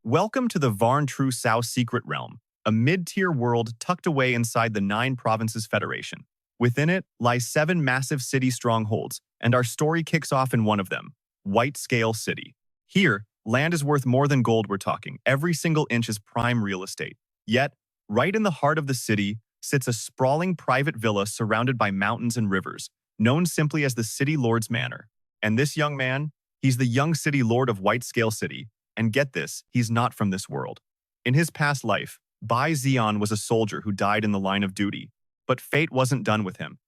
Welcome to the Varn True South Secret Realm, a mid-tier world tucked away inside the 9 Provinces Federation. Within it lie 7 massive city strongholds, and our story kicks off in one of them, White Scale City. Here, land is worth more than gold we're talking. Every single inch is prime real estate. Yet, right in the heart of the city sits a sprawling private villa surrounded by mountains and rivers, known simply as the City Lord's Manor. And this young man, he's the young city lord of White Scale City. And get this, he's not from this world. In his past life, Bai Zi'an was a soldier who died in the line of duty, but fate wasn't done with him.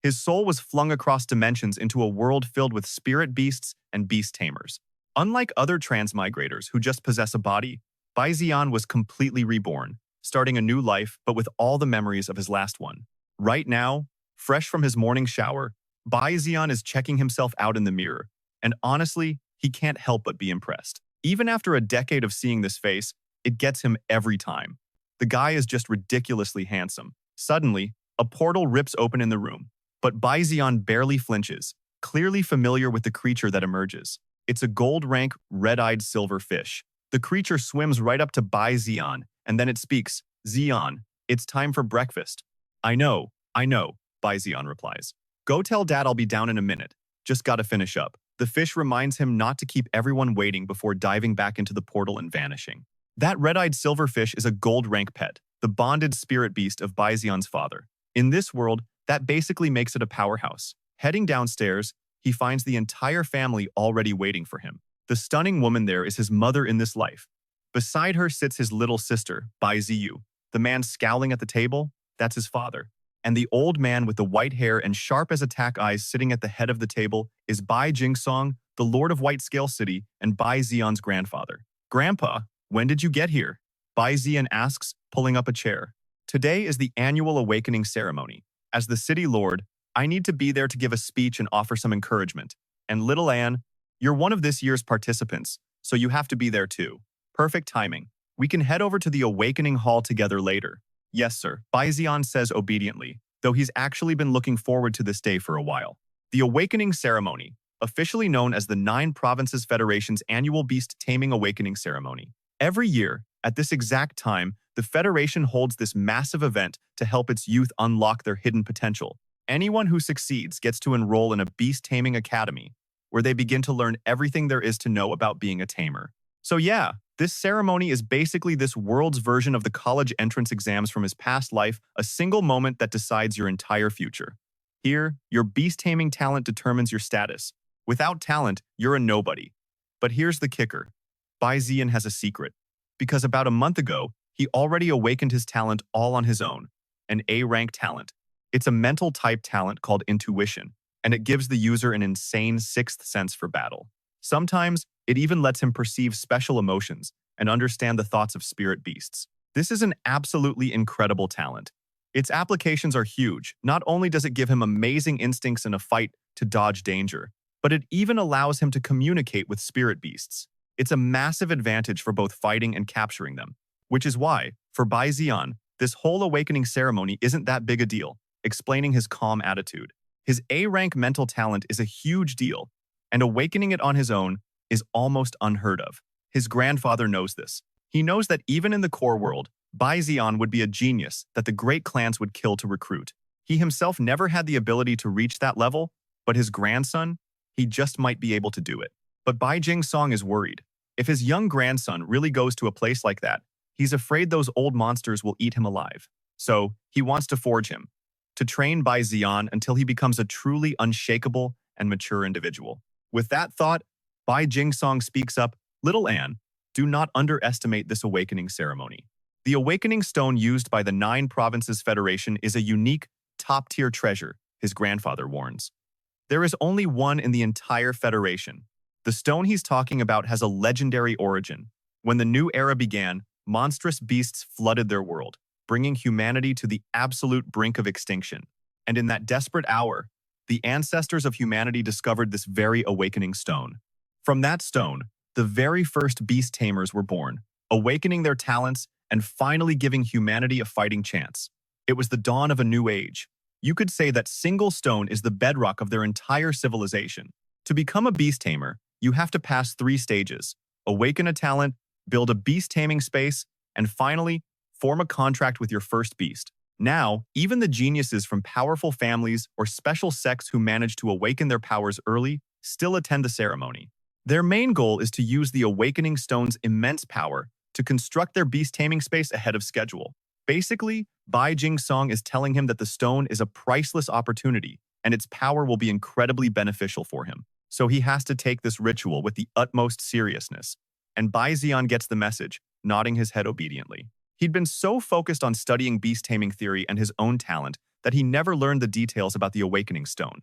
His soul was flung across dimensions into a world filled with spirit beasts and beast tamers. Unlike other transmigrators who just possess a body, Bai Zi'an was completely reborn, starting a new life but with all the memories of his last one. Right now, fresh from his morning shower, Bai Zi'an is checking himself out in the mirror, and honestly, he can't help but be impressed. Even after a decade of seeing this face, it gets him every time. The guy is just ridiculously handsome. Suddenly, a portal rips open in the room, but Bai Zi'an barely flinches, clearly familiar with the creature that emerges. It's a gold-rank, red-eyed silver fish. The creature swims right up to Bai Zi'an, and then it speaks, "Zi'an, it's time for breakfast." I know, Bai Zi'an replies. "Go tell Dad I'll be down in a minute. Just gotta finish up." The fish reminds him not to keep everyone waiting before diving back into the portal and vanishing. That red-eyed silverfish is a gold-rank pet, the bonded spirit beast of Bai Zi'an's father. In this world, that basically makes it a powerhouse. Heading downstairs, he finds the entire family already waiting for him. The stunning woman there is his mother in this life. Beside her sits his little sister, Bai Zi'u. The man scowling at the table, that's his father. And the old man with the white hair and sharp as attack eyes sitting at the head of the table is Bai Jingsong, the Lord of White Scale City and Bai Zi'an's grandfather. "Grandpa, when did you get here?" Bai Zi'an asks, pulling up a chair. "Today is the annual awakening ceremony. As the city lord, I need to be there to give a speech and offer some encouragement. And little Anne, you're one of this year's participants, so you have to be there too." "Perfect timing. We can head over to the awakening hall together later." "Yes, sir," Bai Zi'an says obediently, though he's actually been looking forward to this day for a while. The Awakening Ceremony, officially known as the 9 Provinces Federation's annual Beast Taming Awakening Ceremony. Every year, at this exact time, the Federation holds this massive event to help its youth unlock their hidden potential. Anyone who succeeds gets to enroll in a Beast Taming Academy, where they begin to learn everything there is to know about being a tamer. So yeah, this ceremony is basically this world's version of the college entrance exams from his past life, a single moment that decides your entire future. Here, your beast taming talent determines your status. Without talent, you're a nobody. But here's the kicker. Bai Zi'an has a secret. Because about a month ago, he already awakened his talent all on his own. An A-rank talent. It's a mental type talent called Intuition, and it gives the user an insane 6th sense for battle. Sometimes, it even lets him perceive special emotions and understand the thoughts of spirit beasts. This is an absolutely incredible talent. Its applications are huge. Not only does it give him amazing instincts in a fight to dodge danger, but it even allows him to communicate with spirit beasts. It's a massive advantage for both fighting and capturing them, which is why, for Bai Zi'an, this whole awakening ceremony isn't that big a deal, explaining his calm attitude. His A-rank mental talent is a huge deal, and awakening it on his own is almost unheard of. His grandfather knows this. He knows that even in the core world, Bai Zi'an would be a genius that the great clans would kill to recruit. He himself never had the ability to reach that level, but his grandson, he just might be able to do it. But Bai Jingsong is worried. If his young grandson really goes to a place like that, he's afraid those old monsters will eat him alive. So, he wants to forge him, to train Bai Zi'an until he becomes a truly unshakable and mature individual. With that thought, Bai Jingsong speaks up, "Little Anne, do not underestimate this awakening ceremony. The awakening stone used by the 9 Provinces Federation is a unique, top-tier treasure," his grandfather warns. "There is only one in the entire Federation. The stone he's talking about has a legendary origin. When the new era began, monstrous beasts flooded their world, bringing humanity to the absolute brink of extinction. And in that desperate hour, the ancestors of humanity discovered this very awakening stone. From that stone, the very first beast tamers were born, awakening their talents and finally giving humanity a fighting chance. It was the dawn of a new age. You could say that single stone is the bedrock of their entire civilization. To become a beast tamer, you have to pass 3 stages: awaken a talent, build a beast taming space, and finally, form a contract with your first beast. Now, even the geniuses from powerful families or special sects who manage to awaken their powers early still attend the ceremony. Their main goal is to use the Awakening Stone's immense power to construct their beast taming space ahead of schedule. Basically, Bai Jingsong is telling him that the stone is a priceless opportunity and its power will be incredibly beneficial for him. So he has to take this ritual with the utmost seriousness. And Bai Zi'an gets the message, nodding his head obediently. He'd been so focused on studying beast taming theory and his own talent that he never learned the details about the Awakening Stone.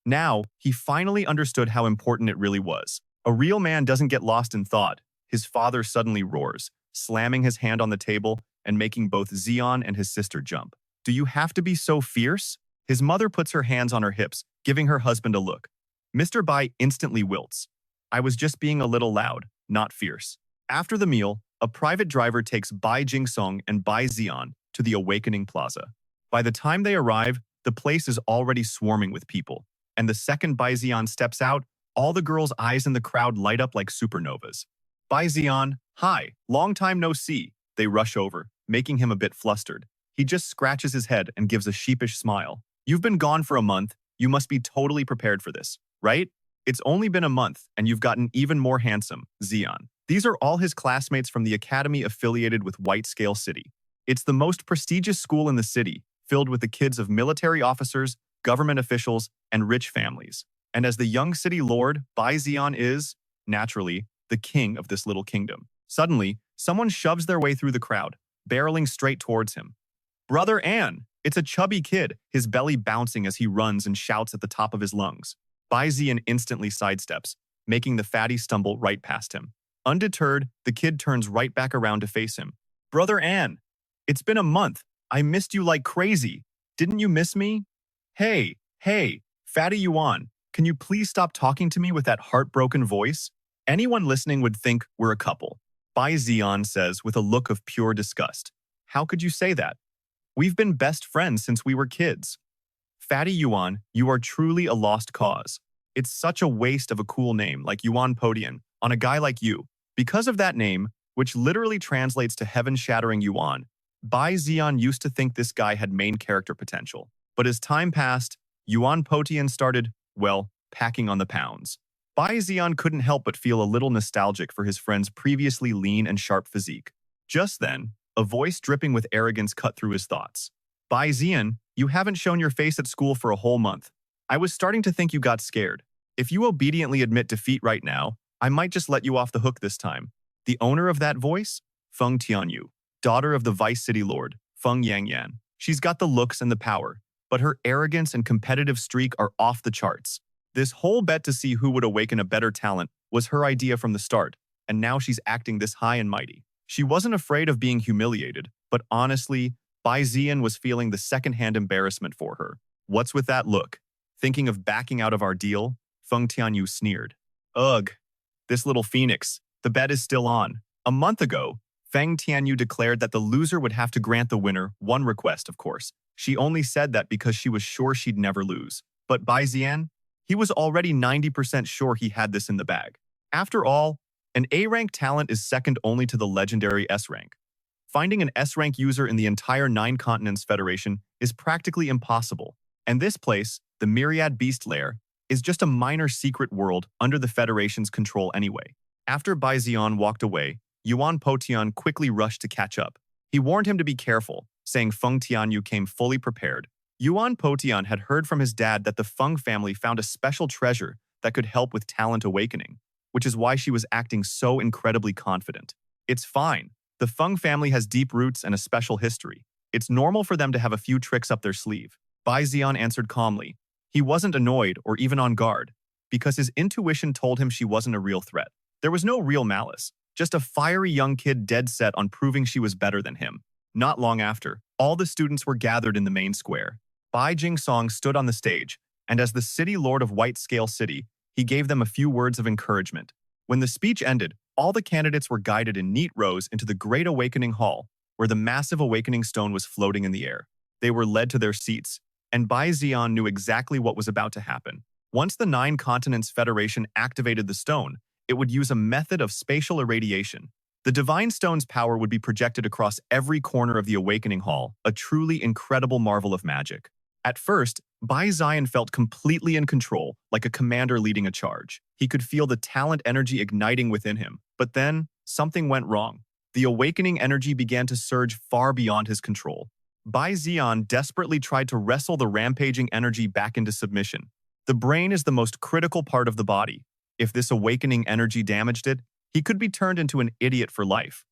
Now, he finally understood how important it really was. A real man doesn't get lost in thought. His father suddenly roars, slamming his hand on the table and making both Zi'an and his sister jump. Do you have to be so fierce? His mother puts her hands on her hips, giving her husband a look. Mr. Bai instantly wilts. I was just being a little loud, not fierce. After the meal, a private driver takes Bai Jingsong and Bai Zi'an to the Awakening Plaza. By the time they arrive, the place is already swarming with people, and the second Bai Zi'an steps out, all the girls' eyes in the crowd light up like supernovas. Bai Zi'an, hi, long time no see. They rush over, making him a bit flustered. He just scratches his head and gives a sheepish smile. You've been gone for a month. You must be totally prepared for this, right? It's only been a month, and you've gotten even more handsome, Zi'an. These are all his classmates from the academy affiliated with White Scale City. It's the most prestigious school in the city, filled with the kids of military officers, government officials, and rich families. And as the young city lord, Bai Zi'an is, naturally, the king of this little kingdom. Suddenly, someone shoves their way through the crowd, barreling straight towards him. Brother An! It's a chubby kid, his belly bouncing as he runs and shouts at the top of his lungs. Bai Zi'an instantly sidesteps, making the fatty stumble right past him. Undeterred, the kid turns right back around to face him. Brother An! It's been a month. I missed you like crazy. Didn't you miss me? Hey, Fatty Yuan, can you please stop talking to me with that heartbroken voice? Anyone listening would think we're a couple. Bai Zi'an says with a look of pure disgust. How could you say that? We've been best friends since we were kids. Fatty Yuan, you are truly a lost cause. It's such a waste of a cool name like Yuan Podian on a guy like you. Because of that name, which literally translates to heaven-shattering Yuan, Bai Zi'an used to think this guy had main character potential. But as time passed, Yuan Potian started, well, packing on the pounds. Bai Zi'an couldn't help but feel a little nostalgic for his friend's previously lean and sharp physique. Just then, a voice dripping with arrogance cut through his thoughts. Bai Zi'an, you haven't shown your face at school for a whole month. I was starting to think you got scared. If you obediently admit defeat right now, I might just let you off the hook this time. The owner of that voice? Feng Tianyu, daughter of the Vice City Lord, Feng Yangyan. She's got the looks and the power, but her arrogance and competitive streak are off the charts. This whole bet to see who would awaken a better talent was her idea from the start, and now she's acting this high and mighty. She wasn't afraid of being humiliated, but honestly, Bai Zi'an was feeling the secondhand embarrassment for her. What's with that look? Thinking of backing out of our deal? Feng Tianyu sneered. Ugh, this little phoenix. The bet is still on. A month ago, Feng Tianyu declared that the loser would have to grant the winner one request, of course. She only said that because she was sure she'd never lose. But Bai Zi'an? He was already 90% sure he had this in the bag. After all, an A-rank talent is second only to the legendary S-rank. Finding an S-rank user in the entire 9 Continents Federation is practically impossible, and this place, the Myriad Beast Lair, is just a minor secret world under the Federation's control anyway. After Bai Zi'an walked away, Yuan Potian quickly rushed to catch up. He warned him to be careful, saying Feng Tianyu came fully prepared. Yuan Potian had heard from his dad that the Feng family found a special treasure that could help with talent awakening, which is why she was acting so incredibly confident. It's fine. The Feng family has deep roots and a special history. It's normal for them to have a few tricks up their sleeve. Bai Zi'an answered calmly. He wasn't annoyed or even on guard, because his intuition told him she wasn't a real threat. There was no real malice, just a fiery young kid dead set on proving she was better than him. Not long after, all the students were gathered in the main square. Bai Jingsong stood on the stage, and as the city lord of White Scale City, he gave them a few words of encouragement. When the speech ended, all the candidates were guided in neat rows into the Great Awakening Hall, where the massive awakening stone was floating in the air. They were led to their seats, and Bai Zi'an knew exactly what was about to happen. Once the 9 Continents Federation activated the stone, it would use a method of spatial irradiation, The Divine Stone's power would be projected across every corner of the Awakening Hall, a truly incredible marvel of magic. At first, Bai Zi'an felt completely in control, like a commander leading a charge. He could feel the talent energy igniting within him, but then something went wrong. The awakening energy began to surge far beyond his control. Bai Zi'an desperately tried to wrestle the rampaging energy back into submission. The brain is the most critical part of the body. If this awakening energy damaged it, he could be turned into an idiot for life.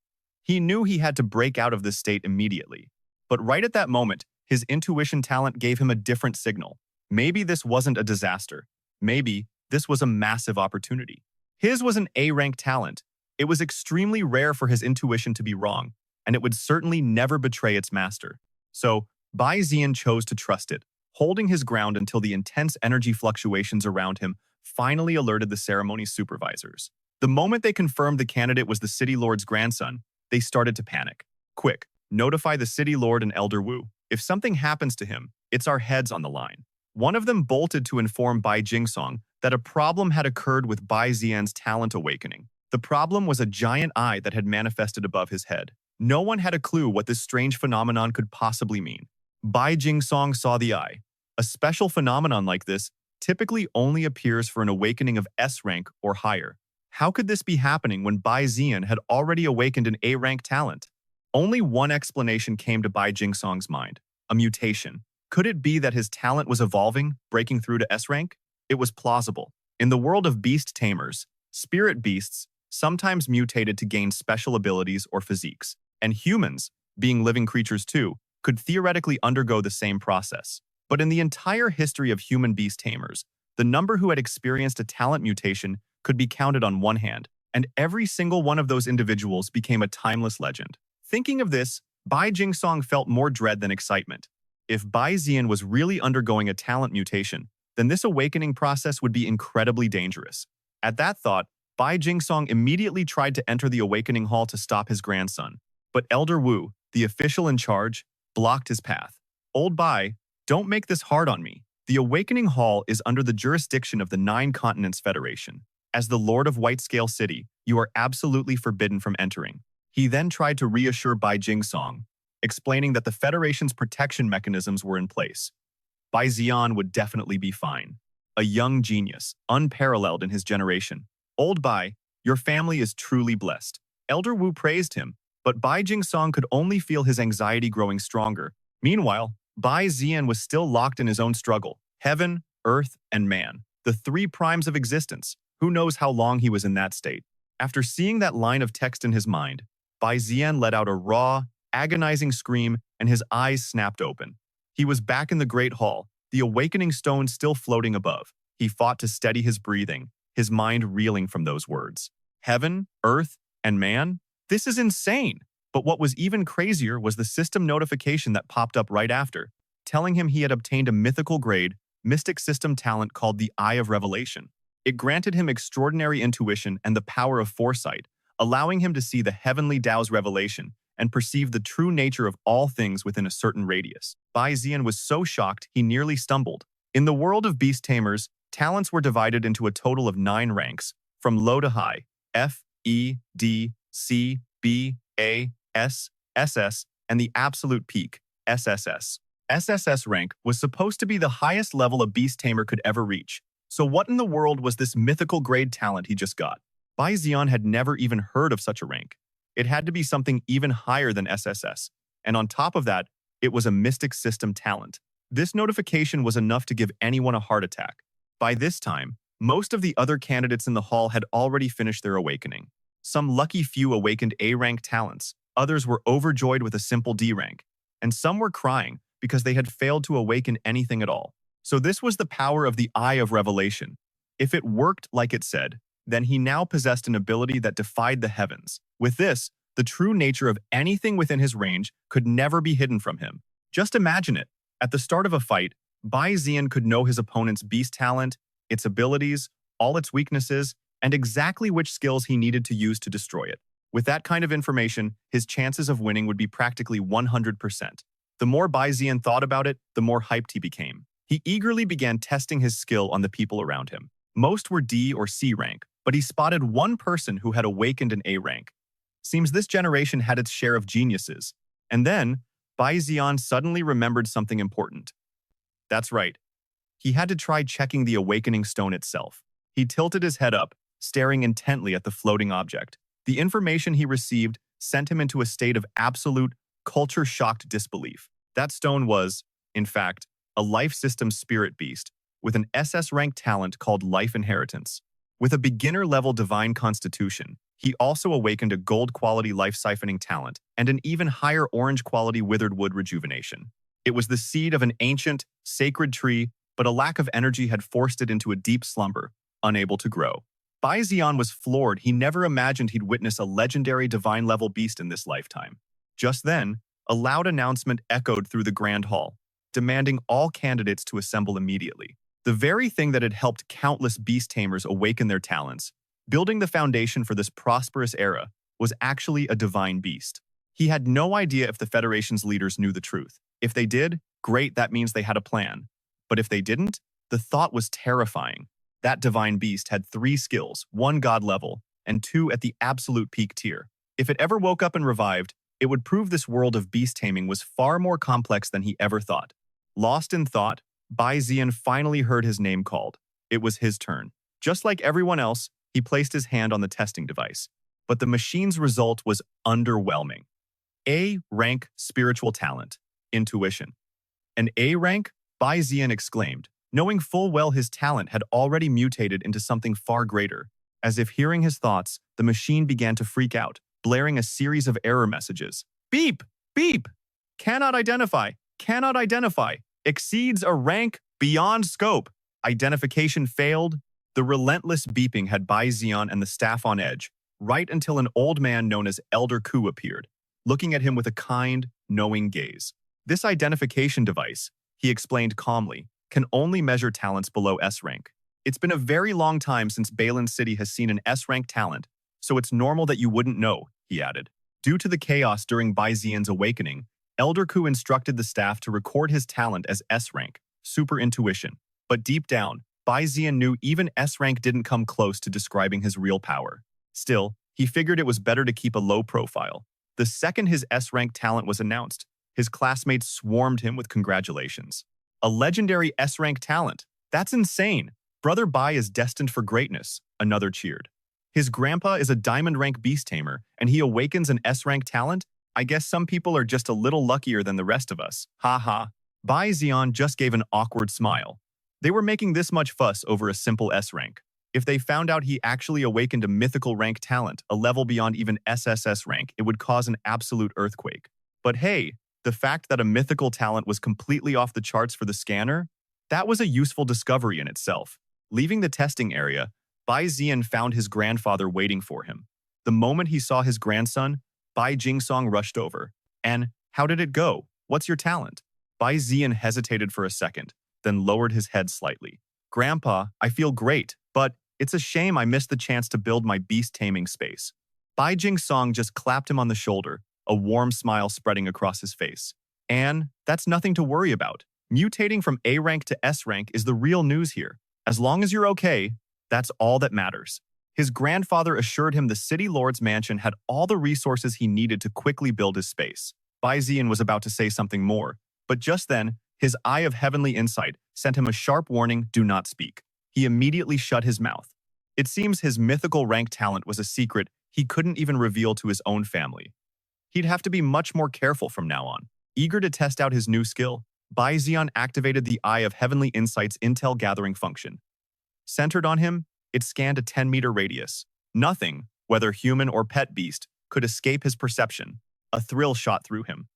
He knew he had to break out of this state immediately. But right at that moment, his intuition talent gave him a different signal. Maybe this wasn't a disaster. Maybe this was a massive opportunity. His was an A-rank talent. It was extremely rare for his intuition to be wrong, and it would certainly never betray its master. So, Bai Zi'an chose to trust it, holding his ground until the intense energy fluctuations around him finally alerted the ceremony's supervisors. The moment they confirmed the candidate was the City Lord's grandson, they started to panic. Quick, notify the City Lord and Elder Wu. If something happens to him, it's our heads on the line. One of them bolted to inform Bai Jingsong that a problem had occurred with Bai Zi'an's talent awakening. The problem was a giant eye that had manifested above his head. No one had a clue what this strange phenomenon could possibly mean. Bai Jingsong saw the eye. A special phenomenon like this typically only appears for an awakening of S rank or higher. How could this be happening when Bai Zi'an had already awakened an A-rank talent? Only one explanation came to Bai Jingsong's mind: a mutation. Could it be that his talent was evolving, breaking through to S rank? It was plausible. In the world of beast tamers, spirit beasts sometimes mutated to gain special abilities or physiques, and humans, being living creatures too, could theoretically undergo the same process. But in the entire history of human beast tamers, the number who had experienced a talent mutation could be counted on one hand, and every single one of those individuals became a timeless legend. Thinking of this, Bai Jingsong felt more dread than excitement. If Bai Zi'an was really undergoing a talent mutation, then this awakening process would be incredibly dangerous. At that thought, Bai Jingsong immediately tried to enter the awakening hall to stop his grandson. But Elder Wu, the official in charge, blocked his path. Old Bai, don't make this hard on me. The awakening hall is under the jurisdiction of the Nine Continents Federation. As the Lord of Whitescale City, you are absolutely forbidden from entering. He then tried to reassure Bai Jingsong, explaining that the Federation's protection mechanisms were in place. Bai Zi'an would definitely be fine. A young genius, unparalleled in his generation. Old Bai, your family is truly blessed. Elder Wu praised him, but Bai Jingsong could only feel his anxiety growing stronger. Meanwhile, Bai Zi'an was still locked in his own struggle. Heaven, earth, and man. The three primes of existence. Who knows how long he was in that state? After seeing that line of text in his mind, Bai Zi'an let out a raw, agonizing scream and his eyes snapped open. He was back in the Great Hall, the awakening stone still floating above. He fought to steady his breathing, his mind reeling from those words. Heaven, earth, and man? This is insane! But what was even crazier was the system notification that popped up right after, telling him he had obtained a mythical grade, mystic system talent called the Eye of Revelation. It granted him extraordinary intuition and the power of foresight, allowing him to see the heavenly Dao's revelation and perceive the true nature of all things within a certain radius. Bai Zi'an was so shocked he nearly stumbled. In the world of beast tamers, talents were divided into a total of 9 ranks, from low to high: F, E, D, C, B, A, S, SS, and the absolute peak, SSS. SSS rank was supposed to be the highest level a beast tamer could ever reach. So what in the world was this mythical grade talent he just got? Bai Zi'an had never even heard of such a rank. It had to be something even higher than SSS. And on top of that, it was a mystic system talent. This notification was enough to give anyone a heart attack. By this time, most of the other candidates in the hall had already finished their awakening. Some lucky few awakened A-rank talents, others were overjoyed with a simple D rank, and some were crying because they had failed to awaken anything at all. So this was the power of the Eye of Revelation. If it worked like it said, then he now possessed an ability that defied the heavens. With this, the true nature of anything within his range could never be hidden from him. Just imagine it. At the start of a fight, Bai Zi'an could know his opponent's beast talent, its abilities, all its weaknesses, and exactly which skills he needed to use to destroy it. With that kind of information, his chances of winning would be practically 100%. The more Bai Zi'an thought about it, the more hyped he became. He eagerly began testing his skill on the people around him. Most were D or C rank, but he spotted one person who had awakened an A rank. Seems this generation had its share of geniuses. And then, Bai Zi'an suddenly remembered something important. That's right. He had to try checking the awakening stone itself. He tilted his head up, staring intently at the floating object. The information he received sent him into a state of absolute, culture-shocked disbelief. That stone was, in fact, a life system spirit beast with an SS rank talent called Life Inheritance. With a beginner-level divine constitution, he also awakened a gold-quality life-siphoning talent and an even higher orange-quality withered wood rejuvenation. It was the seed of an ancient, sacred tree, but a lack of energy had forced it into a deep slumber, unable to grow. Bai Zi'an was floored. He never imagined he'd witness a legendary divine-level beast in this lifetime. Just then, a loud announcement echoed through the grand hall, demanding all candidates to assemble immediately. The very thing that had helped countless beast tamers awaken their talents, building the foundation for this prosperous era, was actually a divine beast. He had no idea if the Federation's leaders knew the truth. If they did, great, that means they had a plan. But if they didn't, the thought was terrifying. That divine beast had 3 skills, 1 god level, and 2 at the absolute peak tier. If it ever woke up and revived, it would prove this world of beast taming was far more complex than he ever thought. Lost in thought, Bai Zi'an finally heard his name called. It was his turn. Just like everyone else, he placed his hand on the testing device. But the machine's result was underwhelming. A rank spiritual talent, intuition. An A rank? Bai Zi'an exclaimed, knowing full well his talent had already mutated into something far greater. As if hearing his thoughts, the machine began to freak out, blaring a series of error messages. Beep! Beep! Cannot identify! Cannot identify! Exceeds a rank beyond scope. Identification failed. The relentless beeping had Bai Zi'an and the staff on edge, right until an old man known as Elder Ku appeared, looking at him with a kind, knowing gaze. This identification device, he explained calmly, can only measure talents below S rank. It's been a very long time since Baion City has seen an S rank talent, so it's normal that you wouldn't know, he added. Due to the chaos during Bai Zi'an's awakening, Elder Ku instructed the staff to record his talent as S rank, super intuition. But deep down, Bai Zi'an knew even S rank didn't come close to describing his real power. Still, he figured it was better to keep a low profile. The second his S rank talent was announced, his classmates swarmed him with congratulations. A legendary S rank talent. That's insane. Brother Bai is destined for greatness, another cheered. His grandpa is a diamond rank beast tamer, and he awakens an S rank talent? I guess some people are just a little luckier than the rest of us. Ha ha. Bai Zi'an just gave an awkward smile. They were making this much fuss over a simple S rank. If they found out he actually awakened a mythical rank talent, a level beyond even SSS rank, it would cause an absolute earthquake. But hey, the fact that a mythical talent was completely off the charts for the scanner, that was a useful discovery in itself. Leaving the testing area, Bai Zi'an found his grandfather waiting for him. The moment he saw his grandson, Bai Jingsong rushed over. And, how did it go? What's your talent? Bai Zi'an hesitated for a second, then lowered his head slightly. Grandpa, I feel great, but it's a shame I missed the chance to build my beast taming space. Bai Jingsong just clapped him on the shoulder, a warm smile spreading across his face. And that's nothing to worry about. Mutating from A rank to S rank is the real news here. As long as you're okay, that's all that matters. His grandfather assured him the city lord's mansion had all the resources he needed to quickly build his space. Bai Zi'an was about to say something more, but just then, his eye of heavenly insight sent him a sharp warning, do not speak. He immediately shut his mouth. It seems his mythical rank talent was a secret he couldn't even reveal to his own family. He'd have to be much more careful from now on. Eager to test out his new skill, Bai Zi'an activated the Eye of Heavenly Insight's intel gathering function. Centered on him, it scanned a 10-meter radius. Nothing, whether human or pet beast, could escape his perception. A thrill shot through him.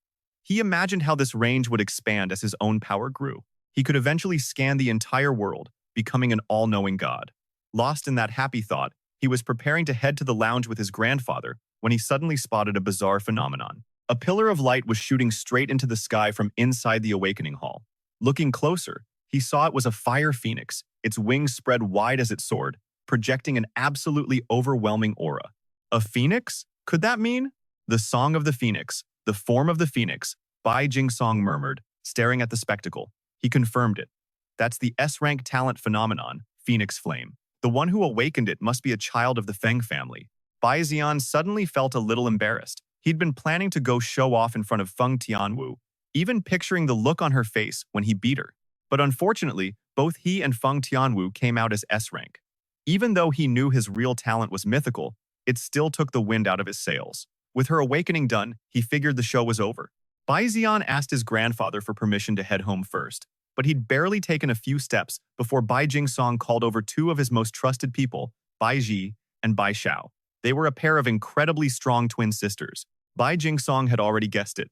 He imagined how this range would expand as his own power grew. He could eventually scan the entire world, becoming an all-knowing god. Lost in that happy thought, he was preparing to head to the lounge with his grandfather when he suddenly spotted a bizarre phenomenon. A pillar of light was shooting straight into the sky from inside the awakening hall. Looking closer, he saw it was a fire phoenix, its wings spread wide as it soared, projecting an absolutely overwhelming aura. A phoenix? Could that mean? The song of the phoenix, the form of the phoenix, Bai Jingsong murmured, staring at the spectacle. He confirmed it. That's the S-rank talent phenomenon, Phoenix Flame. The one who awakened it must be a child of the Feng family. Bai Zi'an suddenly felt a little embarrassed. He'd been planning to go show off in front of Feng Tianwu, even picturing the look on her face when he beat her. But unfortunately, both he and Feng Tianwu came out as S-rank. Even though he knew his real talent was mythical, it still took the wind out of his sails. With her awakening done, he figured the show was over. Bai Zi'an asked his grandfather for permission to head home first, but he'd barely taken a few steps before Bai Jingsong called over two of his most trusted people, Bai Ji and Bai Xiao. They were a pair of incredibly strong twin sisters. Bai Jingsong had already guessed it.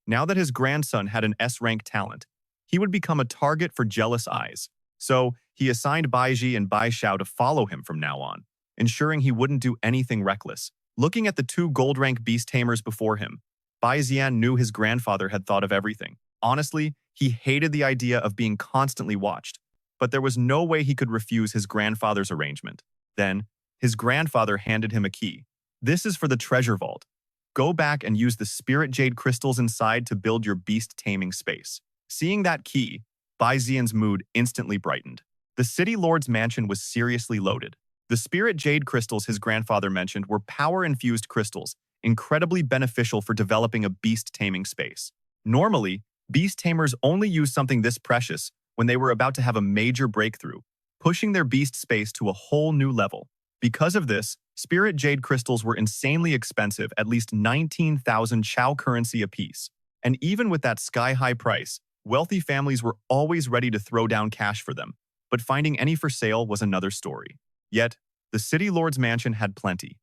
Now that his grandson had an S-rank talent, he would become a target for jealous eyes. So he assigned Bai Ji and Bai Xiao to follow him from now on, ensuring he wouldn't do anything reckless. Looking at the two gold-rank beast tamers before him, Bai Zi'an knew his grandfather had thought of everything. Honestly, he hated the idea of being constantly watched, but there was no way he could refuse his grandfather's arrangement. Then, his grandfather handed him a key. This is for the treasure vault. Go back and use the spirit jade crystals inside to build your beast taming space. Seeing that key, Bai Zi'an's mood instantly brightened. The city lord's mansion was seriously loaded. The spirit jade crystals his grandfather mentioned were power-infused crystals, incredibly beneficial for developing a beast taming space. Normally, beast tamers only use something this precious when they were about to have a major breakthrough, pushing their beast space to a whole new level. Because of this, spirit jade crystals were insanely expensive, at least 19,000 Chao currency apiece. And even with that sky-high price, wealthy families were always ready to throw down cash for them. But finding any for sale was another story. Yet, the city lord's mansion had plenty.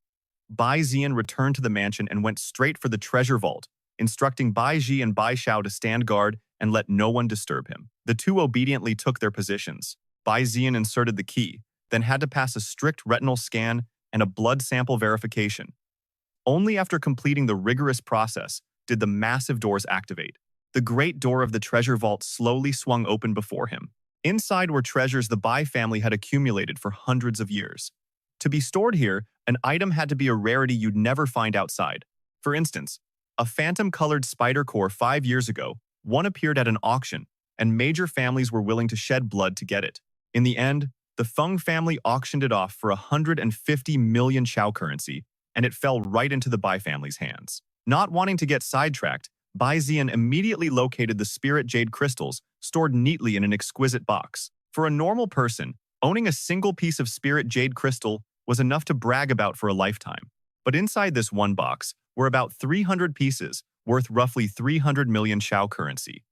Bai Zi'an returned to the mansion and went straight for the treasure vault, instructing Bai Ji and Bai Xiao to stand guard and let no one disturb him. The two obediently took their positions. Bai Zi'an inserted the key, then had to pass a strict retinal scan and a blood sample verification. Only after completing the rigorous process did the massive doors activate. The great door of the treasure vault slowly swung open before him. Inside were treasures the Bai family had accumulated for hundreds of years. To be stored here, an item had to be a rarity you'd never find outside. For instance, a phantom-colored spider core 5 years ago, one appeared at an auction, and major families were willing to shed blood to get it. In the end, the Feng family auctioned it off for 150 million Chao currency, and it fell right into the Bai family's hands. Not wanting to get sidetracked, Bai Zi'an immediately located the spirit jade crystals, stored neatly in an exquisite box. For a normal person, owning a single piece of spirit jade crystal was enough to brag about for a lifetime. But inside this one box were about 300 pieces, worth roughly 300 million Chao currency.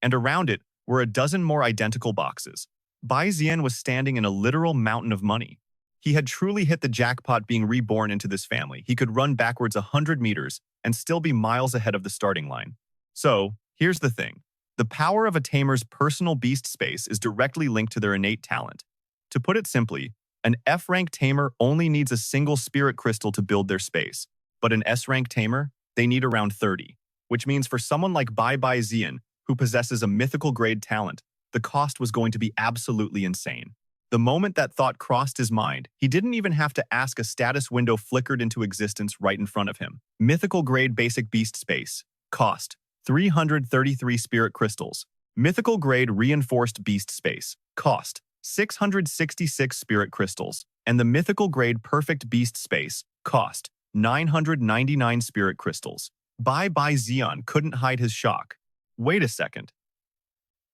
And around it were a dozen more identical boxes. Bai Zi'an was standing in a literal mountain of money. He had truly hit the jackpot being reborn into this family. He could run backwards 100 meters and still be miles ahead of the starting line. So, here's the thing. The power of a tamer's personal beast space is directly linked to their innate talent. To put it simply, an F-rank tamer only needs a single spirit crystal to build their space, but an S-rank tamer, they need around 30, which means for someone like Bai Zi'an, who possesses a mythical grade talent, the cost was going to be absolutely insane. The moment that thought crossed his mind, he didn't even have to ask. A status window flickered into existence right in front of him. Mythical grade basic beast space. Cost: 333 spirit crystals. Mythical grade reinforced beast space. Cost: 666 spirit crystals. And the mythical grade perfect beast space. Cost: 999 spirit crystals. Bai Zi'an couldn't hide his shock. Wait a second.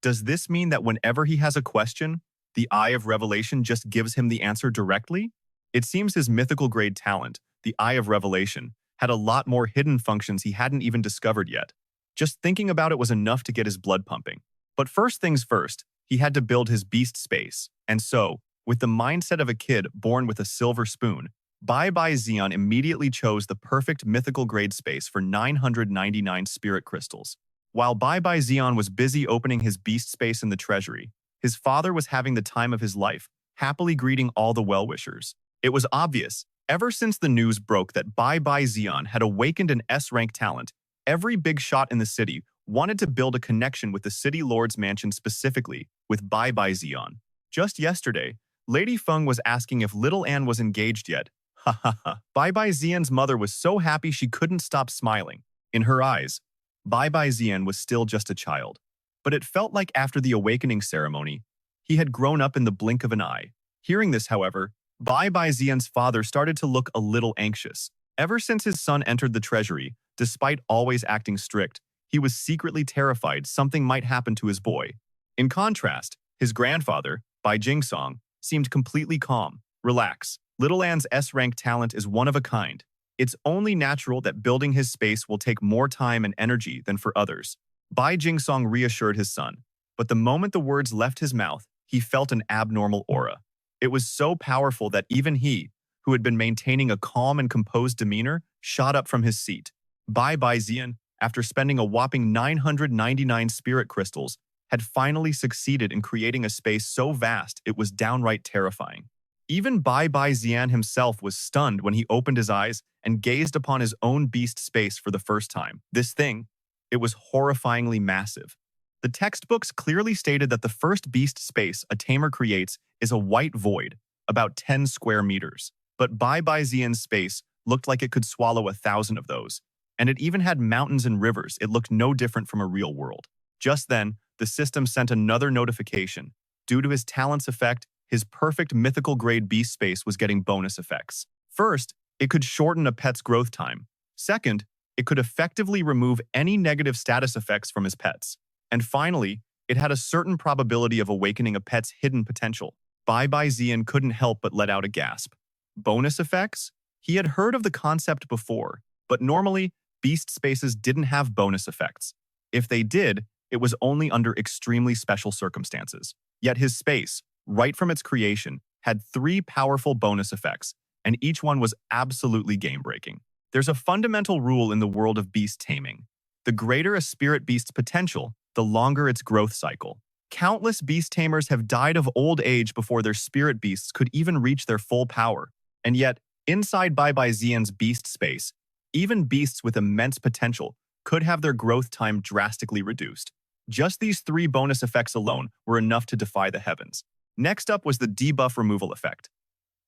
Does this mean that whenever he has a question, the Eye of Revelation just gives him the answer directly? It seems his mythical grade talent, the Eye of Revelation, had a lot more hidden functions he hadn't even discovered yet. Just thinking about it was enough to get his blood pumping. But first things first, he had to build his beast space. And so, with the mindset of a kid born with a silver spoon, Bai Zi'an immediately chose the perfect mythical grade space for 999 spirit crystals. While Bai Zi'an was busy opening his beast space in the treasury, his father was having the time of his life, happily greeting all the well-wishers. It was obvious, ever since the news broke that Bai Zi'an had awakened an S-rank talent, every big shot in the city wanted to build a connection with the city lord's mansion, specifically with Bai Zi'an. Just yesterday, Lady Feng was asking if little Anne was engaged yet. Ha ha ha. Bai Zi'an's mother was so happy she couldn't stop smiling. In her eyes, Bai Zi'an was still just a child. But it felt like after the awakening ceremony, he had grown up in the blink of an eye. Hearing this, however, Bai Zi'an's father started to look a little anxious. Ever since his son entered the treasury, despite always acting strict, he was secretly terrified something might happen to his boy. In contrast, his grandfather, Bai Jingsong, seemed completely calm. Relax. Little An's S-rank talent is one of a kind. It's only natural that building his space will take more time and energy than for others. Bai Jingsong reassured his son, but the moment the words left his mouth, he felt an abnormal aura. It was so powerful that even he, who had been maintaining a calm and composed demeanor, shot up from his seat. Bai Zi'an, after spending a whopping 999 spirit crystals, had finally succeeded in creating a space so vast it was downright terrifying. Even Bai Zi'an himself was stunned when he opened his eyes and gazed upon his own beast space for the first time. This thing, it was horrifyingly massive. The textbooks clearly stated that the first beast space a tamer creates is a white void, about 10 square meters. But Bai Zi'an's space looked like it could swallow 1,000 of those, and it even had mountains and rivers. It looked no different from a real world. Just then, the system sent another notification. Due to his talent's effect, his perfect mythical grade beast space was getting bonus effects. First, it could shorten a pet's growth time. Second, it could effectively remove any negative status effects from his pets. And finally, it had a certain probability of awakening a pet's hidden potential. Bai Zi'an couldn't help but let out a gasp. Bonus effects? He had heard of the concept before, but normally, beast spaces didn't have bonus effects. If they did, it was only under extremely special circumstances. Yet his space, right from its creation, had 3 powerful bonus effects, and each one was absolutely game-breaking. There's a fundamental rule in the world of beast taming. The greater a spirit beast's potential, the longer its growth cycle. Countless beast tamers have died of old age before their spirit beasts could even reach their full power. And yet, inside Bai Zi'an's beast space, even beasts with immense potential could have their growth time drastically reduced. Just these 3 bonus effects alone were enough to defy the heavens. Next up was the debuff removal effect.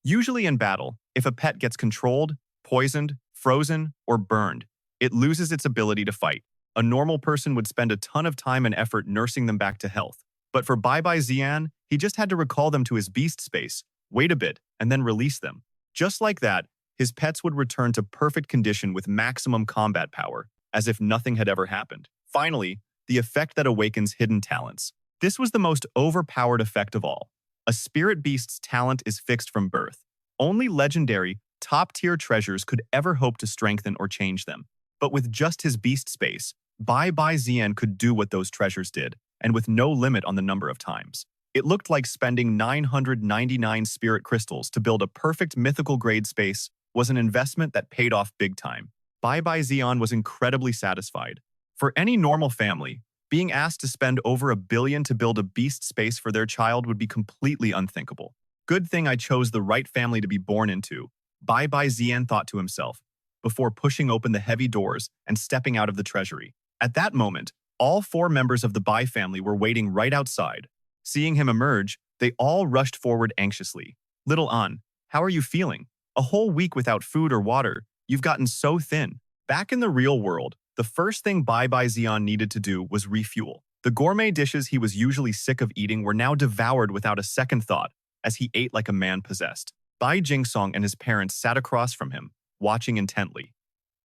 Usually in battle, if a pet gets controlled, poisoned, frozen, or burned, it loses its ability to fight. A normal person would spend a ton of time and effort nursing them back to health. But for Bai Zi'an, he just had to recall them to his beast space, wait a bit, and then release them. Just like that, his pets would return to perfect condition with maximum combat power, as if nothing had ever happened. Finally, the effect that awakens hidden talents. This was the most overpowered effect of all. A spirit beast's talent is fixed from birth. Only legendary, top-tier treasures could ever hope to strengthen or change them. But with just his beast space, Bai Zi'an could do what those treasures did, and with no limit on the number of times. It looked like spending 999 spirit crystals to build a perfect mythical grade space was an investment that paid off big time. Bai Zi'an was incredibly satisfied. For any normal family, being asked to spend over $1 billion to build a beast space for their child would be completely unthinkable. Good thing I chose the right family to be born into, Bai Zi'an thought to himself, before pushing open the heavy doors and stepping out of the treasury. At that moment, all 4 members of the Bai family were waiting right outside. Seeing him emerge, they all rushed forward anxiously. Little An, how are you feeling? A whole week without food or water, you've gotten so thin. Back in the real world, the first thing Bai Zi'an needed to do was refuel. The gourmet dishes he was usually sick of eating were now devoured without a second thought, as he ate like a man possessed. Bai Jingsong and his parents sat across from him, watching intently.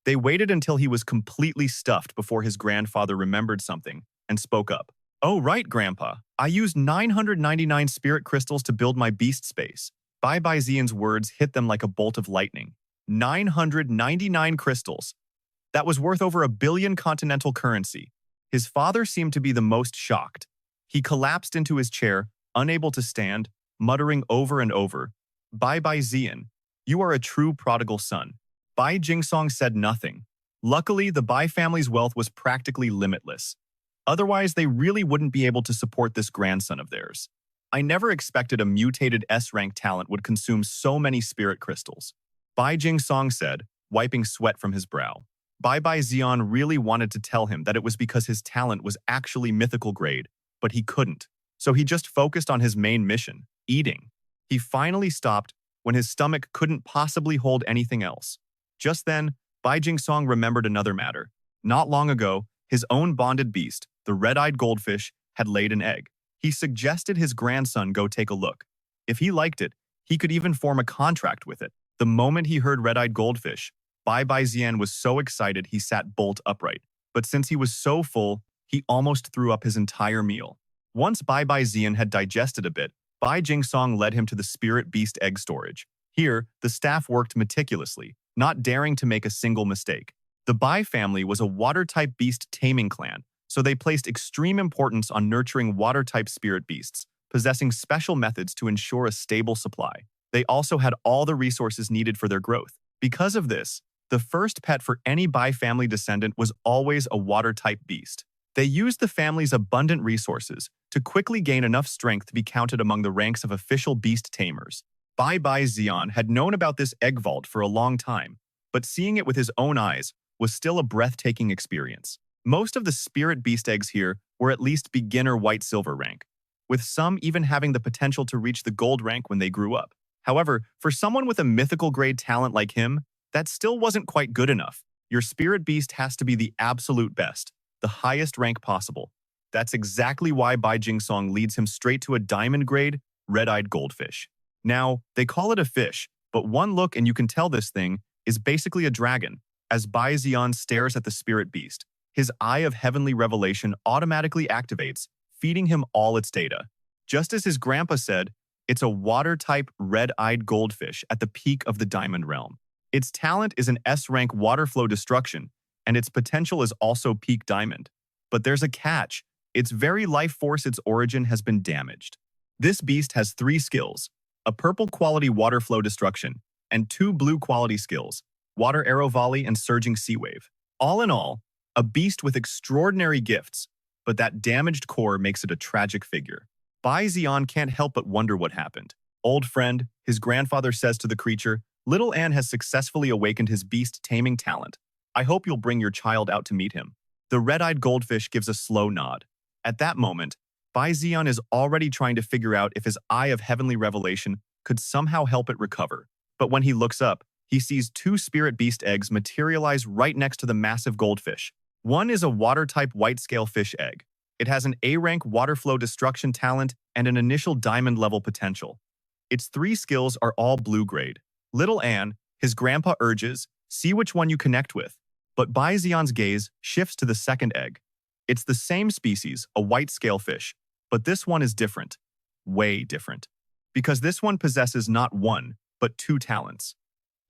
They waited until he was completely stuffed before his grandfather remembered something and spoke up. Oh right, Grandpa. I used 999 spirit crystals to build my beast space. Bai Zi'an's words hit them like a bolt of lightning. 999 crystals. That was worth over $1 billion continental currency. His father seemed to be the most shocked. He collapsed into his chair, unable to stand, muttering over and over, Bai Zi'an, you are a true prodigal son. Bai Jingsong said nothing. Luckily, the Bai family's wealth was practically limitless. Otherwise, they really wouldn't be able to support this grandson of theirs. I never expected a mutated S-rank talent would consume so many spirit crystals. Bai Jingsong said, wiping sweat from his brow. Bai Zi'an really wanted to tell him that it was because his talent was actually mythical grade, but he couldn't. So he just focused on his main mission, eating. He finally stopped when his stomach couldn't possibly hold anything else. Just then, Bai Jingsong remembered another matter. Not long ago, his own bonded beast, the red-eyed goldfish, had laid an egg. He suggested his grandson go take a look. If he liked it, He could even form a contract with it. The moment he heard red-eyed goldfish, Bai Zi'an was so excited he sat bolt upright. But since he was so full, he almost threw up his entire meal. Once Bai Zi'an had digested a bit, Bai Jingsong led him to the spirit beast egg storage. Here, the staff worked meticulously, not daring to make a single mistake. The Bai family was a water-type beast taming clan, so they placed extreme importance on nurturing water-type spirit beasts, possessing special methods to ensure a stable supply. They also had all the resources needed for their growth. Because of this, the first pet for any Bai family descendant was always a water-type beast. They used the family's abundant resources to quickly gain enough strength to be counted among the ranks of official beast tamers. Bai Zi'an had known about this egg vault for a long time, but seeing it with his own eyes was still a breathtaking experience. Most of the spirit beast eggs here were at least beginner white-silver rank, with some even having the potential to reach the gold rank when they grew up. However, for someone with a mythical grade talent like him, that still wasn't quite good enough. Your spirit beast has to be the absolute best, the highest rank possible. That's exactly why Bai Jingsong leads him straight to a diamond grade, red-eyed goldfish. Now, they call it a fish, but one look and you can tell this thing is basically a dragon. As Bai Zi'an stares at the spirit beast, his eye of heavenly revelation automatically activates, feeding him all its data. Just as his grandpa said, it's a water-type red-eyed goldfish at the peak of the diamond realm. Its talent is an S-rank water flow destruction, and its potential is also peak diamond. But there's a catch. Its very life force, its origin, has been damaged. This beast has 3 skills, a purple quality water flow destruction, and 2 blue quality skills, water arrow volley and surging sea wave. All in all, a beast with extraordinary gifts, but that damaged core makes it a tragic figure. Bai Zi'an can't help but wonder what happened. Old friend, his grandfather says to the creature, little Anne has successfully awakened his beast taming talent. I hope you'll bring your child out to meet him. The red-eyed goldfish gives a slow nod. At that moment, Bai Zi'an is already trying to figure out if his eye of heavenly revelation could somehow help it recover. But when he looks up, he sees 2 spirit beast eggs materialize right next to the massive goldfish. One is a water-type white-scale fish egg. It has an A-rank water flow destruction talent and an initial diamond level potential. Its 3 skills are all blue grade. Little Anne, his grandpa urges, see which one you connect with. But Bai Zi'an's gaze shifts to the second egg. It's the same species, a white-scale fish, but this one is different. Way different. Because this one possesses not 1, but 2 talents.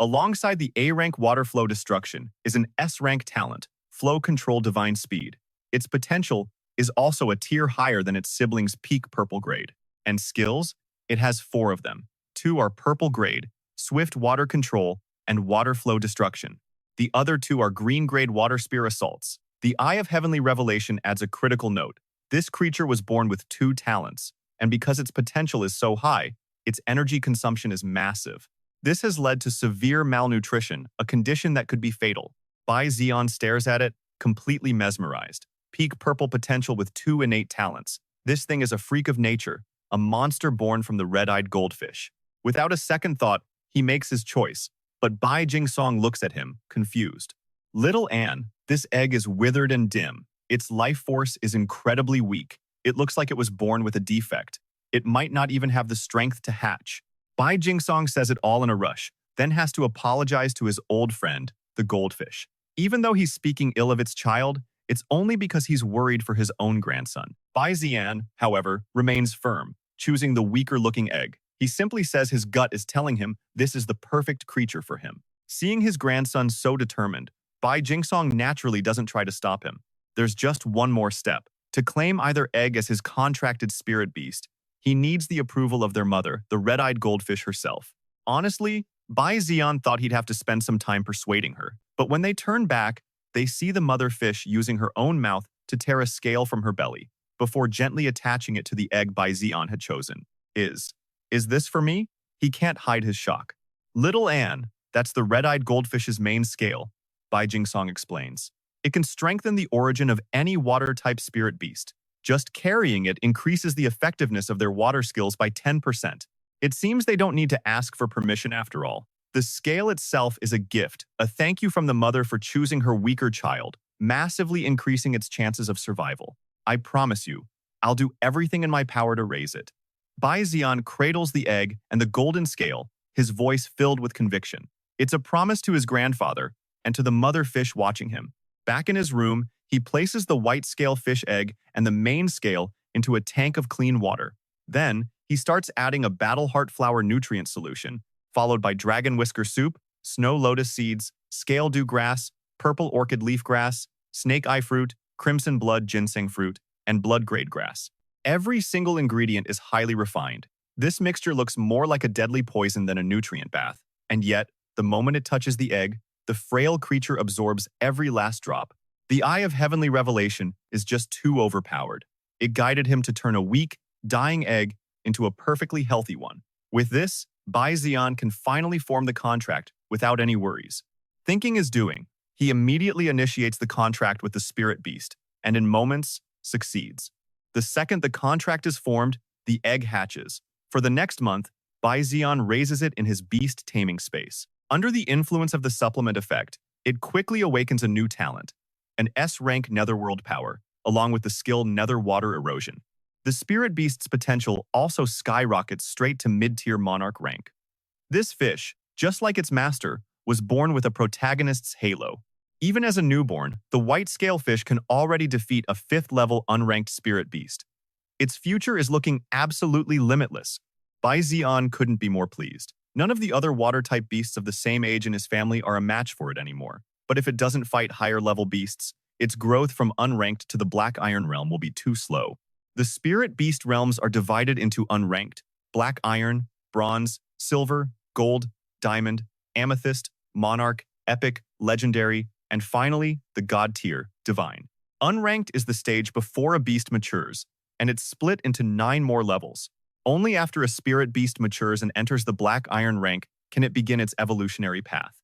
Alongside the A-rank water flow destruction is an S-rank talent, flow control divine speed. Its potential is also a tier higher than its sibling's peak purple grade. And skills? It has 4 of them. 2 are purple grade, swift water control, and water flow destruction. The other 2 are green grade water spear assaults. The Eye of Heavenly Revelation adds a critical note. This creature was born with 2 talents, and because its potential is so high, its energy consumption is massive. This has led to severe malnutrition, a condition that could be fatal. Bai Zi'an stares at it, completely mesmerized. Peak purple potential with 2 innate talents. This thing is a freak of nature, a monster born from the red-eyed goldfish. Without a second thought, he makes his choice, but Bai Jingsong looks at him, confused. Little Anne, this egg is withered and dim. Its life force is incredibly weak. It looks like it was born with a defect. It might not even have the strength to hatch. Bai Jingsong says it all in a rush, then has to apologize to his old friend, the goldfish. Even though he's speaking ill of its child, it's only because he's worried for his own grandson. Bai Zi'an, however, remains firm, choosing the weaker-looking egg. He simply says his gut is telling him this is the perfect creature for him. Seeing his grandson so determined, Bai Jingsong naturally doesn't try to stop him. There's just one more step. To claim either egg as his contracted spirit beast, he needs the approval of their mother, the red-eyed goldfish herself. Honestly, Bai Zi'an thought he'd have to spend some time persuading her. But when they turn back, they see the mother fish using her own mouth to tear a scale from her belly, before gently attaching it to the egg Bai Zi'an had chosen. Is this for me? He can't hide his shock. Little Anne, that's the red-eyed goldfish's main scale, Bai Jingsong explains. It can strengthen the origin of any water-type spirit beast. Just carrying it increases the effectiveness of their water skills by 10%. It seems they don't need to ask for permission after all. The scale itself is a gift, a thank you from the mother for choosing her weaker child, massively increasing its chances of survival. I promise you, I'll do everything in my power to raise it. Bai Zi'an cradles the egg and the golden scale, his voice filled with conviction. It's a promise to his grandfather and to the mother fish watching him. Back in his room, he places the white scale fish egg and the main scale into a tank of clean water. Then, he starts adding a battle heart flower nutrient solution, followed by dragon whisker soup, snow lotus seeds, scale dew grass, purple orchid leaf grass, snake eye fruit, crimson blood ginseng fruit, and blood grade grass. Every single ingredient is highly refined. This mixture looks more like a deadly poison than a nutrient bath. And yet, the moment it touches the egg, the frail creature absorbs every last drop. The eye of heavenly revelation is just too overpowered. It guided him to turn a weak, dying egg into a perfectly healthy one. With this, Bai Zi'an can finally form the contract without any worries. Thinking is doing. He immediately initiates the contract with the spirit beast, and in moments, succeeds. The second the contract is formed, the egg hatches. For the next month, Bai Zi'an raises it in his beast taming space. Under the influence of the supplement effect, it quickly awakens a new talent, an S-rank netherworld power, along with the skill nether water erosion. The spirit beast's potential also skyrockets straight to mid-tier monarch rank. This fish, just like its master, was born with a protagonist's halo. Even as a newborn, the white scale fish can already defeat a 5th-level unranked spirit beast. Its future is looking absolutely limitless. Bai Zi'an couldn't be more pleased. None of the other water-type beasts of the same age in his family are a match for it anymore. But if it doesn't fight higher-level beasts, its growth from unranked to the Black Iron realm will be too slow. The spirit beast realms are divided into unranked, Black Iron, Bronze, Silver, Gold, Diamond, Amethyst, Monarch, Epic, Legendary, and finally, the God tier, Divine. Unranked is the stage before a beast matures, and it's split into 9 more levels. Only after a spirit beast matures and enters the Black Iron rank can it begin its evolutionary path.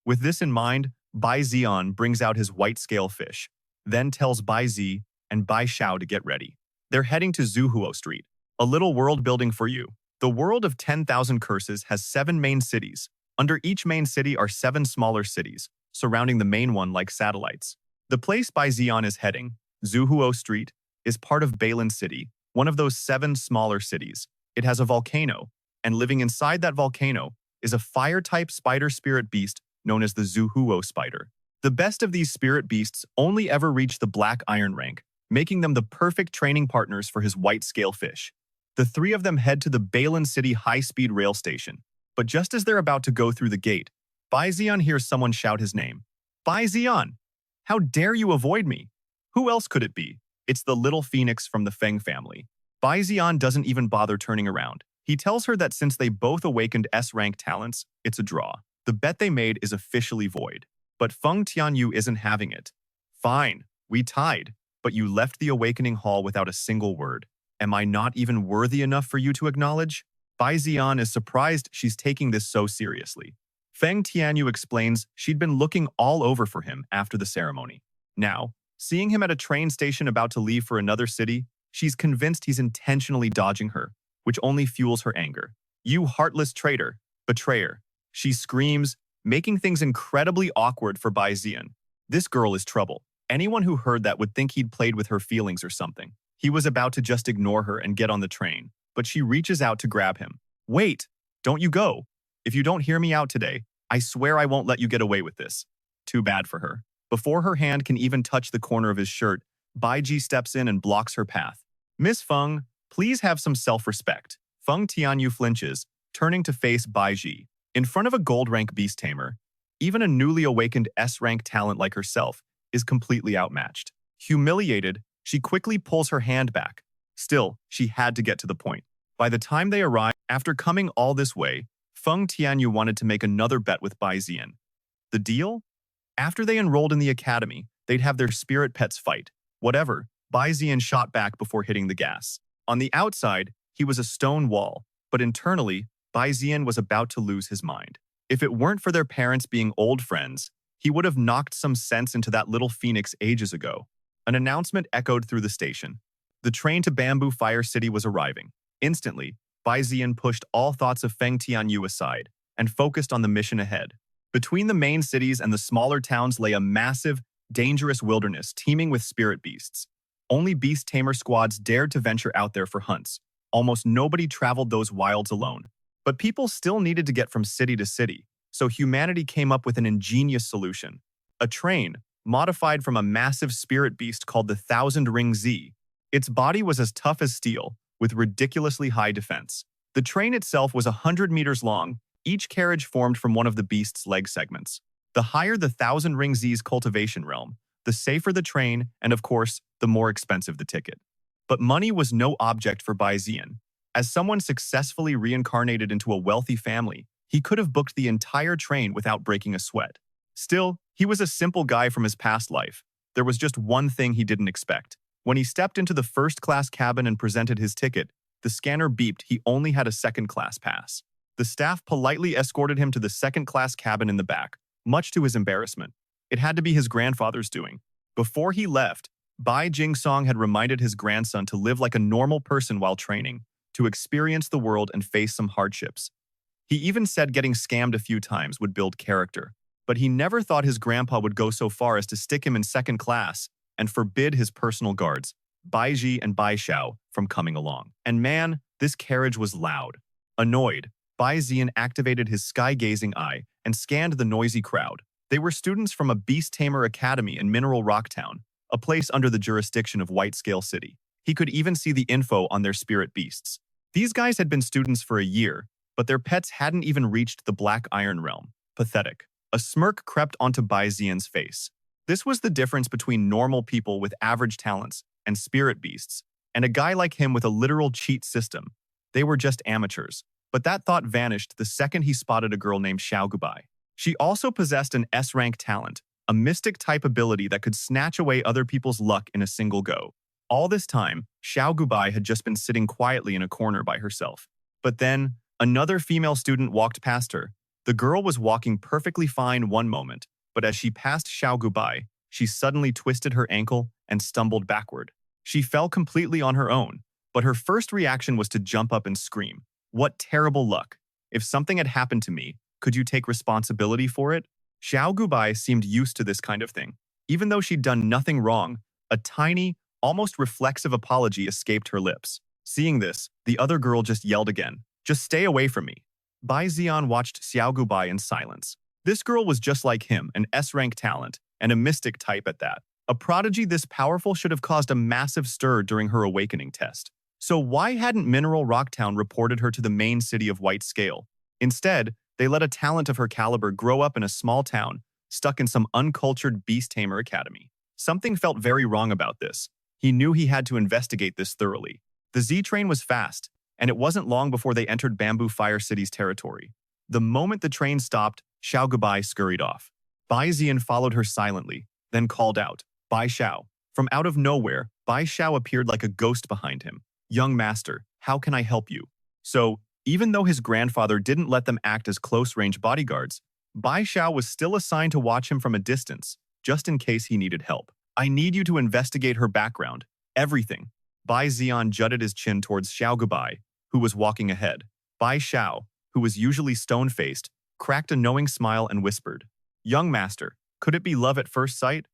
With this in mind, Bai Zi'an brings out his white scale fish, then tells Bai Zi and Bai Xiao to get ready. They're heading to Zuhuo Street, a little world building for you. The world of 10,000 curses has 7 main cities. Under each main city are 7 smaller cities, surrounding the main one like satellites. The place Bai Zi'an is heading, Zuhuo Street, is part of Baion City, one of those 7 smaller cities. It has a volcano, and living inside that volcano is a fire-type spider spirit beast known as the Zuhuo Spider. The best of these spirit beasts only ever reach the Black Iron rank, making them the perfect training partners for his white scale fish. The 3 of them head to the Baion City high-speed rail station, but just as they're about to go through the gate, Bai Zi'an hears someone shout his name. Bai Zi'an! How dare you avoid me? Who else could it be? It's the little phoenix from the Feng family. Bai Zi'an doesn't even bother turning around. He tells her that since they both awakened S-rank talents, it's a draw. The bet they made is officially void. But Feng Tianyu isn't having it. Fine, we tied, but you left the awakening hall without a single word. Am I not even worthy enough for you to acknowledge? Bai Zi'an is surprised she's taking this so seriously. Feng Tianyu explains she'd been looking all over for him after the ceremony. Now, seeing him at a train station about to leave for another city, she's convinced he's intentionally dodging her, which only fuels her anger. You heartless traitor, betrayer. She screams, making things incredibly awkward for Bai Zi'an. This girl is trouble. Anyone who heard that would think he'd played with her feelings or something. He was about to just ignore her and get on the train, but she reaches out to grab him. Wait, don't you go. If you don't hear me out today, I swear I won't let you get away with this. Too bad for her. Before her hand can even touch the corner of his shirt, Bai Ji steps in and blocks her path. Miss Feng, please have some self-respect. Feng Tianyu flinches, turning to face Bai Ji. In front of a gold-rank beast tamer, even a newly awakened S-rank talent like herself is completely outmatched. Humiliated, she quickly pulls her hand back. Still, she had to get to the point. By the time they arrive, after coming all this way, Feng Tianyu wanted to make another bet with Bai Zi'an. The deal? After they enrolled in the academy, they'd have their spirit pets fight. Whatever, Bai Zi'an shot back before hitting the gas. On the outside, he was a stone wall, but internally, Bai Zi'an was about to lose his mind. If it weren't for their parents being old friends, he would have knocked some sense into that little phoenix ages ago. An announcement echoed through the station. The train to Bamboo Fire City was arriving. Instantly, Bai Zi'an pushed all thoughts of Feng Tianyu aside and focused on the mission ahead. Between the main cities and the smaller towns lay a massive, dangerous wilderness teeming with spirit beasts. Only beast tamer squads dared to venture out there for hunts. Almost nobody traveled those wilds alone. But people still needed to get from city to city, so humanity came up with an ingenious solution. A train, modified from a massive spirit beast called the Thousand Ring Z. Its body was as tough as steel, with ridiculously high defense. The train itself was 100 meters long, each carriage formed from one of the beast's leg segments. The higher the Thousand Ring Z's cultivation realm, the safer the train, and of course, the more expensive the ticket. But money was no object for Bai Zi'an. As someone successfully reincarnated into a wealthy family, he could have booked the entire train without breaking a sweat. Still, he was a simple guy from his past life. There was just one thing he didn't expect. When he stepped into the first-class cabin and presented his ticket, the scanner beeped he only had a second-class pass. The staff politely escorted him to the second-class cabin in the back, much to his embarrassment. It had to be his grandfather's doing. Before he left, Bai Jingsong had reminded his grandson to live like a normal person while training, to experience the world and face some hardships. He even said getting scammed a few times would build character, but he never thought his grandpa would go so far as to stick him in second class and forbid his personal guards, Bai Ji and Bai Xiao, from coming along. And man, this carriage was loud. Annoyed, Bai Zi'an activated his sky-gazing eye and scanned the noisy crowd. They were students from a Beast Tamer Academy in Mineral Rock Town, a place under the jurisdiction of White Scale City. He could even see the info on their spirit beasts. These guys had been students for a year, but their pets hadn't even reached the Black Iron Realm. Pathetic. A smirk crept onto Bai Zi'an's face. This was the difference between normal people with average talents and spirit beasts, and a guy like him with a literal cheat system. They were just amateurs. But that thought vanished the second he spotted a girl named Xiao Bai. She also possessed an S-rank talent, a mystic-type ability that could snatch away other people's luck in a single go. All this time, Xiao Bai had just been sitting quietly in a corner by herself. But then, another female student walked past her. The girl was walking perfectly fine one moment, but as she passed Xiao Bai, she suddenly twisted her ankle and stumbled backward. She fell completely on her own, but her first reaction was to jump up and scream. What terrible luck. If something had happened to me, could you take responsibility for it? Xiao Bai seemed used to this kind of thing. Even though she'd done nothing wrong, a tiny, almost reflexive apology escaped her lips. Seeing this, the other girl just yelled again, "Just stay away from me." Bai Zi'an watched Xiao Bai in silence. This girl was just like him, an S-rank talent, and a mystic type at that. A prodigy this powerful should have caused a massive stir during her awakening test. So why hadn't Mineral Rocktown reported her to the main city of White Scale? Instead, they let a talent of her caliber grow up in a small town, stuck in some uncultured Beast Tamer Academy. Something felt very wrong about this. He knew he had to investigate this thoroughly. The Z-train was fast, and it wasn't long before they entered Bamboo Fire City's territory. The moment the train stopped, Xiao Bai scurried off. Bai Zi'an followed her silently, then called out, "Bai Xiao." From out of nowhere, Bai Xiao appeared like a ghost behind him. "Young master, how can I help you?" So, even though his grandfather didn't let them act as close-range bodyguards, Bai Xiao was still assigned to watch him from a distance, just in case he needed help. "I need you to investigate her background. Everything." Bai Zi'an jutted his chin towards Xiao Bai, who was walking ahead. Bai Xiao, who was usually stone-faced, cracked a knowing smile and whispered, "Young master, could it be love at first sight?"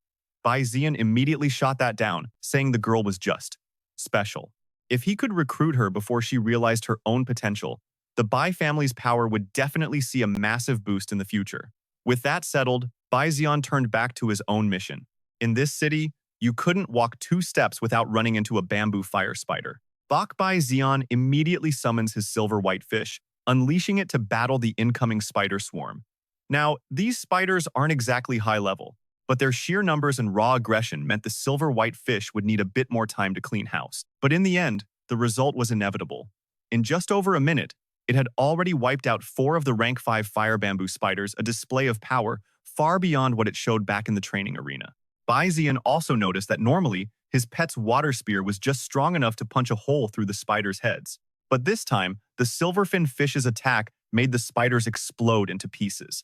Bai Zi'an immediately shot that down, saying the girl was just special. If he could recruit her before she realized her own potential, the Bai family's power would definitely see a massive boost in the future. With that settled, Bai Zi'an turned back to his own mission. In this city, you couldn't walk 2 steps without running into a bamboo fire spider. Bai Zi'an immediately summons his silver-white fish, unleashing it to battle the incoming spider swarm. Now, these spiders aren't exactly high-level, but their sheer numbers and raw aggression meant the silver-white fish would need a bit more time to clean house. But in the end, the result was inevitable. In just over a minute, it had already wiped out 4 of the rank 5 fire bamboo spiders, a display of power far beyond what it showed back in the training arena. Bai Zi'an also noticed that normally, his pet's water spear was just strong enough to punch a hole through the spiders' heads. But this time, the silverfin fish's attack made the spiders explode into pieces.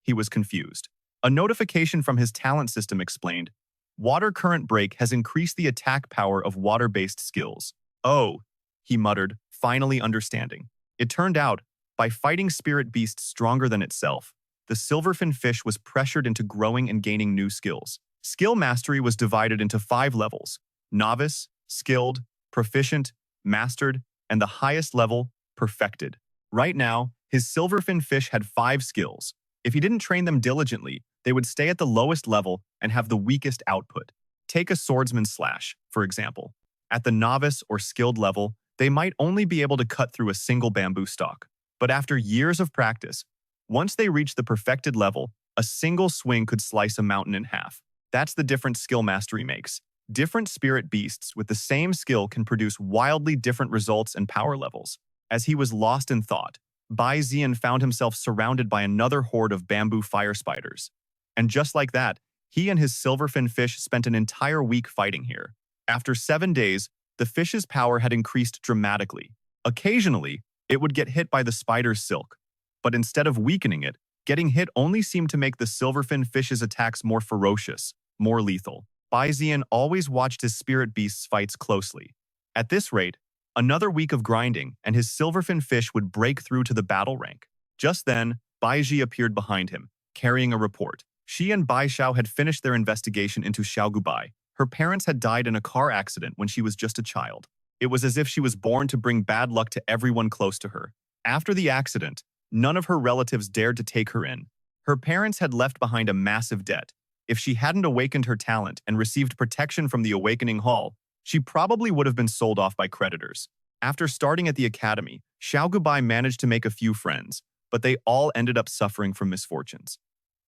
He was confused. A notification from his talent system explained, "Water current break has increased the attack power of water-based skills." "Oh," he muttered, finally understanding. It turned out, by fighting spirit beasts stronger than itself, the silverfin fish was pressured into growing and gaining new skills. Skill mastery was divided into 5 levels: novice, skilled, proficient, mastered, and the highest level, perfected. Right now, his silverfin fish had 5 skills. If he didn't train them diligently, they would stay at the lowest level and have the weakest output. Take a swordsman's slash, for example. At the novice or skilled level, they might only be able to cut through a single bamboo stalk. But after years of practice, once they reach the perfected level, a single swing could slice a mountain in half. That's the difference skill mastery makes. Different spirit beasts with the same skill can produce wildly different results and power levels. As he was lost in thought, Bai Zi'an found himself surrounded by another horde of bamboo fire spiders. And just like that, he and his silverfin fish spent an entire week fighting here. After 7 days, the fish's power had increased dramatically. Occasionally, it would get hit by the spider's silk. But instead of weakening it, getting hit only seemed to make the silverfin fish's attacks more ferocious, more lethal. Bai Zi'an always watched his spirit beasts' fights closely. At this rate, another week of grinding and his silverfin fish would break through to the battle rank. Just then, Bai Ji appeared behind him, carrying a report. She and Bai Xiao had finished their investigation into Xiao Bai. Her parents had died in a car accident when she was just a child. It was as if she was born to bring bad luck to everyone close to her. After the accident, none of her relatives dared to take her in. Her parents had left behind a massive debt. If she hadn't awakened her talent and received protection from the Awakening Hall, she probably would have been sold off by creditors. After starting at the academy, Xiao Bai managed to make a few friends, but they all ended up suffering from misfortunes.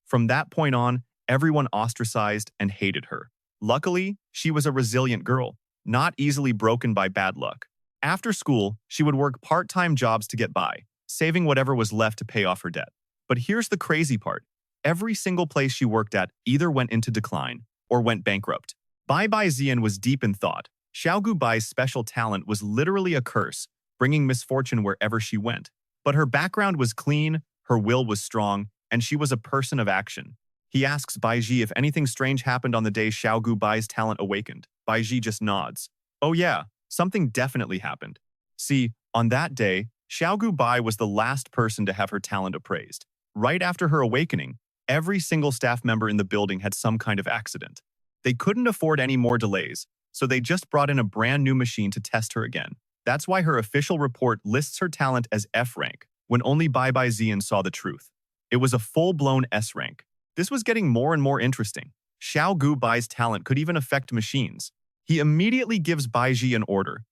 From that point on, everyone ostracized and hated her. Luckily, she was a resilient girl, not easily broken by bad luck. After school, she would work part-time jobs to get by, saving whatever was left to pay off her debt. But here's the crazy part. Every single place she worked at either went into decline or went bankrupt. Bai Zi'an was deep in thought. Xiao Bai's special talent was literally a curse, bringing misfortune wherever she went. But her background was clean, her will was strong, and she was a person of action. He asks Bai Ji if anything strange happened on the day Xiao Bai's talent awakened. Bai Ji just nods. Oh yeah, something definitely happened. See, on that day, Xiao Bai was the last person to have her talent appraised. Right after her awakening, every single staff member in the building had some kind of accident. They couldn't afford any more delays, so they just brought in a brand new machine to test her again. That's why her official report lists her talent as F rank, when only Bai Zi'an saw the truth. It was a full-blown S rank. This was getting more and more interesting. Xiao Bai's talent could even affect machines. He immediately gives Bai Ji an order.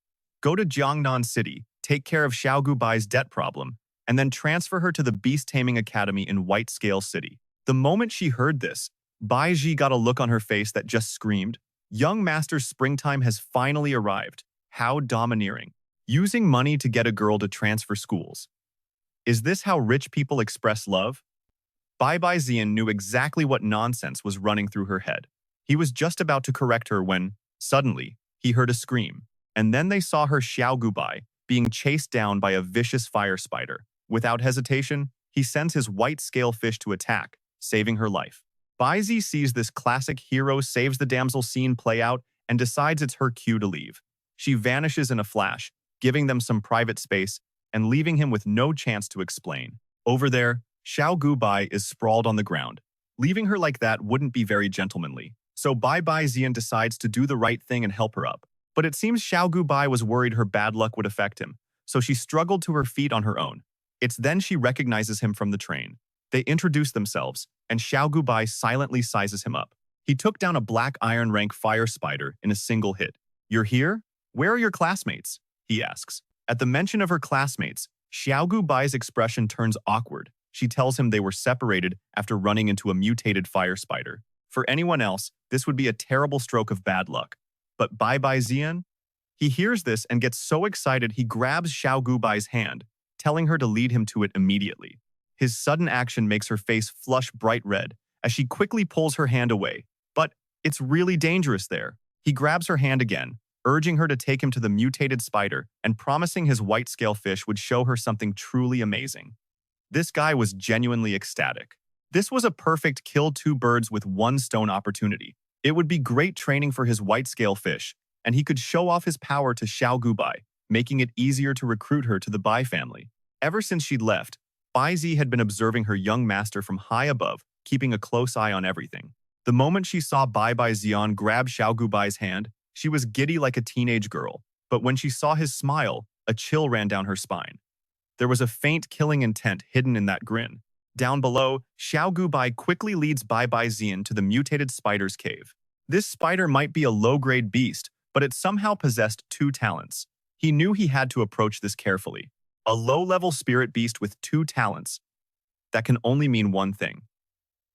Go to Jiangnan City, take care of Xiao Bai's debt problem, and then transfer her to the Beast Taming Academy in White Scale City. The moment she heard this, Bai Ji got a look on her face that just screamed, Young Master's springtime has finally arrived. How domineering. Using money to get a girl to transfer schools. Is this how rich people express love? Bai Zi'an knew exactly what nonsense was running through her head. He was just about to correct her when, suddenly, he heard a scream. And then they saw her Xiao Bai being chased down by a vicious fire spider. Without hesitation, he sends his white scale fish to attack, saving her life. Bai Zi sees this classic hero saves the damsel scene play out and decides it's her cue to leave. She vanishes in a flash, giving them some private space and leaving him with no chance to explain. Over there, Xiao Bai is sprawled on the ground. Leaving her like that wouldn't be very gentlemanly. So Bai Zi'an decides to do the right thing and help her up. But it seems Xiao Bai was worried her bad luck would affect him, so she struggled to her feet on her own. It's then she recognizes him from the train. They introduce themselves, and Xiao Bai silently sizes him up. He took down a black iron rank fire spider in a single hit. You're here? Where are your classmates? He asks. At the mention of her classmates, Xiao Bai's expression turns awkward. She tells him they were separated after running into a mutated fire spider. For anyone else, this would be a terrible stroke of bad luck. But Bai Zi'an? He hears this and gets so excited he grabs Xiao Bai's hand, telling her to lead him to it immediately. His sudden action makes her face flush bright red as she quickly pulls her hand away. But it's really dangerous there. He grabs her hand again, urging her to take him to the mutated spider and promising his white scale fish would show her something truly amazing. This guy was genuinely ecstatic. This was a perfect kill two birds with one stone opportunity. It would be great training for his white scale fish, and he could show off his power to Xiao Bai, making it easier to recruit her to the Bai family. Ever since she'd left, Bai Zi had been observing her young master from high above, keeping a close eye on everything. The moment she saw Bai Zi'an grab Xiao Bai's hand, she was giddy like a teenage girl. But when she saw his smile, A chill ran down her spine. There was a faint killing intent hidden in that grin. Down below, Xiao Bai quickly leads Bai Zi'an to the mutated spider's cave. This spider might be a low-grade beast, but it somehow possessed two talents. He knew he had to approach this carefully. A low-level spirit beast with two talents. That can only mean one thing.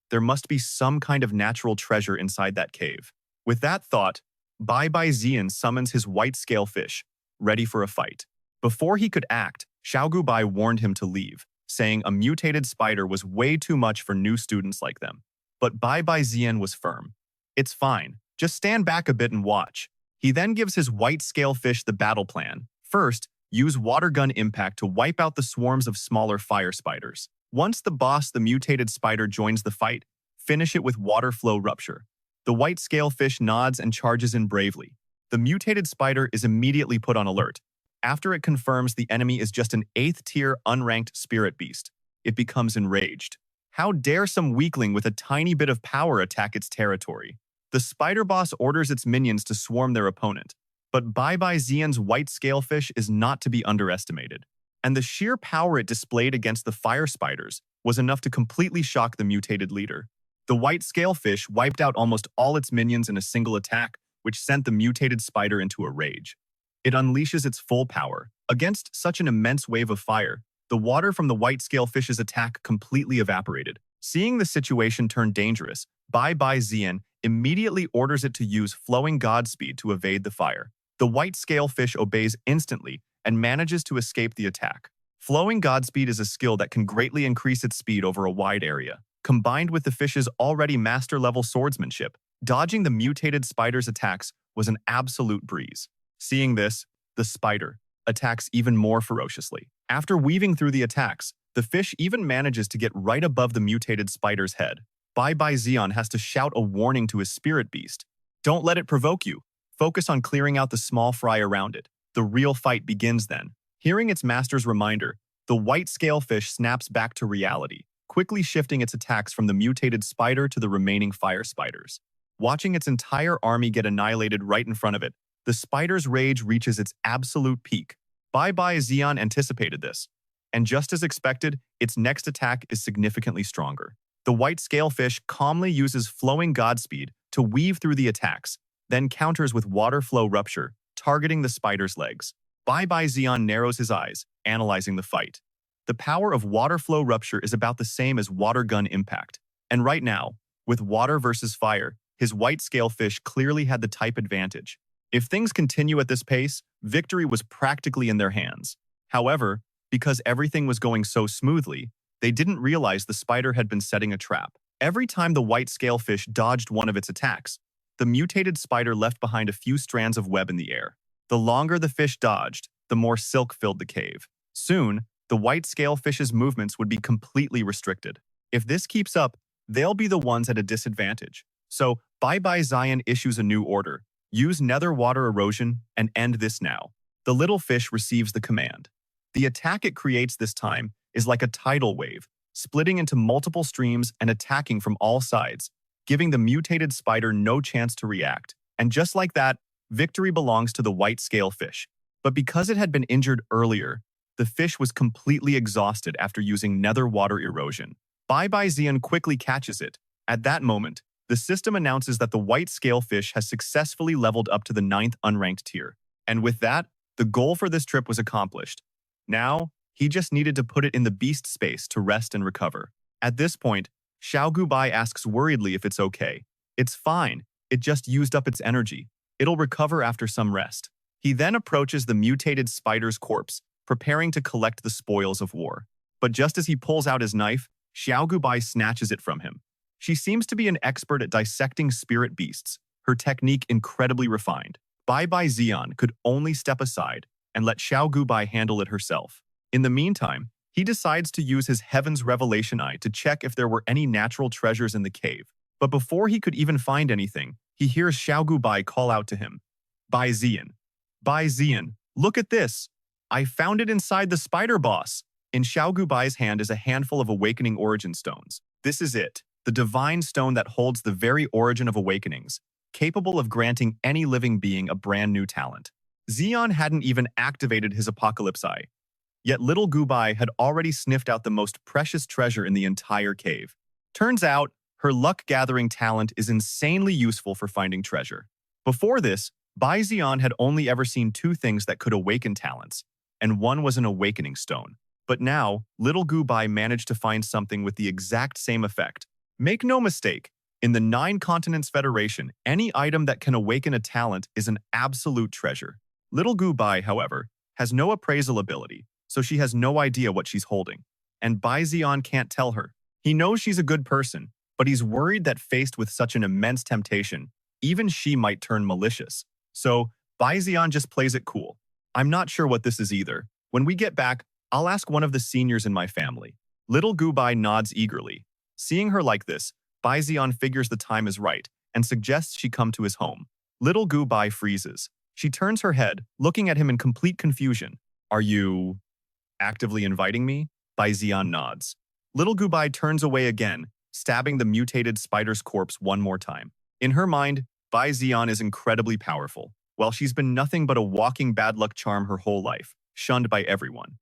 There must be some kind of natural treasure inside that cave. With that thought, Bai Zi'an summons his white scale fish, ready for a fight. Before he could act, Xiao Bai warned him to leave, saying a mutated spider was way too much for new students like them. But Bai Zi'an was firm. It's fine, just stand back a bit and watch. He then gives his white scale fish the battle plan. First, use water gun impact to wipe out the swarms of smaller fire spiders. Once the boss, the mutated spider, joins the fight, finish it with water flow rupture. The white scale fish nods and charges in bravely. The mutated spider is immediately put on alert. After it confirms the enemy is just an 8th-tier unranked spirit beast, it becomes enraged. How dare some weakling with a tiny bit of power attack its territory? The spider boss orders its minions to swarm their opponent, but Bai Zi'an's white scalefish is not to be underestimated, and the sheer power it displayed against the fire spiders was enough to completely shock the mutated leader. The white scalefish wiped out almost all its minions in a single attack, which sent the mutated spider into a rage. It unleashes its full power. Against such an immense wave of fire, the water from the white scalefish's attack completely evaporated. Seeing the situation turn dangerous, Bai Zi'an immediately orders it to use flowing godspeed to evade the fire. The white scalefish obeys instantly and manages to escape the attack. Flowing godspeed is a skill that can greatly increase its speed over a wide area. Combined with the fish's already master-level swordsmanship, dodging the mutated spider's attacks was an absolute breeze. Seeing this, the spider attacks even more ferociously. After weaving through the attacks, the fish even manages to get right above the mutated spider's head. Bai Zi'an has to shout a warning to his spirit beast. Don't let it provoke you. Focus on clearing out the small fry around it. The real fight begins then. Hearing its master's reminder, the white scalefish snaps back to reality, quickly shifting its attacks from the mutated spider to the remaining fire spiders. Watching its entire army get annihilated right in front of it, the spider's rage reaches its absolute peak. Bai Zi'an anticipated this, and just as expected, its next attack is significantly stronger. The white scalefish calmly uses flowing godspeed to weave through the attacks, then counters with water flow rupture, targeting the spider's legs. Bai Zi'an narrows his eyes, analyzing the fight. The power of water flow rupture is about the same as water gun impact, and right now, with water versus fire, his white scalefish clearly had the type advantage. If things continue at this pace, victory was practically in their hands. However, because everything was going so smoothly, they didn't realize the spider had been setting a trap. Every time the white scalefish dodged one of its attacks, the mutated spider left behind a few strands of web in the air. The longer the fish dodged, the more silk filled the cave. Soon, the white scalefish's movements would be completely restricted. If this keeps up, they'll be the ones at a disadvantage. So, Bai Zi'an issues a new order. Use nether water erosion and end this now. The little fish receives the command. The attack it creates this time is like a tidal wave, splitting into multiple streams and attacking from all sides, giving the mutated spider no chance to react. And just like that, victory belongs to the white scale fish. But because it had been injured earlier, the fish was completely exhausted after using nether water erosion. Bai Zi'an quickly catches it. At that moment, the system announces that the white scale fish has successfully leveled up to the 9th unranked tier. And with that, the goal for this trip was accomplished. Now, he just needed to put it in the beast space to rest and recover. At this point, Xiao Bai asks worriedly if it's okay. It's fine, it just used up its energy. It'll recover after some rest. He then approaches the mutated spider's corpse, preparing to collect the spoils of war. But just as he pulls out his knife, Xiao Bai snatches it from him. She seems to be an expert at dissecting spirit beasts, her technique incredibly refined. Bai Zi'an could only step aside and let Xiao Bai handle it herself. In the meantime, he decides to use his Heaven's Revelation Eye to check if there were any natural treasures in the cave. But before he could even find anything, he hears Xiao Bai call out to him. Bai Zi'an, look at this! I found it inside the spider boss! In Xiao Bai's hand is a handful of awakening origin stones. This is it, the divine stone that holds the very origin of awakenings, capable of granting any living being a brand new talent. Xian hadn't even activated his Apocalypse Eye, yet little Bai had already sniffed out the most precious treasure in the entire cave. Turns out, her luck-gathering talent is insanely useful for finding treasure. Before this, Bai Zi'an had only ever seen two things that could awaken talents, and one was an awakening stone. But now, little Bai managed to find something with the exact same effect. Make no mistake, in the 9 Continents Federation, any item that can awaken a talent is an absolute treasure. Little Bai, however, has no appraisal ability, so she has no idea what she's holding. And Bai Zi'an can't tell her. He knows she's a good person, but he's worried that faced with such an immense temptation, even she might turn malicious. So, Bai Zi'an just plays it cool. I'm not sure what this is either. When we get back, I'll ask one of the seniors in my family. Little Bai nods eagerly. Seeing her like this, Bai Zi'an figures the time is right and suggests she come to his home. Little Bai freezes. She turns her head, looking at him in complete confusion. Are you actively inviting me? Bai Zi'an nods. Little Bai turns away again, stabbing the mutated spider's corpse one more time. In her mind, Bai Zi'an is incredibly powerful, while she's been nothing but a walking bad luck charm her whole life, shunned by everyone.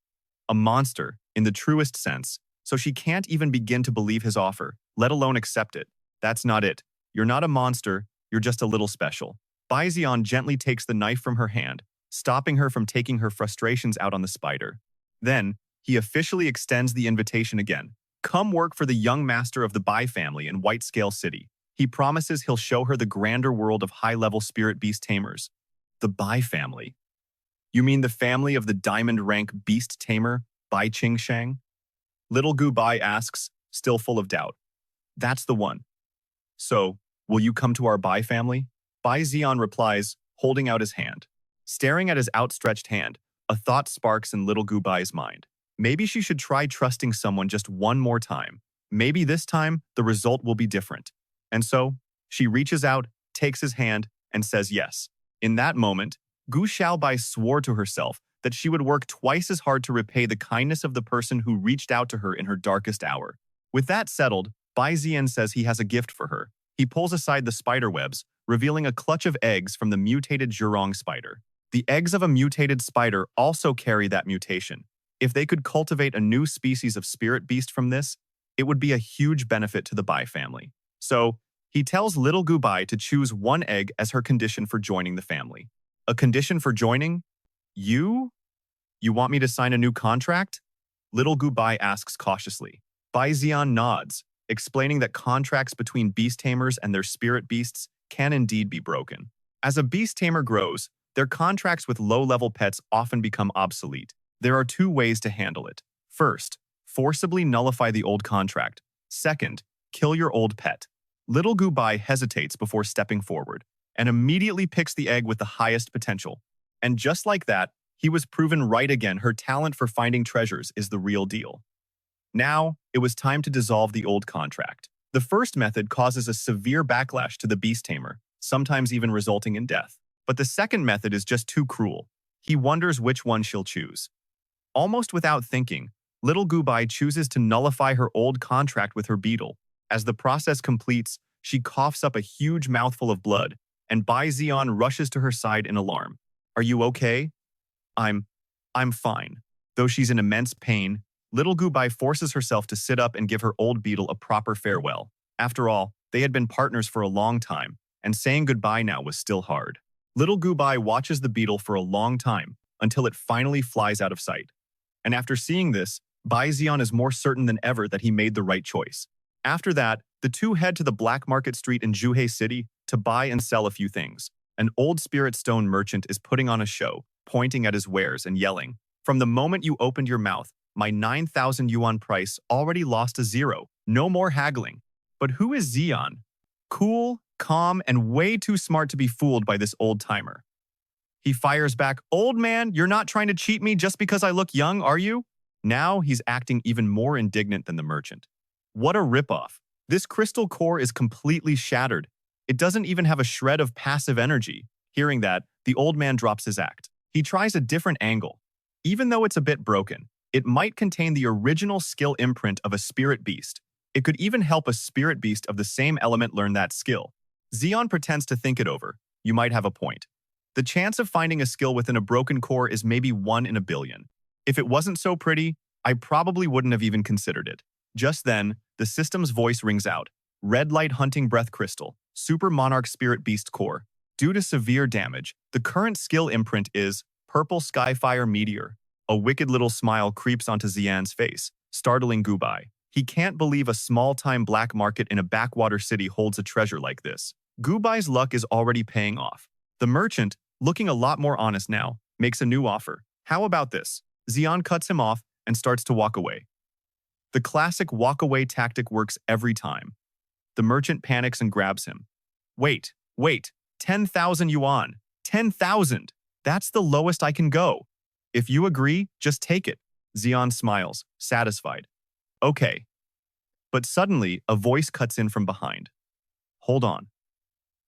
A monster, in the truest sense, so she can't even begin to believe his offer, let alone accept it. That's not it. You're not a monster, you're just a little special. Bai Zi'an gently takes the knife from her hand, stopping her from taking her frustrations out on the spider. Then, he officially extends the invitation again. Come work for the young master of the Bai family in White Scale City. He promises he'll show her the grander world of high-level spirit beast tamers. The Bai family. You mean the family of the diamond rank beast tamer, Bai Qingshang? Little Bai asks, still full of doubt. That's the one. So, will you come to our Bai family? Bai Zi'an replies, holding out his hand. Staring at his outstretched hand, a thought sparks in little Bai's mind. Maybe she should try trusting someone just one more time. Maybe this time, the result will be different. And so, she reaches out, takes his hand, and says yes. In that moment, Xiao Bai swore to herself that she would work twice as hard to repay the kindness of the person who reached out to her in her darkest hour. With that settled, Bai Zi'an says he has a gift for her. He pulls aside the spider webs, revealing a clutch of eggs from the mutated Zhurong spider. The eggs of a mutated spider also carry that mutation. If they could cultivate a new species of spirit beast from this, it would be a huge benefit to the Bai family. So, he tells little Bai to choose one egg as her condition for joining the family. A condition for joining? You? You want me to sign a new contract? Little Bai asks cautiously. Bai Zi'an nods, explaining that contracts between beast tamers and their spirit beasts can indeed be broken. As a beast tamer grows, their contracts with low-level pets often become obsolete. There are 2 ways to handle it. First, forcibly nullify the old contract. Second, kill your old pet. Little Bai hesitates before stepping forward and immediately picks the egg with the highest potential. And just like that, he was proven right again. Her talent for finding treasures is the real deal. Now, it was time to dissolve the old contract. The first method causes a severe backlash to the beast tamer, sometimes even resulting in death. But the second method is just too cruel. He wonders which one she'll choose. Almost without thinking, little Bai chooses to nullify her old contract with her beetle. As the process completes, she coughs up a huge mouthful of blood, and Bai Zi'an rushes to her side in alarm. Are you okay? I'm fine. Though she's in immense pain, little Bai forces herself to sit up and give her old beetle a proper farewell. After all, they had been partners for a long time, and saying goodbye now was still hard. Little Bai watches the beetle for a long time, until it finally flies out of sight. And after seeing this, Bai Zi'an is more certain than ever that he made the right choice. After that, the two head to the black market street in Zhuhei City to buy and sell a few things. An old spirit stone merchant is putting on a show, pointing at his wares and yelling, "From the moment you opened your mouth, my 9,000 yuan price already lost a 0. No more haggling." But who is Zi'an? Cool, calm, and way too smart to be fooled by this old timer. He fires back, "Old man, you're not trying to cheat me just because I look young, are you?" Now he's acting even more indignant than the merchant. What a ripoff. This crystal core is completely shattered. It doesn't even have a shred of passive energy. Hearing that, the old man drops his act. He tries a different angle. Even though it's a bit broken, it might contain the original skill imprint of a spirit beast. It could even help a spirit beast of the same element learn that skill. Zi'an pretends to think it over. You might have a point. The chance of finding a skill within a broken core is maybe 1 in a billion. If it wasn't so pretty, I probably wouldn't have even considered it. Just then, the system's voice rings out. Red Light Hunting Breath Crystal, Super Monarch Spirit Beast Core. Due to severe damage, the current skill imprint is Purple Skyfire Meteor. A wicked little smile creeps onto Zi'an's face, startling Bai. He can't believe a small-time black market in a backwater city holds a treasure like this. Bai's luck is already paying off. The merchant, looking a lot more honest now, makes a new offer. How about this? Zi'an cuts him off and starts to walk away. The classic walk-away tactic works every time. The merchant panics and grabs him. Wait, 10,000 yuan. 10,000! That's the lowest I can go. If you agree, just take it. Zi'an smiles, satisfied. Okay. But suddenly, a voice cuts in from behind. Hold on.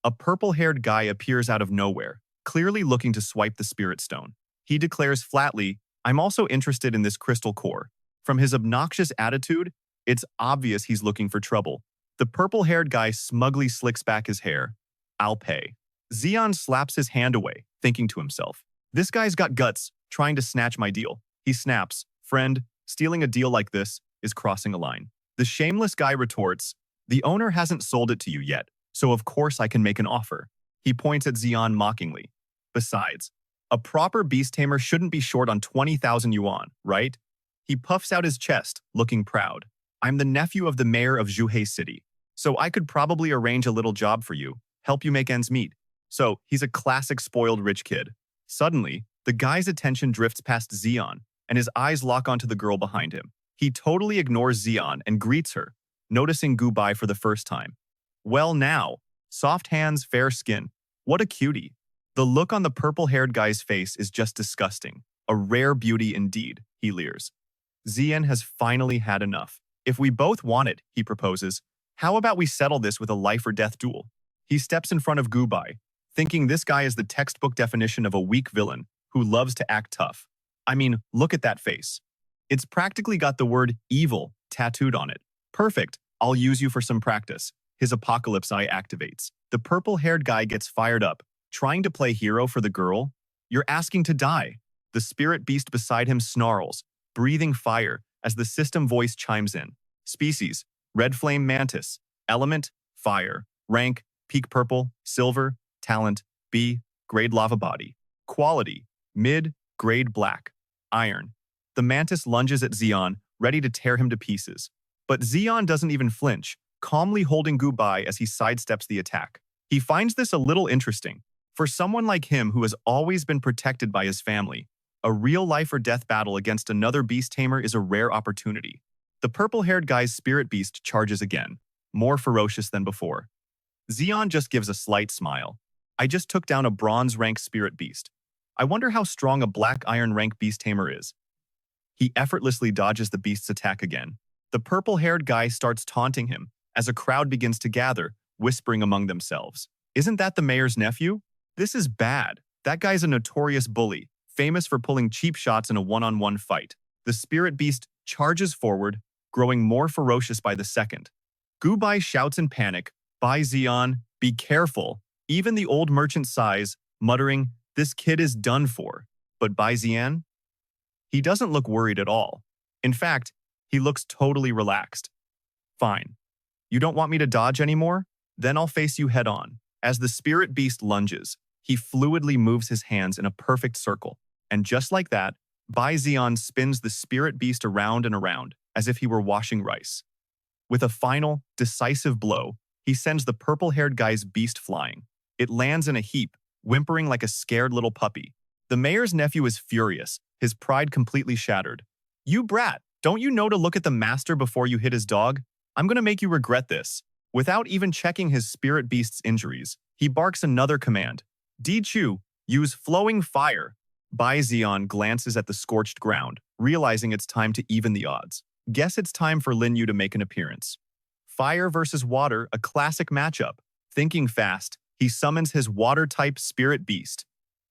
A purple-haired guy appears out of nowhere, clearly looking to swipe the spirit stone. He declares flatly, I'm also interested in this crystal core. From his obnoxious attitude, it's obvious he's looking for trouble. The purple-haired guy smugly slicks back his hair. I'll pay. Zi'an slaps his hand away, thinking to himself, this guy's got guts, trying to snatch my deal. He snaps, friend, stealing a deal like this is crossing a line. The shameless guy retorts, the owner hasn't sold it to you yet, so of course I can make an offer. He points at Zi'an mockingly. Besides, a proper beast tamer shouldn't be short on 20,000 yuan, right? He puffs out his chest, looking proud. I'm the nephew of the mayor of Zhuhei City, so I could probably arrange a little job for you, help you make ends meet. So, he's a classic spoiled rich kid. Suddenly, the guy's attention drifts past Zi'an, and his eyes lock onto the girl behind him. He totally ignores Zi'an and greets her, noticing Bai for the first time. Well now, soft hands, fair skin. What a cutie. The look on the purple-haired guy's face is just disgusting. A rare beauty indeed, he leers. Zi'an has finally had enough. If we both want it, he proposes, how about we settle this with a life-or-death duel? He steps in front of Bai, thinking this guy is the textbook definition of a weak villain who loves to act tough. I mean, look at that face. It's practically got the word evil tattooed on it. Perfect, I'll use you for some practice. His apocalypse eye activates. The purple-haired guy gets fired up, trying to play hero for the girl. You're asking to die. The spirit beast beside him snarls, breathing fire as the system voice chimes in. Species, red flame mantis. Element, fire. Rank, peak purple, silver. Talent, B, grade lava body. Quality, mid, grade black. Iron. The mantis lunges at Zi'an, ready to tear him to pieces. But Zi'an doesn't even flinch, calmly holding Bai as he sidesteps the attack. He finds this a little interesting. For someone like him who has always been protected by his family, a real life-or-death battle against another beast tamer is a rare opportunity. The purple-haired guy's spirit beast charges again, more ferocious than before. Zi'an just gives a slight smile. I just took down a bronze rank spirit beast. I wonder how strong a black iron rank beast tamer is. He effortlessly dodges the beast's attack again. The purple-haired guy starts taunting him as a crowd begins to gather, whispering among themselves. Isn't that the mayor's nephew? This is bad. That guy's a notorious bully, famous for pulling cheap shots in a one-on-one fight. The spirit beast charges forward, growing more ferocious by the second. Bai shouts in panic, Bai Zi'an, be careful. Even the old merchant sighs, muttering, this kid is done for. But Bai Zi'an? He doesn't look worried at all. In fact, he looks totally relaxed. Fine. You don't want me to dodge anymore? Then I'll face you head on. As the spirit beast lunges, he fluidly moves his hands in a perfect circle. And just like that, Bai Zi'an spins the spirit beast around and around, as if he were washing rice. With a final, decisive blow, he sends the purple-haired guy's beast flying. It lands in a heap, whimpering like a scared little puppy. The mayor's nephew is furious, his pride completely shattered. You brat, don't you know to look at the master before you hit his dog? I'm gonna make you regret this. Without even checking his spirit beast's injuries, he barks another command. Di Chu, use flowing fire. Bai Zi'an glances at the scorched ground, realizing it's time to even the odds. Guess it's time for Lin Yu to make an appearance. Fire versus water, a classic matchup. Thinking fast, he summons his water-type spirit beast.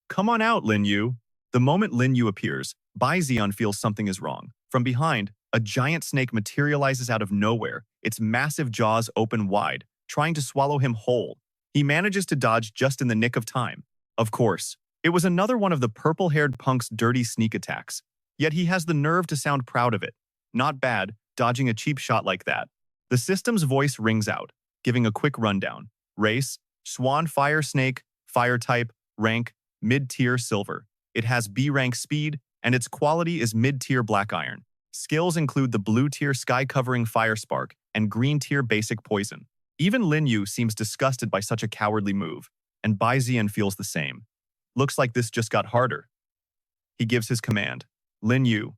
Come on out, Lin Yu. The moment Lin Yu appears, Bai Zi'an feels something is wrong. From behind, a giant snake materializes out of nowhere, its massive jaws open wide, trying to swallow him whole. He manages to dodge just in the nick of time. Of course, It was another one of the purple-haired punk's dirty sneak attacks. Yet he has the nerve to sound proud of it. Not bad, dodging a cheap shot like that. The system's voice rings out, giving a quick rundown. Race, Swan Fire Snake, Fire Type, Rank, Mid-Tier Silver. It has B-Rank Speed, and its quality is Mid-Tier Black Iron. Skills include the Blue-Tier Sky-Covering Fire Spark and Green-Tier Basic Poison. Even Lin Yu seems disgusted by such a cowardly move, and Bai Zi'an feels the same. Looks like this just got harder. He gives his command. Lin Yu,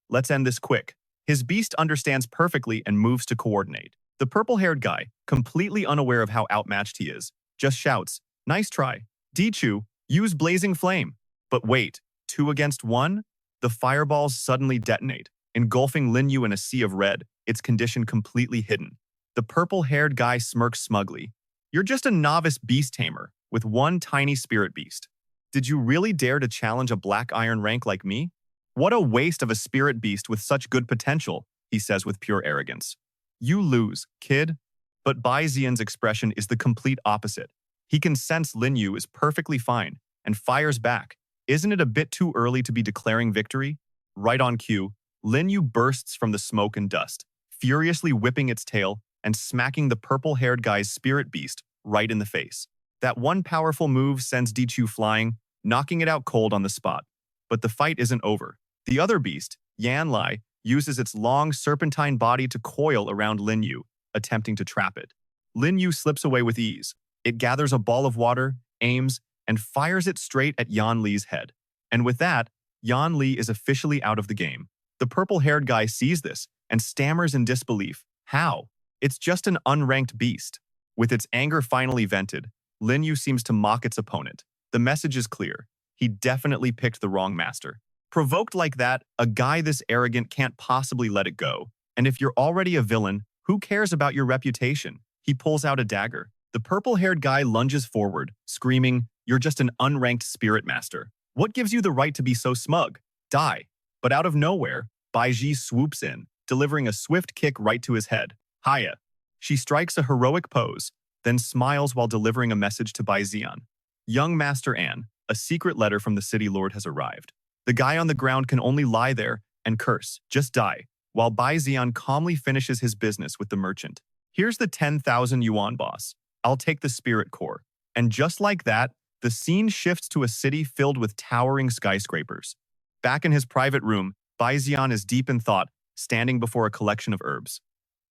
let's end this quick. His beast understands perfectly and moves to coordinate. The purple-haired guy, completely unaware of how outmatched he is, just shouts, "Nice try. Dichu, use Blazing Flame." But wait, 2 against 1? The fireballs suddenly detonate, engulfing Lin Yu in a sea of red, its condition completely hidden. The purple-haired guy smirks smugly. "You're just a novice beast tamer, with one tiny spirit beast. Did you really dare to challenge a black iron rank like me? What a waste of a spirit beast with such good potential," he says with pure arrogance. "You lose, kid." But Bai Zi'an's expression is the complete opposite. He can sense Lin Yu is perfectly fine and fires back. Isn't it a bit too early to be declaring victory? Right on cue, Lin Yu bursts from the smoke and dust, furiously whipping its tail and smacking the purple-haired guy's spirit beast right in the face. That one powerful move sends Dichu flying, knocking it out cold on the spot. But the fight isn't over. The other beast, Yan Lai, uses its long serpentine body to coil around Lin Yu, attempting to trap it. Lin Yu slips away with ease. It gathers a ball of water, aims, and fires it straight at Yan Li's head. And with that, Yan Li is officially out of the game. The purple-haired guy sees this and stammers in disbelief. How? It's just an unranked beast. With its anger finally vented, Lin Yu seems to mock its opponent. The message is clear. He definitely picked the wrong master. Provoked like that, a guy this arrogant can't possibly let it go. And if you're already a villain, who cares about your reputation? He pulls out a dagger. The purple-haired guy lunges forward, screaming, "You're just an unranked spirit master. What gives you the right to be so smug? Die." But out of nowhere, Bai Ji swoops in, delivering a swift kick right to his head. Hiya. She strikes a heroic pose, then smiles while delivering a message to Bai Zi'an. "Young Master An, a secret letter from the city lord has arrived. The guy on the ground can only lie there and curse, just die," while Bai Zi'an calmly finishes his business with the merchant. "Here's the 10,000 yuan, boss. I'll take the spirit core." And just like that, the scene shifts to a city filled with towering skyscrapers. Back in his private room, Bai Zi'an is deep in thought, standing before a collection of herbs.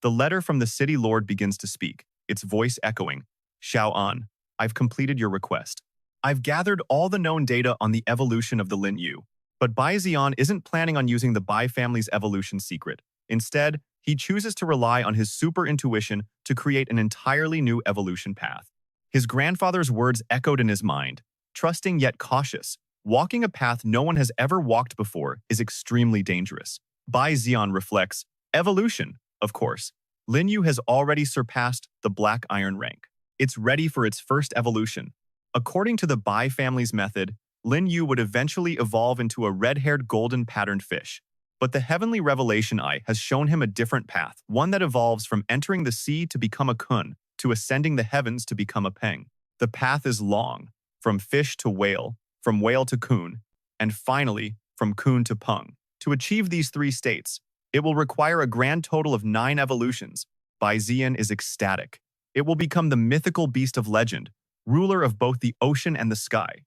The letter from the city lord begins to speak, its voice echoing. "Xiao An, I've completed your request. I've gathered all the known data on the evolution of the Lin Yu." But Bai Zi'an isn't planning on using the Bai family's evolution secret. Instead, he chooses to rely on his super intuition to create an entirely new evolution path. His grandfather's words echoed in his mind, trusting yet cautious. Walking a path no one has ever walked before is extremely dangerous. Bai Zi'an reflects, evolution, of course. Lin Yu has already surpassed the black iron rank. It's ready for its first evolution. According to the Bai family's method, Lin Yu would eventually evolve into a red-haired golden patterned fish. But the heavenly revelation eye has shown him a different path, one that evolves from entering the sea to become a kun, to ascending the heavens to become a peng. The path is long, from fish to whale, from whale to kun, and finally, from kun to peng. To achieve these 3 states, it will require a grand total of 9 evolutions. Bai Zi'an is ecstatic. It will become the mythical beast of legend, ruler of both the ocean and the sky.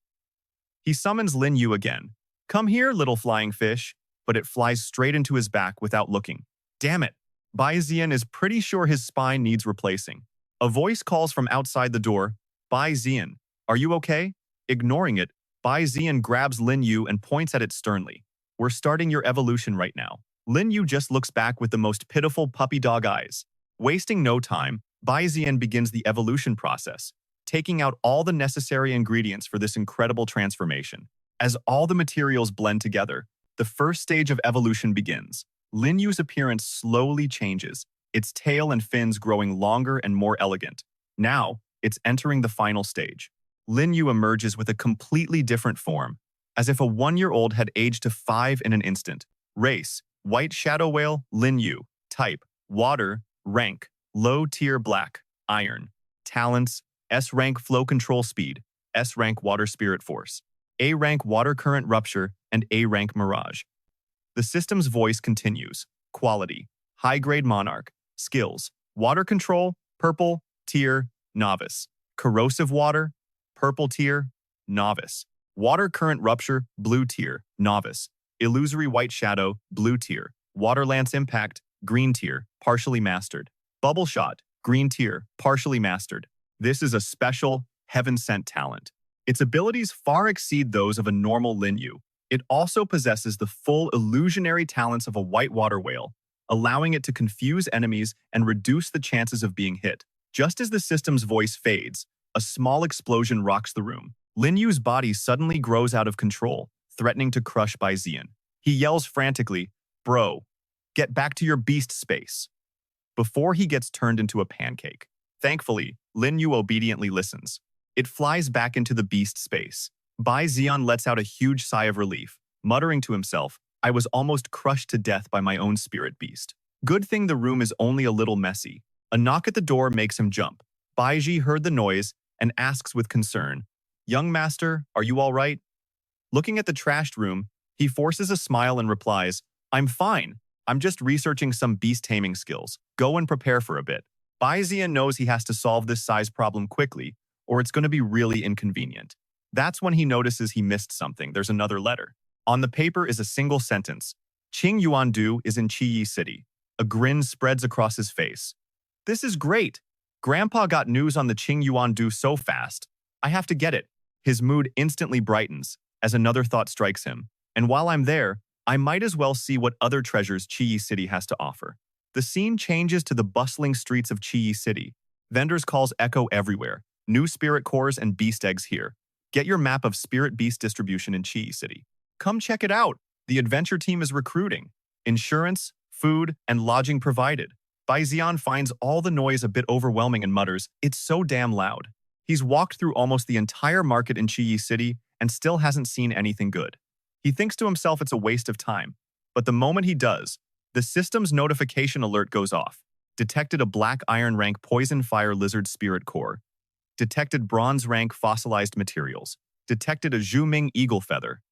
He summons Lin Yu again. "Come here, little flying fish," but it flies straight into his back without looking. Damn it! Bai Zi'an is pretty sure his spine needs replacing. A voice calls from outside the door, "Bai Zi'an, are you okay?" Ignoring it, Bai Zi'an grabs Lin Yu and points at it sternly. "We're starting your evolution right now." Lin Yu just looks back with the most pitiful puppy dog eyes. Wasting no time, Bai Zi'an begins the evolution process, taking out all the necessary ingredients for this incredible transformation. As all the materials blend together, the first stage of evolution begins. Lin Yu's appearance slowly changes, its tail and fins growing longer and more elegant. Now, it's entering the final stage. Lin Yu emerges with a completely different form, as if a 1-year-old had aged to 5 in an instant. Race, white shadow whale, Lin Yu. Type, water, rank, low-tier black, iron. Talents, S-rank flow control speed, S-rank water spirit force. A rank Water Current Rupture, and A rank Mirage. The system's voice continues. Quality: high-grade Monarch. Skills: Water Control, Purple, Tier, Novice. Corrosive Water, Purple Tier, Novice. Water Current Rupture, Blue Tier, Novice. Illusory White Shadow, Blue Tier. Water Lance Impact, Green Tier, partially mastered. Bubble Shot, Green Tier, partially mastered. This is a special, heaven-sent talent. Its abilities far exceed those of a normal Linyu. It also possesses the full illusionary talents of a whitewater whale, allowing it to confuse enemies and reduce the chances of being hit. Just as the system's voice fades, a small explosion rocks the room. Linyu's body suddenly grows out of control, threatening to crush Bai Zi'an. He yells frantically, "Bro, get back to your beast space," before he gets turned into a pancake. Thankfully, Linyu obediently listens. It flies back into the beast space. Bai Zi'an lets out a huge sigh of relief, muttering to himself, "I was almost crushed to death by my own spirit beast. Good thing the room is only a little messy." A knock at the door makes him jump. Bai Ji heard the noise and asks with concern, "Young master, are you all right?" Looking at the trashed room, he forces a smile and replies, "I'm fine. I'm just researching some beast taming skills. Go and prepare for a bit." Bai Zi'an knows he has to solve this size problem quickly, or it's going to be really inconvenient. That's when he notices he missed something. There's another letter. On the paper is a single sentence. "Qing Yuandu is in Chiyi City." A grin spreads across his face. "This is great. Grandpa got news on the Qing Yuandu so fast. I have to get it." His mood instantly brightens as another thought strikes him. "And while I'm there, I might as well see what other treasures Chiyi City has to offer." The scene changes to the bustling streets of Chiyi City. Vendors' calls echo everywhere. New spirit cores and beast eggs here. Get your map of spirit beast distribution in Chiyi City. Come check it out. The adventure team is recruiting. Insurance, food, and lodging provided. Bai Zi'an finds all the noise a bit overwhelming and mutters, "It's so damn loud." He's walked through almost the entire market in Chiyi City and still hasn't seen anything good. He thinks to himself it's a waste of time. But the moment he does, the system's notification alert goes off. Detected a black iron rank poison fire lizard spirit core. Detected bronze rank fossilized materials. Detected a Zhuming eagle feather.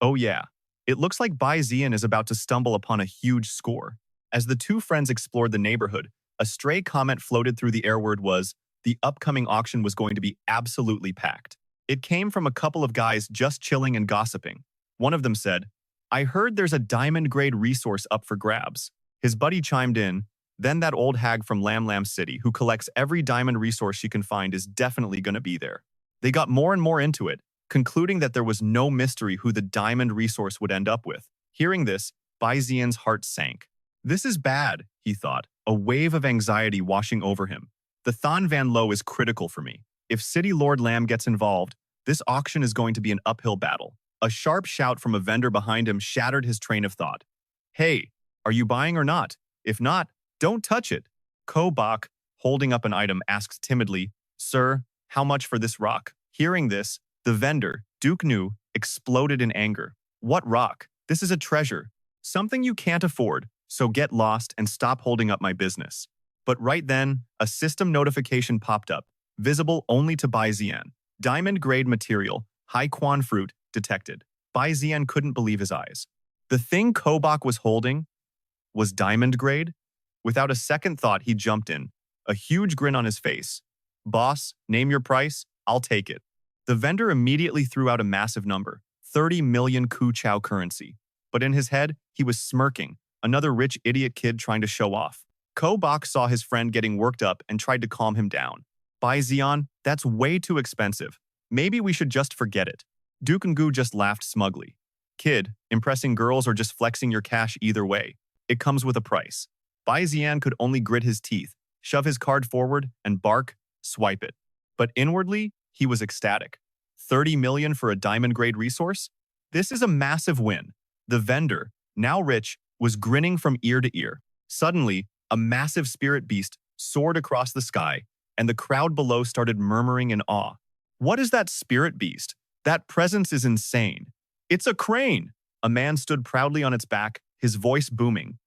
Oh yeah, it looks like Bai Zi'an is about to stumble upon a huge score. As the two friends explored the neighborhood, a stray comment floated through the air word was, the upcoming auction was going to be absolutely packed. It came from a couple of guys just chilling and gossiping. One of them said, "I heard there's a diamond-grade resource up for grabs." His buddy chimed in, "Then that old hag from Lam Lam City who collects every diamond resource she can find is definitely going to be there." They got more and more into it, concluding that there was no mystery who the diamond resource would end up with. Hearing this, Bai Zi'an's heart sank. This is bad, he thought, a wave of anxiety washing over him. The Thon Van Lo is critical for me. If City Lord Lam gets involved, this auction is going to be an uphill battle. A sharp shout from a vendor behind him shattered his train of thought. "Hey, are you buying or not? If not, don't touch it." Ko Bak, holding up an item, asks timidly, "Sir, how much for this rock?" Hearing this, the vendor, Duke Nu, exploded in anger. "What rock? This is a treasure. Something you can't afford, so get lost and stop holding up my business." But right then, a system notification popped up, visible only to Bai Zi'an. Diamond-grade material, high quan fruit, detected. Bai Zi'an couldn't believe his eyes. The thing Kobak was holding was diamond-grade? Without a second thought, he jumped in, a huge grin on his face. "Boss, name your price, I'll take it." The vendor immediately threw out a massive number, 30 million Ku Chao currency. But in his head, he was smirking, another rich idiot kid trying to show off. Ko Bak saw his friend getting worked up and tried to calm him down. "Bai Zi'an, that's way too expensive. Maybe we should just forget it." Duke Ngu just laughed smugly. "Kid, impressing girls or just flexing your cash, either way, it comes with a price." Bai Zi'an could only grit his teeth, shove his card forward, and bark, "Swipe it." But inwardly, he was ecstatic. 30 million for a diamond-grade resource? This is a massive win. The vendor, now rich, was grinning from ear to ear. Suddenly, a massive spirit beast soared across the sky, and the crowd below started murmuring in awe. "What is that spirit beast? That presence is insane. It's a crane!" A man stood proudly on its back, his voice booming.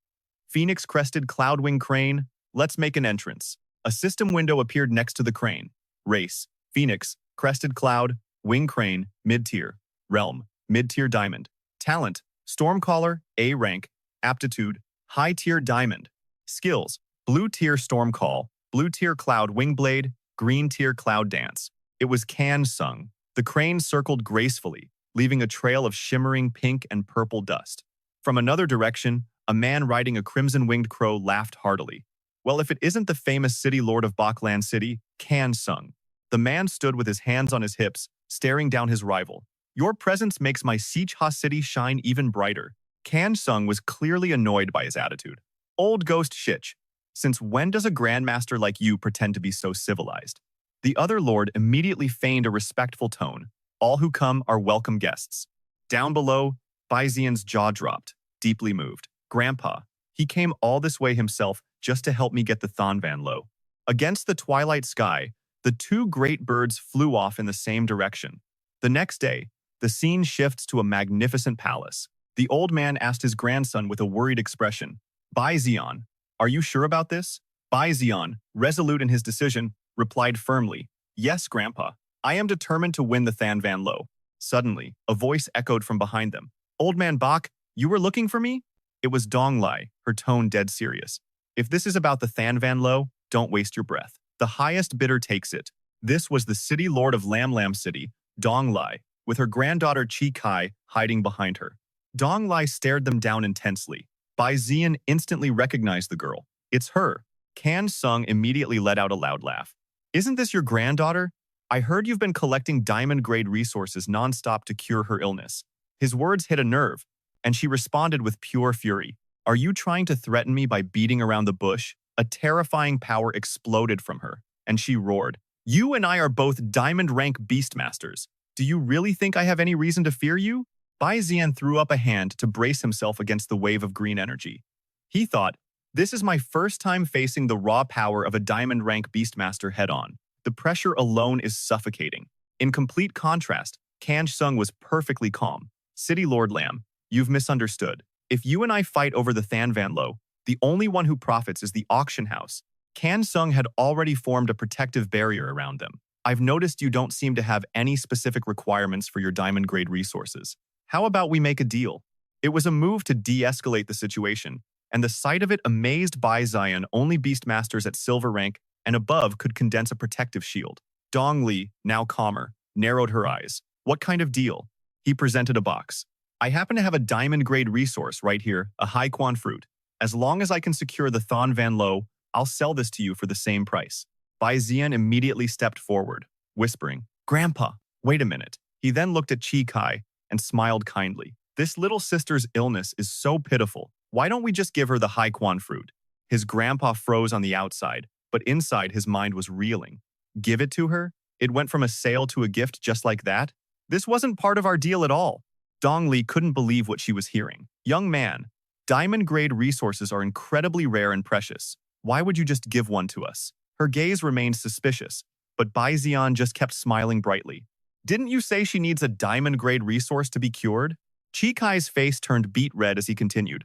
"Phoenix-crested cloudwing crane, let's make an entrance." A system window appeared next to the crane. Race: Phoenix, crested cloud, wing crane, mid-tier. Realm, mid-tier diamond. Talent, Stormcaller, A rank. Aptitude, high-tier diamond. Skills, blue-tier Stormcall, blue-tier Cloud Wingblade, green-tier Cloud Dance. It was Can Sung. The crane circled gracefully, leaving a trail of shimmering pink and purple dust. From another direction, a man riding a crimson-winged crow laughed heartily. Well, if it isn't the famous city lord of Baklan City, Can Sung. The man stood with his hands on his hips, staring down his rival. Your presence makes my Sicha city shine even brighter. Can Sung was clearly annoyed by his attitude. Old ghost shitch. Since when does a grandmaster like you pretend to be so civilized? The other lord immediately feigned a respectful tone. All who come are welcome guests. Down below, Bai Zi'an's jaw dropped, deeply moved. Grandpa, he came all this way himself just to help me get the Thonvan low. Against the twilight sky, the two great birds flew off in the same direction. The next day, the scene shifts to a magnificent palace. The old man asked his grandson with a worried expression, Bai Zi'an, are you sure about this? Bai Zi'an, resolute in his decision, replied firmly, Yes, Grandpa. I am determined to win the Thonvan low. Suddenly, a voice echoed from behind them. Old man Bak, you were looking for me? It was Dong Lai, her tone dead serious. If this is about the Thonvan low, don't waste your breath. The highest bidder takes it. This was the city lord of Lam Lam City, Dong Lai, with her granddaughter Chi Kai hiding behind her. Dong Lai stared them down intensely. Bai Zi'an instantly recognized the girl. It's her. Can Sung immediately let out a loud laugh. Isn't this your granddaughter? I heard you've been collecting diamond-grade resources nonstop to cure her illness. His words hit a nerve, and she responded with pure fury. Are you trying to threaten me by beating around the bush? A terrifying power exploded from her, and she roared. You and I are both diamond-rank beastmasters. Do you really think I have any reason to fear you? Bai Zi'an threw up a hand to brace himself against the wave of green energy. He thought, this is my first time facing the raw power of a diamond-rank beastmaster head-on. The pressure alone is suffocating. In complete contrast, Can Sung was perfectly calm. City Lord Lam, you've misunderstood. If you and I fight over the Thonvan low, the only one who profits is the auction house. Can Sung had already formed a protective barrier around them. I've noticed you don't seem to have any specific requirements for your diamond-grade resources. How about we make a deal? It was a move to de-escalate the situation, and the sight of it amazed Bai Zi'an. Only beastmasters at silver rank and above could condense a protective shield. Dong Li, now calmer, narrowed her eyes. What kind of deal? He presented a box. I happen to have a diamond-grade resource right here, a high-quan fruit. As long as I can secure the Thonvan low, I'll sell this to you for the same price. Bai Zi'an immediately stepped forward, whispering, Grandpa, wait a minute. He then looked at Chi Kai and smiled kindly. This little sister's illness is so pitiful. Why don't we just give her the high-quan fruit? His grandpa froze on the outside, but inside his mind was reeling. Give it to her? It went from a sale to a gift just like that? This wasn't part of our deal at all. Dong Li couldn't believe what she was hearing. Young man, diamond-grade resources are incredibly rare and precious. Why would you just give one to us? Her gaze remained suspicious, but Bai Zi'an just kept smiling brightly. Didn't you say she needs a diamond-grade resource to be cured? Chi Kai's face turned beet red as he continued.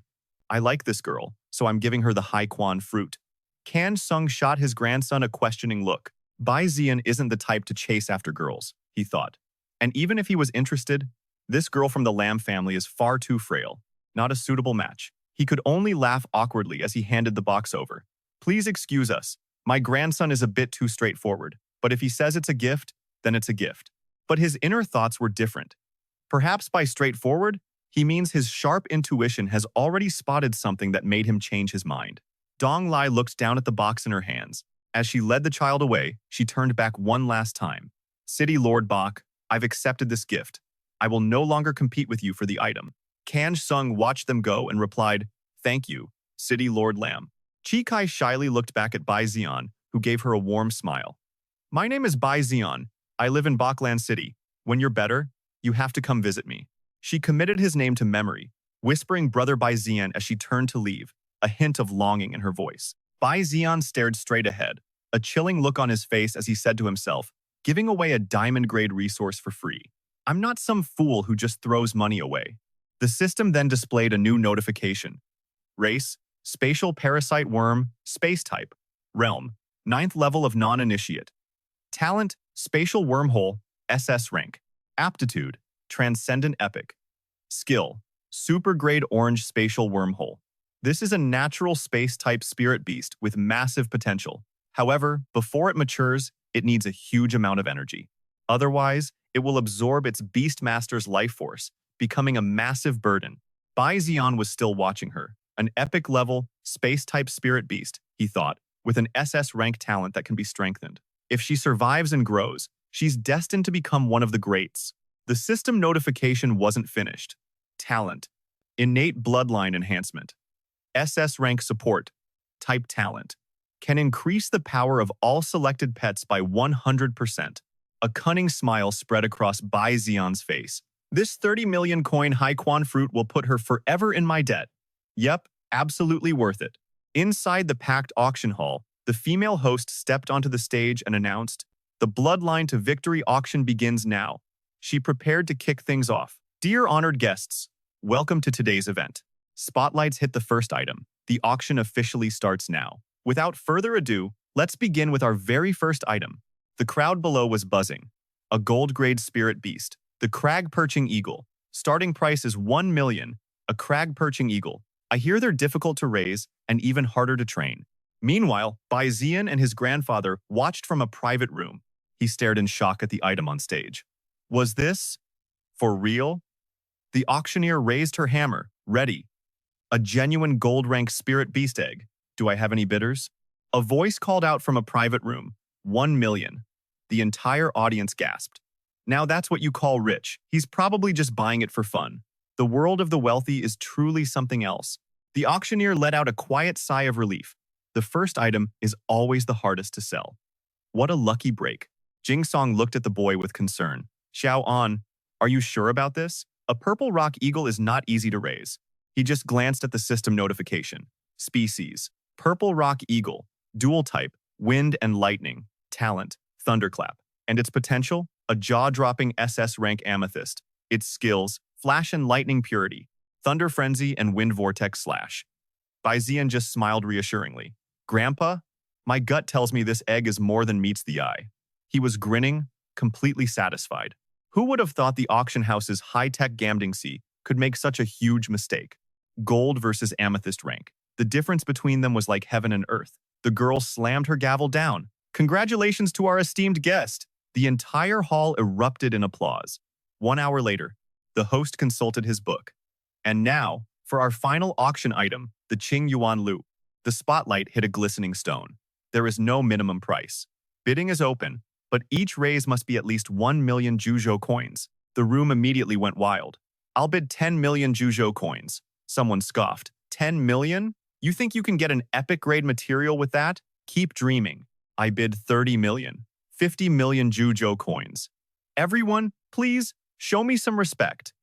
I like this girl, so I'm giving her the high-quan fruit. Can Sung shot his grandson a questioning look. Bai Zi'an isn't the type to chase after girls, he thought. And even if he was interested, this girl from the Lam family is far too frail, not a suitable match. He could only laugh awkwardly as he handed the box over. Please excuse us. My grandson is a bit too straightforward, but if he says it's a gift, then it's a gift. But his inner thoughts were different. Perhaps by straightforward, he means his sharp intuition has already spotted something that made him change his mind. Dong Lai looked down at the box in her hands. As she led the child away, she turned back one last time. City Lord Bak, I've accepted this gift. I will no longer compete with you for the item. Can Sung watched them go and replied, Thank you, City Lord Lam. Chi Kai shyly looked back at Bai Zi'an, who gave her a warm smile. My name is Bai Zi'an. I live in Baklan City. When you're better, you have to come visit me. She committed his name to memory, whispering Brother Bai Zi'an as she turned to leave, a hint of longing in her voice. Bai Zi'an stared straight ahead, a chilling look on his face as he said to himself, giving away a diamond-grade resource for free. I'm not some fool who just throws money away. The system then displayed a new notification. Race, Spatial Parasite Worm, Space Type. Realm, 9th level of Non-Initiate. Talent, Spatial Wormhole, SS Rank. Aptitude, Transcendent Epic. Skill: Super Grade Orange Spatial Wormhole. This is a natural space-type spirit beast with massive potential. However, before it matures, it needs a huge amount of energy. Otherwise, it will absorb its Beastmaster's life force, becoming a massive burden. Bai Zi'an was still watching her. An epic-level, space-type spirit beast, he thought, with an SS rank talent that can be strengthened. If she survives and grows, she's destined to become one of the greats. The system notification wasn't finished. Talent: Innate Bloodline Enhancement. SS rank support. Type Talent. Can increase the power of all selected pets by 100%. A cunning smile spread across Bai Zi'an's face. This 30 million coin Haiquan fruit will put her forever in my debt. Yep, absolutely worth it. Inside the packed auction hall, the female host stepped onto the stage and announced, "The Bloodline to Victory auction begins now." She prepared to kick things off. Dear honored guests, welcome to today's event. Spotlights hit the first item. The auction officially starts now. Without further ado, let's begin with our very first item. The crowd below was buzzing. A gold-grade spirit beast, the crag-perching eagle. Starting price is 1 million. A crag-perching eagle. I hear they're difficult to raise and even harder to train. Meanwhile, Bai Zi'an and his grandfather watched from a private room. He stared in shock at the item on stage. Was this for real? The auctioneer raised her hammer, ready. A genuine gold-rank spirit beast egg. Do I have any bidders? A voice called out from a private room. 1 million. The entire audience gasped. Now that's what you call rich. He's probably just buying it for fun. The world of the wealthy is truly something else. The auctioneer let out a quiet sigh of relief. The first item is always the hardest to sell. What a lucky break. Jing Song looked at the boy with concern. Xiao An, are you sure about this? A purple rock eagle is not easy to raise. He just glanced at the system notification. Species: Purple rock eagle. Dual type: Wind and Lightning. Talent: Thunderclap. And its potential? A jaw-dropping SS rank amethyst. Its skills: Flash and Lightning Purity, Thunder Frenzy, and Wind Vortex Slash. Bai Zi'an just smiled reassuringly. Grandpa, my gut tells me this egg is more than meets the eye. He was grinning, completely satisfied. Who would have thought the auction house's high-tech Gamdingsi could make such a huge mistake? Gold versus amethyst rank. The difference between them was like heaven and earth. The girl slammed her gavel down. Congratulations to our esteemed guest. The entire hall erupted in applause. 1 hour later, the host consulted his book. And now, for our final auction item, the Qing Yuan Lu. The spotlight hit a glistening stone. There is no minimum price. Bidding is open, but each raise must be at least 1 million Juzhou coins. The room immediately went wild. I'll bid 10 million Juzhou coins. Someone scoffed. 10 million? You think you can get an epic-grade material with that? Keep dreaming. I bid 30 million. 50 million Juzhou coins. Everyone, please, show me some respect.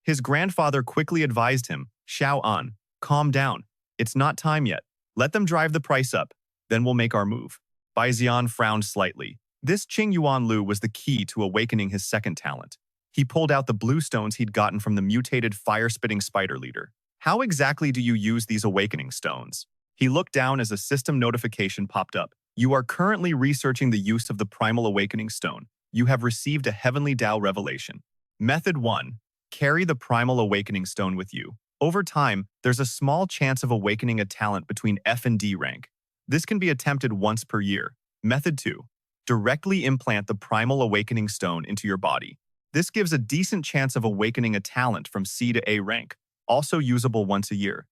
His grandfather quickly advised him, Xiao An, calm down. It's not time yet. Let them drive the price up. Then we'll make our move. Bai Zi'an frowned slightly. This Qing Yuan Lu was the key to awakening his second talent. He pulled out the blue stones he'd gotten from the mutated fire-spitting spider leader. How exactly do you use these awakening stones? He looked down as a system notification popped up. You are currently researching the use of the primal awakening stone. You have received a heavenly Dao revelation. Method 1. Carry the primal awakening stone with you. Over time, there's a small chance of awakening a talent between F and D rank. This can be attempted once per year. Method 2. Directly implant the primal awakening stone into your body. This gives a decent chance of awakening a talent from C to A rank, also usable once a year.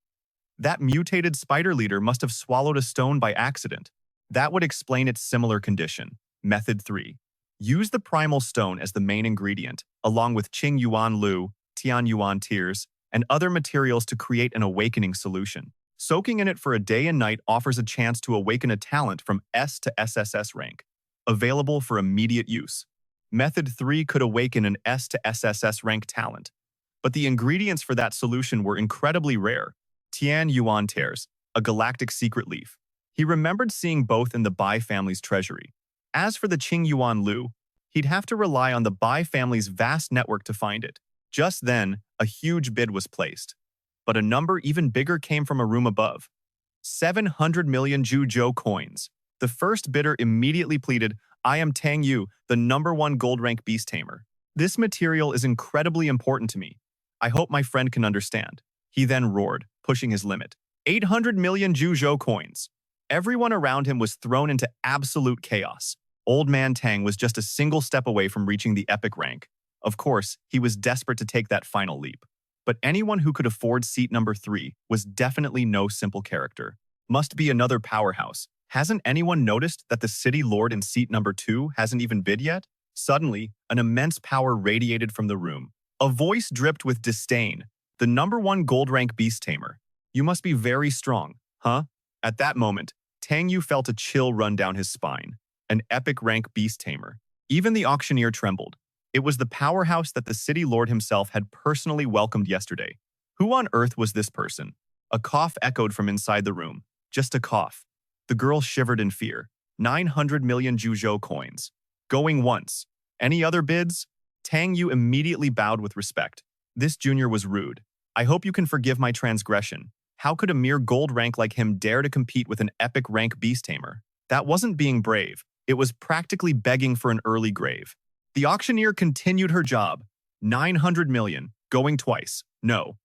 That mutated spider leader must have swallowed a stone by accident. That would explain its similar condition. Method 3. Use the primal stone as the main ingredient, along with Qing Yuan Lu, Tian Yuan Tears, and other materials to create an awakening solution. Soaking in it for a day and night offers a chance to awaken a talent from S to SSS rank. Available for immediate use. Method 3 could awaken an S to SSS rank talent. But the ingredients for that solution were incredibly rare. Tian Yuan Tears, a galactic secret leaf. He remembered seeing both in the Bai family's treasury. As for the Qing Yuan Lu, he'd have to rely on the Bai family's vast network to find it. Just then, a huge bid was placed. But a number even bigger came from a room above. 700 million Juzhou coins. The first bidder immediately pleaded, I am Tang Yu, the #1 gold rank beast tamer. This material is incredibly important to me. I hope my friend can understand. He then roared, pushing his limit. 800 million Zhuzhou coins. Everyone around him was thrown into absolute chaos. Old Man Tang was just a single step away from reaching the epic rank. Of course, he was desperate to take that final leap. But anyone who could afford seat number 3 was definitely no simple character. Must be another powerhouse. Hasn't anyone noticed that the city lord in seat number 2 hasn't even bid yet? Suddenly, an immense power radiated from the room. A voice dripped with disdain. The number 1 gold rank beast tamer. You must be very strong, huh? At that moment, Tang Yu felt a chill run down his spine. An epic rank beast tamer. Even the auctioneer trembled. It was the powerhouse that the city lord himself had personally welcomed yesterday. Who on earth was this person? A cough echoed from inside the room. Just a cough. The girl shivered in fear. 900 million Zhuzhou coins. Going once. Any other bids? Tang Yu immediately bowed with respect. This junior was rude. I hope you can forgive my transgression. How could a mere gold rank like him dare to compete with an epic rank beast tamer? That wasn't being brave. It was practically begging for an early grave. The auctioneer continued her job. 900 million. Going twice. No.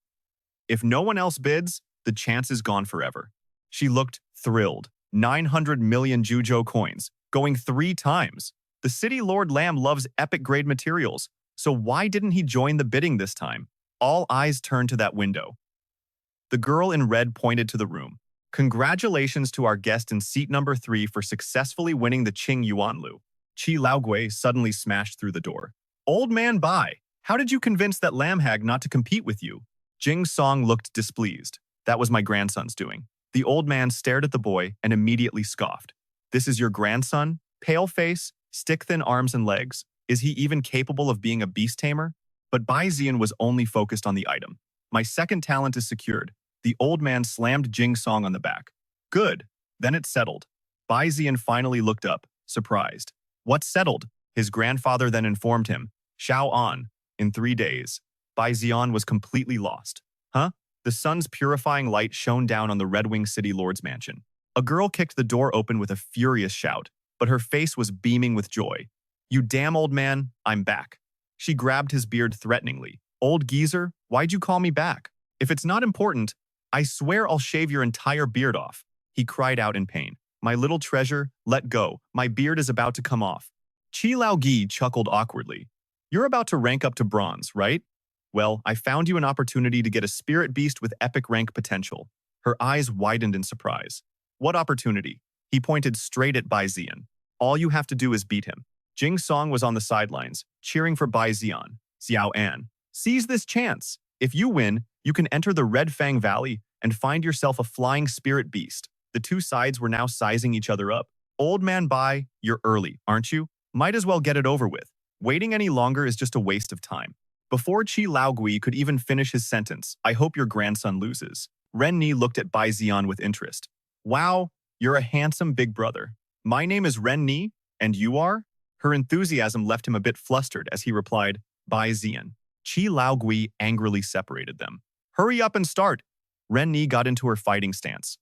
If no one else bids, the chance is gone forever. She looked thrilled. 900 million Zhuzhou coins. Going 3 times. The city lord Lam loves epic grade materials, so why didn't he join the bidding this time? All eyes turned to that window. The girl in red pointed to the room. Congratulations to our guest in seat number 3 for successfully winning the Qing Yuanlu. Qi Laogui suddenly smashed through the door. Old man Bai, how did you convince that lamb hag not to compete with you? Jing Song looked displeased. That was my grandson's doing. The old man stared at the boy and immediately scoffed. This is your grandson? Pale face, stick-thin arms and legs. Is he even capable of being a beast tamer? But Bai Zi'an was only focused on the item. My second talent is secured. The old man slammed Jing Song on the back. Good. Then it settled. Bai Zi'an finally looked up, surprised. What's settled? His grandfather then informed him. Xiao An. In 3 days. Bai Zi'an was completely lost. Huh? The sun's purifying light shone down on the Red Wing City Lord's mansion. A girl kicked the door open with a furious shout, but her face was beaming with joy. You damn old man, I'm back. She grabbed his beard threateningly. Old geezer, why'd you call me back? If it's not important, I swear I'll shave your entire beard off. He cried out in pain. My little treasure, let go. My beard is about to come off. Qi Laogui chuckled awkwardly. You're about to rank up to bronze, right? Well, I found you an opportunity to get a spirit beast with epic rank potential. Her eyes widened in surprise. What opportunity? He pointed straight at Bai Zi'an. All you have to do is beat him. Jing Song was on the sidelines, cheering for Bai Zi'an. Xiao An. Seize this chance. If you win, you can enter the Red Fang Valley and find yourself a flying spirit beast. The two sides were now sizing each other up. Old man Bai, you're early, aren't you? Might as well get it over with. Waiting any longer is just a waste of time. Before Qi Laogui could even finish his sentence, I hope your grandson loses. Ren Ni looked at Bai Zi'an with interest. Wow, you're a handsome big brother. My name is Ren Ni, and you are? Her enthusiasm left him a bit flustered as he replied, Bai Zi'an. Qi Laogui angrily separated them. Hurry up and start. Ren Ni got into her fighting stance.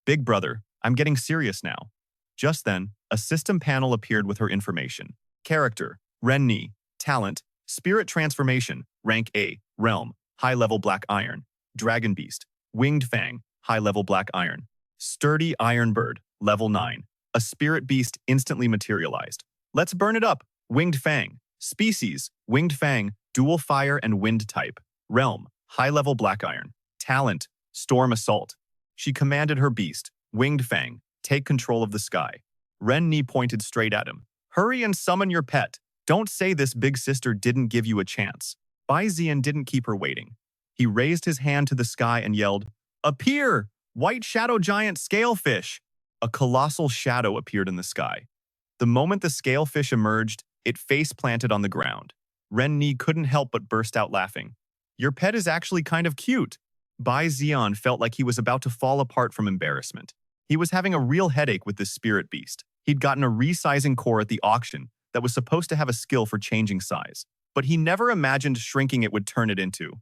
Big brother, I'm getting serious now. Just then, a system panel appeared with her information. Character, Ren Ni. Talent, Spirit Transformation, Rank A, Realm, High-Level Black Iron. Dragon Beast, Winged Fang, High-Level Black Iron. Sturdy Iron Bird, Level 9. A Spirit Beast instantly materialized. Let's burn it up. Winged Fang. Species, Winged Fang, Dual Fire and Wind type. Realm, High-Level Black Iron. Talent, Storm Assault. She commanded her beast, Winged Fang, take control of the sky. Ren Ni pointed straight at him. Hurry and summon your pet. Don't say this big sister didn't give you a chance. Bai Zi'an didn't keep her waiting. He raised his hand to the sky and yelled, Appear! White shadow giant scalefish! A colossal shadow appeared in the sky. The moment the scalefish emerged, it face planted on the ground. Ren Ni couldn't help but burst out laughing. Your pet is actually kind of cute. Bai Zi'an felt like he was about to fall apart from embarrassment. He was having a real headache with this spirit beast. He'd gotten a resizing core at the auction that was supposed to have a skill for changing size, but he never imagined shrinking it would turn it into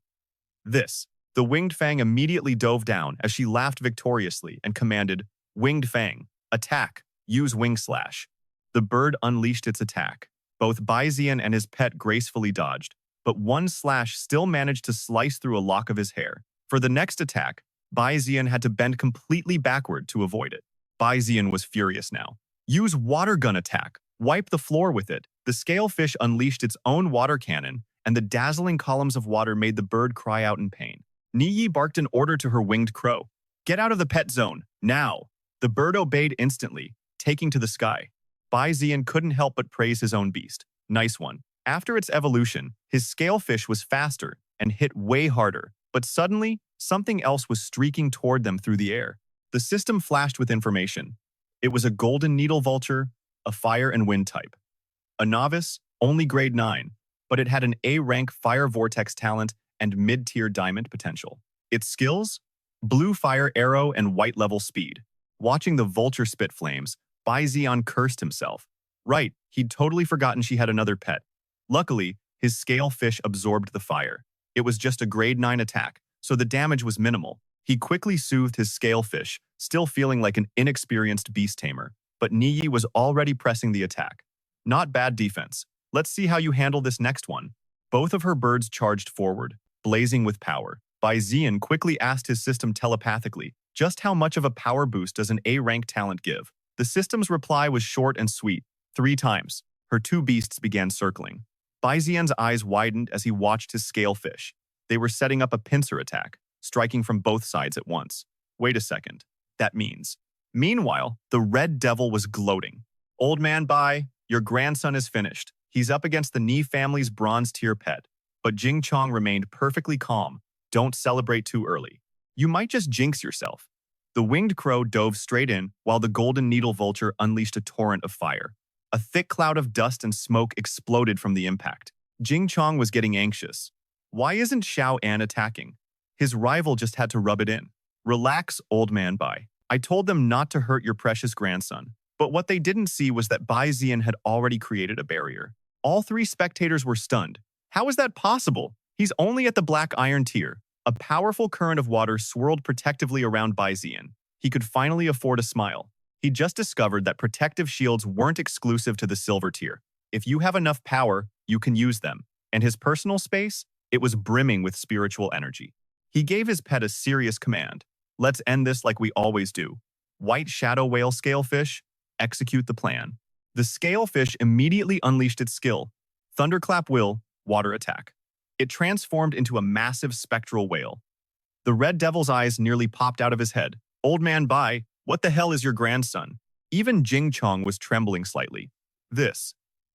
this. The Winged Fang immediately dove down as she laughed victoriously and commanded, Winged Fang, attack, use Wing Slash. The bird unleashed its attack. Both Bai Zi'an and his pet gracefully dodged, but one slash still managed to slice through a lock of his hair. For the next attack, Bai Zi'an had to bend completely backward to avoid it. Bai Zi'an was furious now. Use water gun attack. Wipe the floor with it. The scalefish unleashed its own water cannon, and the dazzling columns of water made the bird cry out in pain. Niyi barked an order to her winged crow. Get out of the pet zone, now! The bird obeyed instantly, taking to the sky. Bai Zi'an couldn't help but praise his own beast. Nice one. After its evolution, his scalefish was faster and hit way harder, but suddenly, something else was streaking toward them through the air. The system flashed with information. It was a golden needle vulture, a fire and wind type. A novice, only grade 9, but it had an A-rank fire vortex talent and mid-tier diamond potential. Its skills? Blue fire arrow and white level speed. Watching the vulture spit flames, Bai Zi'an cursed himself. Right, he'd totally forgotten she had another pet. Luckily, his scalefish absorbed the fire. It was just a grade 9 attack, so the damage was minimal. He quickly soothed his scalefish, still feeling like an inexperienced beast tamer, but Niyi was already pressing the attack. Not bad defense. Let's see how you handle this next one. Both of her birds charged forward, blazing with power. Bai Zi'an quickly asked his system telepathically, just how much of a power boost does an A-rank talent give? The system's reply was short and sweet. 3 times. Her 2 beasts began circling. Bai Zi'an's eyes widened as he watched his scalefish. They were setting up a pincer attack, striking from both sides at once. Wait a second. That means. Meanwhile, the Red Devil was gloating. Old man Bai, your grandson is finished. He's up against the Ni family's bronze-tier pet. But Jing Chong remained perfectly calm. Don't celebrate too early. You might just jinx yourself. The winged crow dove straight in, while the golden needle vulture unleashed a torrent of fire. A thick cloud of dust and smoke exploded from the impact. Jing Chong was getting anxious. Why isn't Xiao An attacking? His rival just had to rub it in. Relax, old man Bai. I told them not to hurt your precious grandson. But what they didn't see was that Bai Zi'an had already created a barrier. All 3 spectators were stunned. How is that possible? He's only at the black iron tier. A powerful current of water swirled protectively around Bai Zi'an. He could finally afford a smile. He just discovered that protective shields weren't exclusive to the silver tier. If you have enough power, you can use them. And his personal space? It was brimming with spiritual energy. He gave his pet a serious command. Let's end this like we always do. White shadow whale scalefish, execute the plan. The scalefish immediately unleashed its skill. Thunderclap will, water attack. It transformed into a massive spectral whale. The Red Devil's eyes nearly popped out of his head. Old man Bai, what the hell is your grandson? Even Jing Chong was trembling slightly.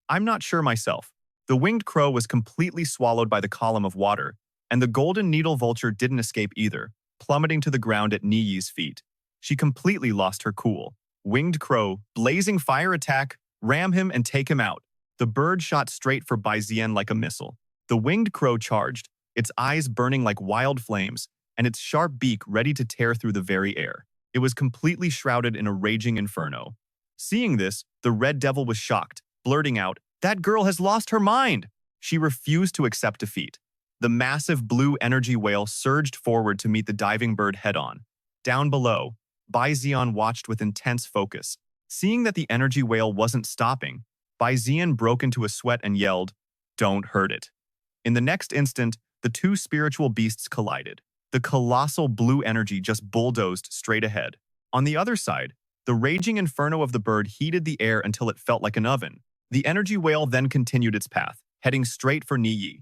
I'm not sure myself. The winged crow was completely swallowed by the column of water, and the golden needle vulture didn't escape either, plummeting to the ground at Niyi's feet. She completely lost her cool. Winged crow, blazing fire attack, ram him and take him out. The bird shot straight for Bai Zi'an like a missile. The winged crow charged, its eyes burning like wild flames, and its sharp beak ready to tear through the very air. It was completely shrouded in a raging inferno. Seeing this, the Red Devil was shocked, blurting out, "That girl has lost her mind!" She refused to accept defeat. The massive blue energy whale surged forward to meet the diving bird head-on. Down below, Bai Zi'an watched with intense focus. Seeing that the energy whale wasn't stopping, Bai Zi'an broke into a sweat and yelled, "Don't hurt it." In the next instant, the 2 spiritual beasts collided. The colossal blue energy just bulldozed straight ahead. On the other side, the raging inferno of the bird heated the air until it felt like an oven. The energy whale then continued its path, heading straight for Niyi.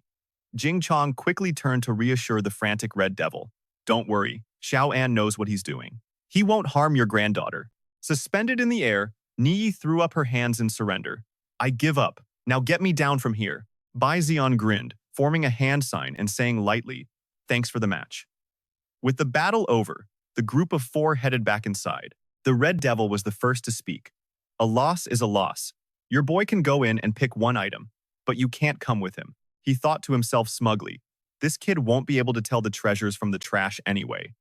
Jing Chong quickly turned to reassure the frantic Red Devil. Don't worry, Xiao An knows what he's doing. He won't harm your granddaughter. Suspended in the air, Niyi threw up her hands in surrender. I give up. Now get me down from here. Bai Zi'an grinned, forming a hand sign and saying lightly, "Thanks for the match." With the battle over, the group of 4 headed back inside. The Red Devil was the first to speak. A loss is a loss. Your boy can go in and pick 1 item, but you can't come with him. He thought to himself smugly, this kid won't be able to tell the treasures from the trash anyway.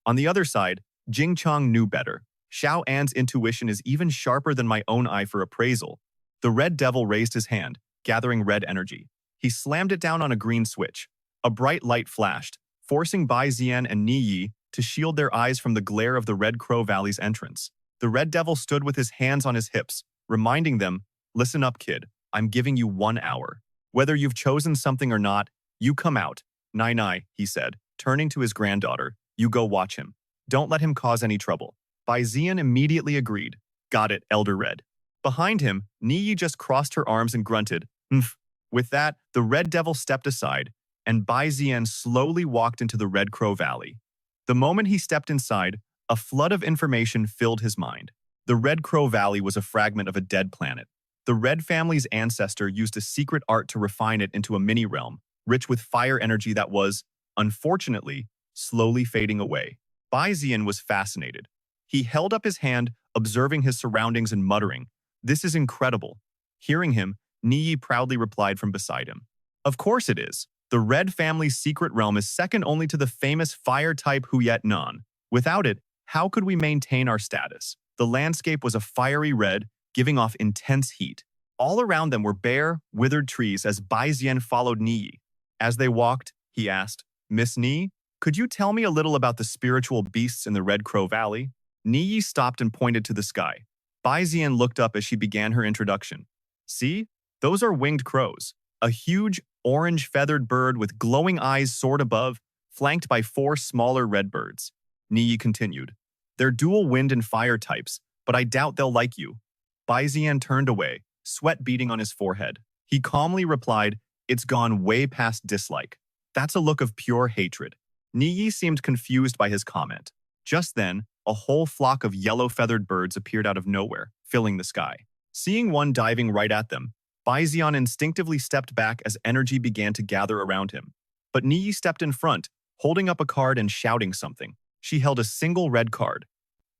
On the other side, Jing Chong knew better. Xiao An's intuition is even sharper than my own eye for appraisal. The Red Devil raised his hand, gathering red energy. He slammed it down on a green switch. A bright light flashed, forcing Bai Zi'an and Niyi to shield their eyes from the glare of the Red Crow Valley's entrance. The Red Devil stood with his hands on his hips, reminding them, listen up, kid. I'm giving you 1 hour. Whether you've chosen something or not, you come out. Nai, he said, turning to his granddaughter. You go watch him. Don't let him cause any trouble. Bai Zi'an immediately agreed. Got it, Elder Red. Behind him, Niyi just crossed her arms and grunted. Mph. With that, the Red Devil stepped aside, and Bai Zi'an slowly walked into the Red Crow Valley. The moment he stepped inside, a flood of information filled his mind. The Red Crow Valley was a fragment of a dead planet. The Red family's ancestor used a secret art to refine it into a mini-realm, rich with fire energy that was, unfortunately, slowly fading away. Bai Zi'an was fascinated. He held up his hand, observing his surroundings and muttering, "This is incredible." Hearing him, Niyi proudly replied from beside him, "Of course it is. The Red family's secret realm is second only to the famous fire-type Huyet Nan. Without it, how could we maintain our status?" The landscape was a fiery red, giving off intense heat. All around them were bare, withered trees as Bai Zi'an followed Niyi. As they walked, he asked, "Miss Ni, could you tell me a little about the spiritual beasts in the Red Crow Valley?" Niyi stopped and pointed to the sky. Bai Zi'an looked up as she began her introduction. "See? Those are winged crows. A huge, orange-feathered bird with glowing eyes soared above, flanked by 4 smaller red birds." Niyi continued, "They're dual wind and fire types, but I doubt they'll like you." Bai Zi'an turned away, sweat beading on his forehead. He calmly replied, "It's gone way past dislike. That's a look of pure hatred." Niyi seemed confused by his comment. Just then, a whole flock of yellow-feathered birds appeared out of nowhere, filling the sky. Seeing one diving right at them, Bai Zi'an instinctively stepped back as energy began to gather around him. But Niyi stepped in front, holding up a card and shouting something. She held a single red card.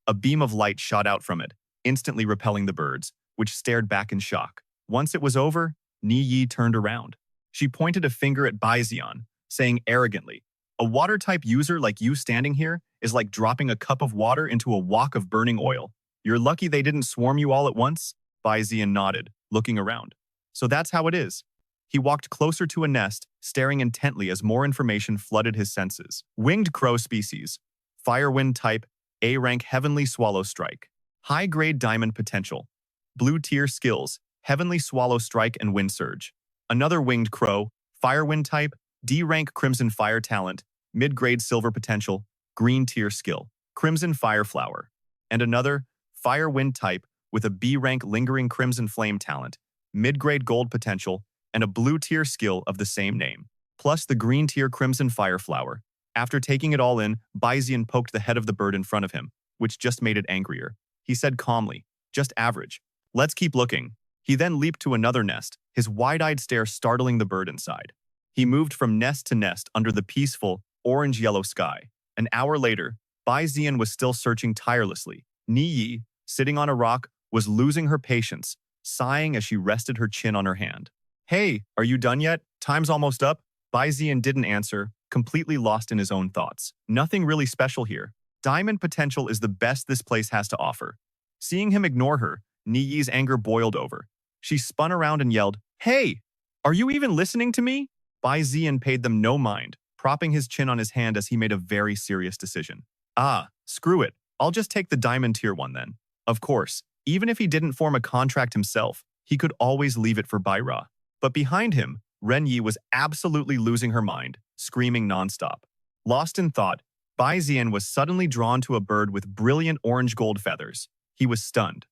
A beam of light shot out from it, instantly repelling the birds, which stared back in shock. Once it was over, Niyi turned around. She pointed a finger at Bai Zi'an, saying arrogantly, "A water-type user like you standing here is like dropping a cup of water into a wok of burning oil. You're lucky they didn't swarm you all at once?" Bai Zi'an nodded, looking around. "So that's how it is." He walked closer to a nest, staring intently as more information flooded his senses. Winged crow species. Firewind type, A-rank Heavenly Swallow Strike. High-grade diamond potential. Blue-tier skills, Heavenly Swallow Strike and Wind Surge. Another winged crow, Firewind type, D-rank Crimson Fire talent, mid-grade silver potential, green-tier skill, Crimson Fire Flower. And another, Firewind type, with a B-rank Lingering Crimson Flame talent, mid-grade gold potential, and a blue-tier skill of the same name, plus the green-tier Crimson Fire Flower. After taking it all in, Bai Zi'an poked the head of the bird in front of him, which just made it angrier. He said calmly, "Just average. Let's keep looking." He then leaped to another nest, his wide-eyed stare startling the bird inside. He moved from nest to nest under the peaceful, orange-yellow sky. An hour later, Bai Zi'an was still searching tirelessly. Niyi, sitting on a rock, was losing her patience, sighing as she rested her chin on her hand. "Hey, are you done yet? Time's almost up." Bai Zi'an didn't answer, completely lost in his own thoughts. Nothing really special here. Diamond potential is the best this place has to offer. Seeing him ignore her, Niyi's anger boiled over. She spun around and yelled, "Hey! Are you even listening to me?" Bai Zi'an paid them no mind, propping his chin on his hand as he made a very serious decision. "Ah, screw it. I'll just take the diamond tier one then." Of course, even if he didn't form a contract himself, he could always leave it for Baira. But behind him, Ren Yi was absolutely losing her mind, screaming nonstop. Lost in thought, Bai Zi'an was suddenly drawn to a bird with brilliant orange-gold feathers. He was stunned.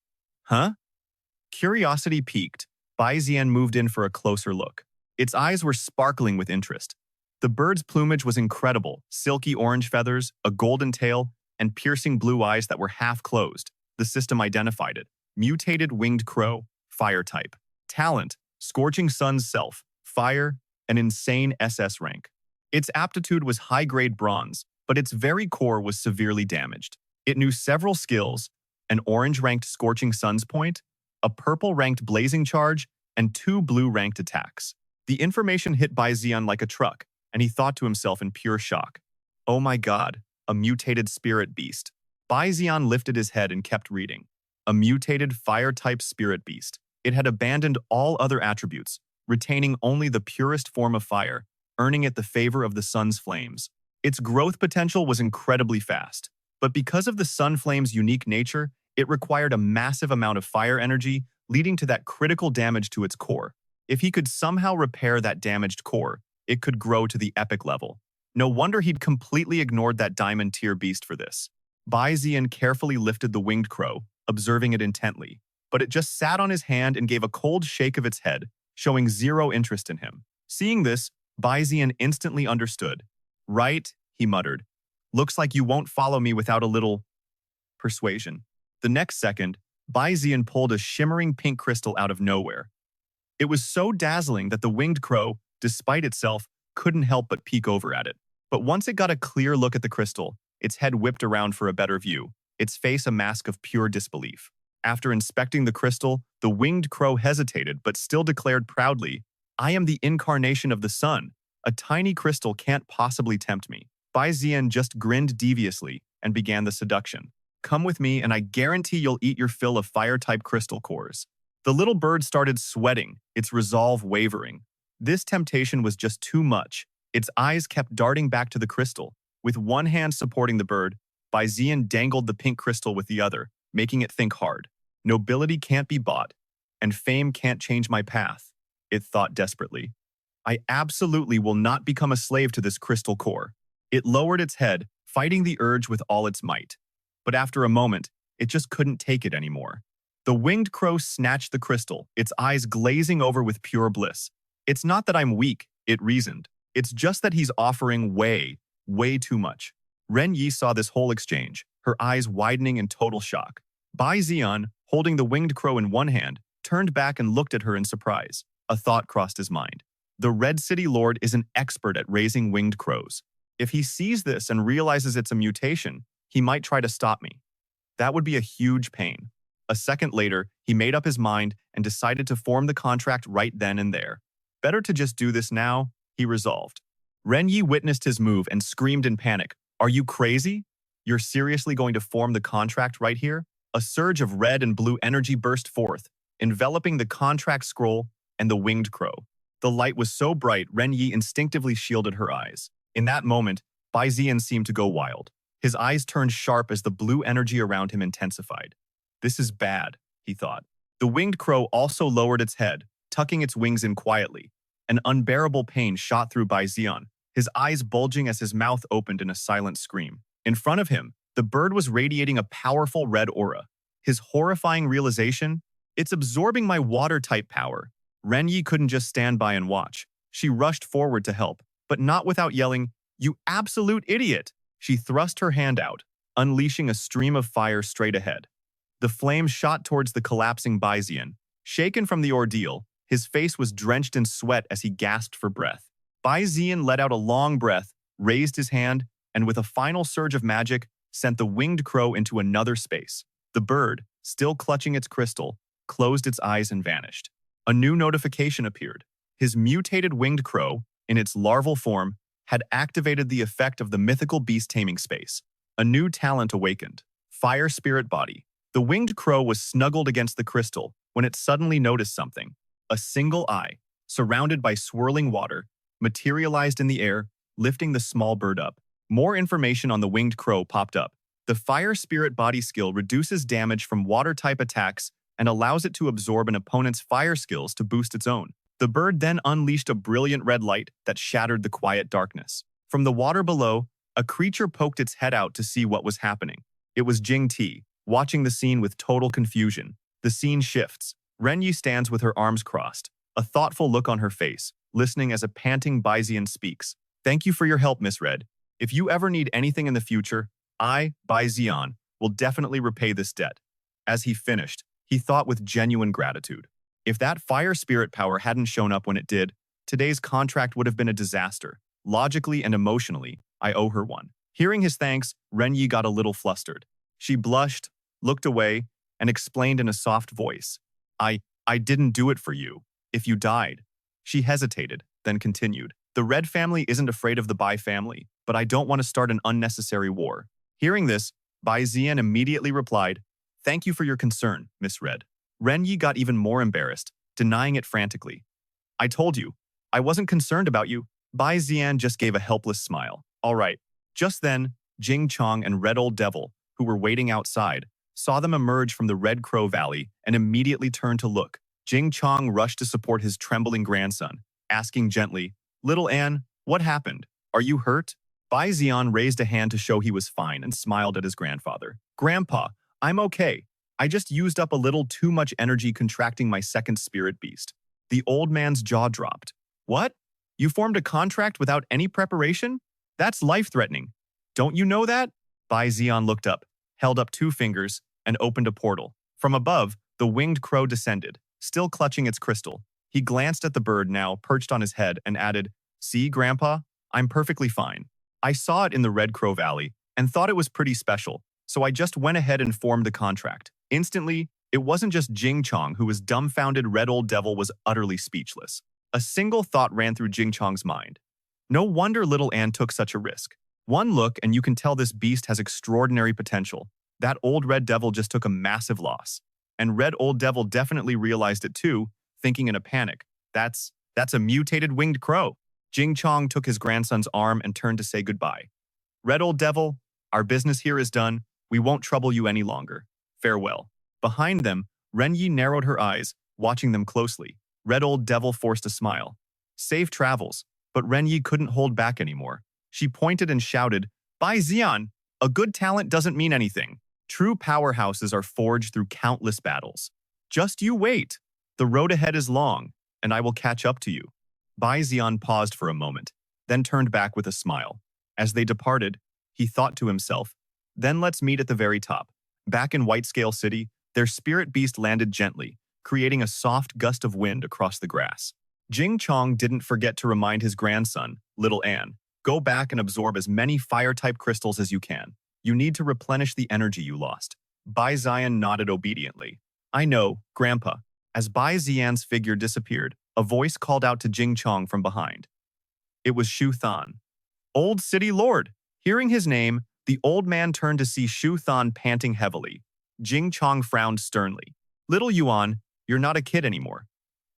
"Huh?" Curiosity piqued. Bai Zi'an moved in for a closer look. Its eyes were sparkling with interest. The bird's plumage was incredible, silky orange feathers, a golden tail, and piercing blue eyes that were half closed. The system identified it. Mutated winged crow, fire type. Talent, Scorching Sun's self, fire, an insane SS rank. Its aptitude was high-grade bronze, but its very core was severely damaged. It knew several skills, an orange-ranked Scorching Sun's point, a purple-ranked Blazing Charge, and 2 blue-ranked attacks. The information hit Bai Zi'an like a truck, and he thought to himself in pure shock. "Oh my god, a mutated spirit beast." Bai Zi'an lifted his head and kept reading. A mutated fire-type spirit beast. It had abandoned all other attributes, retaining only the purest form of fire, earning it the favor of the sun's flames. Its growth potential was incredibly fast, but because of the sun flame's unique nature, it required a massive amount of fire energy, leading to that critical damage to its core. If he could somehow repair that damaged core, it could grow to the epic level. No wonder he'd completely ignored that diamond tier beast for this. Bai Zi'an carefully lifted the winged crow, observing it intently, but it just sat on his hand and gave a cold shake of its head, showing zero interest in him. Seeing this, Bai Zi'an instantly understood. "Right," he muttered. "Looks like you won't follow me without a little persuasion." The next second, Bai Zi'an pulled a shimmering pink crystal out of nowhere. It was so dazzling that the winged crow, despite itself, couldn't help but peek over at it. But once it got a clear look at the crystal, its head whipped around for a better view, its face a mask of pure disbelief. After inspecting the crystal, the winged crow hesitated but still declared proudly, "I am the incarnation of the sun. A tiny crystal can't possibly tempt me." Bai Zi'an just grinned deviously and began the seduction. "Come with me and I guarantee you'll eat your fill of fire-type crystal cores." The little bird started sweating, its resolve wavering. This temptation was just too much. Its eyes kept darting back to the crystal. With one hand supporting the bird, Bai Zi'an dangled the pink crystal with the other, making it think hard. "Nobility can't be bought, and fame can't change my path," it thought desperately. "I absolutely will not become a slave to this crystal core." It lowered its head, fighting the urge with all its might. But after a moment, it just couldn't take it anymore. The winged crow snatched the crystal, its eyes glazing over with pure bliss. "It's not that I'm weak," it reasoned. "It's just that he's offering way too much." Ren Yi saw this whole exchange, her eyes widening in total shock. Bai Zi'an, holding the winged crow in one hand, turned back and looked at her in surprise. A thought crossed his mind. The Red City Lord is an expert at raising winged crows. If he sees this and realizes it's a mutation, he might try to stop me. That would be a huge pain. A second later, he made up his mind and decided to form the contract right then and there. Better to just do this now, he resolved. Ren Yi witnessed his move and screamed in panic. "Are you crazy? You're seriously going to form the contract right here?" A surge of red and blue energy burst forth, enveloping the contract scroll and the winged crow. The light was so bright, Ren Yi instinctively shielded her eyes. In that moment, Bai Zi'an seemed to go wild. His eyes turned sharp as the blue energy around him intensified. "This is bad," he thought. The winged crow also lowered its head, tucking its wings in quietly. An unbearable pain shot through Bai Zi'an, his eyes bulging as his mouth opened in a silent scream. In front of him, the bird was radiating a powerful red aura. His horrifying realization, "It's absorbing my water-type power." Ren Yi couldn't just stand by and watch. She rushed forward to help, but not without yelling, "You absolute idiot!" She thrust her hand out, unleashing a stream of fire straight ahead. The flame shot towards the collapsing Bai Zi'an. Shaken from the ordeal, his face was drenched in sweat as he gasped for breath. Bai Zi'an let out a long breath, raised his hand, and with a final surge of magic, sent the winged crow into another space. The bird, still clutching its crystal, closed its eyes and vanished. A new notification appeared. His mutated winged crow, in its larval form, had activated the effect of the mythical beast taming space. A new talent awakened. Fire Spirit Body. The winged crow was snuggled against the crystal when it suddenly noticed something. A single eye, surrounded by swirling water, materialized in the air, lifting the small bird up. More information on the winged crow popped up. The Fire Spirit Body skill reduces damage from water-type attacks and allows it to absorb an opponent's fire skills to boost its own. The bird then unleashed a brilliant red light that shattered the quiet darkness. From the water below, a creature poked its head out to see what was happening. It was Jing Ti, watching the scene with total confusion. The scene shifts. Ren Yi stands with her arms crossed, a thoughtful look on her face, listening as a panting Bai Zi'an speaks. "Thank you for your help, Miss Red. If you ever need anything in the future, I, Bai Zi'an, will definitely repay this debt." As he finished, he thought with genuine gratitude. If that fire spirit power hadn't shown up when it did, today's contract would have been a disaster. Logically and emotionally, I owe her one. Hearing his thanks, Ren Yi got a little flustered. She blushed, looked away, and explained in a soft voice, I didn't do it for you. If you died." She hesitated, then continued. "The Red family isn't afraid of the Bai family, but I don't want to start an unnecessary war." Hearing this, Bai Zi'an immediately replied, "Thank you for your concern, Miss Red." Ren Yi got even more embarrassed, denying it frantically. "I told you, I wasn't concerned about you." Bai Zi'an just gave a helpless smile. "All right." Just then, Jing Chong and Red Old Devil, who were waiting outside, saw them emerge from the Red Crow Valley, and immediately turned to look. Jing Chong rushed to support his trembling grandson, asking gently, "Little Anne, what happened? Are you hurt?" Bai Zi'an raised a hand to show he was fine and smiled at his grandfather. "Grandpa, I'm okay. I just used up a little too much energy contracting my second spirit beast." The old man's jaw dropped. "What? You formed a contract without any preparation? That's life-threatening. Don't you know that?" Bai Zi'an looked up, held up 2 fingers, and opened a portal. From above, the winged crow descended, still clutching its crystal. He glanced at the bird now perched on his head and added, "See, Grandpa? I'm perfectly fine. I saw it in the Red Crow Valley and thought it was pretty special, so I just went ahead and formed the contract." Instantly, it wasn't just Jing Chong who was dumbfounded. Red Old Devil was utterly speechless. A single thought ran through Jing Chong's mind. No wonder little Anne took such a risk. One look and you can tell this beast has extraordinary potential. That old Red Devil just took a massive loss. And Red Old Devil definitely realized it too, thinking in a panic, That's a mutated winged crow." Jing Chong took his grandson's arm and turned to say goodbye. "Red Old Devil, our business here is done. We won't trouble you any longer. Farewell." Behind them, Ren Yi narrowed her eyes, watching them closely. Red Old Devil forced a smile. "Safe travels," but Ren Yi couldn't hold back anymore. She pointed and shouted, "Bai Zi'an, a good talent doesn't mean anything. True powerhouses are forged through countless battles. Just you wait. The road ahead is long, and I will catch up to you." Bai Zi'an paused for a moment, then turned back with a smile. As they departed, he thought to himself, "Then let's meet at the very top." Back in Whitescale City, their spirit beast landed gently, creating a soft gust of wind across the grass. Jing Chong didn't forget to remind his grandson, Little Anne, "Go back and absorb as many fire-type crystals as you can. You need to replenish the energy you lost." Bai Zi'an nodded obediently. "I know, Grandpa." As Bai Zi'an's figure disappeared, a voice called out to Jing Chong from behind. It was Shu Than. "Old City Lord." Hearing his name, the old man turned to see Shu Than panting heavily. Jing Chong frowned sternly. "Little Yuan, you're not a kid anymore.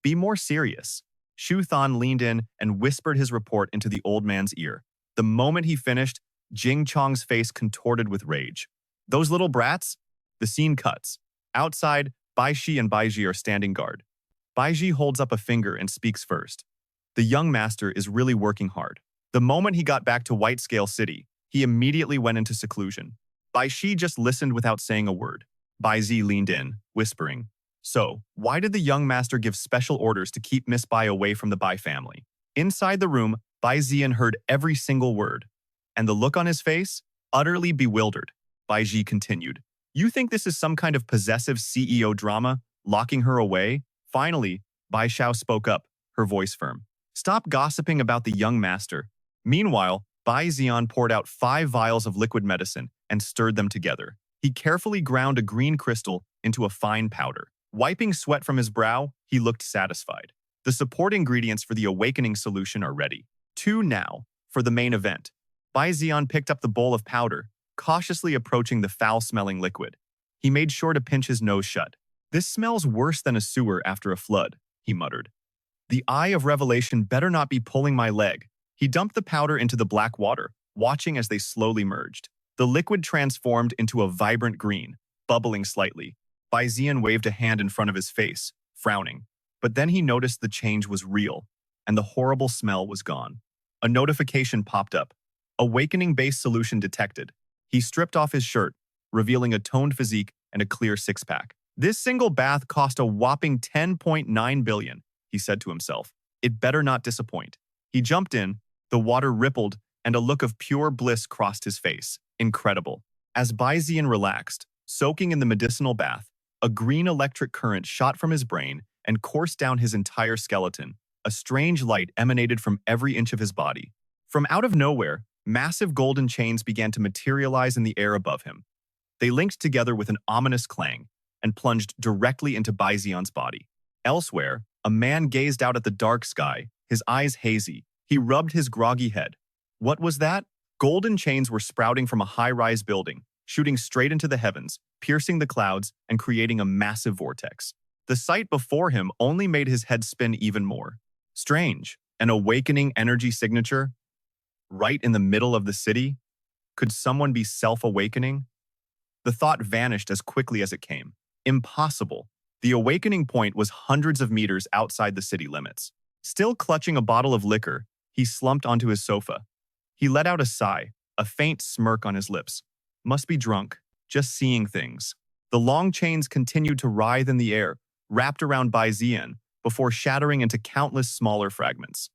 Be more serious." Shu Than leaned in and whispered his report into the old man's ear. The moment he finished, Jing Chong's face contorted with rage. "Those little brats?" The scene cuts. Outside, Bai Shi and Bai Ji are standing guard. Bai Ji holds up a finger and speaks first. "The young master is really working hard. The moment he got back to Whitescale City, he immediately went into seclusion." Bai Shi just listened without saying a word. Bai Zi leaned in, whispering, "So, why did the young master give special orders to keep Miss Bai away from the Bai family?" Inside the room, Bai Zi'an heard every single word. And the look on his face? Utterly bewildered. Bai Ji continued, "You think this is some kind of possessive CEO drama, locking her away?" Finally, Bai Xiao spoke up, her voice firm. "Stop gossiping about the young master." Meanwhile, Bai Zi'an poured out 5 vials of liquid medicine and stirred them together. He carefully ground a green crystal into a fine powder. Wiping sweat from his brow, he looked satisfied. The support ingredients for the awakening solution are ready. 2 now, for the main event. Bai Zi'an picked up the bowl of powder, cautiously approaching the foul-smelling liquid. He made sure to pinch his nose shut. "This smells worse than a sewer after a flood," he muttered. "The Eye of Revelation better not be pulling my leg." He dumped the powder into the black water, watching as they slowly merged. The liquid transformed into a vibrant green, bubbling slightly. Bai Zi'an waved a hand in front of his face, frowning. But then he noticed the change was real, and the horrible smell was gone. A notification popped up. "Awakening-based solution detected." He stripped off his shirt, revealing a toned physique and a clear six-pack. "This single bath cost a whopping 10.9 billion, he said to himself. "It better not disappoint." He jumped in, the water rippled, and a look of pure bliss crossed his face. Incredible. As Bai Zi'an relaxed, soaking in the medicinal bath, a green electric current shot from his brain and coursed down his entire skeleton. A strange light emanated from every inch of his body. From out of nowhere, massive golden chains began to materialize in the air above him. They linked together with an ominous clang and plunged directly into Bai Zi'an's body. Elsewhere, a man gazed out at the dark sky, his eyes hazy. He rubbed his groggy head. What was that? Golden chains were sprouting from a high-rise building, shooting straight into the heavens, piercing the clouds, and creating a massive vortex. The sight before him only made his head spin even more. Strange, an awakening energy signature? Right in the middle of the city? Could someone be self-awakening? The thought vanished as quickly as it came. Impossible. The awakening point was hundreds of meters outside the city limits. Still clutching a bottle of liquor, he slumped onto his sofa. He let out a sigh, a faint smirk on his lips. Must be drunk, just seeing things. The long chains continued to writhe in the air, wrapped around Bai Zi'an, before shattering into countless smaller fragments.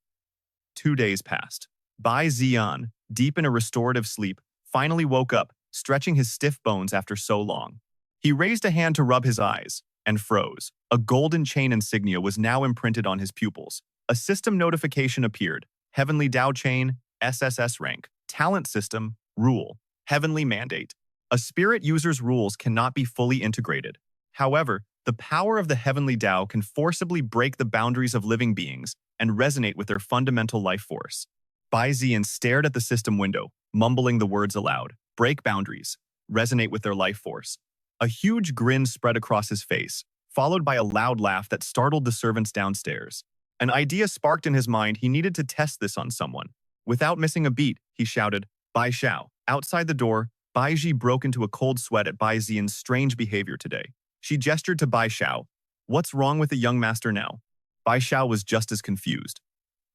2 days passed. Bai Zi'an, deep in a restorative sleep, finally woke up, stretching his stiff bones after so long. He raised a hand to rub his eyes, and froze. A golden chain insignia was now imprinted on his pupils. A system notification appeared. Heavenly Dao Chain, SSS-Rank. Talent System, Rule. Heavenly Mandate. A spirit user's rules cannot be fully integrated. However, the power of the Heavenly Dao can forcibly break the boundaries of living beings and resonate with their fundamental life force. Bai Zi'an stared at the system window, mumbling the words aloud. Break boundaries. Resonate with their life force. A huge grin spread across his face, followed by a loud laugh that startled the servants downstairs. An idea sparked in his mind. He needed to test this on someone. Without missing a beat, he shouted, Bai Xiao. Outside the door, Bai Ji broke into a cold sweat at Bai Zi'an's strange behavior today. She gestured to Bai Xiao. What's wrong with the young master now? Bai Xiao was just as confused.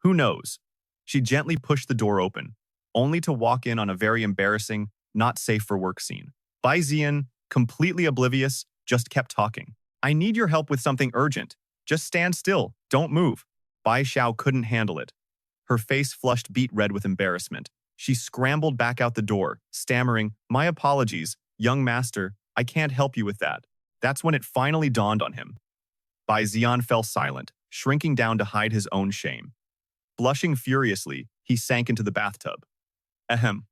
Who knows? She gently pushed the door open, only to walk in on a very embarrassing, not safe for work scene. Bai Zi'an, completely oblivious, just kept talking. I need your help with something urgent. Just stand still. Don't move. Bai Xiao couldn't handle it. Her face flushed beet red with embarrassment. She scrambled back out the door, stammering, My apologies, young master, I can't help you with that. That's when it finally dawned on him. Bai Zi'an fell silent, shrinking down to hide his own shame. Blushing furiously, he sank into the bathtub. Ahem.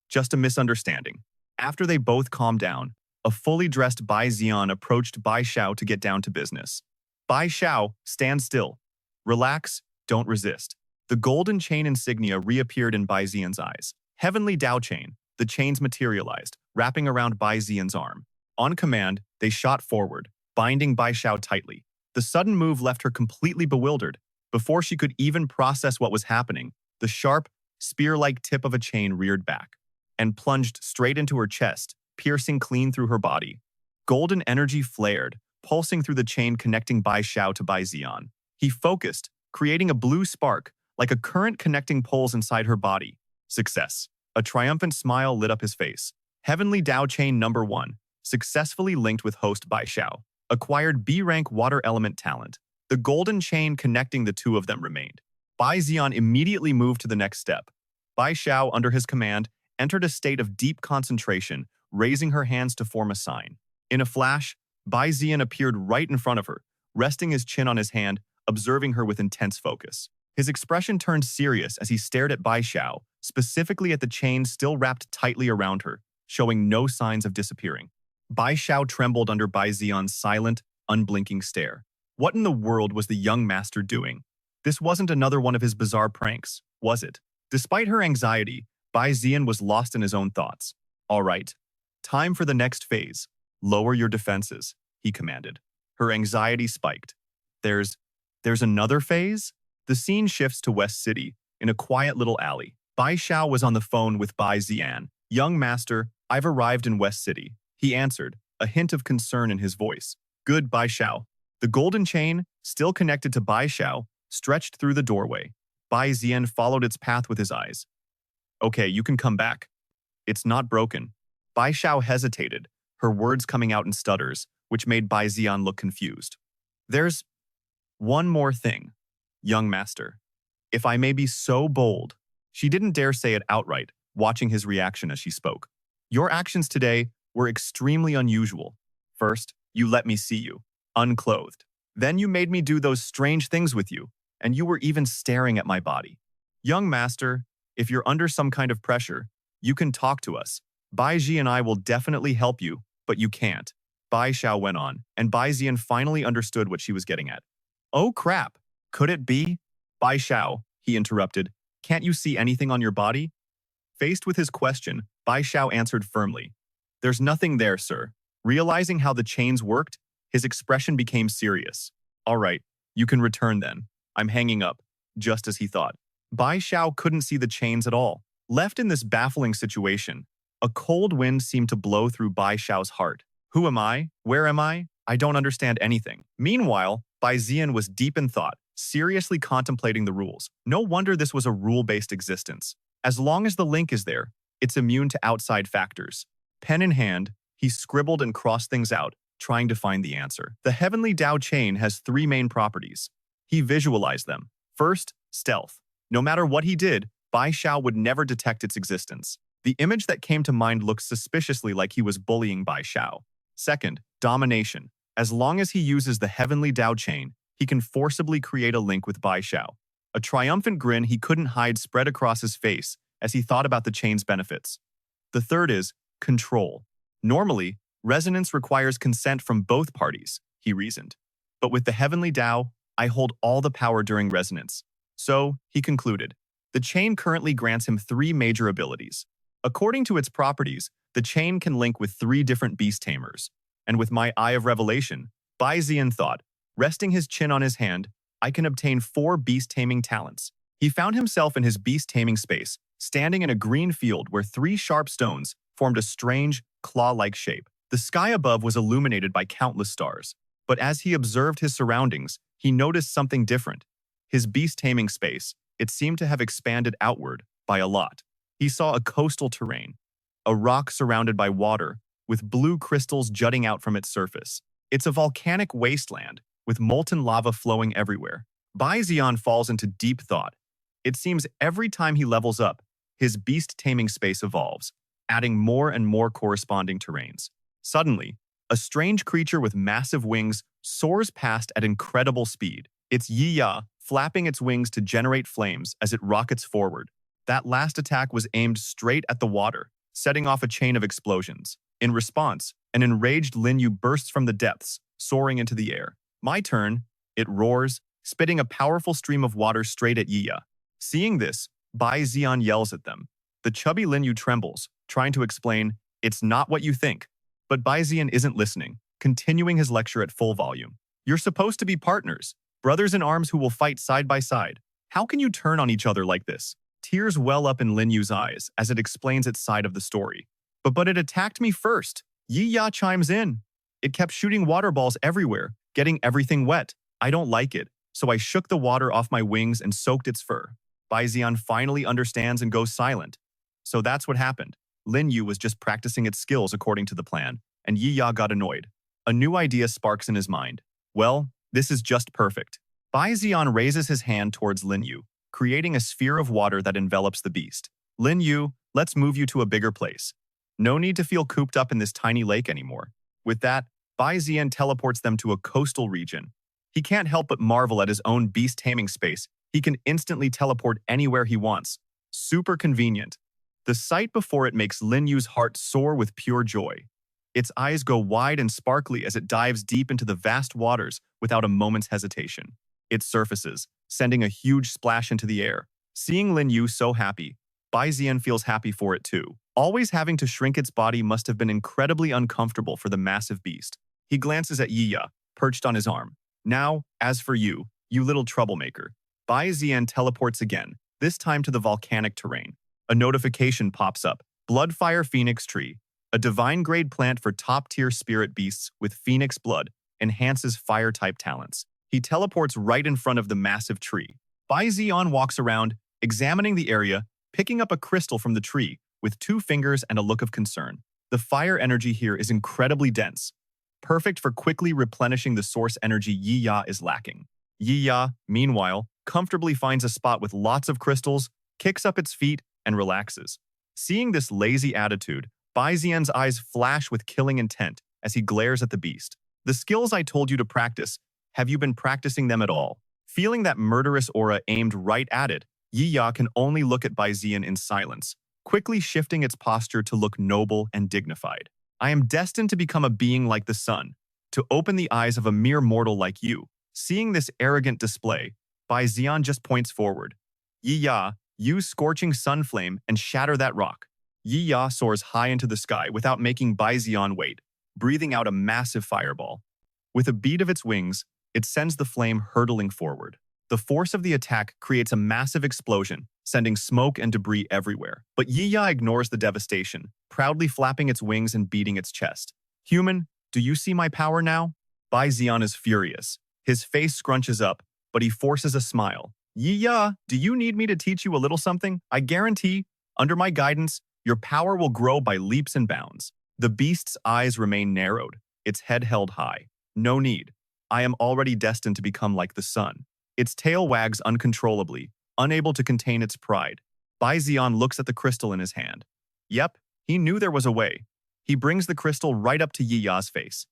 Just a misunderstanding. After they both calmed down, a fully dressed Bai Zi'an approached Bai Xiao to get down to business. Bai Xiao, stand still. Relax, don't resist. The golden chain insignia reappeared in Bai Zi'an's eyes. Heavenly Dao Chain, the chains materialized, wrapping around Bai Zi'an's arm. On command, they shot forward, binding Bai Xiao tightly. The sudden move left her completely bewildered. Before she could even process what was happening, the sharp, spear-like tip of a chain reared back and plunged straight into her chest, piercing clean through her body. Golden energy flared, pulsing through the chain connecting Bai Xiao to Bai Zi'an. He focused, creating a blue spark, like a current connecting poles inside her body. Success. A triumphant smile lit up his face. Heavenly Dao Chain number 1, successfully linked with host Bai Xiao. Acquired B-rank water element talent. The golden chain connecting the two of them remained. Bai Zi'an immediately moved to the next step. Bai Xiao, under his command, entered a state of deep concentration, raising her hands to form a sign. In a flash, Bai Zi'an appeared right in front of her, resting his chin on his hand, observing her with intense focus. His expression turned serious as he stared at Bai Xiao, specifically at the chain still wrapped tightly around her, showing no signs of disappearing. Bai Xiao trembled under Bai Zi'an's silent, unblinking stare. What in the world was the young master doing? This wasn't another one of his bizarre pranks, was it? Despite her anxiety, Bai Zi'an was lost in his own thoughts. All right, time for the next phase. Lower your defenses, he commanded. Her anxiety spiked. There's another phase? The scene shifts to West City, in a quiet little alley. Bai Xiao was on the phone with Bai Zi'an. Young master, I've arrived in West City. He answered, a hint of concern in his voice. Good, Bai Xiao. The golden chain, still connected to Bai Xiao, stretched through the doorway. Bai Zi'an followed its path with his eyes. Okay, you can come back. It's not broken. Bai Xiao hesitated, her words coming out in stutters, which made Bai Zi'an look confused. There's one more thing, young master. If I may be so bold. She didn't dare say it outright, watching his reaction as she spoke. Your actions today were extremely unusual. First, you let me see you, unclothed. Then you made me do those strange things with you, and you were even staring at my body. Young master, if you're under some kind of pressure, you can talk to us. Bai Ji and I will definitely help you, but you can't. Bai Xiao went on, and Bai Zi'an finally understood what she was getting at. Oh crap, could it be? Bai Xiao, he interrupted, can't you see anything on your body? Faced with his question, Bai Xiao answered firmly. There's nothing there, sir. Realizing how the chains worked, his expression became serious. All right, you can return then. I'm hanging up, just as he thought. Bai Xiao couldn't see the chains at all. Left in this baffling situation, A cold wind seemed to blow through Bai Xiao's heart. Who am I? Where am I? I don't understand anything. Meanwhile, Bai Zi'an was deep in thought, seriously contemplating the rules. No wonder this was a rule-based existence. As long as the link is there, it's immune to outside factors. Pen in hand, he scribbled and crossed things out, trying to find the answer. The heavenly Dao Chain has 3 main properties. He visualized them. First, stealth. No matter what he did, Bai Xiao would never detect its existence. The image that came to mind looked suspiciously like he was bullying Bai Xiao. Second, domination. As long as he uses the heavenly Dao Chain, he can forcibly create a link with Bai Xiao. A triumphant grin he couldn't hide spread across his face as he thought about the chain's benefits. The third is control. Normally, resonance requires consent from both parties, he reasoned. But with the heavenly Dao, I hold all the power during resonance. So, he concluded, the chain currently grants him 3 major abilities. According to its properties, the chain can link with 3 different beast tamers. And with my Eye of Revelation, Bai Zi'an thought, resting his chin on his hand, I can obtain 4 beast taming talents. He found himself in his beast taming space, standing in a green field where 3 sharp stones formed a strange, claw-like shape. The sky above was illuminated by countless stars. But as he observed his surroundings, he noticed something different. His beast taming space, it seemed to have expanded outward by a lot. He saw a coastal terrain, a rock surrounded by water, with blue crystals jutting out from its surface. It's a volcanic wasteland, with molten lava flowing everywhere. Bai Zi'an falls into deep thought. It seems every time he levels up, his beast taming space evolves, adding more and more corresponding terrains. Suddenly, a strange creature with massive wings soars past at incredible speed. It's Yi-Ya, flapping its wings to generate flames as it rockets forward. That last attack was aimed straight at the water, setting off a chain of explosions. In response, an enraged Lin Yu bursts from the depths, soaring into the air. My turn, it roars, spitting a powerful stream of water straight at Yi-Ya. Seeing this, Bai Zi'an yells at them. The chubby Lin Yu trembles, trying to explain, it's not what you think. But Bai Zi'an isn't listening, continuing his lecture at full volume. You're supposed to be partners, brothers in arms who will fight side by side. How can you turn on each other like this? Tears well up in Lin Yu's eyes as it explains its side of the story. But it attacked me first. Yi-Ya chimes in. It kept shooting water balls everywhere, getting everything wet. I don't like it, so I shook the water off my wings and soaked its fur. Bai Zi'an finally understands and goes silent. So that's what happened. Lin Yu was just practicing its skills according to the plan, and Yi-Ya got annoyed. A new idea sparks in his mind. Well, this is just perfect. Bai Zi'an raises his hand towards Lin Yu, creating a sphere of water that envelops the beast. Lin Yu, let's move you to a bigger place. No need to feel cooped up in this tiny lake anymore. With that, Bai Zi'an teleports them to a coastal region. He can't help but marvel at his own beast taming space. He can instantly teleport anywhere he wants. Super convenient. The sight before it makes Lin Yu's heart soar with pure joy. Its eyes go wide and sparkly as it dives deep into the vast waters without a moment's hesitation. It surfaces, sending a huge splash into the air. Seeing Lin Yu so happy, Bai Zi'an feels happy for it too. Always having to shrink its body must have been incredibly uncomfortable for the massive beast. He glances at Yi-Ya, perched on his arm. Now, as for you, you little troublemaker. Bai Zi'an teleports again, this time to the volcanic terrain. A notification pops up. Bloodfire Phoenix Tree. A divine-grade plant for top-tier spirit beasts with phoenix blood, enhances fire-type talents. He teleports right in front of the massive tree. Bai Zi'an walks around, examining the area, picking up a crystal from the tree with 2 fingers and a look of concern. The fire energy here is incredibly dense, perfect for quickly replenishing the source energy Yi-Ya is lacking. Yi-Ya, meanwhile, comfortably finds a spot with lots of crystals, kicks up its feet, and relaxes. Seeing this lazy attitude, Bai Zi'an's eyes flash with killing intent as he glares at the beast. The skills I told you to practice, have you been practicing them at all? Feeling that murderous aura aimed right at it, Yi-Ya can only look at Bai Zi'an in silence, quickly shifting its posture to look noble and dignified. I am destined to become a being like the sun, to open the eyes of a mere mortal like you. Seeing this arrogant display, Bai Zi'an just points forward. Yi-Ya, use scorching sun flame and shatter that rock. Yi-Ya soars high into the sky without making Bai Zi'an wait, breathing out a massive fireball. With a beat of its wings, it sends the flame hurtling forward. The force of the attack creates a massive explosion, sending smoke and debris everywhere. But Yiya ignores the devastation, proudly flapping its wings and beating its chest. Human, do you see my power now? Bai Zi'an is furious. His face scrunches up, but he forces a smile. Yiya, do you need me to teach you a little something? I guarantee, under my guidance, your power will grow by leaps and bounds. The beast's eyes remain narrowed, its head held high. No need. I am already destined to become like the sun. Its tail wags uncontrollably, unable to contain its pride. Bai Zi'an looks at the crystal in his hand. Yep, he knew there was a way. He brings the crystal right up to Yiya's face.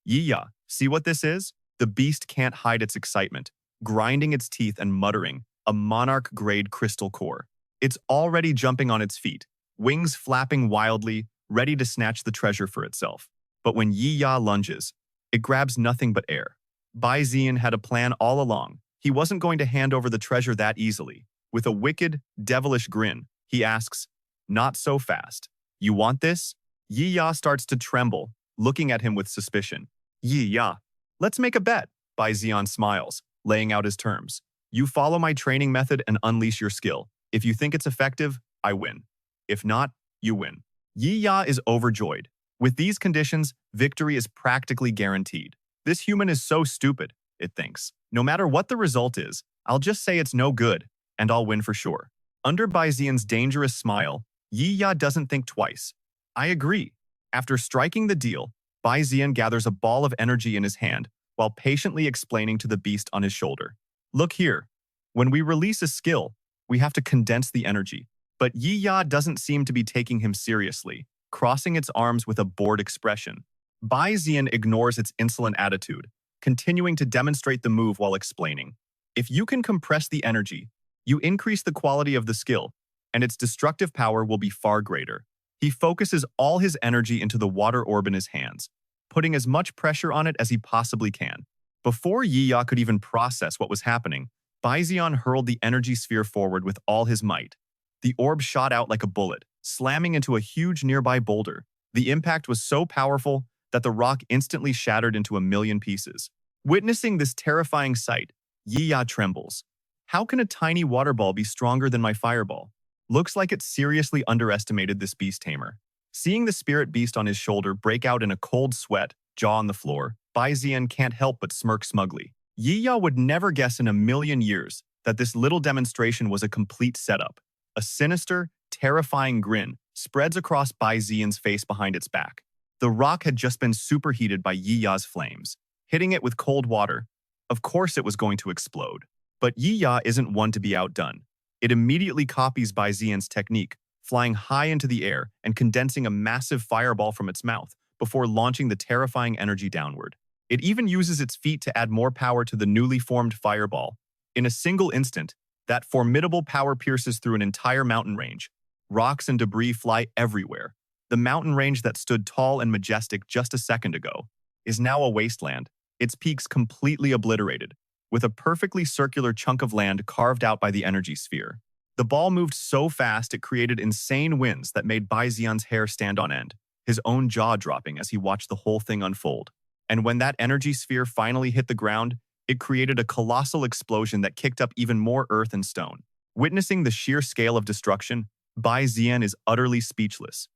Yiya, see what this is? The beast can't hide its excitement, grinding its teeth and muttering, a monarch-grade crystal core. It's already jumping on its feet, wings flapping wildly, ready to snatch the treasure for itself. But when Yiya lunges, it grabs nothing but air. Bai Zi'an had a plan all along. He wasn't going to hand over the treasure that easily. With a wicked, devilish grin, he asks, "Not so fast. You want this?" Yiya starts to tremble, looking at him with suspicion. Yiya, let's make a bet. Bai Zi'an smiles, laying out his terms. You follow my training method and unleash your skill. If you think it's effective, I win. If not, you win. Yiya is overjoyed. With these conditions, victory is practically guaranteed. This human is so stupid, it thinks. No matter what the result is, I'll just say it's no good, and I'll win for sure. Under Bai Zi'an's dangerous smile, Yiya doesn't think twice. I agree. After striking the deal, Bai Zi'an gathers a ball of energy in his hand while patiently explaining to the beast on his shoulder. Look here. When we release a skill, we have to condense the energy. But Yiya doesn't seem to be taking him seriously, crossing its arms with a bored expression. Bai Zi'an ignores its insolent attitude, continuing to demonstrate the move while explaining. If you can compress the energy, you increase the quality of the skill, and its destructive power will be far greater. He focuses all his energy into the water orb in his hands, putting as much pressure on it as he possibly can. Before Yiya could even process what was happening, Bai Zi'an hurled the energy sphere forward with all his might. The orb shot out like a bullet, slamming into a huge nearby boulder. The impact was so powerful that the rock instantly shattered into a million pieces. Witnessing this terrifying sight, Yiya trembles. How can a tiny water ball be stronger than my fireball? Looks like it seriously underestimated this beast tamer. Seeing the spirit beast on his shoulder break out in a cold sweat, jaw on the floor, Bai Zi'an can't help but smirk smugly. Yiya would never guess in a million years that this little demonstration was a complete setup. A sinister, terrifying grin spreads across Bai Zi'an's face behind its back. The rock had just been superheated by Yiya's flames, hitting it with cold water. Of course it was going to explode. But Yiya isn't one to be outdone. It immediately copies Bai Zi'an's technique, flying high into the air and condensing a massive fireball from its mouth before launching the terrifying energy downward. It even uses its feet to add more power to the newly formed fireball. In a single instant, that formidable power pierces through an entire mountain range. Rocks and debris fly everywhere. The mountain range that stood tall and majestic just a second ago is now a wasteland, its peaks completely obliterated, with a perfectly circular chunk of land carved out by the energy sphere. The ball moved so fast it created insane winds that made Bai Zi'an's hair stand on end, his own jaw dropping as he watched the whole thing unfold. And when that energy sphere finally hit the ground, it created a colossal explosion that kicked up even more earth and stone. Witnessing the sheer scale of destruction, Bai Zi'an is utterly speechless.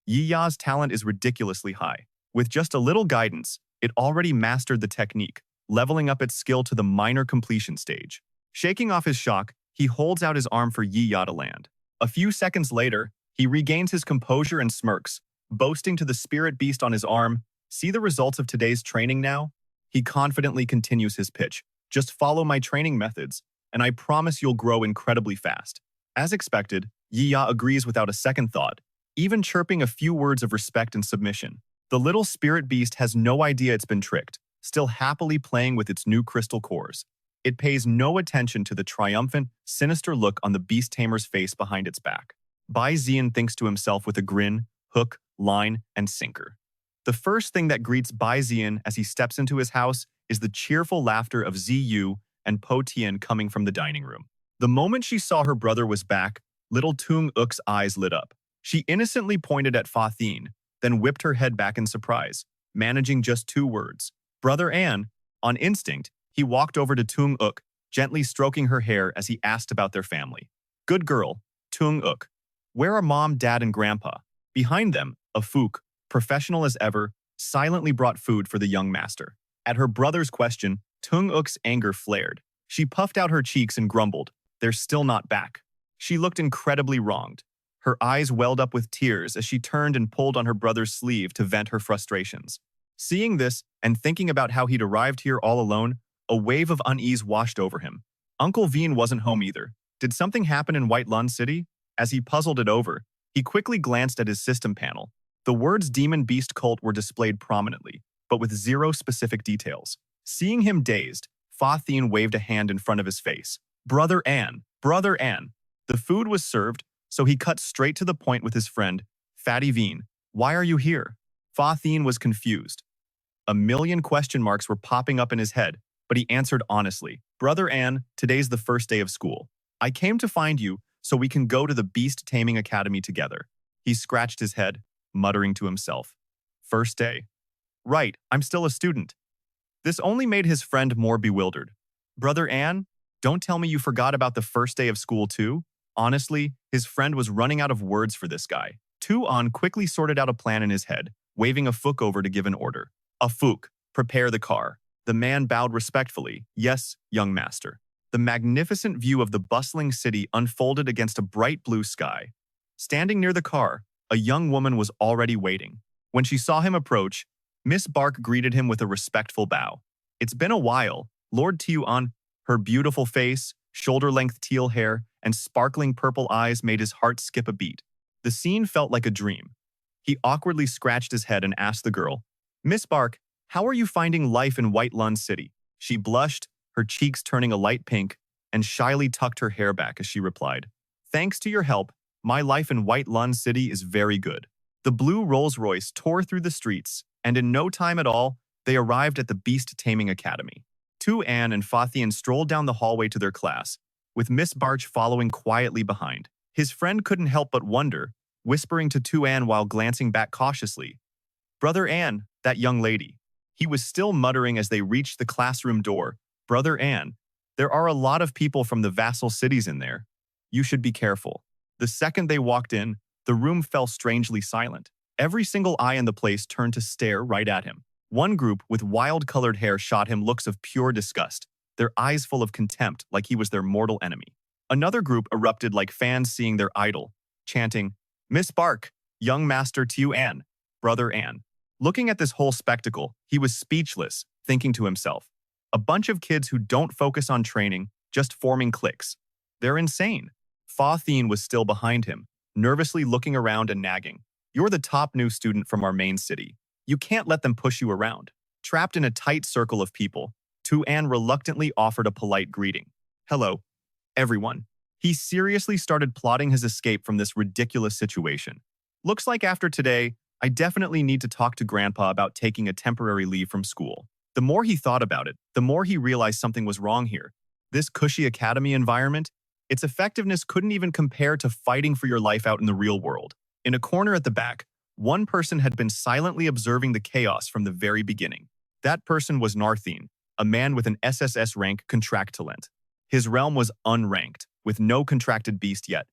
Yiya's talent is ridiculously high. With just a little guidance, it already mastered the technique, leveling up its skill to the minor completion stage. Shaking off his shock, he holds out his arm for Yiya to land. A few seconds later, he regains his composure and smirks, boasting to the spirit beast on his arm, "See the results of today's training now?" He confidently continues his pitch. "Just follow my training methods, and I promise you'll grow incredibly fast." As expected, Yiya agrees without a second thought, even chirping a few words of respect and submission. The little spirit beast has no idea it's been tricked, still happily playing with its new crystal cores. It pays no attention to the triumphant, sinister look on the beast tamer's face behind its back. Bai Zi'an thinks to himself with a grin, hook, line, and sinker. The first thing that greets Bai Zi'an as he steps into his house is the cheerful laughter of Ziyu and Po Tian coming from the dining room. The moment she saw her brother was back, little Tung Uk's eyes lit up. She innocently pointed at Fa Thien, then whipped her head back in surprise, managing just 2 words. "Brother An." On instinct, he walked over to Tung Uk, gently stroking her hair as he asked about their family. Good girl, Tung Uk. Where are mom, dad, and grandpa? Behind them, Afuk, professional as ever, silently brought food for the young master. At her brother's question, Tung Uk's anger flared. She puffed out her cheeks and grumbled, "They're still not back." She looked incredibly wronged. Her eyes welled up with tears as she turned and pulled on her brother's sleeve to vent her frustrations. Seeing this and thinking about how he'd arrived here all alone, a wave of unease washed over him. Uncle Veen wasn't home either. Did something happen in White Lun City? As he puzzled it over, he quickly glanced at his system panel. The words Demon Beast Cult were displayed prominently, but with zero specific details. Seeing him dazed, Fa Thien waved a hand in front of his face. Brother Ann, Brother Ann. The food was served, so he cut straight to the point with his friend, Fatty Veen. Why are you here? Fa Thien was confused. A million question marks were popping up in his head, but he answered honestly. Brother Ann, today's the first day of school. I came to find you so we can go to the Beast Taming Academy together. He scratched his head, muttering to himself. First day. Right, I'm still a student. This only made his friend more bewildered. Brother Ann, don't tell me you forgot about the first day of school too? Honestly, his friend was running out of words for this guy. Tu-an quickly sorted out a plan in his head, waving Afuk over to give an order. Afuk, prepare the car. The man bowed respectfully. Yes, young master. The magnificent view of the bustling city unfolded against a bright blue sky. Standing near the car, a young woman was already waiting. When she saw him approach, Miss Bark greeted him with a respectful bow. It's been a while, Lord Tu-an. Her beautiful face, shoulder-length teal hair, and sparkling purple eyes made his heart skip a beat. The scene felt like a dream. He awkwardly scratched his head and asked the girl, Miss Bark, how are you finding life in White Lun City? She blushed, her cheeks turning a light pink, and shyly tucked her hair back as she replied, Thanks to your help, my life in White Lun City is very good. The blue Rolls-Royce tore through the streets, and in no time at all, they arrived at the Beast Taming Academy. Tu-an and Fa Thien strolled down the hallway to their class, with Miss Barch following quietly behind. His friend couldn't help but wonder, whispering to Tu-an while glancing back cautiously, Brother Ann, that young lady. He was still muttering as they reached the classroom door. Brother Ann, there are a lot of people from the vassal cities in there. You should be careful. The second they walked in, the room fell strangely silent. Every single eye in the place turned to stare right at him. One group with wild-colored hair shot him looks of pure disgust, their eyes full of contempt like he was their mortal enemy. Another group erupted like fans seeing their idol, chanting, Miss Bark, young master Tu-an, Brother Ann. Looking at this whole spectacle, he was speechless, thinking to himself, a bunch of kids who don't focus on training, just forming cliques. They're insane. Fa Thien was still behind him, nervously looking around and nagging. You're the top new student from our main city. You can't let them push you around. Trapped in a tight circle of people, Tu-an reluctantly offered a polite greeting. Hello, everyone. He seriously started plotting his escape from this ridiculous situation. Looks like after today, I definitely need to talk to Grandpa about taking a temporary leave from school. The more he thought about it, the more he realized something was wrong here. This cushy academy environment, its effectiveness couldn't even compare to fighting for your life out in the real world. In a corner at the back, one person had been silently observing the chaos from the very beginning. That person was Narthine, a man with an SSS rank contract talent. His realm was unranked, with no contracted beast yet.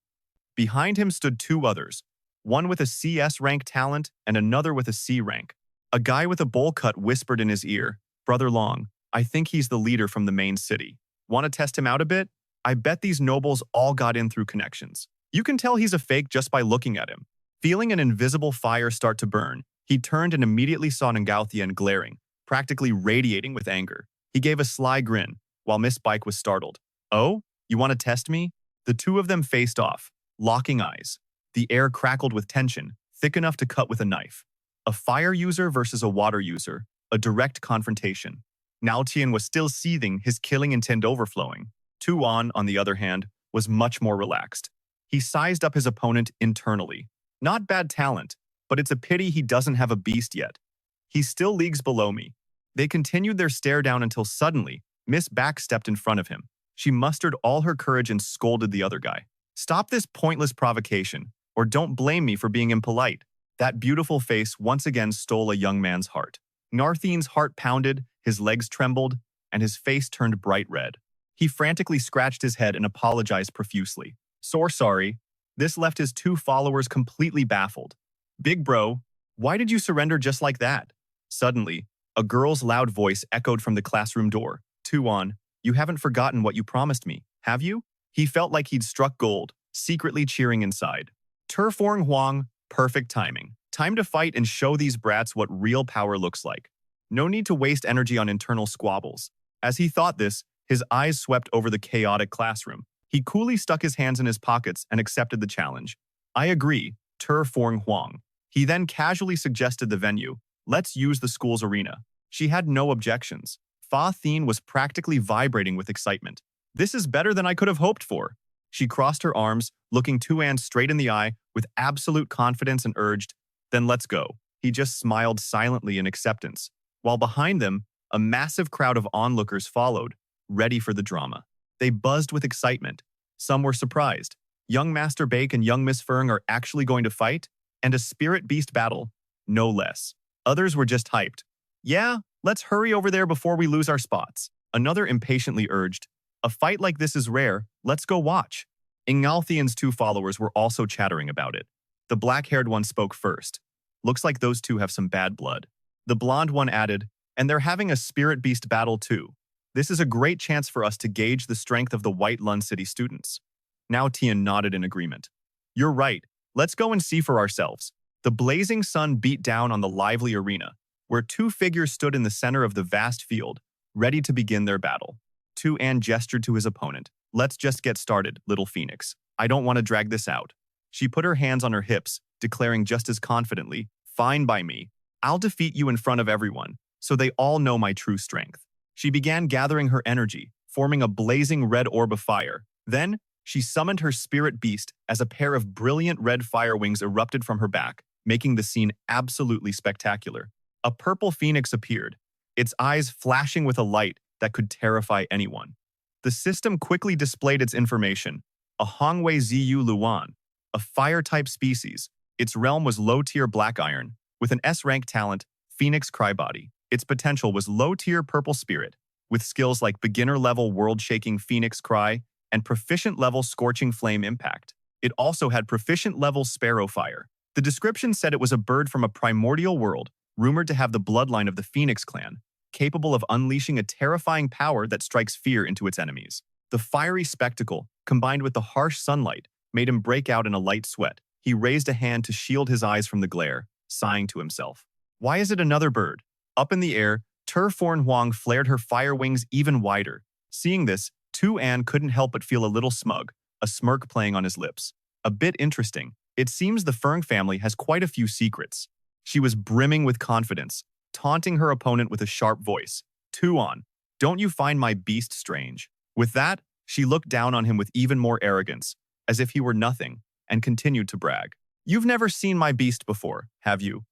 Behind him stood two others, one with a CS rank talent and another with a C rank. A guy with a bowl cut whispered in his ear, Brother Long, I think he's the leader from the main city. Want to test him out a bit? I bet these nobles all got in through connections. You can tell he's a fake just by looking at him. Feeling an invisible fire start to burn, he turned and immediately saw Ngauthian glaring, practically radiating with anger. He gave a sly grin, while Miss Bike was startled. Oh, you want to test me? The two of them faced off, locking eyes. The air crackled with tension, thick enough to cut with a knife. A fire user versus a water user, a direct confrontation. Ngauthian was still seething, his killing intent overflowing. Tu-an, on the other hand, was much more relaxed. He sized up his opponent internally. Not bad talent, but it's a pity he doesn't have a beast yet. He's still leagues below me. They continued their stare down until suddenly, Miss Back stepped in front of him. She mustered all her courage and scolded the other guy. Stop this pointless provocation, or don't blame me for being impolite. That beautiful face once again stole a young man's heart. Narthine's heart pounded, his legs trembled, and his face turned bright red. He frantically scratched his head and apologized profusely. Sorry. This left his two followers completely baffled. Big bro, why did you surrender just like that? Suddenly, a girl's loud voice echoed from the classroom door. Tuan, you haven't forgotten what you promised me, have you? He felt like he'd struck gold, secretly cheering inside. Turforng Huang, perfect timing. Time to fight and show these brats what real power looks like. No need to waste energy on internal squabbles. As he thought this, his eyes swept over the chaotic classroom. He coolly stuck his hands in his pockets and accepted the challenge. I agree, Turforng Huang. He then casually suggested the venue. Let's use the school's arena. She had no objections. Fa Thien was practically vibrating with excitement. This is better than I could have hoped for. She crossed her arms, looking Tuan straight in the eye with absolute confidence and urged, then let's go. He just smiled silently in acceptance, while behind them, a massive crowd of onlookers followed, ready for the drama. They buzzed with excitement. Some were surprised. Young Master Bake and young Miss Feng are actually going to fight? And a spirit beast battle? No less. Others were just hyped. Yeah, let's hurry over there before we lose our spots. Another impatiently urged, a fight like this is rare, let's go watch. Ingalthian's two followers were also chattering about it. The black-haired one spoke first. Looks like those two have some bad blood. The blonde one added, and they're having a spirit beast battle too. This is a great chance for us to gauge the strength of the White Lun City students. Now Tian nodded in agreement. You're right, let's go and see for ourselves. The blazing sun beat down on the lively arena, where two figures stood in the center of the vast field, ready to begin their battle. Tuan gestured to his opponent. Let's just get started, little phoenix. I don't want to drag this out. She put her hands on her hips, declaring just as confidently, fine by me. I'll defeat you in front of everyone, so they all know my true strength. She began gathering her energy, forming a blazing red orb of fire. Then, she summoned her spirit beast as a pair of brilliant red fire wings erupted from her back, making the scene absolutely spectacular. A purple phoenix appeared, its eyes flashing with a light that could terrify anyone. The system quickly displayed its information. A Hongwei Ziyu Luan, a fire-type species. Its realm was low-tier black iron, with an S-rank talent, Phoenix Crybody. Its potential was low-tier purple spirit, with skills like beginner-level world-shaking Phoenix Cry and proficient-level Scorching Flame Impact. It also had proficient-level Sparrow Fire. The description said it was a bird from a primordial world, rumored to have the bloodline of the Phoenix clan, capable of unleashing a terrifying power that strikes fear into its enemies. The fiery spectacle, combined with the harsh sunlight, made him break out in a light sweat. He raised a hand to shield his eyes from the glare, sighing to himself. Why is it another bird? Up in the air, Turforng Huang flared her fire wings even wider. Seeing this, Tuan couldn't help but feel a little smug, a smirk playing on his lips. A bit interesting. It seems the Feng family has quite a few secrets. She was brimming with confidence, taunting her opponent with a sharp voice. Tuan, don't you find my beast strange? With that, she looked down on him with even more arrogance, as if he were nothing, and continued to brag. You've never seen my beast before, have you?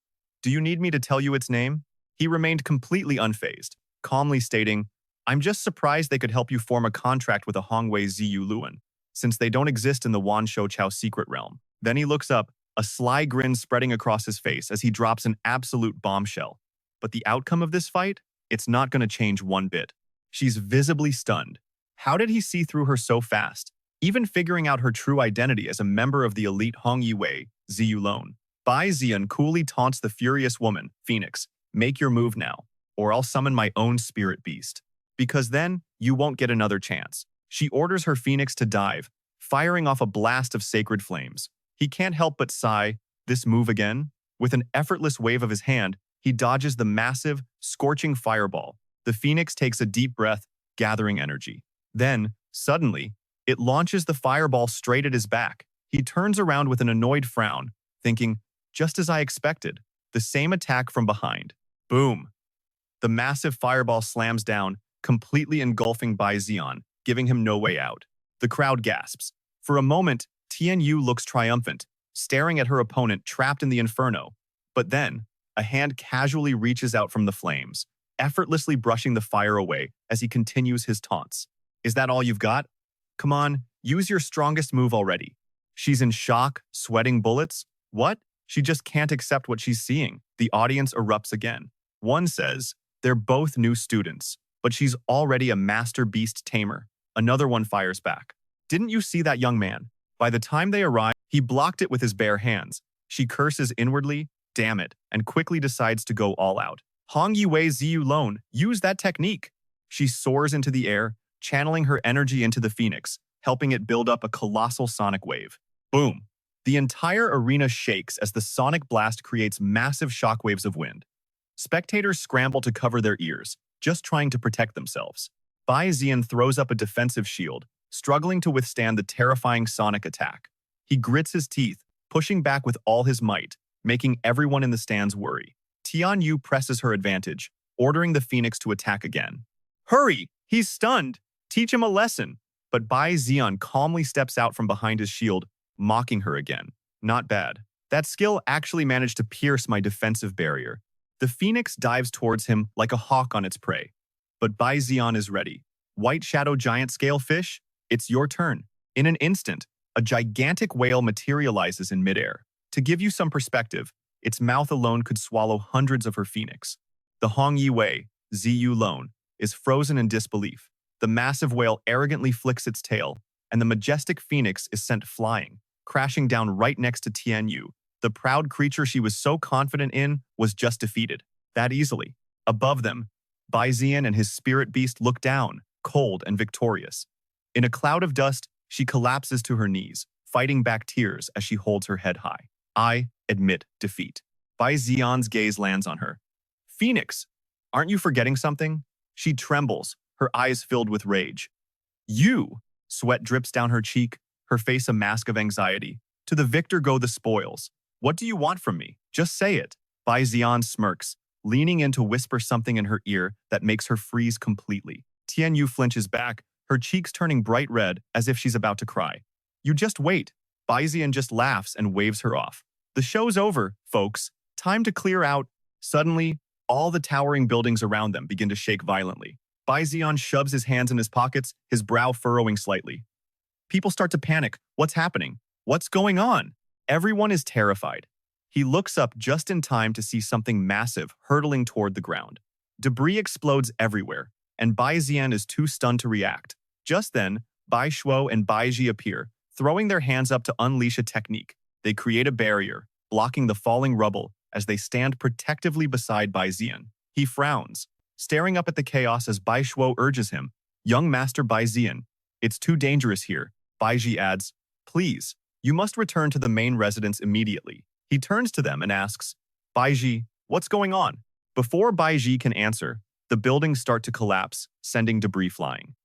Do you need me to tell you its name? He remained completely unfazed, calmly stating, I'm just surprised they could help you form a contract with a Hongwei Ziyu Luan, since they don't exist in the Wanshou Chao secret realm. Then he looks up, a sly grin spreading across his face as he drops an absolute bombshell. But the outcome of this fight? It's not going to change one bit. She's visibly stunned. How did he see through her so fast? Even figuring out her true identity as a member of the elite Hong Yiwei, Ziyu Lone. Bai Zi'an coolly taunts the furious woman, Phoenix, make your move now, or I'll summon my own spirit beast. Because then, you won't get another chance. She orders her Phoenix to dive, firing off a blast of sacred flames. He can't help but sigh, this move again? With an effortless wave of his hand, he dodges the massive, scorching fireball. The Phoenix takes a deep breath, gathering energy. Then, suddenly, it launches the fireball straight at his back. He turns around with an annoyed frown, thinking, just as I expected, the same attack from behind. Boom! The massive fireball slams down, completely engulfing Bai Zi'an, giving him no way out. The crowd gasps. For a moment, Tian Yu looks triumphant, staring at her opponent trapped in the inferno. But then, a hand casually reaches out from the flames, effortlessly brushing the fire away as he continues his taunts. Is that all you've got? Come on, use your strongest move already. She's in shock, sweating bullets. What? She just can't accept what she's seeing. The audience erupts again. One says, they're both new students, but she's already a master beast tamer. Another one fires back. Didn't you see that young man? By the time they arrive, he blocked it with his bare hands. She curses inwardly, damn it, and quickly decides to go all out. Hong Yue Ziyu Lone, use that technique. She soars into the air, channeling her energy into the phoenix, helping it build up a colossal sonic wave. Boom! The entire arena shakes as the sonic blast creates massive shockwaves of wind. Spectators scramble to cover their ears, just trying to protect themselves. Bai Zi'an throws up a defensive shield, struggling to withstand the terrifying sonic attack. He grits his teeth, pushing back with all his might, making everyone in the stands worry. Tian Yu presses her advantage, ordering the phoenix to attack again. Hurry! He's stunned! Teach him a lesson! But Bai Zi'an calmly steps out from behind his shield, mocking her again. Not bad. That skill actually managed to pierce my defensive barrier. The phoenix dives towards him like a hawk on its prey. But Bai Zi'an is ready. White Shadow Giant Scale Fish, it's your turn. In an instant, a gigantic whale materializes in midair. To give you some perspective, its mouth alone could swallow hundreds of her phoenix. The Hong Yue, Ziyu Lone, is frozen in disbelief. The massive whale arrogantly flicks its tail, and the majestic phoenix is sent flying, crashing down right next to Tian Yu. The proud creature she was so confident in was just defeated. That easily. Above them, Bai Zi'an and his spirit beast look down, cold and victorious. In a cloud of dust, she collapses to her knees, fighting back tears as she holds her head high. I admit defeat. Bai Zi'an's gaze lands on her. Phoenix, aren't you forgetting something? She trembles, her eyes filled with rage. You! Sweat drips down her cheek, her face a mask of anxiety. To the victor go the spoils. What do you want from me? Just say it. Bai Zi'an smirks, leaning in to whisper something in her ear that makes her freeze completely. Tian Yu flinches back, her cheeks turning bright red as if she's about to cry. You just wait. Bai Zi'an just laughs and waves her off. The show's over, folks. Time to clear out. Suddenly, all the towering buildings around them begin to shake violently. Bai Zi'an shoves his hands in his pockets, his brow furrowing slightly. People start to panic. What's happening? What's going on? Everyone is terrified. He looks up just in time to see something massive hurtling toward the ground. Debris explodes everywhere, and Bai Zi'an is too stunned to react. Just then, Bai Shuo and Bai Ji appear, throwing their hands up to unleash a technique. They create a barrier, blocking the falling rubble as they stand protectively beside Bai Zi'an. He frowns, staring up at the chaos as Bai Shuo urges him, Young Master Bai Zi'an, it's too dangerous here. Bai Ji adds, Please, you must return to the main residence immediately. He turns to them and asks, Bai Ji, what's going on? Before Bai Ji can answer, the buildings start to collapse, sending debris flying.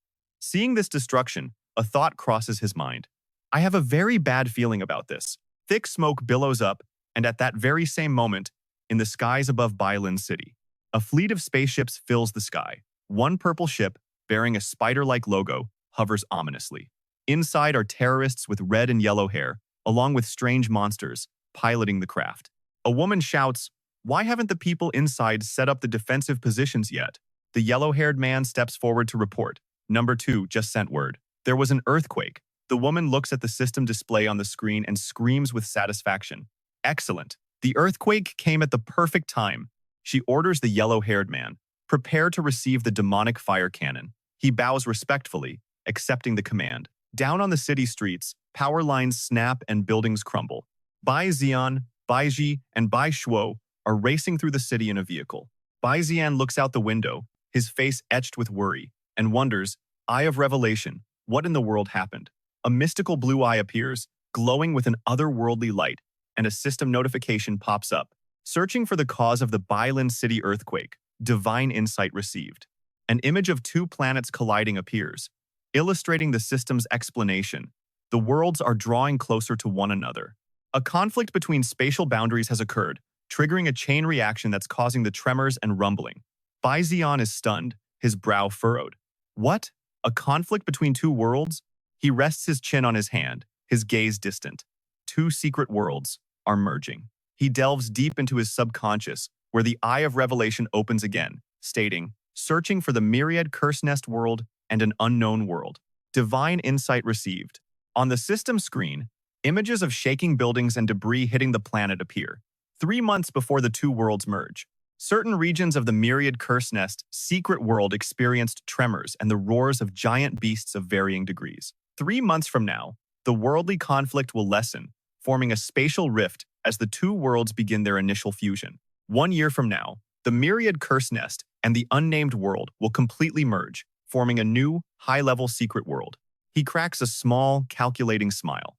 Seeing this destruction, a thought crosses his mind. I have a very bad feeling about this. Thick smoke billows up, and at that very same moment, in the skies above Baion City, a fleet of spaceships fills the sky. One purple ship, bearing a spider-like logo, hovers ominously. Inside are terrorists with red and yellow hair, along with strange monsters, piloting the craft. A woman shouts, Why haven't the people inside set up the defensive positions yet? The yellow-haired man steps forward to report. Number 2 just sent word. There was an earthquake. The woman looks at the system display on the screen and screams with satisfaction. Excellent. The earthquake came at the perfect time. She orders the yellow-haired man, Prepare to receive the demonic fire cannon. He bows respectfully, accepting the command. Down on the city streets, power lines snap and buildings crumble. Bai Zi'an, Bai Ji, and Bai Shuo are racing through the city in a vehicle. Bai Zi'an looks out the window, his face etched with worry, and wonders, Eye of Revelation, what in the world happened? A mystical blue eye appears, glowing with an otherworldly light, and a system notification pops up. Searching for the cause of the Baion City earthquake, divine insight received. An image of 2 planets colliding appears, illustrating the system's explanation. The worlds are drawing closer to one another. A conflict between spatial boundaries has occurred, triggering a chain reaction that's causing the tremors and rumbling. Bai Zi'an is stunned, his brow furrowed. What? A conflict between 2 worlds? He rests his chin on his hand, his gaze distant. 2 secret worlds are merging. He delves deep into his subconscious, where the Eye of Revelation opens again, stating, Searching for the myriad curse nest world and an unknown world. Divine insight received. On the system screen, images of shaking buildings and debris hitting the planet appear, 3 months before the 2 worlds merge. Certain regions of the myriad curse nest secret world experienced tremors and the roars of giant beasts of varying degrees. 3 months from now, the worldly conflict will lessen, forming a spatial rift as the two worlds begin their initial fusion. 1 year from now, the myriad curse nest and the unnamed world will completely merge, forming a new, high-level secret world. He cracks a small, calculating smile.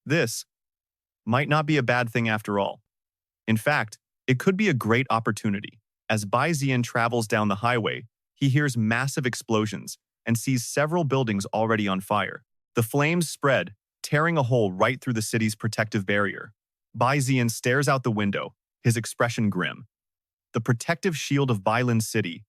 This might not be a bad thing after all. In fact, it could be a great opportunity. As Bai Zi'an travels down the highway, he hears massive explosions and sees several buildings already on fire. The flames spread, tearing a hole right through the city's protective barrier. Bai Zi'an stares out the window, his expression grim. The protective shield of Baion City.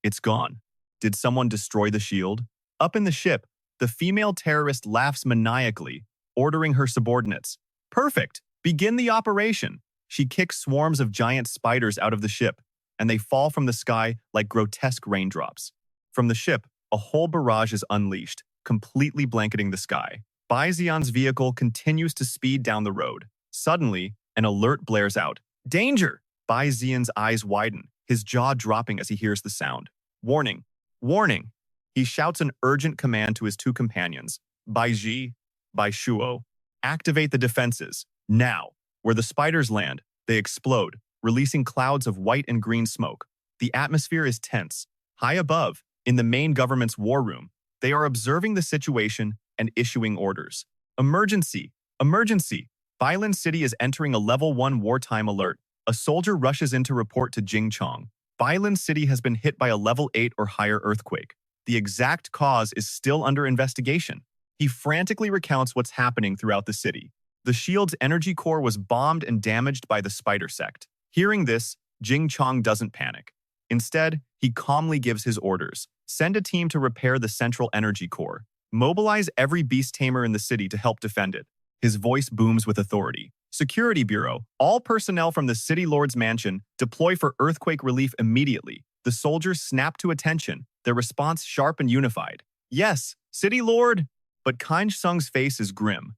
It's gone. Did someone destroy the shield? Up in the ship, the female terrorist laughs maniacally, ordering her subordinates. Perfect! Begin the operation! She kicks swarms of giant spiders out of the ship, and they fall from the sky like grotesque raindrops. From the ship, a whole barrage is unleashed, completely blanketing the sky. Bai Zi'an's vehicle continues to speed down the road. Suddenly, an alert blares out. Danger! Bai Zi'an's eyes widen, his jaw dropping as he hears the sound. Warning! Warning! He shouts an urgent command to his two companions. Bai Ji, Bai Shuo. Activate the defenses. Now! Where the spiders land, they explode, releasing clouds of white and green smoke. The atmosphere is tense. High above, in the main government's war room, they are observing the situation and issuing orders. Emergency! Emergency! Baion City is entering a level 1 wartime alert. A soldier rushes in to report to Jingchong. Baion City has been hit by a level 8 or higher earthquake. The exact cause is still under investigation. He frantically recounts what's happening throughout the city. The shield's energy core was bombed and damaged by the spider sect. Hearing this, Jingchong doesn't panic. Instead, he calmly gives his orders. Send a team to repair the central energy core. Mobilize every beast tamer in the city to help defend it. His voice booms with authority. Security Bureau, all personnel from the City Lord's mansion deploy for earthquake relief immediately. The soldiers snap to attention, their response sharp and unified. Yes, City Lord! But Kind Sung's face is grim.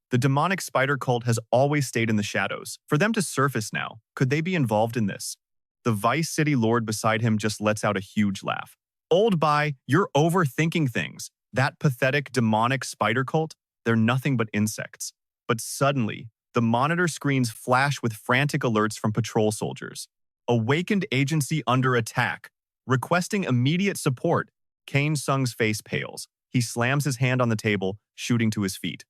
The demonic spider cult has always stayed in the shadows. For them to surface now, could they be involved in this? The Vice City Lord beside him just lets out a huge laugh. Old Bai, you're overthinking things. That pathetic demonic spider cult, they're nothing but insects. But suddenly, the monitor screens flash with frantic alerts from patrol soldiers. Awakened agency under attack. Requesting immediate support. Kane Sung's face pales. He slams his hand on the table, shooting to his feet.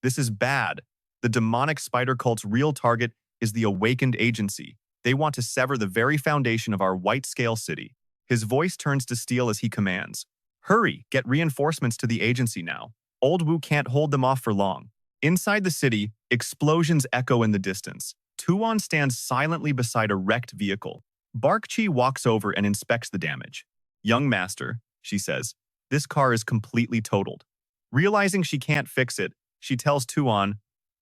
This is bad. The demonic spider cult's real target is the awakened agency. They want to sever the very foundation of our white-scale city. His voice turns to steel as he commands. Hurry, get reinforcements to the agency now. Old Wu can't hold them off for long. Inside the city, explosions echo in the distance. Tuan stands silently beside a wrecked vehicle. Bark Chi walks over and inspects the damage. Young master, she says, this car is completely totaled. Realizing she can't fix it, she tells Tuan,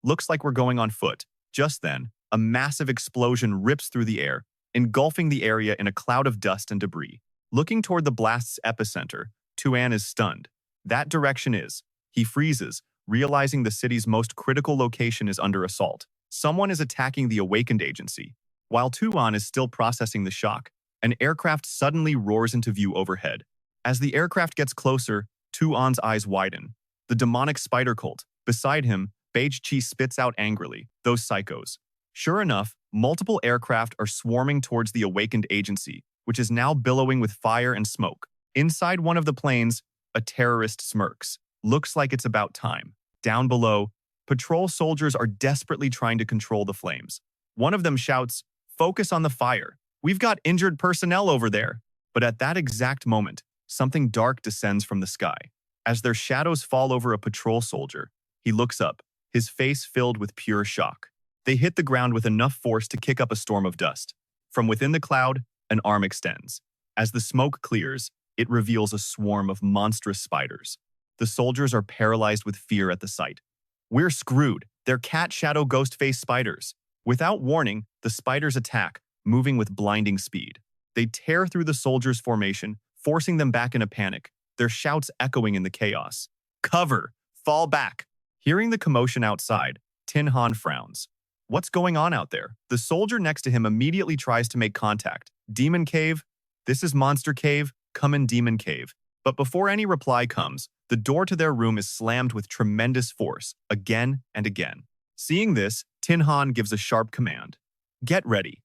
looks like we're going on foot. Just then, a massive explosion rips through the air, engulfing the area in a cloud of dust and debris. Looking toward the blast's epicenter, Tuan is stunned. That direction is. He freezes, realizing the city's most critical location is under assault. Someone is attacking the awakened agency. While Tuan is still processing the shock, an aircraft suddenly roars into view overhead. As the aircraft gets closer, Tuan's eyes widen. The demonic spider cult. Beside him, Beige Chi spits out angrily, those psychos. Sure enough, multiple aircraft are swarming towards the awakened agency, which is now billowing with fire and smoke. Inside one of the planes, a terrorist smirks. Looks like it's about time. Down below, patrol soldiers are desperately trying to control the flames. One of them shouts, "Focus on the fire. We've got injured personnel over there." But at that exact moment, something dark descends from the sky. As their shadows fall over a patrol soldier, he looks up, his face filled with pure shock. They hit the ground with enough force to kick up a storm of dust. From within the cloud, an arm extends. As the smoke clears, it reveals a swarm of monstrous spiders. The soldiers are paralyzed with fear at the sight. We're screwed. They're cat shadow ghost face spiders. Without warning, the spiders attack, moving with blinding speed. They tear through the soldiers' formation, forcing them back in a panic, their shouts echoing in the chaos. Cover! Fall back! Hearing the commotion outside, Tin Han frowns. What's going on out there? The soldier next to him immediately tries to make contact. Demon Cave? This is Monster Cave. Come in, Demon Cave. But before any reply comes, the door to their room is slammed with tremendous force, again and again. Seeing this, Tin Han gives a sharp command. Get ready.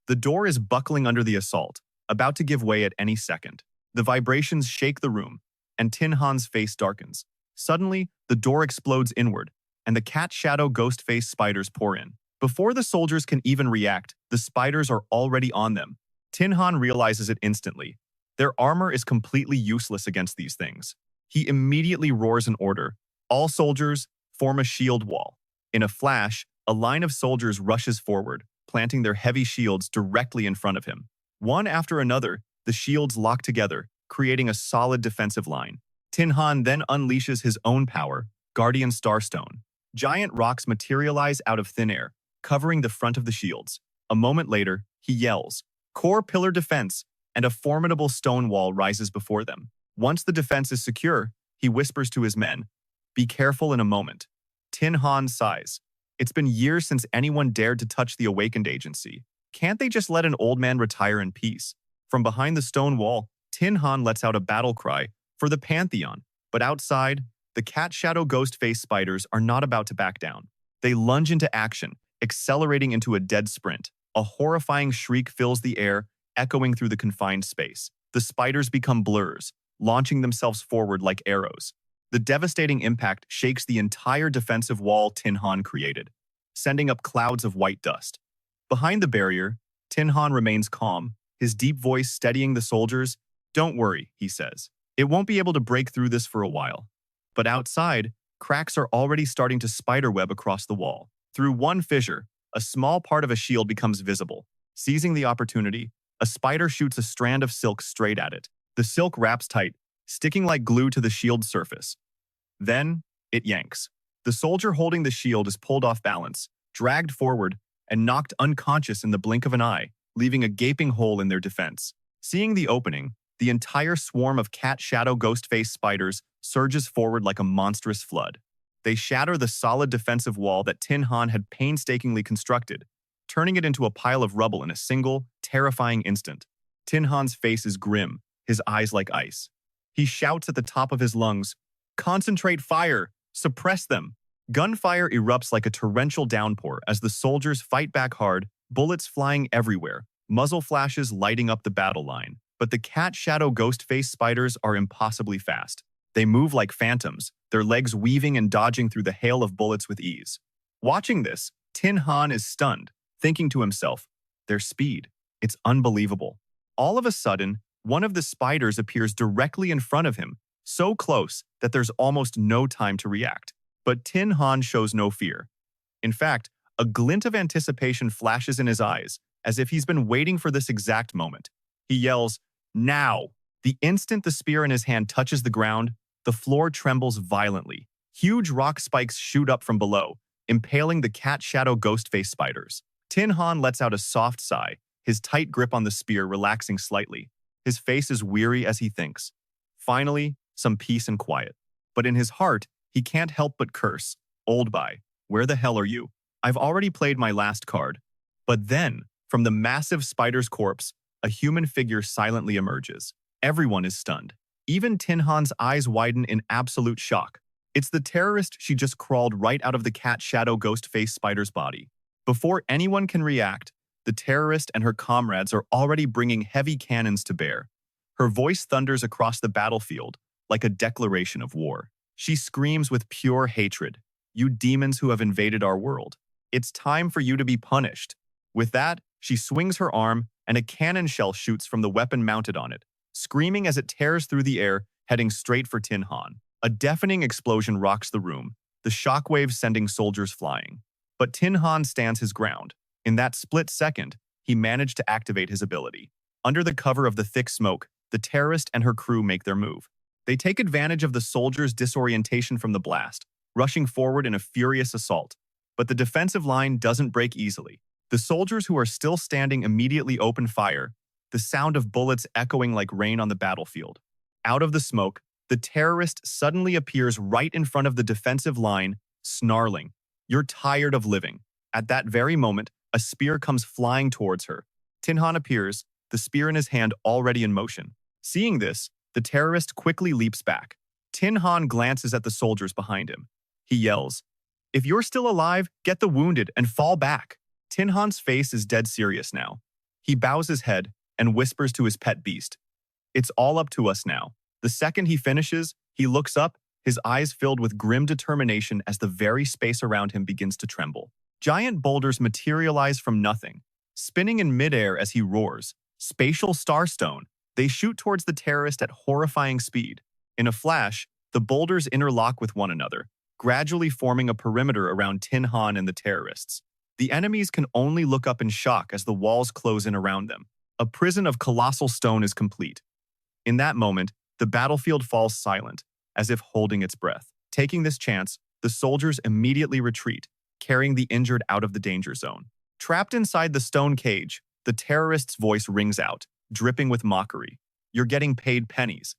The door is buckling under the assault, about to give way at any second. The vibrations shake the room, and Tin Han's face darkens. Suddenly, the door explodes inward, and the cat shadow ghost face spiders pour in. Before the soldiers can even react, the spiders are already on them. Tin Han realizes it instantly. Their armor is completely useless against these things. He immediately roars an order. All soldiers, form a shield wall. In a flash, a line of soldiers rushes forward, planting their heavy shields directly in front of him. One after another, the shields lock together, creating a solid defensive line. Tin Han then unleashes his own power, Guardian Starstone. Giant rocks materialize out of thin air, covering the front of the shields. A moment later, he yells, Core Pillar Defense, and a formidable stone wall rises before them. Once the defense is secure, he whispers to his men, Be careful in a moment. Tin Han sighs. It's been years since anyone dared to touch the Awakened Agency. Can't they just let an old man retire in peace? From behind the stone wall, Tin Han lets out a battle cry for the Pantheon. But outside, the cat shadow ghost face spiders are not about to back down. They lunge into action, accelerating into a dead sprint. A horrifying shriek fills the air, echoing through the confined space. The spiders become blurs, launching themselves forward like arrows. The devastating impact shakes the entire defensive wall Tin Han created, sending up clouds of white dust. Behind the barrier, Tin Han remains calm, his deep voice steadying the soldiers. Don't worry, he says. It won't be able to break through this for a while. But outside, cracks are already starting to spiderweb across the wall. Through one fissure, a small part of a shield becomes visible. Seizing the opportunity, a spider shoots a strand of silk straight at it. The silk wraps tight, sticking like glue to the shield's surface. Then, it yanks. The soldier holding the shield is pulled off balance, dragged forward, and knocked unconscious in the blink of an eye, leaving a gaping hole in their defense. Seeing the opening, the entire swarm of cat shadow ghost face spiders surges forward like a monstrous flood. They shatter the solid defensive wall that Tin Han had painstakingly constructed, turning it into a pile of rubble in a single, terrifying instant. Tin Han's face is grim, his eyes like ice. He shouts at the top of his lungs, Concentrate fire! Suppress them! Gunfire erupts like a torrential downpour as the soldiers fight back hard, bullets flying everywhere, muzzle flashes lighting up the battle line. But the cat shadow ghost face spiders are impossibly fast. They move like phantoms, their legs weaving and dodging through the hail of bullets with ease. Watching this, Tin Han is stunned, thinking to himself, their speed, it's unbelievable. All of a sudden, one of the spiders appears directly in front of him, so close that there's almost no time to react. But Tin Han shows no fear. In fact, a glint of anticipation flashes in his eyes, as if he's been waiting for this exact moment. He yells, Now! The instant the spear in his hand touches the ground, the floor trembles violently. Huge rock spikes shoot up from below, impaling the cat shadow ghost face spiders. Tin Han lets out a soft sigh, his tight grip on the spear relaxing slightly. His face is weary as he thinks. Finally, some peace and quiet. But in his heart, he can't help but curse. Old Bai, where the hell are you? I've already played my last card. But then, from the massive spider's corpse, a human figure silently emerges. Everyone is stunned. Even Tin Han's eyes widen in absolute shock. It's the terrorist she just crawled right out of the cat shadow ghost face spider's body. Before anyone can react, the terrorist and her comrades are already bringing heavy cannons to bear. Her voice thunders across the battlefield like a declaration of war. She screams with pure hatred, You demons who have invaded our world. It's time for you to be punished. With that, she swings her arm and a cannon shell shoots from the weapon mounted on it, screaming as it tears through the air, heading straight for Tin Han. A deafening explosion rocks the room, the shockwaves sending soldiers flying. But Tin Han stands his ground. In that split second, he managed to activate his ability. Under the cover of the thick smoke, the terrorist and her crew make their move. They take advantage of the soldiers' disorientation from the blast, rushing forward in a furious assault. But the defensive line doesn't break easily. The soldiers who are still standing immediately open fire, the sound of bullets echoing like rain on the battlefield. Out of the smoke, the terrorist suddenly appears right in front of the defensive line, snarling, You're tired of living. At that very moment, a spear comes flying towards her. Tin Han appears, the spear in his hand already in motion. Seeing this, the terrorist quickly leaps back. Tin Han glances at the soldiers behind him. He yells, "If you're still alive, get the wounded and fall back." Tin Han's face is dead serious now. He bows his head and whispers to his pet beast, "It's all up to us now." The second he finishes, he looks up, his eyes filled with grim determination as the very space around him begins to tremble. Giant boulders materialize from nothing, spinning in midair as he roars. Spatial starstone. They shoot towards the terrorist at horrifying speed. In a flash, the boulders interlock with one another, gradually forming a perimeter around Tin Han and the terrorists. The enemies can only look up in shock as the walls close in around them. A prison of colossal stone is complete. In that moment, the battlefield falls silent, as if holding its breath. Taking this chance, the soldiers immediately retreat, carrying the injured out of the danger zone. Trapped inside the stone cage, the terrorist's voice rings out, dripping with mockery. "You're getting paid pennies.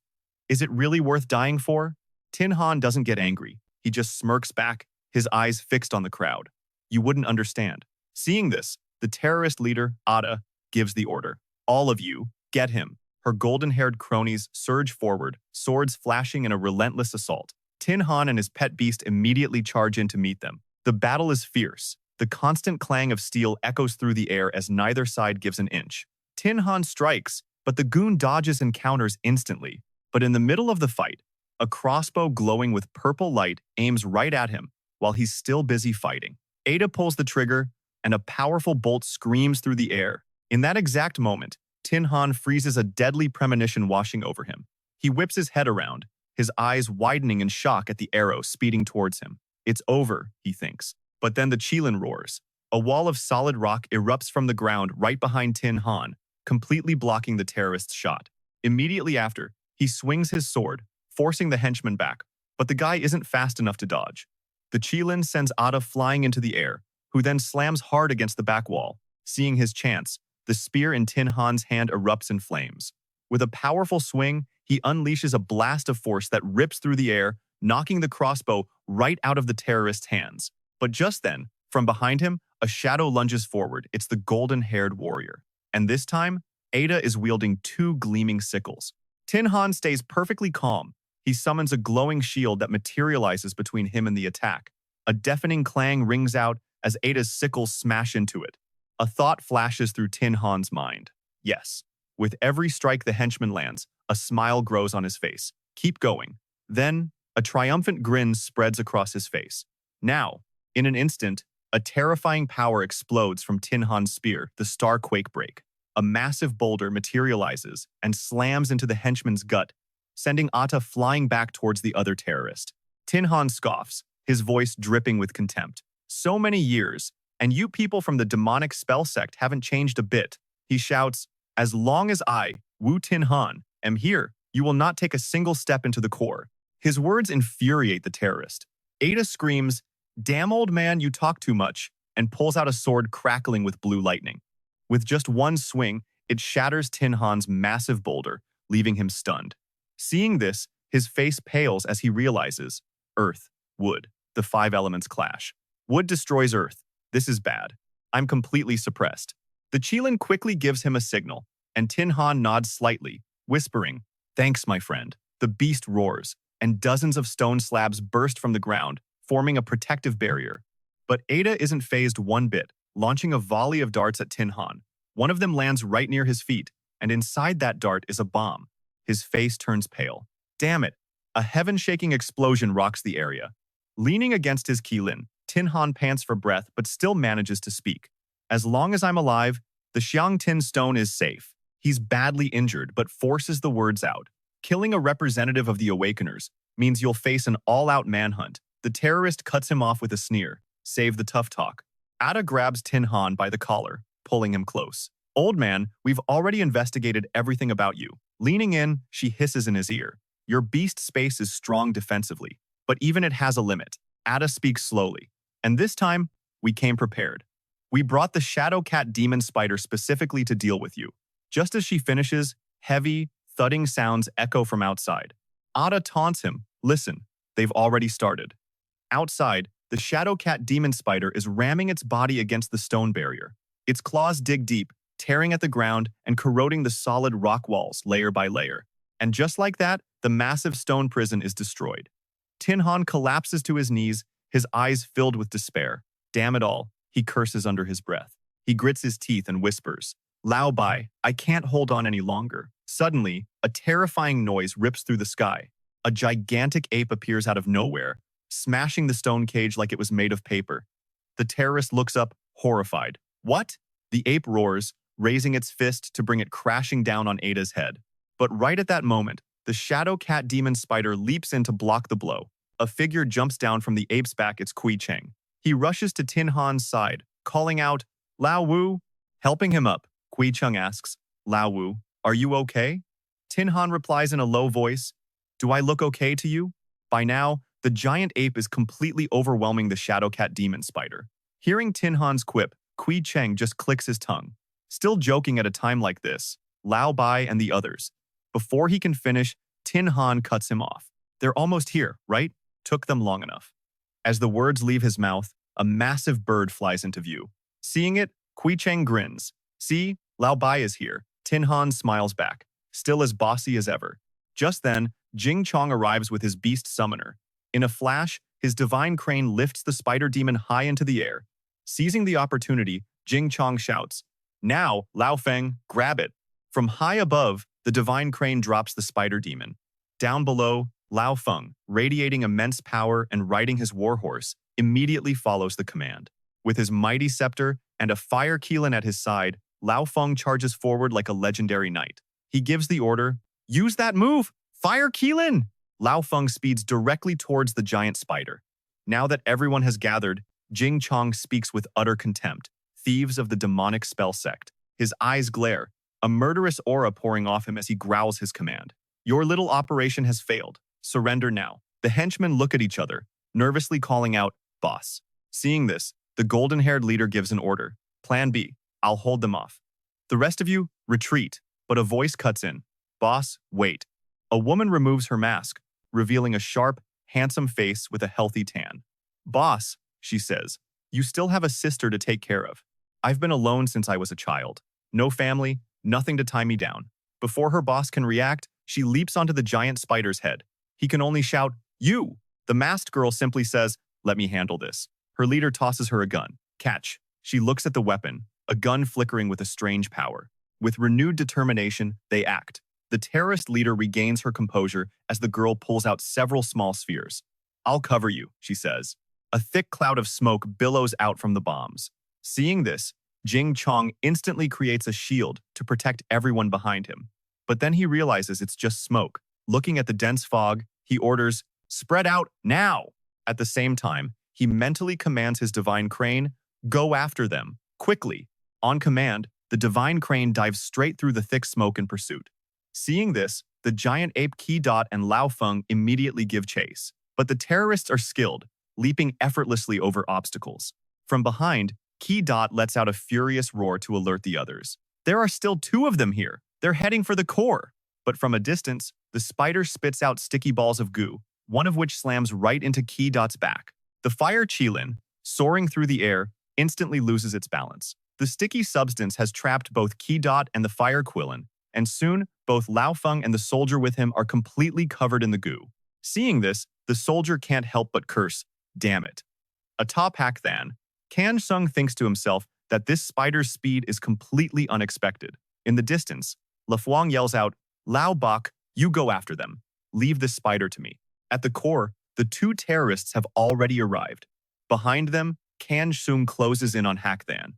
Is it really worth dying for?" Tin Han doesn't get angry. He just smirks back, his eyes fixed on the crowd. "You wouldn't understand." Seeing this, the terrorist leader, Ada, gives the order. "All of you, get him." Her golden-haired cronies surge forward, swords flashing in a relentless assault. Tin Han and his pet beast immediately charge in to meet them. The battle is fierce. The constant clang of steel echoes through the air as neither side gives an inch. Tin Han strikes, but the goon dodges and counters instantly. But in the middle of the fight, a crossbow glowing with purple light aims right at him while he's still busy fighting. Ada pulls the trigger, and a powerful bolt screams through the air. In that exact moment, Tin Han freezes a deadly premonition washing over him. He whips his head around, his eyes widening in shock at the arrow speeding towards him. It's over, he thinks. But then the Qilin roars. A wall of solid rock erupts from the ground right behind Tin Han, completely blocking the terrorist's shot. Immediately after, he swings his sword, forcing the henchman back, but the guy isn't fast enough to dodge. The Qilin sends Ada flying into the air, who then slams hard against the back wall. Seeing his chance, the spear in Tin Han's hand erupts in flames. With a powerful swing, he unleashes a blast of force that rips through the air, knocking the crossbow right out of the terrorist's hands. But just then, from behind him, a shadow lunges forward. It's the golden-haired warrior. And this time, Ada is wielding two gleaming sickles. Tin Han stays perfectly calm. He summons a glowing shield that materializes between him and the attack. A deafening clang rings out as Ada's sickles smash into it. A thought flashes through Tin Han's mind. Yes, with every strike the henchman lands, a smile grows on his face. Keep going. Then, a triumphant grin spreads across his face. Now, in an instant, a terrifying power explodes from Tin Han's spear, the Star Quake Break. A massive boulder materializes and slams into the henchman's gut, sending Ata flying back towards the other terrorist. Tin Han scoffs, his voice dripping with contempt. "So many years, and you people from the demonic spell sect haven't changed a bit." He shouts, "As long as I, Wu Tin Han, am here, you will not take a single step into the core." His words infuriate the terrorist. Ada screams, "Damn old man, you talk too much," and pulls out a sword crackling with blue lightning. With just one swing, it shatters Tin Han's massive boulder, leaving him stunned. Seeing this, his face pales as he realizes, earth, wood, the five elements clash. Wood destroys earth. This is bad. I'm completely suppressed. The Qilin quickly gives him a signal, and Tin Han nods slightly, whispering, "Thanks, my friend." The beast roars, and dozens of stone slabs burst from the ground, forming a protective barrier. But Ada isn't fazed one bit, launching a volley of darts at Tin Han. One of them lands right near his feet, and inside that dart is a bomb. His face turns pale. Damn it! A heaven-shaking explosion rocks the area. Leaning against his Qilin, Tin Han pants for breath but still manages to speak. "As long as I'm alive, the Xiang Tin stone is safe." He's badly injured but forces the words out. "Killing a representative of the Awakeners means you'll face an all-out manhunt." The terrorist cuts him off with a sneer. "Save the tough talk." Ada grabs Tin Han by the collar, pulling him close. "Old man, we've already investigated everything about you." Leaning in, she hisses in his ear. "Your beast space is strong defensively, but even it has a limit." Ada speaks slowly. "And this time, we came prepared. We brought the Shadow Cat Demon Spider specifically to deal with you." Just as she finishes, heavy, thudding sounds echo from outside. Ada taunts him. "Listen, they've already started." Outside, the shadow cat demon spider is ramming its body against the stone barrier. Its claws dig deep, tearing at the ground and corroding the solid rock walls layer by layer. And just like that, the massive stone prison is destroyed. Tin Han collapses to his knees, his eyes filled with despair. Damn it all, he curses under his breath. He grits his teeth and whispers, "Xiao Bai, I can't hold on any longer." Suddenly, a terrifying noise rips through the sky. A gigantic ape appears out of nowhere, smashing the stone cage like it was made of paper. The terrorist looks up, horrified. What? The ape roars, raising its fist to bring it crashing down on Ada's head. But right at that moment, the shadow cat demon spider leaps in to block the blow. A figure jumps down from the ape's back, it's Kui Cheng. He rushes to Tin Han's side, calling out, "Lao Wu." Helping him up, Kui Cheng asks, "Lao Wu, are you okay?" Tin Han replies in a low voice, "Do I look okay to you?" By now, the giant ape is completely overwhelming the shadow cat demon spider. Hearing Tin Han's quip, Kui Cheng just clicks his tongue. Still joking at a time like this, Xiao Bai and the others. Before he can finish, Tin Han cuts him off. "They're almost here, right? Took them long enough." As the words leave his mouth, a massive bird flies into view. Seeing it, Kui Cheng grins. "See, Xiao Bai is here." Tin Han smiles back, still as bossy as ever. Just then, Jing Chong arrives with his beast summoner. In a flash, his divine crane lifts the spider demon high into the air. Seizing the opportunity, Jing Chong shouts, "Now, Lao Feng, grab it." From high above, the divine crane drops the spider demon. Down below, Lao Feng, radiating immense power and riding his warhorse, immediately follows the command. With his mighty scepter and a fire Keelan at his side, Lao Feng charges forward like a legendary knight. He gives the order, "Use that move! Fire Keelan!" Lao Feng speeds directly towards the giant spider. Now that everyone has gathered, Jing Chong speaks with utter contempt. Thieves of the demonic spell sect. His eyes glare, a murderous aura pouring off him as he growls his command. "Your little operation has failed. Surrender now." The henchmen look at each other, nervously calling out, "Boss." Seeing this, the golden-haired leader gives an order. "Plan B. I'll hold them off. The rest of you, retreat." But a voice cuts in. "Boss, wait." A woman removes her mask, revealing a sharp, handsome face with a healthy tan. "Boss," she says, "you still have a sister to take care of. I've been alone since I was a child. No family, nothing to tie me down." Before her boss can react, she leaps onto the giant spider's head. He can only shout, "You!" The masked girl simply says, "Let me handle this." Her leader tosses her a gun. "Catch." She looks at the weapon, a gun flickering with a strange power. With renewed determination, they act. The terrorist leader regains her composure as the girl pulls out several small spheres. "I'll cover you," she says. A thick cloud of smoke billows out from the bombs. Seeing this, Jing Chong instantly creates a shield to protect everyone behind him. But then he realizes it's just smoke. Looking at the dense fog, he orders, "Spread out now!" At the same time, he mentally commands his divine crane, "Go after them, quickly." On command, the divine crane dives straight through the thick smoke in pursuit. Seeing this, the giant ape Qi Dot and Lao Feng immediately give chase. But the terrorists are skilled, leaping effortlessly over obstacles. From behind, Qi Dot lets out a furious roar to alert the others. There are still two of them here. They're heading for the core. But from a distance, the spider spits out sticky balls of goo, one of which slams right into Qi Dot's back. The fire Qilin, soaring through the air, instantly loses its balance. The sticky substance has trapped both Qi Dot and the fire Quilin, and soon, both Lao Feng and the soldier with him are completely covered in the goo. Seeing this, the soldier can't help but curse, "Damn it." Atop Hakthan, Kan Sung thinks to himself that this spider's speed is completely unexpected. In the distance, La Fuang yells out, "Lao Bak, you go after them. Leave this spider to me." At the core, the two terrorists have already arrived. Behind them, Kan Sung closes in on Hakthan.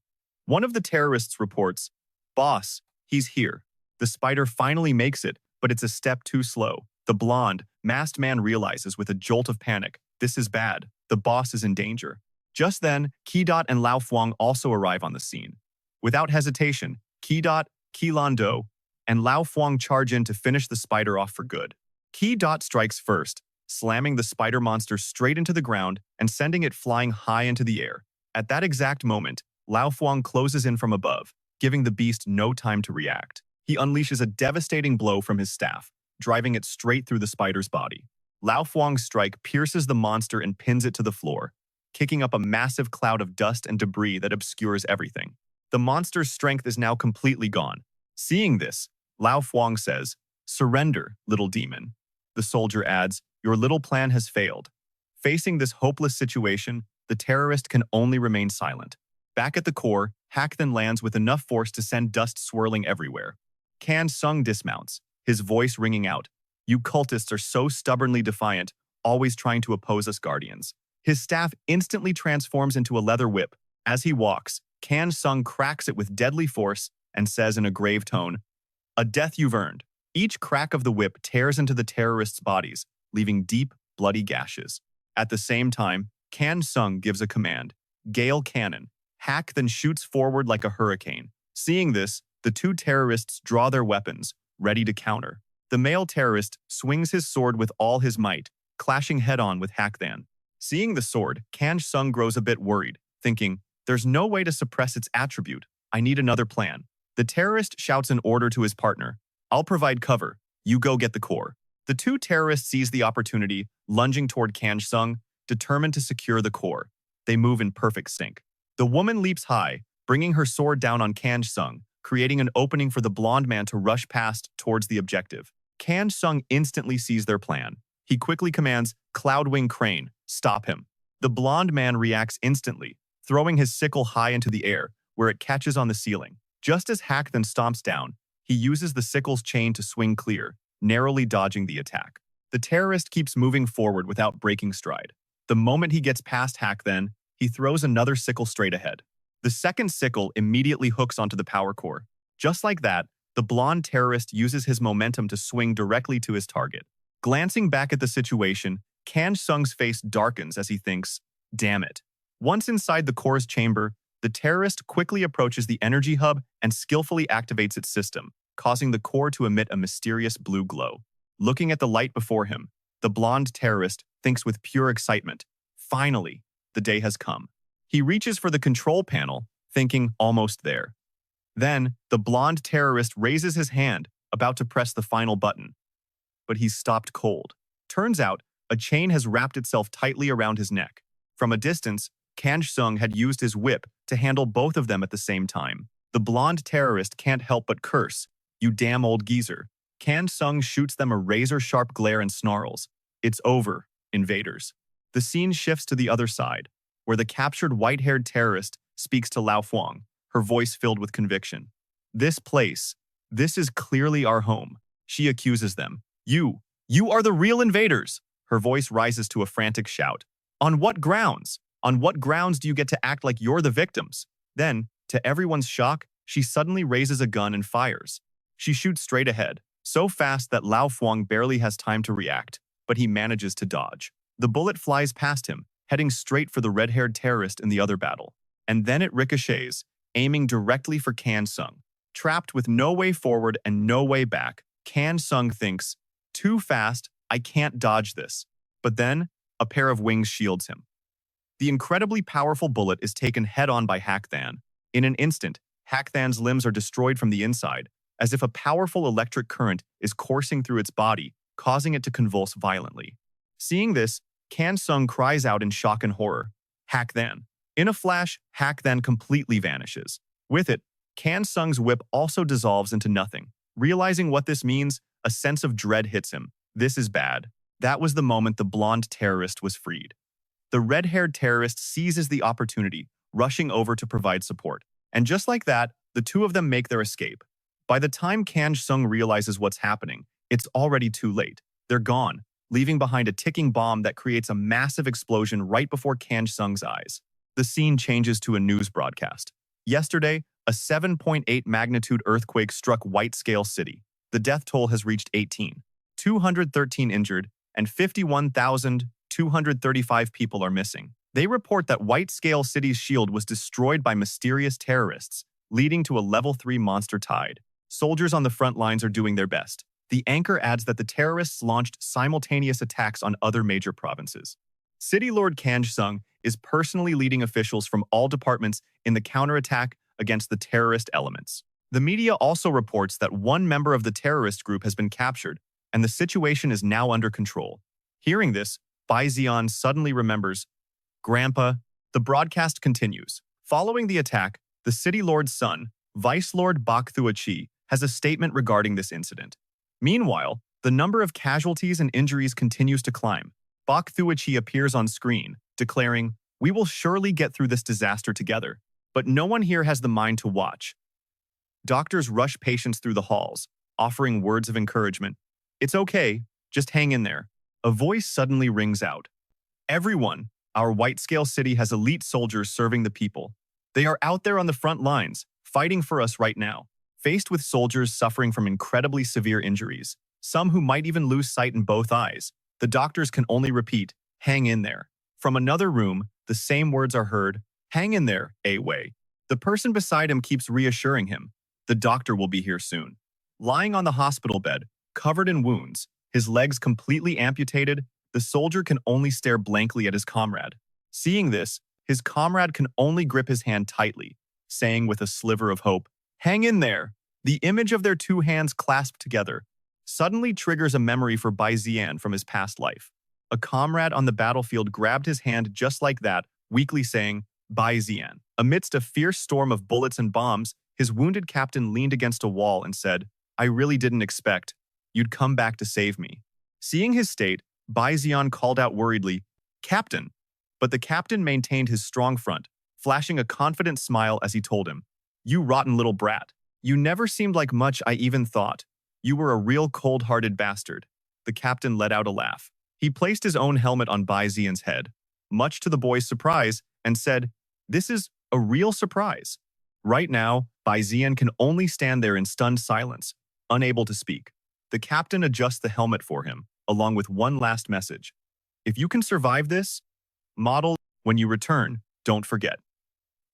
One of the terrorists reports, "Boss, he's here." The spider finally makes it, but it's a step too slow. The blonde, masked man realizes with a jolt of panic, this is bad. The boss is in danger. Just then, Qi Dot and Lao Fuang also arrive on the scene. Without hesitation, Qi Dot, Qi Lan Do, and Lao Fuang charge in to finish the spider off for good. Qi Dot strikes first, slamming the spider monster straight into the ground and sending it flying high into the air. At that exact moment, Lao Fuang closes in from above, giving the beast no time to react. He unleashes a devastating blow from his staff, driving it straight through the spider's body. Lao Fuang's strike pierces the monster and pins it to the floor. kicking up a massive cloud of dust and debris that obscures everything. The monster's strength is now completely gone. Seeing this, Lao Fuang says, "Surrender, little demon." The soldier adds, "Your little plan has failed." Facing this hopeless situation, the terrorist can only remain silent. Back at the core, Hak then lands with enough force to send dust swirling everywhere. Kan Sung dismounts, his voice ringing out, "You cultists are so stubbornly defiant, always trying to oppose us guardians." His staff instantly transforms into a leather whip. As he walks, Kan Sung cracks it with deadly force and says in a grave tone, "A death you've earned." Each crack of the whip tears into the terrorists' bodies, leaving deep, bloody gashes. At the same time, Kan Sung gives a command, "Gale Cannon." Hak then shoots forward like a hurricane. Seeing this, the two terrorists draw their weapons, ready to counter. The male terrorist swings his sword with all his might, clashing head-on with Hak Than. Seeing the sword, Kan Sung grows a bit worried, thinking, "There's no way to suppress its attribute. I need another plan." The terrorist shouts an order to his partner, "I'll provide cover. You go get the core." The two terrorists seize the opportunity, lunging toward Kan Sung, determined to secure the core. They move in perfect sync. The woman leaps high, bringing her sword down on Kan Sung, creating an opening for the blonde man to rush past towards the objective. Kan Sung instantly sees their plan. He quickly commands, "Cloudwing Crane, stop him." The blonde man reacts instantly, throwing his sickle high into the air, where it catches on the ceiling. Just as Hak then stomps down, he uses the sickle's chain to swing clear, narrowly dodging the attack. The terrorist keeps moving forward without breaking stride. The moment he gets past Hak then, he throws another sickle straight ahead. The second sickle immediately hooks onto the power core. Just like that, the blonde terrorist uses his momentum to swing directly to his target. Glancing back at the situation, Kan Sung's face darkens as he thinks, "Damn it." Once inside the core's chamber, the terrorist quickly approaches the energy hub and skillfully activates its system, causing the core to emit a mysterious blue glow. Looking at the light before him, the blonde terrorist thinks with pure excitement, "Finally, the day has come." He reaches for the control panel, thinking almost there. Then, the blonde terrorist raises his hand, about to press the final button. But he's stopped cold. Turns out, a chain has wrapped itself tightly around his neck. From a distance, Kan Sung had used his whip to handle both of them at the same time. The blonde terrorist can't help but curse, "You damn old geezer." Kan Sung shoots them a razor-sharp glare and snarls, "It's over, invaders." The scene shifts to the other side, where the captured white-haired terrorist speaks to Lao Fuang, her voice filled with conviction. "This place, this is clearly our home." She accuses them. You are the real invaders." Her voice rises to a frantic shout. "On what grounds? On what grounds do you get to act like you're the victims?" Then, to everyone's shock, she suddenly raises a gun and fires. She shoots straight ahead, so fast that Lao Fuang barely has time to react, but he manages to dodge. The bullet flies past him, heading straight for the red-haired terrorist in the other battle. And then it ricochets, aiming directly for Kan Sung. Trapped with no way forward and no way back, Kan Sung thinks, "Too fast, I can't dodge this." But then, a pair of wings shields him. The incredibly powerful bullet is taken head-on by Hak Than. In an instant, Hak Than's limbs are destroyed from the inside, as if a powerful electric current is coursing through its body, causing it to convulse violently. Seeing this, Kan Sung cries out in shock and horror, "Hak Than." In a flash, Hak Than completely vanishes. With it, Kan Sung's whip also dissolves into nothing. Realizing what this means, a sense of dread hits him. This is bad. That was the moment the blonde terrorist was freed. The red-haired terrorist seizes the opportunity, rushing over to provide support. And just like that, the two of them make their escape. By the time Kan Sung realizes what's happening, it's already too late. They're gone, leaving behind a ticking bomb that creates a massive explosion right before Kan Sung's eyes. The scene changes to a news broadcast. Yesterday, a 7.8 magnitude earthquake struck White-Scale City. The death toll has reached 18. 213 injured, and 51,235 people are missing. They report that White-Scale City's shield was destroyed by mysterious terrorists, leading to a level 3 monster tide. Soldiers on the front lines are doing their best. The anchor adds that the terrorists launched simultaneous attacks on other major provinces. City Lord Kan Sung is personally leading officials from all departments in the counterattack against the terrorist elements. The media also reports that one member of the terrorist group has been captured, and the situation is now under control. Hearing this, Bai Zi'an suddenly remembers, Grandpa, the broadcast continues. Following the attack, the city lord's son, Vice Lord Bok Thuachi, has a statement regarding this incident. Meanwhile, the number of casualties and injuries continues to climb. Bok Thuachi appears on screen, declaring, "We will surely get through this disaster together." But no one here has the mind to watch. Doctors rush patients through the halls, offering words of encouragement. "It's okay, just hang in there." A voice suddenly rings out. "Everyone, our white-scale city has elite soldiers serving the people. They are out there on the front lines, fighting for us right now." Faced with soldiers suffering from incredibly severe injuries, some who might even lose sight in both eyes, the doctors can only repeat, "Hang in there." From another room, the same words are heard, "Hang in there, A-Wei." The person beside him keeps reassuring him, "The doctor will be here soon." Lying on the hospital bed, covered in wounds, his legs completely amputated, the soldier can only stare blankly at his comrade. Seeing this, his comrade can only grip his hand tightly, saying with a sliver of hope, "Hang in there." The image of their two hands clasped together suddenly triggers a memory for Bai Zi'an from his past life. A comrade on the battlefield grabbed his hand just like that, weakly saying, "Bai Zi'an." Amidst a fierce storm of bullets and bombs, his wounded captain leaned against a wall and said, "I really didn't expect you'd come back to save me." Seeing his state, Bai Zi'an called out worriedly, "Captain." But the captain maintained his strong front, flashing a confident smile as he told him, "You rotten little brat. You never seemed like much I even thought. You were a real cold-hearted bastard." The captain let out a laugh. He placed his own helmet on Bai Zi'an's head, much to the boy's surprise, and said, "This is a real surprise." Right now, Bai Zi'an can only stand there in stunned silence, unable to speak. The captain adjusts the helmet for him, along with one last message. "If you can survive this, model, when you return, don't forget."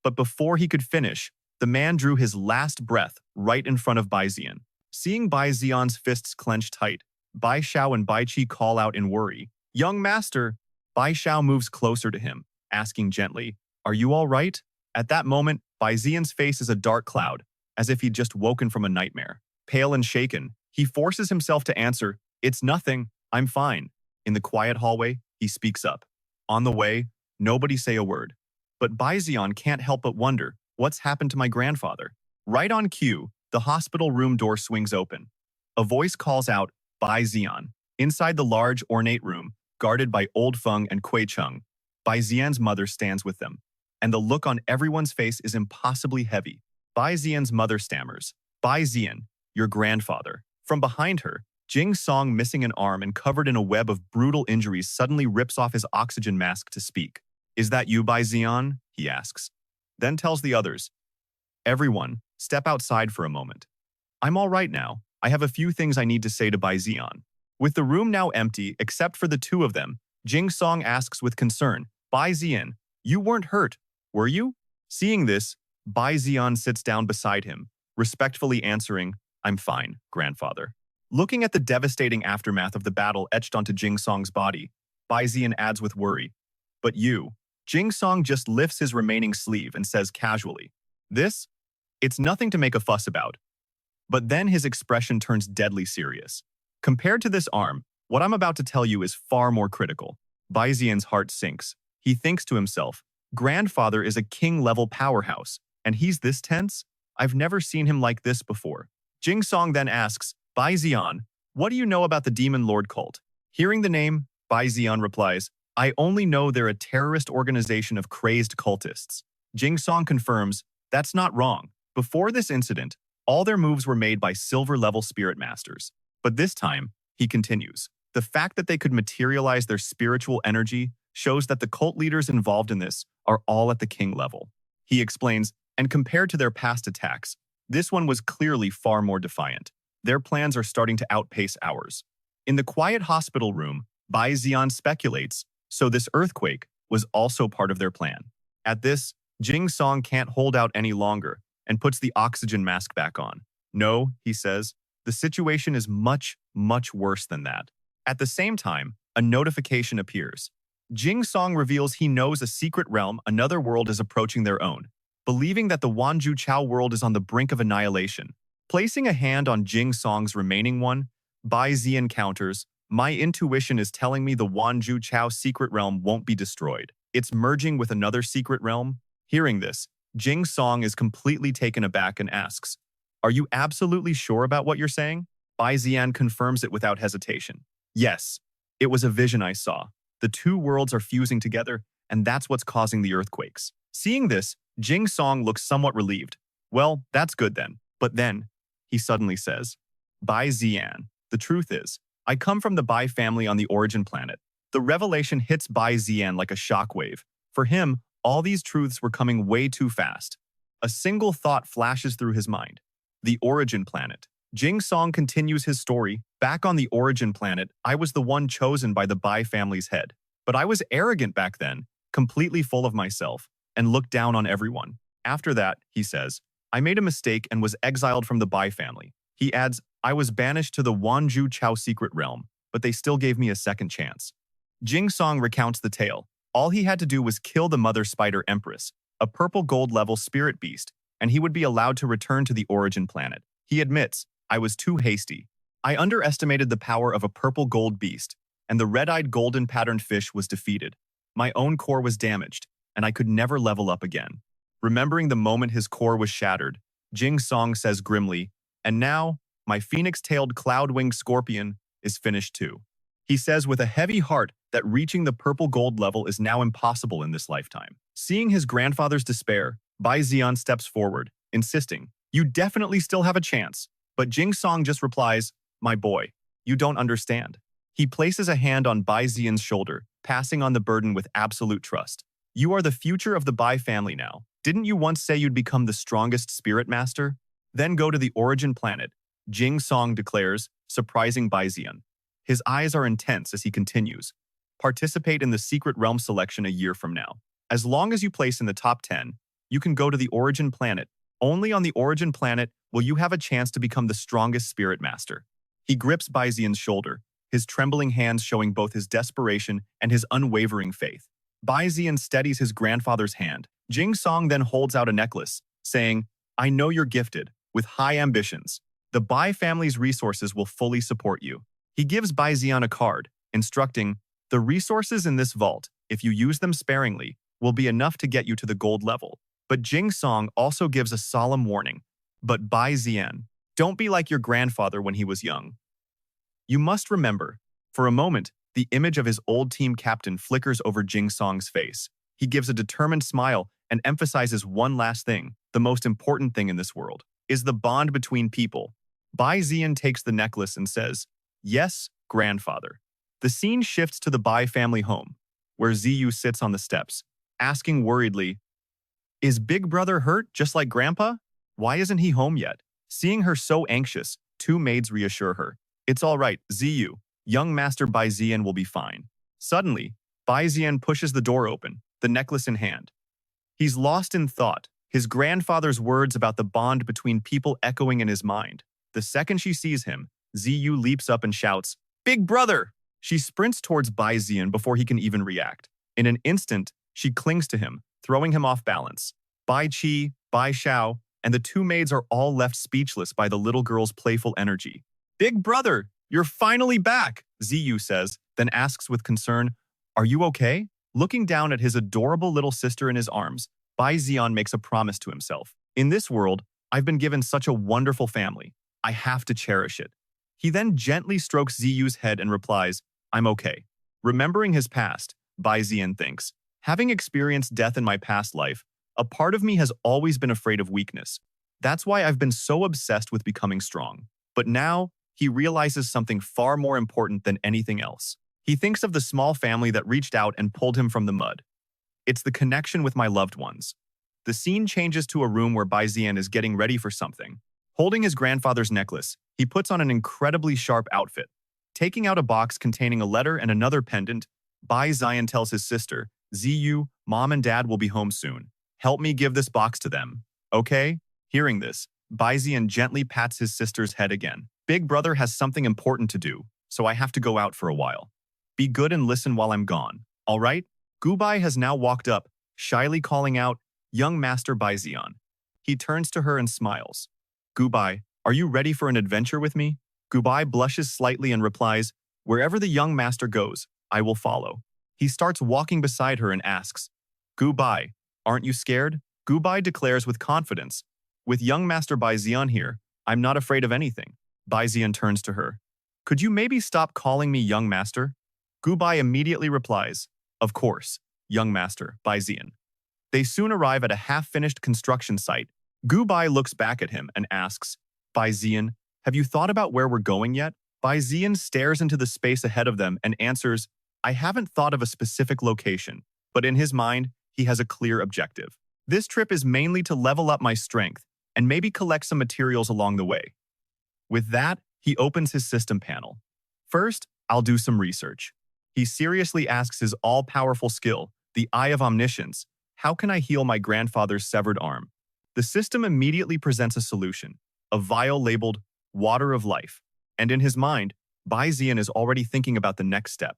But before he could finish, the man drew his last breath right in front of Bai Zi'an. Seeing Bai Zi'an's fists clench tight, Bai Xiao and Bai Qi call out in worry. "Young master!" Bai Xiao moves closer to him, asking gently, "Are you all right?" At that moment, Bai Zi'an's face is a dark cloud, as if he'd just woken from a nightmare. Pale and shaken, he forces himself to answer, "It's nothing, I'm fine." In the quiet hallway, he speaks up. On the way, nobody say a word. But Bai Zi'an can't help but wonder, what's happened to my grandfather? Right on cue, the hospital room door swings open. A voice calls out, "Bai Zi'an." Inside the large, ornate room, guarded by Old Feng and Kui Cheng, Bai Zi'an's mother stands with them, and the look on everyone's face is impossibly heavy. Bai Zi'an's mother stammers, "Bai Zi'an, your grandfather." From behind her, Jing Song, missing an arm and covered in a web of brutal injuries, suddenly rips off his oxygen mask to speak. "Is that you, Bai Zi'an?" he asks. Then tells the others, "Everyone, step outside for a moment. I'm all right now. I have a few things I need to say to Bai Zi'an." With the room now empty, except for the two of them, Jing Song asks with concern, "Bai Zi'an, you weren't hurt, were you?" Seeing this, Bai Zi'an sits down beside him, respectfully answering, "I'm fine, grandfather." Looking at the devastating aftermath of the battle etched onto Jing Song's body, Bai Zi'an adds with worry, "But you." Jing Song just lifts his remaining sleeve and says casually, "This? It's nothing to make a fuss about." But then his expression turns deadly serious. Compared to this arm, what I'm about to tell you is far more critical. Bai Zi'an's heart sinks. He thinks to himself, grandfather is a king-level powerhouse, and he's this tense? I've never seen him like this before. Jing Song then asks, "Bai Zi'an, what do you know about the Demon Lord cult?" Hearing the name, Bai Zi'an replies, "I only know they're a terrorist organization of crazed cultists." Jing Song confirms, "That's not wrong. Before this incident, all their moves were made by silver-level spirit masters. But this time," he continues, "the fact that they could materialize their spiritual energy shows that the cult leaders involved in this are all at the king level." He explains, and compared to their past attacks, this one was clearly far more defiant. Their plans are starting to outpace ours. In the quiet hospital room, Bai Zi'an speculates, so this earthquake was also part of their plan. At this, Jing Song can't hold out any longer and puts the oxygen mask back on. "No," he says, "the situation is much, much worse than that." At the same time, a notification appears. Jing Song reveals he knows a secret realm, another world, is approaching their own. Believing that the Wanju Chao world is on the brink of annihilation, placing a hand on Jing Song's remaining one, Bai Zi'an counters, "My intuition is telling me the Wanju Chao secret realm won't be destroyed. It's merging with another secret realm. Hearing this, Jing Song is completely taken aback and asks, "Are you absolutely sure about what you're saying?" Bai Zi'an confirms it without hesitation. "Yes, it was a vision I saw. The two worlds are fusing together, and that's what's causing the earthquakes." Seeing this, Jing Song looks somewhat relieved. "Well, that's good then." But then, he suddenly says, "Bai Zi'an, the truth is, I come from the Bai family on the origin planet." The revelation hits Bai Zi'an like a shockwave. For him, all these truths were coming way too fast. A single thought flashes through his mind. The origin planet. Jing Song continues his story. "Back on the origin planet, I was the one chosen by the Bai family's head. But I was arrogant back then, completely full of myself, and looked down on everyone. After that," he says, "I made a mistake and was exiled from the Bai family." He adds, "I was banished to the Wanzhou Chao secret realm, but they still gave me a second chance." Jing Song recounts the tale. All he had to do was kill the Mother Spider Empress, a purple gold level spirit beast, and he would be allowed to return to the origin planet. He admits, "I was too hasty. I underestimated the power of a purple gold beast, and the red-eyed golden patterned fish was defeated. My own core was damaged, and I could never level up again." Remembering the moment his core was shattered, Jing Song says grimly, "And now, my phoenix-tailed cloud-winged scorpion is finished too." He says with a heavy heart that reaching the purple gold level is now impossible in this lifetime. Seeing his grandfather's despair, Bai Zi'an steps forward, insisting, "You definitely still have a chance." But Jing Song just replies, "My boy, you don't understand." He places a hand on Bai Zi'an's shoulder, passing on the burden with absolute trust. "You are the future of the Bai family now. Didn't you once say you'd become the strongest spirit master? Then go to the origin planet," Jing Song declares, surprising Bai Zi'an. His eyes are intense as he continues. "Participate in the secret realm selection a year from now. As long as you place in the top 10, you can go to the origin planet. Only on the origin planet will you have a chance to become the strongest spirit master." He grips Bai Zi'an's shoulder, his trembling hands showing both his desperation and his unwavering faith. Bai Zi'an steadies his grandfather's hand. Jing Song then holds out a necklace, saying, "I know you're gifted, with high ambitions. The Bai family's resources will fully support you." He gives Bai Zi'an a card, instructing, "The resources in this vault, if you use them sparingly, will be enough to get you to the gold level." But Jing Song also gives a solemn warning. "But Bai Zi'an, don't be like your grandfather when he was young." You must remember, for a moment, the image of his old team captain flickers over Jing Song's face. He gives a determined smile and emphasizes one last thing. The most important thing in this world is the bond between people. Bai Zi'an takes the necklace and says, "Yes, grandfather." The scene shifts to the Bai family home, where Ziyu sits on the steps, asking worriedly, "Is Big Brother hurt just like Grandpa? Why isn't he home yet?" Seeing her so anxious, two maids reassure her, "It's all right, Ziyu. Young Master Bai Zi'an will be fine." Suddenly, Bai Zi'an pushes the door open, the necklace in hand. He's lost in thought, his grandfather's words about the bond between people echoing in his mind. The second she sees him, Ziyu leaps up and shouts, "Big Brother!" She sprints towards Bai Zi'an before he can even react. In an instant, she clings to him, throwing him off balance. Bai Qi, Bai Xiao, and the two maids are all left speechless by the little girl's playful energy. "Big Brother, you're finally back," Ziyu says, then asks with concern, "Are you okay?" Looking down at his adorable little sister in his arms, Bai Zi'an makes a promise to himself. "In this world, I've been given such a wonderful family. I have to cherish it." He then gently strokes Ziyu's head and replies, "I'm okay." Remembering his past, Bai Zi'an thinks, "Having experienced death in my past life, a part of me has always been afraid of weakness. That's why I've been so obsessed with becoming strong." But now, he realizes something far more important than anything else. He thinks of the small family that reached out and pulled him from the mud. It's the connection with my loved ones. The scene changes to a room where Bai Zi'an is getting ready for something. Holding his grandfather's necklace, he puts on an incredibly sharp outfit. Taking out a box containing a letter and another pendant, Bai Zi'an tells his sister, "Ziyu, Mom and Dad will be home soon. Help me give this box to them, okay?" Hearing this, Bai Zi'an gently pats his sister's head again. "Big Brother has something important to do, so I have to go out for a while. Be good and listen while I'm gone, all right?" Gubai has now walked up, shyly calling out, "Young Master Bai Zi'an." He turns to her and smiles. "Gubai, are you ready for an adventure with me?" Gubai blushes slightly and replies, "Wherever the young master goes, I will follow." He starts walking beside her and asks, "Gu Bai, aren't you scared?" Gu Bai declares with confidence, "With young Master Bai Zi'an here, I'm not afraid of anything." Bai Zi'an turns to her. "Could you maybe stop calling me young master?" Gu Bai immediately replies, "Of course, young master, Bai Zi'an." They soon arrive at a half-finished construction site. Gu Bai looks back at him and asks, "Bai Zi'an, have you thought about where we're going yet?" Bai Zi'an stares into the space ahead of them and answers, "I haven't thought of a specific location, but in his mind, he has a clear objective. This trip is mainly to level up my strength and maybe collect some materials along the way." With that, he opens his system panel. "First, I'll do some research." He seriously asks his all-powerful skill, the Eye of Omniscience, "How can I heal my grandfather's severed arm?" The system immediately presents a solution, a vial labeled Water of Life. And in his mind, Bai Zi'an is already thinking about the next step,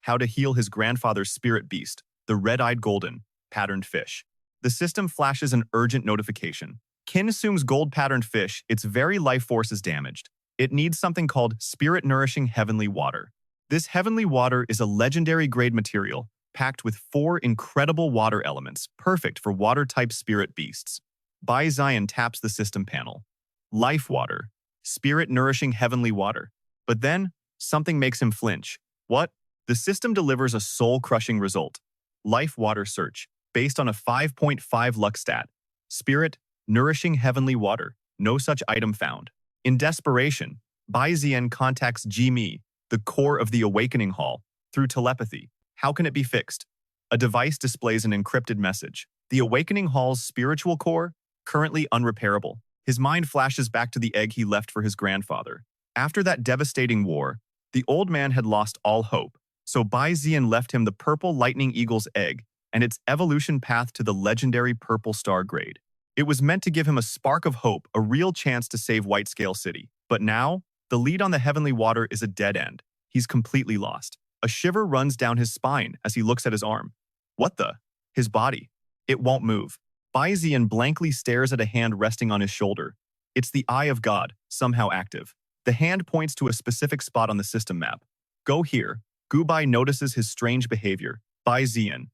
how to heal his grandfather's spirit beast, the red-eyed golden, patterned fish. The system flashes an urgent notification. Kin Sung's gold-patterned fish, its very life force is damaged. It needs something called spirit-nourishing heavenly water. This heavenly water is a legendary grade material packed with 4 incredible water elements, perfect for water-type spirit beasts. Bai Zi'an taps the system panel. Life water. Spirit-nourishing heavenly water. But then, something makes him flinch. What? The system delivers a soul-crushing result. Life water search, based on a 5.5 luck stat. Spirit, nourishing heavenly water. No such item found. In desperation, Bai Zi'an contacts Ji-Mi, the core of the Awakening Hall, through telepathy. How can it be fixed? A device displays an encrypted message. The Awakening Hall's spiritual core, currently unrepairable. His mind flashes back to the egg he left for his grandfather. After that devastating war, the old man had lost all hope, so Bai Zi'an left him the purple lightning eagle's egg and its evolution path to the legendary purple star grade. It was meant to give him a spark of hope, a real chance to save Whitescale City. But now, the lead on the heavenly water is a dead end. He's completely lost. A shiver runs down his spine as he looks at his arm. What the? His body. It won't move. Bai Zi'an blankly stares at a hand resting on his shoulder. It's the Eye of God, somehow active. The hand points to a specific spot on the system map. Go here. Gu Bai notices his strange behavior. Bai Zi'an.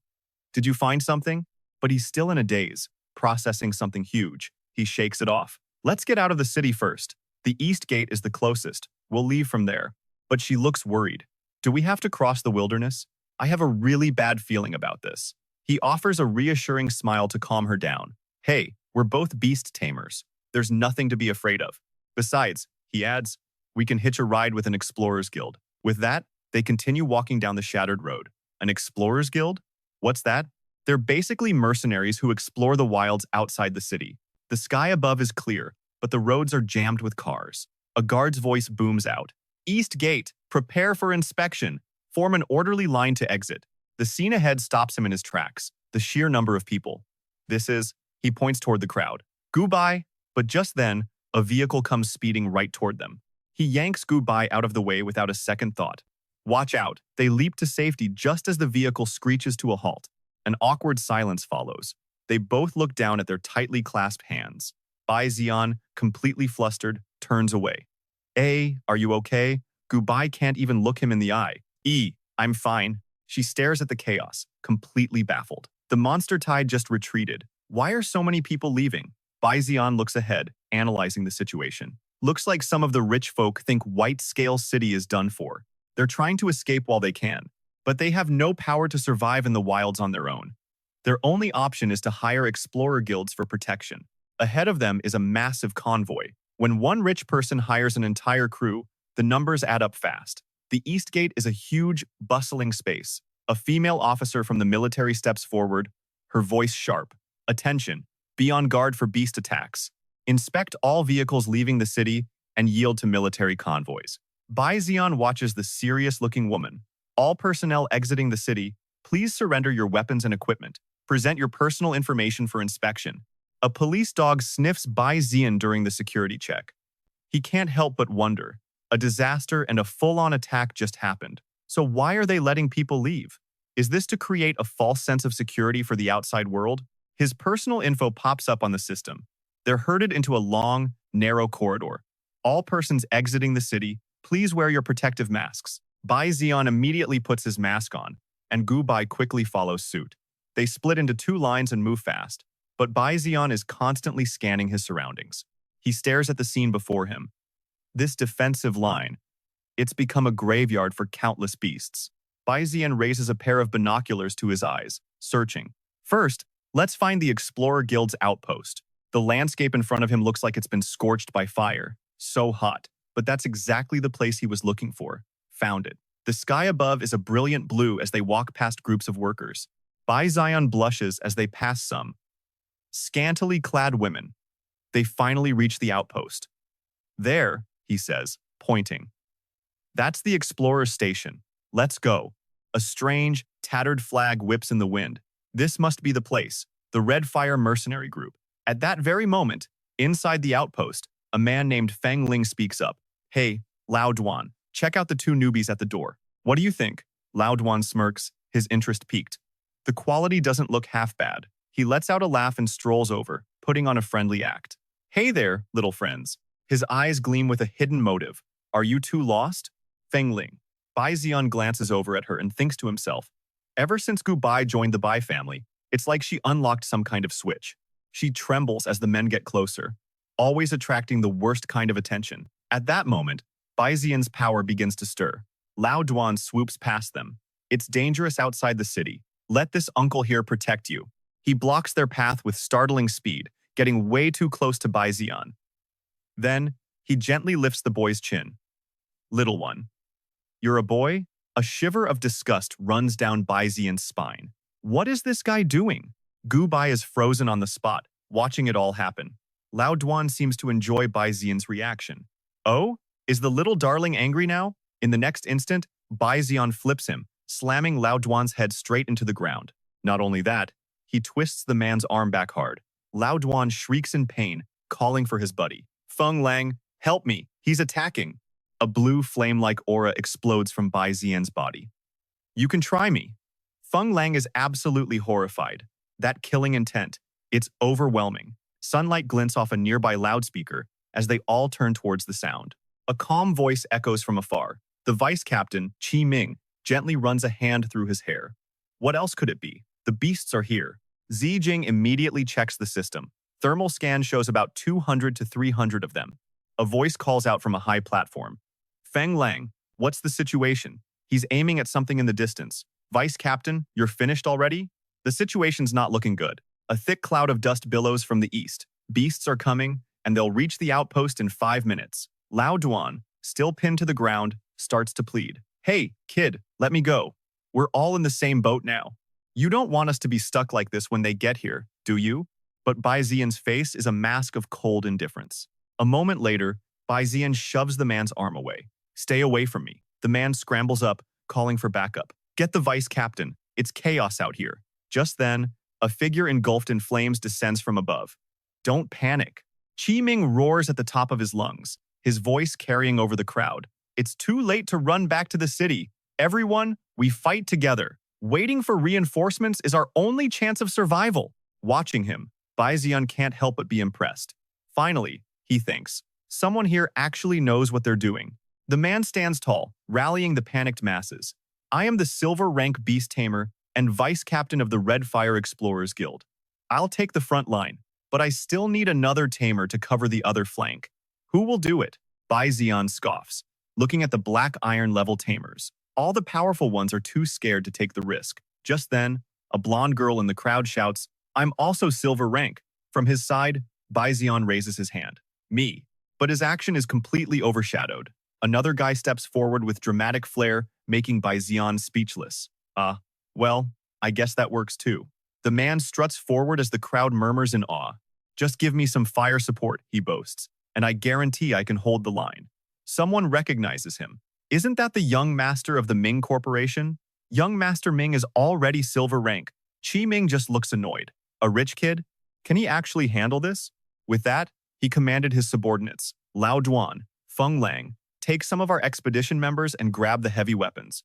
Did you find something? But he's still in a daze, processing something huge. He shakes it off. Let's get out of the city first. The east gate is the closest. We'll leave from there. But she looks worried. Do we have to cross the wilderness? I have a really bad feeling about this. He offers a reassuring smile to calm her down. Hey, we're both beast tamers. There's nothing to be afraid of. Besides, he adds, we can hitch a ride with an explorer's guild. With that, they continue walking down the shattered road. An explorer's guild? What's that? They're basically mercenaries who explore the wilds outside the city. The sky above is clear, but the roads are jammed with cars. A guard's voice booms out. East Gate, prepare for inspection. Form an orderly line to exit. The scene ahead stops him in his tracks. The sheer number of people. This is, he points toward the crowd. Gu Bai, but just then, a vehicle comes speeding right toward them. He yanks Gu Bai out of the way without a second thought. Watch out. They leap to safety just as the vehicle screeches to a halt. An awkward silence follows. They both look down at their tightly clasped hands. Bai Zi'an, completely flustered, turns away. Are you okay? Gu Bai can't even look him in the eye. I'm fine. She stares at the chaos, completely baffled. The monster tide just retreated. Why are so many people leaving? Bai Zi'an looks ahead, analyzing the situation. Looks like some of the rich folk think Whitescale City is done for. They're trying to escape while they can, but they have no power to survive in the wilds on their own. Their only option is to hire explorer guilds for protection. Ahead of them is a massive convoy. When one rich person hires an entire crew, the numbers add up fast. The East Gate is a huge, bustling space. A female officer from the military steps forward, her voice sharp. Attention, be on guard for beast attacks. Inspect all vehicles leaving the city and yield to military convoys. Bai Zi'an watches the serious-looking woman. All personnel exiting the city, please surrender your weapons and equipment. Present your personal information for inspection. A police dog sniffs Bai Zi'an during the security check. He can't help but wonder. A disaster and a full-on attack just happened. So why are they letting people leave? Is this to create a false sense of security for the outside world? His personal info pops up on the system. They're herded into a long, narrow corridor. All persons exiting the city, please wear your protective masks. Bai Zi'an immediately puts his mask on. and Gu Bai quickly follows suit. They split into two lines and move fast, but Bai Zi'an is constantly scanning his surroundings. He stares at the scene before him. This defensive line, it's become a graveyard for countless beasts. Bai Zi'an raises a pair of binoculars to his eyes, searching. First, let's find the Explorer Guild's outpost. The landscape in front of him looks like it's been scorched by fire. So hot. But that's exactly the place he was looking for. Found it. The sky above is a brilliant blue as they walk past groups of workers. Bai Zi'an blushes as they pass some scantily clad women. They finally reach the outpost. There, he says, pointing. That's the Explorer's station. Let's go. A strange, tattered flag whips in the wind. This must be the place, the Red Fire mercenary group. At that very moment, inside the outpost, a man named Feng Ling speaks up. Hey, Lao Duan, check out the two newbies at the door. What do you think? Lao Duan smirks, his interest piqued. The quality doesn't look half bad. He lets out a laugh and strolls over, putting on a friendly act. Hey there, little friends. His eyes gleam with a hidden motive. Are you two lost? Feng Ling. Bai Zi'an glances over at her and thinks to himself. Ever since Gu Bai joined the Bai family, it's like she unlocked some kind of switch. She trembles as the men get closer, always attracting the worst kind of attention. At that moment, Bai Zi'an's power begins to stir. Lao Duan swoops past them. It's dangerous outside the city. Let this uncle here protect you. He blocks their path with startling speed, getting way too close to Bai Zi'an. Then, he gently lifts the boy's chin. Little one. You're a boy? A shiver of disgust runs down Bai Zi'an's spine. What is this guy doing? Gu Bai is frozen on the spot, watching it all happen. Lao Duan seems to enjoy Bai Zi'an's reaction. Oh? Is the little darling angry now? In the next instant, Bai Zi'an flips him, slamming Lao Duan's head straight into the ground. Not only that, he twists the man's arm back hard. Lao Duan shrieks in pain, calling for his buddy. Feng Lang, help me, he's attacking. A blue flame-like aura explodes from Bai Zi'an's body. You can try me. Feng Lang is absolutely horrified. That killing intent, it's overwhelming. Sunlight glints off a nearby loudspeaker as they all turn towards the sound. A calm voice echoes from afar. The vice captain, Qi Ming, gently runs a hand through his hair. What else could it be? The beasts are here. Zi Jing immediately checks the system. Thermal scan shows about 200 to 300 of them. A voice calls out from a high platform. Feng Lang, what's the situation? He's aiming at something in the distance. Vice Captain, you're finished already? The situation's not looking good. A thick cloud of dust billows from the east. Beasts are coming, and they'll reach the outpost in 5 minutes. Lao Duan, still pinned to the ground, starts to plead. Hey, kid, let me go. We're all in the same boat now. You don't want us to be stuck like this when they get here, do you? But Bai Zi'an's face is a mask of cold indifference. A moment later, Bai Zi'an shoves the man's arm away. Stay away from me. The man scrambles up, calling for backup. Get the vice captain. It's chaos out here. Just then, a figure engulfed in flames descends from above. Don't panic. Qi Ming roars at the top of his lungs, his voice carrying over the crowd. It's too late to run back to the city. Everyone, we fight together. Waiting for reinforcements is our only chance of survival. Watching him, Bai Zi'an can't help but be impressed. Finally, he thinks, someone here actually knows what they're doing. The man stands tall, rallying the panicked masses. I am the silver rank beast tamer and vice captain of the Red Fire Explorers Guild. I'll take the front line, but I still need another tamer to cover the other flank. Who will do it? Bai Zi'an scoffs, looking at the black iron level tamers. All the powerful ones are too scared to take the risk. Just then, a blonde girl in the crowd shouts, I'm also silver rank. From his side, Bai Zi'an raises his hand. Me. But his action is completely overshadowed. Another guy steps forward with dramatic flair, making Bai Zi'an speechless. Well, I guess that works too. The man struts forward as the crowd murmurs in awe. Just give me some fire support, he boasts, and I guarantee I can hold the line. Someone recognizes him. Isn't that the young master of the Ming Corporation? Young Master Ming is already silver rank. Qi Ming just looks annoyed. A rich kid? Can he actually handle this? With that, he commanded his subordinates, Lao Duan, Feng Lang, take some of our expedition members and grab the heavy weapons.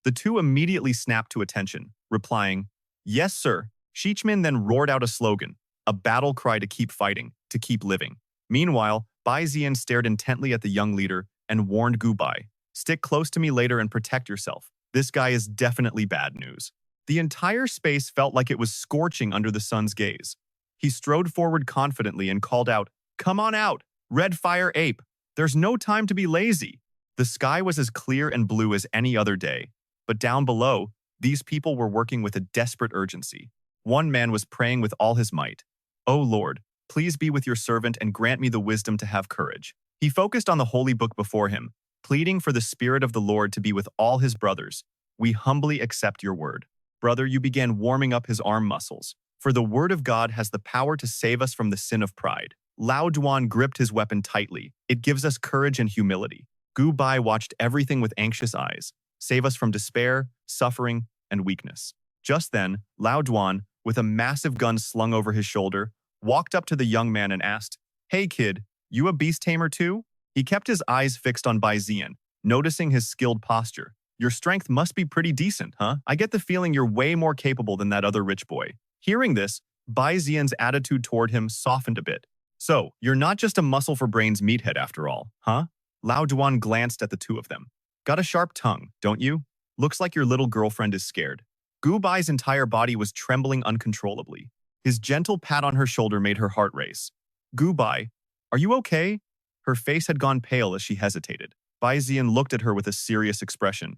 The two immediately snapped to attention, replying, Yes, sir. Shichmin then roared out a slogan, a battle cry to keep fighting, to keep living. Meanwhile, Bai Zi'an stared intently at the young leader and warned Gu Bai, stick close to me later and protect yourself. This guy is definitely bad news. The entire space felt like it was scorching under the sun's gaze. He strode forward confidently and called out, "Come on out, Red Fire Ape. There's no time to be lazy." The sky was as clear and blue as any other day, but down below, these people were working with a desperate urgency. One man was praying with all his might. "O Lord, please be with your servant and grant me the wisdom to have courage." He focused on the holy book before him, pleading for the Spirit of the Lord to be with all his brothers. "We humbly accept your word." Brother, you began warming up his arm muscles. For the word of God has the power to save us from the sin of pride. Lao Duan gripped his weapon tightly. It gives us courage and humility. Gu Bai watched everything with anxious eyes. Save us from despair, suffering, and weakness. Just then, Lao Duan, with a massive gun slung over his shoulder, walked up to the young man and asked, "Hey kid, you a beast tamer too?" He kept his eyes fixed on Bai Zi'an, noticing his skilled posture. "Your strength must be pretty decent, huh? I get the feeling you're way more capable than that other rich boy." Hearing this, Bai Zi'an's attitude toward him softened a bit. "So, you're not just a muscle for brains meathead after all, huh?" Lao Duan glanced at the two of them. "Got a sharp tongue, don't you? Looks like your little girlfriend is scared." Gu Bai's entire body was trembling uncontrollably. His gentle pat on her shoulder made her heart race. "Gu Bai, are you okay?" Her face had gone pale as she hesitated. Bai Zi'an looked at her with a serious expression.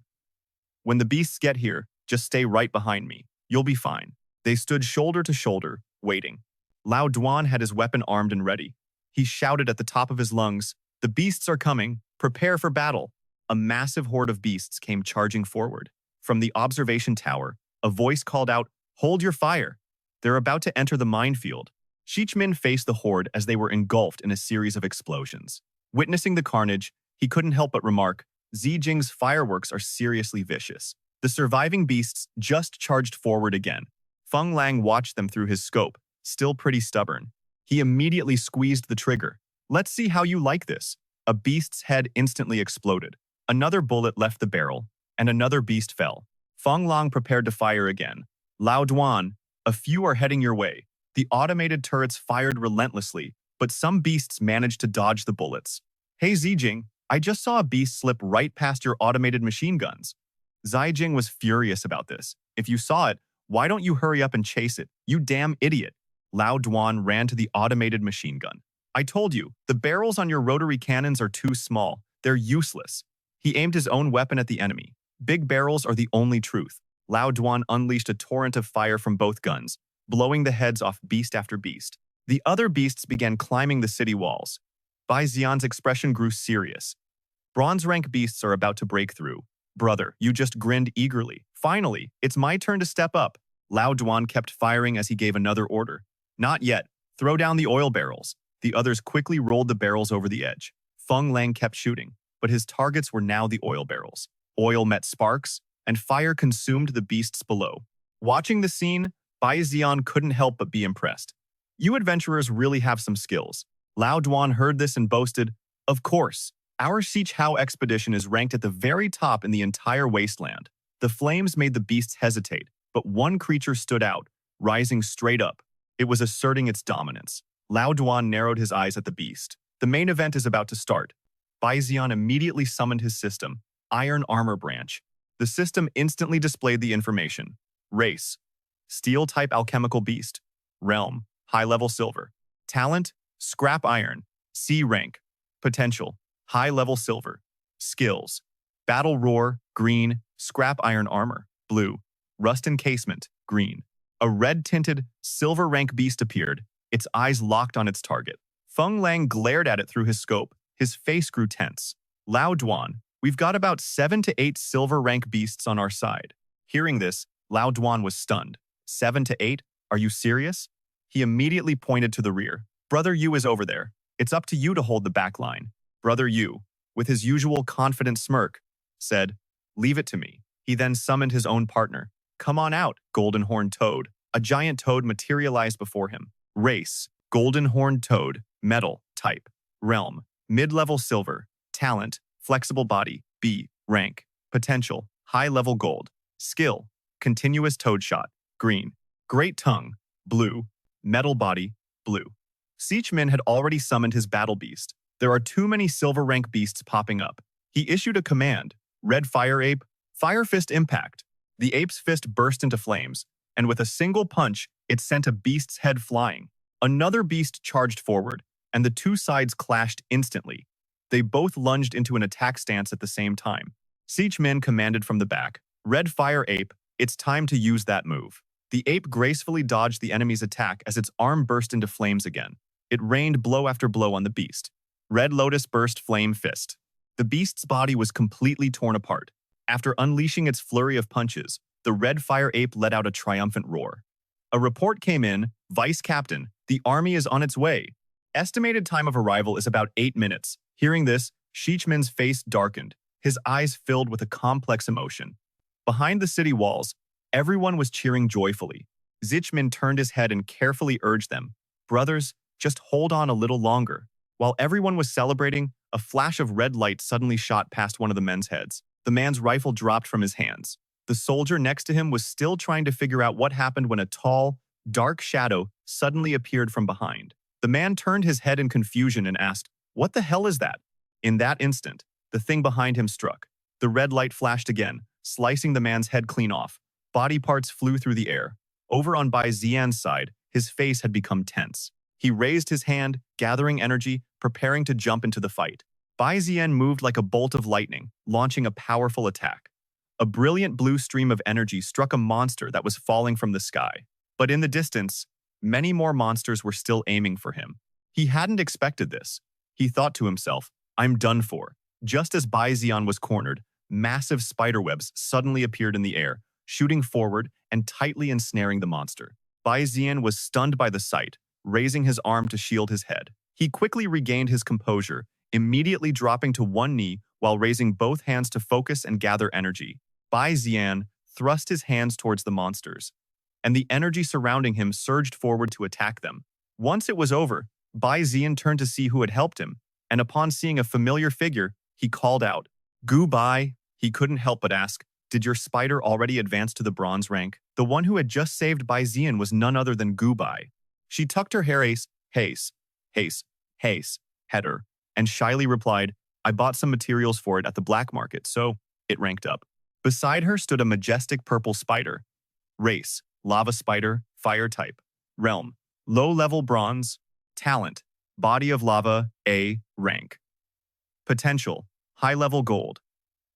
"When the beasts get here, just stay right behind me. You'll be fine." They stood shoulder to shoulder, waiting. Lao Duan had his weapon armed and ready. He shouted at the top of his lungs, "The beasts are coming. Prepare for battle." A massive horde of beasts came charging forward. From the observation tower, a voice called out, "Hold your fire. They're about to enter the minefield." Xichmin faced the horde as they were engulfed in a series of explosions. Witnessing the carnage, he couldn't help but remark, "Zijing's fireworks are seriously vicious." The surviving beasts just charged forward again. Feng Lang watched them through his scope, still pretty stubborn. He immediately squeezed the trigger. "Let's see how you like this." A beast's head instantly exploded. Another bullet left the barrel, and another beast fell. Feng Lang prepared to fire again. "Lao Duan, a few are heading your way." The automated turrets fired relentlessly, but some beasts managed to dodge the bullets. "Hey Zijing, I just saw a beast slip right past your automated machine guns." Zijing was furious about this. "If you saw it, why don't you hurry up and chase it? You damn idiot." Lao Duan ran to the automated machine gun. "I told you, the barrels on your rotary cannons are too small. They're useless." He aimed his own weapon at the enemy. Big barrels are the only truth. Lao Duan unleashed a torrent of fire from both guns, blowing the heads off beast after beast. The other beasts began climbing the city walls. Bai Zi'an's expression grew serious. "Bronze rank beasts are about to break through." "Brother, you just grinned eagerly. Finally, it's my turn to step up." Lao Duan kept firing as he gave another order. "Not yet. Throw down the oil barrels." The others quickly rolled the barrels over the edge. Feng Lang kept shooting, but his targets were now the oil barrels. Oil met sparks, and fire consumed the beasts below. Watching the scene, Bai Zi'an couldn't help but be impressed. "You adventurers really have some skills." Lao Duan heard this and boasted, "Of course. Our Xichao expedition is ranked at the very top in the entire wasteland." The flames made the beasts hesitate, but one creature stood out, rising straight up. It was asserting its dominance. Lao Duan narrowed his eyes at the beast. The main event is about to start. Bai Zi'an immediately summoned his system, Iron Armor Branch. The system instantly displayed the information. Race: Steel-type alchemical beast. Realm: High-level silver. Talent: Scrap iron. C rank. Potential: High-level silver. Skills: Battle Roar, green. Scrap iron armor, blue. Rust encasement, green. A red-tinted, silver rank beast appeared, its eyes locked on its target. Feng Lang glared at it through his scope. His face grew tense. "Lao Duan, we've got about 7 to 8 silver rank beasts on our side." Hearing this, Lao Duan was stunned. 7 to 8? Are you serious? He immediately pointed to the rear. "Brother Yu is over there. It's up to you to hold the back line." Brother Yu, with his usual confident smirk, said, "Leave it to me." He then summoned his own partner. "Come on out, golden horned toad." A giant toad materialized before him. Race: Golden horned toad, metal, type. Realm: Mid-level silver. Talent: Flexible body, B rank. Potential: High-level gold. Skill: Continuous toad shot, green. Great tongue, blue. Metal body, blue. Xichmin had already summoned his battle beast. There are too many silver rank beasts popping up. He issued a command. "Red Fire Ape, Fire fist impact. The ape's fist burst into flames, and with a single punch, it sent a beast's head flying. Another beast charged forward, and the two sides clashed instantly. They both lunged into an attack stance at the same time. Xichmin commanded from the back, "Red Fire Ape, it's time to use that move." The ape gracefully dodged the enemy's attack as its arm burst into flames again. It rained blow after blow on the beast. Red Lotus burst Flame Fist. The beast's body was completely torn apart. After unleashing its flurry of punches, the Red Fire Ape let out a triumphant roar. A report came in, "Vice Captain, the army is on its way." Estimated time of arrival is about 8 minutes. Hearing this, Xichmin's face darkened, his eyes filled with a complex emotion. Behind the city walls, everyone was cheering joyfully. Xichmin turned his head and carefully urged them, "Brothers, just hold on a little longer." While everyone was celebrating, a flash of red light suddenly shot past one of the men's heads. The man's rifle dropped from his hands. The soldier next to him was still trying to figure out what happened when a tall, dark shadow suddenly appeared from behind. The man turned his head in confusion and asked, "What the hell is that?" In that instant, the thing behind him struck. The red light flashed again, slicing the man's head clean off. Body parts flew through the air. Over on Bai Zi'an's side, his face had become tense. He raised his hand, gathering energy, preparing to jump into the fight. Bai Zi'an moved like a bolt of lightning, launching a powerful attack. A brilliant blue stream of energy struck a monster that was falling from the sky. But in the distance, many more monsters were still aiming for him. He hadn't expected this. He thought to himself, "I'm done for." Just as Bai Zi'an was cornered, massive spiderwebs suddenly appeared in the air, shooting forward and tightly ensnaring the monster. Bai Zi'an was stunned by the sight, raising his arm to shield his head. He quickly regained his composure, immediately dropping to one knee while raising both hands to focus and gather energy. Bai Zi'an thrust his hands towards the monsters, and the energy surrounding him surged forward to attack them. Once it was over, Bai Zi'an turned to see who had helped him, and upon seeing a familiar figure, he called out, "Gu Bai." He couldn't help but ask, "Did your spider already advance to the bronze rank?" The one who had just saved Bai Zi'an was none other than Gu Bai. She tucked her hair haste, header, and shyly replied, "I bought some materials for it at the black market, so it ranked up." Beside her stood a majestic purple spider. Race, lava spider, fire type. Realm, low-level bronze. Talent, body of lava, A, rank. Potential, high-level gold.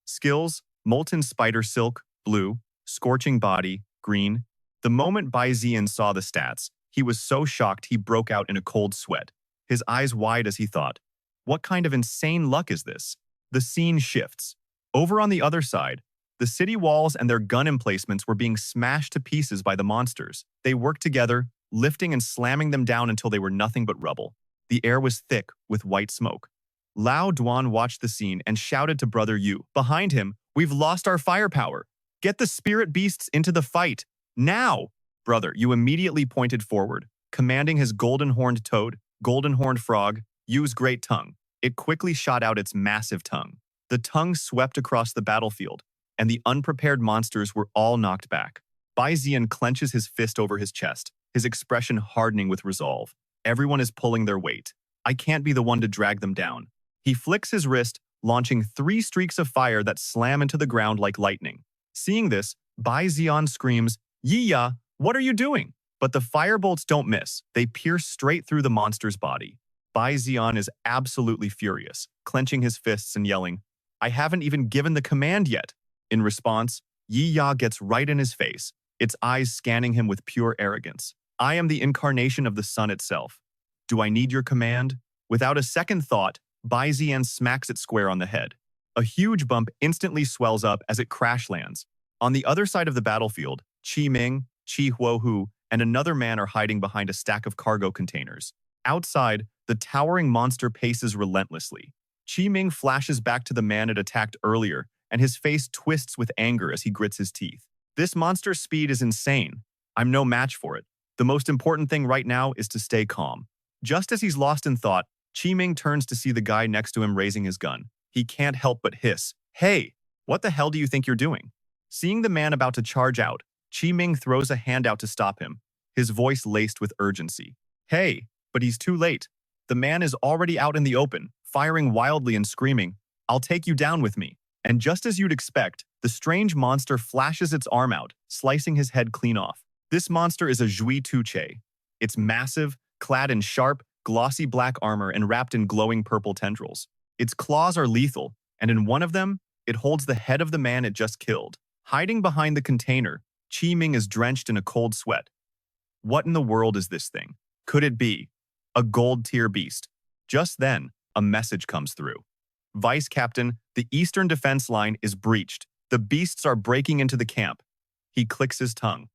Skills, molten spider silk, blue, scorching body, green. The moment Bai Zi'an saw the stats, he was so shocked he broke out in a cold sweat, his eyes wide as he thought, "What kind of insane luck is this?" The scene shifts. Over on the other side, the city walls and their gun emplacements were being smashed to pieces by the monsters. They worked together, lifting and slamming them down until they were nothing but rubble. The air was thick with white smoke. Lao Duan watched the scene and shouted to Brother Yu, behind him, "We've lost our firepower. Get the spirit beasts into the fight. Now!" Brother Yu immediately pointed forward, commanding his golden-horned toad, golden-horned frog, Yu's great tongue. It quickly shot out its massive tongue. The tongue swept across the battlefield, and the unprepared monsters were all knocked back. Bai Zi'an clenches his fist over his chest, his expression hardening with resolve. Everyone is pulling their weight. I can't be the one to drag them down. He flicks his wrist, launching 3 streaks of fire that slam into the ground like lightning. Seeing this, Bai Zi'an screams, "Yi-ya, what are you doing?" But the firebolts don't miss. They pierce straight through the monster's body. Bai Zi'an is absolutely furious, clenching his fists and yelling, "I haven't even given the command yet." In response, Yi-ya gets right in his face, its eyes scanning him with pure arrogance. "I am the incarnation of the sun itself. Do I need your command?" Without a second thought, Bai Zi'an smacks it square on the head. A huge bump instantly swells up as it crash lands. On the other side of the battlefield, Qi Ming, Qi Huohu, and another man are hiding behind a stack of cargo containers. Outside, the towering monster paces relentlessly. Qi Ming flashes back to the man it attacked earlier, and his face twists with anger as he grits his teeth. "This monster's speed is insane. I'm no match for it. The most important thing right now is to stay calm." Just as he's lost in thought, Qi Ming turns to see the guy next to him raising his gun. He can't help but hiss, "Hey, what the hell do you think you're doing?" Seeing the man about to charge out, Qi Ming throws a hand out to stop him, his voice laced with urgency. "Hey," but he's too late. The man is already out in the open, firing wildly and screaming, "I'll take you down with me." And just as you'd expect, the strange monster flashes its arm out, slicing his head clean off. This monster is a Zhui Tuche. It's massive, clad in sharp, glossy black armor and wrapped in glowing purple tendrils. Its claws are lethal, and in one of them, it holds the head of the man it just killed. Hiding behind the container, Qi Ming is drenched in a cold sweat. What in the world is this thing? Could it be a gold-tier beast? Just then, a message comes through. Vice Captain, the Eastern Defense Line is breached. The beasts are breaking into the camp. He clicks his tongue.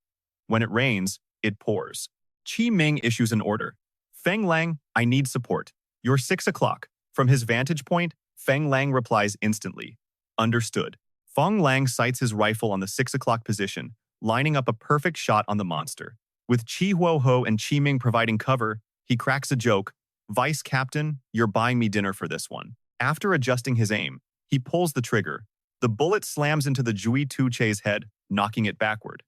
When it rains, it pours. Qi Ming issues an order. Feng Lang, I need support. You're 6 o'clock. From his vantage point, Feng Lang replies instantly. Understood. Feng Lang sights his rifle on the 6 o'clock position, lining up a perfect shot on the monster. With Qi Huoho and Qi Ming providing cover, he cracks a joke. Vice Captain, you're buying me dinner for this one. After adjusting his aim, he pulls the trigger. The bullet slams into the Zhui Tuche's head, knocking it backward.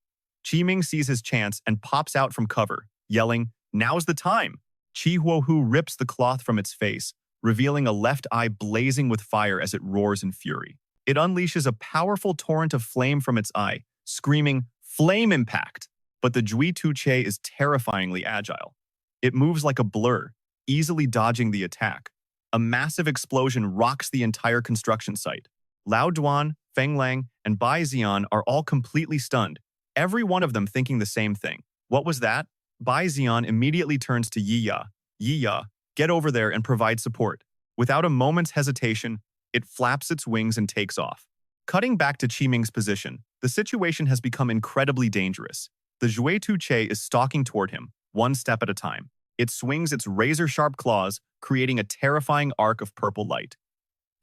Qi Ming sees his chance and pops out from cover, yelling, Now's the time! Qi Huohu rips the cloth from its face, revealing a left eye blazing with fire as it roars in fury. It unleashes a powerful torrent of flame from its eye, screaming, Flame impact! But the Zhui Tuche is terrifyingly agile. It moves like a blur, easily dodging the attack. A massive explosion rocks the entire construction site. Lao Duan, Feng Lang, and Bai Zi'an are all completely stunned, every one of them thinking the same thing. What was that? Bai Zi'an immediately turns to Yi Ya. Yi Ya, get over there and provide support. Without a moment's hesitation, it flaps its wings and takes off. Cutting back to Qi Ming's position, the situation has become incredibly dangerous. The Zhui Tuche is stalking toward him, one step at a time. It swings its razor-sharp claws, creating a terrifying arc of purple light.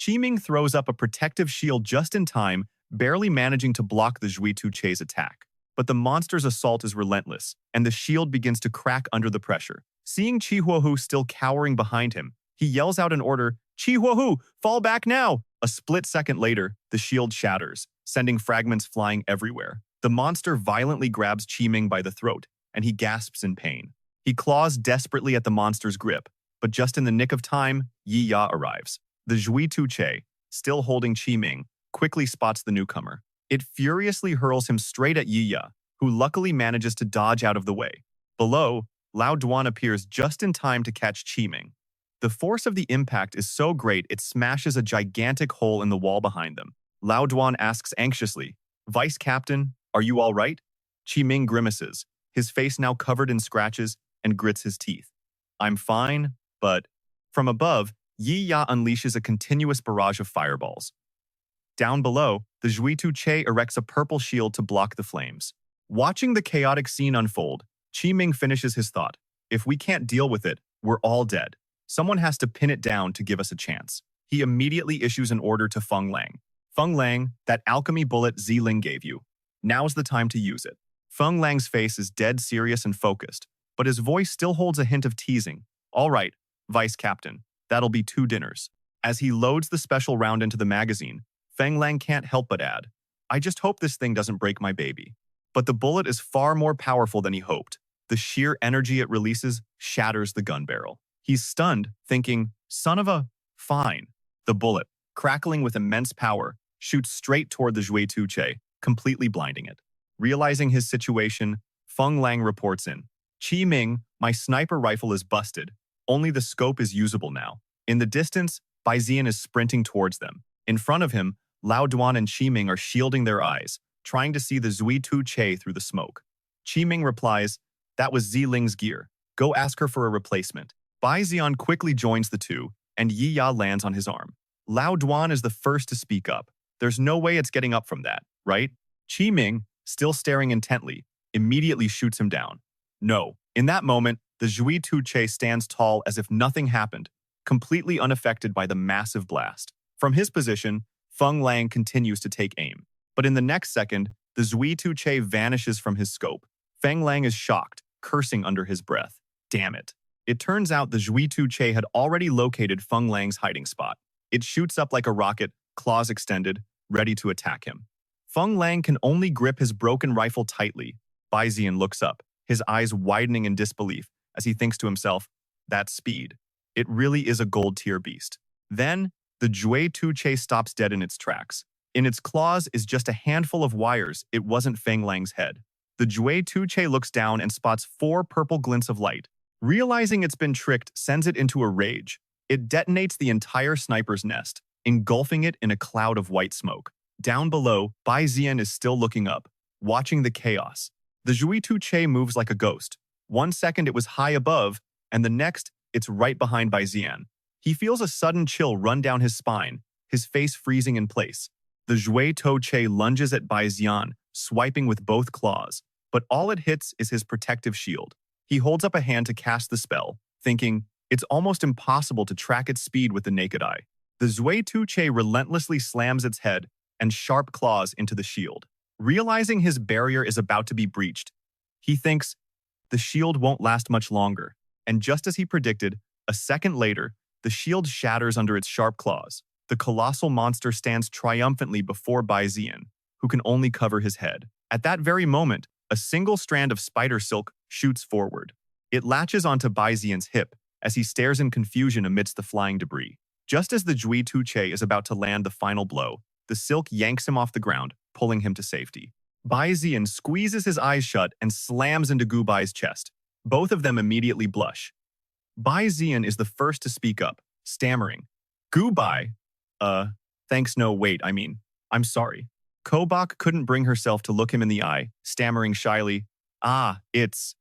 Qi Ming throws up a protective shield just in time, barely managing to block the Zhui Tuche's attack. But the monster's assault is relentless, and the shield begins to crack under the pressure. Seeing Qi Huohu still cowering behind him, he yells out an order, Qi Huohu, fall back now! A split second later, the shield shatters, sending fragments flying everywhere. The monster violently grabs Qi Ming by the throat, and he gasps in pain. He claws desperately at the monster's grip, but just in the nick of time, Yi Ya arrives. The Zhui Tuche, still holding Qi Ming, quickly spots the newcomer. It furiously hurls him straight at Yi Ya, who luckily manages to dodge out of the way. Below, Lao Duan appears just in time to catch Qi Ming. The force of the impact is so great it smashes a gigantic hole in the wall behind them. Lao Duan asks anxiously, Vice Captain, are you all right? Qi Ming grimaces, his face now covered in scratches, and grits his teeth. I'm fine, but... From above, Yi Ya unleashes a continuous barrage of fireballs. Down below, the Zhui Tuche erects a purple shield to block the flames. Watching the chaotic scene unfold, Qi Ming finishes his thought. If we can't deal with it, we're all dead. Someone has to pin it down to give us a chance. He immediately issues an order to Feng Lang. Feng Lang, that alchemy bullet Ziling gave you. Now's the time to use it. Feng Lang's face is dead serious and focused, but his voice still holds a hint of teasing. All right, Vice Captain, that'll be 2 dinners. As he loads the special round into the magazine, Feng Lang can't help but add, I just hope this thing doesn't break my baby. But the bullet is far more powerful than he hoped. The sheer energy it releases shatters the gun barrel. He's stunned, thinking, son of a... Fine. The bullet, crackling with immense power, shoots straight toward the Zhui Tuche, completely blinding it. Realizing his situation, Feng Lang reports in. Qi Ming, my sniper rifle is busted. Only the scope is usable now. In the distance, Bai Zi'an is sprinting towards them. In front of him, Lao Duan and Qi Ming are shielding their eyes, trying to see the Zhui Tuche through the smoke. Qi Ming replies, that was Ziling's gear. Go ask her for a replacement. Bai Zi'an quickly joins the two, and Yi Ya lands on his arm. Lao Duan is the first to speak up. There's no way it's getting up from that, right? Qi Ming, still staring intently, immediately shoots him down. No. In that moment, the Zhui Tuche stands tall as if nothing happened, completely unaffected by the massive blast. From his position, Feng Lang continues to take aim. But in the next second, the Zhui Tuche vanishes from his scope. Feng Lang is shocked, cursing under his breath. Damn it. It turns out the Zhui Tuche had already located Feng Lang's hiding spot. It shoots up like a rocket, claws extended, ready to attack him. Feng Lang can only grip his broken rifle tightly. Bai Zi'an looks up, his eyes widening in disbelief as he thinks to himself, that speed. It really is a gold-tier beast. Then, the Zhui Tuche stops dead in its tracks. In its claws is just a handful of wires. It wasn't Feng Lang's head. The Jue Tuche looks down and spots 4 purple glints of light. Realizing it's been tricked sends it into a rage. It detonates the entire sniper's nest, engulfing it in a cloud of white smoke. Down below, Bai Zi'an is still looking up, watching the chaos. The Jue Tuche moves like a ghost. 1 second it was high above, and the next, it's right behind Bai Zi'an. He feels a sudden chill run down his spine, his face freezing in place. The Jue Tuche lunges at Bai Zi'an, swiping with both claws, but all it hits is his protective shield. He holds up a hand to cast the spell, thinking, it's almost impossible to track its speed with the naked eye. The Jue Tuche relentlessly slams its head and sharp claws into the shield. Realizing his barrier is about to be breached, he thinks, the shield won't last much longer, and just as he predicted, a second later, the shield shatters under its sharp claws. The colossal monster stands triumphantly before Bai Zi'an, who can only cover his head. At that very moment, a single strand of spider silk shoots forward. It latches onto Bai Zi'an's hip as he stares in confusion amidst the flying debris. Just as the Jue Tuche is about to land the final blow, the silk yanks him off the ground, pulling him to safety. Bai Zi'an squeezes his eyes shut and slams into Gu Bai's chest. Both of them immediately blush. Bai Zi'an is the first to speak up, stammering, Gu Bai, thanks no wait, I'm sorry. Kobak couldn't bring herself to look him in the eye, stammering shyly, it's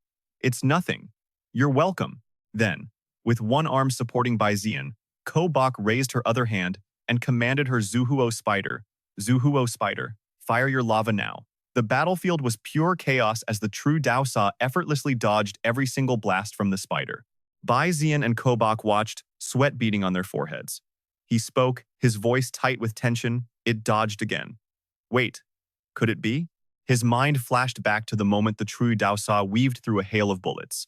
nothing. You're welcome. Then, with one arm supporting Bai Zi'an, Kobak raised her other hand and commanded her Zuhuo Spider, fire your lava now. The battlefield was pure chaos as the true Dao Sa effortlessly dodged every single blast from the spider. Bai Zi'an and Kobak watched, sweat beading on their foreheads. He spoke, his voice tight with tension. It dodged again. Wait, could it be? His mind flashed back to the moment the true Dao Sa weaved through a hail of bullets.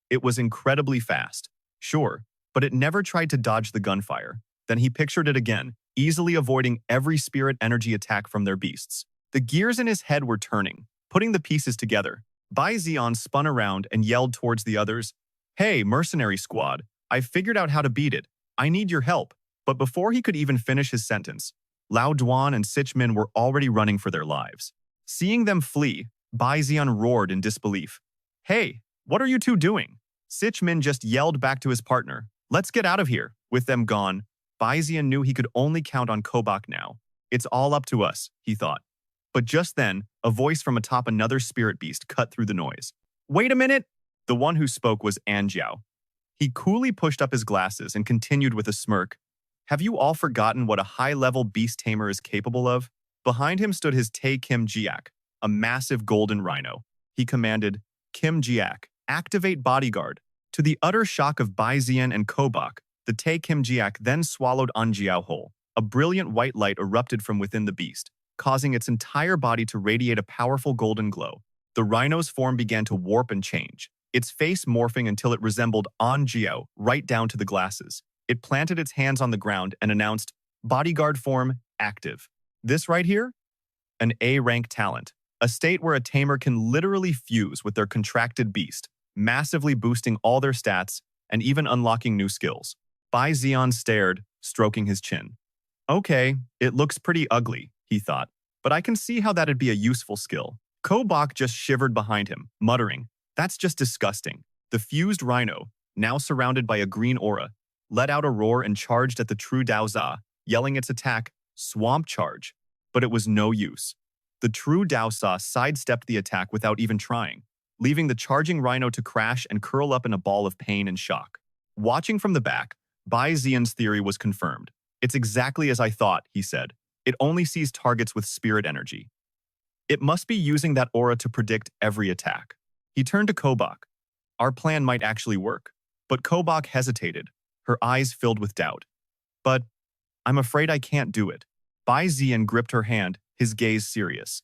It was incredibly fast, sure, but it never tried to dodge the gunfire. Then he pictured it again, easily avoiding every spirit energy attack from their beasts. The gears in his head were turning, putting the pieces together. Bai Zi'an spun around and yelled towards the others, Hey, mercenary squad, I've figured out how to beat it. I need your help. But before he could even finish his sentence, Lao Duan and Sichmin were already running for their lives. Seeing them flee, Bai Zi'an roared in disbelief. Hey, what are you two doing? Sichmin just yelled back to his partner, Let's get out of here. With them gone, Bai Zi'an knew he could only count on Kobak now. It's all up to us, he thought. But just then, a voice from atop another spirit beast cut through the noise. Wait a minute! The one who spoke was Anjiao. He coolly pushed up his glasses and continued with a smirk. Have you all forgotten what a high-level beast tamer is capable of? Behind him stood his Tae Kim Jiak, a massive golden rhino. He commanded, Kim Jiak, activate bodyguard. To the utter shock of Bai Zi'an and Kobak, the Tae Kim Jiak then swallowed Anjiao whole. A brilliant white light erupted from within the beast, causing its entire body to radiate a powerful golden glow. The rhino's form began to warp and change, its face morphing until it resembled Anjiao right down to the glasses. It planted its hands on the ground and announced, Bodyguard form active. This right here? An A-rank talent, a state where a tamer can literally fuse with their contracted beast, massively boosting all their stats and even unlocking new skills. Bai Zi'an stared, stroking his chin. Okay, it looks pretty ugly, he thought, but I can see how that'd be a useful skill. Kobak just shivered behind him, muttering, That's just disgusting. The fused rhino, now surrounded by a green aura, let out a roar and charged at the true Dao Za, yelling its attack, Swamp Charge. But it was no use. The true Dao Sa sidestepped the attack without even trying, leaving the charging rhino to crash and curl up in a ball of pain and shock. Watching from the back, Bai Zi'an's theory was confirmed. It's exactly as I thought, he said. It only sees targets with spirit energy. It must be using that aura to predict every attack. He turned to Kobak. Our plan might actually work. But Kobak hesitated, her eyes filled with doubt. But I'm afraid I can't do it. Bai Zi'an gripped her hand, his gaze serious.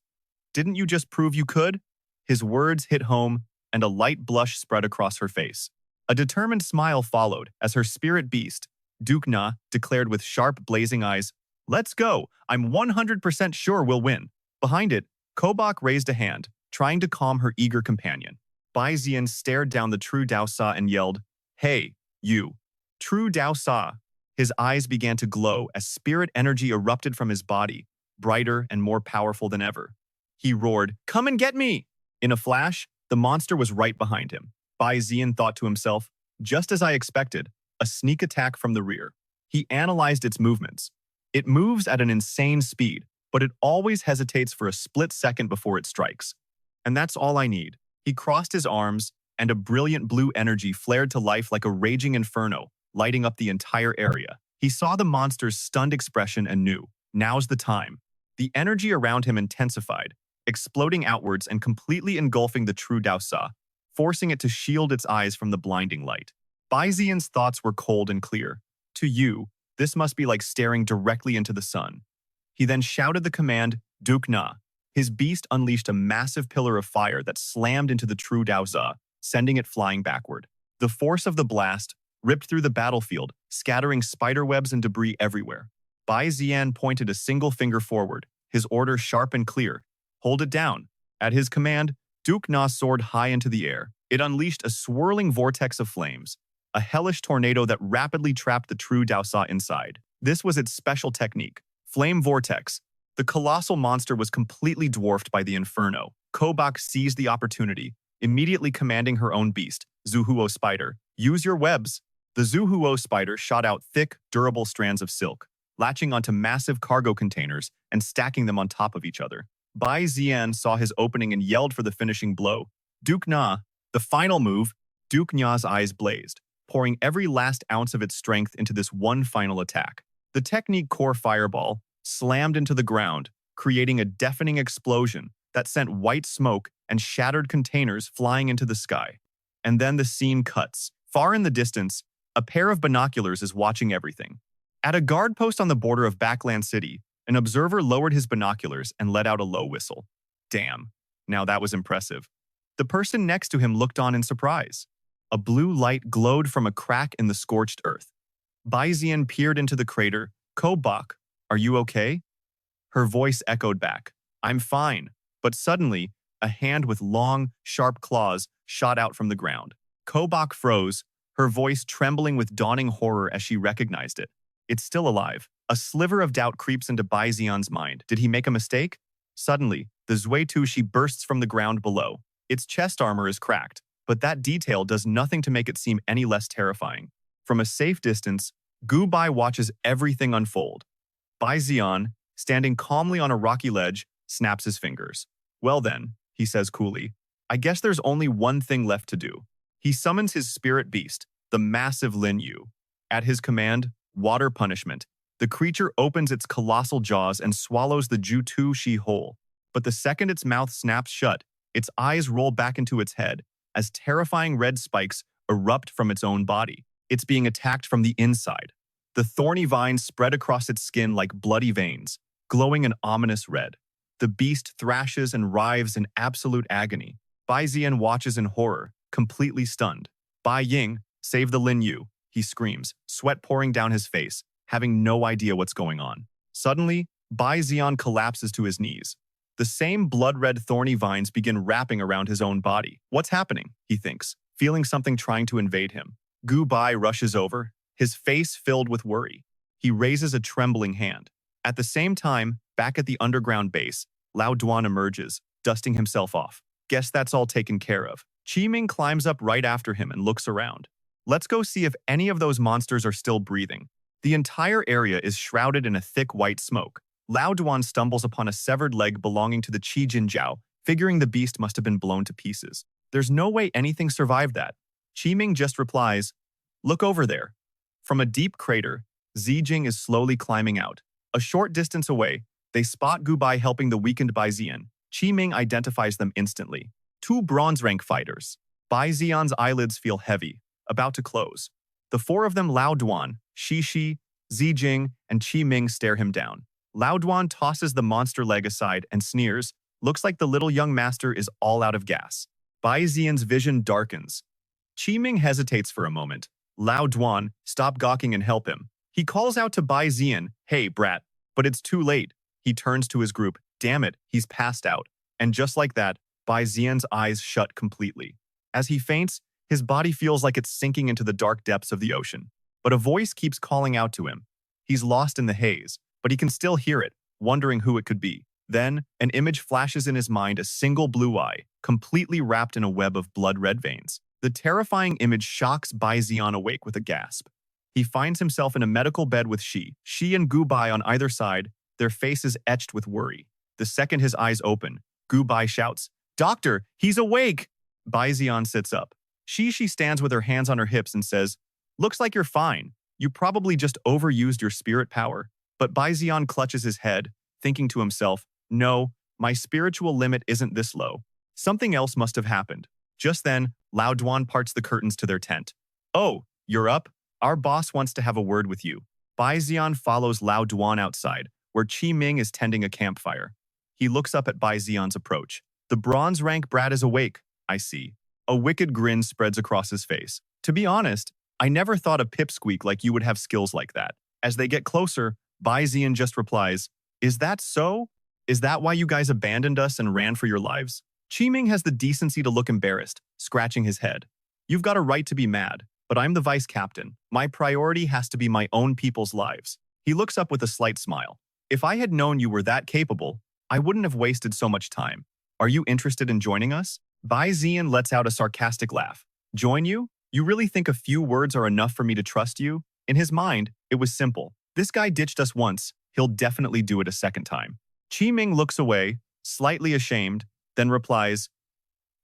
Didn't you just prove you could? His words hit home, and a light blush spread across her face. A determined smile followed as her spirit beast, Dukna, declared with sharp, blazing eyes, Let's go! I'm 100% sure we'll win. Behind it, Kobak raised a hand, trying to calm her eager companion. Bai Zi'an stared down the true Dao Sa and yelled, Hey, you. True Dao Sa. His eyes began to glow as spirit energy erupted from his body, brighter and more powerful than ever. He roared, "Come and get me!" In a flash, the monster was right behind him. Bai Zi'an thought to himself, just as I expected, a sneak attack from the rear. He analyzed its movements. It moves at an insane speed, but it always hesitates for a split second before it strikes. And that's all I need. He crossed his arms, and a brilliant blue energy flared to life like a raging inferno, lighting up the entire area. He saw the monster's stunned expression and knew, now's the time. The energy around him intensified, exploding outwards and completely engulfing the true Dao Sa, forcing it to shield its eyes from the blinding light. Bai Zi'an's thoughts were cold and clear. To you, this must be like staring directly into the sun. He then shouted the command, "Duk Na." His beast unleashed a massive pillar of fire that slammed into the true Dao Za, sending it flying backward. The force of the blast ripped through the battlefield, scattering spiderwebs and debris everywhere. Bai Zi'an pointed a single finger forward, his order sharp and clear. Hold it down. At his command, Duk Na soared high into the air. It unleashed a swirling vortex of flames, a hellish tornado that rapidly trapped the true Dao Sa inside. This was its special technique, Flame Vortex. The colossal monster was completely dwarfed by the inferno. Kobak seized the opportunity, immediately commanding her own beast, Zuhuo Spider, "Use your webs." The Zuhuo Spider shot out thick, durable strands of silk, latching onto massive cargo containers and stacking them on top of each other. Bai Zi'an saw his opening and yelled for the finishing blow. Duk Na, the final move. Duk Na's eyes blazed, pouring every last ounce of its strength into this one final attack. The technique Core Fireball slammed into the ground, creating a deafening explosion that sent white smoke and shattered containers flying into the sky. And then the scene cuts. Far in the distance, a pair of binoculars is watching everything. At a guard post on the border of Backland City, an observer lowered his binoculars and let out a low whistle. Damn, now that was impressive. The person next to him looked on in surprise. A blue light glowed from a crack in the scorched earth. Bai Zi'an peered into the crater. "Kobak, are you okay?" Her voice echoed back, "I'm fine." But suddenly, a hand with long, sharp claws shot out from the ground. Kobak froze, her voice trembling with dawning horror as she recognized it. It's still alive. A sliver of doubt creeps into Bai Zi'an's mind. Did he make a mistake? Suddenly, the Zuetushi bursts from the ground below. Its chest armor is cracked, but that detail does nothing to make it seem any less terrifying. From a safe distance, Gu Bai watches everything unfold. Bai Zi'an, standing calmly on a rocky ledge, snaps his fingers. "Well then," he says coolly, "I guess there's only one thing left to do." He summons his spirit beast, the massive Lin Yu. At his command, Water Punishment, the creature opens its colossal jaws and swallows the Jutu-Shi whole. But the second its mouth snaps shut, its eyes roll back into its head as terrifying red spikes erupt from its own body. It's being attacked from the inside. The thorny vines spread across its skin like bloody veins, glowing an ominous red. The beast thrashes and writhes in absolute agony. Bai Zi'an watches in horror, completely stunned. "Bai Ying, save the Lin Yu," he screams, sweat pouring down his face, having no idea what's going on. Suddenly, Bai Zi'an collapses to his knees. The same blood-red thorny vines begin wrapping around his own body. What's happening? He thinks, feeling something trying to invade him. Gu Bai rushes over, his face filled with worry. He raises a trembling hand. At the same time, back at the underground base, Lao Duan emerges, dusting himself off. Guess that's all taken care of. Qi Ming climbs up right after him and looks around. Let's go see if any of those monsters are still breathing. The entire area is shrouded in a thick white smoke. Lao Duan stumbles upon a severed leg belonging to the Qi Jinjiao, figuring the beast must have been blown to pieces. There's no way anything survived that. Qi Ming just replies, "Look over there." From a deep crater, Zijing is slowly climbing out. A short distance away, they spot Gu Bai helping the weakened Bai Zi'an. Qi Ming identifies them instantly. Two bronze-rank fighters. Bai Zi'an's eyelids feel heavy, about to close. The four of them, Lao Duan, Shi, Zijing, and Qi Ming, stare him down. Lao Duan tosses the monster leg aside and sneers. Looks like the little young master is all out of gas. Bai Zi'an's vision darkens. Qi Ming hesitates for a moment. Lao Duan, stop gawking and help him. He calls out to Bai Zi'an, "Hey, brat," but it's too late. He turns to his group. Damn it, he's passed out. And just like that, Bai Zi'an's eyes shut completely. As he faints, his body feels like it's sinking into the dark depths of the ocean. But a voice keeps calling out to him. He's lost in the haze, but he can still hear it. wondering who it could be. Then, an image flashes in his mind, a single blue eye, completely wrapped in a web of blood-red veins. The terrifying image shocks Bai Zi'an awake with a gasp. He finds himself in a medical bed with Shi and Gu Bai on either side, their faces etched with worry. The second his eyes open, Gu Bai shouts, "Doctor, he's awake!" Bai Zi'an sits up. Shi stands with her hands on her hips and says, "Looks like you're fine. You probably just overused your spirit power." But Bai Zi'an clutches his head, thinking to himself, "No, my spiritual limit isn't this low. Something else must have happened." Just then, Lao Duan parts the curtains to their tent. "Oh, you're up? Our boss wants to have a word with you." Bai Zi'an follows Lao Duan outside, where Qi Ming is tending a campfire. He looks up at Bai Zi'an's approach. "The bronze rank brat is awake, I see." A wicked grin spreads across his face. "To be honest, I never thought a pipsqueak like you would have skills like that." As they get closer, Bai Zi'an just replies, "Is that so? Is that why you guys abandoned us and ran for your lives?" Qi Ming has the decency to look embarrassed, scratching his head. "You've got a right to be mad, but I'm the vice captain. My priority has to be my own people's lives." He looks up with a slight smile. "If I had known you were that capable, I wouldn't have wasted so much time. Are you interested in joining us?" Bai Zi'an lets out a sarcastic laugh. "Join you? You really think a few words are enough for me to trust you?" In his mind, it was simple. This guy ditched us once, he'll definitely do it a second time. Qi Ming looks away, slightly ashamed, then replies,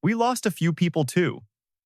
"We lost a few people too.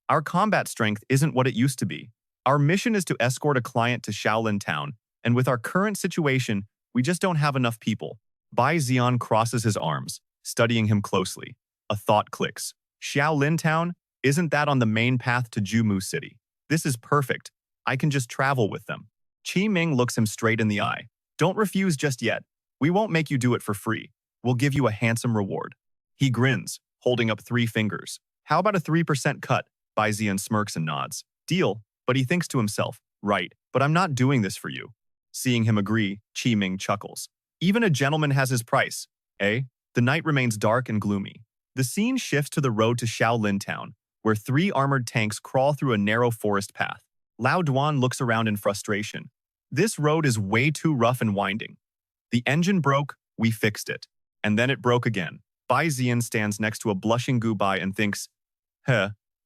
Our combat strength isn't what it used to be. Our mission is to escort a client to Shaolin Town, and with our current situation, we just don't have enough people." Bai Zi'an crosses his arms, studying him closely. A thought clicks. Shaolin Town? Isn't that on the main path to Jumu City? This is perfect. I can just travel with them. Qi Ming looks him straight in the eye. "Don't refuse just yet. We won't make you do it for free. We'll give you a handsome reward." He grins, holding up 3 fingers. "How about a 3% cut?" Bai Zi'an smirks and nods. "Deal," but he thinks to himself, "Right, but I'm not doing this for you." Seeing him agree, Qi Ming chuckles. "Even a gentleman has his price, eh?" The night remains dark and gloomy. The scene shifts to the road to Shaolin Town, where 3 armored tanks crawl through a narrow forest path. Lao Duan looks around in frustration. "This road is way too rough and winding. The engine broke, we fixed it. And then it broke again." Bai Zi'an stands next to a blushing Gu Bai and thinks,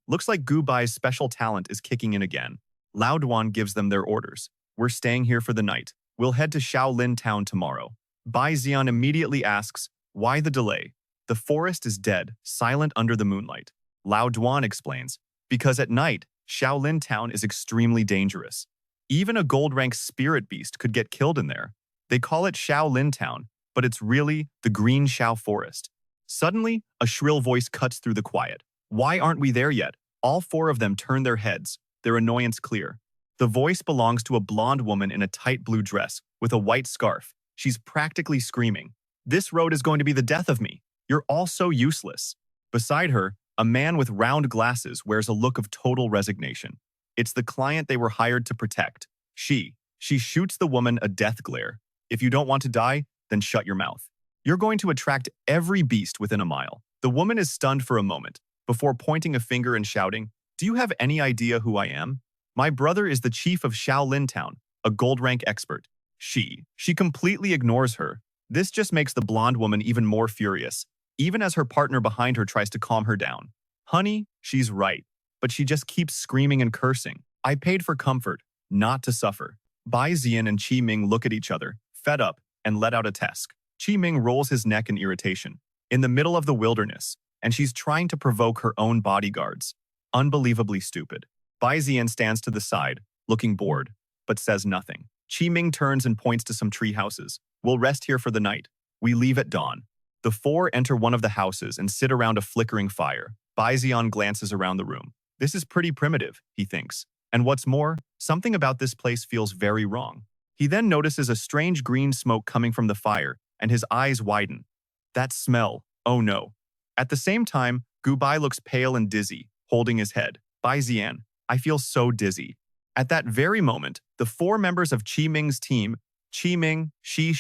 looks like Gu Bai's special talent is kicking in again." Lao Duan gives them their orders. "We're staying here for the night. We'll head to Shaolin Town tomorrow." Bai Zi'an immediately asks, "Why the delay?" "The forest is dead, silent under the moonlight." Lao Duan explains, "Because at night, Shaolin Town is extremely dangerous. Even a gold-rank spirit beast could get killed in there. They call it Shaolin Town, but it's really the Green Shao Forest." Suddenly, a shrill voice cuts through the quiet. "Why aren't we there yet?" All 4 of them turn their heads, their annoyance clear. The voice belongs to a blonde woman in a tight blue dress with a white scarf. She's practically screaming, "This road is going to be the death of me. You're all so useless." Beside her, a man with round glasses wears a look of total resignation. It's the client they were hired to protect. She shoots the woman a death glare. "If you don't want to die, then shut your mouth. You're going to attract every beast within a mile." The woman is stunned for a moment, before pointing a finger and shouting, "Do you have any idea who I am? My brother is the chief of Shaolin Town, a gold rank expert." She completely ignores her. This just makes the blonde woman even more furious, even as her partner behind her tries to calm her down. "Honey, she's right, but she just keeps screaming and cursing. I paid for comfort, not to suffer." Bai Zi'an and Qi Ming look at each other, fed up, and let out a tesk. Qi Ming rolls his neck in irritation. In the middle of the wilderness, and she's trying to provoke her own bodyguards. Unbelievably stupid. Bai Zi'an stands to the side, looking bored, but says nothing. Qi Ming turns and points to some tree houses. "We'll rest here for the night. We leave at dawn." The 4 enter one of the houses and sit around a flickering fire. Bai Zi'an glances around the room. This is pretty primitive, he thinks. And what's more, something about this place feels very wrong. He then notices a strange green smoke coming from the fire, and his eyes widen. That smell, oh no. At the same time, Gu Bai looks pale and dizzy, holding his head. "Bai Zi'an, I feel so dizzy." At that very moment, the 4 members of Qi Ming's team, Qi Ming, Shi,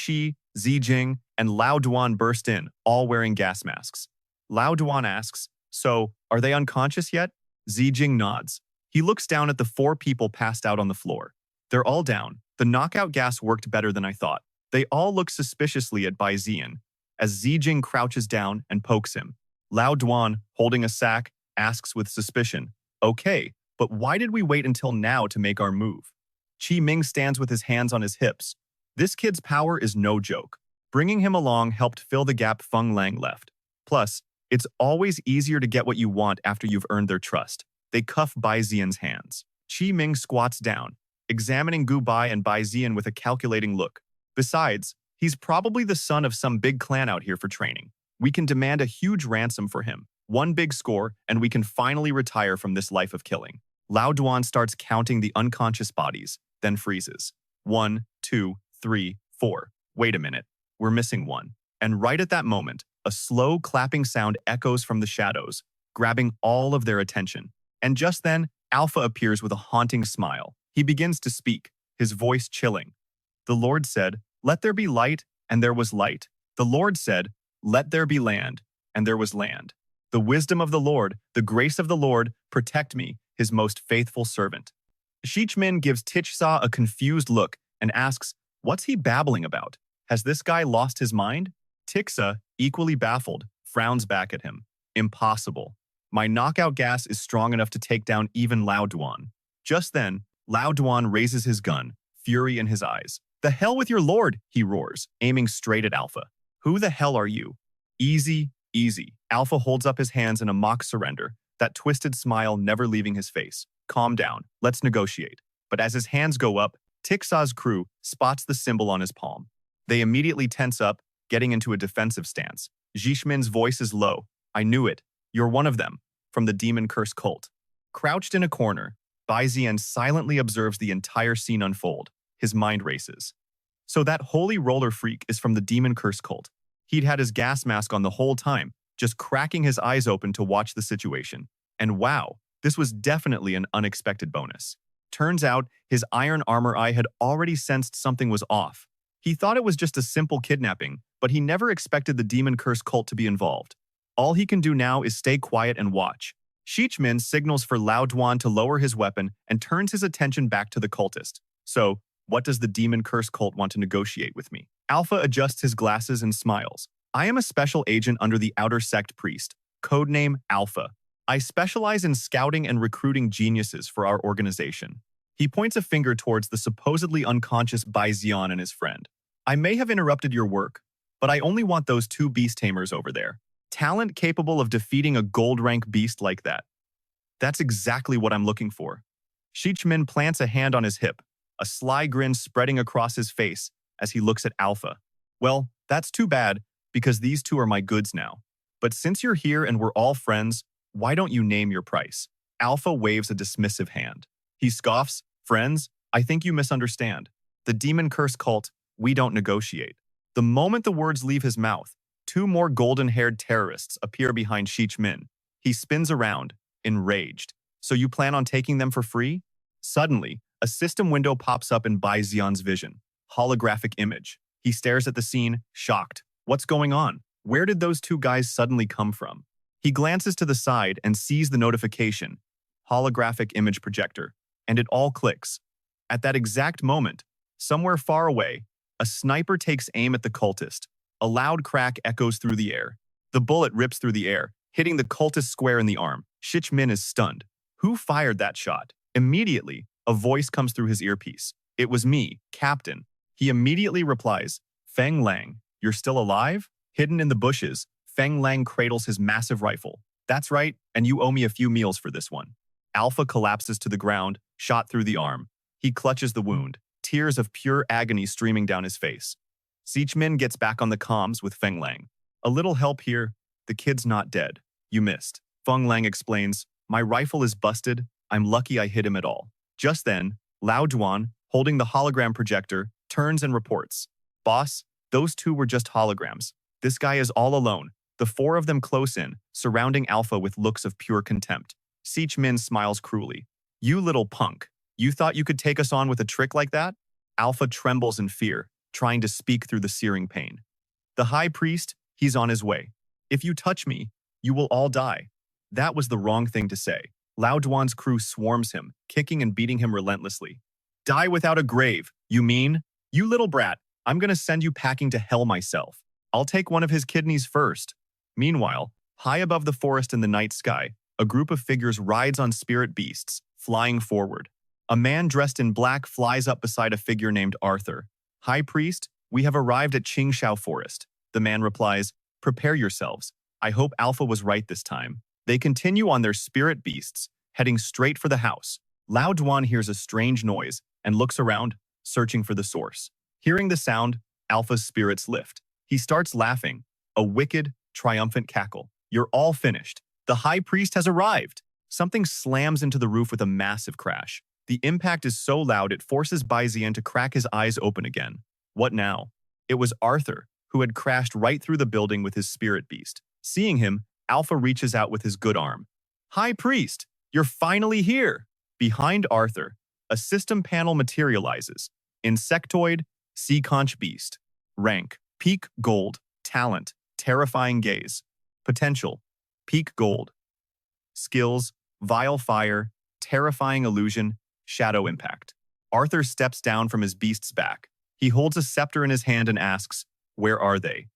Zijing, and Lao Duan burst in, all wearing gas masks. Lao Duan asks, "So, are they unconscious yet?" Zijing nods. He looks down at the 4 people passed out on the floor. "They're all down. The knockout gas worked better than I thought." They all look suspiciously at Bai Zi'an, as Zijing crouches down and pokes him. Lao Duan, holding a sack, asks with suspicion, "Okay, but why did we wait until now to make our move?" Qi Ming stands with his hands on his hips. This kid's power is no joke. Bringing him along helped fill the gap Feng Lang left. Plus, it's always easier to get what you want after you've earned their trust. They cuff Bai Zi'an's hands. Qi Ming squats down, examining Gu Bai and Bai Zi'an with a calculating look. Besides, he's probably the son of some big clan out here for training. We can demand a huge ransom for him. One big score, and we can finally retire from this life of killing. Lao Duan starts counting the unconscious bodies, then freezes. 1, 2, 3, 4. Wait a minute. We're missing one. And right at that moment, a slow clapping sound echoes from the shadows, grabbing all of their attention. And just then, Alpha appears with a haunting smile. He begins to speak, his voice chilling. The Lord said, "Let there be light," and there was light. The Lord said, "Let there be land," and there was land. The wisdom of the Lord, the grace of the Lord, protect me, his most faithful servant. Shichmin gives Tichsa a confused look and asks, "What's he babbling about? Has this guy lost his mind?" Tixa, equally baffled, frowns back at him. "Impossible. My knockout gas is strong enough to take down even Lao Duan." Just then, Lao Duan raises his gun, fury in his eyes. "The hell with your lord," he roars, aiming straight at Alpha. "Who the hell are you?" "Easy, easy." Alpha holds up his hands in a mock surrender, that twisted smile never leaving his face. "Calm down. Let's negotiate." But as his hands go up, Tixa's crew spots the symbol on his palm. They immediately tense up, getting into a defensive stance. Jishmin's voice is low. "I knew it. You're one of them, from the Demon Curse cult." Crouched in a corner, Bai Zi'an silently observes the entire scene unfold. His mind races. So that holy roller freak is from the Demon Curse cult. He'd had his gas mask on the whole time, just cracking his eyes open to watch the situation. And wow, this was definitely an unexpected bonus. Turns out, his iron armor eye had already sensed something was off. He thought it was just a simple kidnapping, but he never expected the Demon Curse cult to be involved. All he can do now is stay quiet and watch. Shichmin signals for Lao Duan to lower his weapon and turns his attention back to the cultist. "So, what does the Demon Curse cult want to negotiate with me?" Alpha adjusts his glasses and smiles. "I am a special agent under the Outer Sect Priest, codename Alpha. I specialize in scouting and recruiting geniuses for our organization." He points a finger towards the supposedly unconscious Bai Zi'an and his friend. "I may have interrupted your work, but I only want those 2 beast tamers over there. Talent capable of defeating a gold rank beast like that. That's exactly what I'm looking for." Shichmin plants a hand on his hip, a sly grin spreading across his face as he looks at Alpha. "Well, that's too bad, because these 2 are my goods now. But since you're here and we're all friends, why don't you name your price?" Alpha waves a dismissive hand. He scoffs, "Friends, I think you misunderstand. The Demon Curse cult, we don't negotiate." The moment the words leave his mouth, 2 more golden-haired terrorists appear behind Shichmin. He spins around, enraged. "So you plan on taking them for free?" Suddenly, a system window pops up in Bai Zi'an's vision. Holographic image. He stares at the scene, shocked. What's going on? Where did those 2 guys suddenly come from? He glances to the side and sees the notification. Holographic image projector. And it all clicks. At that exact moment, somewhere far away, a sniper takes aim at the cultist. A loud crack echoes through the air. The bullet rips through the air, hitting the cultist square in the arm. Shichmin is stunned. Who fired that shot? Immediately, a voice comes through his earpiece. "It was me, Captain." He immediately replies, "Feng Lang, you're still alive?" Hidden in the bushes, Feng Lang cradles his massive rifle. "That's right, and you owe me a few meals for this one." Alpha collapses to the ground, shot through the arm. He clutches the wound, tears of pure agony streaming down his face. Sichmin gets back on the comms with Feng Lang. "A little help here. The kid's not dead. You missed." Feng Lang explains, "My rifle is busted. I'm lucky I hit him at all." Just then, Lao Duan, holding the hologram projector, turns and reports, "Boss, those 2 were just holograms. This guy is all alone." The 4 of them close in, surrounding Alpha with looks of pure contempt. Sichmin smiles cruelly. "You little punk. You thought you could take us on with a trick like that?" Alpha trembles in fear, trying to speak through the searing pain. "The High Priest, he's on his way. If you touch me, you will all die." That was the wrong thing to say. Lao Duan's crew swarms him, kicking and beating him relentlessly. "Die without a grave, you mean? You little brat, I'm gonna send you packing to hell myself. I'll take one of his kidneys first. Meanwhile, high above the forest in the night sky, a group of figures rides on spirit beasts, flying forward. A man dressed in black flies up beside a figure named Arthur. High Priest, we have arrived at Qingxiao Forest. The man replies, prepare yourselves. I hope Alpha was right this time. They continue on their spirit beasts, heading straight for the house. Lao Duan hears a strange noise and looks around, searching for the source. Hearing the sound, Alpha's spirits lift. He starts laughing, a wicked, triumphant cackle. You're all finished. The High Priest has arrived. Something slams into the roof with a massive crash. The impact is so loud it forces Bai Zi'an to crack his eyes open again. What now? It was Arthur, who had crashed right through the building with his spirit beast. Seeing him, Alpha reaches out with his good arm. High Priest, you're finally here! Behind Arthur, a system panel materializes. Insectoid, Sea Conch Beast. Rank, Peak Gold. Talent, Terrifying Gaze. Potential, Peak Gold. Skills, Vile Fire, Terrifying Illusion, Shadow Impact. Arthur steps down from his beast's back. He holds a scepter in his hand and asks, where are they?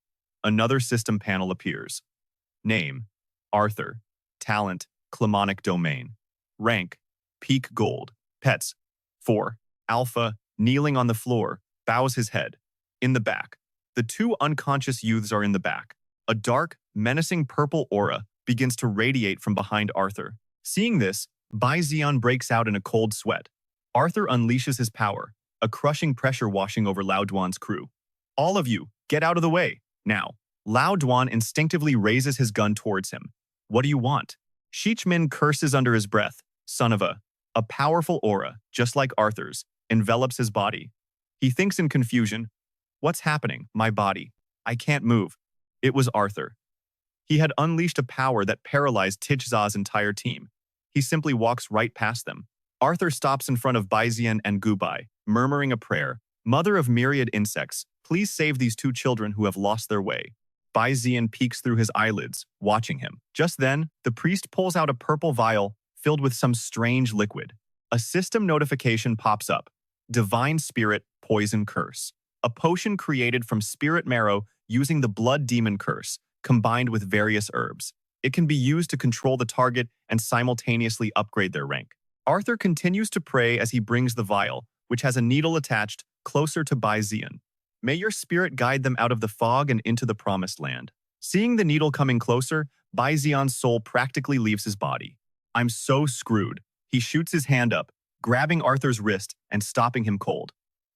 Another system panel appears. Name, Arthur. Talent, Clemonic Domain. Rank, Peak Gold. Pets, 4. Alpha, kneeling on the floor, bows his head. In the back, the two unconscious youths are in the back. A dark, menacing purple aura begins to radiate from behind Arthur. Seeing this, Bai Zi'an breaks out in a cold sweat. Arthur unleashes his power, a crushing pressure washing over Lao Duan's crew. All of you, get out of the way, now. Lao Duan instinctively raises his gun towards him. What do you want? Shichmin curses under his breath. Son of a powerful aura, just like Arthur's, envelops his body. He thinks in confusion, what's happening, my body? I can't move. It was Arthur. He had unleashed a power that paralyzed Tijza's entire team. He simply walks right past them. Arthur stops in front of Bai Zi'an and Gu Bai, murmuring a prayer. Mother of myriad insects, please save these two children who have lost their way. Bai Zi'an peeks through his eyelids, watching him. Just then, the priest pulls out a purple vial filled with some strange liquid. A system notification pops up. Divine Spirit Poison Curse. A potion created from spirit marrow using the Blood Demon Curse, combined with various herbs. It can be used to control the target and simultaneously upgrade their rank. Arthur continues to pray as he brings the vial, which has a needle attached, closer to Bai Zi'an. May your spirit guide them out of the fog and into the promised land. Seeing the needle coming closer, Bai Zi'an's soul practically leaves his body. I'm so screwed. He shoots his hand up, grabbing Arthur's wrist and stopping him cold.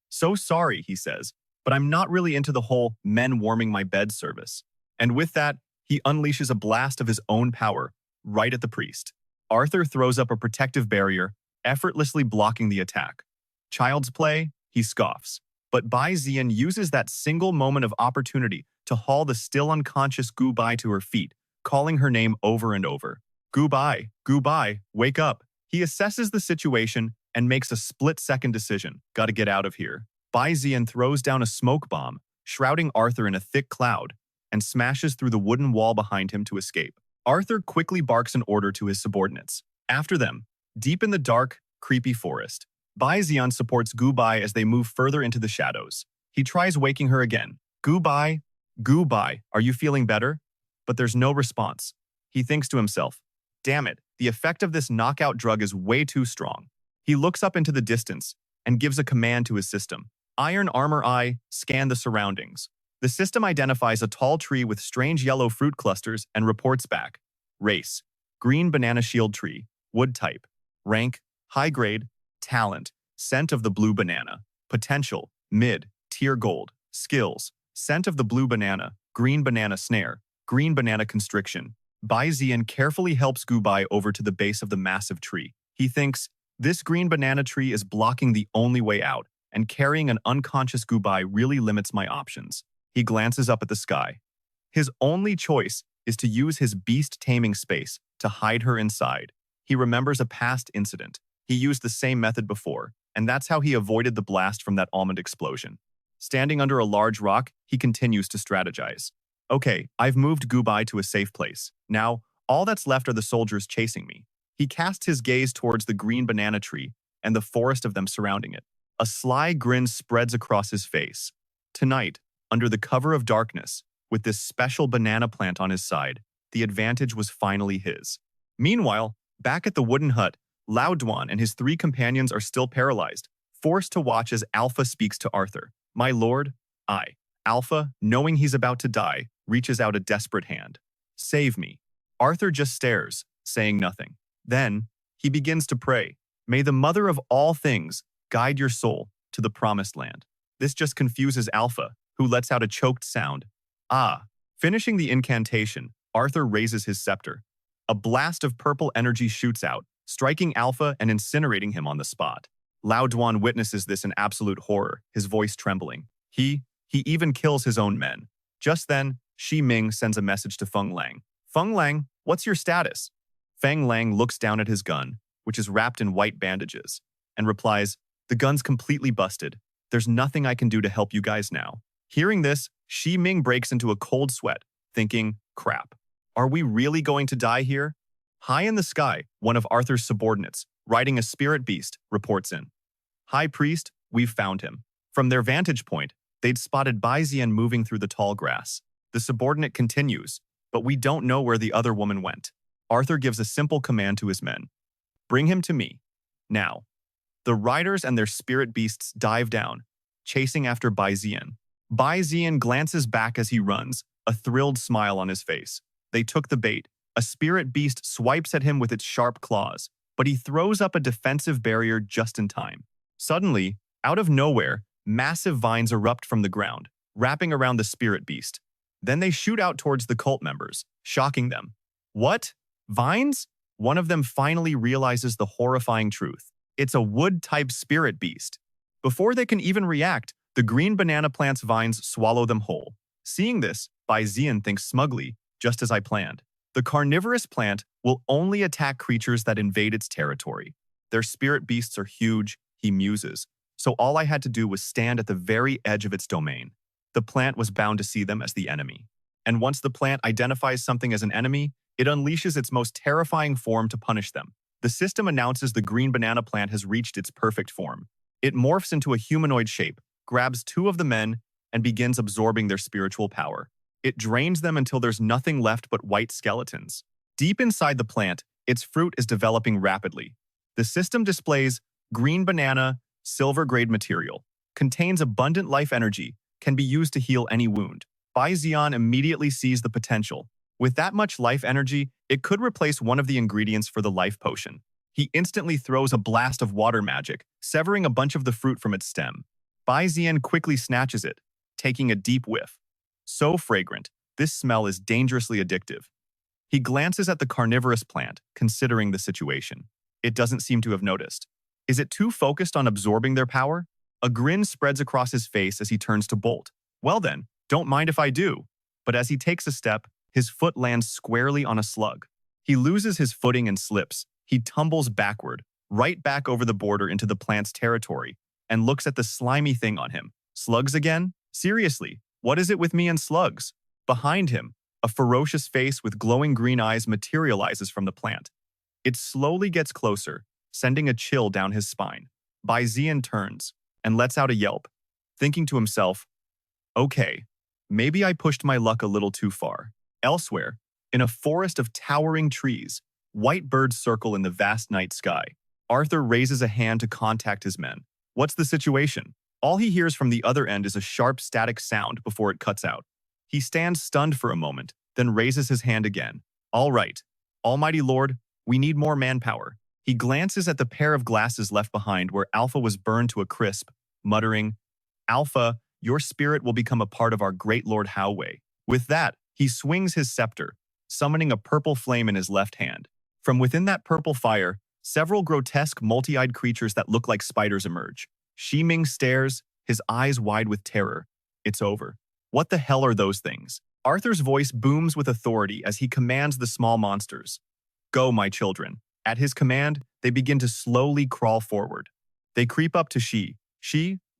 So sorry, he says, but I'm not really into the whole men warming my bed service. And with that, he unleashes a blast of his own power right at the priest. Arthur throws up a protective barrier, effortlessly blocking the attack. Child's play, he scoffs. But Bai Zi'an uses that single moment of opportunity to haul the still unconscious Gu Bai to her feet, calling her name over and over. Gu Bai, wake up. He assesses the situation and makes a split-second decision. Gotta get out of here. Bai Zi'an throws down a smoke bomb, shrouding Arthur in a thick cloud, and smashes through the wooden wall behind him to escape. Arthur quickly barks an order to his subordinates. After them, deep in the dark, creepy forest, Bai Zi'an supports Gu Bai as they move further into the shadows. He tries waking her again. Gu Bai, are you feeling better? But there's no response. He thinks to himself, damn it, the effect of this knockout drug is way too strong. He looks up into the distance and gives a command to his system. Iron Armor Eye, scan the surroundings. The system identifies a tall tree with strange yellow fruit clusters and reports back. Race, green banana shield tree, wood type. Rank, high grade. Talent, scent of the blue banana. Potential, mid, tier gold. Skills, scent of the blue banana, green banana snare, green banana constriction. Bai Zi'an carefully helps Gu Bai over to the base of the massive tree. He thinks, this green banana tree is blocking the only way out, and carrying an unconscious Gu Bai really limits my options. He glances up at the sky. His only choice is to use his beast taming space to hide her inside. He remembers a past incident. He used the same method before, and that's how he avoided the blast from that almond explosion. Standing under a large rock, he continues to strategize. Okay, I've moved Gu Bai to a safe place. Now, all that's left are the soldiers chasing me. He casts his gaze towards the green banana tree and the forest of them surrounding it. A sly grin spreads across his face. Tonight, under the cover of darkness, with this special banana plant on his side, the advantage was finally his. Meanwhile, back at the wooden hut, Lao Duan and his 3 companions are still paralyzed, forced to watch as Alpha speaks to Arthur. My lord, Alpha, knowing he's about to die, reaches out a desperate hand. Save me. Arthur just stares, saying nothing. Then, he begins to pray. May the mother of all things guide your soul to the promised land. This just confuses Alpha, who lets out a choked sound. Finishing the incantation, Arthur raises his scepter. A blast of purple energy shoots out, striking Alpha and incinerating him on the spot. Lao Duan witnesses this in absolute horror, his voice trembling. He even kills his own men. Just then, Shi Ming sends a message to Feng Lang. Feng Lang, what's your status? Feng Lang looks down at his gun, which is wrapped in white bandages, and replies, the gun's completely busted. There's nothing I can do to help you guys now. Hearing this, Shi Ming breaks into a cold sweat, thinking, crap. Are we really going to die here? High in the sky, one of Arthur's subordinates, riding a spirit beast, reports in. High Priest, we've found him. From their vantage point, they'd spotted Bai Zi'an moving through the tall grass. The subordinate continues, but we don't know where the other woman went. Arthur gives a simple command to his men. Bring him to me. Now. The riders and their spirit beasts dive down, chasing after Bai Zi'an. Bai Zi'an glances back as he runs, a thrilled smile on his face. They took the bait. A spirit beast swipes at him with its sharp claws, but he throws up a defensive barrier just in time. Suddenly, out of nowhere, massive vines erupt from the ground, wrapping around the spirit beast. Then they shoot out towards the cult members, shocking them. What? Vines? One of them finally realizes the horrifying truth. It's a wood-type spirit beast. Before they can even react, the green banana plant's vines swallow them whole. Seeing this, Bai Zi'an thinks smugly, just as I planned. The carnivorous plant will only attack creatures that invade its territory. Their spirit beasts are huge, he muses, so all I had to do was stand at the very edge of its domain. The plant was bound to see them as the enemy. And once the plant identifies something as an enemy, it unleashes its most terrifying form to punish them. The system announces the green banana plant has reached its perfect form. It morphs into a humanoid shape, grabs 2 of the men, and begins absorbing their spiritual power. It drains them until there's nothing left but white skeletons. Deep inside the plant, its fruit is developing rapidly. The system displays green banana, silver-grade material, contains abundant life energy, can be used to heal any wound. Bai Zi'an immediately sees the potential. With that much life energy, it could replace one of the ingredients for the life potion. He instantly throws a blast of water magic, severing a bunch of the fruit from its stem. Bai Zi'an quickly snatches it, taking a deep whiff. So fragrant, this smell is dangerously addictive. He glances at the carnivorous plant, considering the situation. It doesn't seem to have noticed. Is it too focused on absorbing their power? A grin spreads across his face as he turns to bolt. Well then, don't mind if I do. But as he takes a step, his foot lands squarely on a slug. He loses his footing and slips. He tumbles backward, right back over the border into the plant's territory, and looks at the slimy thing on him. Slugs again? Seriously, what is it with me and slugs? Behind him, a ferocious face with glowing green eyes materializes from the plant. It slowly gets closer, sending a chill down his spine. Bai Zi'an turns and lets out a yelp, thinking to himself, okay, maybe I pushed my luck a little too far. Elsewhere, in a forest of towering trees, white birds circle in the vast night sky. Arthur raises a hand to contact his men. What's the situation? All he hears from the other end is a sharp static sound before it cuts out. He stands stunned for a moment, then raises his hand again. All right, Almighty Lord, we need more manpower. He glances at the pair of glasses left behind where Alpha was burned to a crisp, muttering, Alpha, your spirit will become a part of our great Lord Xiao Bai. With that, he swings his scepter, summoning a purple flame in his left hand. From within that purple fire, several grotesque multi-eyed creatures that look like spiders emerge. Shi Ming stares, his eyes wide with terror. It's over. What the hell are those things? Arthur's voice booms with authority as he commands the small monsters. Go, my children. At his command, they begin to slowly crawl forward. They creep up to Shi,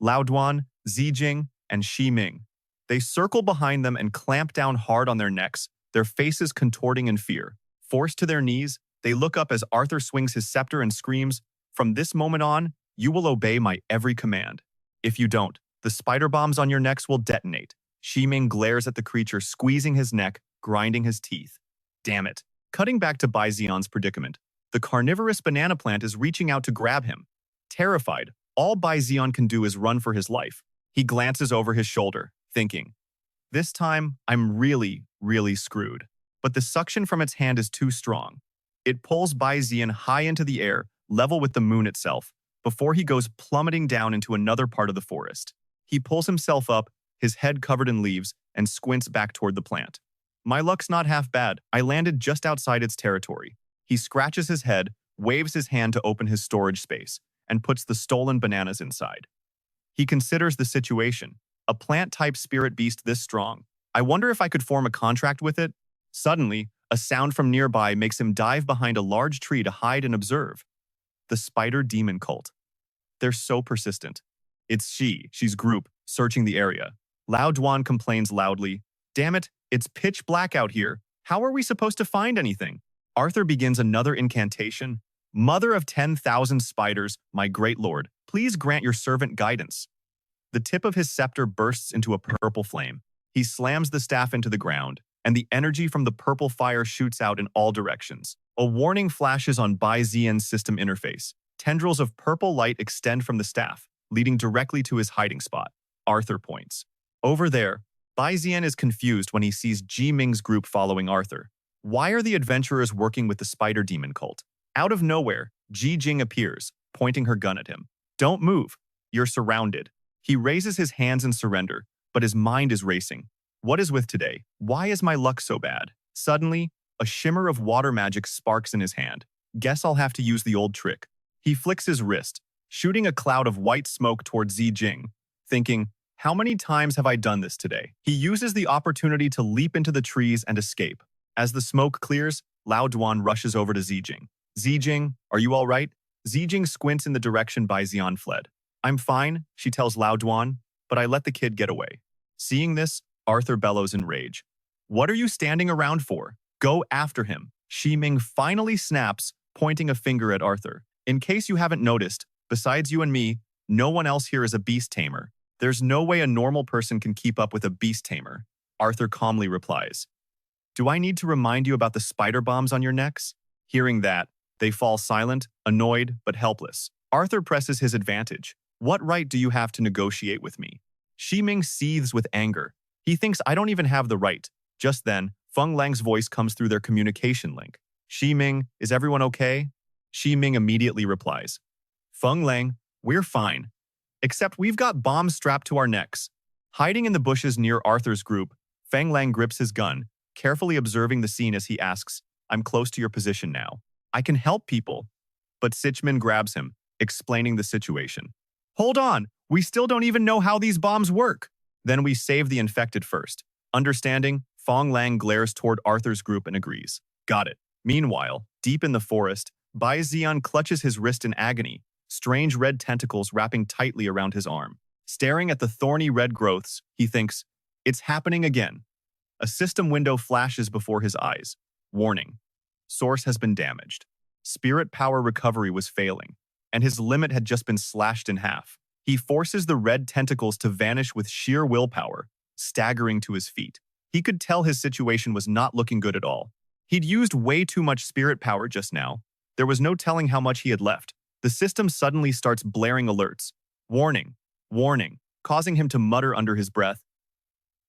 Lao Duan, Zijing, and Shi Ming. They circle behind them and clamp down hard on their necks, their faces contorting in fear. Forced to their knees, they look up as Arthur swings his scepter and screams, From this moment on, you will obey my every command. If you don't, The spider bombs on your necks will detonate. Shiming glares at the creature, squeezing his neck, grinding his teeth. Damn it. Cutting back to Bai Zi'an's predicament, the carnivorous banana plant is reaching out to grab him. Terrified, all Bai Zi'an can do is run for his life. He glances over his shoulder, thinking, this time, I'm really, really screwed. But the suction from its hand is too strong. It pulls Bai Zi'an high into the air, level with the moon itself, before he goes plummeting down into another part of the forest. He pulls himself up, his head covered in leaves, and squints back toward the plant. My luck's not half bad. I landed just outside its territory. He scratches his head, waves his hand to open his storage space, and puts the stolen bananas inside. He considers the situation. A plant-type spirit beast this strong. I wonder if I could form a contract with it? Suddenly, a sound from nearby makes him dive behind a large tree to hide and observe. The spider demon cult. They're so persistent. It's she's group, searching the area. Lao Duan complains loudly. Damn it, it's pitch black out here. How are we supposed to find anything? Arthur begins another incantation. Mother of 10,000 spiders, my great lord, please grant your servant guidance. The tip of his scepter bursts into a purple flame. He slams the staff into the ground, and the energy from the purple fire shoots out in all directions. A warning flashes on Bai Zi'an's system interface. Tendrils of purple light extend from the staff, leading directly to his hiding spot. Arthur points. Over there, Bai Zi'an is confused when he sees Ji Ming's group following Arthur. Why are the adventurers working with the spider demon cult? Out of nowhere, Ji Jing appears, pointing her gun at him. Don't move. You're surrounded. He raises his hands in surrender, but his mind is racing. What is with today? Why is my luck so bad? Suddenly, a shimmer of water magic sparks in his hand. Guess I'll have to use the old trick. He flicks his wrist, shooting a cloud of white smoke towards Ji Jing, thinking, how many times have I done this today? He uses the opportunity to leap into the trees and escape. As the smoke clears, Lao Duan rushes over to Zijing. Zijing, are you all right? Zijing squints in the direction Bai Zi'an fled. I'm fine, she tells Lao Duan, but I let the kid get away. Seeing this, Arthur bellows in rage. What are you standing around for? Go after him. Shiming finally snaps, pointing a finger at Arthur. In case you haven't noticed, besides you and me, no one else here is a beast tamer. There's no way a normal person can keep up with a beast tamer. Arthur calmly replies. Do I need to remind you about the spider bombs on your necks? Hearing that, they fall silent, annoyed, but helpless. Arthur presses his advantage. What right do you have to negotiate with me? Shiming seethes with anger. He thinks I don't even have the right. Just then, Feng Lang's voice comes through their communication link. Shiming, is everyone okay? Shiming immediately replies. Feng Lang, we're fine. Except we've got bombs strapped to our necks. Hiding in the bushes near Arthur's group, Feng Lang grips his gun, carefully observing the scene as he asks, I'm close to your position now. I can help people. But Sichmin grabs him, explaining the situation. Hold on, we still don't even know how these bombs work. Then we save the infected first. Understanding, Feng Lang glares toward Arthur's group and agrees. Got it. Meanwhile, deep in the forest, Bai Zi'an clutches his wrist in agony, strange red tentacles wrapping tightly around his arm. Staring at the thorny red growths, he thinks, it's happening again. A system window flashes before his eyes. Warning. Source has been damaged. Spirit power recovery was failing, and his limit had just been slashed in half. He forces the red tentacles to vanish with sheer willpower, staggering to his feet. He could tell his situation was not looking good at all. He'd used way too much spirit power just now. There was no telling how much he had left. The system suddenly starts blaring alerts. Warning, warning, causing him to mutter under his breath.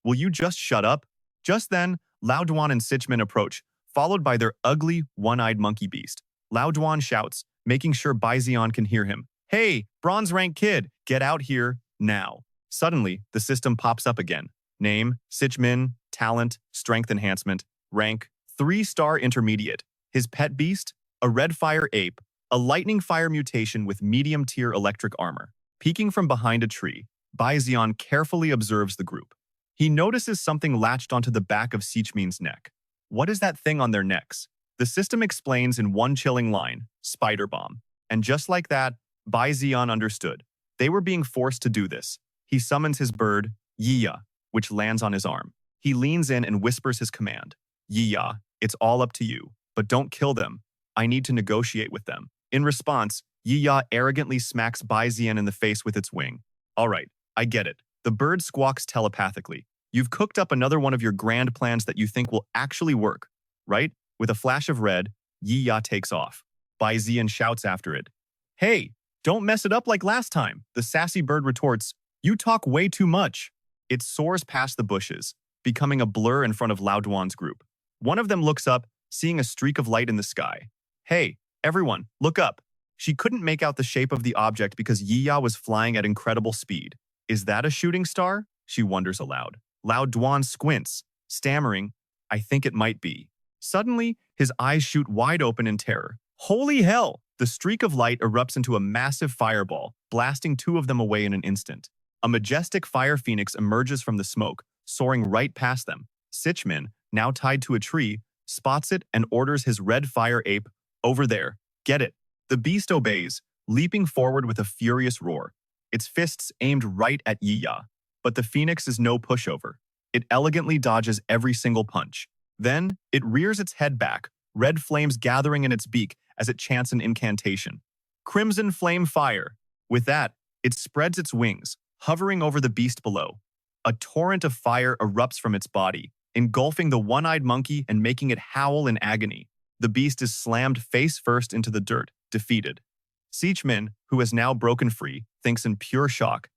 Will you just shut up? Just then, Lao Duan and Sichmin approach, followed by their ugly, one-eyed monkey beast. Lao Duan shouts, making sure Bai Zi'an can hear him. Hey, bronze rank kid, get out here, now. Suddenly, the system pops up again. Name, Sichmin, talent, strength enhancement, rank, 3-star intermediate. His pet beast, a red fire ape, a lightning fire mutation with medium-tier electric armor. Peeking from behind a tree, Bai Zi'an carefully observes the group. He notices something latched onto the back of Sichmin's neck. What is that thing on their necks? The system explains in one chilling line, spider bomb. And just like that, Bai Zi'an understood. They were being forced to do this. He summons his bird, Yiya, which lands on his arm. He leans in and whispers his command. Yiya, it's all up to you, but don't kill them. I need to negotiate with them. In response, Yiya arrogantly smacks Bai Zi'an in the face with its wing. All right, I get it. The bird squawks telepathically. You've cooked up another one of your grand plans that you think will actually work, right? With a flash of red, Yi takes off. Bai Zi'an shouts after it. Hey, don't mess it up like last time. The sassy bird retorts, you talk way too much. It soars past the bushes, becoming a blur in front of Lao Duan's group. One of them looks up, seeing a streak of light in the sky. Hey, everyone, look up. She couldn't make out the shape of the object because Yi was flying at incredible speed. Is that a shooting star? She wonders aloud. Lao Duan squints, stammering, I think it might be. Suddenly, his eyes shoot wide open in terror. Holy hell! The streak of light erupts into a massive fireball, blasting two of them away in an instant. A majestic fire phoenix emerges from the smoke, soaring right past them. Sichmin, now tied to a tree, spots it and orders his red fire ape, over there, get it. The beast obeys, leaping forward with a furious roar, its fists aimed right at Yiya. But the phoenix is no pushover. It elegantly dodges every single punch. Then, it rears its head back, red flames gathering in its beak as it chants an incantation. Crimson flame fire. With that, it spreads its wings, hovering over the beast below. A torrent of fire erupts from its body, engulfing the one-eyed monkey and making it howl in agony. The beast is slammed face first into the dirt, defeated. Sichmin, who has now broken free, thinks in pure shock.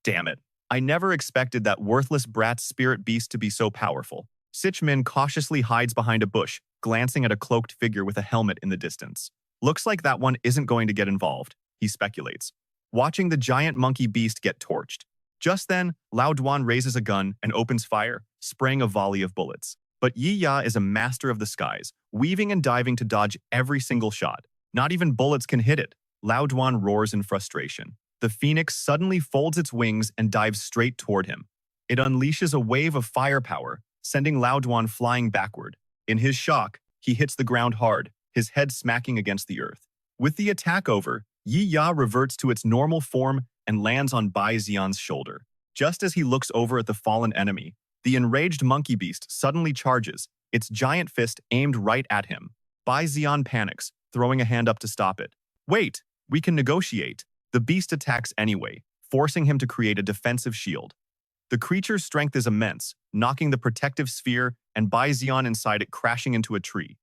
Damn it. I never expected that worthless brat's spirit beast to be so powerful. Sichmin cautiously hides behind a bush, glancing at a cloaked figure with a helmet in the distance. Looks like that one isn't going to get involved, he speculates, watching the giant monkey beast get torched. Just then, Lao Duan raises a gun and opens fire, spraying a volley of bullets. But Yiya is a master of the skies, weaving and diving to dodge every single shot. Not even bullets can hit it. Lao Duan roars in frustration. The phoenix suddenly folds its wings and dives straight toward him. It unleashes a wave of firepower, sending Lao Duan flying backward. In his shock, he hits the ground hard, his head smacking against the earth. With the attack over, Yiya reverts to its normal form and lands on Bai Zi'an's shoulder. Just as he looks over at the fallen enemy, the enraged monkey beast suddenly charges, its giant fist aimed right at him. Bai Zi'an panics, throwing a hand up to stop it. Wait, we can negotiate. The beast attacks anyway, forcing him to create a defensive shield. The creature's strength is immense, knocking the protective sphere and Bai Zi'an inside it crashing into a tree.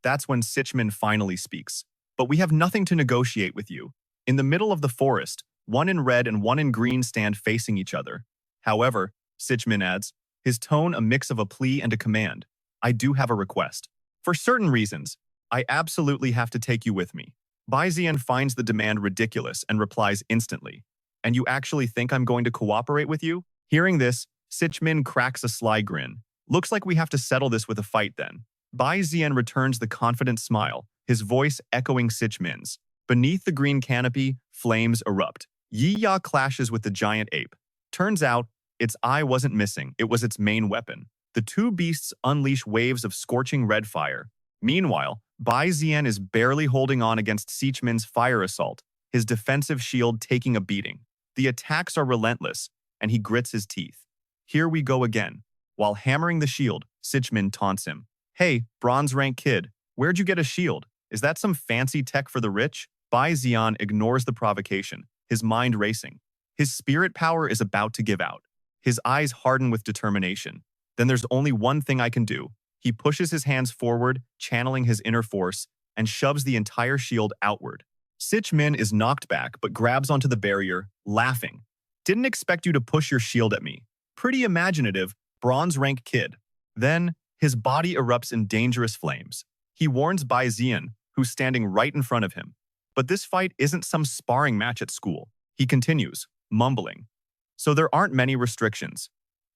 That's when Sichmin finally speaks. But we have nothing to negotiate with you. In the middle of the forest, one in red and one in green stand facing each other. However, Sichmin adds, his tone a mix of a plea and a command. I do have a request. For certain reasons, I absolutely have to take you with me. Bai Zi'an finds the demand ridiculous and replies instantly. And you actually think I'm going to cooperate with you? Hearing this, Sichmin cracks a sly grin. Looks like we have to settle this with a fight then. Bai Zi'an returns the confident smile, his voice echoing Sichmin's. Beneath the green canopy, flames erupt. Yiya clashes with the giant ape. Turns out, its eye wasn't missing, it was its main weapon. The two beasts unleash waves of scorching red fire. Meanwhile, Bai Zi'an is barely holding on against Sichmin's fire assault, his defensive shield taking a beating. The attacks are relentless, and he grits his teeth. Here we go again. While hammering the shield, Sichmin taunts him. Hey, bronze rank kid, where'd you get a shield? Is that some fancy tech for the rich? Bai Zi'an ignores the provocation, his mind racing. His spirit power is about to give out. His eyes harden with determination. Then there's only one thing I can do. He pushes his hands forward, channeling his inner force, and shoves the entire shield outward. Sichmin is knocked back but grabs onto the barrier, laughing. Didn't expect you to push your shield at me. Pretty imaginative, bronze rank kid. Then, his body erupts in dangerous flames. He warns Bai Zi'an, who's standing right in front of him. But this fight isn't some sparring match at school. He continues, mumbling. So there aren't many restrictions.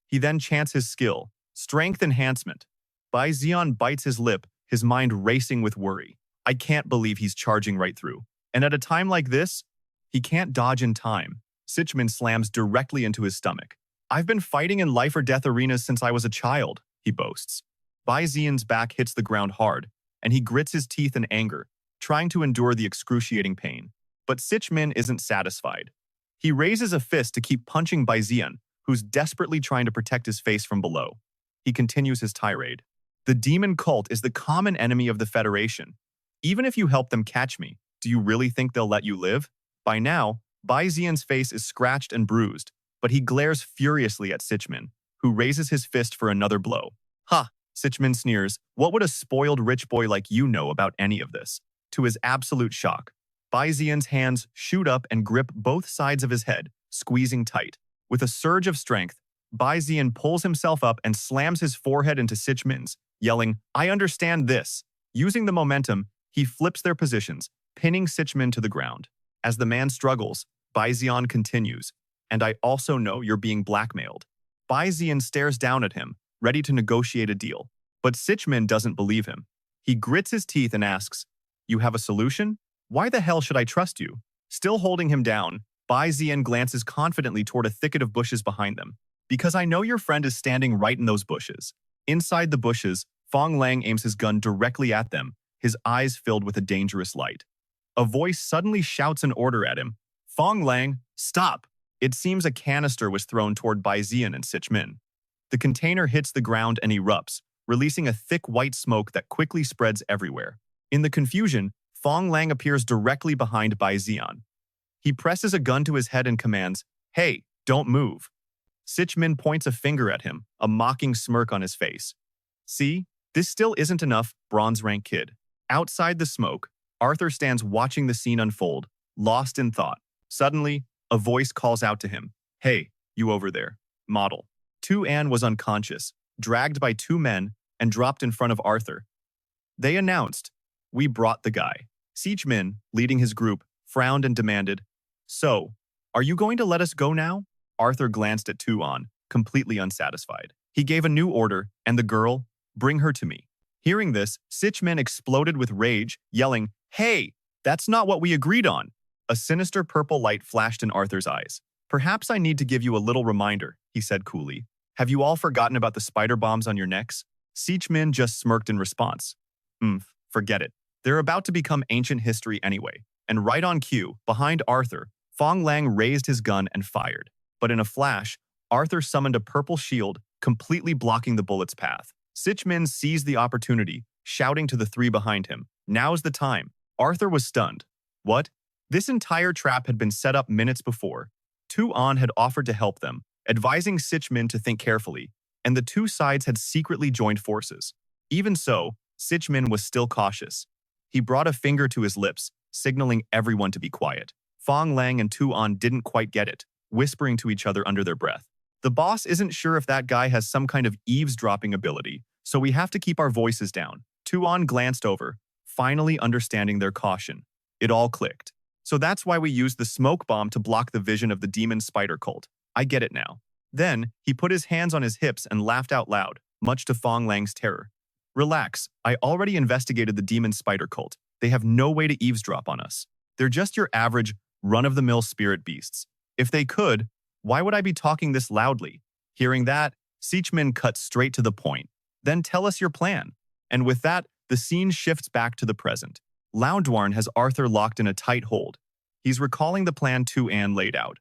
He then chants his skill, strength enhancement. Bai Zi'an bites his lip, his mind racing with worry. I can't believe he's charging right through. And at a time like this, he can't dodge in time. Sichmin slams directly into his stomach. I've been fighting in life or death arenas since I was a child, he boasts. Bai Zi'an's back hits the ground hard, and he grits his teeth in anger, trying to endure the excruciating pain. But Sichmin isn't satisfied. He raises a fist to keep punching Bai Zi'an, who's desperately trying to protect his face from below. He continues his tirade. The demon cult is the common enemy of the Federation. Even if you help them catch me, do you really think they'll let you live? By now, Bai Zi'an's face is scratched and bruised, but he glares furiously at Sichmin, who raises his fist for another blow. Ha! Sichmin sneers, what would a spoiled rich boy like you know about any of this? To his absolute shock, Bai Zi'an's hands shoot up and grip both sides of his head, squeezing tight. With a surge of strength, Bai Zi'an pulls himself up and slams his forehead into Sichmin's, yelling, I understand this. Using the momentum, he flips their positions, pinning Sichmin to the ground. As the man struggles, Bai Zi'an continues, and I also know you're being blackmailed. Bai Zi'an stares down at him, ready to negotiate a deal. But Sichmin doesn't believe him. He grits his teeth and asks, you have a solution? Why the hell should I trust you? Still holding him down, Bai Zi'an glances confidently toward a thicket of bushes behind them. Because I know your friend is standing right in those bushes. Inside the bushes, Fong Lang aims his gun directly at them, his eyes filled with a dangerous light. A voice suddenly shouts an order at him. Fong Lang, stop! It seems a canister was thrown toward Bai Zi'an and Sichmin. The container hits the ground and erupts, releasing a thick white smoke that quickly spreads everywhere. In the confusion, Fong Lang appears directly behind Bai Zi'an. He presses a gun to his head and commands, hey, don't move. Sichmin points a finger at him, a mocking smirk on his face. See, this still isn't enough, bronze rank kid. Outside the smoke, Arthur stands watching the scene unfold, lost in thought. Suddenly, a voice calls out to him, hey, you over there, model. Tu-An was unconscious, dragged by two men, and dropped in front of Arthur. They announced, we brought the guy. Sichmin, leading his group, frowned and demanded, so, are you going to let us go now? Arthur glanced at Tu-An, completely unsatisfied. He gave a new order, and the girl, bring her to me. Hearing this, Sichmin exploded with rage, yelling, hey, that's not what we agreed on. A sinister purple light flashed in Arthur's eyes. Perhaps I need to give you a little reminder, he said coolly. Have you all forgotten about the spider bombs on your necks? Sichmin just smirked in response. Forget it. They're about to become ancient history anyway. And right on cue, behind Arthur, Fong Lang raised his gun and fired. But in a flash, Arthur summoned a purple shield, completely blocking the bullet's path. Sichmin seized the opportunity, shouting to the three behind him, now's the time. Arthur was stunned. What? This entire trap had been set up minutes before. Tu-An had offered to help them, advising Sichmin to think carefully, and the two sides had secretly joined forces. Even so, Sichmin was still cautious. He brought a finger to his lips, signaling everyone to be quiet. Fong Lang and Tu-An didn't quite get it, whispering to each other under their breath. The boss isn't sure if that guy has some kind of eavesdropping ability, so we have to keep our voices down. Tu-An glanced over, finally understanding their caution. It all clicked. So that's why we used the smoke bomb to block the vision of the demon spider cult. I get it now. Then, he put his hands on his hips and laughed out loud, much to Fong Lang's terror. Relax, I already investigated the demon spider cult. They have no way to eavesdrop on us. They're just your average, run-of-the-mill spirit beasts. If they could, why would I be talking this loudly? Hearing that, Sichmin cut straight to the point. Then tell us your plan. And with that, the scene shifts back to the present. Loudwarn has Arthur locked in a tight hold. He's recalling the plan Tu-An laid out.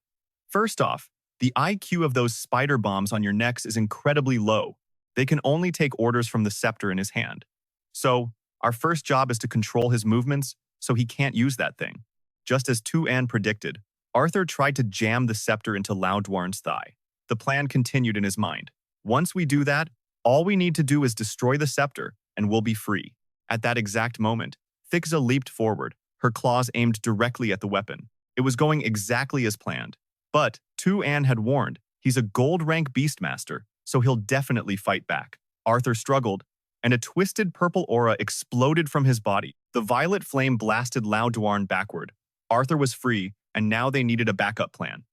First off, the IQ of those spider bombs on your necks is incredibly low. They can only take orders from the scepter in his hand. So, our first job is to control his movements so he can't use that thing. Just as Tu-An predicted, Arthur tried to jam the scepter into Loudwarn's thigh. The plan continued in his mind. Once we do that, all we need to do is destroy the scepter, and we'll be free. At that exact moment, Thixa leaped forward, her claws aimed directly at the weapon. It was going exactly as planned. But Tu-An had warned, he's a gold-rank beastmaster, so he'll definitely fight back. Arthur struggled, and a twisted purple aura exploded from his body. The violet flame blasted Loudwarn backward. Arthur was free, and now they needed a backup plan.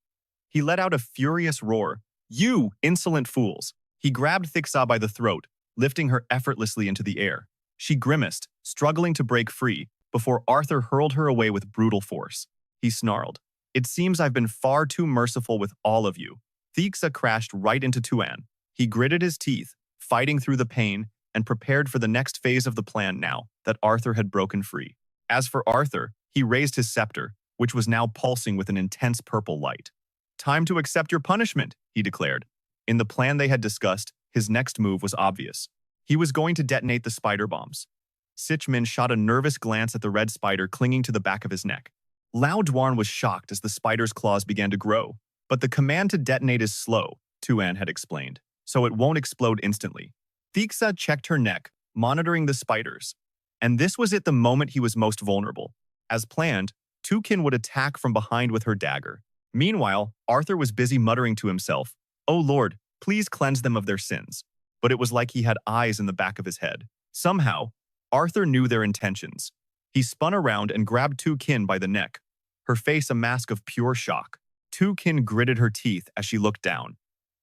He let out a furious roar. You insolent fools! He grabbed Thixa by the throat, lifting her effortlessly into the air. She grimaced, struggling to break free, before Arthur hurled her away with brutal force. He snarled, it seems I've been far too merciful with all of you. Thixa crashed right into Tu-An. He gritted his teeth, fighting through the pain, and prepared for the next phase of the plan now that Arthur had broken free. As for Arthur, he raised his scepter, which was now pulsing with an intense purple light. Time to accept your punishment, he declared. In the plan they had discussed, his next move was obvious. He was going to detonate the spider bombs. Sichmin shot a nervous glance at the red spider clinging to the back of his neck. Loudwarn was shocked as the spider's claws began to grow, But the command to detonate is slow, Tuan had explained, so it won't explode instantly. Thixa checked her neck, monitoring the spiders. And this was at the moment he was most vulnerable. As planned, Tukin would attack from behind with her dagger. Meanwhile, Arthur was busy muttering to himself, "Oh Lord, please cleanse them of their sins." But it was like he had eyes in the back of his head. Somehow, Arthur knew their intentions. He spun around and grabbed Tukin by the neck, her face a mask of pure shock. Tukin gritted her teeth as she looked down.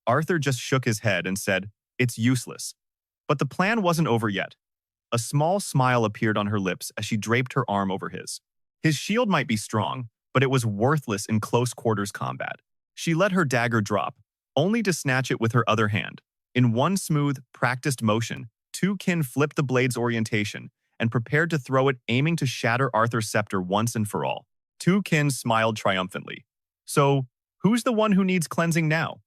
Arthur just shook his head and said, "It's useless." But the plan wasn't over yet. A small smile appeared on her lips as she draped her arm over his. His shield might be strong, but it was worthless in close quarters combat. She let her dagger drop, only to snatch it with her other hand. In one smooth, practiced motion, Tukin flipped the blade's orientation and prepared to throw it, aiming to shatter Arthur's scepter once and for all. Tukin smiled triumphantly. "So, who's the one who needs cleansing now?"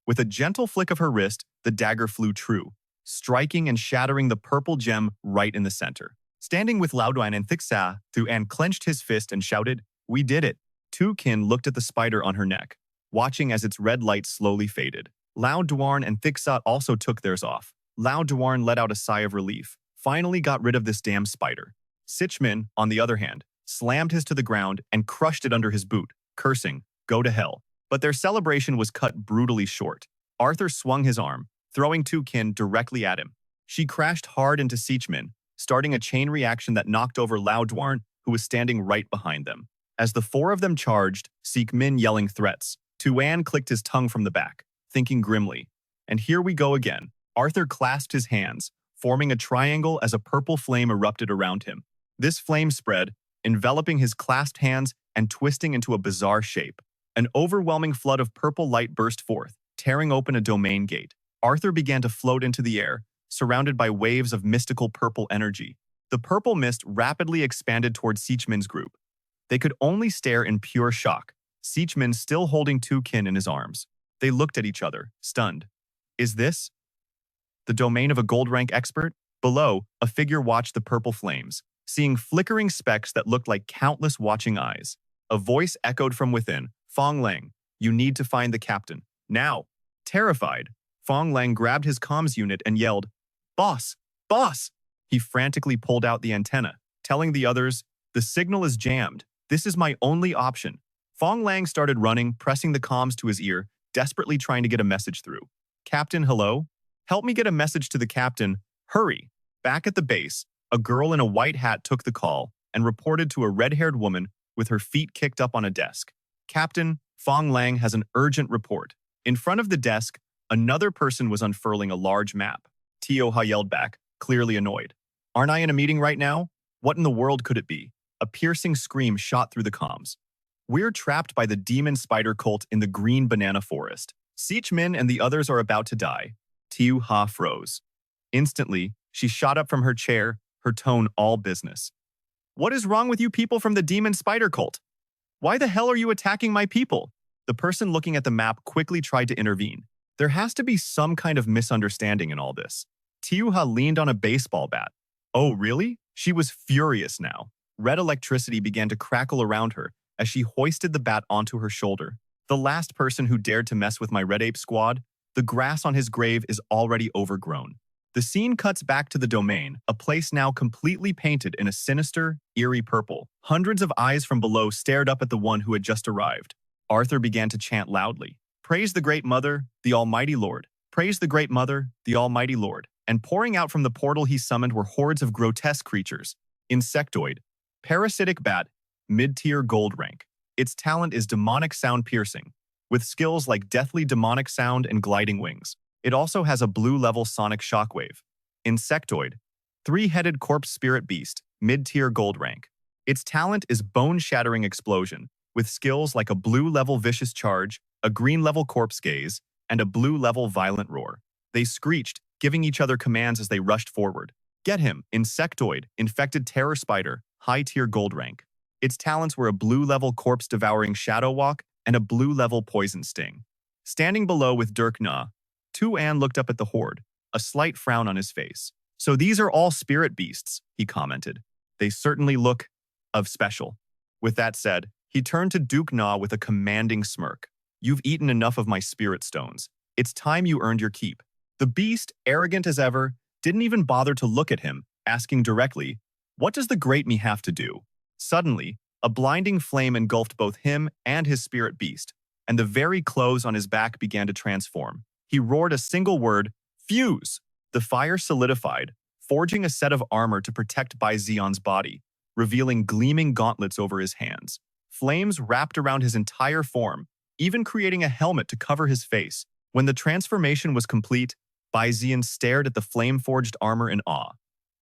With a gentle flick of her wrist, the dagger flew true, striking and shattering the purple gem right in the center. Standing with Laoduan and Thixa, Tuan clenched his fist and shouted, "We did it!" Tukin looked at the spider on her neck, watching as its red light slowly faded. Laoduan and Thixa also took theirs off. Laoduan let out a sigh of relief. Finally got rid of this damn spider. Sichmin, on the other hand, slammed his to the ground and crushed it under his boot, cursing, "Go to hell." But their celebration was cut brutally short. Arthur swung his arm, throwing Tukin directly at him. She crashed hard into Sichmin, starting a chain reaction that knocked over Laoduan, who was standing right behind them. As the four of them charged, Sichmin yelling threats, Tuan clicked his tongue from the back, thinking grimly. And here we go again. Arthur clasped his hands, forming a triangle as a purple flame erupted around him. This flame spread, enveloping his clasped hands and twisting into a bizarre shape. An overwhelming flood of purple light burst forth, tearing open a domain gate. Arthur began to float into the air, surrounded by waves of mystical purple energy. The purple mist rapidly expanded towards Sichmin's group. They could only stare in pure shock, Sichmin still holding Tukin in his arms. They looked at each other, stunned. Is this the domain of a gold rank expert? Below, a figure watched the purple flames, seeing flickering specks that looked like countless watching eyes. A voice echoed from within, "Fong Lang, you need to find the captain. Now." Terrified, Fong Lang grabbed his comms unit and yelled, "Boss! Boss!" He frantically pulled out the antenna, telling the others, "The signal is jammed. This is my only option." Fong Lang started running, pressing the comms to his ear, desperately trying to get a message through. "Captain, hello? Help me get a message to the captain. Hurry!" Back at the base, a girl in a white hat took the call and reported to a red-haired woman with her feet kicked up on a desk. "Captain, Fong Lang has an urgent report." In front of the desk, another person was unfurling a large map. Tioha yelled back, clearly annoyed. "Aren't I in a meeting right now? What in the world could it be?" A piercing scream shot through the comms. "We're trapped by the demon spider cult in the green banana forest. Sichmin and the others are about to die." Tioha froze. Instantly, she shot up from her chair, her tone all business. "What is wrong with you people from the demon spider cult? Why the hell are you attacking my people?" The person looking at the map quickly tried to intervene. There has to be some kind of misunderstanding in all this. Tioha leaned on a baseball bat. Oh, really? She was furious now. Red electricity began to crackle around her as she hoisted the bat onto her shoulder. "The last person who dared to mess with my Red Ape squad, the grass on his grave is already overgrown." The scene cuts back to the domain, a place now completely painted in a sinister, eerie purple. Hundreds of eyes from below stared up at the one who had just arrived. Arthur began to chant loudly, "Praise the Great Mother, the Almighty Lord. Praise the Great Mother, the Almighty Lord." And pouring out from the portal he summoned were hordes of grotesque creatures. Insectoid, parasitic bat, mid-tier gold rank. Its talent is demonic sound piercing, with skills like deathly demonic sound and gliding wings. It also has a blue-level sonic shockwave. Insectoid, three-headed corpse spirit beast, mid-tier gold rank. Its talent is bone-shattering explosion, with skills like a blue-level vicious charge, a green-level corpse gaze, and a blue-level violent roar. They screeched, giving each other commands as they rushed forward. Get him, Insectoid, infected terror spider, high-tier gold rank. Its talents were a blue-level corpse-devouring shadow walk and a blue-level poison sting. Standing below with Dirk Na, Tuan looked up at the horde, a slight frown on his face. "So these are all spirit beasts," he commented. "They certainly look of special." With that said, he turned to Duke Na with a commanding smirk. You've eaten enough of my spirit stones. It's time you earned your keep." The beast, arrogant as ever, didn't even bother to look at him, asking directly, "What does the great me have to do?" Suddenly, a blinding flame engulfed both him and his spirit beast, and the very clothes on his back began to transform. He roared a single word, "Fuse!" The fire solidified, forging a set of armor to protect Bai Zi'an's body, revealing gleaming gauntlets over his hands. Flames wrapped around his entire form, even creating a helmet to cover his face. When the transformation was complete, Bai Zi'an stared at the flame-forged armor in awe.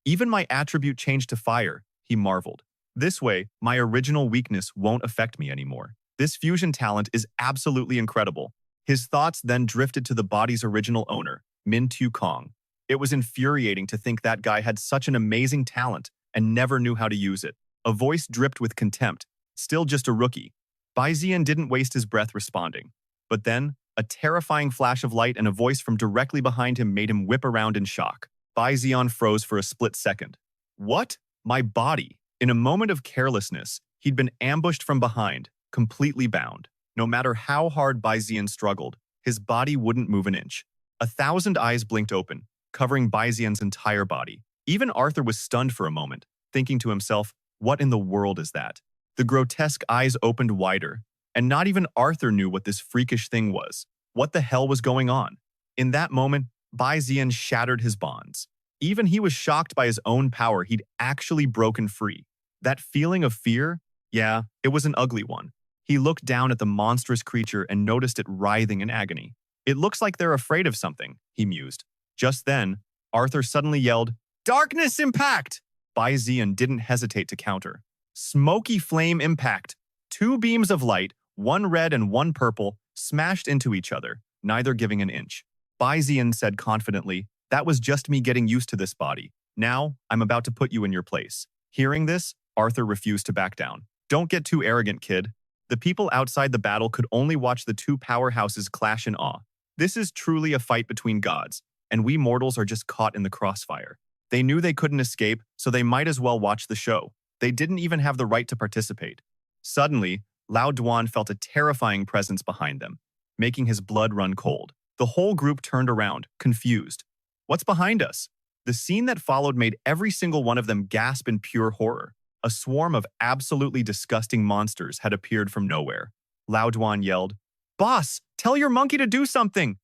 "Even my attribute changed to fire," he marveled. "This way, my original weakness won't affect me anymore. This fusion talent is absolutely incredible." His thoughts then drifted to the body's original owner, Min Tu Kong. It was infuriating to think that guy had such an amazing talent and never knew how to use it. A voice dripped with contempt, "Still just a rookie." Bai Zi'an didn't waste his breath responding. But then, a terrifying flash of light and a voice from directly behind him made him whip around in shock. Bai Zi'an froze for a split second. "What? My body?" In a moment of carelessness, he'd been ambushed from behind, completely bound. No matter how hard Bai Zi'an struggled, his body wouldn't move an inch. 1,000 eyes blinked open, covering Bai Zi'an's entire body. Even Arthur was stunned for a moment, thinking to himself, "What in the world is that?" The grotesque eyes opened wider, and not even Arthur knew what this freakish thing was. What the hell was going on? In that moment, Bai Zi'an shattered his bonds. Even he was shocked by his own power. He'd actually broken free. That feeling of fear? Yeah, it was an ugly one. He looked down at the monstrous creature and noticed it writhing in agony. "It looks like they're afraid of something," he mused. Just then, Arthur suddenly yelled, "Darkness impact!" Bai Zi'an didn't hesitate to counter. Smoky flame impact. 2 beams of light, one red and one purple, smashed into each other, neither giving an inch. Bai Zi'an said confidently, "That was just me getting used to this body. Now, I'm about to put you in your place." Hearing this, Arthur refused to back down. "Don't get too arrogant, kid." The people outside the battle could only watch the two powerhouses clash in awe. This is truly a fight between gods, and we mortals are just caught in the crossfire. They knew they couldn't escape, so they might as well watch the show. They didn't even have the right to participate. Suddenly, Lao Duan felt a terrifying presence behind them, making his blood run cold. The whole group turned around, confused. "What's behind us?" The scene that followed made every single one of them gasp in pure horror. A swarm of absolutely disgusting monsters had appeared from nowhere. Lao Duan yelled, "Boss, tell your monkey to do something!"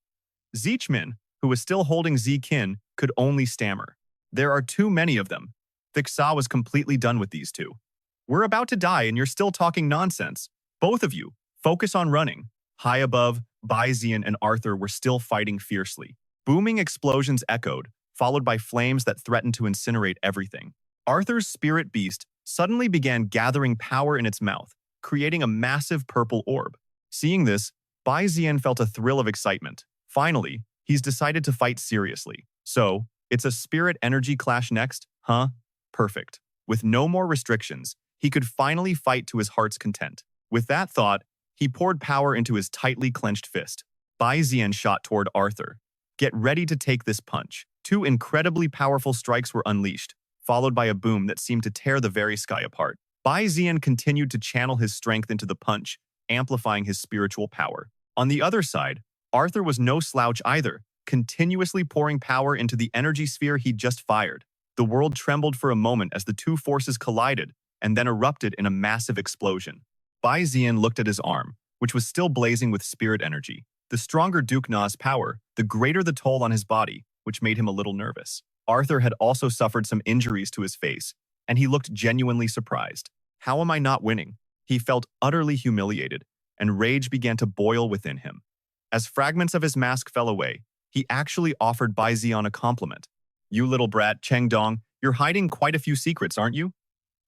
Zichmin, who was still holding Zikin, could only stammer. "There are too many of them." Thixa was completely done with these two. "We're about to die and you're still talking nonsense. Both of you, focus on running." High above, Bai Zi'an and Arthur were still fighting fiercely. Booming explosions echoed, followed by flames that threatened to incinerate everything. Arthur's spirit beast suddenly began gathering power in its mouth, creating a massive purple orb. Seeing this, Bai Zi'an felt a thrill of excitement. Finally, he's decided to fight seriously. So, it's a spirit energy clash next, huh? Perfect. With no more restrictions, he could finally fight to his heart's content. With that thought, he poured power into his tightly clenched fist. Bai Zi'an shot toward Arthur. "Get ready to take this punch." 2 incredibly powerful strikes were unleashed, followed by a boom that seemed to tear the very sky apart. Bai Zi'an continued to channel his strength into the punch, amplifying his spiritual power. On the other side, Arthur was no slouch either, continuously pouring power into the energy sphere he'd just fired. The world trembled for a moment as the two forces collided and then erupted in a massive explosion. Bai Zi'an looked at his arm, which was still blazing with spirit energy. The stronger Duke Na's power, the greater the toll on his body, which made him a little nervous. Arthur had also suffered some injuries to his face, and he looked genuinely surprised. "How am I not winning?" He felt utterly humiliated, and rage began to boil within him. As fragments of his mask fell away, he actually offered Bai Zi'an a compliment. "You little brat, Cheng Dong, you're hiding quite a few secrets, aren't you?"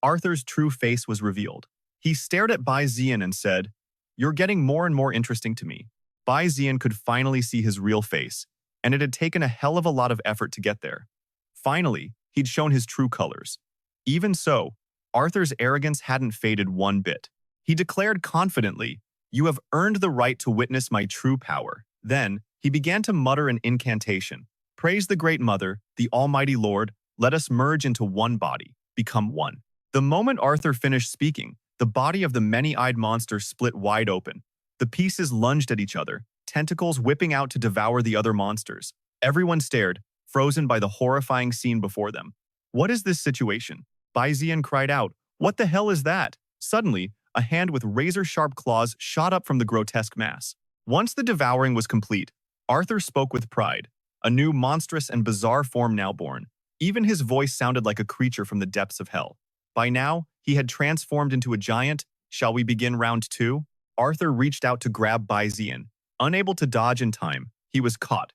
Arthur's true face was revealed. He stared at Bai Zi'an and said, "You're getting more and more interesting to me." Bai Zi'an could finally see his real face, and it had taken a hell of a lot of effort to get there. Finally, he'd shown his true colors. Even so, Arthur's arrogance hadn't faded one bit. He declared confidently, "You have earned the right to witness my true power." Then, he began to mutter an incantation. "Praise the Great Mother, the Almighty Lord, let us merge into one body, become one." The moment Arthur finished speaking, the body of the many-eyed monster split wide open, The pieces lunged at each other, tentacles whipping out to devour the other monsters. Everyone stared, frozen by the horrifying scene before them. What is this situation? Bai Zi'an cried out. What the hell is that? Suddenly, a hand with razor-sharp claws shot up from the grotesque mass. Once the devouring was complete, Arthur spoke with pride. A new monstrous and bizarre form now born. Even his voice sounded like a creature from the depths of hell. By now, he had transformed into a giant. Shall we begin round 2? Arthur reached out to grab Bai Zi'an. Unable to dodge in time, he was caught.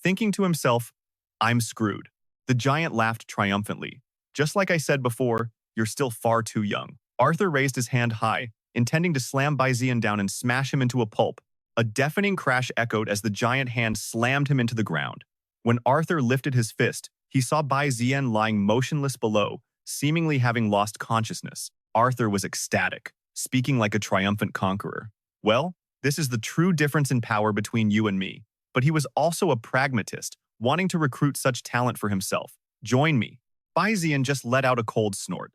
Thinking to himself, I'm screwed. The giant laughed triumphantly. Just like I said before, you're still far too young. Arthur raised his hand high, intending to slam Bai Zi'an down and smash him into a pulp. A deafening crash echoed as the giant hand slammed him into the ground. When Arthur lifted his fist, he saw Bai Zi'an lying motionless below, seemingly having lost consciousness. Arthur was ecstatic, speaking like a triumphant conqueror. Well, this is the true difference in power between you and me. But he was also a pragmatist, wanting to recruit such talent for himself. Join me. Bai Zi'an just let out a cold snort.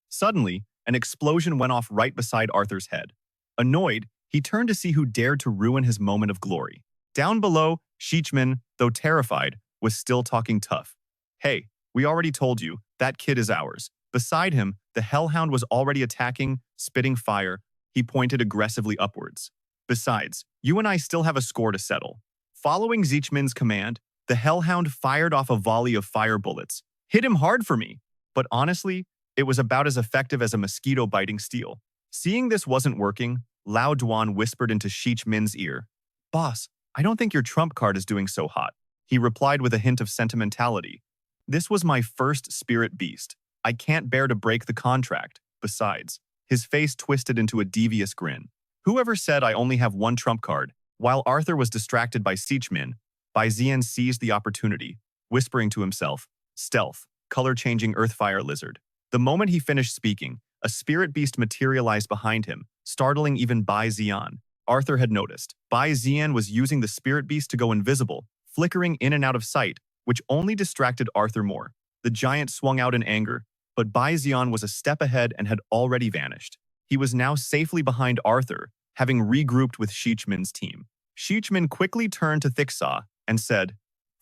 Suddenly, an explosion went off right beside Arthur's head. Annoyed, he turned to see who dared to ruin his moment of glory. Down below, Xichmin, though terrified, was still talking tough. Hey, we already told you, that kid is ours. Beside him, the Hellhound was already attacking, spitting fire. He pointed aggressively upwards. Besides, you and I still have a score to settle. Following Xichmin's command, the Hellhound fired off a volley of fire bullets. Hit him hard for me. But honestly, it was about as effective as a mosquito biting steel. Seeing this wasn't working, Lao Duan whispered into Xichmin's ear. Boss, I don't think your trump card is doing so hot. He replied with a hint of sentimentality. This was my first spirit beast. I can't bear to break the contract. Besides, his face twisted into a devious grin. Whoever said I only have one trump card? While Arthur was distracted by Xichmin, Bai Zi'an seized the opportunity, whispering to himself, Stealth, color-changing earthfire lizard. The moment he finished speaking, a spirit beast materialized behind him, startling even Bai Zi'an. Arthur had noticed. Bai Zi'an was using the spirit beast to go invisible, flickering in and out of sight, which only distracted Arthur more. The giant swung out in anger, but Bai Zi'an was a step ahead and had already vanished. He was now safely behind Arthur, having regrouped with Xichmin's team. Xichmin quickly turned to Thixa and said,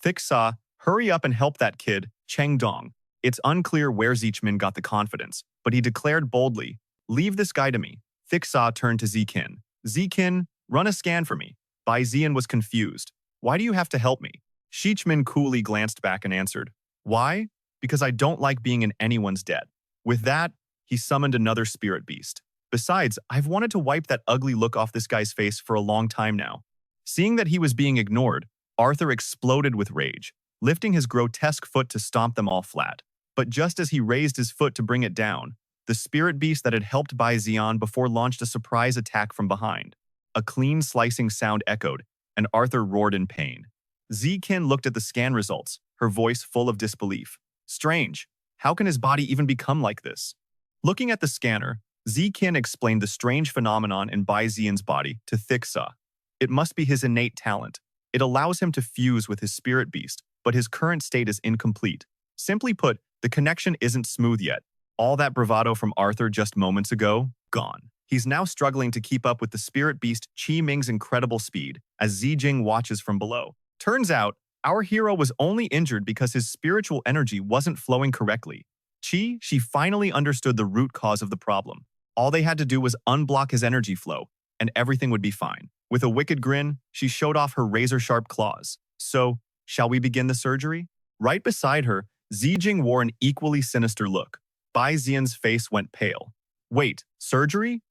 Thixa, hurry up and help that kid, Cheng Dong. It's unclear where Xichmin got the confidence, but he declared boldly, Leave this guy to me. Thixa turned to Zikin. Zikin, run a scan for me. Bai Zi'an was confused. Why do you have to help me? Xichmin coolly glanced back and answered, Why? Because I don't like being in anyone's debt. With that, he summoned another spirit beast. Besides, I've wanted to wipe that ugly look off this guy's face for a long time now. Seeing that he was being ignored, Arthur exploded with rage, lifting his grotesque foot to stomp them all flat. But just as he raised his foot to bring it down, the spirit beast that had helped Bai Zi'an before launched a surprise attack from behind. A clean slicing sound echoed, and Arthur roared in pain. Zikin looked at the scan results, her voice full of disbelief. Strange. How can his body even become like this? Looking at the scanner, Zikin explained the strange phenomenon in Bai Zi'an's body to Thixa. It must be his innate talent. It allows him to fuse with his spirit beast, but his current state is incomplete. Simply put, the connection isn't smooth yet. All that bravado from Arthur just moments ago, gone. He's now struggling to keep up with the spirit beast Qi Ming's incredible speed as Zijing watches from below. Turns out, our hero was only injured because his spiritual energy wasn't flowing correctly. She finally understood the root cause of the problem. All they had to do was unblock his energy flow, and everything would be fine. With a wicked grin, she showed off her razor-sharp claws. So, shall we begin the surgery? Right beside her, Zijing wore an equally sinister look. Bai Zi'an's face went pale. Wait, surgery?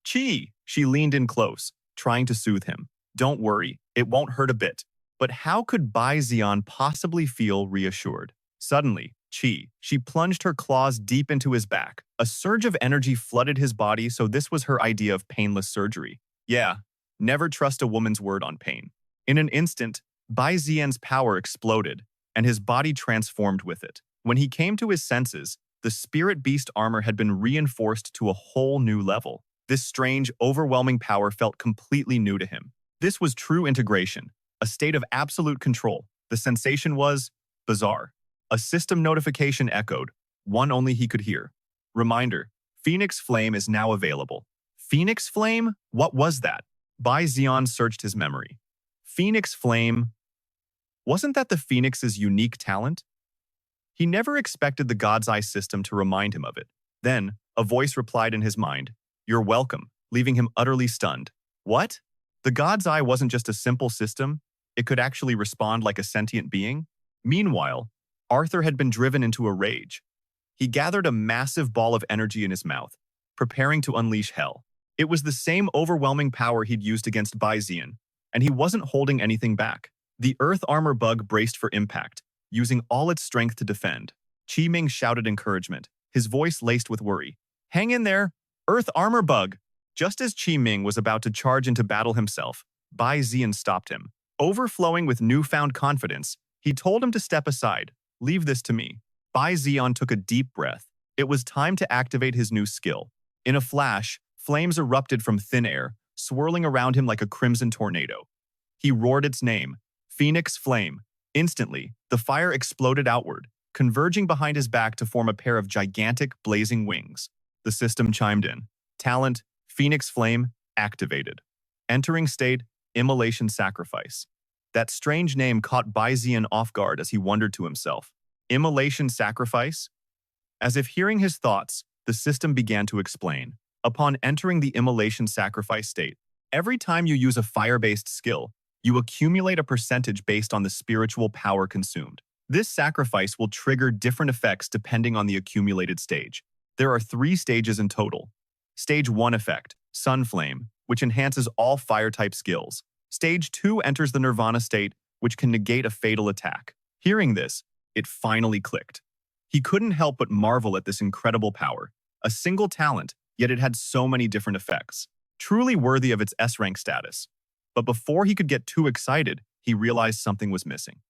Qi! She leaned in close, trying to soothe him. Don't worry, it won't hurt a bit. But how could Bai Zi'an possibly feel reassured? Suddenly, she plunged her claws deep into his back. A surge of energy flooded his body, so this was her idea of painless surgery. Yeah, never trust a woman's word on pain. In an instant, Bai Zi'an's power exploded, and his body transformed with it. When he came to his senses, the spirit beast armor had been reinforced to a whole new level. This strange, overwhelming power felt completely new to him. This was true integration, a state of absolute control. The sensation was bizarre. A system notification echoed, one only he could hear. Reminder, Phoenix Flame is now available. Phoenix Flame? What was that? Bai Zi'an searched his memory. Phoenix Flame. Wasn't that the Phoenix's unique talent? He never expected the God's Eye system to remind him of it. Then, a voice replied in his mind, "You're welcome," leaving him utterly stunned. What? The God's Eye wasn't just a simple system, it could actually respond like a sentient being? Meanwhile, Arthur had been driven into a rage. He gathered a massive ball of energy in his mouth, preparing to unleash hell. It was the same overwhelming power he'd used against Bai Zi'an, and he wasn't holding anything back. The Earth Armor Bug braced for impact, using all its strength to defend. Qi Ming shouted encouragement, his voice laced with worry. "Hang in there, Earth Armor Bug!" Just as Qi Ming was about to charge into battle himself, Bai Zi'an stopped him. Overflowing with newfound confidence, he told him to step aside. "Leave this to me." Bai Zi'an took a deep breath. It was time to activate his new skill. In a flash, flames erupted from thin air, swirling around him like a crimson tornado. He roared its name, Phoenix Flame. Instantly, the fire exploded outward, converging behind his back to form a pair of gigantic, blazing wings. The system chimed in. Talent, Phoenix Flame, activated. Entering state, Immolation Sacrifice. That strange name caught Bai Zi'an off guard as he wondered to himself. Immolation Sacrifice? As if hearing his thoughts, the system began to explain. Upon entering the Immolation Sacrifice state, every time you use a fire-based skill, you accumulate a percentage based on the spiritual power consumed. This sacrifice will trigger different effects depending on the accumulated stage. There are 3 stages in total. Stage 1 effect, Sun Flame, which enhances all fire-type skills. Stage 2 enters the Nirvana state, which can negate a fatal attack. Hearing this, it finally clicked. He couldn't help but marvel at this incredible power. A single talent, yet it had so many different effects. Truly worthy of its S-rank status. But before he could get too excited, he realized something was missing.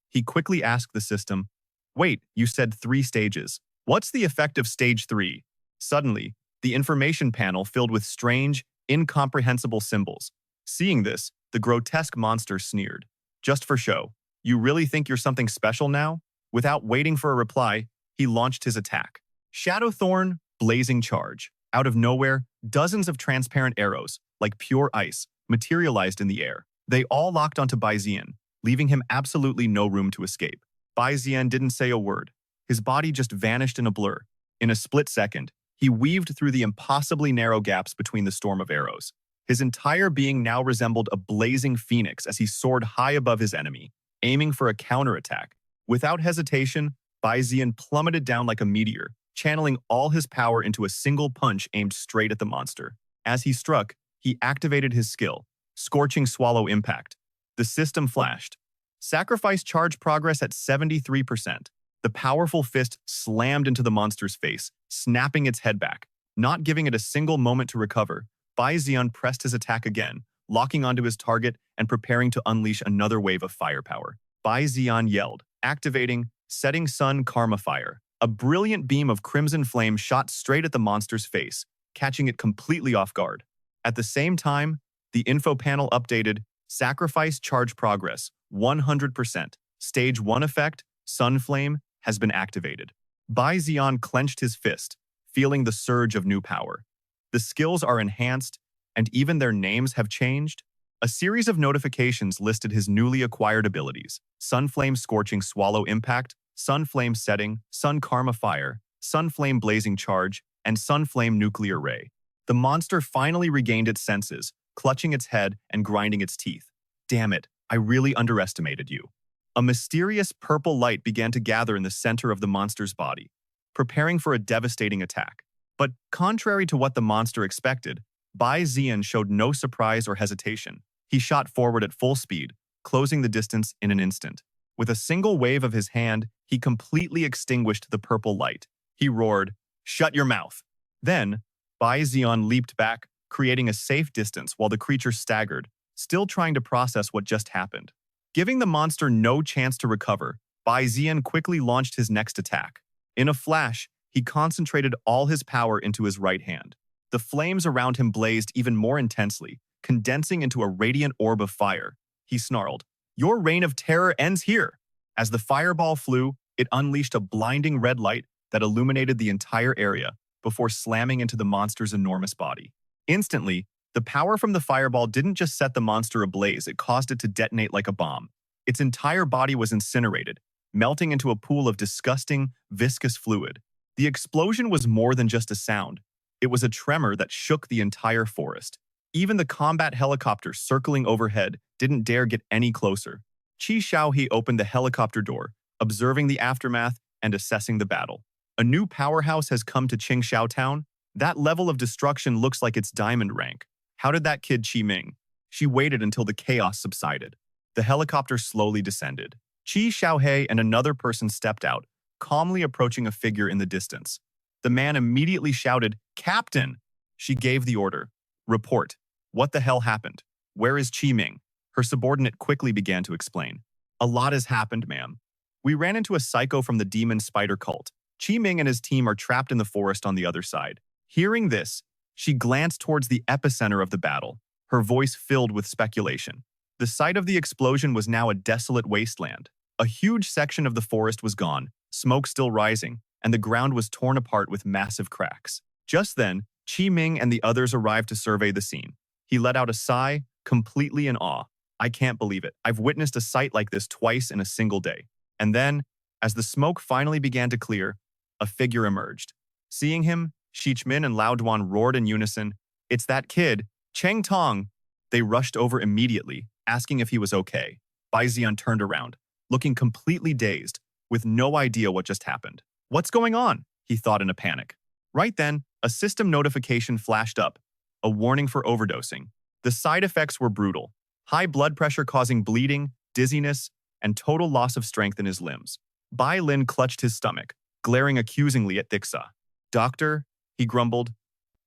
He quickly asked the system, "Wait, you said 3 stages. What's the effect of stage 3? Suddenly, the information panel filled with strange, incomprehensible symbols. Seeing this, the grotesque monster sneered. "Just for show. You really think you're something special now?" Without waiting for a reply, he launched his attack. Shadowthorn, Blazing Charge. Out of nowhere, dozens of transparent arrows, like pure ice, materialized in the air. They all locked onto Bai Zi'an, leaving him absolutely no room to escape. Bai Zi'an didn't say a word. His body just vanished in a blur. In a split second, he weaved through the impossibly narrow gaps between the storm of arrows. His entire being now resembled a blazing phoenix as he soared high above his enemy, aiming for a counterattack. Without hesitation, Bai Zi'an plummeted down like a meteor, channeling all his power into a single punch aimed straight at the monster. As he struck, he activated his skill, Scorching Swallow Impact. The system flashed. Sacrifice charge progress at 73%. The powerful fist slammed into the monster's face, snapping its head back. Not giving it a single moment to recover, Bai Zi'an pressed his attack again, locking onto his target and preparing to unleash another wave of firepower. Bai Zi'an yelled, activating Setting Sun Karma Fire. A brilliant beam of crimson flame shot straight at the monster's face, catching it completely off guard. At the same time, the info panel updated Sacrifice Charge Progress 100%. Stage 1 effect, Sun Flame, has been activated. Bai Zi'an clenched his fist, feeling the surge of new power. The skills are enhanced, and even their names have changed. A series of notifications listed his newly acquired abilities: Sunflame Scorching Swallow Impact, Sunflame Setting, Sun Karma Fire, Sunflame Blazing Charge, and Sunflame Nuclear Ray. The monster finally regained its senses, clutching its head and grinding its teeth. "Damn it, I really underestimated you." A mysterious purple light began to gather in the center of the monster's body, preparing for a devastating attack. But contrary to what the monster expected, Bai Zi'an showed no surprise or hesitation. He shot forward at full speed, closing the distance in an instant. With a single wave of his hand, he completely extinguished the purple light. He roared, "Shut your mouth!" Then, Bai Zi'an leaped back, creating a safe distance while the creature staggered, still trying to process what just happened. Giving the monster no chance to recover, Bai Zi'an quickly launched his next attack. In a flash, he concentrated all his power into his right hand. The flames around him blazed even more intensely, condensing into a radiant orb of fire. He snarled, "Your reign of terror ends here." As the fireball flew, it unleashed a blinding red light that illuminated the entire area before slamming into the monster's enormous body. Instantly, The power from the fireball didn't just set the monster ablaze, it caused it to detonate like a bomb. Its entire body was incinerated, melting into a pool of disgusting, viscous fluid. The explosion was more than just a sound. It was a tremor that shook the entire forest. Even the combat helicopter circling overhead didn't dare get any closer. Qi Xiaohe opened the helicopter door, observing the aftermath and assessing the battle. A new powerhouse has come to Qingxiao Town. That level of destruction looks like it's diamond rank. How did that kid Qi Ming? She waited until the chaos subsided. The helicopter slowly descended. Qi Xiaohe and another person stepped out, calmly approaching a figure in the distance. The man immediately shouted, "Captain!" She gave the order. "Report. What the hell happened? Where is Qi Ming?" Her subordinate quickly began to explain. "A lot has happened, ma'am. We ran into a psycho from the demon spider cult. Qi Ming and his team are trapped in the forest on the other side." Hearing this, she glanced towards the epicenter of the battle, her voice filled with speculation. The site of the explosion was now a desolate wasteland. A huge section of the forest was gone, smoke still rising, and the ground was torn apart with massive cracks. Just then, Qi Ming and the others arrived to survey the scene. He let out a sigh, completely in awe. "I can't believe it. I've witnessed a sight like this twice in a single day." And then, as the smoke finally began to clear, a figure emerged. Seeing him, Xichmin and Lao Duan roared in unison, "It's that kid, Cheng Tong!" They rushed over immediately, asking if he was okay. Bai Zi'an turned around, looking completely dazed, with no idea what just happened. "What's going on?" he thought in a panic. Right then, a system notification flashed up, a warning for overdosing. The side effects were brutal. High blood pressure causing bleeding, dizziness, and total loss of strength in his limbs. Bai Lin clutched his stomach, glaring accusingly at Dixa. "Doctor," he grumbled,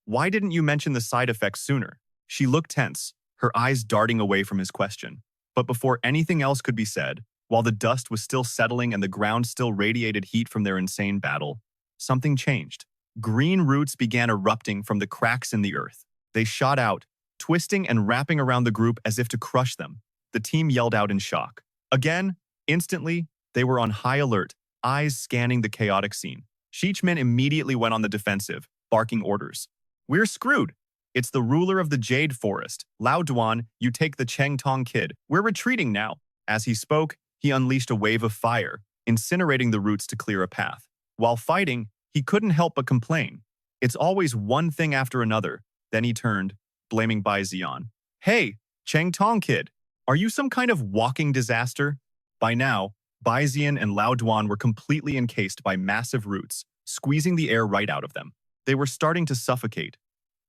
"why didn't you mention the side effects sooner?" She looked tense, her eyes darting away from his question. But before anything else could be said, while the dust was still settling and the ground still radiated heat from their insane battle, something changed. Green roots began erupting from the cracks in the earth. They shot out, twisting and wrapping around the group as if to crush them. The team yelled out in shock. Again, instantly, they were on high alert, eyes scanning the chaotic scene. Xichmin immediately went on the defensive, barking orders. "We're screwed. It's the ruler of the Jade Forest. Lao Duan, you take the Cheng Tong kid. We're retreating now." As he spoke, he unleashed a wave of fire, incinerating the roots to clear a path. While fighting, he couldn't help but complain. "It's always one thing after another." Then he turned, blaming Bai Zi'an. "Hey, Cheng Tong kid, are you some kind of walking disaster?" By now, Bai Zi'an and Lao Duan were completely encased by massive roots, squeezing the air right out of them. They were starting to suffocate.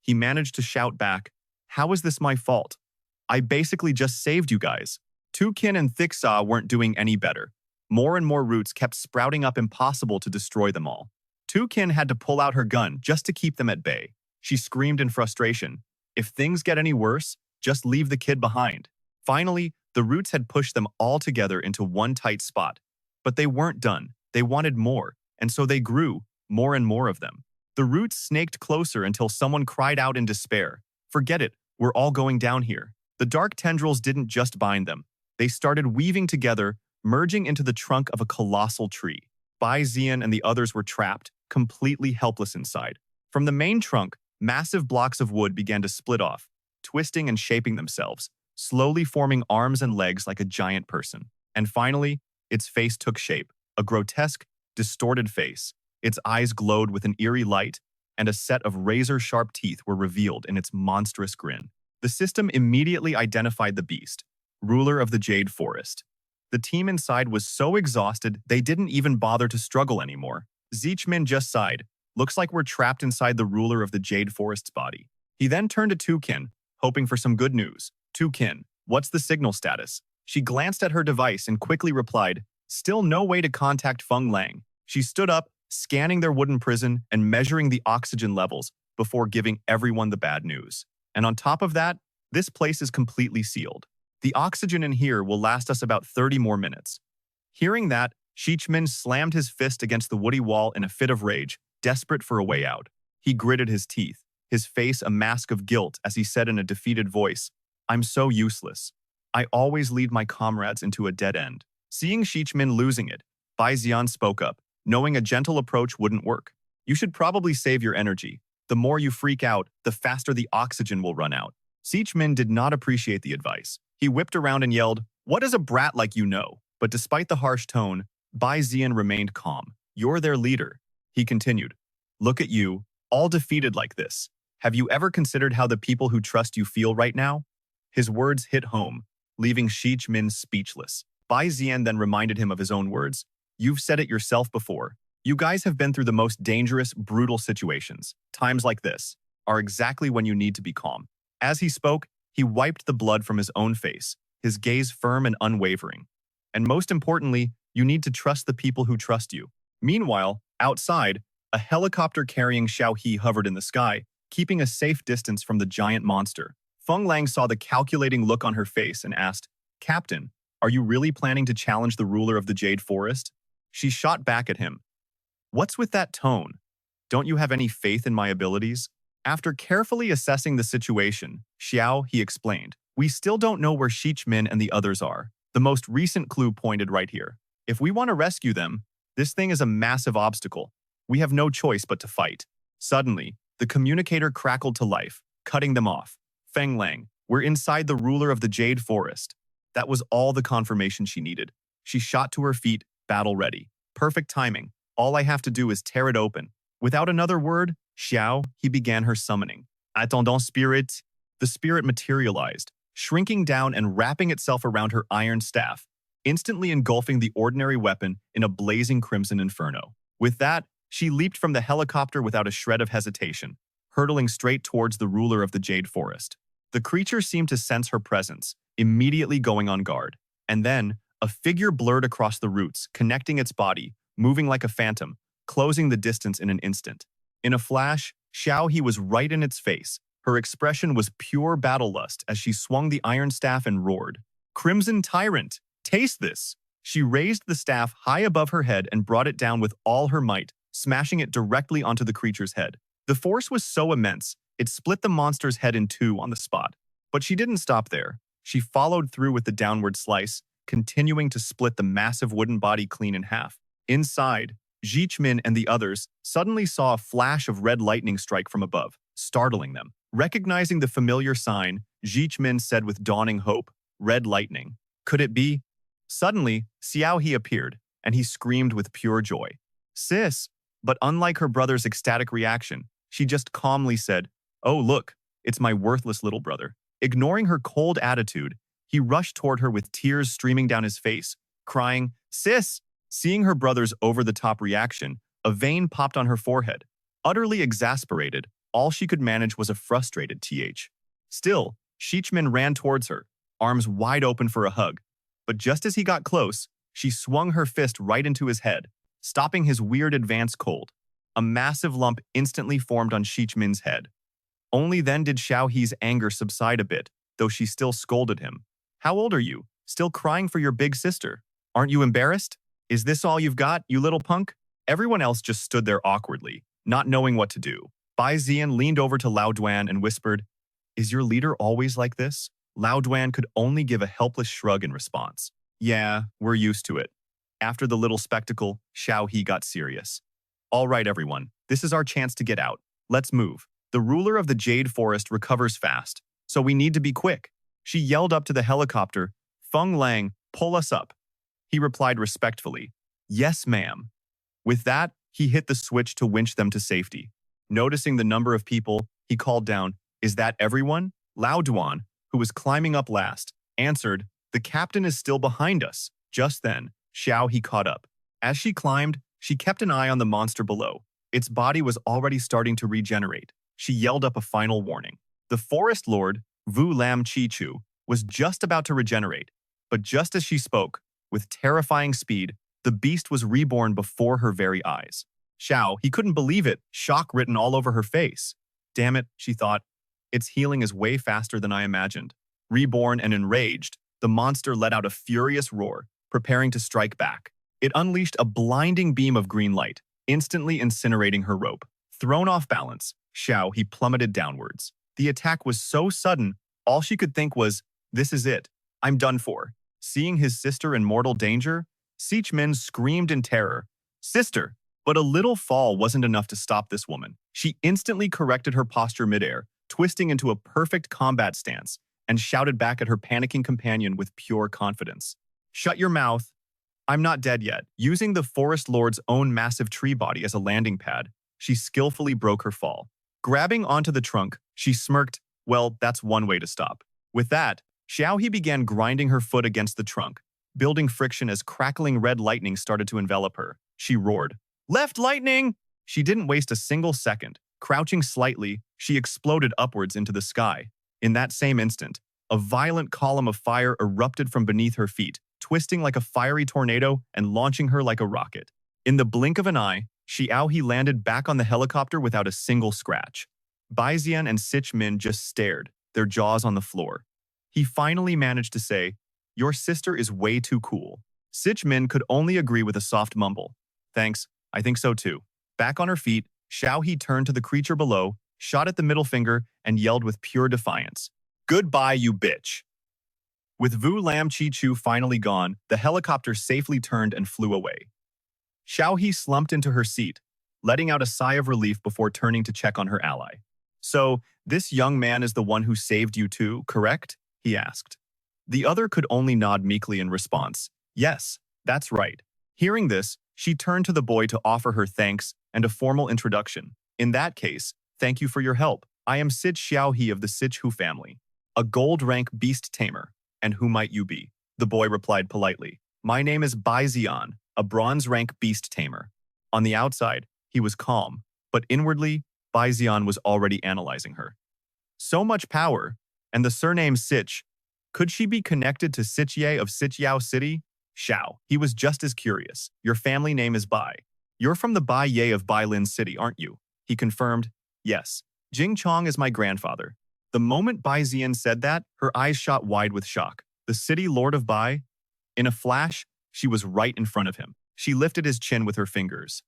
He managed to shout back, "How is this my fault? I basically just saved you guys." Tukin and Thicksaw weren't doing any better. More and more roots kept sprouting up, impossible to destroy them all. Tukin had to pull out her gun just to keep them at bay. She screamed in frustration, "If things get any worse, just leave the kid behind." Finally, the roots had pushed them all together into one tight spot. But they weren't done. They wanted more, and so they grew, more and more of them. The roots snaked closer until someone cried out in despair, "Forget it, we're all going down here." The dark tendrils didn't just bind them. They started weaving together, merging into the trunk of a colossal tree. Bai Zi'an and the others were trapped, completely helpless inside. From the main trunk, massive blocks of wood began to split off, twisting and shaping themselves, slowly forming arms and legs like a giant person. And finally, its face took shape, a grotesque, distorted face. Its eyes glowed with an eerie light, and a set of razor-sharp teeth were revealed in its monstrous grin. The system immediately identified the beast, ruler of the Jade Forest. The team inside was so exhausted they didn't even bother to struggle anymore. Xichmin just sighed. "Looks like we're trapped inside the ruler of the Jade Forest's body." He then turned to Tukin, hoping for some good news. "Tukin, what's the signal status?" She glanced at her device and quickly replied, "Still no way to contact Feng Lang." She stood up, scanning their wooden prison and measuring the oxygen levels before giving everyone the bad news. "And on top of that, this place is completely sealed. The oxygen in here will last us about 30 more minutes." Hearing that, Xichmin slammed his fist against the woody wall in a fit of rage, desperate for a way out. He gritted his teeth, his face a mask of guilt as he said in a defeated voice, "I'm so useless. I always lead my comrades into a dead end." Seeing Xichmin losing it, Bai Zi'an spoke up, knowing a gentle approach wouldn't work. "You should probably save your energy. The more you freak out, the faster the oxygen will run out." Min did not appreciate the advice. He whipped around and yelled, "What does a brat like you know?" But despite the harsh tone, Bai Zi'an remained calm. "You're their leader," he continued. "Look at you, all defeated like this. Have you ever considered how the people who trust you feel right now?" His words hit home, leaving Min speechless. Bai Zi'an then reminded him of his own words. "You've said it yourself before. You guys have been through the most dangerous, brutal situations. Times like this are exactly when you need to be calm." As he spoke, he wiped the blood from his own face, his gaze firm and unwavering. "And most importantly, you need to trust the people who trust you." Meanwhile, outside, a helicopter carrying Xiao He hovered in the sky, keeping a safe distance from the giant monster. Feng Lang saw the calculating look on her face and asked, "Captain, are you really planning to challenge the ruler of the Jade Forest?" She shot back at him. "What's with that tone? Don't you have any faith in my abilities?" After carefully assessing the situation, Xiao He explained, "We still don't know where Min and the others are. The most recent clue pointed right here. If we want to rescue them, this thing is a massive obstacle. We have no choice but to fight." Suddenly, the communicator crackled to life, cutting them off. "Feng Lang, we're inside the ruler of the Jade Forest." That was all the confirmation she needed. She shot to her feet, battle ready. Perfect timing. All I have to do is tear it open. Without another word, Xiao He began her summoning. "Attendant spirit." The spirit materialized, shrinking down and wrapping itself around her iron staff, instantly engulfing the ordinary weapon in a blazing crimson inferno. With that, she leaped from the helicopter without a shred of hesitation, hurtling straight towards the ruler of the Jade Forest. The creature seemed to sense her presence, immediately going on guard. And then, a figure blurred across the roots, connecting its body, moving like a phantom, closing the distance in an instant. In a flash, Xiao He was right in its face. Her expression was pure battle lust as she swung the iron staff and roared, "Crimson Tyrant, taste this!" She raised the staff high above her head and brought it down with all her might, smashing it directly onto the creature's head. The force was so immense, it split the monster's head in two on the spot. But she didn't stop there. She followed through with the downward slice, continuing to split the massive wooden body clean in half. Inside, Min and the others suddenly saw a flash of red lightning strike from above, startling them. Recognizing the familiar sign, Min said with dawning hope, "Red lightning. Could it be?" Suddenly, Xiao He appeared, and he screamed with pure joy. "Sis!" But unlike her brother's ecstatic reaction, she just calmly said, "Oh, look, it's my worthless little brother." Ignoring her cold attitude, he rushed toward her with tears streaming down his face, crying, "Sis!" Seeing her brother's over-the-top reaction, a vein popped on her forehead. Utterly exasperated, all she could manage was a frustrated th. Still, Min ran towards her, arms wide open for a hug. But just as he got close, she swung her fist right into his head, stopping his weird advance cold. A massive lump instantly formed on Min's head. Only then did Xiao He's anger subside a bit, though she still scolded him. "How old are you? Still crying for your big sister? Aren't you embarrassed? Is this all you've got, you little punk?" Everyone else just stood there awkwardly, not knowing what to do. Bai Zi'an leaned over to Lao Duan and whispered, "Is your leader always like this?" Lao Duan could only give a helpless shrug in response. "Yeah, we're used to it." After the little spectacle, Xiao He got serious. "All right, everyone, this is our chance to get out. Let's move. The ruler of the Jade Forest recovers fast, so we need to be quick." She yelled up to the helicopter, "Feng Lang, pull us up." He replied respectfully, "Yes, ma'am." With that, he hit the switch to winch them to safety. Noticing the number of people, he called down, "Is that everyone?" Lao Duan, who was climbing up last, answered, "The captain is still behind us." Just then, Xiao He caught up. As she climbed, she kept an eye on the monster below. Its body was already starting to regenerate. She yelled up a final warning. The forest lord, Vu Lam Chi Chu, was just about to regenerate, but just as she spoke, with terrifying speed, the beast was reborn before her very eyes. Xiao, he couldn't believe it, shock written all over her face. "Damn it," she thought. "Its healing is way faster than I imagined." Reborn and enraged, the monster let out a furious roar, preparing to strike back. It unleashed a blinding beam of green light, instantly incinerating her rope. Thrown off balance, Xiao he plummeted downwards. The attack was so sudden, all she could think was, "This is it. I'm done for." Seeing his sister in mortal danger, Min screamed in terror, "Sister!" But a little fall wasn't enough to stop this woman. She instantly corrected her posture midair, twisting into a perfect combat stance, and shouted back at her panicking companion with pure confidence. "Shut your mouth. I'm not dead yet." Using the Forest Lord's own massive tree body as a landing pad, she skillfully broke her fall. Grabbing onto the trunk, she smirked. Well, that's one way to stop. With that, Xiao He began grinding her foot against the trunk, building friction as crackling red lightning started to envelop her. She roared, "Left lightning!" She didn't waste a single second. Crouching slightly, she exploded upwards into the sky. In that same instant, a violent column of fire erupted from beneath her feet, twisting like a fiery tornado and launching her like a rocket. In the blink of an eye, Xiao He landed back on the helicopter without a single scratch. Bai Zi'an and Sich Min just stared, their jaws on the floor. He finally managed to say, "Your sister is way too cool." Sich Min could only agree with a soft mumble. "Thanks, I think so too." Back on her feet, Xiao He turned to the creature below, shot at the middle finger, and yelled with pure defiance, "Goodbye, you bitch." With Vu Lam Chi Chu finally gone, the helicopter safely turned and flew away. Xiao He slumped into her seat, letting out a sigh of relief before turning to check on her ally. "So, this young man is the one who saved you too, correct?" he asked. The other could only nod meekly in response. "Yes, that's right." Hearing this, she turned to the boy to offer her thanks and a formal introduction. "In that case, thank you for your help. I am Sid Xiao He of the Sich Hu family, a gold-rank beast tamer. And who might you be?" The boy replied politely. "My name is Bai Zi'an, a bronze-rank beast tamer." On the outside, he was calm, but inwardly, Bai Zi'an was already analyzing her. So much power, and the surname Sich. Could she be connected to Sichye of Sichuan City? Xiao, he was just as curious. "Your family name is Bai. You're from the Bai Ye of Bailin City, aren't you?" He confirmed, "Yes. Jing Chong is my grandfather." The moment Bai Zi'an said that, her eyes shot wide with shock. The city lord of Bai? In a flash, she was right in front of him. She lifted his chin with her fingers.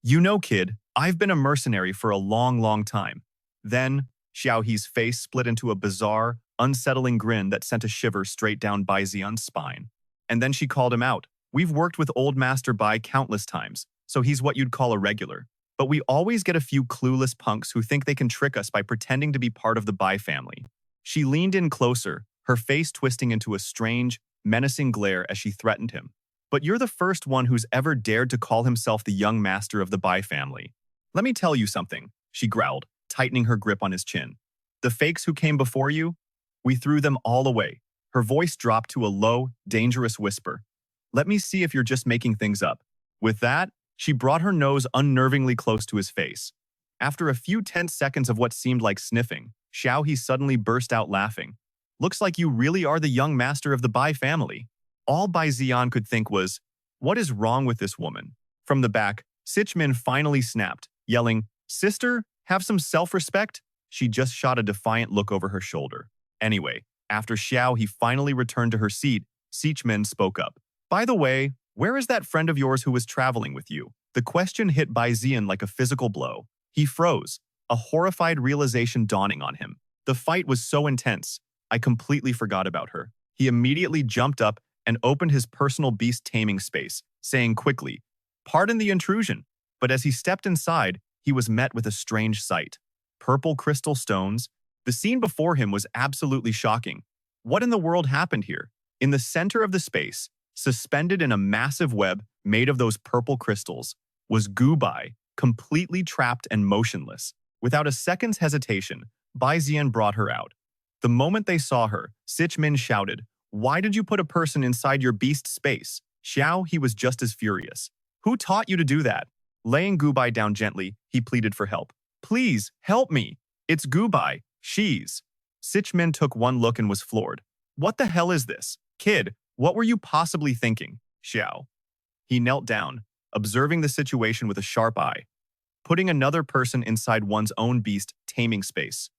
"You know, kid, I've been a mercenary for a long, long time." Then, Xiao He's face split into a bizarre, unsettling grin that sent a shiver straight down Bai Zi'an's spine. And then she called him out. "We've worked with Old Master Bai countless times, so he's what you'd call a regular. But we always get a few clueless punks who think they can trick us by pretending to be part of the Bai family." She leaned in closer, her face twisting into a strange, menacing glare as she threatened him. "But you're the first one who's ever dared to call himself the young master of the Bai family. Let me tell you something," she growled, tightening her grip on his chin. "The fakes who came before you? We threw them all away." Her voice dropped to a low, dangerous whisper. "Let me see if you're just making things up." With that, she brought her nose unnervingly close to his face. After a few tense seconds of what seemed like sniffing, Xiao He suddenly burst out laughing. "Looks like you really are the young master of the Bai family." All Bai Zi'an could think was, "What is wrong with this woman?" From the back, Sich Min finally snapped, yelling, "Sister, have some self-respect?" She just shot a defiant look over her shoulder. Anyway, after Xiao He finally returned to her seat, Sich Min spoke up. "By the way, where is that friend of yours who was traveling with you?" The question hit Bai Zi'an like a physical blow. He froze, a horrified realization dawning on him. The fight was so intense, I completely forgot about her. He immediately jumped up and opened his personal beast taming space, saying quickly, "Pardon the intrusion." But as he stepped inside, he was met with a strange sight. Purple crystal stones. The scene before him was absolutely shocking. What in the world happened here? In the center of the space, suspended in a massive web made of those purple crystals, was Gu Bai, completely trapped and motionless. Without a second's hesitation, Bai Zi'an brought her out. The moment they saw her, Sich Min shouted, "Why did you put a person inside your beast space?" Xiao, he was just as furious. "Who taught you to do that?" Laying Gu Bai down gently, he pleaded for help. "Please, help me. It's Gu Bai. She's..." Sich Min took one look and was floored. "What the hell is this? Kid, what were you possibly thinking?" Xiao. He knelt down, observing the situation with a sharp eye. Putting another person inside one's own beast taming space.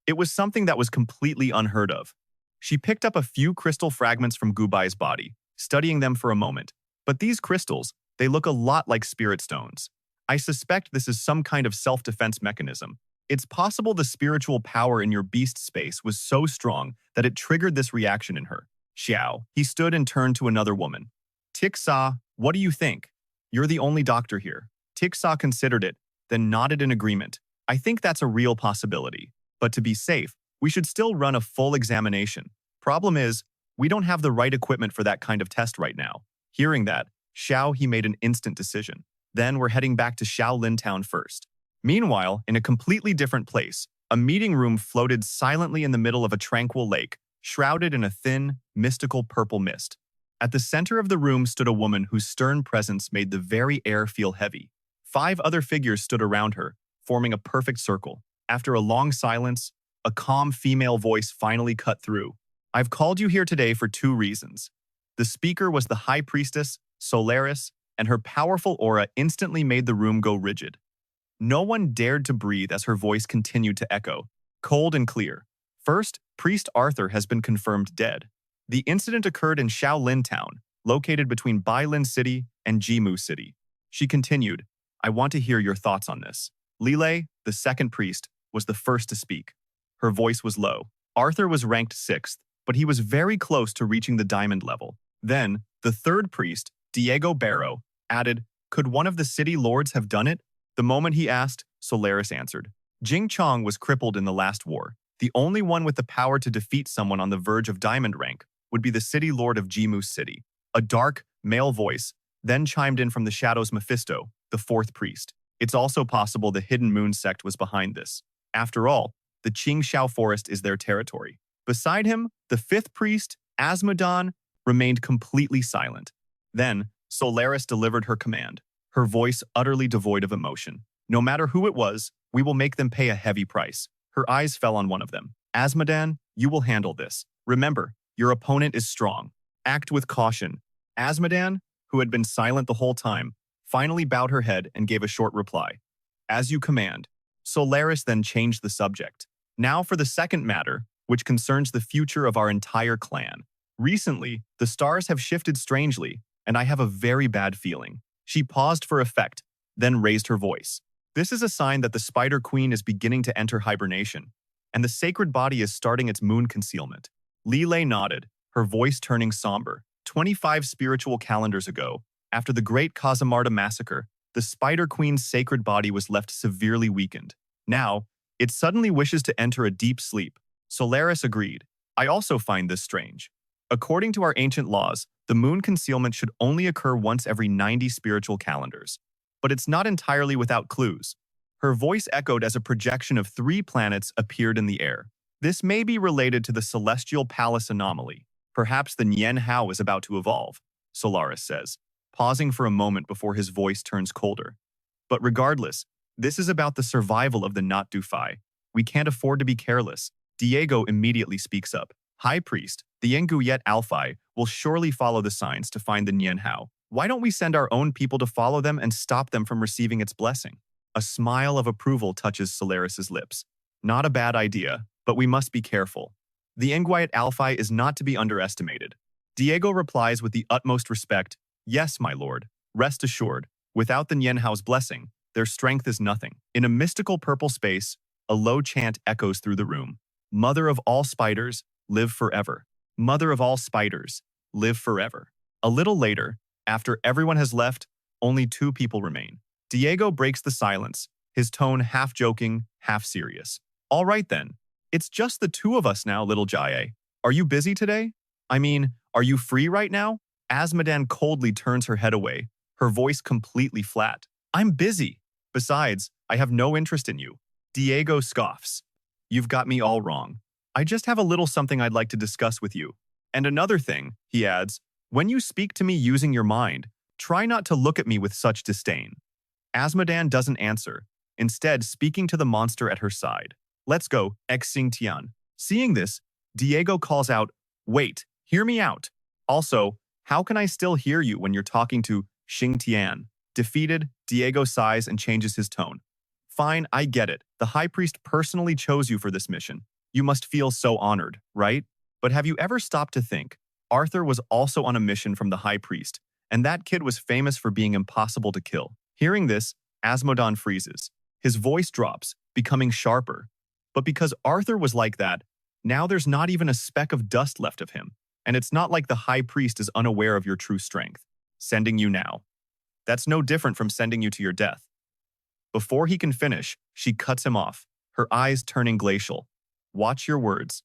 It was something that was completely unheard of. She picked up a few crystal fragments from Gu Bai's body, studying them for a moment. But these crystals, they look a lot like spirit stones. I suspect this is some kind of self-defense mechanism. It's possible the spiritual power in your beast space was so strong that it triggered this reaction in her. Xiao, he stood and turned to another woman. "Tik Sa, what do you think? You're the only doctor here." Tik Sa considered it, then nodded in agreement. "I think that's a real possibility. But to be safe, we should still run a full examination. Problem is, we don't have the right equipment for that kind of test right now. Hearing that, he made an instant decision. Then we're heading back to Shaolin Town first. Meanwhile, in a completely different place, a meeting room floated silently in the middle of a tranquil lake, shrouded in a thin, mystical purple mist. At the center of the room stood a woman whose stern presence made the very air feel heavy. 5 other figures stood around her, forming a perfect circle. After a long silence, a calm female voice finally cut through. I've called you here today for 2 reasons. The speaker was the High Priestess, Solaris, and her powerful aura instantly made the room go rigid. No one dared to breathe as her voice continued to echo, cold and clear. First, Priest Arthur has been confirmed dead. The incident occurred in Shaolin Town, located between Bailin City and Jimu City. She continued, I want to hear your thoughts on this. Lile, the second priest, was the first to speak. Her voice was low. Arthur was ranked 6th, but he was very close to reaching the diamond level. Then, the third priest, Diego Barrow, added, could one of the city lords have done it? The moment he asked, Solaris answered. Jing Chong was crippled in the last war. The only one with the power to defeat someone on the verge of diamond rank would be the city lord of Jimu City. A dark, male voice then chimed in from the shadows Mephisto, the 4th priest. It's also possible the Hidden Moon sect was behind this. After all, the Qingxiao forest is their territory. Beside him, the 5th priest, Asmodon, remained completely silent. Then, Solaris delivered her command, her voice utterly devoid of emotion. No matter who it was, we will make them pay a heavy price. Her eyes fell on one of them. Asmodan, you will handle this. Remember, your opponent is strong. Act with caution. Asmodan, who had been silent the whole time, finally bowed her head and gave a short reply. As you command. Solaris then changed the subject. Now for the second matter, which concerns the future of our entire clan. Recently, the stars have shifted strangely, and I have a very bad feeling. She paused for effect, then raised her voice. This is a sign that the Spider Queen is beginning to enter hibernation, and the sacred body is starting its moon concealment. Lile nodded, her voice turning somber. 25 spiritual calendars ago, after the Great Casamarda massacre, the Spider Queen's sacred body was left severely weakened. Now, it suddenly wishes to enter a deep sleep. Solaris agreed. I also find this strange. According to our ancient laws, the moon concealment should only occur once every 90 spiritual calendars. But it's not entirely without clues. Her voice echoed as a projection of 3 planets appeared in the air. This may be related to the Celestial Palace anomaly. Perhaps the Nian Hao is about to evolve, Solaris says, pausing for a moment before his voice turns colder. But regardless, this is about the survival of the Not Du Fai. We can't afford to be careless. Diego immediately speaks up. High Priest, the Yengu Alphai, will surely follow the signs to find the Nian Hao. Why don't we send our own people to follow them and stop them from receiving its blessing? A smile of approval touches Solaris's lips. Not a bad idea, but we must be careful. The Yenguiat Alphai is not to be underestimated. Diego replies with the utmost respect, yes, my lord. Rest assured, without the Nian Hao's blessing, their strength is nothing. In a mystical purple space, a low chant echoes through the room. Mother of all spiders, live forever. Mother of all spiders, live forever. A little later, after everyone has left, only 2 people remain. Diego breaks the silence, his tone half joking, half serious. All right then, it's just the 2 of us now, little Jie. Are you busy today? I mean, are you free right now? Asmodan coldly turns her head away, her voice completely flat. I'm busy. Besides, I have no interest in you. Diego scoffs. You've got me all wrong. I just have a little something I'd like to discuss with you. And another thing, he adds, when you speak to me using your mind, try not to look at me with such disdain. Asmodan doesn't answer, instead speaking to the monster at her side. Let's go, Xing Tian. Seeing this, Diego calls out, wait, hear me out. Also, how can I still hear you when you're talking to Xing Tian? Defeated, Diego sighs and changes his tone. Fine, I get it. The High Priest personally chose you for this mission. You must feel so honored, right? But have you ever stopped to think? Arthur was also on a mission from the High Priest, and that kid was famous for being impossible to kill. Hearing this, Asmodan freezes. His voice drops, becoming sharper. But because Arthur was like that, now there's not even a speck of dust left of him, and it's not like the High Priest is unaware of your true strength. Sending you now. That's no different from sending you to your death. Before he can finish, she cuts him off. her eyes turning glacial. Watch your words.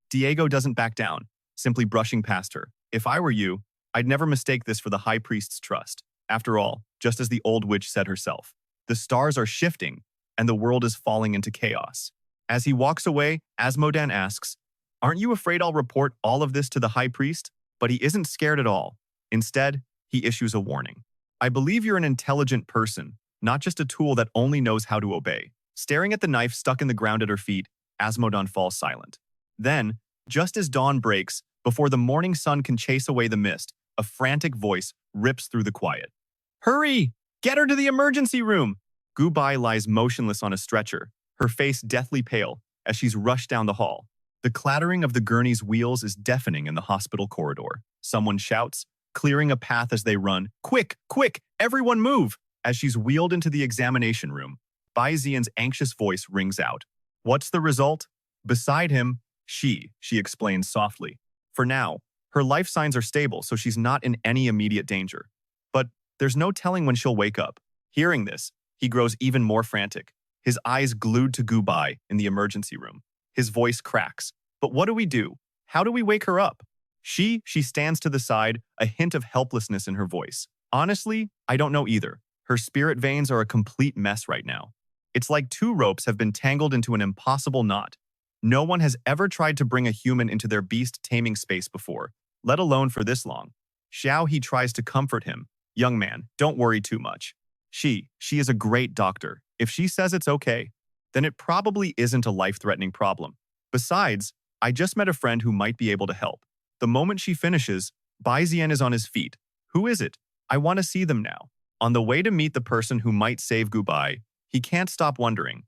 Diego doesn't back down, simply brushing past her. If I were you, I'd never mistake this for the high priest's trust. After all, just as the old witch said herself, the stars are shifting and the world is falling into chaos. As he walks away, Asmodan asks, "Aren't you afraid I'll report all of this to the high priest?" But he isn't scared at all. Instead, he issues a warning. "I believe you're an intelligent person, not just a tool that only knows how to obey." Staring at the knife stuck in the ground at her feet, Asmodan falls silent. Then, just as dawn breaks, before the morning sun can chase away the mist, a frantic voice rips through the quiet. "Hurry! Get her to the emergency room!" Bai lies motionless on a stretcher, her face deathly pale, as she's rushed down the hall. The clattering of the gurney's wheels is deafening in the hospital corridor. Someone shouts, clearing a path as they run, "Quick, quick, everyone move!" As she's wheeled into the examination room, Bai Zi'an's anxious voice rings out. "What's the result?" Beside him, she explains softly. For now, her life signs are stable, so she's not in any immediate danger. But there's no telling when she'll wake up. Hearing this, he grows even more frantic, his eyes glued to Bai in the emergency room. His voice cracks. "But what do we do? How do we wake her up?" She stands to the side, a hint of helplessness in her voice. "Honestly, I don't know either. Her spirit veins are a complete mess right now. It's like two ropes have been tangled into an impossible knot. No one has ever tried to bring a human into their beast taming space before, let alone for this long." He tries to comfort him. "Young man, don't worry too much. She is a great doctor. If she says it's okay, then it probably isn't a life-threatening problem. Besides, I just met a friend who might be able to help." The moment she finishes, Bai Zi'an is on his feet. "Who is it? I want to see them now." On the way to meet the person who might save Bai, he can't stop wondering,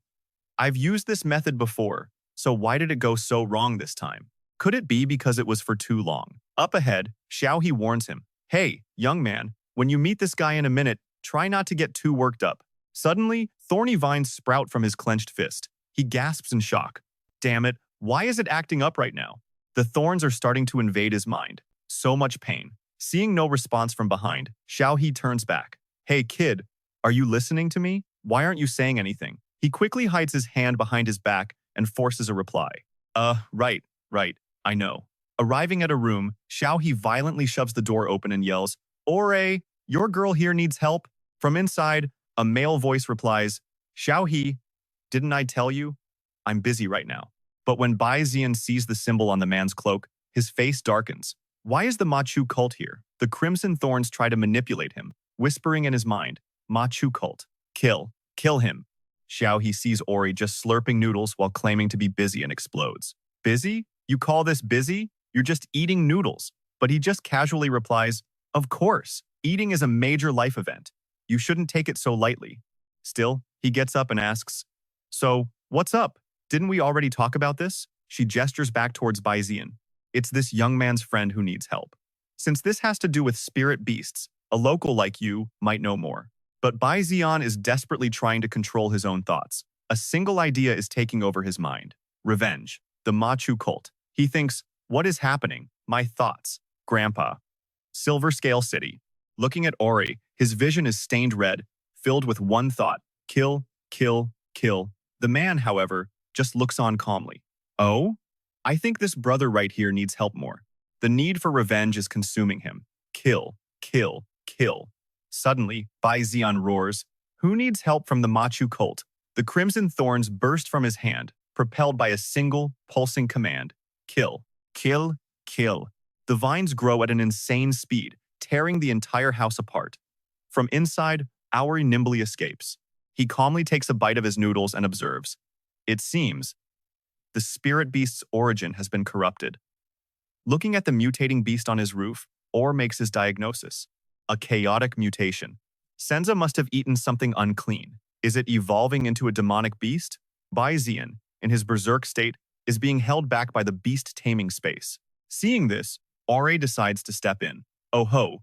"I've used this method before, so why did it go so wrong this time? Could it be because it was for too long?" Up ahead, he warns him, "Hey, young man, when you meet this guy in a minute, try not to get too worked up." Suddenly, thorny vines sprout from his clenched fist. He gasps in shock. Damn it, why is it acting up right now? The thorns are starting to invade his mind. So much pain. Seeing no response from behind, He turns back. "Hey kid, are you listening to me? Why aren't you saying anything?" He quickly hides his hand behind his back and forces a reply. Right, I know." Arriving at a room, He violently shoves the door open and yells, "Ore, your girl here needs help." From inside, a male voice replies, "He, didn't I tell you? I'm busy right now." But when Bai Zi'an sees the symbol on the man's cloak, his face darkens. Why is the Machu cult here? The Crimson Thorns try to manipulate him, whispering in his mind, "Machu cult. Kill him." He sees Ori just slurping noodles while claiming to be busy and explodes. "Busy? You call this busy? You're just eating noodles." But he just casually replies, "Of course, eating is a major life event. You shouldn't take it so lightly." Still, he gets up and asks, "So, what's up? Didn't we already talk about this?" She gestures back towards Bai Zi'an. "It's this young man's friend who needs help. Since this has to do with spirit beasts, a local like you might know more." But Bai Zi'an is desperately trying to control his own thoughts. A single idea is taking over his mind. Revenge. The Machu cult. He thinks, "What is happening? My thoughts. Grandpa." Silver Scale City. Looking at Ori, his vision is stained red, filled with one thought: kill, kill, kill. The man, however, just looks on calmly. "Oh? I think this brother right here needs help more." The need for revenge is consuming him. Kill, kill, kill. Suddenly, Bai Zi'an roars, "Who needs help from the Machu cult?" The crimson thorns burst from his hand, propelled by a single, pulsing command. Kill, kill, kill. The vines grow at an insane speed, tearing the entire house apart. From inside, Aori nimbly escapes. He calmly takes a bite of his noodles and observes. It seems the spirit beast's origin has been corrupted. Looking at the mutating beast on his roof, Orr makes his diagnosis. A chaotic mutation. Senza must have eaten something unclean. Is it evolving into a demonic beast? Bai Zi'an, in his berserk state, is being held back by the beast taming space. Seeing this, Ore decides to step in. "Oh ho.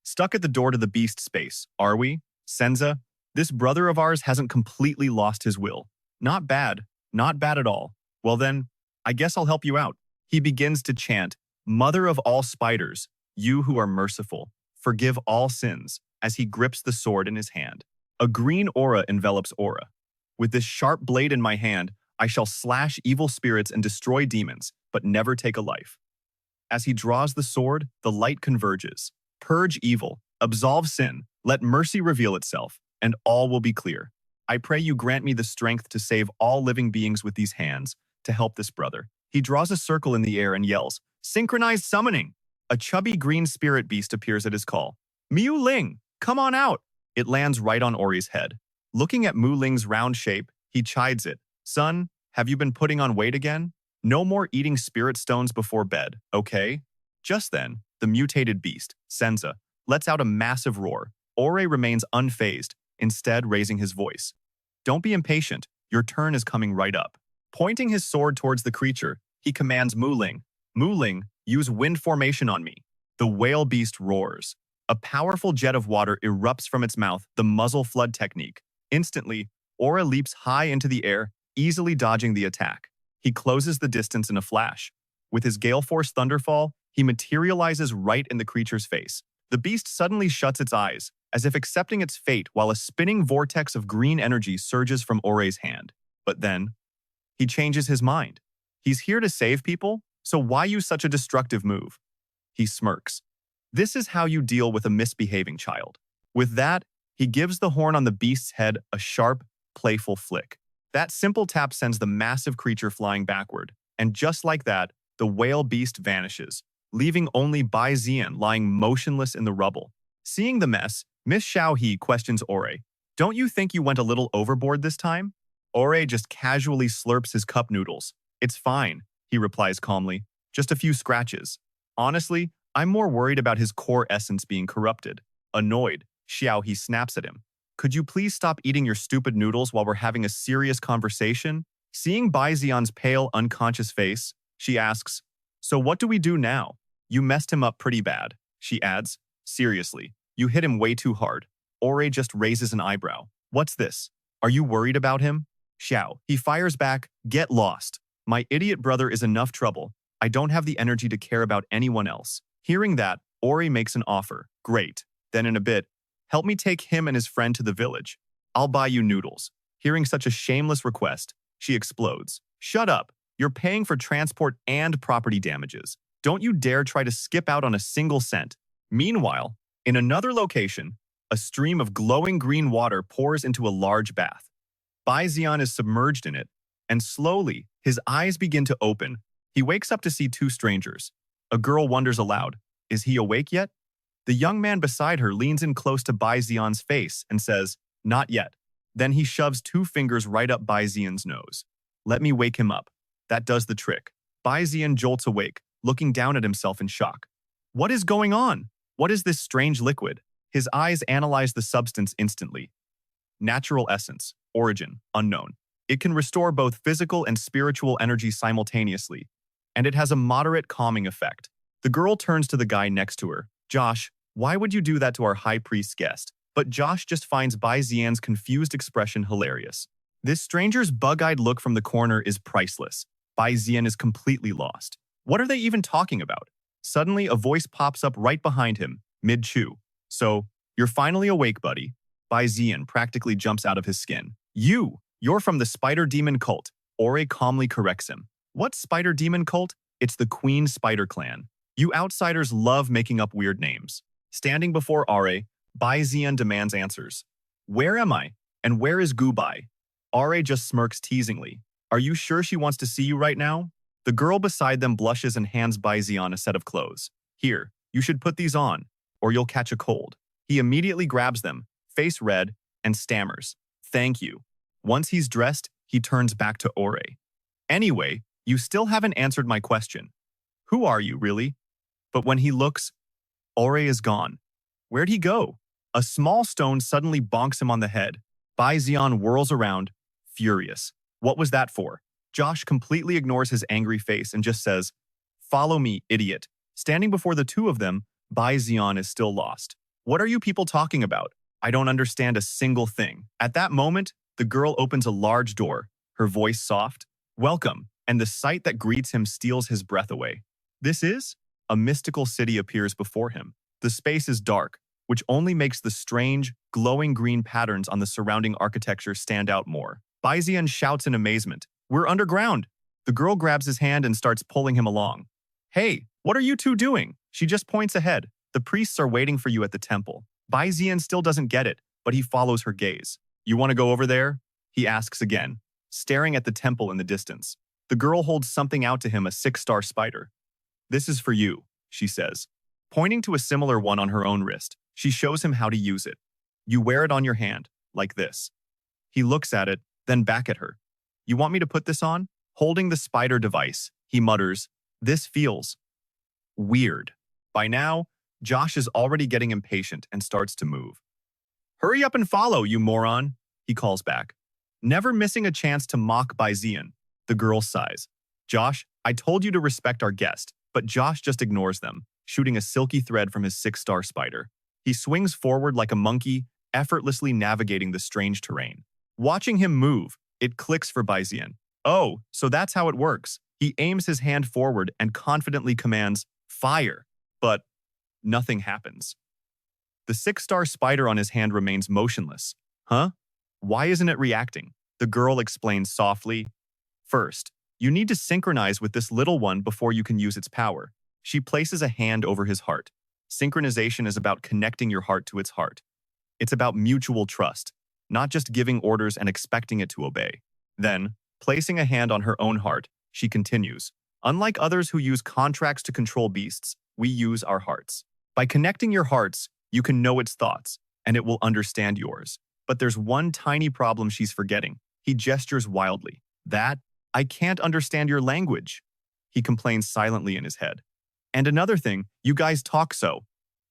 Stuck at the door to the beast space, are we? Senza, this brother of ours hasn't completely lost his will. Not bad at all. Well then, I guess I'll help you out." He begins to chant, "Mother of all spiders, you who are merciful, forgive all sins," as he grips the sword in his hand. A green aura envelops Aura. "With this sharp blade in my hand, I shall slash evil spirits and destroy demons, but never take a life. As he draws the sword, the light converges. Purge evil, absolve sin, let mercy reveal itself, and all will be clear. I pray you grant me the strength to save all living beings with these hands, to help this brother. He draws a circle in the air and yells, "Synchronized summoning!" A chubby green spirit beast appears at his call. Mu Ling, come on out! It lands right on Ori's head. Looking at Mu Ling's round shape, he chides it. Son, have you been putting on weight again? No more eating spirit stones before bed, okay? Just then, the mutated beast, Senza, lets out a massive roar. Ori remains unfazed, instead raising his voice. Don't be impatient, your turn is coming right up. Pointing his sword towards the creature, he commands Mu Ling. Mu Ling, use wind formation on me. The whale beast roars. A powerful jet of water erupts from its mouth, the muzzle flood technique. Instantly, Ori leaps high into the air, easily dodging the attack. He closes the distance in a flash. With his Gale Force Thunderfall, he materializes right in the creature's face. The beast suddenly shuts its eyes, as if accepting its fate while a spinning vortex of green energy surges from Ori's hand. But then, he changes his mind. He's here to save people, so why use such a destructive move? He smirks. This is how you deal with a misbehaving child. With that, he gives the horn on the beast's head a sharp, playful flick. That simple tap sends the massive creature flying backward, and just like that, the whale beast vanishes, leaving only Bai Zi'an lying motionless in the rubble. Seeing the mess, Miss Xiao He questions Ori. Don't you think you went a little overboard this time? Ori just casually slurps his cup noodles. It's fine, he replies calmly. Just a few scratches. Honestly, I'm more worried about his core essence being corrupted. Annoyed, Xiao He snaps at him. Could you please stop eating your stupid noodles while we're having a serious conversation? Seeing Bai Zi'an's pale, unconscious face, she asks, so what do we do now? You messed him up pretty bad, she adds. Seriously, you hit him way too hard. Ori just raises an eyebrow. What's this? Are you worried about him? Xiao, he fires back, get lost. My idiot brother is enough trouble. I don't have the energy to care about anyone else. Hearing that, Ori makes an offer. Great. Then in a bit, help me take him and his friend to the village. I'll buy you noodles. Hearing such a shameless request, she explodes. Shut up. You're paying for transport and property damages. Don't you dare try to skip out on a single cent. Meanwhile, in another location, a stream of glowing green water pours into a large bath. Bai Zi'an is submerged in it, and slowly, his eyes begin to open. He wakes up to see two strangers. A girl wonders aloud, is he awake yet? The young man beside her leans in close to Bai Zi'an's face and says, not yet. Then he shoves two fingers right up Bai Zi'an's nose. Let me wake him up. That does the trick. Bai Zi'an jolts awake, looking down at himself in shock. What is going on? What is this strange liquid? His eyes analyze the substance instantly. Natural essence, origin, unknown. It can restore both physical and spiritual energy simultaneously, and it has a moderate calming effect. The girl turns to the guy next to her. Josh, why would you do that to our high priest's guest? But Josh just finds Bai Zi'an's confused expression hilarious. This stranger's bug-eyed look from the corner is priceless. Bai Zi'an is completely lost. What are they even talking about? Suddenly, a voice pops up right behind him, mid-chew. So, you're finally awake, buddy. Bai Zi'an practically jumps out of his skin. You're from the Spider Demon cult. Ori calmly corrects him. What Spider Demon cult? It's the Queen Spider Clan. You outsiders love making up weird names. Standing before Ori, Bai Zi'an demands answers. Where am I? And where is Gubai? Ori just smirks teasingly. Are you sure she wants to see you right now? The girl beside them blushes and hands Bai Zi'an a set of clothes. Here, you should put these on, or you'll catch a cold. He immediately grabs them, face red, and stammers. Thank you. Once he's dressed, he turns back to Ori. Anyway, you still haven't answered my question. Who are you, really? But when he looks, Ori is gone. Where'd he go? A small stone suddenly bonks him on the head. Bai Zi'an whirls around, furious. What was that for? Josh completely ignores his angry face and just says, follow me, idiot. Standing before the two of them, Bai Zi'an is still lost. What are you people talking about? I don't understand a single thing. At that moment, the girl opens a large door, her voice soft. Welcome, and the sight that greets him steals his breath away. This is? A mystical city appears before him. The space is dark, which only makes the strange, glowing green patterns on the surrounding architecture stand out more. Bai Zi'an shouts in amazement. We're underground. The girl grabs his hand and starts pulling him along. Hey, what are you two doing? She just points ahead. The priests are waiting for you at the temple. Bai Zi'an still doesn't get it, but he follows her gaze. You want to go over there? He asks again, staring at the temple in the distance. The girl holds something out to him, a 6-star spider. This is for you, she says. Pointing to a similar one on her own wrist, she shows him how to use it. You wear it on your hand, like this. He looks at it, then back at her. You want me to put this on? Holding the spider device, he mutters, this feels weird. By now, Josh is already getting impatient and starts to move. Hurry up and follow, you moron, he calls back. Never missing a chance to mock Bai Zi'an. The girl sighs. Josh, I told you to respect our guest, but Josh just ignores them, shooting a silky thread from his 6-star spider. He swings forward like a monkey, effortlessly navigating the strange terrain. Watching him move, it clicks for Bai Zi'an. Oh, so that's how it works. He aims his hand forward and confidently commands, fire. But nothing happens. The 6-star spider on his hand remains motionless. Huh? Why isn't it reacting? The girl explains softly. First, you need to synchronize with this little one before you can use its power. She places a hand over his heart. Synchronization is about connecting your heart to its heart. It's about mutual trust, not just giving orders and expecting it to obey. Then, placing a hand on her own heart, she continues. Unlike others who use contracts to control beasts, we use our hearts. By connecting your hearts, you can know its thoughts, and it will understand yours. But there's one tiny problem she's forgetting. He gestures wildly. That, I can't understand your language. He complains silently in his head. And another thing, you guys talk so.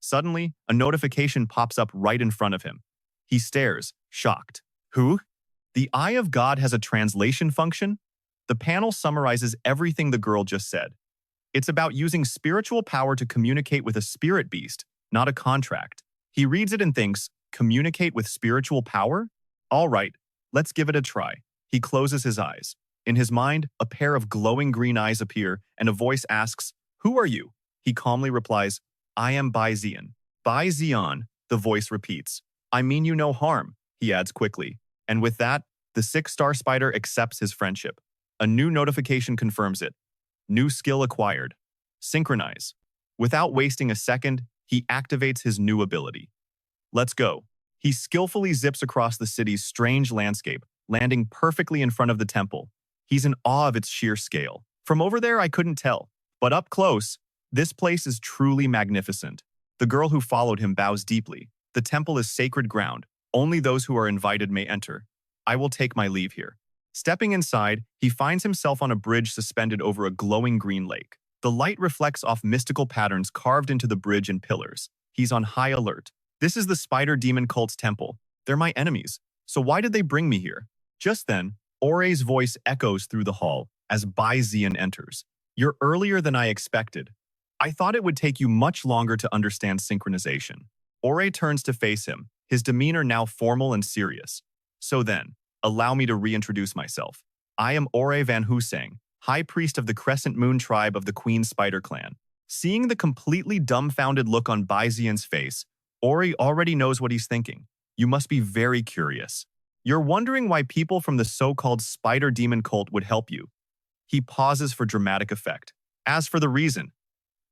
Suddenly, a notification pops up right in front of him. He stares, shocked. Who? The Eye of God has a translation function? The panel summarizes everything the girl just said. It's about using spiritual power to communicate with a spirit beast, not a contract. He reads it and thinks, communicate with spiritual power? All right, let's give it a try. He closes his eyes. In his mind, a pair of glowing green eyes appear, and a voice asks, who are you? He calmly replies, I am Bai Zi'an. Bai Zi'an, the voice repeats. I mean you no harm, he adds quickly. And with that, the 6-star spider accepts his friendship. A new notification confirms it. New skill acquired. Synchronize. Without wasting a second, he activates his new ability. Let's go. He skillfully zips across the city's strange landscape, landing perfectly in front of the temple. He's in awe of its sheer scale. From over there, I couldn't tell. But up close, this place is truly magnificent. The girl who followed him bows deeply. The temple is sacred ground. Only those who are invited may enter. I will take my leave here. Stepping inside, he finds himself on a bridge suspended over a glowing green lake. The light reflects off mystical patterns carved into the bridge and pillars. He's on high alert. This is the Spider Demon Cult's temple. They're my enemies. So why did they bring me here? Just then, Ore's voice echoes through the hall as Bai Zi'an enters. You're earlier than I expected. I thought it would take you much longer to understand synchronization. Ore turns to face him, his demeanor now formal and serious. So then, allow me to reintroduce myself. I am Ore Van Husang, High Priest of the Crescent Moon tribe of the Queen Spider Clan. Seeing the completely dumbfounded look on Bai Zi'an's face, Ore already knows what he's thinking. You must be very curious. You're wondering why people from the so-called Spider Demon Cult would help you. He pauses for dramatic effect. As for the reason,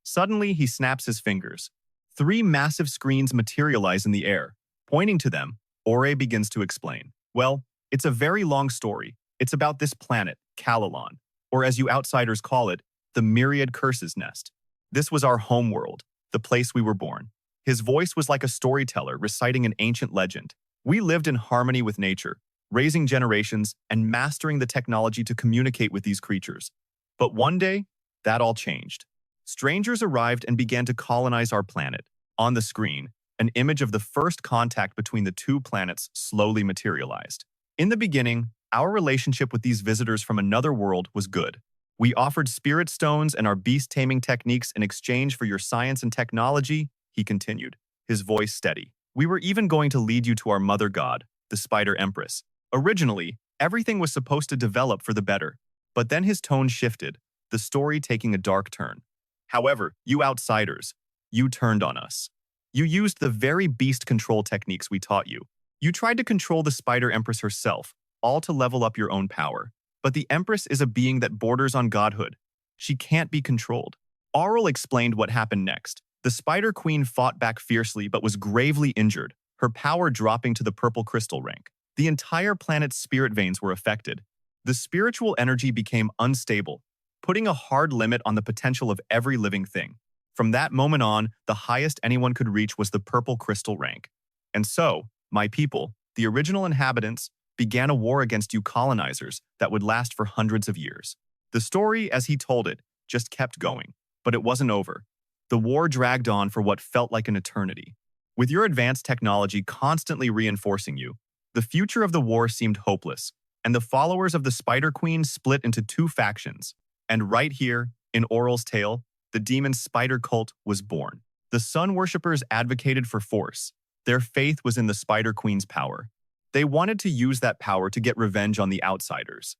suddenly he snaps his fingers. 3 massive screens materialize in the air. Pointing to them, Ore begins to explain. Well, it's a very long story. It's about this planet, Kalalon, or as you outsiders call it, the Myriad Curses Nest. This was our homeworld, the place we were born. His voice was like a storyteller reciting an ancient legend. We lived in harmony with nature, raising generations and mastering the technology to communicate with these creatures. But one day, that all changed. Strangers arrived and began to colonize our planet. On the screen, an image of the first contact between the 2 planets slowly materialized. In the beginning, our relationship with these visitors from another world was good. We offered spirit stones and our beast-taming techniques in exchange for your science and technology, he continued, his voice steady. We were even going to lead you to our mother god, the Spider Empress. Originally, everything was supposed to develop for the better, but then his tone shifted, the story taking a dark turn. However, you outsiders, you turned on us. You used the very beast control techniques we taught you. You tried to control the Spider Empress herself, all to level up your own power. But the Empress is a being that borders on godhood. She can't be controlled. Aurel explained what happened next. The Spider Queen fought back fiercely but was gravely injured, her power dropping to the purple crystal rank. The entire planet's spirit veins were affected. The spiritual energy became unstable, putting a hard limit on the potential of every living thing. From that moment on, the highest anyone could reach was the purple crystal rank. And so, my people, the original inhabitants, began a war against you colonizers that would last for hundreds of years. The story, as he told it, just kept going, but it wasn't over. The war dragged on for what felt like an eternity. With your advanced technology constantly reinforcing you, the future of the war seemed hopeless, and the followers of the Spider Queen split into two factions. And right here, in Aurel's tale, the demon spider cult was born. The sun worshippers advocated for force. Their faith was in the Spider Queen's power. They wanted to use that power to get revenge on the outsiders.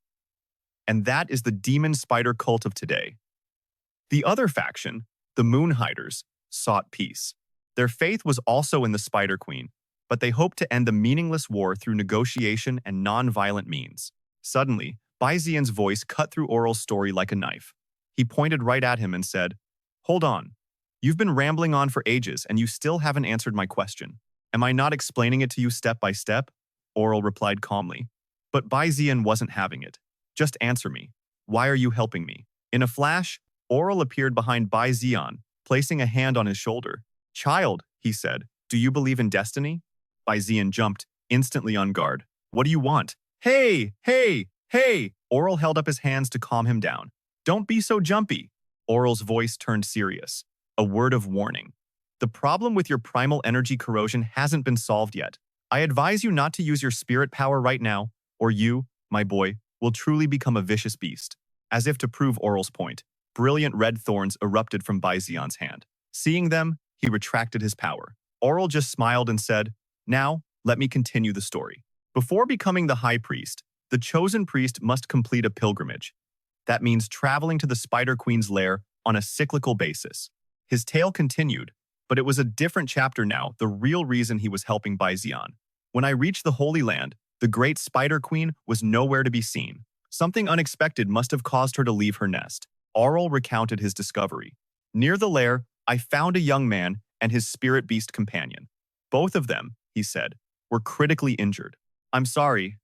And that is the demon spider cult of today. The other faction, the Moon Hiders, sought peace. Their faith was also in the Spider Queen, but they hoped to end the meaningless war through negotiation and non-violent means. Suddenly, Bai Zi'an's voice cut through Aurel's story like a knife. He pointed right at him and said, "Hold on. You've been rambling on for ages and you still haven't answered my question. Am I not explaining it to you step by step?" Aurel replied calmly. But Bai Zi'an wasn't having it. "Just answer me. Why are you helping me?" In a flash, Aurel appeared behind Bai Zi'an, placing a hand on his shoulder. "Child," he said, "do you believe in destiny?" Bai Zi'an jumped, instantly on guard. "What do you want?" "Hey, hey, hey!" Aurel held up his hands to calm him down. "Don't be so jumpy." Aurel's voice turned serious. A word of warning. "The problem with your primal energy corrosion hasn't been solved yet. I advise you not to use your spirit power right now, or you, my boy, will truly become a vicious beast." As if to prove Aurel's point, brilliant red thorns erupted from Bai Zi'an's hand. Seeing them, he retracted his power. Aurel just smiled and said, "Now, let me continue the story. Before becoming the high priest, the chosen priest must complete a pilgrimage. That means traveling to the Spider Queen's lair on a cyclical basis." His tale continued, but it was a different chapter now, the real reason he was helping Bai Zi'an. "When I reached the Holy Land, the great Spider Queen was nowhere to be seen. Something unexpected must have caused her to leave her nest." Aurel recounted his discovery. "Near the lair, I found a young man and his spirit beast companion. Both of them," he said, "were critically injured. I'm sorry.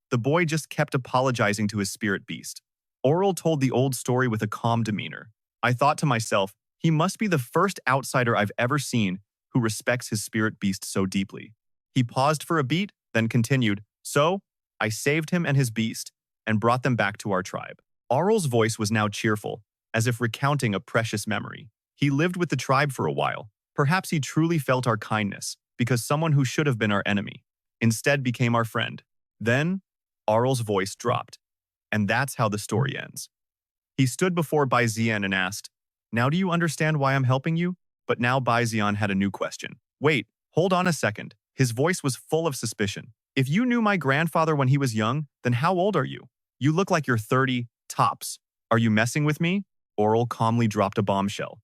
The boy just kept apologizing to his spirit beast." Aurel told the old story with a calm demeanor. "I thought to myself, he must be the first outsider I've ever seen who respects his spirit beast so deeply." He paused for a beat, then continued, "So, I saved him and his beast, and brought them back to our tribe." Aurel's voice was now cheerful, as if recounting a precious memory. "He lived with the tribe for a while. Perhaps he truly felt our kindness, because someone who should have been our enemy instead became our friend. Then, Aurel's voice dropped. And that's how the story ends. He stood before Bai Zi'an and asked, "Now do you understand why I'm helping you?" But now Bai Zi'an had a new question. "Wait, hold on a second." His voice was full of suspicion. "If you knew my grandfather when he was young, then how old are you? You look like you're 30, tops. Are you messing with me?" Aurel calmly dropped a bombshell.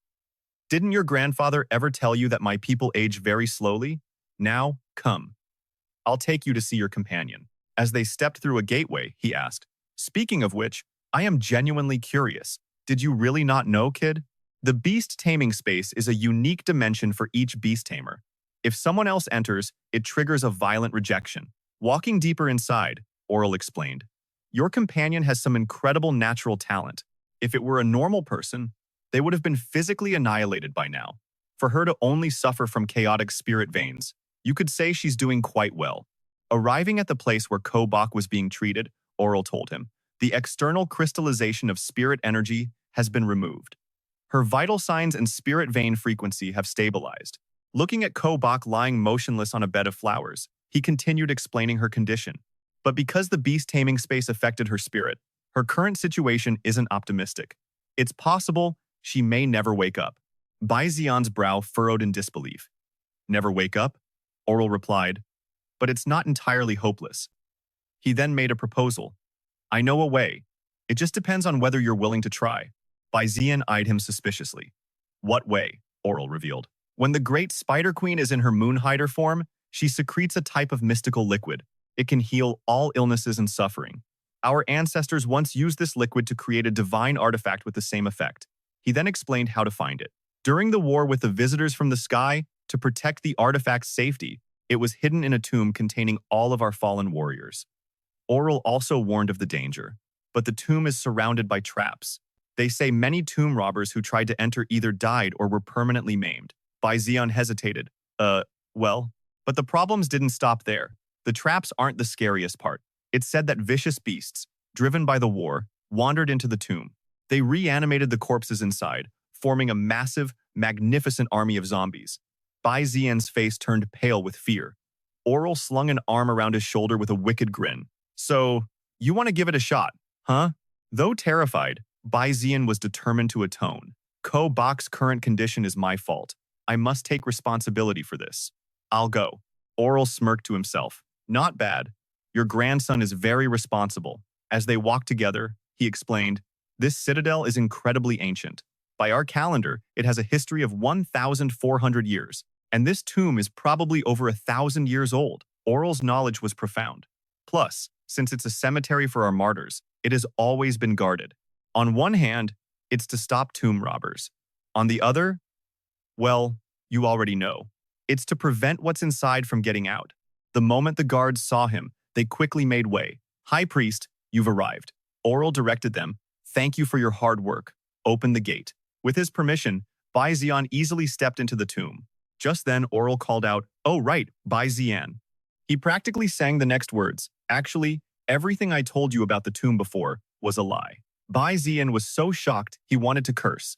"Didn't your grandfather ever tell you that my people age very slowly? Now, come. I'll take you to see your companion." As they stepped through a gateway, he asked, "Speaking of which, I am genuinely curious. Did you really not know, kid? The beast taming space is a unique dimension for each beast tamer. If someone else enters, it triggers a violent rejection. Walking deeper inside," Aurel explained, "your companion has some incredible natural talent. If it were a normal person, they would have been physically annihilated by now. For her to only suffer from chaotic spirit veins, you could say she's doing quite well." Arriving at the place where Kobach was being treated, Aurel told him, "The external crystallization of spirit energy has been removed. Her vital signs and spirit vein frequency have stabilized." Looking at Kobach lying motionless on a bed of flowers, he continued explaining her condition. But because the beast taming space affected her spirit, her current situation isn't optimistic. It's possible she may never wake up. Bai Zi'an's brow furrowed in disbelief. "Never wake up?" Aurel replied, "But it's not entirely hopeless." He then made a proposal. "I know a way. It just depends on whether you're willing to try." Bai Zi'an eyed him suspiciously. "What way?" Aurel revealed. "When the great Spider Queen is in her moon hider form, she secretes a type of mystical liquid. It can heal all illnesses and suffering. Our ancestors once used this liquid to create a divine artifact with the same effect. He then explained how to find it. During the war with the visitors from the sky, to protect the artifact's safety, it was hidden in a tomb containing all of our fallen warriors. Oral also warned of the danger, but the tomb is surrounded by traps. They say many tomb robbers who tried to enter either died or were permanently maimed. Bai Zi'an hesitated. Well, but the problems didn't stop there. The traps aren't the scariest part. It said that vicious beasts, driven by the war, wandered into the tomb. They reanimated the corpses inside, forming a massive, magnificent army of zombies. Bai Zi'an's face turned pale with fear. Oral slung an arm around his shoulder with a wicked grin. So, you want to give it a shot, huh? Though terrified, Bai Zi'an was determined to atone. Bok's current condition is my fault. I must take responsibility for this. I'll go. Oral smirked to himself. Not bad. Your grandson is very responsible. As they walked together, he explained, this citadel is incredibly ancient. By our calendar, it has a history of 1,400 years, and this tomb is probably over 1,000 years old. Oral's knowledge was profound. Plus, since it's a cemetery for our martyrs, it has always been guarded. On one hand, it's to stop tomb robbers. On the other, well, you already know. It's to prevent what's inside from getting out. The moment the guards saw him, they quickly made way. High Priest, you've arrived. Oral directed them. Thank you for your hard work. Open the gate. With his permission, Bai Zi'an easily stepped into the tomb. Just then, Oral called out, oh right, Bai Zi'an. He practically sang the next words. Actually, everything I told you about the tomb before was a lie. Bai Zi'an was so shocked he wanted to curse.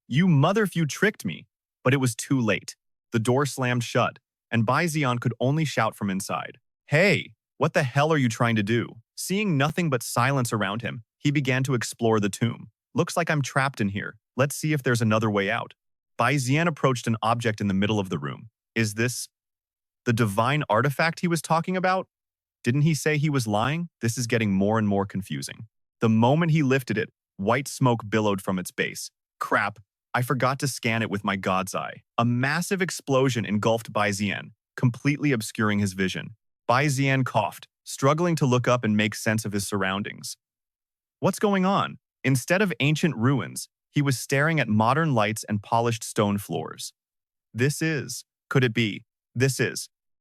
You motherf, you tricked me. But it was too late. The door slammed shut, and Bai Zi'an could only shout from inside. Hey, what the hell are you trying to do? Seeing nothing but silence around him, he began to explore the tomb. Looks like I'm trapped in here. Let's see if there's another way out. Bai Zi'an approached an object in the middle of the room. Is this the divine artifact he was talking about? Didn't he say he was lying? This is getting more and more confusing. The moment he lifted it, white smoke billowed from its base. Crap, I forgot to scan it with my god's eye. A massive explosion engulfed Bai Zi'an, completely obscuring his vision. Bai Zi'an coughed, struggling to look up and make sense of his surroundings. What's going on? Instead of ancient ruins, he was staring at modern lights and polished stone floors. Could it be?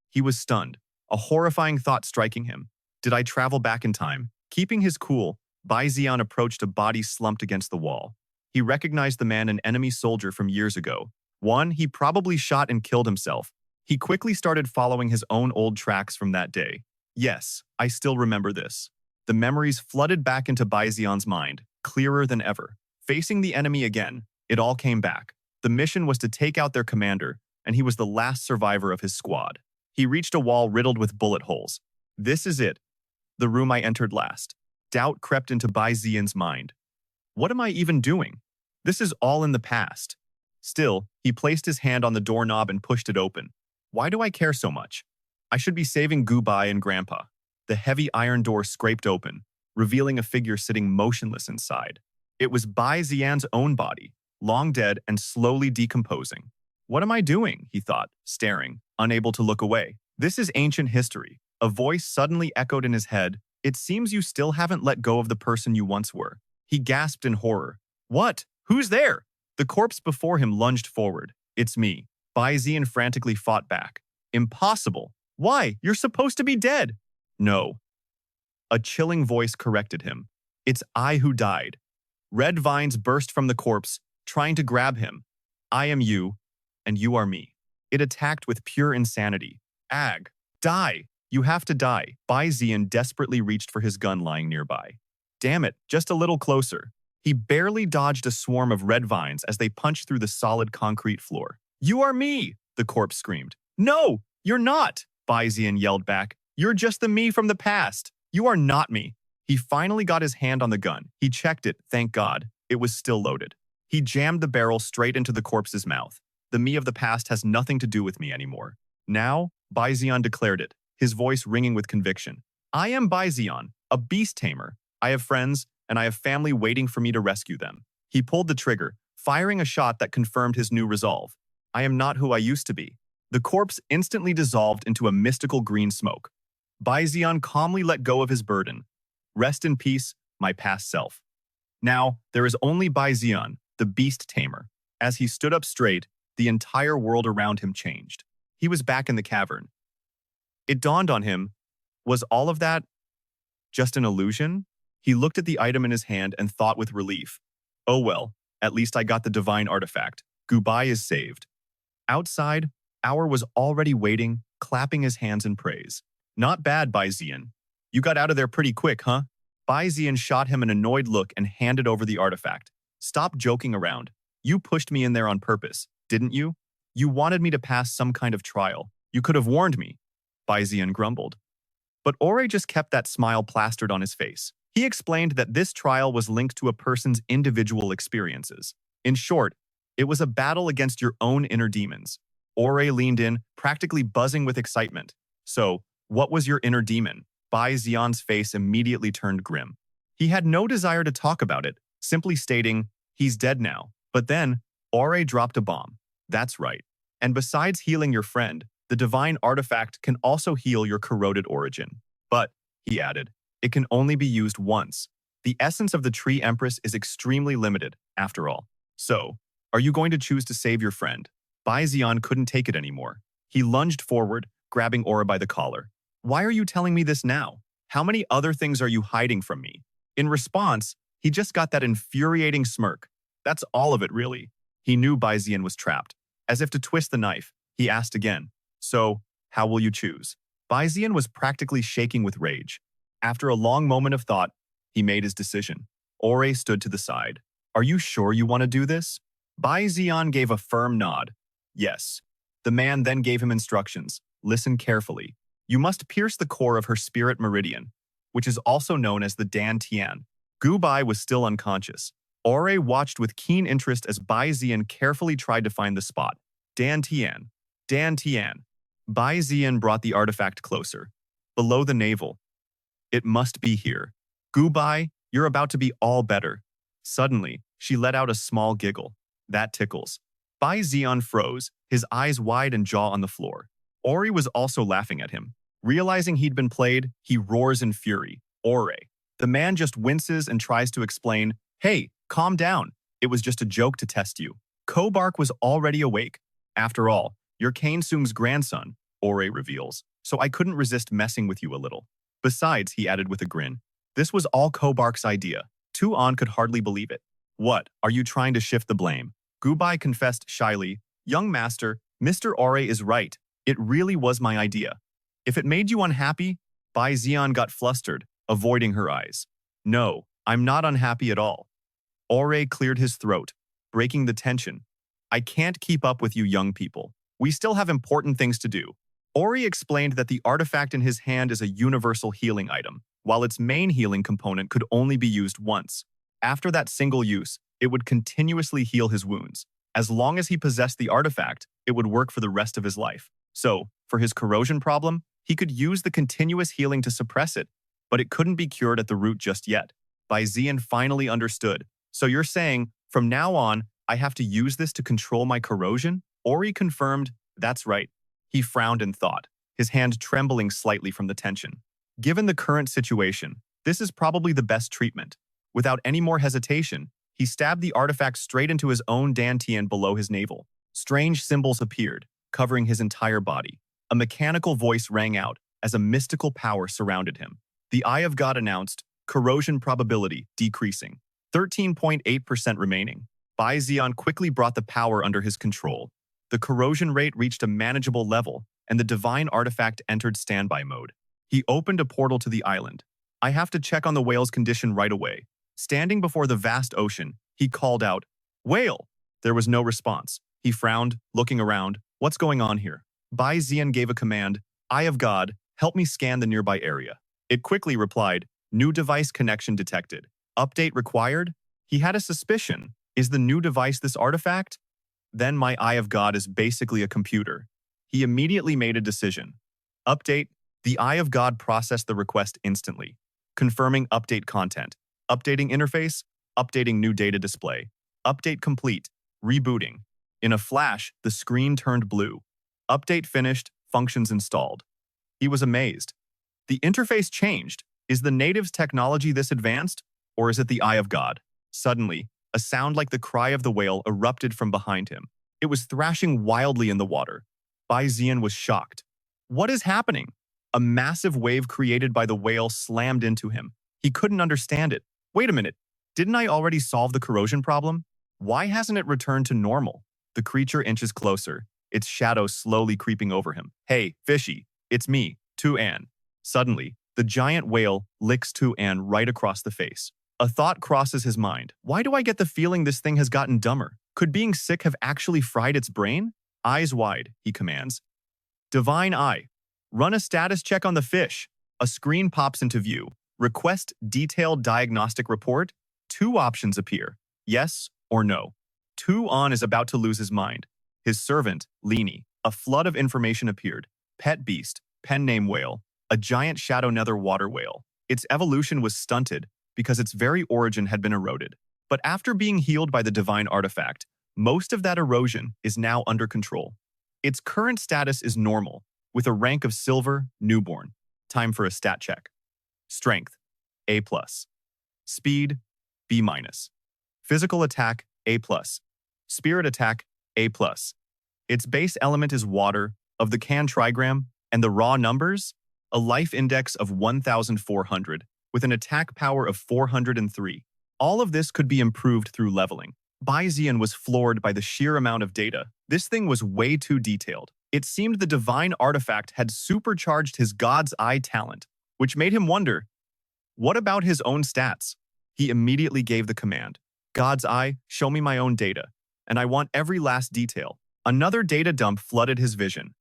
He was stunned, a horrifying thought striking him. Did I travel back in time? Keeping his cool, Bai Zi'an approached a body slumped against the wall. He recognized the man, an enemy soldier from years ago. One he probably shot and killed himself. He quickly started following his own old tracks from that day. Yes, I still remember this. The memories flooded back into Bai Zi'an's mind, clearer than ever. Facing the enemy again, it all came back. The mission was to take out their commander, and he was the last survivor of his squad. He reached a wall riddled with bullet holes. This is it. The room I entered last. Doubt crept into Bai Zi'an's mind. What am I even doing? This is all in the past. Still, he placed his hand on the doorknob and pushed it open. Why do I care so much? I should be saving Bai and Grandpa. The heavy iron door scraped open, revealing a figure sitting motionless inside. It was Bai Zi'an's own body, long dead and slowly decomposing. What am I doing? He thought, staring, unable to look away. This is ancient history. A voice suddenly echoed in his head. It seems you still haven't let go of the person you once were. He gasped in horror. What? Who's there? The corpse before him lunged forward. It's me. Bai Zi'an frantically fought back. Impossible. Why? You're supposed to be dead. No. A chilling voice corrected him. It's I who died. Red vines burst from the corpse, trying to grab him. I am you, and you are me. It attacked with pure insanity. Ag. Die. You have to die. Bai Zi'an desperately reached for his gun lying nearby. Damn it, just a little closer. He barely dodged a swarm of red vines as they punched through the solid concrete floor. You are me, the corpse screamed. No, you're not, Bai Zi'an yelled back. You're just the me from the past. You are not me. He finally got his hand on the gun. He checked it, thank God. It was still loaded. He jammed the barrel straight into the corpse's mouth. The me of the past has nothing to do with me anymore. Now, Bai Zi'an declared it, his voice ringing with conviction. I am Bai Zi'an, a beast tamer. I have friends, and I have family waiting for me to rescue them. He pulled the trigger, firing a shot that confirmed his new resolve. I am not who I used to be. The corpse instantly dissolved into a mystical green smoke. Bai Zi'an calmly let go of his burden, Rest in peace, my past self. Now, there is only Bai Zi'an, the beast tamer. As he stood up straight, the entire world around him changed. He was back in the cavern. It dawned on him, was all of that just an illusion? He looked at the item in his hand and thought with relief. Oh well, at least I got the divine artifact. Bai is saved. Outside, Hour was already waiting, clapping his hands in praise. Not bad, Bai Zi'an. You got out of there pretty quick, huh? Bai Zi'an shot him an annoyed look and handed over the artifact. Stop joking around. You pushed me in there on purpose, didn't you? You wanted me to pass some kind of trial. You could have warned me, Bai Zi'an grumbled. But Ore just kept that smile plastered on his face. He explained that this trial was linked to a person's individual experiences. In short, it was a battle against your own inner demons. Ore leaned in, practically buzzing with excitement. So, what was your inner demon? Bai Zi'an's face immediately turned grim. He had no desire to talk about it, simply stating, he's dead now. But then, Ore dropped a bomb. That's right. And besides healing your friend, the divine artifact can also heal your corroded origin. But, he added, it can only be used once. The essence of the Tree Empress is extremely limited, after all. So, are you going to choose to save your friend? Bai Zi'an couldn't take it anymore. He lunged forward, grabbing Ore by the collar. Why are you telling me this now? How many other things are you hiding from me? In response, he just got that infuriating smirk. That's all of it, really. He knew Bai Zi'an was trapped. As if to twist the knife, he asked again, so, how will you choose? Bai Zi'an was practically shaking with rage. After a long moment of thought, he made his decision. Ore stood to the side. Are you sure you want to do this? Bai Zi'an gave a firm nod. Yes. The man then gave him instructions. Listen carefully. You must pierce the core of her spirit meridian, which is also known as the Dan Tian. Bai was still unconscious. Ore watched with keen interest as Bai Zi'an carefully tried to find the spot. Dan Tian. Dan Tian. Bai Zi'an brought the artifact closer. Below the navel. It must be here. Bai, you're about to be all better. Suddenly, she let out a small giggle. That tickles. Bai Zi'an froze, his eyes wide and jaw on the floor. Ore was also laughing at him. Realizing he'd been played, he roars in fury. Ore. The man just winces and tries to explain, hey, calm down. It was just a joke to test you. Kobark was already awake. After all, you're Kane Sung's grandson, Ore reveals, so I couldn't resist messing with you a little. Besides, he added with a grin, this was all Kobark's idea. Tu-An could hardly believe it. What, are you trying to shift the blame? Bai confessed shyly, young master, Mr. Ore is right. It really was my idea. If it made you unhappy, Bai Zi'an got flustered, avoiding her eyes. No, I'm not unhappy at all. Ore cleared his throat, breaking the tension. I can't keep up with you young people. We still have important things to do. Ore explained that the artifact in his hand is a universal healing item, while its main healing component could only be used once. After that single use, it would continuously heal his wounds. As long as he possessed the artifact, it would work for the rest of his life. So, for his corrosion problem, he could use the continuous healing to suppress it, but it couldn't be cured at the root just yet. Bai Zi'an finally understood. So you're saying, from now on, I have to use this to control my corrosion? Ore confirmed, that's right. He frowned in thought, his hand trembling slightly from the tension. Given the current situation, this is probably the best treatment. Without any more hesitation, he stabbed the artifact straight into his own dantian below his navel. Strange symbols appeared, covering his entire body. A mechanical voice rang out as a mystical power surrounded him. The Eye of God announced, corrosion probability decreasing. 13.8% remaining. Bai Zi'an quickly brought the power under his control. The corrosion rate reached a manageable level, and the divine artifact entered standby mode. He opened a portal to the island. I have to check on the whale's condition right away. Standing before the vast ocean, he called out, Whale! There was no response. He frowned, looking around. What's going on here? Bai Zi'an gave a command, Eye of God, help me scan the nearby area. It quickly replied, new device connection detected. Update required? He had a suspicion. Is the new device this artifact? Then my Eye of God is basically a computer. He immediately made a decision. Update. The Eye of God processed the request instantly, confirming update content. Updating interface, updating new data display. Update complete, rebooting. In a flash, the screen turned blue. Update finished, functions installed. He was amazed. The interface changed. Is the natives' technology this advanced, or is it the eye of God? Suddenly, a sound like the cry of the whale erupted from behind him. It was thrashing wildly in the water. Bai Zi'an was shocked. What is happening? A massive wave created by the whale slammed into him. He couldn't understand it. Wait a minute. Didn't I already solve the corrosion problem? Why hasn't it returned to normal? The creature inches closer, its shadow slowly creeping over him. Hey, fishy, it's me, Tu-An. Suddenly, the giant whale licks Tu-An right across the face. A thought crosses his mind. Why do I get the feeling this thing has gotten dumber? Could being sick have actually fried its brain? Eyes wide, he commands. Divine Eye. Run a status check on the fish. A screen pops into view. Request detailed diagnostic report. Two options appear. Yes or no. Tu-An is about to lose his mind. His servant, Lini. A flood of information appeared. Pet beast, pen name whale, a giant shadow nether water whale. Its evolution was stunted because its very origin had been eroded. But after being healed by the divine artifact, most of that erosion is now under control. Its current status is normal, with a rank of silver, newborn. Time for a stat check. Strength, A+. Speed, B-. Physical attack, A+. Spirit attack, A+. Its base element is water, of the can trigram, and the raw numbers, a life index of 1,400, with an attack power of 403. All of this could be improved through leveling. Bai Zi'an was floored by the sheer amount of data. This thing was way too detailed. It seemed the divine artifact had supercharged his God's Eye talent, which made him wonder, what about his own stats? He immediately gave the command, God's Eye, show me my own data, and I want every last detail. Another data dump flooded his vision.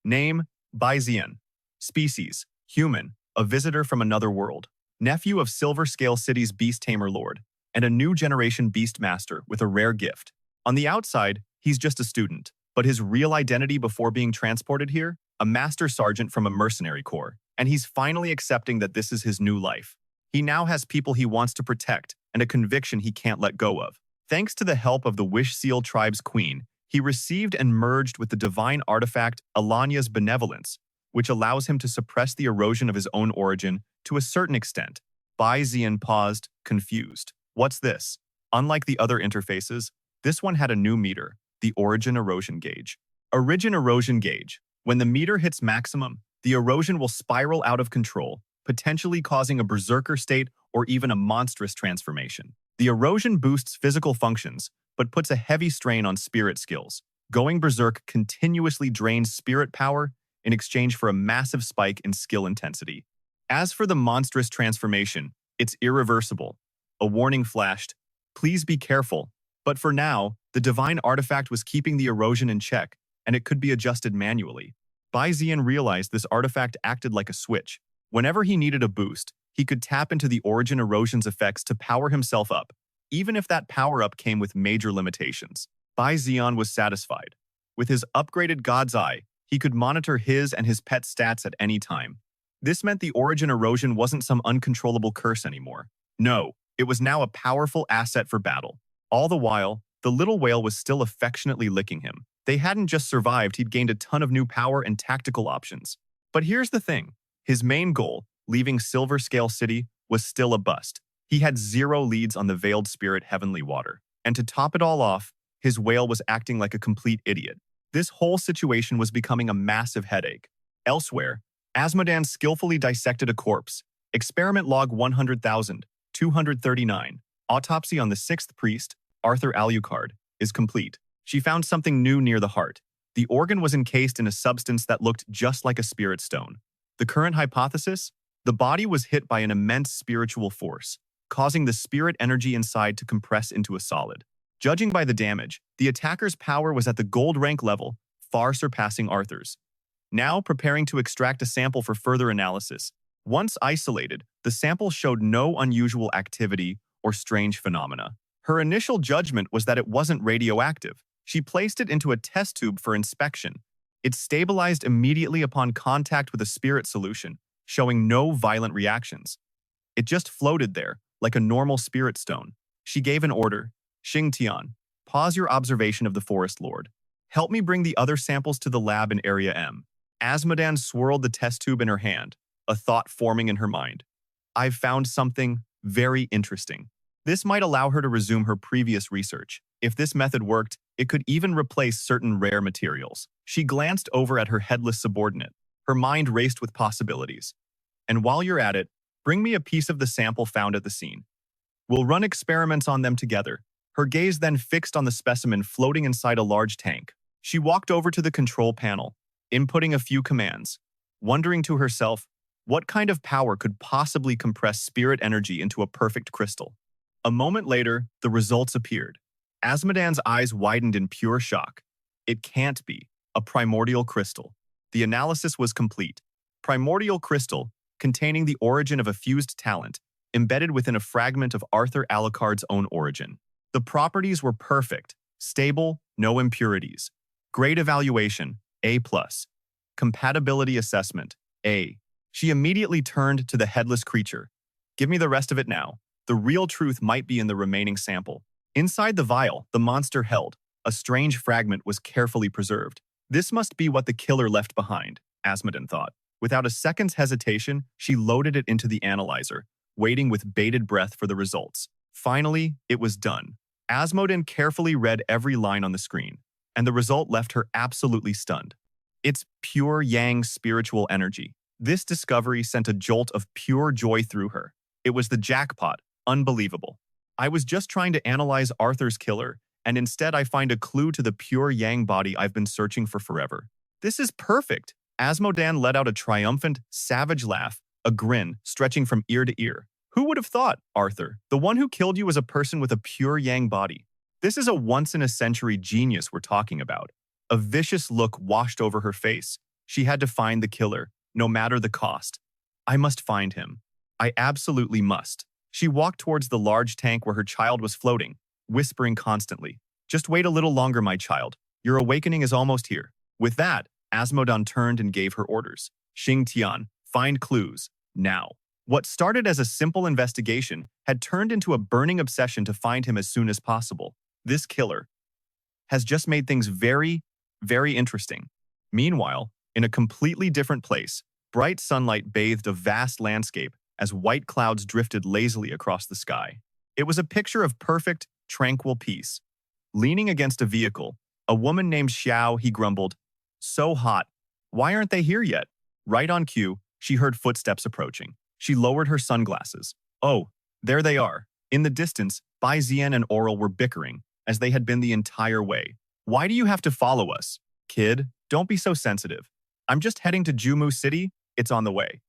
Name, Bai Zi'an. Species, human, a visitor from another world. Nephew of Silver Scale City's Beast Tamer Lord, and a new generation Beast Master with a rare gift. On the outside, he's just a student, but his real identity before being transported here? A Master Sergeant from a mercenary corps, and he's finally accepting that this is his new life. He now has people he wants to protect and a conviction he can't let go of. Thanks to the help of the Wish Seal Tribe's queen, he received and merged with the divine artifact Alania's benevolence, which allows him to suppress the erosion of his own origin to a certain extent. Bai Zi'an paused, confused. What's this? Unlike the other interfaces, this one had a new meter, the Origin Erosion Gauge. Origin Erosion Gauge. When the meter hits maximum, the erosion will spiral out of control, potentially causing a berserker state or even a monstrous transformation. The erosion boosts physical functions, but puts a heavy strain on spirit skills. Going berserk continuously drains spirit power in exchange for a massive spike in skill intensity. As for the monstrous transformation, it's irreversible. A warning flashed, please be careful. But for now, the divine artifact was keeping the erosion in check, and it could be adjusted manually. Bai Zi'an realized this artifact acted like a switch. Whenever he needed a boost, he could tap into the origin erosion's effects to power himself up, even if that power-up came with major limitations. Bai Zi'an was satisfied. With his upgraded God's Eye, he could monitor his and his pet stats at any time. This meant the origin erosion wasn't some uncontrollable curse anymore. No, it was now a powerful asset for battle. All the while, the little whale was still affectionately licking him. They hadn't just survived, he'd gained a ton of new power and tactical options. But here's the thing. His main goal, leaving Silver Scale City, was still a bust. He had 0 leads on the Veiled Spirit Heavenly Water. And to top it all off, his whale was acting like a complete idiot. This whole situation was becoming a massive headache. Elsewhere, Asmodan skillfully dissected a corpse. Experiment log 100,239. Autopsy on the 6th priest, Arthur Alucard, is complete. She found something new near the heart. The organ was encased in a substance that looked just like a spirit stone. The current hypothesis? The body was hit by an immense spiritual force, causing the spirit energy inside to compress into a solid. Judging by the damage, the attacker's power was at the gold rank level, far surpassing Arthur's. Now preparing to extract a sample for further analysis. Once isolated, the sample showed no unusual activity or strange phenomena. Her initial judgment was that it wasn't radioactive. She placed it into a test tube for inspection. It stabilized immediately upon contact with a spirit solution, showing no violent reactions. It just floated there, like a normal spirit stone. She gave an order. Xing Tian, pause your observation of the Forest Lord. Help me bring the other samples to the lab in Area M. Asmodan swirled the test tube in her hand, a thought forming in her mind. I've found something very interesting. This might allow her to resume her previous research. If this method worked, it could even replace certain rare materials. She glanced over at her headless subordinate. Her mind raced with possibilities. And while you're at it, bring me a piece of the sample found at the scene. We'll run experiments on them together. Her gaze then fixed on the specimen floating inside a large tank. She walked over to the control panel, inputting a few commands, wondering to herself, what kind of power could possibly compress spirit energy into a perfect crystal? A moment later, the results appeared. Asmodan's eyes widened in pure shock. It can't be. A primordial crystal. The analysis was complete. Primordial crystal, containing the origin of a fused talent, embedded within a fragment of Arthur Alucard's own origin. The properties were perfect, stable, no impurities. Grade evaluation, A+. Compatibility assessment, A. She immediately turned to the headless creature. Give me the rest of it now. The real truth might be in the remaining sample. Inside the vial the monster held, a strange fragment was carefully preserved. This must be what the killer left behind, Asmodan thought. Without a second's hesitation, she loaded it into the analyzer, waiting with bated breath for the results. Finally, it was done. Asmodan carefully read every line on the screen, and the result left her absolutely stunned. It's pure yang spiritual energy. This discovery sent a jolt of pure joy through her. It was the jackpot. Unbelievable. I was just trying to analyze Arthur's killer, and instead I find a clue to the pure yang body I've been searching for forever. This is perfect. Asmodan let out a triumphant, savage laugh, a grin stretching from ear to ear. Who would have thought, Arthur? The one who killed you was a person with a pure yang body. This is a once-in-a-century genius we're talking about. A vicious look washed over her face. She had to find the killer, no matter the cost. I must find him. I absolutely must. She walked towards the large tank where her child was floating, whispering constantly, "Just wait a little longer, my child. Your awakening is almost here." With that, Asmodan turned and gave her orders. Xing Tian, find clues, now. What started as a simple investigation had turned into a burning obsession to find him as soon as possible. This killer has just made things very, very interesting. Meanwhile, in a completely different place, bright sunlight bathed a vast landscape as white clouds drifted lazily across the sky. It was a picture of perfect, tranquil peace. Leaning against a vehicle, a woman named Xiao, he grumbled, "So hot. Why aren't they here yet?" Right on cue, she heard footsteps approaching. She lowered her sunglasses. Oh, there they are. In the distance, Bai Zi'an and Oral were bickering, as they had been the entire way. "Why do you have to follow us? Kid, don't be so sensitive. I'm just heading to Jumu City. It's on the way.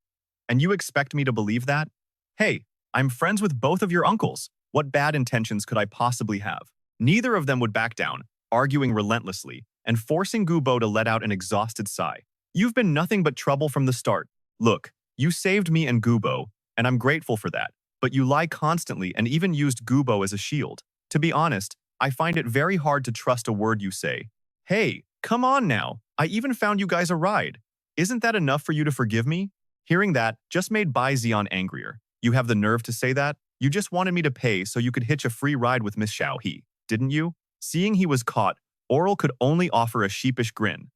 And you expect me to believe that? Hey, I'm friends with both of your uncles. What bad intentions could I possibly have?" Neither of them would back down, arguing relentlessly, and forcing Gubo to let out an exhausted sigh. "You've been nothing but trouble from the start. Look, you saved me and Gubo, and I'm grateful for that, but you lie constantly and even used Gubo as a shield. To be honest, I find it very hard to trust a word you say. Hey, come on now. I even found you guys a ride. Isn't that enough for you to forgive me?" Hearing that just made Bai Zi'an angrier. "You have the nerve to say that? You just wanted me to pay so you could hitch a free ride with Miss Xiao He, didn't you?" Seeing he was caught, Oral could only offer a sheepish grin.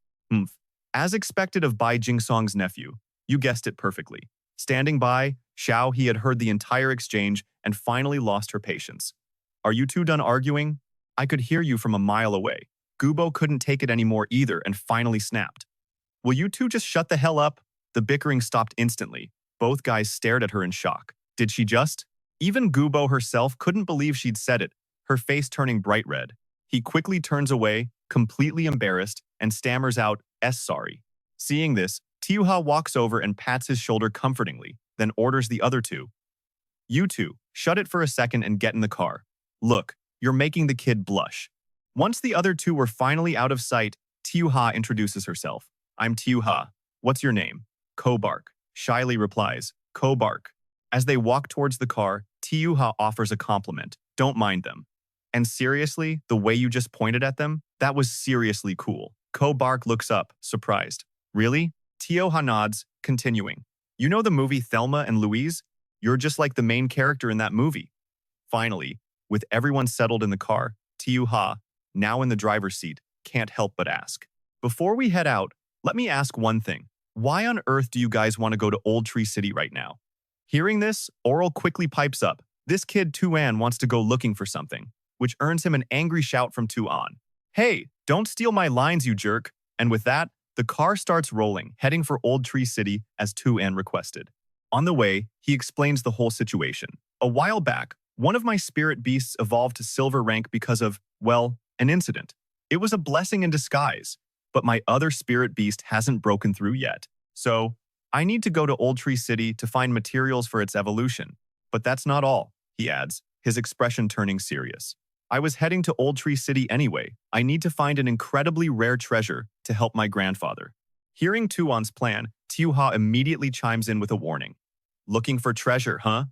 As expected of Bai Jingsong's nephew, you guessed it perfectly. Standing by, Xiao He had heard the entire exchange and finally lost her patience. "Are you two done arguing? I could hear you from a mile away." Gubo couldn't take it anymore either and finally snapped. "Will you two just shut the hell up?" The bickering stopped instantly. Both guys stared at her in shock. Did she just? Even Gubo herself couldn't believe she'd said it, her face turning bright red. He quickly turns away, completely embarrassed, and stammers out, "Sorry." Seeing this, Tiuha walks over and pats his shoulder comfortingly, then orders the other two. "You two, shut it for a second and get in the car. Look, you're making the kid blush." Once the other two were finally out of sight, Tiuha introduces herself. "I'm Tiuha. What's your name?" "Kobark." Shyly replies, "Kobark." As they walk towards the car, Tiuha offers a compliment. "Don't mind them." "And seriously, the way you just pointed at them? That was seriously cool." Kobark looks up, surprised. "Really?" Tiuha nods, continuing. "You know the movie Thelma and Louise? You're just like the main character in that movie." Finally, with everyone settled in the car, Tiuha, now in the driver's seat, can't help but ask, "Before we head out, let me ask one thing. Why on earth do you guys want to go to Old Tree City right now?" Hearing this, Oral quickly pipes up. This kid Tuan wants to go looking for something, which earns him an angry shout from Tuan. Hey, don't steal my lines, you jerk. And with that, the car starts rolling, heading for Old Tree City as Tuan requested. On the way, he explains the whole situation. A while back, one of my spirit beasts evolved to silver rank because of, well, an incident. It was a blessing in disguise, but my other spirit beast hasn't broken through yet. So, I need to go to Old Tree City to find materials for its evolution. But that's not all, he adds, his expression turning serious. I was heading to Old Tree City anyway. I need to find an incredibly rare treasure to help my grandfather. Hearing Tuan's plan, Tiuha immediately chimes in with a warning. Looking for treasure, huh?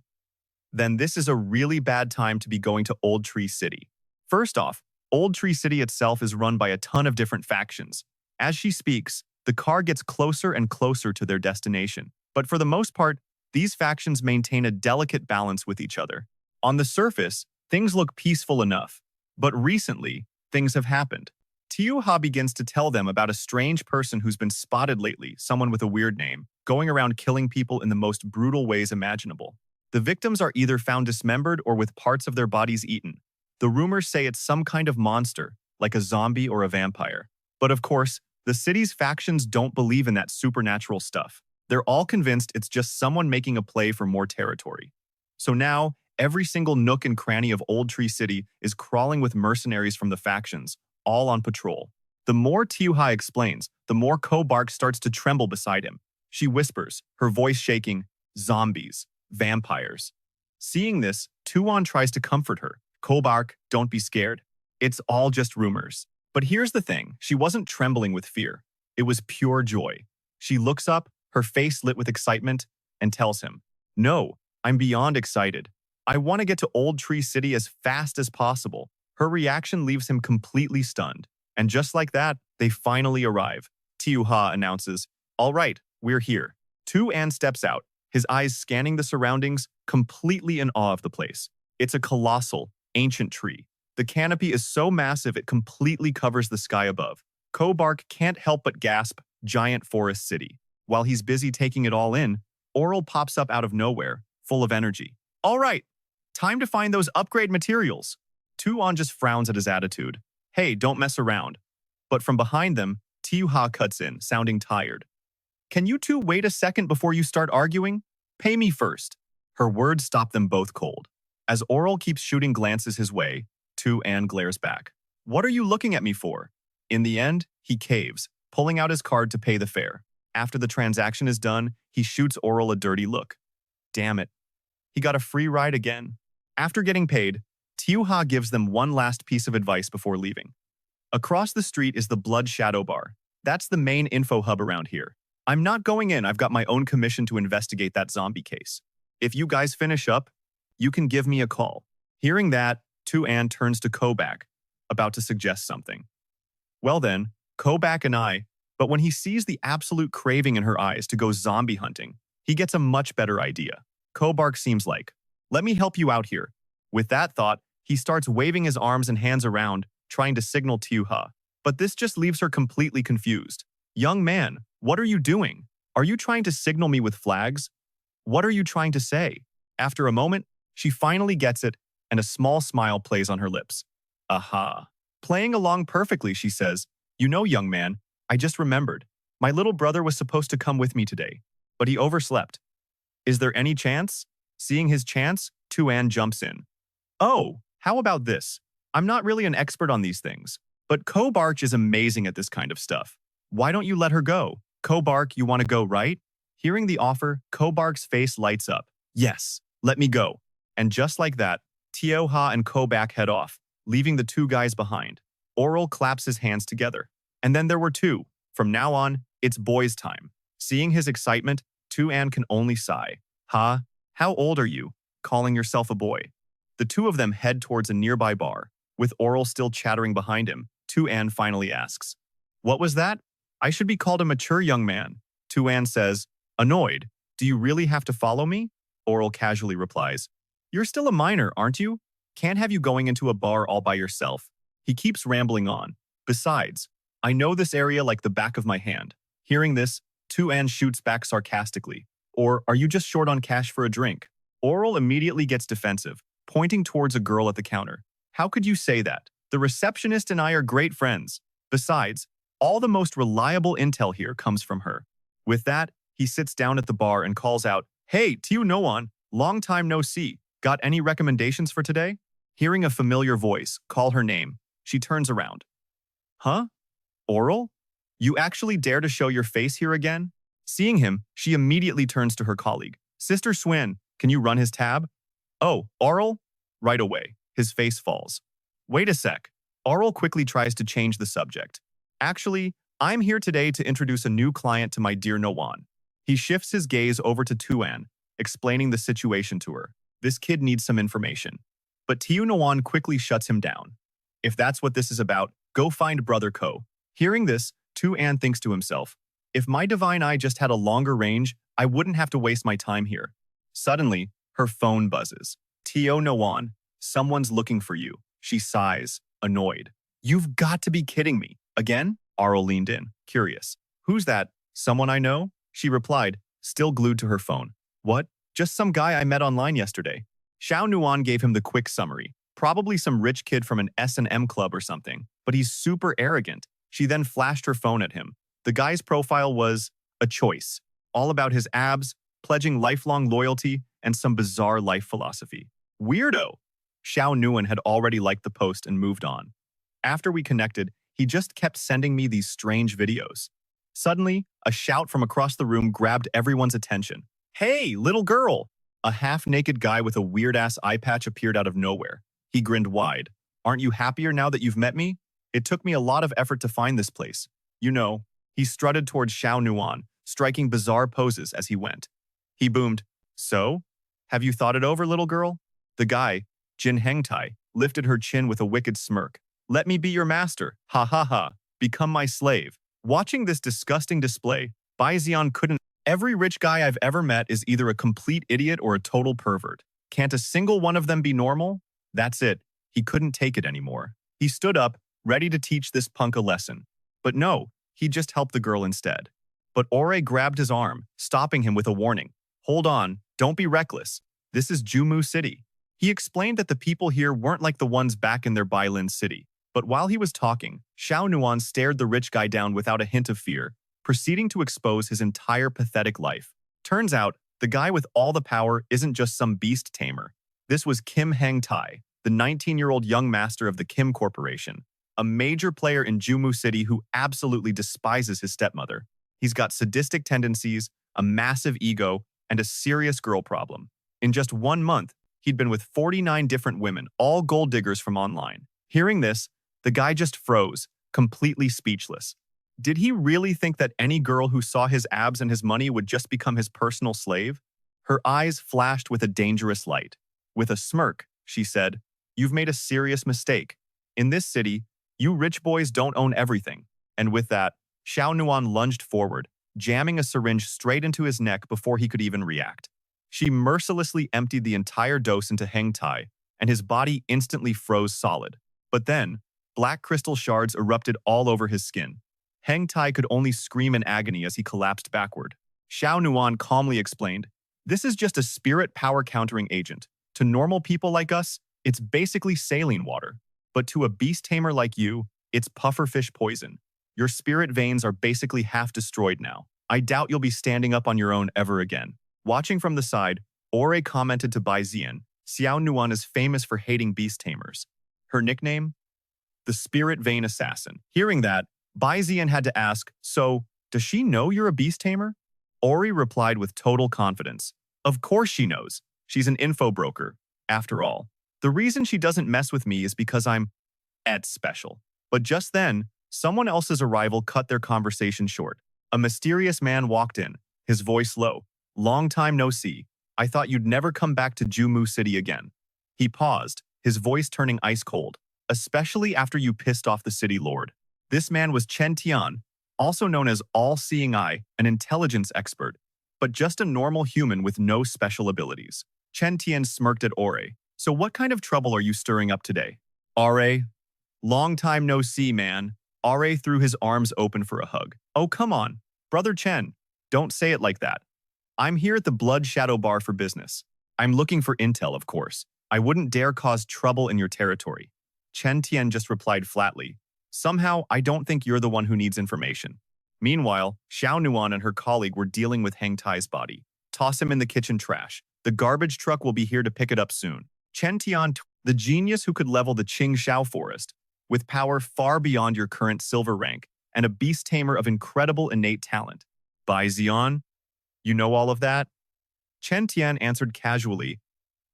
Then this is a really bad time to be going to Old Tree City. First off, Old Tree City itself is run by a ton of different factions. As she speaks, the car gets closer and closer to their destination. But for the most part, these factions maintain a delicate balance with each other. On the surface, things look peaceful enough. But recently, things have happened. Tiuha begins to tell them about a strange person who's been spotted lately, someone with a weird name, going around killing people in the most brutal ways imaginable. The victims are either found dismembered or with parts of their bodies eaten. The rumors say it's some kind of monster, like a zombie or a vampire. But of course, the city's factions don't believe in that supernatural stuff. They're all convinced it's just someone making a play for more territory. So now, every single nook and cranny of Old Tree City is crawling with mercenaries from the factions, all on patrol. The more Tiuha explains, the more Kobark starts to tremble beside him. She whispers, her voice shaking, "Zombies, vampires." Seeing this, Tuan tries to comfort her. "Kobark, don't be scared. It's all just rumors." But here's the thing, she wasn't trembling with fear. It was pure joy. She looks up, her face lit with excitement, and tells him, "No, I'm beyond excited. I want to get to Old Tree City as fast as possible." Her reaction leaves him completely stunned. And just like that, they finally arrive. Tiuha announces, "All right, we're here." Tuan steps out, his eyes scanning the surroundings, completely in awe of the place. It's a colossal, ancient tree. The canopy is so massive it completely covers the sky above. Kobark can't help but gasp, "Giant forest city." While he's busy taking it all in, Oral pops up out of nowhere, full of energy. "All right, time to find those upgrade materials." Tuan just frowns at his attitude. "Hey, don't mess around." But from behind them, Tiuha cuts in, sounding tired. "Can you two wait a second before you start arguing? Pay me first." Her words stop them both cold. As Oral keeps shooting glances his way, Tuan glares back. "What are you looking at me for?" In the end, he caves, pulling out his card to pay the fare. After the transaction is done, he shoots Oral a dirty look. Damn it. He got a free ride again. After getting paid, Tiuha gives them one last piece of advice before leaving. Across the street is the Blood Shadow Bar. That's the main info hub around here. I'm not going in, I've got my own commission to investigate that zombie case. If you guys finish up, you can give me a call. Hearing that, Tuan turns to Kobak, about to suggest something. Well then, Kobak and I, but when he sees the absolute craving in her eyes to go zombie hunting, he gets a much better idea. Kobark seems like, "Let me help you out here." With that thought, he starts waving his arms and hands around, trying to signal Tiuha. But this just leaves her completely confused. "Young man, what are you doing? Are you trying to signal me with flags? What are you trying to say?" After a moment, she finally gets it, and a small smile plays on her lips. "Aha." Playing along perfectly, she says, "You know, young man, I just remembered. My little brother was supposed to come with me today, but he overslept. Is there any chance?" Seeing his chance, Tuan jumps in. "Oh, how about this? I'm not really an expert on these things, but Kobark is amazing at this kind of stuff. Why don't you let her go? Kobark, you want to go, right?" Hearing the offer, Kobark's face lights up. "Yes, let me go." And just like that, Tiuha and Kobak head off, leaving the two guys behind. Oral claps his hands together. And then there were two. From now on, it's boys' time. Seeing his excitement, Tuan can only sigh. "Huh? How old are you? Calling yourself a boy?" The two of them head towards a nearby bar. With Oral still chattering behind him, Tuan finally asks, "What was that? I should be called a mature young man." Tuan says, annoyed, "Do you really have to follow me?" Oral casually replies, "You're still a minor, aren't you? Can't have you going into a bar all by yourself." He keeps rambling on. "Besides, I know this area like the back of my hand." Hearing this, Tuan shoots back sarcastically. Or are you just short on cash for a drink? Oral immediately gets defensive, pointing towards a girl at the counter. How could you say that? The receptionist and I are great friends. Besides, all the most reliable intel here comes from her. With that, he sits down at the bar and calls out, "Hey, Tiu Noan, long time no see. Got any recommendations for today?" Hearing a familiar voice call her name, she turns around. Huh? Oral? You actually dare to show your face here again? Seeing him, she immediately turns to her colleague. Sister Swin, can you run his tab? Oh, Oral? Right away. His face falls. Wait a sec. Oral quickly tries to change the subject. Actually, I'm here today to introduce a new client to my dear Noan. He shifts his gaze over to Tuan, explaining the situation to her. This kid needs some information. But Tiu Noan quickly shuts him down. If that's what this is about, go find Brother Ko. Hearing this, Tuan thinks to himself, if my divine eye just had a longer range, I wouldn't have to waste my time here. Suddenly, her phone buzzes. Tio Noan, someone's looking for you. She sighs, annoyed. You've got to be kidding me. Again? Arl leaned in, curious. Who's that? Someone I know? She replied, still glued to her phone. What? Just some guy I met online yesterday. Xiao Nuan gave him the quick summary. Probably some rich kid from an S&M club or something, but he's super arrogant. She then flashed her phone at him. The guy's profile was a choice, all about his abs, pledging lifelong loyalty, and some bizarre life philosophy. Weirdo! Xiao Nuan had already liked the post and moved on. After we connected, he just kept sending me these strange videos. Suddenly, a shout from across the room grabbed everyone's attention. Hey, little girl! A half-naked guy with a weird-ass eye patch appeared out of nowhere. He grinned wide. Aren't you happier now that you've met me? It took me a lot of effort to find this place. You know, he strutted towards Xiao Nuan, striking bizarre poses as he went. He boomed, So? Have you thought it over, little girl? The guy, Jin Hengtai, lifted her chin with a wicked smirk. Let me be your master. Ha ha ha. Become my slave. Watching this disgusting display, Bai Zi'an couldn't. Every rich guy I've ever met is either a complete idiot or a total pervert. Can't a single one of them be normal? That's it. He couldn't take it anymore. He stood up, ready to teach this punk a lesson. But no, he just helped the girl instead. But Ore grabbed his arm, stopping him with a warning. Hold on, don't be reckless. This is Jumu City. He explained that the people here weren't like the ones back in their Bailin city. But while he was talking, Xiao Nuan stared the rich guy down without a hint of fear, proceeding to expose his entire pathetic life. Turns out, the guy with all the power isn't just some beast tamer. This was Kim Heng Tai, the 19-year-old young master of the Kim Corporation, a major player in Jumu City who absolutely despises his stepmother. He's got sadistic tendencies, a massive ego, and a serious girl problem. In just 1 month, he'd been with 49 different women, all gold diggers from online. Hearing this, the guy just froze, completely speechless. Did he really think that any girl who saw his abs and his money would just become his personal slave? Her eyes flashed with a dangerous light. With a smirk, she said, You've made a serious mistake. In this city, you rich boys don't own everything. And with that, Xiao Nuan lunged forward, jamming a syringe straight into his neck before he could even react. She mercilessly emptied the entire dose into Heng Tai, and his body instantly froze solid. But then, black crystal shards erupted all over his skin. Heng Tai could only scream in agony as he collapsed backward. Xiao Nuan calmly explained, This is just a spirit power countering agent. To normal people like us, it's basically saline water. But to a beast tamer like you, it's pufferfish poison. Your spirit veins are basically half destroyed now. I doubt you'll be standing up on your own ever again. Watching from the side, Ore commented to Bai Zi'an, Xiao Nuan is famous for hating beast tamers. Her nickname? The Spirit Vein Assassin. Hearing that, Bai Zi'an had to ask, So, does she know you're a beast tamer? Ori replied with total confidence. Of course she knows. She's an info broker. After all, the reason she doesn't mess with me is because I'm special. But just then, someone else's arrival cut their conversation short. A mysterious man walked in, his voice low. Long time no see. I thought you'd never come back to Jumu City again. He paused, his voice turning ice cold. Especially after you pissed off the city lord. This man was Chen Tian, also known as All-Seeing Eye, an intelligence expert, but just a normal human with no special abilities. Chen Tian smirked at Ore. So what kind of trouble are you stirring up today? Ore? Long time no see, man. Ore threw his arms open for a hug. Oh, come on. Brother Chen, don't say it like that. I'm here at the Blood Shadow Bar for business. I'm looking for intel, of course. I wouldn't dare cause trouble in your territory. Chen Tian just replied flatly. Somehow, I don't think you're the one who needs information. Meanwhile, Xiao Nuan and her colleague were dealing with Hang Tai's body. Toss him in the kitchen trash. The garbage truck will be here to pick it up soon. Chen Tian, the genius who could level the Qing Shao forest, with power far beyond your current silver rank, and a beast tamer of incredible innate talent. Bai Zi'an, you know all of that? Chen Tian answered casually,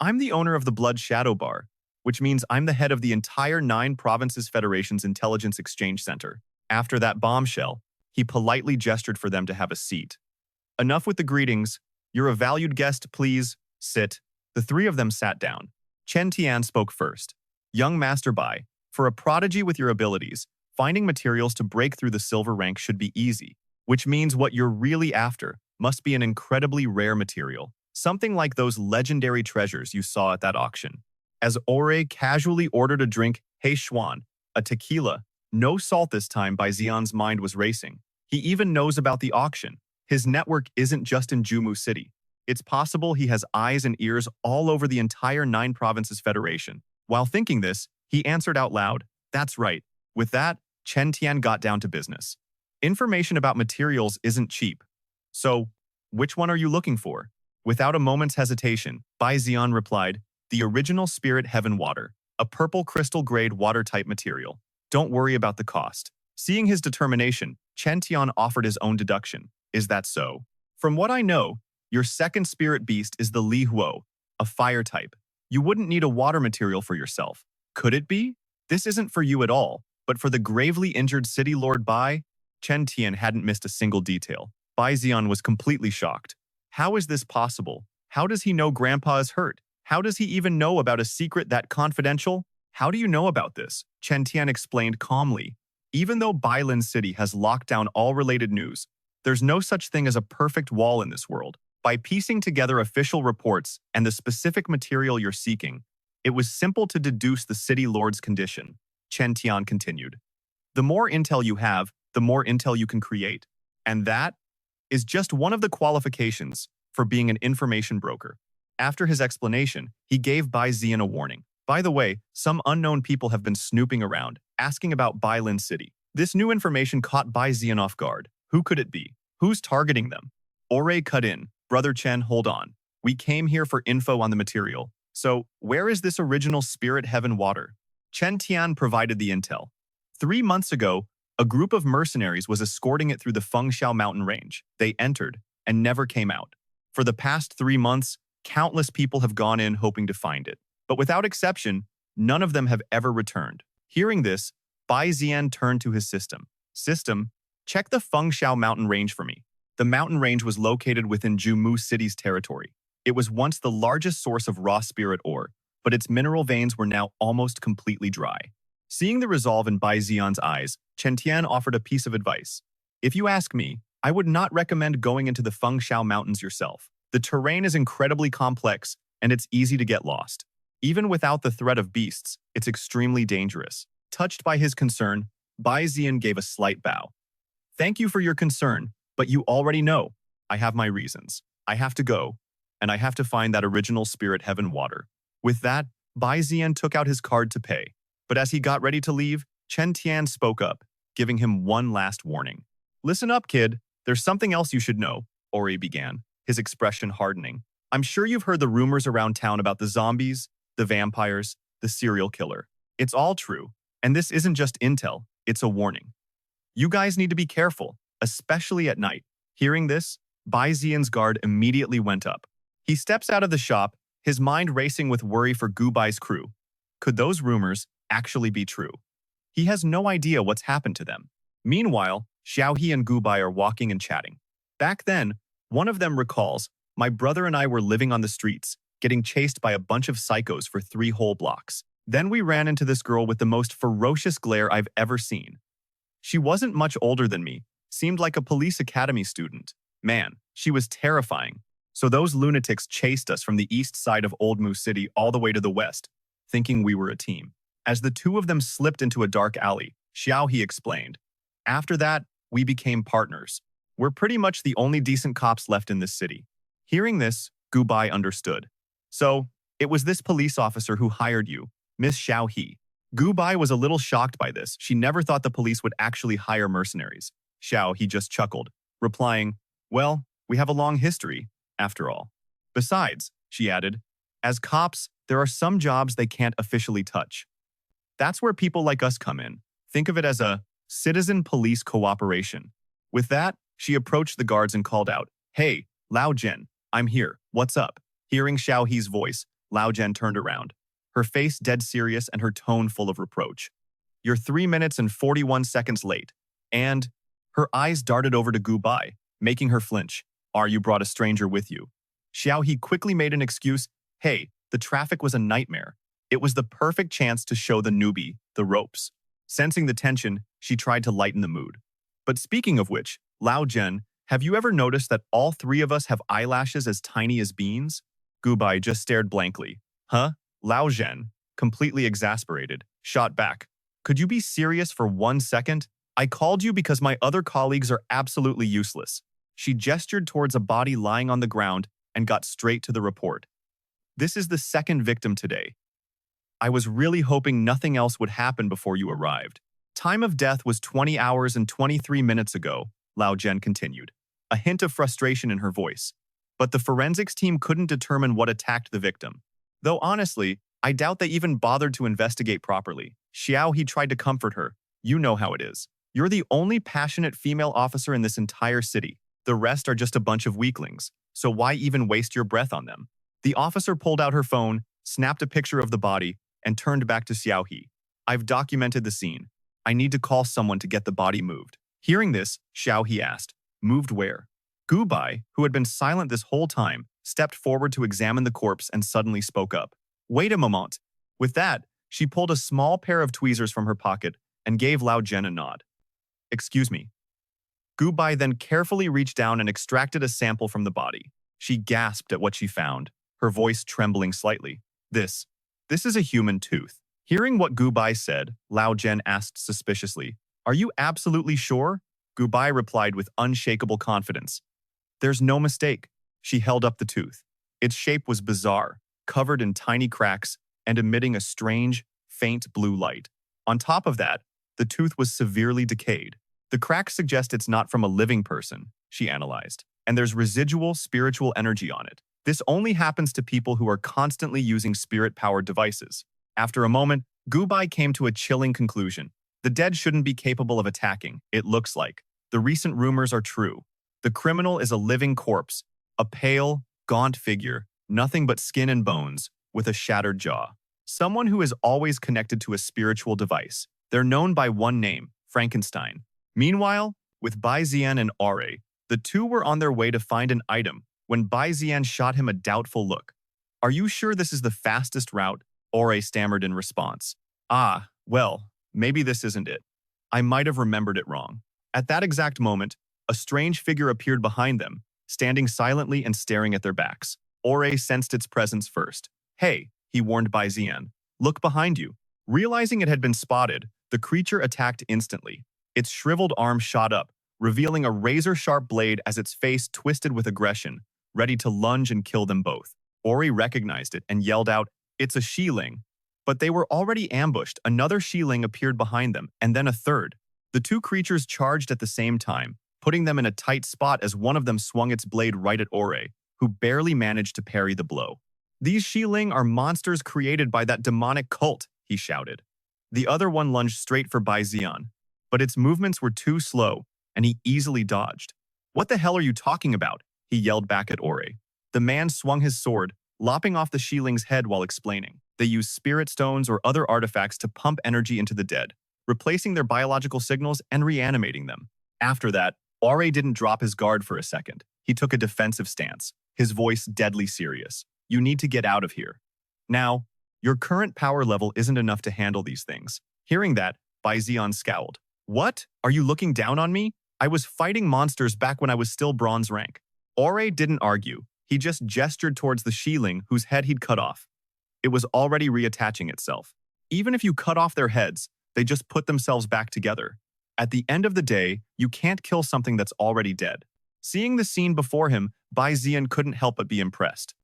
I'm the owner of the Blood Shadow Bar, which means I'm the head of the entire 9 Provinces Federation's Intelligence Exchange Center. After that bombshell, he politely gestured for them to have a seat. Enough with the greetings. You're a valued guest, please. Sit. The 3 of them sat down. Chen Tian spoke first. Young Master Bai, for a prodigy with your abilities, finding materials to break through the silver rank should be easy, which means what you're really after must be an incredibly rare material, something like those legendary treasures you saw at that auction. As Ore casually ordered a drink, Hey Xuan, a tequila, no salt this time. Bai Zi'an's mind was racing. He even knows about the auction. His network isn't just in Jumu City. It's possible he has eyes and ears all over the entire 9 Provinces Federation. While thinking this, he answered out loud, That's right. With that, Chen Tian got down to business. Information about materials isn't cheap. So, which one are you looking for? Without a moment's hesitation, Bai Zi'an replied, The original Spirit Heaven Water, a purple crystal-grade water-type material. Don't worry about the cost. Seeing his determination, Chen Tian offered his own deduction. Is that so? From what I know, your second spirit beast is the Li Huo, a fire type. You wouldn't need a water material for yourself. Could it be? This isn't for you at all, but for the gravely injured city lord Bai? Chen Tian hadn't missed a single detail. Bai Zi'an was completely shocked. How is this possible? How does he know Grandpa is hurt? How does he even know about a secret that confidential? How do you know about this? Chen Tian explained calmly. Even though Bailin City has locked down all related news, there's no such thing as a perfect wall in this world. By piecing together official reports and the specific material you're seeking, it was simple to deduce the city lord's condition. Chen Tian continued. The more intel you have, the more intel you can create. And that is just one of the qualifications for being an information broker. After his explanation, he gave Bai Zi'an a warning. By the way, some unknown people have been snooping around, asking about Bailin City. This new information caught Bai Zi'an off guard. Who could it be? Who's targeting them? Ore cut in. Brother Chen, hold on. We came here for info on the material. So, where is this original Spirit Heaven Water? Chen Tian provided the intel. 3 months ago, a group of mercenaries was escorting it through the Fengxiao mountain range. They entered and never came out. For the past 3 months, countless people have gone in hoping to find it. But without exception, none of them have ever returned. Hearing this, Bai Zi'an turned to his system. System, check the Fengxiao mountain range for me. The mountain range was located within Jumu City's territory. It was once the largest source of raw spirit ore, but its mineral veins were now almost completely dry. Seeing the resolve in Bai Zi'an's eyes, Chen Tian offered a piece of advice. If you ask me, I would not recommend going into the Fengxiao Mountains yourself. The terrain is incredibly complex, and it's easy to get lost. Even without the threat of beasts, it's extremely dangerous. Touched by his concern, Bai Zi'an gave a slight bow. Thank you for your concern, but you already know. I have my reasons. I have to go, and I have to find that original Spirit Heaven Water. With that, Bai Zi'an took out his card to pay. But as he got ready to leave, Chen Tian spoke up, giving him one last warning. Listen up, kid. There's something else you should know, Ori began, his expression hardening. I'm sure you've heard the rumors around town about the zombies, the vampires, the serial killer. It's all true, and this isn't just intel, it's a warning. You guys need to be careful, especially at night. Hearing this, Bai Zi'an's guard immediately went up. He steps out of the shop, his mind racing with worry for Gu Bai's crew. Could those rumors actually be true? He has no idea what's happened to them. Meanwhile, Xiao He and Gu Bai are walking and chatting. Back then, one of them recalls, my brother and I were living on the streets, getting chased by a bunch of psychos for 3 whole blocks. Then we ran into this girl with the most ferocious glare I've ever seen. She wasn't much older than me, seemed like a police academy student. Man, she was terrifying. So those lunatics chased us from the east side of Old Mu City all the way to the west, thinking we were a team. As the 2 of them slipped into a dark alley, Xiao He explained. After that, we became partners. We're pretty much the only decent cops left in this city. Hearing this, Gu Bai understood. So, it was this police officer who hired you, Miss Xiao He. Gu Bai was a little shocked by this. She never thought the police would actually hire mercenaries. Xiao He just chuckled, replying, well, we have a long history, after all. Besides, she added, as cops, there are some jobs they can't officially touch. That's where people like us come in. Think of it as a citizen police cooperation. With that, she approached the guards and called out, hey, Lao Zhen, I'm here, what's up? Hearing Xiao He's voice, Lao Zhen turned around, her face dead serious and her tone full of reproach. You're 3 minutes and 41 seconds late. And her eyes darted over to Gu Bai, making her flinch. You brought a stranger with you. Xiao He quickly made an excuse. Hey, the traffic was a nightmare. It was the perfect chance to show the newbie the ropes. Sensing the tension, she tried to lighten the mood. But speaking of which, Lao Zhen, have you ever noticed that all three of us have eyelashes as tiny as beans? Gu Bai just stared blankly. Huh? Lao Zhen, completely exasperated, shot back. Could you be serious for 1 second? I called you because my other colleagues are absolutely useless. She gestured towards a body lying on the ground and got straight to the report. This is the second victim today. I was really hoping nothing else would happen before you arrived. Time of death was 20 hours and 23 minutes ago, Lao Zhen continued, a hint of frustration in her voice. But the forensics team couldn't determine what attacked the victim. Though honestly, I doubt they even bothered to investigate properly. Xiao He tried to comfort her. You know how it is. You're the only passionate female officer in this entire city. The rest are just a bunch of weaklings, so why even waste your breath on them? The officer pulled out her phone, snapped a picture of the body, and turned back to Xiao He. I've documented the scene. I need to call someone to get the body moved. Hearing this, Xiao He asked, moved where? Gu Bai, who had been silent this whole time, stepped forward to examine the corpse and suddenly spoke up. Wait a moment. With that, she pulled a small pair of tweezers from her pocket and gave Lao Zhen a nod. Excuse me. Gu Bai then carefully reached down and extracted a sample from the body. She gasped at what she found, her voice trembling slightly. This is a human tooth. Hearing what Gu Bai said, Lao Zhen asked suspiciously, Are you absolutely sure? Gu Bai replied with unshakable confidence. There's no mistake. She held up the tooth. Its shape was bizarre, covered in tiny cracks and emitting a strange, faint blue light. On top of that, the tooth was severely decayed. The cracks suggest it's not from a living person, she analyzed, and there's residual spiritual energy on it. This only happens to people who are constantly using spirit-powered devices. After a moment, Gu Bai came to a chilling conclusion. The dead shouldn't be capable of attacking, it looks like. The recent rumors are true. The criminal is a living corpse, a pale, gaunt figure, nothing but skin and bones, with a shattered jaw. Someone who is always connected to a spiritual device. They're known by one name, Frankenstein. Meanwhile, with Bai Zi'an and Ore, the two were on their way to find an item when Bai Zi'an shot him a doubtful look. Are you sure this is the fastest route? Ore stammered in response. Well, maybe this isn't it. I might have remembered it wrong. At that exact moment, a strange figure appeared behind them, standing silently and staring at their backs. Ore sensed its presence first. Hey, he warned Bai Zi'an, look behind you. Realizing it had been spotted, the creature attacked instantly. Its shriveled arm shot up, revealing a razor-sharp blade as its face twisted with aggression, ready to lunge and kill them both. Ori recognized it and yelled out, It's a Shiling. But they were already ambushed. Another Shiling appeared behind them, and then a third. The two creatures charged at the same time, putting them in a tight spot as one of them swung its blade right at Ore, who barely managed to parry the blow. These Shiling are monsters created by that demonic cult, he shouted. The other one lunged straight for Bai Zi'an, but its movements were too slow, and he easily dodged. What the hell are you talking about? He yelled back at Ore. The man swung his sword, lopping off the Shiling's head while explaining. They use spirit stones or other artifacts to pump energy into the dead, replacing their biological signals and reanimating them. After that, Ore didn't drop his guard for a second. He took a defensive stance, his voice deadly serious. You need to get out of here. Now, your current power level isn't enough to handle these things. Hearing that, Bai Zi'an scowled. What? Are you looking down on me? I was fighting monsters back when I was still bronze rank. Ore didn't argue. He just gestured towards the Shiling whose head he'd cut off. It was already reattaching itself. Even if you cut off their heads, they just put themselves back together. At the end of the day, you can't kill something that's already dead. Seeing the scene before him, Bai Zi'an couldn't help but be impressed.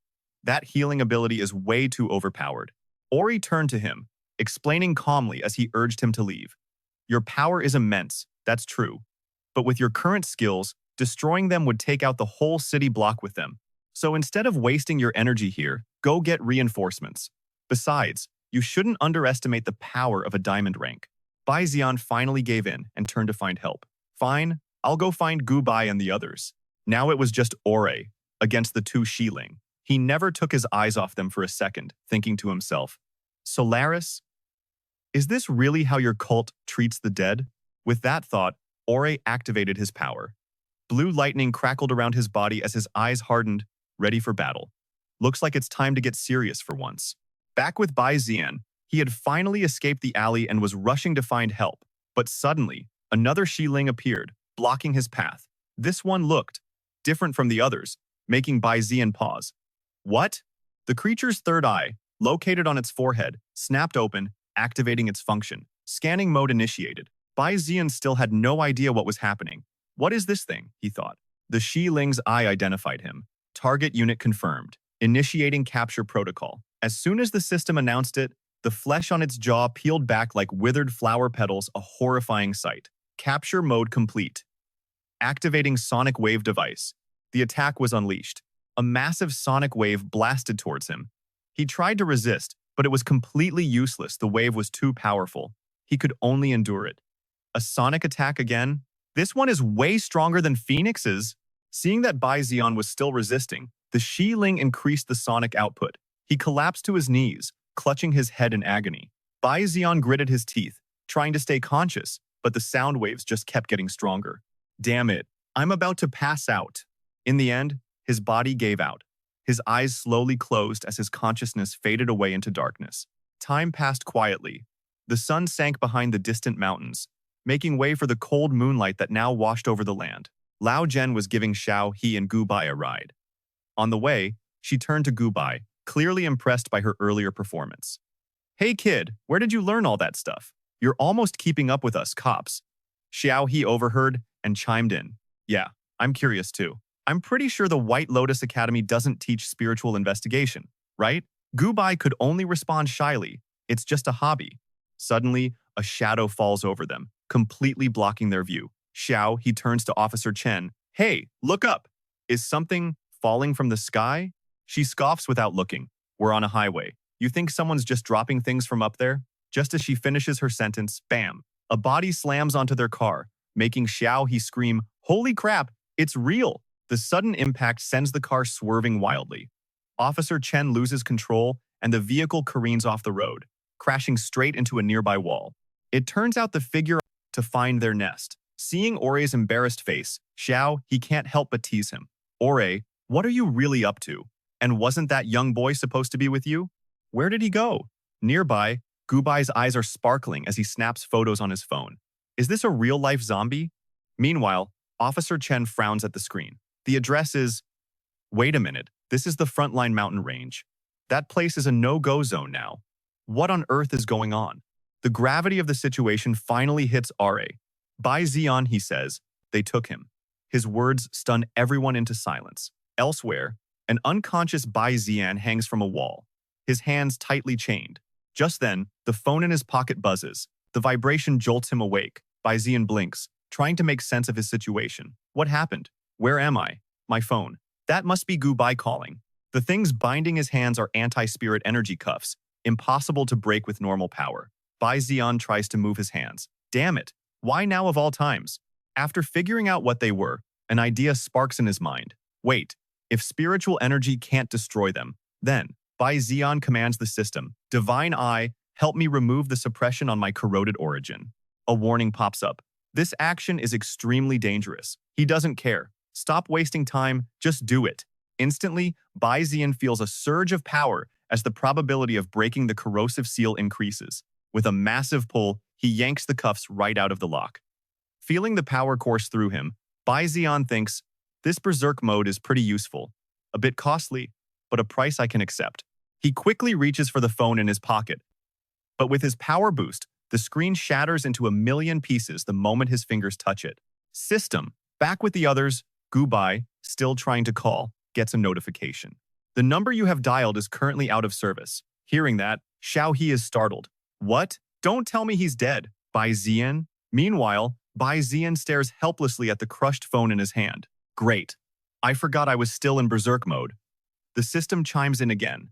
That healing ability is way too overpowered. Ori turned to him, explaining calmly as he urged him to leave. Your power is immense, that's true. But with your current skills, destroying them would take out the whole city block with them. So instead of wasting your energy here, go get reinforcements. Besides, you shouldn't underestimate the power of a diamond rank. Bai Zi'an finally gave in and turned to find help. Fine, I'll go find Gu Bai and the others. Now it was just Ore against the two Shiling. He never took his eyes off them for a second, thinking to himself, Solaris? Is this really how your cult treats the dead? With that thought, Ore activated his power. Blue lightning crackled around his body as his eyes hardened, ready for battle. Looks like it's time to get serious for once. Back with Bai Zi'an, he had finally escaped the alley and was rushing to find help. But suddenly, another Shiling appeared, blocking his path. This one looked different from the others, making Bai Zi'an pause. What? The creature's third eye, located on its forehead, snapped open, activating its function. Scanning mode initiated. Bai Zi'an still had no idea what was happening. What is this thing? He thought. The Shiling's eye identified him. Target unit confirmed. Initiating capture protocol. As soon as the system announced it, the flesh on its jaw peeled back like withered flower petals, a horrifying sight. Capture mode complete. Activating sonic wave device. The attack was unleashed. A massive sonic wave blasted towards him. He tried to resist, but it was completely useless. The wave was too powerful. He could only endure it. A sonic attack again? This one is way stronger than Phoenix's. Seeing that Bai Zi'an was still resisting, the Shiling increased the sonic output. He collapsed to his knees, clutching his head in agony. Bai Zi'an gritted his teeth, trying to stay conscious, but the sound waves just kept getting stronger. Damn it, I'm about to pass out. In the end, his body gave out. His eyes slowly closed as his consciousness faded away into darkness. Time passed quietly. The sun sank behind the distant mountains, making way for the cold moonlight that now washed over the land. Lao Zhen was giving Xiao, He, and Gu Bai a ride. On the way, she turned to Gu Bai, clearly impressed by her earlier performance. Hey kid, where did you learn all that stuff? You're almost keeping up with us cops. Xiao He overheard and chimed in. Yeah, I'm curious too. I'm pretty sure the White Lotus Academy doesn't teach spiritual investigation, right? Gu Bai could only respond shyly. It's just a hobby. Suddenly, a shadow falls over them, completely blocking their view. Xiao, he turns to Officer Chen. Hey, look up. Is something falling from the sky? She scoffs without looking. We're on a highway. You think someone's just dropping things from up there? Just as she finishes her sentence, bam, a body slams onto their car, making Xiao He scream, holy crap, it's real. The sudden impact sends the car swerving wildly. Officer Chen loses control and the vehicle careens off the road, crashing straight into a nearby wall. It turns out the figure to find their nest. Seeing Ore's embarrassed face, Xiao, he can't help but tease him. Ore, what are you really up to? And wasn't that young boy supposed to be with you? Where did he go? Nearby, Gu Bai's eyes are sparkling as he snaps photos on his phone. Is this a real-life zombie? Meanwhile, Officer Chen frowns at the screen. The address is… Wait a minute, this is the Frontline Mountain Range. That place is a no-go zone now. What on earth is going on? The gravity of the situation finally hits RA. Bai Zi'an, he says, they took him. His words stun everyone into silence. Elsewhere, an unconscious Bai Zi'an hangs from a wall, his hands tightly chained. Just then, the phone in his pocket buzzes. The vibration jolts him awake. Bai Zi'an blinks, trying to make sense of his situation. What happened? Where am I? My phone. That must be Gu Bai calling. The things binding his hands are anti-spirit energy cuffs, impossible to break with normal power. Bai Zi'an tries to move his hands. Damn it! Why now of all times? After figuring out what they were, an idea sparks in his mind. Wait, if spiritual energy can't destroy them, then Bai Zi'an commands the system. Divine Eye, help me remove the suppression on my corroded origin. A warning pops up. This action is extremely dangerous. He doesn't care. Stop wasting time, just do it. Instantly, Bai Zi'an feels a surge of power as the probability of breaking the corrosive seal increases. With a massive pull, he yanks the cuffs right out of the lock. Feeling the power course through him, Bai Zi'an thinks, this berserk mode is pretty useful. A bit costly, but a price I can accept. He quickly reaches for the phone in his pocket. But with his power boost, the screen shatters into a million pieces the moment his fingers touch it. System. Back with the others, Xiao Bai, still trying to call, gets a notification. The number you have dialed is currently out of service. Hearing that, Xiao He is startled. What? Don't tell me he's dead. Bai Zi'an? Meanwhile, Bai Zi'an stares helplessly at the crushed phone in his hand. Great. I forgot I was still in berserk mode. The system chimes in again.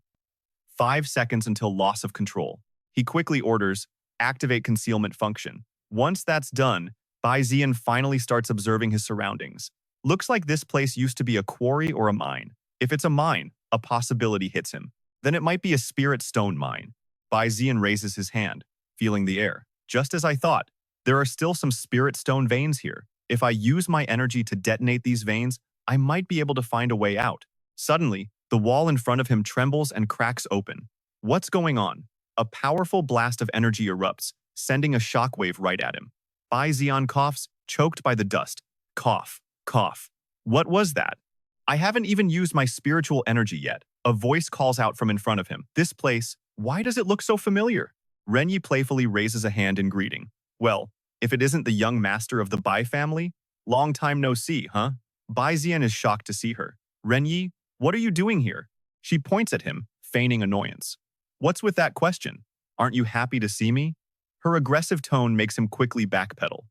5 seconds until loss of control. He quickly orders, activate concealment function. Once that's done, Bai Zi'an finally starts observing his surroundings. Looks like this place used to be a quarry or a mine. If it's a mine, a possibility hits him. Then it might be a spirit stone mine. Bai Zi'an raises his hand, feeling the air. Just as I thought, there are still some spirit stone veins here. If I use my energy to detonate these veins, I might be able to find a way out. Suddenly, the wall in front of him trembles and cracks open. What's going on? A powerful blast of energy erupts, sending a shockwave right at him. Bai Zi'an coughs, choked by the dust. Cough, cough. What was that? I haven't even used my spiritual energy yet. A voice calls out from in front of him. This place, why does it look so familiar? Renyi playfully raises a hand in greeting. Well, if it isn't the young master of the Bai family? Long time no see, huh? Bai Zi'an is shocked to see her. Renyi, what are you doing here? She points at him, feigning annoyance. What's with that question? Aren't you happy to see me? Her aggressive tone makes him quickly backpedal.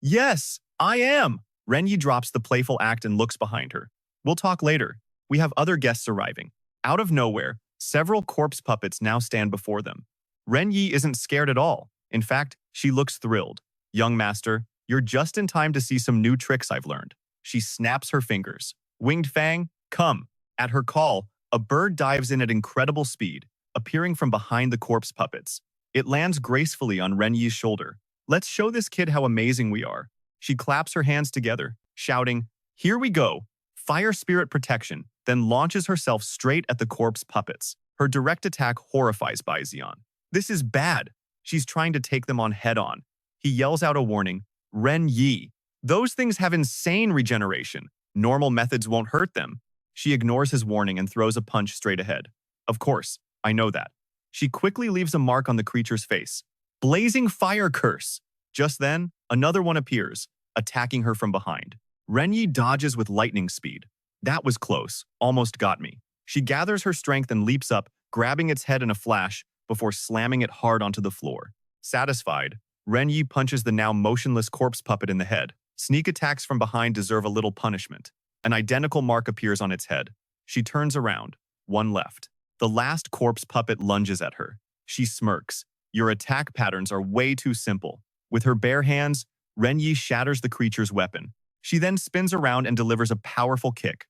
Yes, I am! Renyi drops the playful act and looks behind her. We'll talk later. We have other guests arriving. Out of nowhere, several corpse puppets now stand before them. Renyi isn't scared at all. In fact, she looks thrilled. Young master, you're just in time to see some new tricks I've learned. She snaps her fingers. Winged Fang, come. At her call, a bird dives in at incredible speed, appearing from behind the corpse puppets. It lands gracefully on Renyi's shoulder. Let's show this kid how amazing we are. She claps her hands together, shouting, here we go. Fire spirit protection, then launches herself straight at the corpse puppets. Her direct attack horrifies Bai Zi'an. This is bad. She's trying to take them on head-on. He yells out a warning, Ren Yi. Those things have insane regeneration. Normal methods won't hurt them. She ignores his warning and throws a punch straight ahead. Of course, I know that. She quickly leaves a mark on the creature's face. Blazing fire curse. Just then, another one appears, attacking her from behind. Renyi dodges with lightning speed. That was close, almost got me. She gathers her strength and leaps up, grabbing its head in a flash before slamming it hard onto the floor. Satisfied, Renyi punches the now motionless corpse puppet in the head. Sneak attacks from behind deserve a little punishment. An identical mark appears on its head. She turns around. One left. The last corpse puppet lunges at her. She smirks. Your attack patterns are way too simple. With her bare hands, Renyi shatters the creature's weapon. She then spins around and delivers a powerful kick.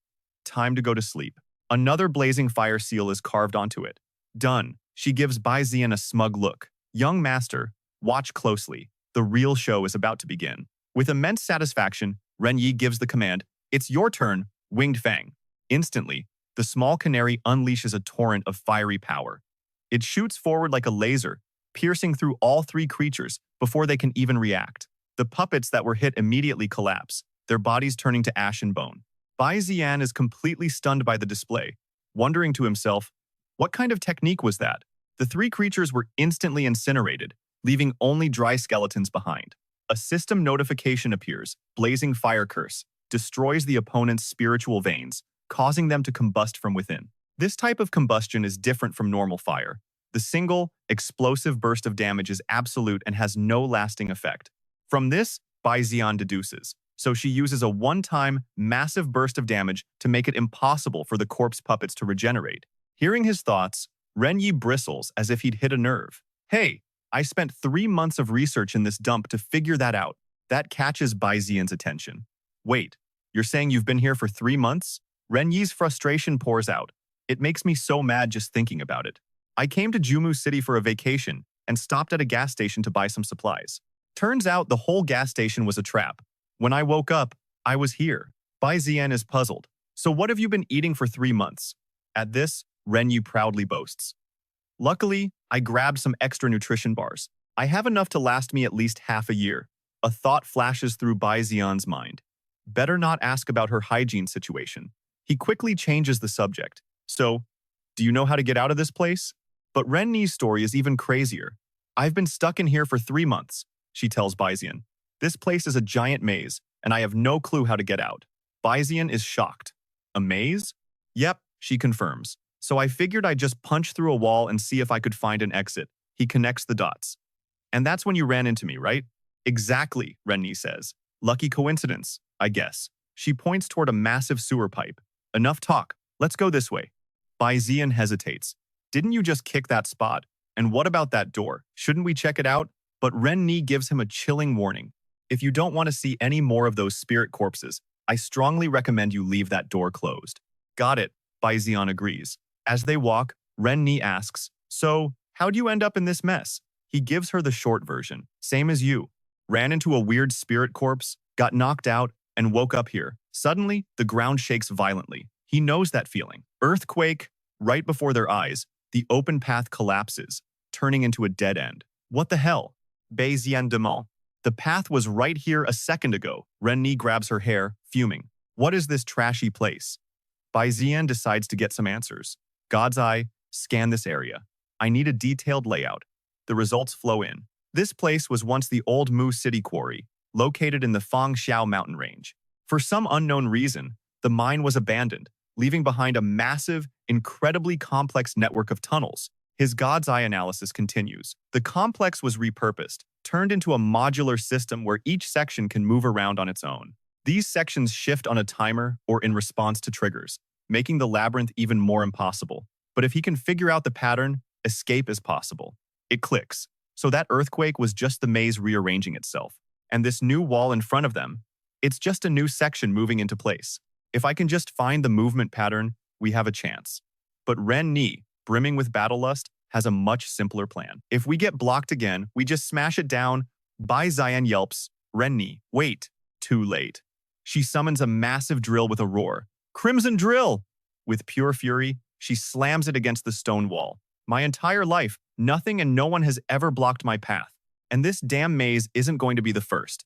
Time to go to sleep. Another blazing fire seal is carved onto it. Done. She gives Bai Zi'an a smug look. Young master, watch closely. The real show is about to begin. With immense satisfaction, Renyi gives the command, it's your turn, Winged Fang. Instantly, the small canary unleashes a torrent of fiery power. It shoots forward like a laser, piercing through all three creatures before they can even react. The puppets that were hit immediately collapse, their bodies turning to ash and bone. Bai Zi'an is completely stunned by the display, wondering to himself, what kind of technique was that? The three creatures were instantly incinerated, leaving only dry skeletons behind. A system notification appears, blazing fire curse, destroys the opponent's spiritual veins, causing them to combust from within. This type of combustion is different from normal fire. The single, explosive burst of damage is absolute and has no lasting effect. From this, Bai Zi'an deduces. So she uses a one-time, massive burst of damage to make it impossible for the corpse puppets to regenerate. Hearing his thoughts, Renyi bristles as if he'd hit a nerve. Hey, I spent 3 months of research in this dump to figure that out. That catches Bai Zi'an's attention. Wait, you're saying you've been here for 3 months? Renyi's frustration pours out. It makes me so mad just thinking about it. I came to Jumu City for a vacation and stopped at a gas station to buy some supplies. Turns out the whole gas station was a trap. When I woke up, I was here. Bai Zi'an is puzzled. So what have you been eating for 3 months? At this, Renyi proudly boasts. Luckily, I grabbed some extra nutrition bars. I have enough to last me at least half a year. A thought flashes through Bai Zi'an's mind. Better not ask about her hygiene situation. He quickly changes the subject. So, do you know how to get out of this place? But Renyi's story is even crazier. I've been stuck in here for 3 months, she tells Bai Zi'an. This place is a giant maze, and I have no clue how to get out. Bai Zi'an is shocked. A maze? Yep, she confirms. So I figured I'd just punch through a wall and see if I could find an exit. He connects the dots. And that's when you ran into me, right? Exactly, Rennie says. Lucky coincidence, I guess. She points toward a massive sewer pipe. Enough talk. Let's go this way. Bai Zi'an hesitates. Didn't you just kick that spot? And what about that door? Shouldn't we check it out? But Rennie gives him a chilling warning. If you don't want to see any more of those spirit corpses, I strongly recommend you leave that door closed. Got it, Bai Zi'an agrees. As they walk, Rennie asks, so, how'd you end up in this mess? He gives her the short version. Same as you. Ran into a weird spirit corpse, got knocked out, and woke up here. Suddenly, the ground shakes violently. He knows that feeling. Earthquake, right before their eyes, the open path collapses, turning into a dead end. What the hell? Bai Zi'an demands. The path was right here a second ago. Rennie grabs her hair, fuming. What is this trashy place? Bai Zi'an decides to get some answers. God's eye, scan this area. I need a detailed layout. The results flow in. This place was once the old Mu City Quarry, located in the Fangxiao mountain range. For some unknown reason, the mine was abandoned, leaving behind a massive, incredibly complex network of tunnels. His God's eye analysis continues. The complex was repurposed, turned into a modular system where each section can move around on its own. These sections shift on a timer or in response to triggers, making the labyrinth even more impossible. But if he can figure out the pattern, escape is possible. It clicks. So that earthquake was just the maze rearranging itself. And this new wall in front of them, it's just a new section moving into place. If I can just find the movement pattern, we have a chance. But Rennie, brimming with battle lust, has a much simpler plan. If we get blocked again, we just smash it down. Bai Zi'an yelps. Rennie, wait. Too late. She summons a massive drill with a roar. Crimson drill! With pure fury, she slams it against the stone wall. My entire life, nothing and no one has ever blocked my path. And this damn maze isn't going to be the first.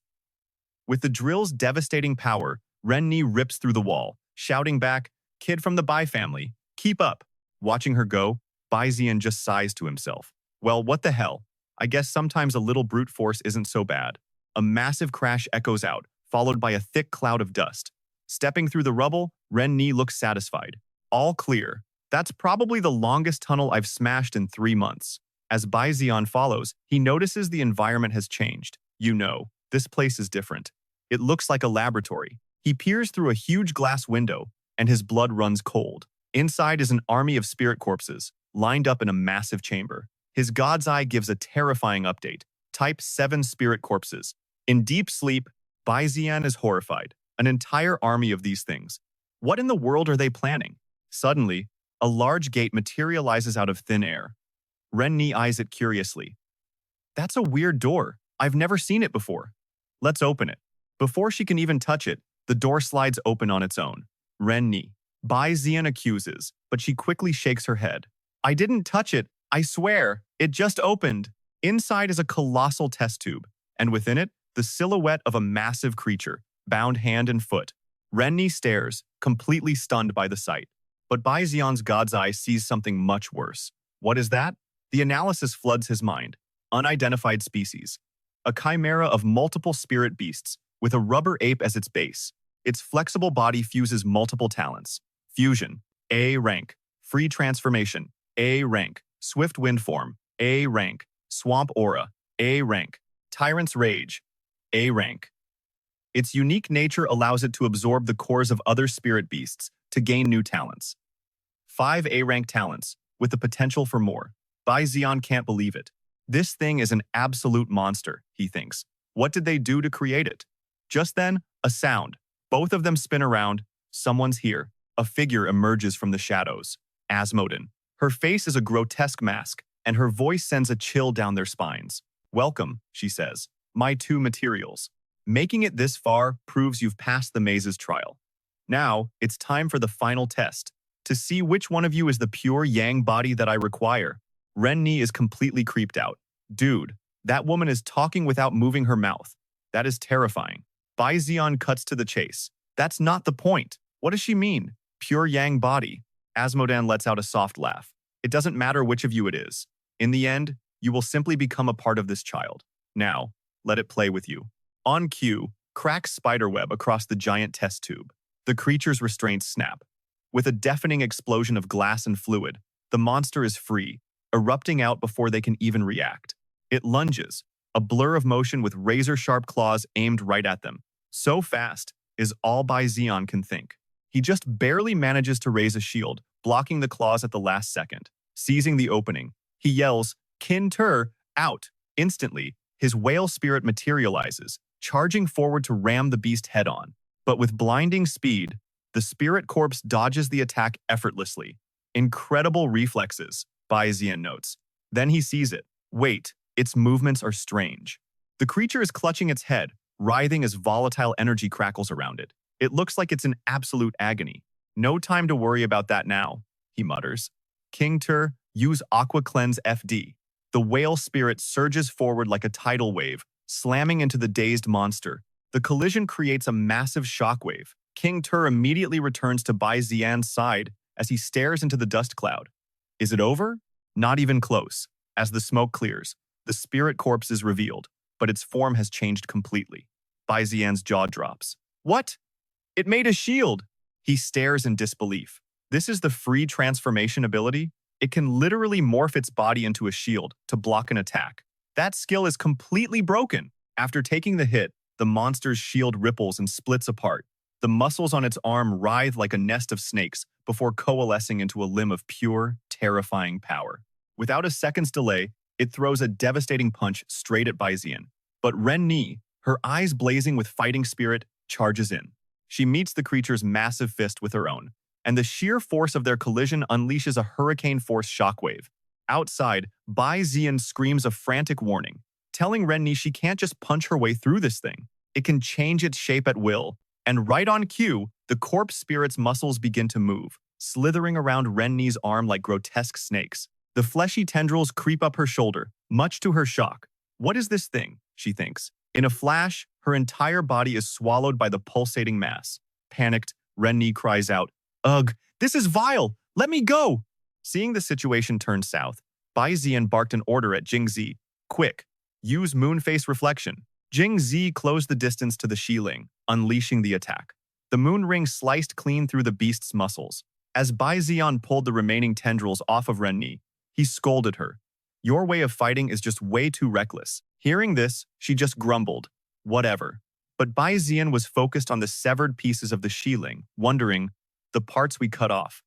With the drill's devastating power, Rennie rips through the wall, shouting back, Kid from the Bai family, keep up. Watching her go, Bai Zi'an just sighs to himself. Well, what the hell? I guess sometimes a little brute force isn't so bad. A massive crash echoes out, followed by a thick cloud of dust. Stepping through the rubble, Rennie looks satisfied. All clear. That's probably the longest tunnel I've smashed in 3 months. As Bai Zi'an follows, he notices the environment has changed. You know, this place is different. It looks like a laboratory. He peers through a huge glass window, and his blood runs cold. Inside is an army of spirit corpses, lined up in a massive chamber. His God's eye gives a terrifying update. Type 7 spirit corpses. In deep sleep, Bai Zi'an is horrified. An entire army of these things. What in the world are they planning? Suddenly, a large gate materializes out of thin air. Rennie eyes it curiously. That's a weird door. I've never seen it before. Let's open it. Before she can even touch it, the door slides open on its own. Rennie. Bai Zi'an accuses, but she quickly shakes her head. I didn't touch it. I swear. It just opened. Inside is a colossal test tube, and within it, the silhouette of a massive creature, bound hand and foot. Rennie stares, completely stunned by the sight. But Bai Zi'an's God's eye sees something much worse. What is that? The analysis floods his mind. Unidentified species. A chimera of multiple spirit beasts, with a rubber ape as its base. Its flexible body fuses multiple talents. Fusion, A rank. Free transformation, A rank. Swift wind form, A rank. Swamp aura, A rank. Tyrant's rage, A rank. Its unique nature allows it to absorb the cores of other spirit beasts to gain new talents. 5 A-rank talents, with the potential for more. Bai Zi'an can't believe it. This thing is an absolute monster, he thinks. What did they do to create it? Just then, a sound. Both of them spin around. Someone's here. A figure emerges from the shadows. Asmodin. Her face is a grotesque mask, and her voice sends a chill down their spines. Welcome, she says. My 2 materials. Making it this far proves you've passed the maze's trial. Now, it's time for the final test, to see which one of you is the pure yang body that I require. Rennie is completely creeped out. Dude, that woman is talking without moving her mouth. That is terrifying. Bai Zi'an cuts to the chase. That's not the point. What does she mean? Pure yang body. Asmodin lets out a soft laugh. It doesn't matter which of you it is. In the end, you will simply become a part of this child. Now, let it play with you. On cue, cracks spiderweb across the giant test tube. The creature's restraints snap. With a deafening explosion of glass and fluid, the monster is free, erupting out before they can even react. It lunges, a blur of motion with razor-sharp claws aimed right at them. So fast is all Bai Zi'an can think. He just barely manages to raise a shield, blocking the claws at the last second. Seizing the opening, he yells, "Kin Tur, out!" Instantly, his whale spirit materializes, charging forward to ram the beast head-on. But with blinding speed, the spirit corpse dodges the attack effortlessly. Incredible reflexes, Bai Zi'an notes. Then he sees it. Wait, its movements are strange. The creature is clutching its head, writhing as volatile energy crackles around it. It looks like it's in absolute agony. No time to worry about that now, he mutters. King Tur, use Aqua Cleanse FD. The whale spirit surges forward like a tidal wave, slamming into the dazed monster. The collision creates a massive shockwave. King Tur immediately returns to Bai Zi'an's side as he stares into the dust cloud. Is it over? Not even close. As the smoke clears, the spirit corpse is revealed, but its form has changed completely. Bai Zi'an's jaw drops. What? It made a shield! He stares in disbelief. This is the free transformation ability? It can literally morph its body into a shield to block an attack. That skill is completely broken. After taking the hit, the monster's shield ripples and splits apart. The muscles on its arm writhe like a nest of snakes before coalescing into a limb of pure, terrifying power. Without a second's delay, it throws a devastating punch straight at Bai Zi'an. But Ren Ni, her eyes blazing with fighting spirit, charges in. She meets the creature's massive fist with her own, and the sheer force of their collision unleashes a hurricane-force shockwave. Outside, Bai Zi'an screams a frantic warning, telling Ren Ni she can't just punch her way through this thing. It can change its shape at will, and right on cue, the corpse spirit's muscles begin to move, slithering around Ren Ni's arm like grotesque snakes. The fleshy tendrils creep up her shoulder, much to her shock. What is this thing? She thinks. In a flash, her entire body is swallowed by the pulsating mass. Panicked, Ren Ni cries out, "Ugh, this is vile! Let me go!" Seeing the situation turn south, Bai Zi'an barked an order at Jing Zi. Quick, use Moonface Reflection. Jing Zi closed the distance to the Xiling, unleashing the attack. The moon ring sliced clean through the beast's muscles. As Bai Zi'an pulled the remaining tendrils off of Ren Ni, he scolded her. Your way of fighting is just way too reckless. Hearing this, she just grumbled. Whatever. But Bai Zi'an was focused on the severed pieces of the Xiling, wondering, the parts we cut off.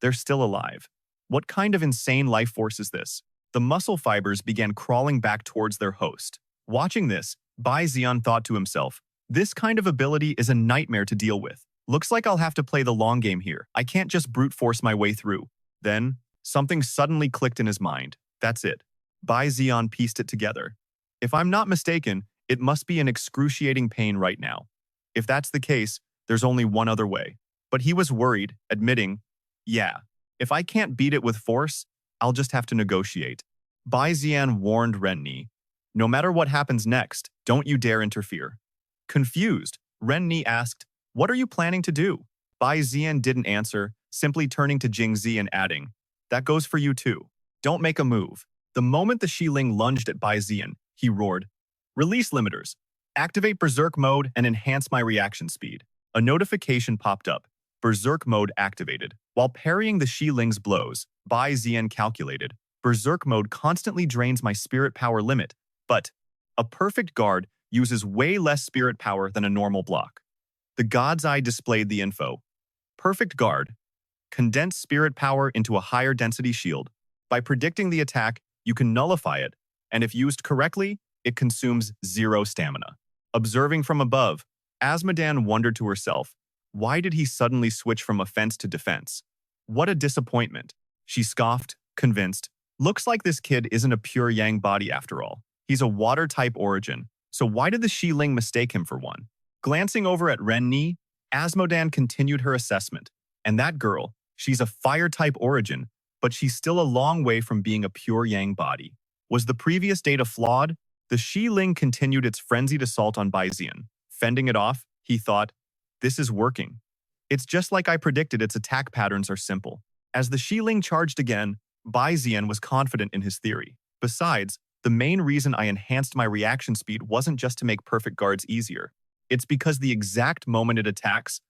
They're still alive. What kind of insane life force is this? The muscle fibers began crawling back towards their host. Watching this, Bai Zi'an thought to himself, this kind of ability is a nightmare to deal with. Looks like I'll have to play the long game here. I can't just brute force my way through. Then, something suddenly clicked in his mind. That's it. Bai Zi'an pieced it together. If I'm not mistaken, it must be an excruciating pain right now. If that's the case, there's only one other way. But he was worried, admitting, yeah, if I can't beat it with force, I'll just have to negotiate. Bai Zi'an warned Ren Ni, no matter what happens next, don't you dare interfere. Confused, Ren Ni asked, what are you planning to do? Bai Zi'an didn't answer, simply turning to Jing Zi and adding, that goes for you too. Don't make a move. The moment the Xiling lunged at Bai Zi'an, he roared, release limiters. Activate Berserk mode and enhance my reaction speed. A notification popped up. Berserk mode activated. While parrying the Xiling's blows, Bai Zi'an calculated, Berserk mode constantly drains my spirit power limit, but a perfect guard uses way less spirit power than a normal block. The God's Eye displayed the info. Perfect guard. Condense spirit power into a higher density shield. By predicting the attack, you can nullify it, and if used correctly, it consumes 0 stamina. Observing from above, Azmodan wondered to herself, why did he suddenly switch from offense to defense? What a disappointment. She scoffed, convinced. Looks like this kid isn't a pure yang body after all. He's a water-type origin, so why did the Xiling mistake him for one? Glancing over at Ren Ni, Azmodan continued her assessment. And that girl, she's a fire-type origin, but she's still a long way from being a pure yang body. Was the previous data flawed? The Xiling continued its frenzied assault on Bai Zi'an. Fending it off, he thought, this is working. It's just like I predicted, its attack patterns are simple. As the Xiling charged again, Bai Zi'an was confident in his theory. Besides, the main reason I enhanced my reaction speed wasn't just to make perfect guards easier. It's because the exact moment it attacks,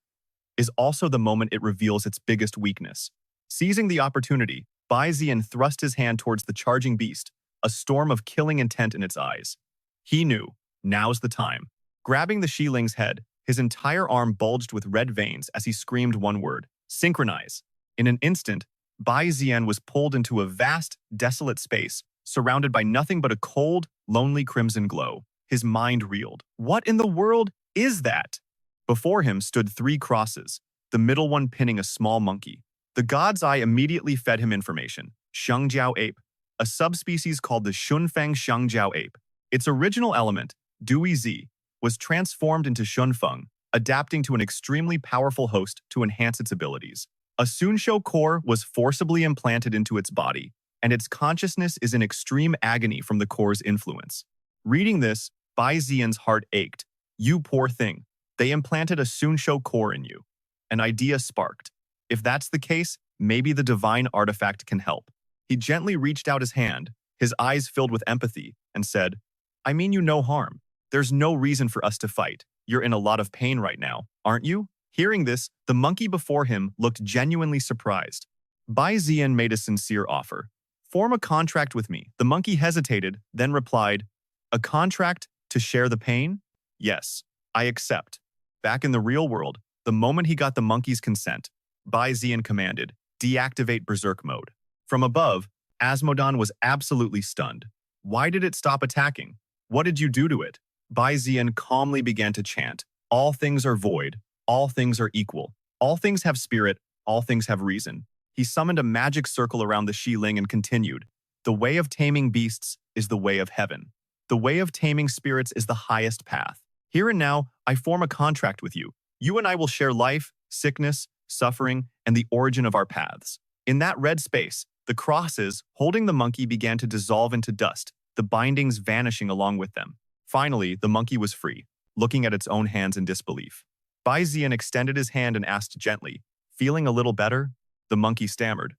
is also the moment it reveals its biggest weakness. Seizing the opportunity, Bai Zi'an thrust his hand towards the charging beast, a storm of killing intent in its eyes. He knew, now's the time. Grabbing the Shiling's head, his entire arm bulged with red veins as he screamed one word, synchronize. In an instant, Bai Zi'an was pulled into a vast, desolate space, surrounded by nothing but a cold, lonely crimson glow. His mind reeled. What in the world is that? Before him stood 3 crosses, the middle one pinning a small monkey. The god's eye immediately fed him information. Shengjiao ape, a subspecies called the Shunfeng Shengjiao ape. Its original element, Dui Zi, was transformed into Shunfeng, adapting to an extremely powerful host to enhance its abilities. A Sunshou core was forcibly implanted into its body, and its consciousness is in extreme agony from the core's influence. Reading this, Bai Zi'an's heart ached. You poor thing. They implanted a Sunshou core in you. An idea sparked. If that's the case, maybe the divine artifact can help. He gently reached out his hand, his eyes filled with empathy, and said, I mean you no harm. There's no reason for us to fight. You're in a lot of pain right now, aren't you? Hearing this, the monkey before him looked genuinely surprised. Bai Zi'an made a sincere offer. Form a contract with me. The monkey hesitated, then replied, a contract to share the pain? Yes, I accept. Back in the real world, the moment he got the monkey's consent, Bai Zi'an commanded, deactivate Berserk mode. From above, Asmodon was absolutely stunned. Why did it stop attacking? What did you do to it? Bai Zi'an calmly began to chant, all things are void, all things are equal, all things have spirit, all things have reason. He summoned a magic circle around the Shiling and continued, the way of taming beasts is the way of heaven. The way of taming spirits is the highest path. Here and now, I form a contract with you. You and I will share life, sickness, suffering, and the origin of our paths. In that red space, the crosses, holding the monkey, began to dissolve into dust, the bindings vanishing along with them. Finally, the monkey was free, looking at its own hands in disbelief. Bai Zi'an extended his hand and asked gently, feeling a little better? The monkey stammered,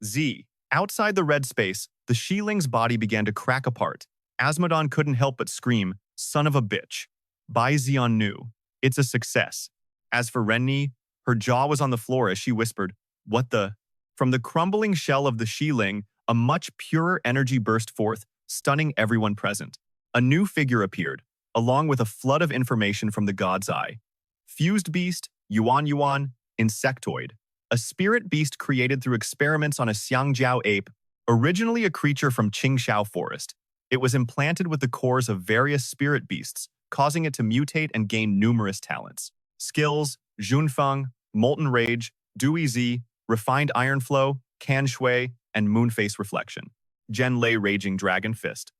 Z. Outside the red space, the Shiling's body began to crack apart. Asmodon couldn't help but scream, son of a bitch. Bai Zi'an knew. It's a success. As for Renni, her jaw was on the floor as she whispered, what the? From the crumbling shell of the Shiling, a much purer energy burst forth, stunning everyone present. A new figure appeared, along with a flood of information from the god's eye. Fused beast, Yuan, insectoid. A spirit beast created through experiments on a Xiangjiao ape, originally a creature from Qingxiao forest. It was implanted with the cores of various spirit beasts, causing it to mutate and gain numerous talents. Skills, Junfeng, Molten Rage, Dui Zi, Refined Iron Flow, Can Shui, and Moonface Reflection. Zhen Lei Raging Dragon Fist.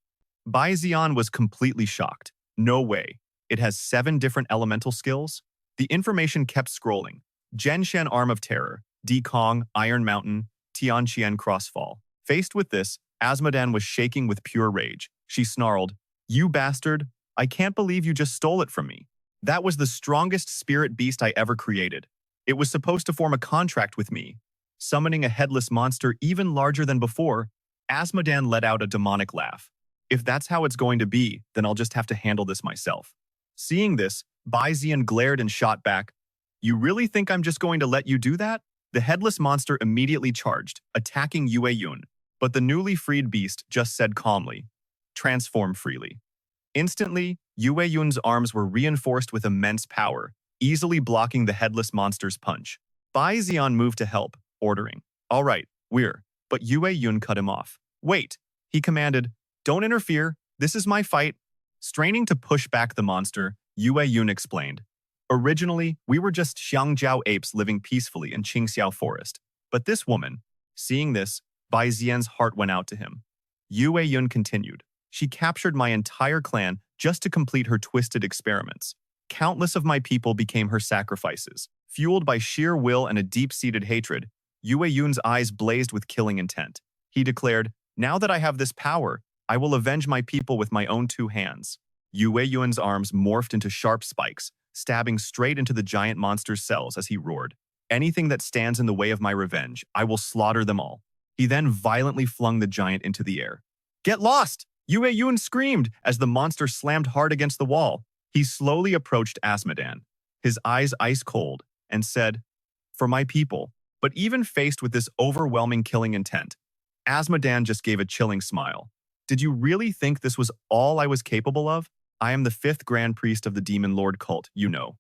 Bai Zi'an was completely shocked. No way. It has 7 different elemental skills? The information kept scrolling. Zhenshen Arm of Terror, Dekong, Iron Mountain, Tianqian Crossfall. Faced with this, Asmodon was shaking with pure rage. She snarled, you bastard, I can't believe you just stole it from me. That was the strongest spirit beast I ever created. It was supposed to form a contract with me. Summoning a headless monster even larger than before, Asmodon let out a demonic laugh. If that's how it's going to be, then I'll just have to handle this myself. Seeing this, Bai Zi'an glared and shot back, you really think I'm just going to let you do that? The headless monster immediately charged, attacking Yun, but the newly freed beast just said calmly, transform freely. Instantly, Yun's arms were reinforced with immense power, easily blocking the headless monster's punch. Bai Zi'an moved to help, ordering, all right, but Yun cut him off. Wait, he commanded, don't interfere, this is my fight. Straining to push back the monster, Yun explained, originally, we were just Xiangjiao apes living peacefully in Qingxiao forest. But this woman, seeing this, Bai Zi'an's heart went out to him. Yun continued, she captured my entire clan just to complete her twisted experiments. Countless of my people became her sacrifices. Fueled by sheer will and a deep-seated hatred, Yun's eyes blazed with killing intent. He declared, now that I have this power, I will avenge my people with my own 2 hands. Yun's arms morphed into sharp spikes, stabbing straight into the giant monster's cells as he roared, anything that stands in the way of my revenge, I will slaughter them all. He then violently flung the giant into the air. Get lost! Yun screamed as the monster slammed hard against the wall. He slowly approached Asmodon, his eyes ice cold, and said, "For my people." But even faced with this overwhelming killing intent, Asmodan just gave a chilling smile. "Did you really think this was all I was capable of? I am the 5th Grand Priest of the Demon Lord cult, you know."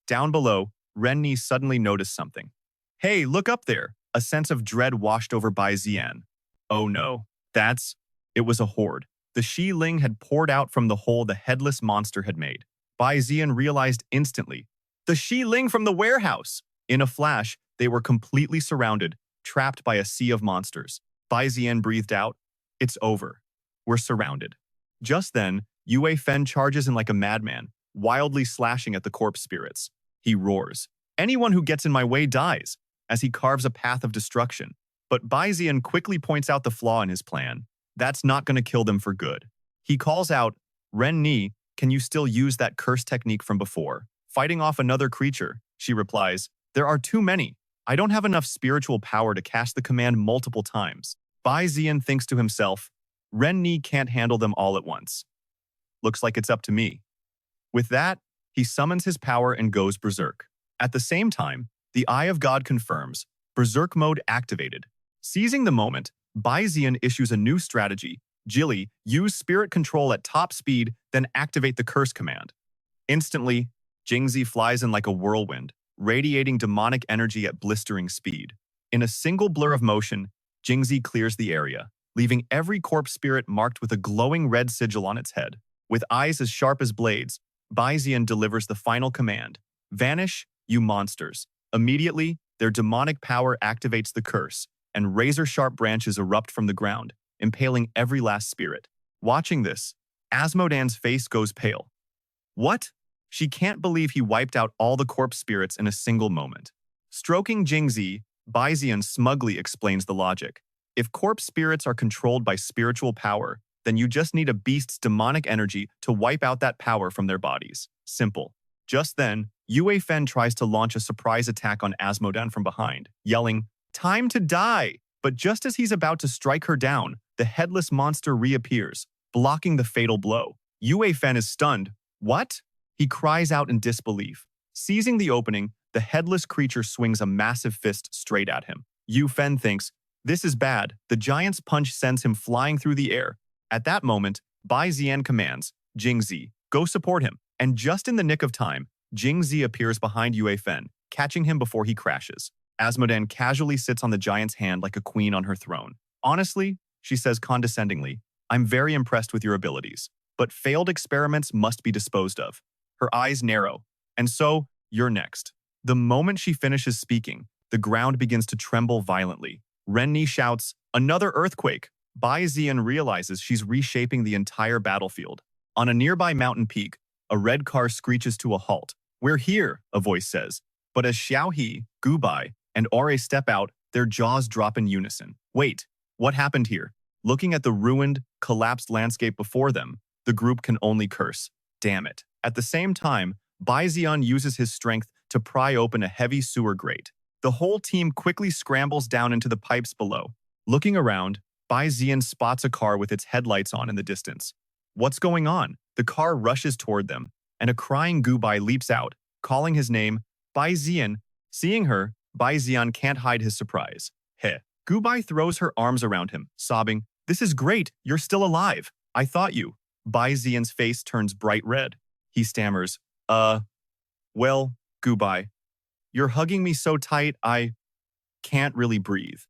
Down below, Ren'Ni suddenly noticed something. "Hey, look up there!" A sense of dread washed over Bai Zi'an. Oh no, it was a horde. The Shi Ling had poured out from the hole the headless monster had made. Bai Zi'an realized instantly. The Shi Ling from the warehouse! In a flash, they were completely surrounded, trapped by a sea of monsters. Bai Zi'an breathed out, "It's over. We're surrounded." Just then, Yue Fen charges in like a madman, wildly slashing at the corpse spirits. He roars, "Anyone who gets in my way dies," as he carves a path of destruction. But Bai Zi'an quickly points out the flaw in his plan. That's not going to kill them for good. He calls out, "Ren'Ni, can you still use that curse technique from before? Fighting off another creature?" She replies, "There are too many. I don't have enough spiritual power to cast the command multiple times." Bai Zi'an thinks to himself, "Ren'Ni can't handle them all at once. Looks like it's up to me." With that, he summons his power and goes berserk. At the same time, the Eye of God confirms, Berserk mode activated. Seizing the moment, Bai Zi'an issues a new strategy. Jilly, use spirit control at top speed, then activate the curse command. Instantly, Jingzi flies in like a whirlwind, radiating demonic energy at blistering speed. In a single blur of motion, Jingzi clears the area, leaving every corpse spirit marked with a glowing red sigil on its head. With eyes as sharp as blades, Bai Zi'an delivers the final command, "Vanish, you monsters." Immediately, their demonic power activates the curse, and razor-sharp branches erupt from the ground, impaling every last spirit. Watching this, Asmodan's face goes pale. What? She can't believe he wiped out all the corpse spirits in a single moment. Stroking Jingzi, Bai Zi'an smugly explains the logic. If corpse spirits are controlled by spiritual power, then you just need a beast's demonic energy to wipe out that power from their bodies. Simple. Just then, Yue Fen tries to launch a surprise attack on Asmodan from behind, yelling, "Time to die!" But just as he's about to strike her down, the headless monster reappears, blocking the fatal blow. Yue Fen is stunned. "What?" He cries out in disbelief. Seizing the opening, the headless creature swings a massive fist straight at him. Yue Fen thinks, "This is bad." The giant's punch sends him flying through the air. At that moment, Bai Zi'an commands, "Jingzi, go support him." And just in the nick of time, Jingzi appears behind Yue Fen, catching him before he crashes. Asmodan casually sits on the giant's hand like a queen on her throne. "Honestly," she says condescendingly, "I'm very impressed with your abilities, but failed experiments must be disposed of." Her eyes narrow. "And so, you're next." The moment she finishes speaking, the ground begins to tremble violently. Ren'Ni shouts, "Another earthquake!" Bai Zi'an realizes she's reshaping the entire battlefield. On a nearby mountain peak, a red car screeches to a halt. "We're here," a voice says. But as Xiao He, Gu Bai, and Ore step out, their jaws drop in unison. Wait, what happened here? Looking at the ruined, collapsed landscape before them, the group can only curse. Damn it. At the same time, Bai Zi'an uses his strength to pry open a heavy sewer grate. The whole team quickly scrambles down into the pipes below. Looking around, Bai Zi'an spots a car with its headlights on in the distance. What's going on? The car rushes toward them, and a crying Gu Bai leaps out, calling his name, Bai Zi'an. Seeing her, Bai Zi'an can't hide his surprise. Heh. Gu Bai throws her arms around him, sobbing, "This is great, you're still alive. I thought you." Bai Zi'an's face turns bright red. He stammers, Well, Gu Bai, you're hugging me so tight I can't really breathe."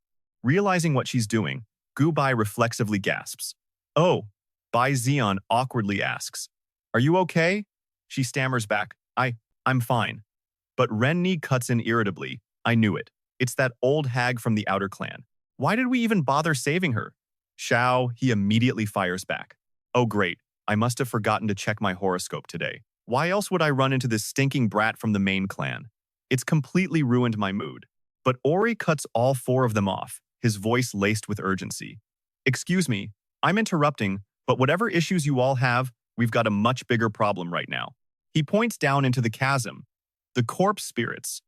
Realizing what she's doing, Gu Bai reflexively gasps. "Oh," Bai Zi'an awkwardly asks, "Are you okay?" She stammers back, I'm fine." But Ren'Ni cuts in irritably, "I knew it. It's that old hag from the outer clan. Why did we even bother saving her?" Xiao, he immediately fires back. "Oh great, I must have forgotten to check my horoscope today. Why else would I run into this stinking brat from the main clan? It's completely ruined my mood." But Ori cuts all 4 of them off, his voice laced with urgency. "Excuse me, I'm interrupting, but whatever issues you all have, we've got a much bigger problem right now." He points down into the chasm. The corpse spirits.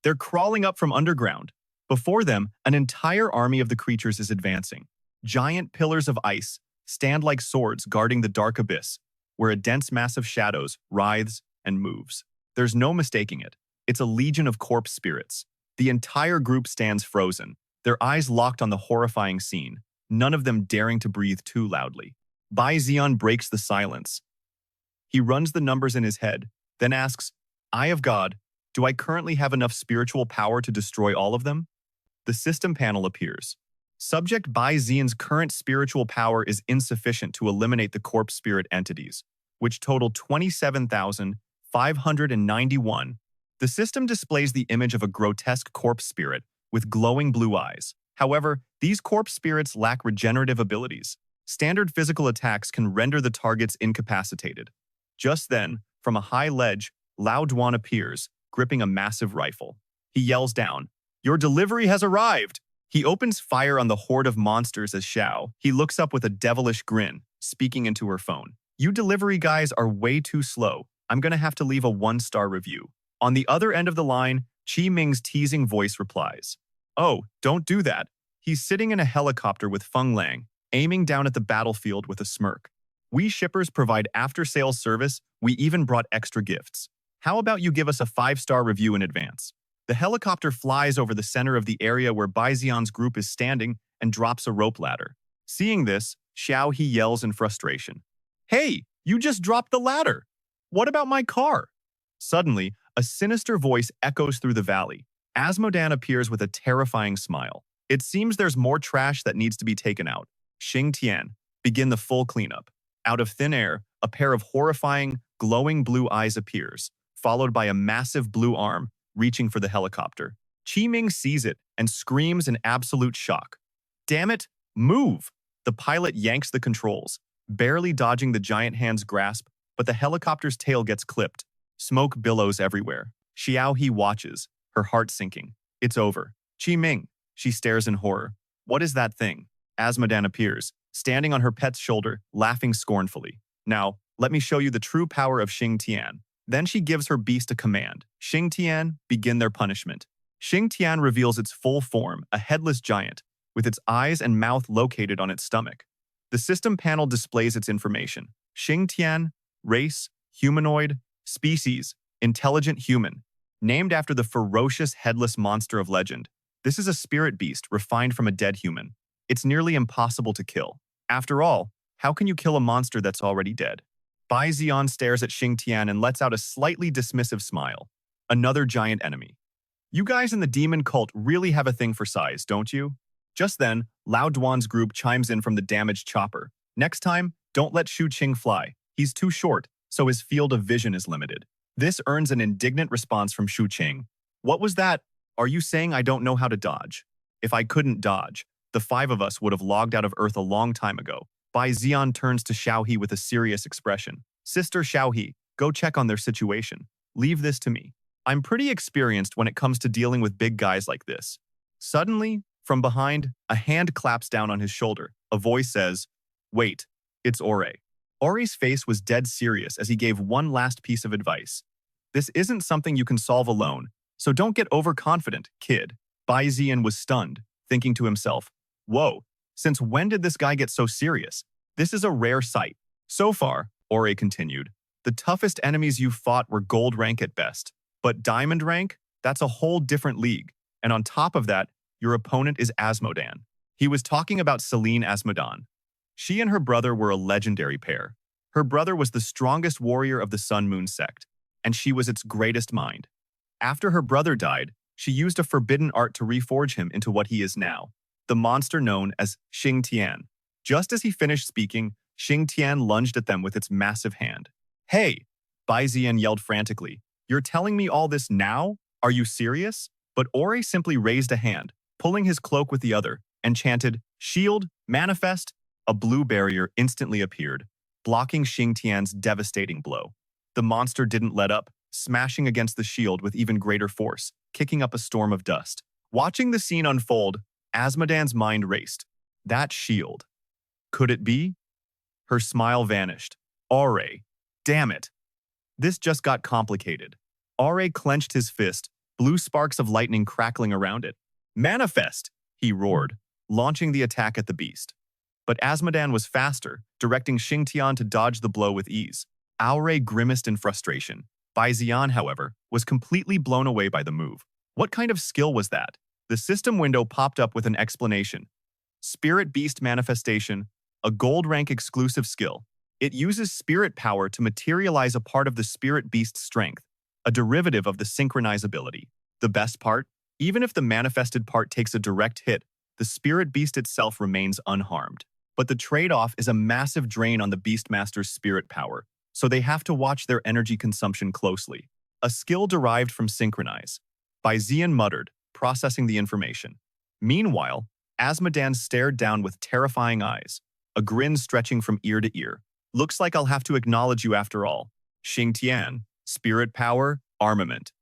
They're crawling up from underground. Before them, an entire army of the creatures is advancing. Giant pillars of ice stand like swords guarding the dark abyss, where a dense mass of shadows writhes and moves. There's no mistaking it. It's a legion of corpse spirits. The entire group stands frozen, their eyes locked on the horrifying scene, none of them daring to breathe too loudly. Bai Zi'an breaks the silence. He runs the numbers in his head, then asks, Eye of God, do I currently have enough spiritual power to destroy all of them? The system panel appears. Subject Bai Zi'an's current spiritual power is insufficient to eliminate the corpse spirit entities, which total 27,591. The system displays the image of a grotesque corpse spirit with glowing blue eyes. However, these corpse spirits lack regenerative abilities. Standard physical attacks can render the targets incapacitated. Just then, from a high ledge, Lao Duan appears, gripping a massive rifle. He yells down, Your delivery has arrived! He opens fire on the horde of monsters as Xiao. He looks up with a devilish grin, speaking into her phone. You delivery guys are way too slow. I'm gonna have to leave a 1-star review. On the other end of the line, Qi Ming's teasing voice replies, Oh, don't do that. He's sitting in a helicopter with Feng Lang, aiming down at the battlefield with a smirk. We shippers provide after-sales service. We even brought extra gifts. How about you give us a 5-star review in advance? The helicopter flies over the center of the area where Bai Zi'an's group is standing and drops a rope ladder. Seeing this, Xiao He yells in frustration. Hey, you just dropped the ladder! What about my car? Suddenly, a sinister voice echoes through the valley. Asmodan appears with a terrifying smile. It seems there's more trash that needs to be taken out. Xing Tian, begin the full cleanup. Out of thin air, a pair of horrifying, glowing blue eyes appears, followed by a massive blue arm reaching for the helicopter. Qi Ming sees it and screams in absolute shock. Damn it, move! The pilot yanks the controls, barely dodging the giant hand's grasp, but the helicopter's tail gets clipped. Smoke billows everywhere. Xiao He watches, her heart sinking. It's over. Qi Ming. She stares in horror. What is that thing? Asmodan appears, standing on her pet's shoulder, laughing scornfully. Now, let me show you the true power of Xing Tian. Then she gives her beast a command. Xing Tian, begin their punishment. Xing Tian reveals its full form, a headless giant, with its eyes and mouth located on its stomach. The system panel displays its information. Xing Tian, race, humanoid, species, intelligent human, named after the ferocious headless monster of legend. This is a spirit beast refined from a dead human. It's nearly impossible to kill. After all, how can you kill a monster that's already dead? Bai Zi'an stares at Xing Tian and lets out a slightly dismissive smile. Another giant enemy. You guys in the demon cult really have a thing for size, don't you? Just then, Lao Duan's group chimes in from the damaged chopper. Next time, don't let Shu Qing fly. He's too short, so his field of vision is limited. This earns an indignant response from Shu Qing. What was that? Are you saying I don't know how to dodge? If I couldn't dodge, the 5 of us would have logged out of Earth a long time ago. Bai Zi'an turns to Xiao He with a serious expression. Sister Xiao He, go check on their situation. Leave this to me. I'm pretty experienced when it comes to dealing with big guys like this. Suddenly, from behind, a hand claps down on his shoulder. A voice says, Wait, it's Ore. Ore's face was dead serious as he gave one last piece of advice. This isn't something you can solve alone, so don't get overconfident, kid. Bai Zi'an was stunned, thinking to himself, Whoa, since when did this guy get so serious? This is a rare sight. So far, Ore continued, the toughest enemies you fought were gold rank at best. But diamond rank? That's a whole different league. And on top of that, your opponent is Asmodan. He was talking about Celine Asmodan. She and her brother were a legendary pair. Her brother was the strongest warrior of the Sun-Moon sect, and she was its greatest mind. After her brother died, she used a forbidden art to reforge him into what he is now, the monster known as Xing Tian. Just as he finished speaking, Xing Tian lunged at them with its massive hand. Hey! Bai Zi'an yelled frantically. You're telling me all this now? Are you serious? But Ore simply raised a hand, pulling his cloak with the other, and chanted, Shield, manifest! A blue barrier instantly appeared, blocking Xing Tian's devastating blow. The monster didn't let up, smashing against the shield with even greater force, kicking up a storm of dust. Watching the scene unfold, Asmodan's mind raced. That shield. Could it be? Her smile vanished. Ore. Damn it. This just got complicated. Ore clenched his fist, blue sparks of lightning crackling around it. Manifest! He roared, launching the attack at the beast. But Asmodan was faster, directing Xing Tian to dodge the blow with ease. Aure grimaced in frustration. Bai Zi'an, however, was completely blown away by the move. What kind of skill was that? The system window popped up with an explanation. Spirit Beast Manifestation, a gold rank exclusive skill. It uses spirit power to materialize a part of the Spirit Beast's strength, a derivative of the Synchronize ability. The best part? Even if the manifested part takes a direct hit, the Spirit Beast itself remains unharmed. But the trade-off is a massive drain on the Beastmaster's spirit power, so they have to watch their energy consumption closely. A skill derived from Synchronize. Bai Zi'an muttered, processing the information. Meanwhile, Asmodan stared down with terrifying eyes, a grin stretching from ear to ear. Looks like I'll have to acknowledge you after all. Xingtian, spirit power, armament.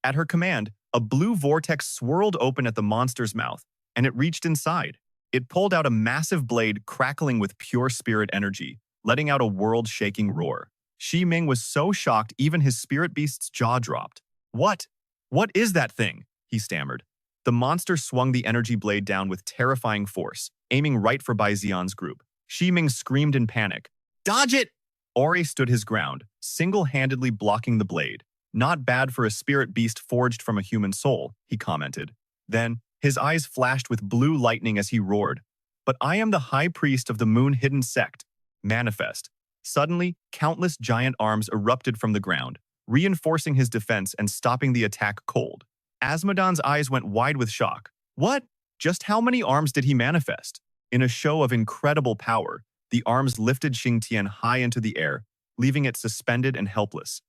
At her command, a blue vortex swirled open at the monster's mouth, and it reached inside. It pulled out a massive blade crackling with pure spirit energy, letting out a world-shaking roar. Shi Ming was so shocked even his spirit beast's jaw dropped. What? What is that thing? He stammered. The monster swung the energy blade down with terrifying force, aiming right for Bai Zi'an's group. Shi Ming screamed in panic. Dodge it! Ore stood his ground, single-handedly blocking the blade. Not bad for a spirit beast forged from a human soul, he commented. Then, his eyes flashed with blue lightning as he roared. But I am the high priest of the moon-hidden sect. Manifest. Suddenly, countless giant arms erupted from the ground, reinforcing his defense and stopping the attack cold. Asmodan's eyes went wide with shock. What? Just how many arms did he manifest? In a show of incredible power, the arms lifted Xingtian high into the air, leaving it suspended and helpless.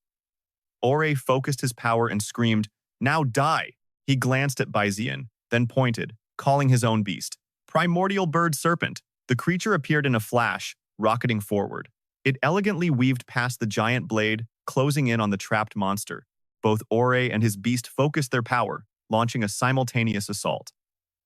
Ore focused his power and screamed, "Now die!" He glanced at Bai Zi'an, then pointed, calling his own beast. Primordial bird serpent. The creature appeared in a flash, rocketing forward. It elegantly weaved past the giant blade, closing in on the trapped monster. Both Ore and his beast focused their power, launching a simultaneous assault.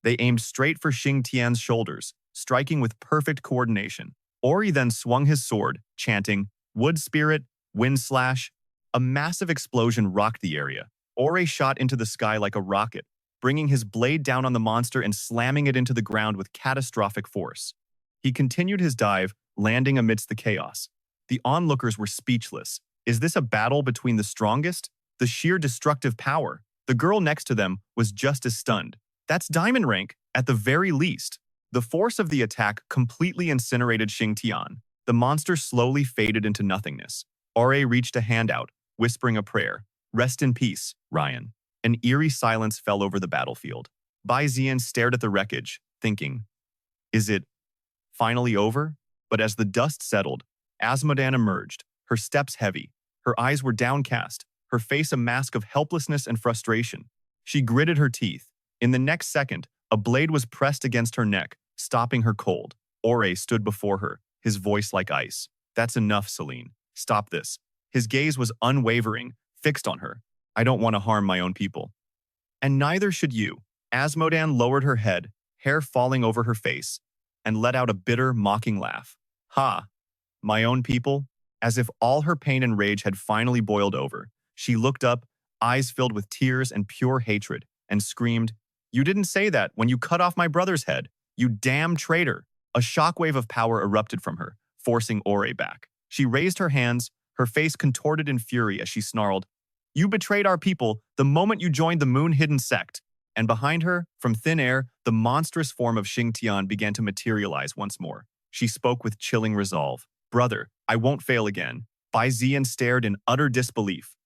They aimed straight for Xingtian's shoulders, striking with perfect coordination. Ore then swung his sword, chanting, "Wood Spirit, Wind Slash." A massive explosion rocked the area. Ore shot into the sky like a rocket, bringing his blade down on the monster and slamming it into the ground with catastrophic force. He continued his dive, landing amidst the chaos. The onlookers were speechless. Is this a battle between the strongest? The sheer destructive power. The girl next to them was just as stunned. That's diamond rank, at the very least. The force of the attack completely incinerated Xingtian. The monster slowly faded into nothingness. Ore reached a hand out, whispering a prayer. Rest in peace, Ryan. An eerie silence fell over the battlefield. Bai Zi'an stared at the wreckage, thinking, is it finally over? But as the dust settled, Asmodan emerged, her steps heavy. Her eyes were downcast, her face a mask of helplessness and frustration. She gritted her teeth. In the next second, a blade was pressed against her neck, stopping her cold. Ore stood before her, his voice like ice. That's enough, Celine. Stop this. His gaze was unwavering, fixed on her. I don't want to harm my own people. And neither should you. Asmodan lowered her head, hair falling over her face, and let out a bitter, mocking laugh. Ha! My own people? As if all her pain and rage had finally boiled over, she looked up, eyes filled with tears and pure hatred, and screamed, You didn't say that when you cut off my brother's head. You damn traitor! A shockwave of power erupted from her, forcing Ore back. She raised her hands, her face contorted in fury as she snarled, You betrayed our people the moment you joined the moon-hidden sect. And behind her, from thin air, the monstrous form of Xingtian began to materialize once more. She spoke with chilling resolve. Brother, I won't fail again. Bai Zi'an stared in utter disbelief.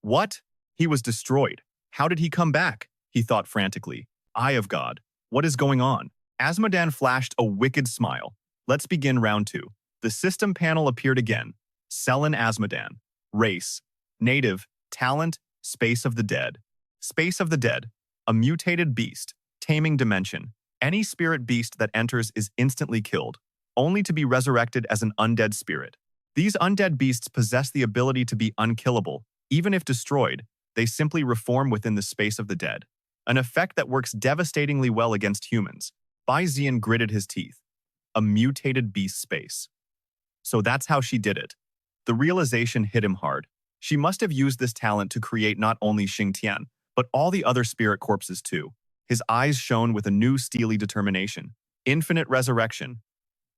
What? He was destroyed. How did he come back? He thought frantically. Eye of God. What is going on? Asmodan flashed a wicked smile. Let's begin round 2. The system panel appeared again. Selen Asmodan. Race. Native. Talent. Space of the Dead. Space of the Dead. A mutated beast. Taming dimension. Any spirit beast that enters is instantly killed, only to be resurrected as an undead spirit. These undead beasts possess the ability to be unkillable. Even if destroyed, they simply reform within the space of the dead. An effect that works devastatingly well against humans. Bai Zi'an gritted his teeth. A mutated beast space. So that's how she did it. The realization hit him hard. She must have used this talent to create not only Xingtian, but all the other spirit corpses too. His eyes shone with a new steely determination. Infinite resurrection.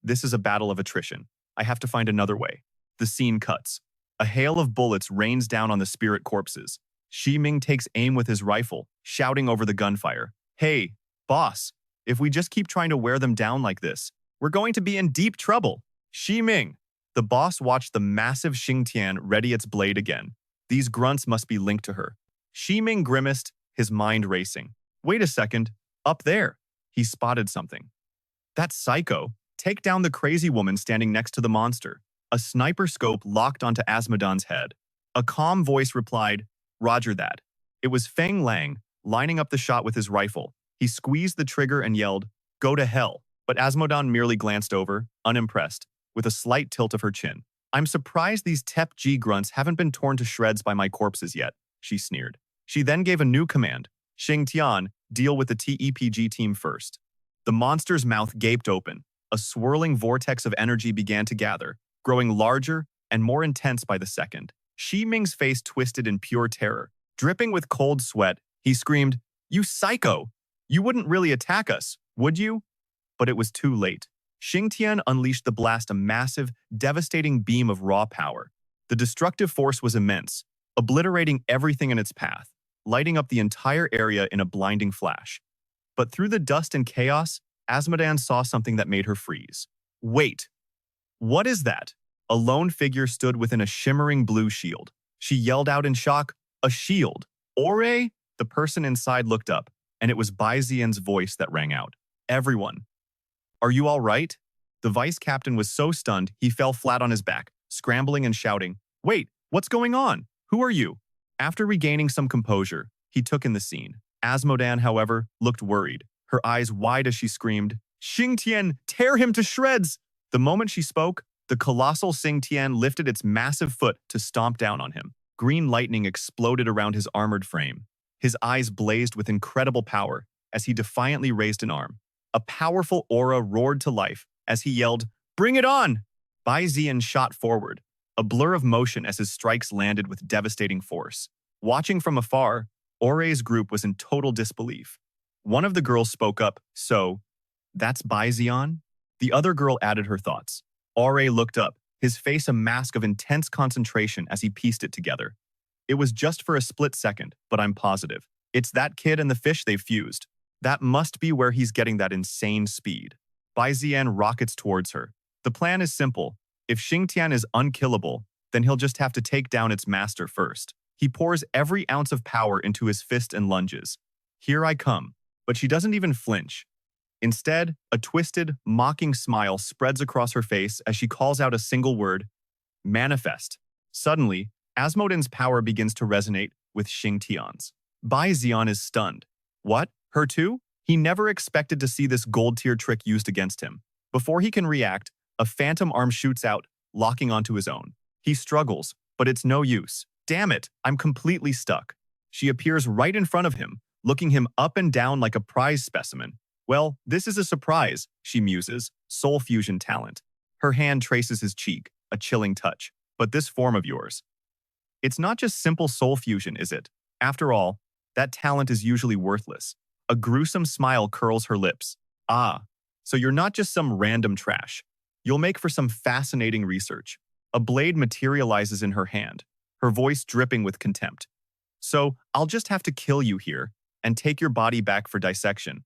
This is a battle of attrition. I have to find another way. The scene cuts. A hail of bullets rains down on the spirit corpses. Ming takes aim with his rifle, shouting over the gunfire. Hey, boss, if we just keep trying to wear them down like this, we're going to be in deep trouble. Ming. The boss watched the massive Xingtian ready its blade again. These grunts must be linked to her. Ming grimaced, his mind racing. Wait a second. Up there. He spotted something. That psycho. Take down the crazy woman standing next to the monster. A sniper scope locked onto Asmodan's head. A calm voice replied, Roger that. It was Feng Lang, lining up the shot with his rifle. He squeezed the trigger and yelled, Go to hell. But Asmodan merely glanced over, unimpressed, with a slight tilt of her chin. I'm surprised these Tep G grunts haven't been torn to shreds by my corpses yet, she sneered. She then gave a new command. Xingtian, deal with the TEPG team first. The monster's mouth gaped open. A swirling vortex of energy began to gather, growing larger and more intense by the second. Ming's face twisted in pure terror. Dripping with cold sweat, he screamed, You psycho! You wouldn't really attack us, would you? But it was too late. Xingtian unleashed the blast, a massive, devastating beam of raw power. The destructive force was immense, obliterating everything in its path, lighting up the entire area in a blinding flash. But through the dust and chaos, Asmodan saw something that made her freeze. Wait! What is that? A lone figure stood within a shimmering blue shield. She yelled out in shock, A shield! Ore? The person inside looked up, and it was Bai Zi'an's voice that rang out. Everyone. Are you all right? The vice captain was so stunned, he fell flat on his back, scrambling and shouting, Wait, what's going on? Who are you? After regaining some composure, he took in the scene. Asmodan, however, looked worried, her eyes wide as she screamed, Xingtian, tear him to shreds! The moment she spoke, the colossal Xingtian lifted its massive foot to stomp down on him. Green lightning exploded around his armored frame. His eyes blazed with incredible power as he defiantly raised an arm. A powerful aura roared to life as he yelled, Bring it on! Bai Zi'an shot forward, a blur of motion as his strikes landed with devastating force. Watching from afar, Ore's group was in total disbelief. One of the girls spoke up, So, that's Bai Zi'an? The other girl added her thoughts. Ore looked up, his face a mask of intense concentration as he pieced it together. It was just for a split second, but I'm positive. It's that kid and the fish they've fused. That must be where he's getting that insane speed. Bai Zi'an rockets towards her. The plan is simple. If Xingtian is unkillable, then he'll just have to take down its master first. He pours every ounce of power into his fist and lunges. Here I come. But she doesn't even flinch. Instead, a twisted, mocking smile spreads across her face as she calls out a single word, Manifest. Suddenly, Asmodan's power begins to resonate with Xingtian's. Bai Zi'an is stunned. What? Her too? He never expected to see this gold-tier trick used against him. Before he can react, a phantom arm shoots out, locking onto his own. He struggles, but it's no use. Damn it, I'm completely stuck. She appears right in front of him, looking him up and down like a prize specimen. Well, this is a surprise, she muses, soul fusion talent. Her hand traces his cheek, a chilling touch. But this form of yours. It's not just simple soul fusion, is it? After all, that talent is usually worthless. A gruesome smile curls her lips. Ah, so you're not just some random trash. You'll make for some fascinating research. A blade materializes in her hand, her voice dripping with contempt. So, I'll just have to kill you here and take your body back for dissection.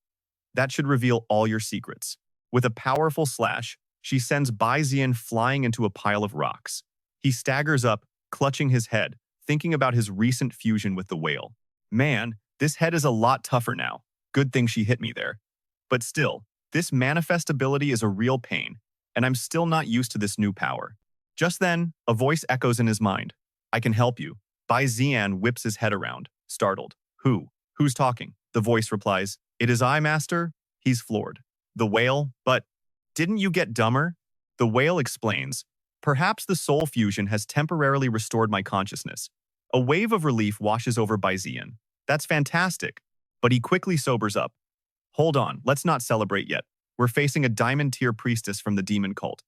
That should reveal all your secrets. With a powerful slash, she sends Bai Zi'an flying into a pile of rocks. He staggers up, clutching his head, thinking about his recent fusion with the whale. Man, this head is a lot tougher now. Good thing she hit me there. But still, this manifest ability is a real pain, and I'm still not used to this new power. Just then, a voice echoes in his mind. I can help you. Bai Zi'an whips his head around, startled. Who? Who's talking? The voice replies, It is I, master. He's floored. The whale? But didn't you get dumber? The whale explains, Perhaps the soul fusion has temporarily restored my consciousness. A wave of relief washes over Bai Zi'an. That's fantastic. But he quickly sobers up. Hold on, let's not celebrate yet. We're facing a diamond-tier priestess from the demon cult.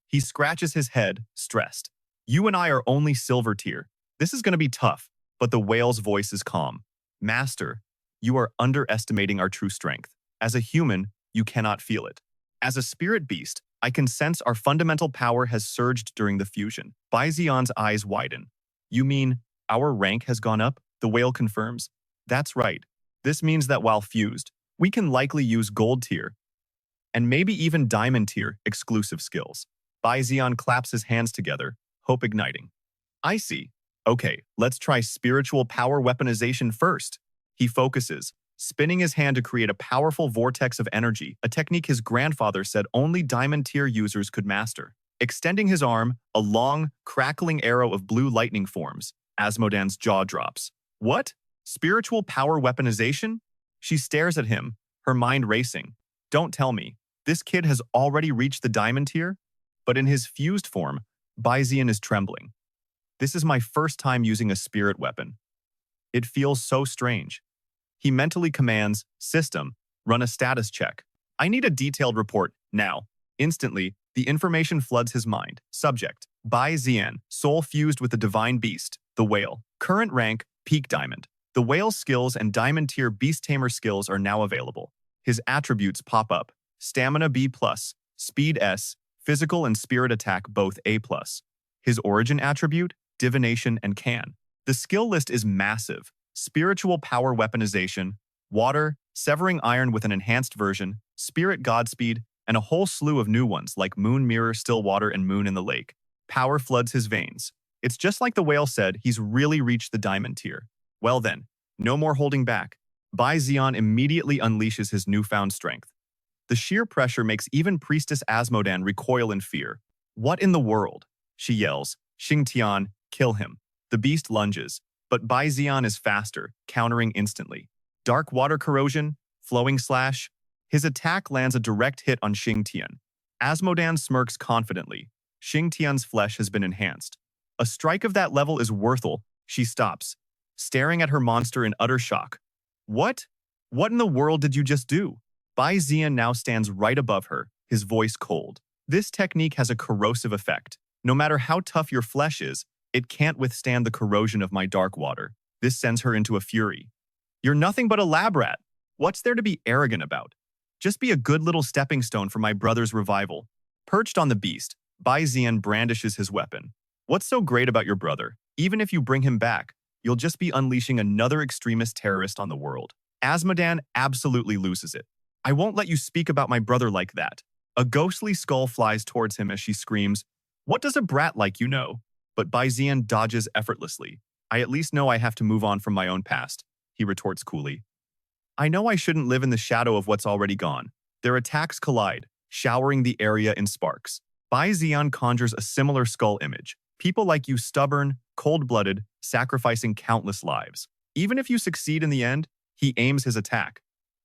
He scratches his head, stressed. You and I are only silver tier. This is going to be tough, but the whale's voice is calm. Master, you are underestimating our true strength. As a human, you cannot feel it. As a spirit beast, I can sense our fundamental power has surged during the fusion. Bai Zi'an's eyes widen. You mean our rank has gone up? The whale confirms. That's right. This means that while fused, we can likely use gold tier and maybe even diamond tier exclusive skills. Bai Zi'an claps his hands together, hope igniting. I see. Okay, let's try spiritual power weaponization first. He focuses, spinning his hand to create a powerful vortex of energy, a technique his grandfather said only diamond tier users could master. Extending his arm, a long, crackling arrow of blue lightning forms. Asmodan's jaw drops. What? Spiritual power weaponization? She stares at him, her mind racing. Don't tell me. This kid has already reached the diamond tier? But in his fused form, Bai Zi'an is trembling. This is my first time using a spirit weapon. It feels so strange. He mentally commands, System, run a status check. I need a detailed report, now. Instantly, the information floods his mind. Subject, Bai Zi'an, soul fused with the divine beast, the whale. Current rank, peak diamond. The whale's skills and diamond tier beast tamer skills are now available. His attributes pop up. Stamina B+, speed S, physical and spirit attack both A+. His origin attribute, divination and can. The skill list is massive. Spiritual power weaponization, water, severing iron with an enhanced version, spirit godspeed, and a whole slew of new ones like moon mirror, still water, and moon in the lake. Power floods his veins. It's just like the whale said, he's really reached the diamond tier. Well then, no more holding back. Bai Zi'an immediately unleashes his newfound strength. The sheer pressure makes even Priestess Asmodan recoil in fear. What in the world? She yells, Xingtian, kill him. The beast lunges, but Bai Zi'an is faster, countering instantly. Dark water corrosion, flowing slash. His attack lands a direct hit on Xingtian. Asmodan smirks confidently. Xingtian's flesh has been enhanced. A strike of that level is worthwhile. She stops, staring at her monster in utter shock. What? What in the world did you just do? Bai Zi'an now stands right above her, his voice cold. This technique has a corrosive effect. No matter how tough your flesh is, it can't withstand the corrosion of my dark water. This sends her into a fury. You're nothing but a lab rat. What's there to be arrogant about? Just be a good little stepping stone for my brother's revival. Perched on the beast, Bai Zi'an brandishes his weapon. What's so great about your brother? Even if you bring him back, you'll just be unleashing another extremist terrorist on the world. Asmodan absolutely loses it. I won't let you speak about my brother like that. A ghostly skull flies towards him as she screams, What does a brat like you know? But Bai Zi'an dodges effortlessly. I at least know I have to move on from my own past, he retorts coolly. I know I shouldn't live in the shadow of what's already gone. Their attacks collide, showering the area in sparks. Bai Zi'an conjures a similar skull image. People like you stubborn, cold-blooded, sacrificing countless lives. Even if you succeed in the end, he aims his attack.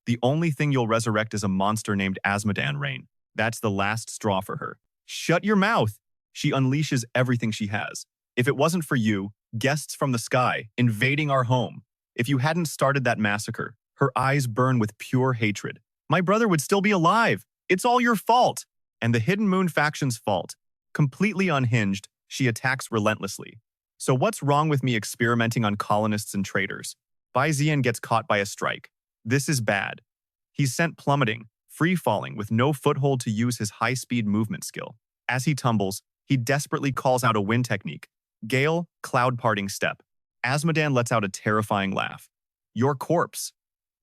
The only thing you'll resurrect is a monster named Asmodan Rain. That's the last straw for her. Shut your mouth! She unleashes everything she has. If it wasn't for you, guests from the sky, invading our home, if you hadn't started that massacre, her eyes burn with pure hatred. My brother would still be alive. It's all your fault. And the Hidden Moon faction's fault. Completely unhinged, she attacks relentlessly. So what's wrong with me experimenting on colonists and traitors? Bai Zi'an gets caught by a strike. This is bad. He's sent plummeting, free-falling with no foothold to use his high-speed movement skill. As he tumbles, he desperately calls out a wind technique. Gale, cloud parting step. Asmodan lets out a terrifying laugh. Your corpse.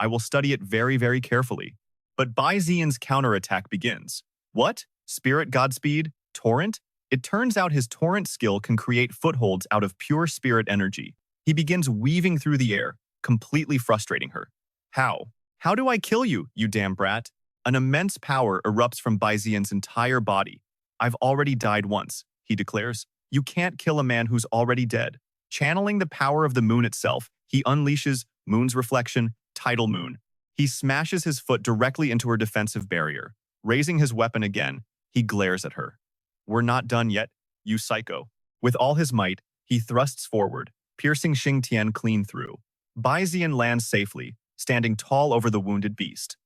I will study it very, very carefully. But Bai Zi'an's counterattack begins. What? Spirit Godspeed? Torrent? It turns out his torrent skill can create footholds out of pure spirit energy. He begins weaving through the air, completely frustrating her. How? How do I kill you, you damn brat? An immense power erupts from Bai Zi'an's entire body. I've already died once, he declares. You can't kill a man who's already dead. Channeling the power of the moon itself, he unleashes Moon's Reflection, Tidal Moon. He smashes his foot directly into her defensive barrier. Raising his weapon again, he glares at her. We're not done yet, you psycho. With all his might, he thrusts forward, piercing Xingtian clean through. Bai Zi'an lands safely, standing tall over the wounded beast.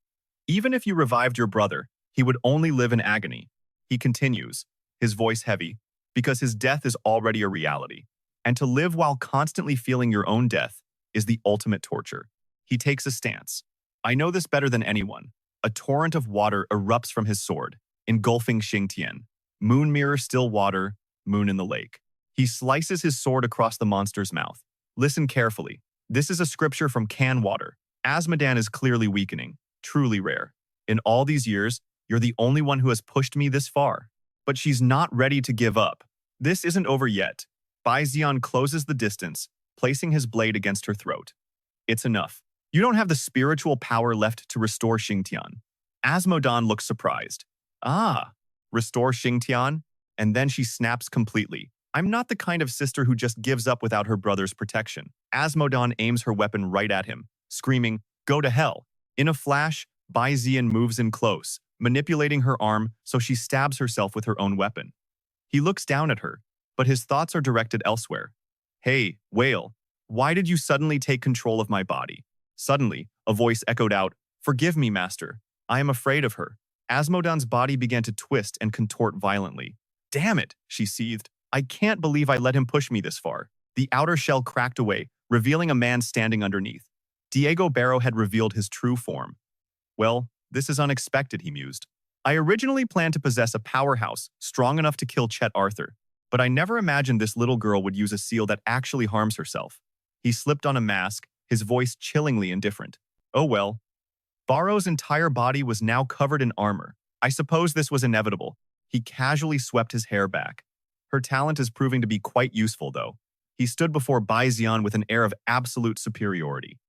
Even if you revived your brother, he would only live in agony. He continues, his voice heavy, because his death is already a reality. And to live while constantly feeling your own death is the ultimate torture. He takes a stance. I know this better than anyone. A torrent of water erupts from his sword. engulfing Xingtian. Moon mirror still water, moon in the lake. He slices his sword across the monster's mouth. Listen carefully. This is a scripture from Can Water. Azmodan is clearly weakening. Truly rare. In all these years, you're the only one who has pushed me this far. But she's not ready to give up. This isn't over yet. Bai Zi'an closes the distance, placing his blade against her throat. It's enough. You don't have the spiritual power left to restore Xingtian. Azmodan looks surprised. Ah, restore Xingtian? And then she snaps completely. I'm not the kind of sister who just gives up without her brother's protection. Azmodan aims her weapon right at him, screaming, "Go to hell." In a flash, Bai Zi'an moves in close, manipulating her arm so she stabs herself with her own weapon. He looks down at her, but his thoughts are directed elsewhere. Hey, whale, why did you suddenly take control of my body? Suddenly, a voice echoed out, "Forgive me, master. I am afraid of her." Azmodan's body began to twist and contort violently. Damn it, she seethed. I can't believe I let him push me this far. The outer shell cracked away, revealing a man standing underneath. Diego Barrow had revealed his true form. Well, this is unexpected, he mused. I originally planned to possess a powerhouse strong enough to kill Chet Arthur, but I never imagined this little girl would use a seal that actually harms herself. He slipped on a mask, his voice chillingly indifferent. Oh well. Barrow's entire body was now covered in armor. I suppose this was inevitable. He casually swept his hair back. Her talent is proving to be quite useful, though. He stood before Bai Zi'an with an air of absolute superiority.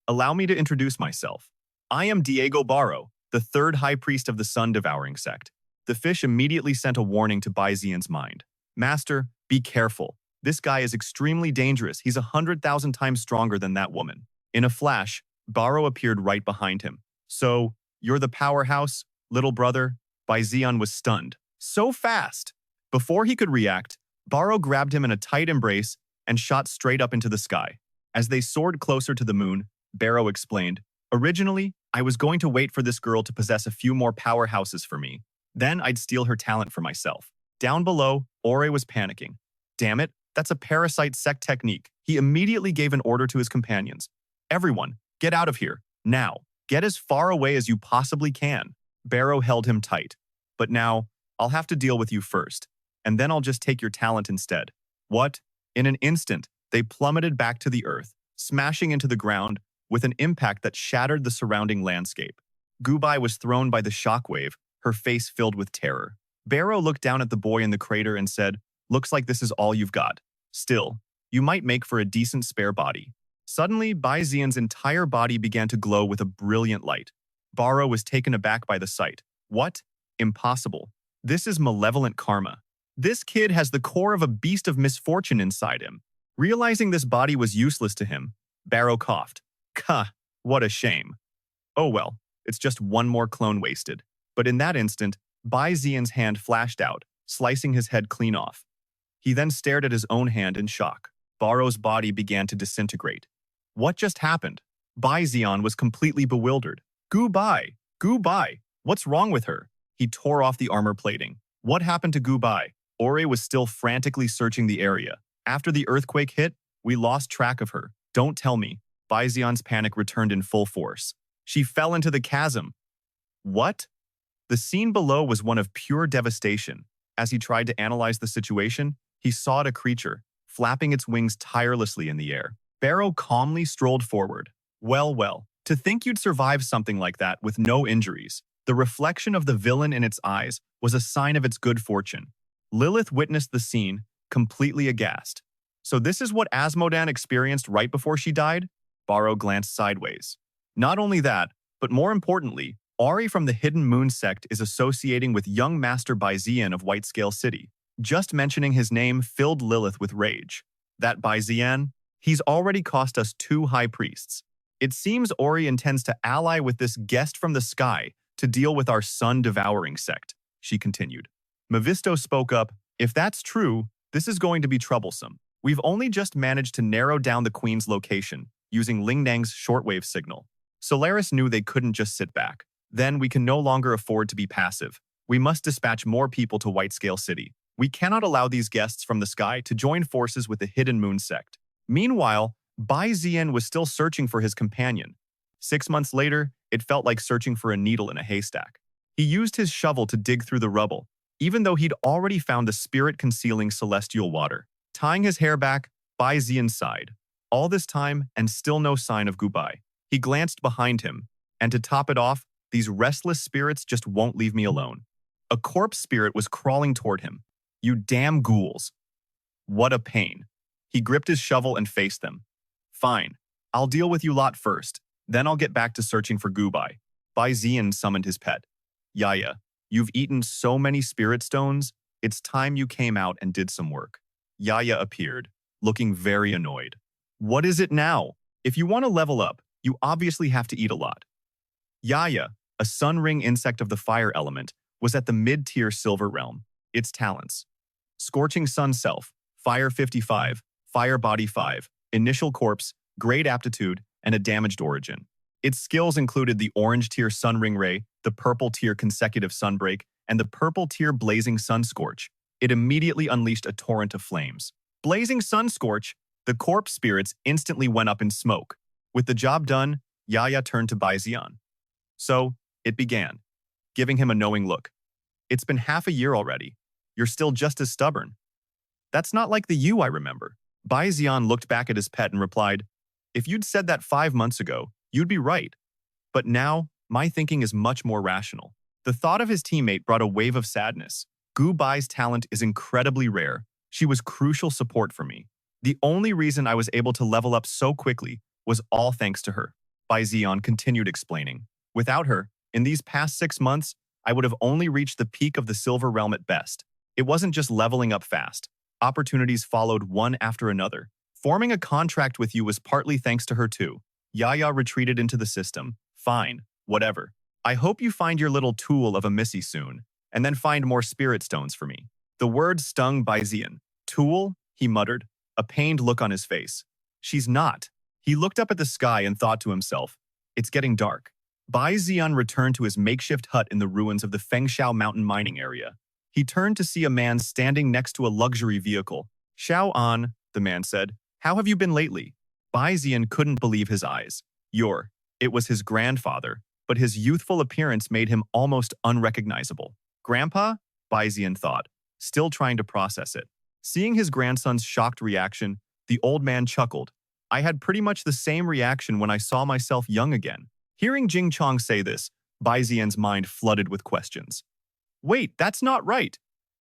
Allow me to introduce myself. I am Diego Barrow, the third high priest of the sun-devouring sect. The fish immediately sent a warning to Bai Zi'an's mind. Master, be careful. This guy is extremely dangerous. He's 100,000 times stronger than that woman. In a flash, Barrow appeared right behind him. So, you're the powerhouse, little brother? Bai Zi'an was stunned. So fast! Before he could react, Barrow grabbed him in a tight embrace and shot straight up into the sky. As they soared closer to the moon, Barrow explained, Originally, I was going to wait for this girl to possess a few more powerhouses for me. Then I'd steal her talent for myself. Down below, Ore was panicking. Damn it, that's a parasite sect technique. He immediately gave an order to his companions. Everyone, get out of here, now. Get as far away as you possibly can. Barrow held him tight. But now, I'll have to deal with you first, and then I'll just take your talent instead. What? In an instant, they plummeted back to the earth, smashing into the ground with an impact that shattered the surrounding landscape. Gubai was thrown by the shockwave, her face filled with terror. Barrow looked down at the boy in the crater and said, Looks like this is all you've got. Still, you might make for a decent spare body. Suddenly, Bai Zi'an's entire body began to glow with a brilliant light. Barrow was taken aback by the sight. What? Impossible. This is malevolent karma. This kid has the core of a beast of misfortune inside him. Realizing this body was useless to him, Barrow coughed. Kah, what a shame. Oh well, it's just one more clone wasted. But in that instant, Bai Zi'an's hand flashed out, slicing his head clean off. He then stared at his own hand in shock. Barrow's body began to disintegrate. What just happened? Bai Zi'an was completely bewildered. Gubai! Gubai! What's wrong with her? He tore off the armor plating. What happened to Gubai? Ore was still frantically searching the area. After the earthquake hit, we lost track of her. Don't tell me. Bai Zi'an's panic returned in full force. She fell into the chasm. What? The scene below was one of pure devastation. As he tried to analyze the situation, he saw a creature, flapping its wings tirelessly in the air. Barrow calmly strolled forward. Well, to think you'd survive something like that with no injuries. The reflection of the villain in its eyes was a sign of its good fortune. Lilith witnessed the scene, completely aghast. So this is what Azmodan experienced right before she died? Barrow glanced sideways. Not only that, but more importantly, Ari from the Hidden Moon sect is associating with young Master Bai Zi'an of Whitescale City. Just mentioning his name filled Lilith with rage. That Bai Zi'an? He's already cost us 2 high priests. It seems Ori intends to ally with this guest from the sky to deal with our sun-devouring sect, she continued. Mephisto spoke up, If that's true, this is going to be troublesome. We've only just managed to narrow down the Queen's location using Lingnang's shortwave signal. Solaris knew they couldn't just sit back. Then we can no longer afford to be passive. We must dispatch more people to Whitescale City. We cannot allow these guests from the sky to join forces with the Hidden Moon sect. Meanwhile, Bai Zi'an was still searching for his companion. 6 months later, it felt like searching for a needle in a haystack. He used his shovel to dig through the rubble, even though he'd already found the spirit-concealing celestial water. Tying his hair back, Bai Zi'an sighed. All this time, and still no sign of Xiao Bai. He glanced behind him, and to top it off, these restless spirits just won't leave me alone. A corpse spirit was crawling toward him. You damn ghouls. What a pain. He gripped his shovel and faced them. Fine, I'll deal with you lot first, then I'll get back to searching for Xiao Bai. Bai Zi'an summoned his pet. Yaya, you've eaten so many spirit stones, it's time you came out and did some work. Yaya appeared, looking very annoyed. What is it now? If you want to level up, you obviously have to eat a lot. Yaya, a sun ring insect of the fire element, was at the mid-tier silver realm. Its talents: Scorching Sun Self, Fire 55, Fire Body 5, Initial Corpse, Grade Aptitude, and a Damaged Origin. Its skills included the orange tier Sun Ring Ray, the purple tier Consecutive Sunbreak, and the purple tier Blazing Sun Scorch. It immediately unleashed a torrent of flames. Blazing Sun Scorch, the corpse spirits instantly went up in smoke. With the job done, Yaya turned to Bai Zi'an. So, it began, giving him a knowing look. It's been half a year already. You're still just as stubborn. That's not like the you I remember. Bai Zi'an looked back at his pet and replied, if you'd said that 5 months ago, you'd be right. But now, my thinking is much more rational. The thought of his teammate brought a wave of sadness. Xiao Bai's talent is incredibly rare. She was crucial support for me. The only reason I was able to level up so quickly was all thanks to her. Bai Zi'an continued explaining. Without her, in these past 6 months, I would have only reached the peak of the Silver Realm at best. It wasn't just leveling up fast. Opportunities followed one after another. Forming a contract with you was partly thanks to her too. Yaya retreated into the system. Fine, whatever. I hope you find your little tool of a Missy soon, and then find more spirit stones for me. The word stung Bai Zi'an. Tool? He muttered, a pained look on his face. She's not. He looked up at the sky and thought to himself, it's getting dark. Bai Zi'an returned to his makeshift hut in the ruins of the Fengxiao mountain mining area. He turned to see a man standing next to a luxury vehicle. Xiao An, the man said, how have you been lately? Bai Zi'an couldn't believe his eyes. It was his grandfather, but his youthful appearance made him almost unrecognizable. Grandpa? Bai Zi'an thought, still trying to process it. Seeing his grandson's shocked reaction, the old man chuckled. I had pretty much the same reaction when I saw myself young again. Hearing Jing Chong say this, Bai Zi'an's mind flooded with questions. Wait, that's not right.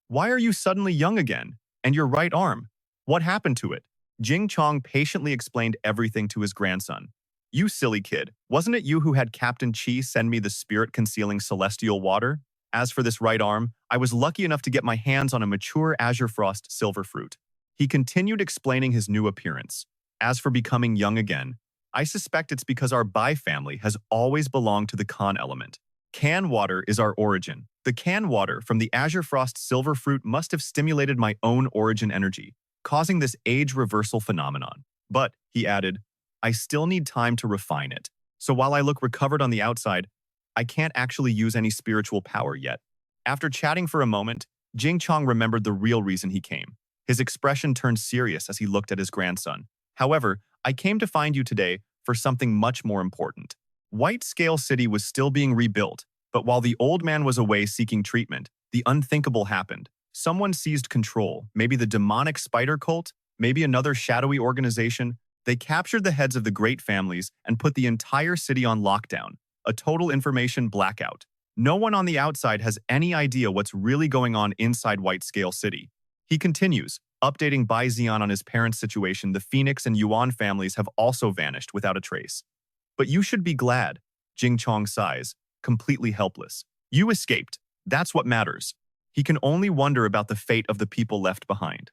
Why are you suddenly young again? And your right arm? What happened to it? Jing Chong patiently explained everything to his grandson. You silly kid, wasn't it you who had Captain Chi send me the spirit-concealing celestial water? As for this right arm, I was lucky enough to get my hands on a mature Azure Frost silver fruit. He continued explaining his new appearance. As for becoming young again, I suspect it's because our Bai family has always belonged to the Kan element. Can water is our origin. The can water from the Azure Frost silver fruit must have stimulated my own origin energy, causing this age reversal phenomenon. But, he added, I still need time to refine it. So while I look recovered on the outside, I can't actually use any spiritual power yet. After chatting for a moment, Jing Chong remembered the real reason he came. His expression turned serious as he looked at his grandson. However, I came to find you today for something much more important. White Scale City was still being rebuilt, but while the old man was away seeking treatment, the unthinkable happened. Someone seized control, maybe the demonic spider cult, maybe another shadowy organization. They captured the heads of the great families and put the entire city on lockdown, a total information blackout. No one on the outside has any idea what's really going on inside White Scale City. He continues, updating Bai Zi'an on his parents' situation. The Phoenix and Yuan families have also vanished without a trace. But you should be glad, Jing Chong sighs, completely helpless. You escaped. That's what matters. He can only wonder about the fate of the people left behind.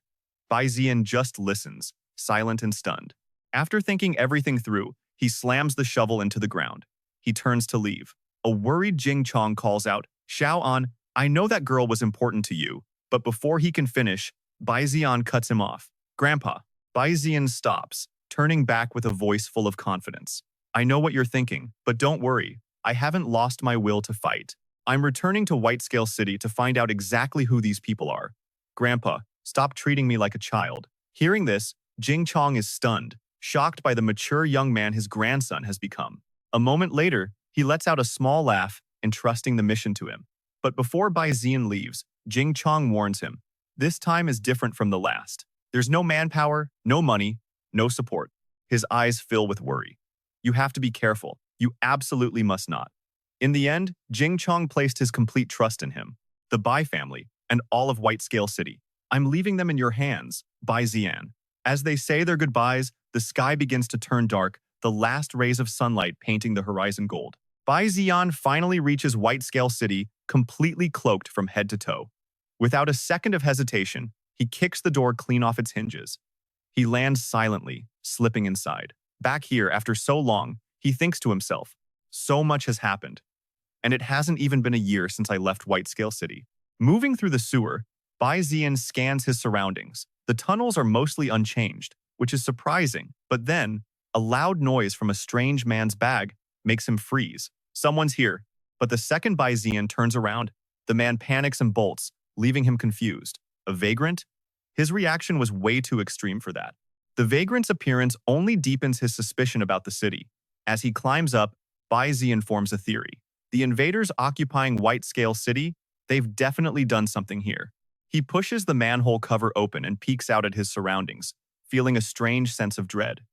Bai Zi'an just listens, silent and stunned. After thinking everything through, he slams the shovel into the ground. He turns to leave. A worried Jing Chong calls out, Xiao An, I know that girl was important to you, but before he can finish, Bai Zi'an cuts him off. Grandpa. Bai Zi'an stops, turning back with a voice full of confidence. I know what you're thinking, but don't worry. I haven't lost my will to fight. I'm returning to White Scale City to find out exactly who these people are. Grandpa, stop treating me like a child. Hearing this, Jing Chong is stunned, shocked by the mature young man his grandson has become. A moment later, he lets out a small laugh, entrusting the mission to him. But before Bai Zi'an leaves, Jing Chong warns him, "This time is different from the last. There's no manpower, no money, no support." His eyes fill with worry. "You have to be careful. You absolutely must not." In the end, Jing Chong placed his complete trust in him, the Bai family, and all of White Scale City. "I'm leaving them in your hands, Bai Zi'an." As they say their goodbyes, the sky begins to turn dark, the last rays of sunlight painting the horizon gold. Bai Zi'an finally reaches White Scale City, completely cloaked from head to toe. Without a second of hesitation, he kicks the door clean off its hinges. He lands silently, slipping inside. Back here, after so long, he thinks to himself, "So much has happened. And it hasn't even been a year since I left White Scale City." Moving through the sewer, Bai Zi'an scans his surroundings. The tunnels are mostly unchanged, which is surprising, but then, a loud noise from a strange man's bag makes him freeze. Someone's here. But the second Bai Zi'an turns around, the man panics and bolts, leaving him confused. A vagrant? His reaction was way too extreme for that. The vagrant's appearance only deepens his suspicion about the city. As he climbs up, Bai Zi'an forms a theory. The invaders occupying White Scale City, they've definitely done something here. He pushes the manhole cover open and peeks out at his surroundings, feeling a strange sense of dread.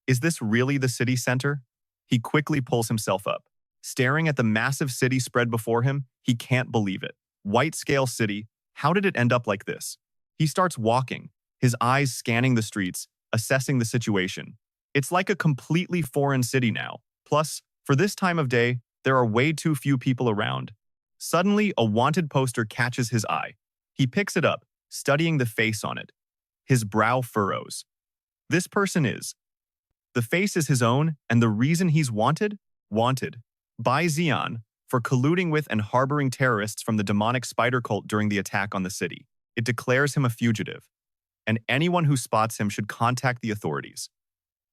Is this really the city center? He quickly pulls himself up. Staring at the massive city spread before him, he can't believe it. White Scale City, how did it end up like this? He starts walking, his eyes scanning the streets, assessing the situation. It's like a completely foreign city now. Plus, for this time of day, there are way too few people around. Suddenly, a wanted poster catches his eye. He picks it up, studying the face on it. His brow furrows. This person is. The face is his own, and the reason he's wanted? Wanted. Bai Zi'an, for colluding with and harboring terrorists from the demonic spider cult during the attack on the city. It declares him a fugitive, and anyone who spots him should contact the authorities.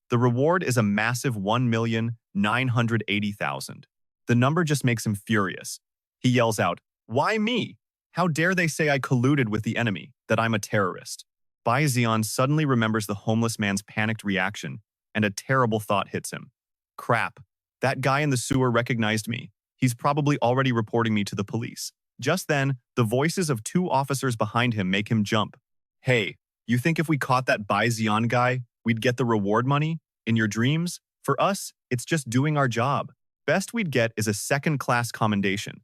The reward is a massive 1,980,000. The number just makes him furious. He yells out, "Why me? How dare they say I colluded with the enemy, that I'm a terrorist?" Bai Zi'an suddenly remembers the homeless man's panicked reaction, and a terrible thought hits him. Crap, that guy in the sewer recognized me. He's probably already reporting me to the police. Just then, the voices of two officers behind him make him jump. "Hey, you think if we caught that Bai Zi'an guy, we'd get the reward money? In your dreams? For us, it's just doing our job. Best we'd get is a second-class commendation."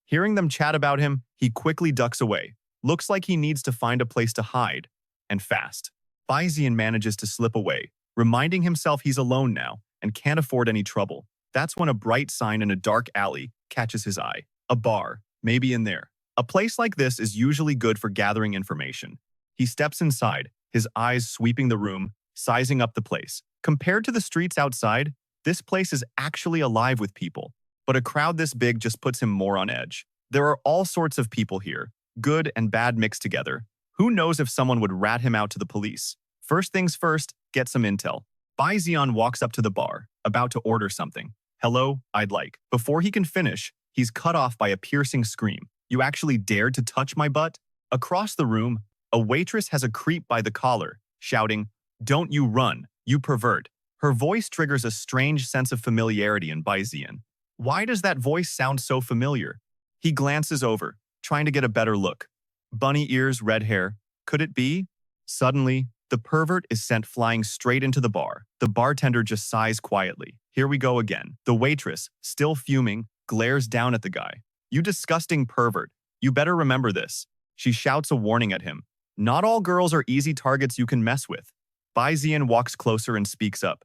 Hearing them chat about him, he quickly ducks away. Looks like he needs to find a place to hide, and fast. Bai Zi'an manages to slip away, reminding himself he's alone now and can't afford any trouble. That's when a bright sign in a dark alley catches his eye. A bar, maybe in there. A place like this is usually good for gathering information. He steps inside, his eyes sweeping the room, sizing up the place. Compared to the streets outside, this place is actually alive with people. But a crowd this big just puts him more on edge. There are all sorts of people here, good and bad mixed together. Who knows if someone would rat him out to the police? First things first, get some intel. Bai Zi'an walks up to the bar, about to order something. "Hello, I'd like." Before he can finish, he's cut off by a piercing scream. "You actually dared to touch my butt?" Across the room, a waitress has a creep by the collar, shouting, "Don't you run, you pervert." Her voice triggers a strange sense of familiarity in Bai Zi'an. Why does that voice sound so familiar? He glances over, trying to get a better look. Bunny ears, red hair. Could it be? Suddenly, the pervert is sent flying straight into the bar. The bartender just sighs quietly. Here we go again. The waitress, still fuming, glares down at the guy. "You disgusting pervert. You better remember this." She shouts a warning at him. Not all girls are easy targets you can mess with. Bai Zi'an walks closer and speaks up.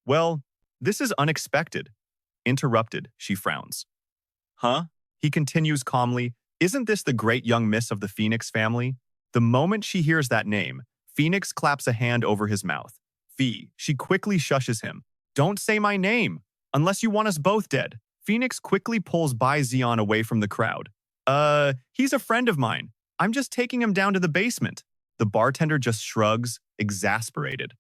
"Well, this is unexpected." Interrupted, she frowns. "Huh?" He continues calmly. "Isn't this the great young miss of the Phoenix family?" The moment she hears that name, Phoenix claps a hand over his mouth. "Fee," she quickly shushes him. "Don't say my name, unless you want us both dead." Phoenix quickly pulls Bai Zi'an away from the crowd. He's a friend of mine. I'm just taking him down to the basement." The bartender just shrugs, exasperated.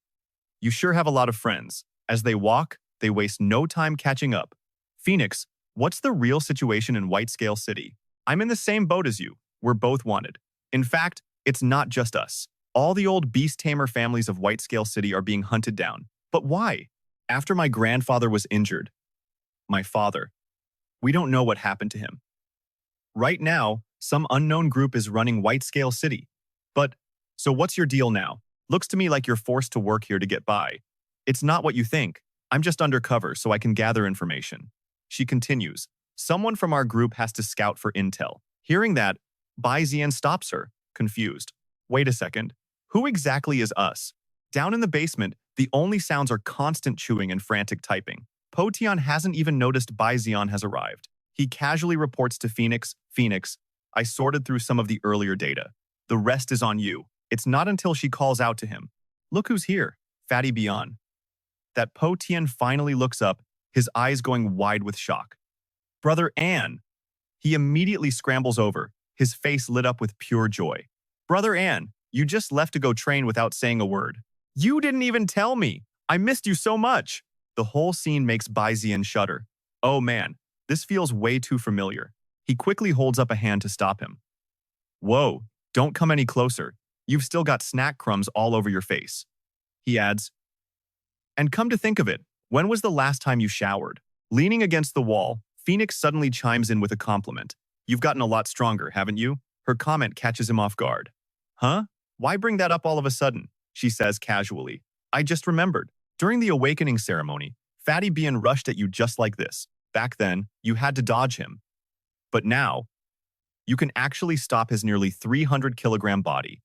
"You sure have a lot of friends." As they walk, they waste no time catching up. "Phoenix, what's the real situation in White Scale City?" "I'm in the same boat as you. We're both wanted. In fact, it's not just us. All the old beast tamer families of White Scale City are being hunted down. But why? After my grandfather was injured. My father. We don't know what happened to him. Right now, some unknown group is running White-Scale City. But, so what's your deal now? Looks to me like you're forced to work here to get by. It's not what you think. I'm just undercover so I can gather information. She continues. Someone from our group has to scout for intel. Hearing that, Bai Zi'an stops her, confused. Wait a second. Who exactly is us? Down in the basement, the only sounds are constant chewing and frantic typing. Po Tian hasn't even noticed Bai Zi'an has arrived. He casually reports to Phoenix, I sorted through some of the earlier data. The rest is on you. It's not until she calls out to him. Look who's here, Fatty Baion. That Po Tian finally looks up, his eyes going wide with shock. Brother An. He immediately scrambles over, his face lit up with pure joy. Brother An, you just left to go train without saying a word. You didn't even tell me. I missed you so much. The whole scene makes Bai Zi'an shudder. Oh man, this feels way too familiar. He quickly holds up a hand to stop him. Whoa, don't come any closer. You've still got snack crumbs all over your face. He adds, and come to think of it, when was the last time you showered? Leaning against the wall, Phoenix suddenly chimes in with a compliment. You've gotten a lot stronger, haven't you? Her comment catches him off guard. Huh? Why bring that up all of a sudden? She says casually. I just remembered. During the awakening ceremony, Fatty Baion rushed at you just like this. Back then, you had to dodge him. But now, you can actually stop his nearly 300-kilogram body.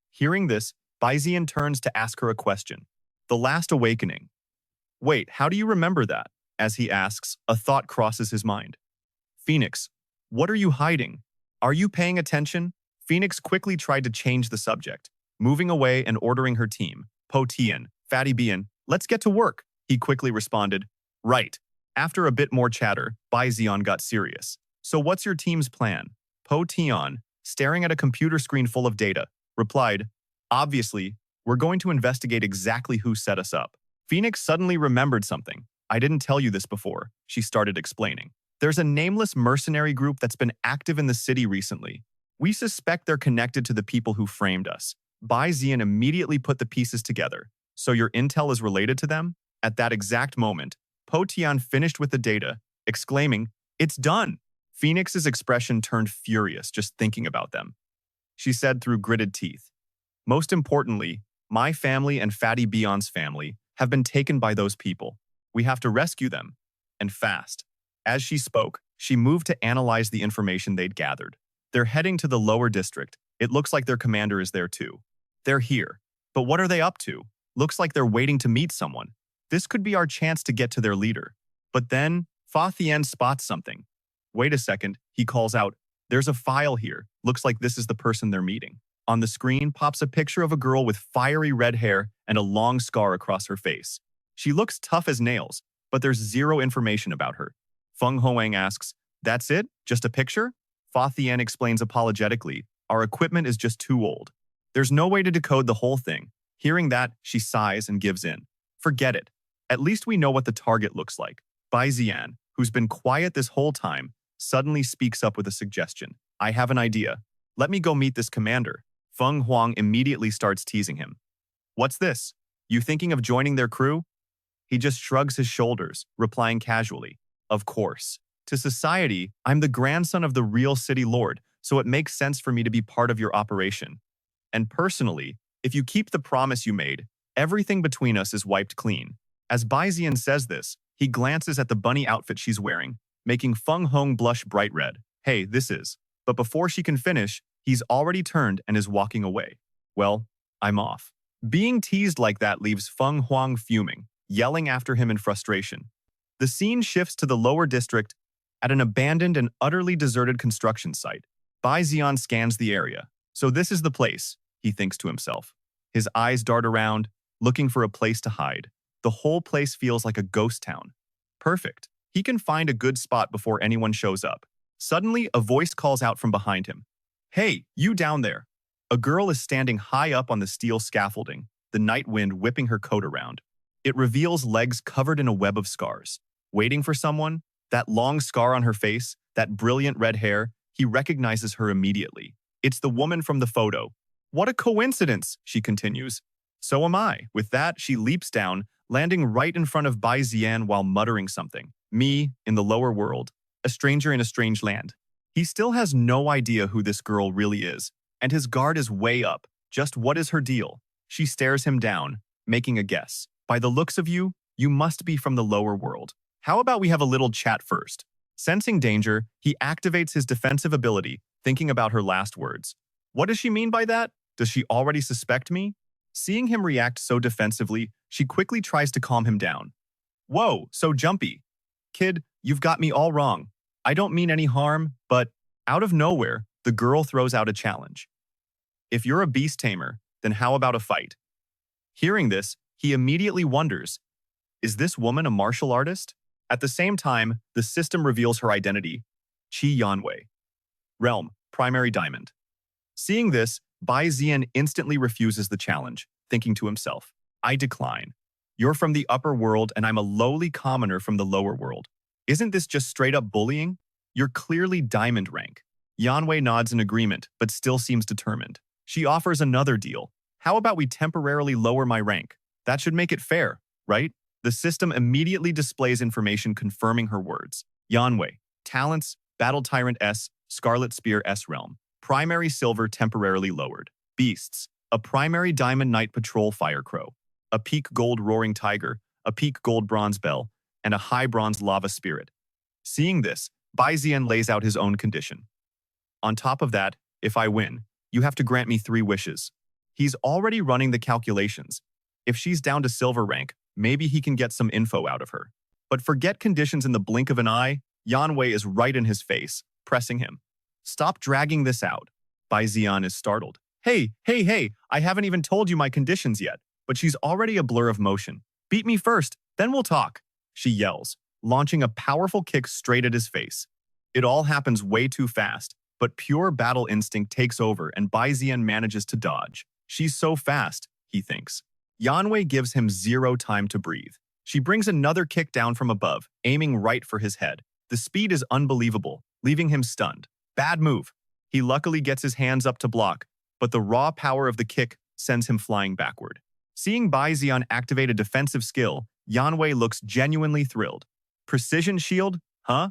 Hearing this, Bai Zi'an turns to ask her a question. The last awakening. Wait, how do you remember that? As he asks, a thought crosses his mind. Phoenix, what are you hiding? Are you paying attention? Phoenix quickly tried to change the subject, moving away and ordering her team, Po Tian, Fatty Baion, let's get to work. He quickly responded, right. After a bit more chatter, Bai Zi'an got serious. So what's your team's plan? Po Tian, staring at a computer screen full of data, replied, obviously, we're going to investigate exactly who set us up. Phoenix suddenly remembered something. I didn't tell you this before, she started explaining. There's a nameless mercenary group that's been active in the city recently. We suspect they're connected to the people who framed us. Bai Zi'an immediately put the pieces together. So your intel is related to them? At that exact moment, Po Tian finished with the data, exclaiming, it's done. Phoenix's expression turned furious just thinking about them. She said through gritted teeth, most importantly, my family and Fatty Baion's family have been taken by those people. We have to rescue them, and fast. As she spoke, she moved to analyze the information they'd gathered. They're heading to the lower district. It looks like their commander is there too. They're here. But what are they up to? Looks like they're waiting to meet someone. This could be our chance to get to their leader. But then, Fa Thien spots something. Wait a second, he calls out, there's a file here. Looks like this is the person they're meeting. On the screen pops a picture of a girl with fiery red hair and a long scar across her face. She looks tough as nails, but there's zero information about her. Feng Hoang asks, that's it? Just a picture? Fa Thien explains apologetically, our equipment is just too old. There's no way to decode the whole thing. Hearing that, she sighs and gives in. Forget it. At least we know what the target looks like. Bai Zi'an, who's been quiet this whole time, suddenly speaks up with a suggestion. I have an idea. Let me go meet this commander. Feng Huang immediately starts teasing him. What's this? You thinking of joining their crew? He just shrugs his shoulders, replying casually. Of course. To society, I'm the grandson of the real city lord, so it makes sense for me to be part of your operation. And personally, if you keep the promise you made, everything between us is wiped clean. As Bai Zi'an says this, he glances at the bunny outfit she's wearing, making Feng Hong blush bright red. Hey, this is. But before she can finish, he's already turned and is walking away. Well, I'm off. Being teased like that leaves Feng Huang fuming, yelling after him in frustration. The scene shifts to the lower district at an abandoned and utterly deserted construction site. Bai Zi'an scans the area. So this is the place, he thinks to himself. His eyes dart around, looking for a place to hide. The whole place feels like a ghost town. Perfect. He can find a good spot before anyone shows up. Suddenly, a voice calls out from behind him. Hey, you down there. A girl is standing high up on the steel scaffolding, the night wind whipping her coat around. It reveals legs covered in a web of scars. Waiting for someone? That long scar on her face, that brilliant red hair, he recognizes her immediately. It's the woman from the photo. What a coincidence, she continues. So am I. With that, she leaps down, landing right in front of Bai Zi'an while muttering something. Me, in the lower world. A stranger in a strange land. He still has no idea who this girl really is, and his guard is way up. Just what is her deal? She stares him down, making a guess. By the looks of you, you must be from the lower world. How about we have a little chat first? Sensing danger, he activates his defensive ability, thinking about her last words. What does she mean by that? Does she already suspect me? Seeing him react so defensively, she quickly tries to calm him down. Whoa, so jumpy. Kid, you've got me all wrong. I don't mean any harm, but out of nowhere, the girl throws out a challenge. If you're a beast tamer, then how about a fight? Hearing this, he immediately wonders, is this woman a martial artist? At the same time, the system reveals her identity, Qi Yanwei. Realm, Primary Diamond. Seeing this, Bai Zi'an instantly refuses the challenge, thinking to himself, I decline. You're from the upper world and I'm a lowly commoner from the lower world. Isn't this just straight up bullying? You're clearly diamond rank. Yanwei nods in agreement, but still seems determined. She offers another deal. How about we temporarily lower my rank? That should make it fair, right? The system immediately displays information confirming her words. Yanwei, Talents, Battle Tyrant S, Scarlet Spear S Realm. Primary Silver temporarily lowered. Beasts, a Primary Diamond Night Patrol Firecrow, a Peak Gold Roaring Tiger, a Peak Gold Bronze Bell, and a High Bronze Lava Spirit. Seeing this, Bai Zi'an lays out his own condition. On top of that, if I win, you have to grant me 3 wishes. He's already running the calculations. If she's down to silver rank, maybe he can get some info out of her. But forget conditions in the blink of an eye, Yanwei is right in his face, pressing him. Stop dragging this out. Bai Zi'an is startled. Hey, I haven't even told you my conditions yet, but she's already a blur of motion. Beat me first, then we'll talk, she yells, launching a powerful kick straight at his face. It all happens way too fast, but pure battle instinct takes over and Bai Zi'an manages to dodge. She's so fast, he thinks. Yanwei gives him 0 time to breathe. She brings another kick down from above, aiming right for his head. The speed is unbelievable, leaving him stunned. Bad move. He luckily gets his hands up to block, but the raw power of the kick sends him flying backward. Seeing Bai Zi'an activate a defensive skill, Yanwei looks genuinely thrilled. Precision shield? Huh?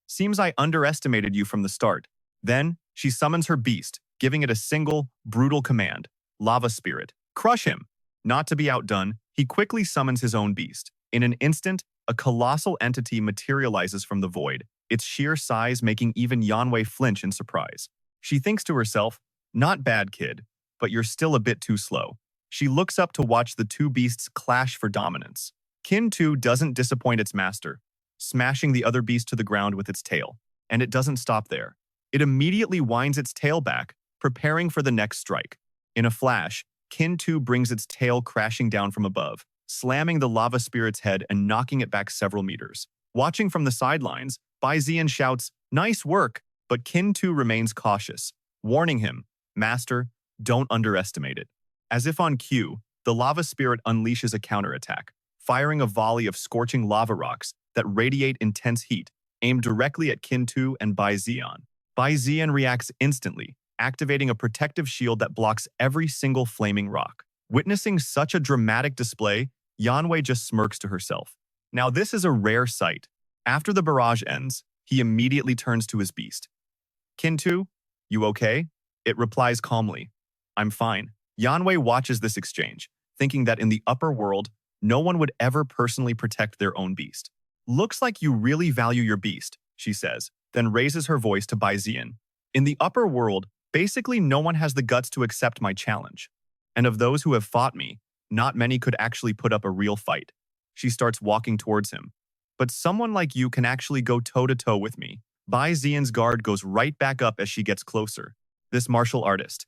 Seems I underestimated you from the start. Then, she summons her beast, giving it a single, brutal command. Lava Spirit. Crush him! Not to be outdone, he quickly summons his own beast. In an instant, a colossal entity materializes from the void, its sheer size making even Yanwei flinch in surprise. She thinks to herself, not bad, kid, but you're still a bit too slow. She looks up to watch the 2 beasts clash for dominance. Kin 2 doesn't disappoint its master, smashing the other beast to the ground with its tail. And it doesn't stop there. It immediately winds its tail back, preparing for the next strike. In a flash, Kin 2 brings its tail crashing down from above, slamming the lava spirit's head and knocking it back several meters. Watching from the sidelines, Bai Zi'an shouts, nice work, but Kin 2 remains cautious, warning him, Master, don't underestimate it. As if on cue, the lava spirit unleashes a counterattack, firing a volley of scorching lava rocks that radiate intense heat, aimed directly at Kin 2 and Bai Zi'an. Bai Zi'an reacts instantly, activating a protective shield that blocks every single flaming rock. Witnessing such a dramatic display, Yanwei just smirks to herself. Now this is a rare sight. After the barrage ends, he immediately turns to his beast. Kin 2, you okay? It replies calmly, I'm fine. Yanwei watches this exchange, thinking that in the upper world, no one would ever personally protect their own beast. Looks like you really value your beast, she says, then raises her voice to Bai Zi'an. In the upper world, basically no one has the guts to accept my challenge. And of those who have fought me, not many could actually put up a real fight. She starts walking towards him. But someone like you can actually go toe-to-toe with me. Bai Zi'an's guard goes right back up as she gets closer. This martial artist.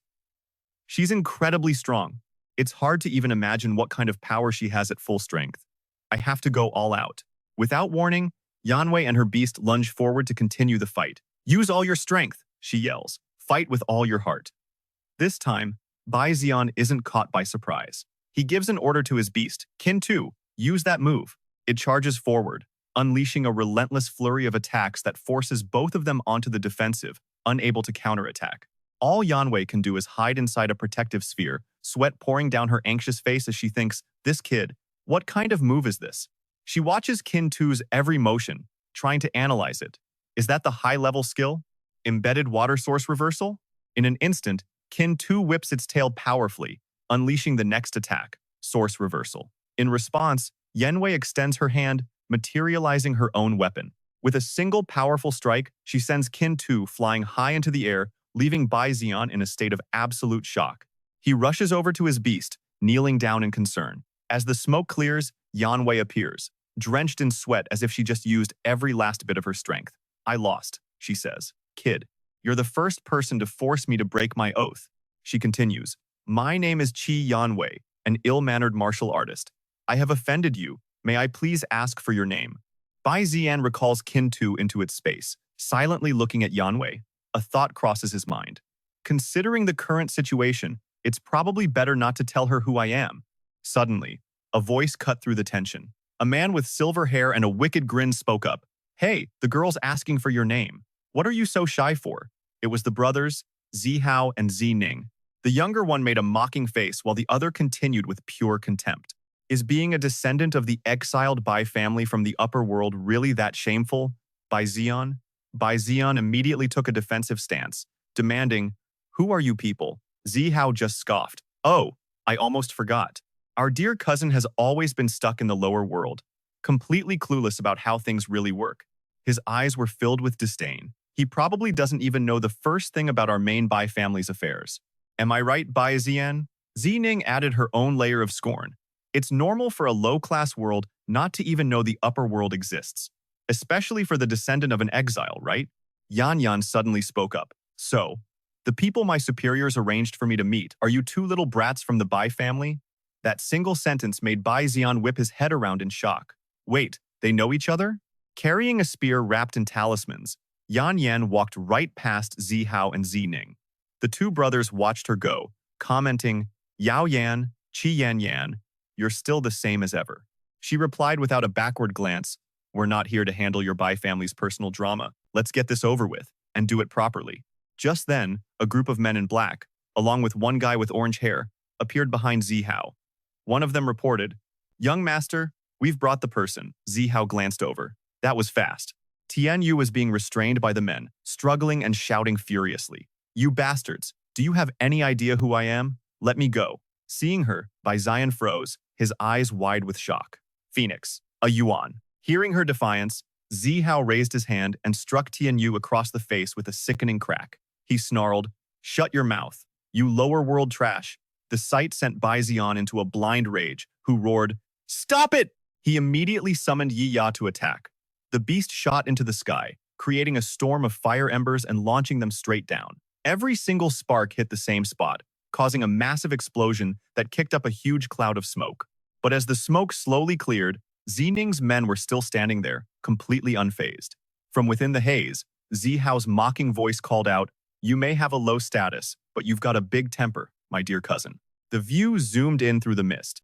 She's incredibly strong. It's hard to even imagine what kind of power she has at full strength. I have to go all out. Without warning, Yanwei and her beast lunge forward to continue the fight. Use all your strength, she yells. Fight with all your heart. This time, Bai Zi'an isn't caught by surprise. He gives an order to his beast, Kin 2, use that move. It charges forward, unleashing a relentless flurry of attacks that forces both of them onto the defensive, unable to counterattack. All Yanwei can do is hide inside a protective sphere, sweat pouring down her anxious face as she thinks, this kid, what kind of move is this? She watches Kin 2's every motion, trying to analyze it. Is that the high-level skill? Embedded water source reversal? In an instant, Kin 2 whips its tail powerfully, unleashing the next attack, source reversal. In response, Yanwei extends her hand, materializing her own weapon. With a single powerful strike, she sends Kin 2 flying high into the air, leaving Bai Zi'an in a state of absolute shock. He rushes over to his beast, kneeling down in concern. As the smoke clears, Yanwei appears, drenched in sweat as if she just used every last bit of her strength. I lost, she says. Kid, you're the first person to force me to break my oath. She continues, my name is Qi Yanwei, an ill-mannered martial artist. I have offended you. May I please ask for your name? Bai Zi'an recalls Kin 2 into its space, silently looking at Yanwei. A thought crosses his mind. Considering the current situation, it's probably better not to tell her who I am. Suddenly, a voice cut through the tension. A man with silver hair and a wicked grin spoke up. Hey, the girl's asking for your name. What are you so shy for? It was the brothers, Zihao and Zining. The younger one made a mocking face while the other continued with pure contempt. Is being a descendant of the exiled Bai family from the upper world really that shameful? Bai Zi'an? Bai Zi'an immediately took a defensive stance, demanding, who are you people? Zihao just scoffed. Oh, I almost forgot. Our dear cousin has always been stuck in the lower world, completely clueless about how things really work. His eyes were filled with disdain. He probably doesn't even know the first thing about our main Bai family's affairs. Am I right, Bai Zi'an? Zining added her own layer of scorn. It's normal for a low-class world not to even know the upper world exists, especially for the descendant of an exile, right? Yan Yan suddenly spoke up. So, the people my superiors arranged for me to meet, are you two little brats from the Bai family? That single sentence made Bai Zi'an whip his head around in shock. Wait, they know each other? Carrying a spear wrapped in talismans, Yan Yan walked right past Zihao and Zining. The two brothers watched her go, commenting, Yao Yan, Qi Yan Yan, you're still the same as ever. She replied without a backward glance, we're not here to handle your Bai family's personal drama. Let's get this over with, and do it properly. Just then, a group of men in black, along with one guy with orange hair, appeared behind Zihao. One of them reported, young master, we've brought the person. Zihao glanced over. That was fast. Tianyu was being restrained by the men, struggling and shouting furiously. You bastards, do you have any idea who I am? Let me go. Seeing her, Bai Zi'an froze, his eyes wide with shock. Phoenix, a Yuan. Hearing her defiance, Zihao raised his hand and struck Tianyu across the face with a sickening crack. He snarled, shut your mouth, you lower world trash. The sight sent Bai Zi'an into a blind rage, who roared, stop it! He immediately summoned Yi Ya to attack. The beast shot into the sky, creating a storm of fire embers and launching them straight down. Every single spark hit the same spot, causing a massive explosion that kicked up a huge cloud of smoke. But as the smoke slowly cleared, Zining's men were still standing there, completely unfazed. From within the haze, Zihao's mocking voice called out, you may have a low status, but you've got a big temper, my dear cousin. The view zoomed in through the mist.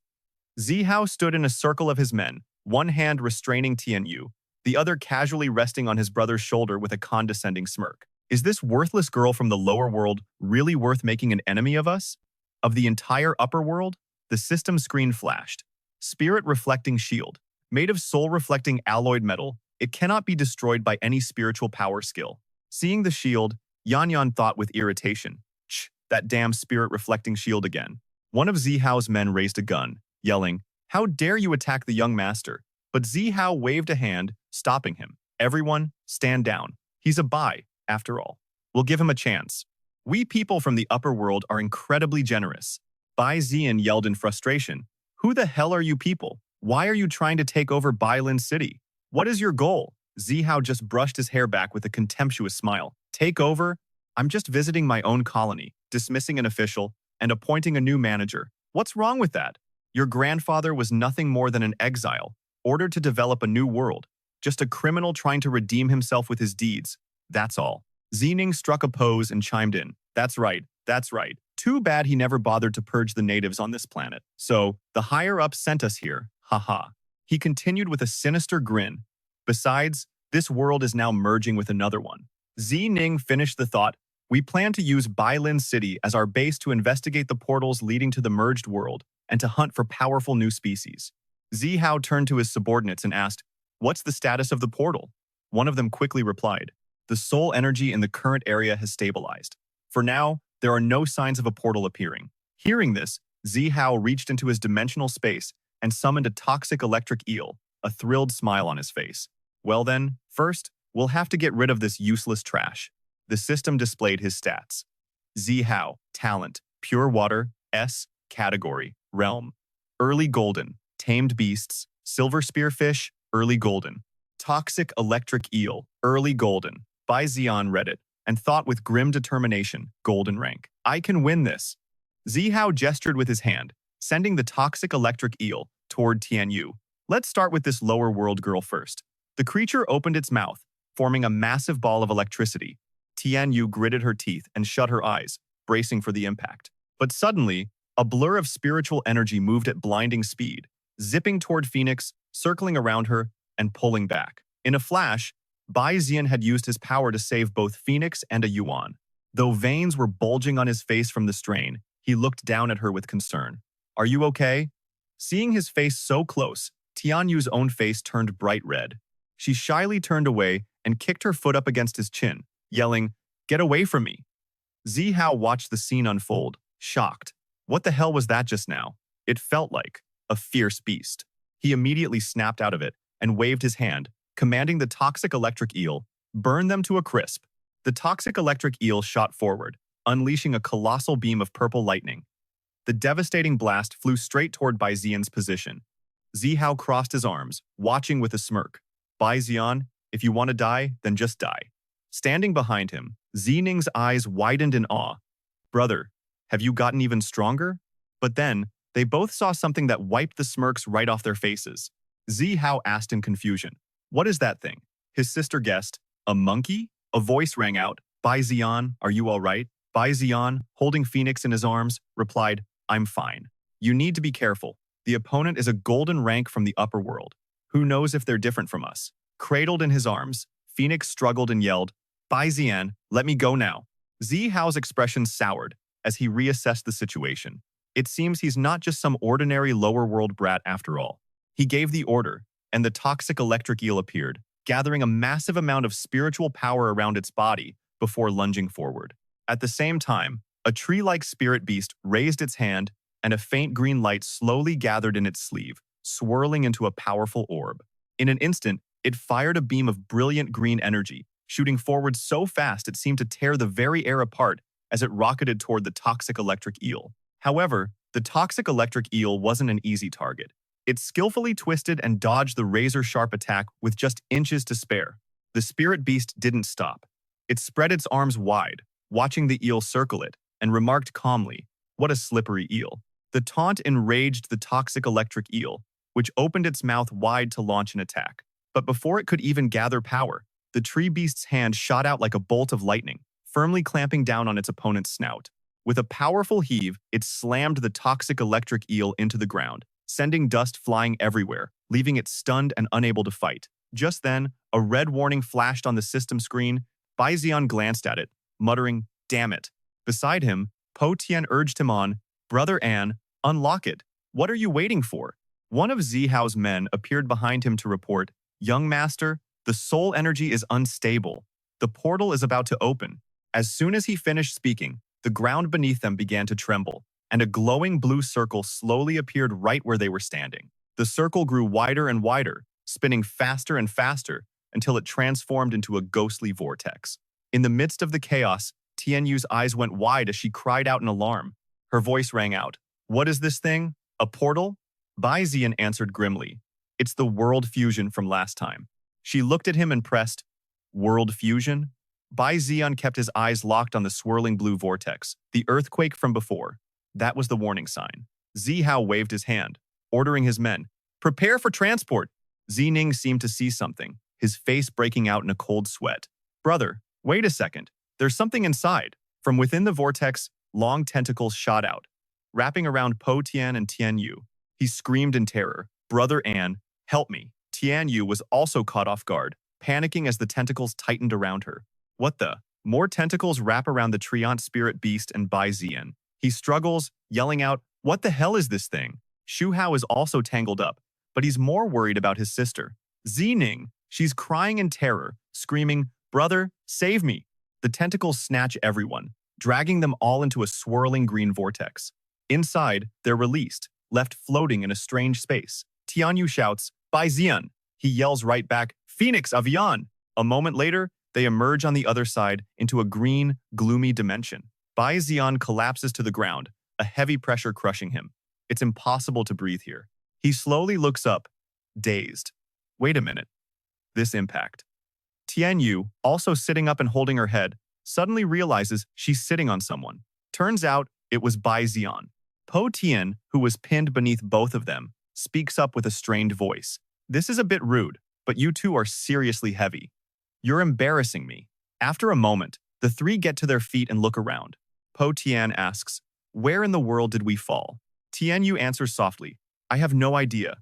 Zihao stood in a circle of his men, one hand restraining Tianyu, the other casually resting on his brother's shoulder with a condescending smirk. Is this worthless girl from the lower world really worth making an enemy of us? Of the entire upper world? The system screen flashed. Spirit-reflecting shield. Made of soul-reflecting alloyed metal, it cannot be destroyed by any spiritual power skill. Seeing the shield, Yan Yan thought with irritation, that damn spirit-reflecting shield again. One of Zihao's men raised a gun, yelling, how dare you attack the young master? But Zihao waved a hand, stopping him. Everyone, stand down. He's a Bai, after all. We'll give him a chance. We people from the upper world are incredibly generous. Bai Zi'an yelled in frustration. Who the hell are you people? Why are you trying to take over Bailin City? What is your goal? Zihao just brushed his hair back with a contemptuous smile. Take over? I'm just visiting my own colony, dismissing an official, and appointing a new manager. What's wrong with that? Your grandfather was nothing more than an exile, ordered to develop a new world. Just a criminal trying to redeem himself with his deeds. That's all. Zining struck a pose and chimed in. That's right, that's right. Too bad he never bothered to purge the natives on this planet. So, the higher-ups sent us here. Haha. He continued with a sinister grin. Besides, this world is now merging with another one. Zining finished the thought. We plan to use Bailin City as our base to investigate the portals leading to the merged world and to hunt for powerful new species. Zihao turned to his subordinates and asked, what's the status of the portal? One of them quickly replied, The soul energy in the current area has stabilized. For now, there are no signs of a portal appearing. Hearing this, Zihao reached into his dimensional space and summoned a toxic electric eel, a thrilled smile on his face. Well then, first, we'll have to get rid of this useless trash. The system displayed his stats. Zihao, talent, pure water, S, category, realm. Early golden, tamed beasts, silver spearfish, early golden. Toxic electric eel, early golden. Bai Zi'an read it and thought with grim determination, golden rank. I can win this. Zihao gestured with his hand, sending the toxic electric eel toward Tianyu. Let's start with this lower world girl first. The creature opened its mouth, forming a massive ball of electricity. Tianyu gritted her teeth and shut her eyes, bracing for the impact. But suddenly, a blur of spiritual energy moved at blinding speed, zipping toward Phoenix, circling around her, and pulling back. In a flash, Bai Zi'an had used his power to save both Phoenix and a Yuan. Though veins were bulging on his face from the strain, he looked down at her with concern. Are you okay? Seeing his face so close, Tianyu's own face turned bright red. She shyly turned away and kicked her foot up against his chin, yelling, "Get away from me!" Zihao watched the scene unfold, shocked. What the hell was that just now? It felt like a fierce beast. He immediately snapped out of it and waved his hand, commanding the toxic electric eel, burn them to a crisp. The toxic electric eel shot forward, unleashing a colossal beam of purple lightning. The devastating blast flew straight toward Bai Zi'an's position. Zihao crossed his arms, watching with a smirk. Bai Zi'an, if you want to die, then just die. Standing behind him, Zining's eyes widened in awe. Brother, have you gotten even stronger? But then, they both saw something that wiped the smirks right off their faces. Zihao asked in confusion, "What is that thing?" His sister guessed, "A monkey?" A voice rang out, "Bai Zi'an, are you all right?" Bai Zi'an, holding Phoenix in his arms, replied, "I'm fine. You need to be careful. The opponent is a golden rank from the upper world. Who knows if they're different from us?" Cradled in his arms, Phoenix struggled and yelled, "Bai Zi'an, let me go now." Zihao's expression soured as he reassessed the situation. It seems he's not just some ordinary lower world brat after all. He gave the order, and the toxic electric eel appeared, gathering a massive amount of spiritual power around its body before lunging forward. At the same time, a tree-like spirit beast raised its hand, and a faint green light slowly gathered in its sleeve, swirling into a powerful orb. In an instant, it fired a beam of brilliant green energy, shooting forward so fast it seemed to tear the very air apart as it rocketed toward the toxic electric eel. However, the toxic electric eel wasn't an easy target. It skillfully twisted and dodged the razor-sharp attack with just inches to spare. The spirit beast didn't stop. It spread its arms wide, watching the eel circle it, and remarked calmly, "What a slippery eel." The taunt enraged the toxic electric eel, which opened its mouth wide to launch an attack. But before it could even gather power, the tree beast's hand shot out like a bolt of lightning, firmly clamping down on its opponent's snout. With a powerful heave, it slammed the toxic electric eel into the ground, sending dust flying everywhere, leaving it stunned and unable to fight. Just then, a red warning flashed on the system screen. Bai Zi'an glanced at it, muttering, "Damn it." Beside him, Po Tian urged him on, "Brother An, unlock it. What are you waiting for?" One of Zihao's men appeared behind him to report, "Young master, the soul energy is unstable. The portal is about to open." As soon as he finished speaking, the ground beneath them began to tremble, and a glowing blue circle slowly appeared right where they were standing. The circle grew wider and wider, spinning faster and faster until it transformed into a ghostly vortex. In the midst of the chaos, Tianyu's eyes went wide as she cried out in alarm. Her voice rang out, "What is this thing? A portal?" Bai Zi'an answered grimly, "It's the world fusion from last time." She looked at him and pressed, "World fusion?" Bai Zi'an kept his eyes locked on the swirling blue vortex, the earthquake from before. That was the warning sign. Zihao waved his hand, ordering his men, "Prepare for transport." Zining seemed to see something, his face breaking out in a cold sweat. "Brother, wait a second. There's something inside." From within the vortex, long tentacles shot out, wrapping around Po Tian and Tianyu. He screamed in terror, "Brother An, help me." Tianyu was also caught off guard, panicking as the tentacles tightened around her. What the? More tentacles wrap around the Treant spirit beast and Bai Zi'an. He struggles, yelling out, "What the hell is this thing?" Shu Hao is also tangled up, but he's more worried about his sister. Zining, she's crying in terror, screaming, "Brother, Save me! The tentacles snatch everyone, dragging them all into a swirling green vortex. Inside, they're released, left floating in a strange space. Tianyu shouts, Bai Zi'an! He yells right back, Phoenix Avian! A moment later, they emerge on the other side into a green, gloomy dimension. Bai Zi'an collapses to the ground, a heavy pressure crushing him. It's impossible to breathe here. He slowly looks up, dazed. Wait a minute. This impact. Tianyu, also sitting up and holding her head, suddenly realizes she's sitting on someone. Turns out it was Bai Zi'an. Po Tian, who was pinned beneath both of them, speaks up with a strained voice. This is a bit rude, but you two are seriously heavy. You're embarrassing me. After a moment, the three get to their feet and look around. Po Tian asks, where in the world did we fall? Tianyu answers softly, I have no idea.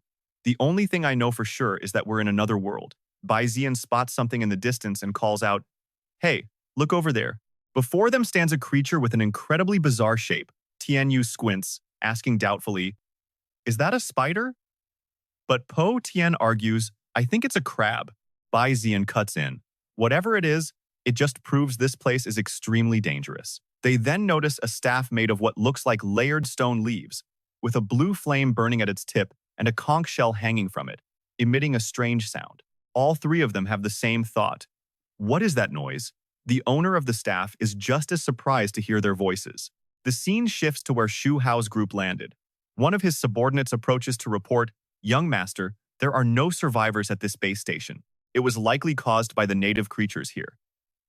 The only thing I know for sure is that we're in another world. Bai Zi'an spots something in the distance and calls out, hey, look over there. Before them stands a creature with an incredibly bizarre shape. Tianyu squints, asking doubtfully, is that a spider? But Po Tian argues, I think it's a crab. Bai Zi'an cuts in. Whatever it is, it just proves this place is extremely dangerous. They then notice a staff made of what looks like layered stone leaves, with a blue flame burning at its tip and a conch shell hanging from it, emitting a strange sound. All three of them have the same thought. What is that noise? The owner of the staff is just as surprised to hear their voices. The scene shifts to where Shu Hao's group landed. One of his subordinates approaches to report, Young Master, there are no survivors at this base station. It was likely caused by the native creatures here.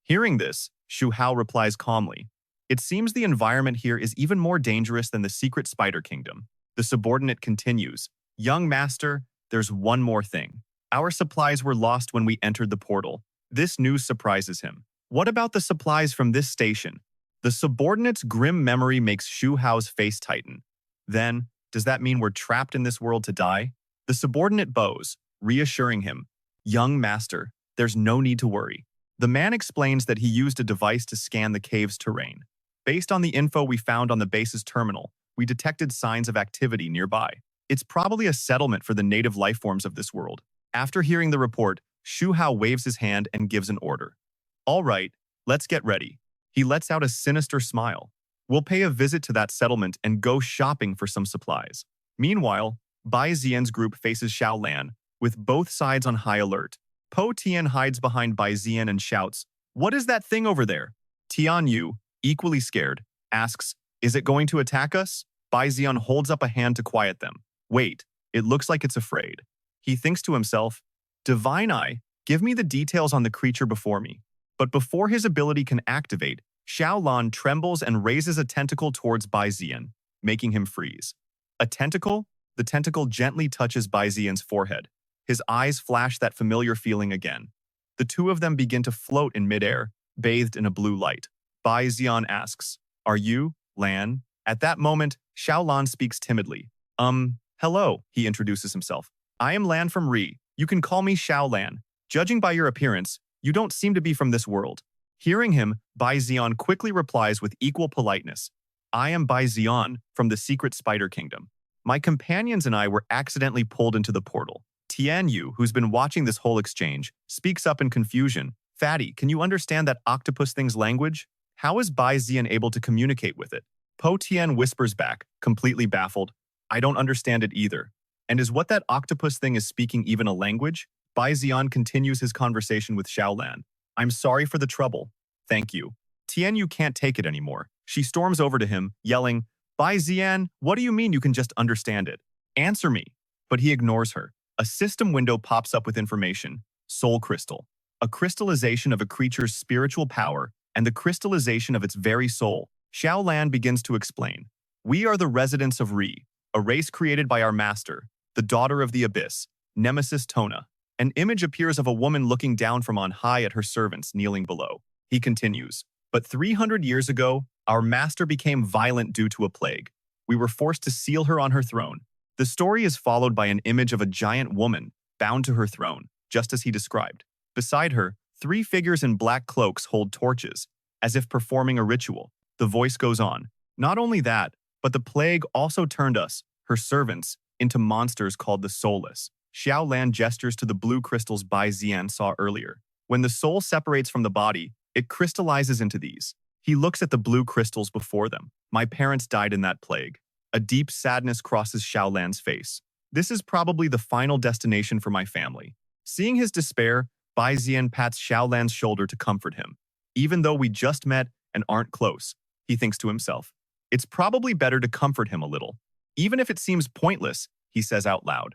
Hearing this, Shu Hao replies calmly, it seems the environment here is even more dangerous than the secret spider kingdom. The subordinate continues, Young Master, there's one more thing. Our supplies were lost when we entered the portal. This news surprises him. What about the supplies from this station? The subordinate's grim memory makes Shu Hao's face tighten. Then, does that mean we're trapped in this world to die? The subordinate bows, reassuring him, Young Master, there's no need to worry. The man explains that he used a device to scan the cave's terrain. Based on the info we found on the base's terminal, we detected signs of activity nearby. It's probably a settlement for the native lifeforms of this world. After hearing the report, Shu Hao waves his hand and gives an order. All right, let's get ready. He lets out a sinister smile. We'll pay a visit to that settlement and go shopping for some supplies. Meanwhile, Bai Zi'an's group faces Xiao Lan, with both sides on high alert. Po Tian hides behind Bai Zi'an and shouts, what is that thing over there? Tianyu, equally scared, asks, is it going to attack us? Bai Zi'an holds up a hand to quiet them. Wait, it looks like it's afraid. He thinks to himself, Divine Eye, give me the details on the creature before me. But before his ability can activate, Xiao Lan trembles and raises a tentacle towards Bai Zi'an, making him freeze. A tentacle? The tentacle gently touches Bai Zi'an's forehead. His eyes flash that familiar feeling again. The two of them begin to float in midair, bathed in a blue light. Bai Zi'an asks, are you, Lan? At that moment, Xiao Lan speaks timidly. Hello, he introduces himself. I am Lan from Ri. You can call me Xiao Lan. Judging by your appearance, you don't seem to be from this world. Hearing him, Bai Zi'an quickly replies with equal politeness. I am Bai Zi'an from the secret spider kingdom. My companions and I were accidentally pulled into the portal. Tianyu, who's been watching this whole exchange, speaks up in confusion. Fatty, can you understand that octopus thing's language? How is Bai Zi'an able to communicate with it? Po Tian whispers back, completely baffled. I don't understand it either. And is what that octopus thing is speaking even a language? Bai Zi'an continues his conversation with Xiao Lan. I'm sorry for the trouble. Thank you. Tianyu can't take it anymore. She storms over to him, yelling, Bai Zi'an, what do you mean you can just understand it? Answer me. But he ignores her. A system window pops up with information. Soul crystal. A crystallization of a creature's spiritual power and the crystallization of its very soul. Xiao Lan begins to explain. We are the residents of Ri, a race created by our master, the daughter of the abyss, Nemesis Tona. An image appears of a woman looking down from on high at her servants kneeling below. He continues, but 300 years ago, our master became violent due to a plague. We were forced to seal her on her throne. The story is followed by an image of a giant woman bound to her throne, just as he described. Beside her, 3 figures in black cloaks hold torches, as if performing a ritual. The voice goes on. Not only that, but the plague also turned us, her servants, into monsters called the Soulless. Xiao Lan gestures to the blue crystals Bai Zi'an saw earlier. When the soul separates from the body, It crystallizes into these. He looks at the blue crystals before them. My parents died in that plague. A deep sadness crosses Xiao Lan's face. This is probably the final destination for my family. Seeing his despair, Bai Zi'an pats Xiao Lan's shoulder to comfort him. Even though we just met and aren't close, he thinks to himself. It's probably better to comfort him a little. Even if it seems pointless, he says out loud.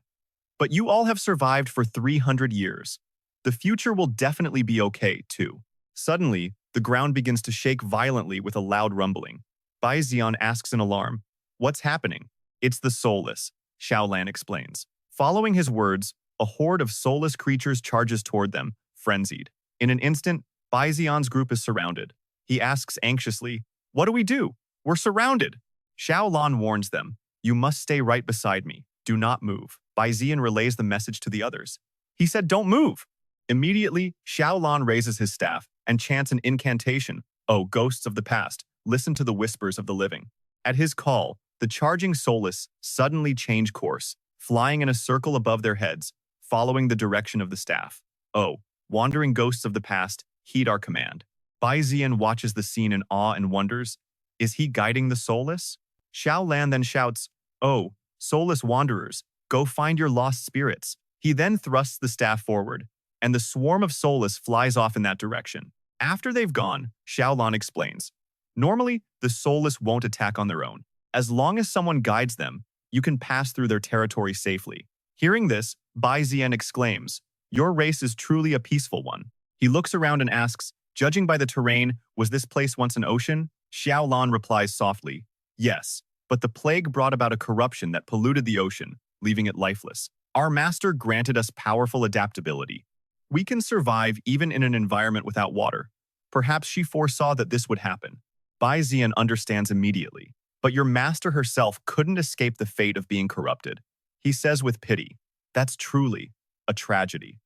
But you all have survived for 300 years. The future will definitely be okay, too. Suddenly, the ground begins to shake violently with a loud rumbling. Bai Zi'an asks in alarm, "What's happening?" "It's the soulless," Xiao Lan explains. Following his words, a horde of soulless creatures charges toward them, frenzied. In an instant, Bai Zi'an's group is surrounded. He asks anxiously, "What do we do? We're surrounded." Xiao Lan warns them, "You must stay right beside me. Do not move." Bai Zi'an relays the message to the others. He said, "Don't move." Immediately, Xiao Lan raises his staff and chants an incantation. "Oh, ghosts of the past, listen to the whispers of the living." At his call, the charging soulless suddenly change course, flying in a circle above their heads, following the direction of the staff. "Oh, wandering ghosts of the past, heed our command." Bai Zi'an watches the scene in awe and wonders. Is he guiding the soulless? Xiao Lan then shouts, "Oh, soulless wanderers, go find your lost spirits." He then thrusts the staff forward, and the swarm of soulless flies off in that direction. After they've gone, Xiao Lan explains, "Normally, the soulless won't attack on their own. As long as someone guides them, you can pass through their territory safely." Hearing this, Bai Zi'an exclaims, "Your race is truly a peaceful one." He looks around and asks, "Judging by the terrain, was this place once an ocean?" Xiao Lan replies softly, "Yes, but the plague brought about a corruption that polluted the ocean, leaving it lifeless. Our master granted us powerful adaptability. We can survive even in an environment without water. Perhaps she foresaw that this would happen." Bai Zi'an understands immediately. "But your master herself couldn't escape the fate of being corrupted." He says with pity, "That's truly a tragedy."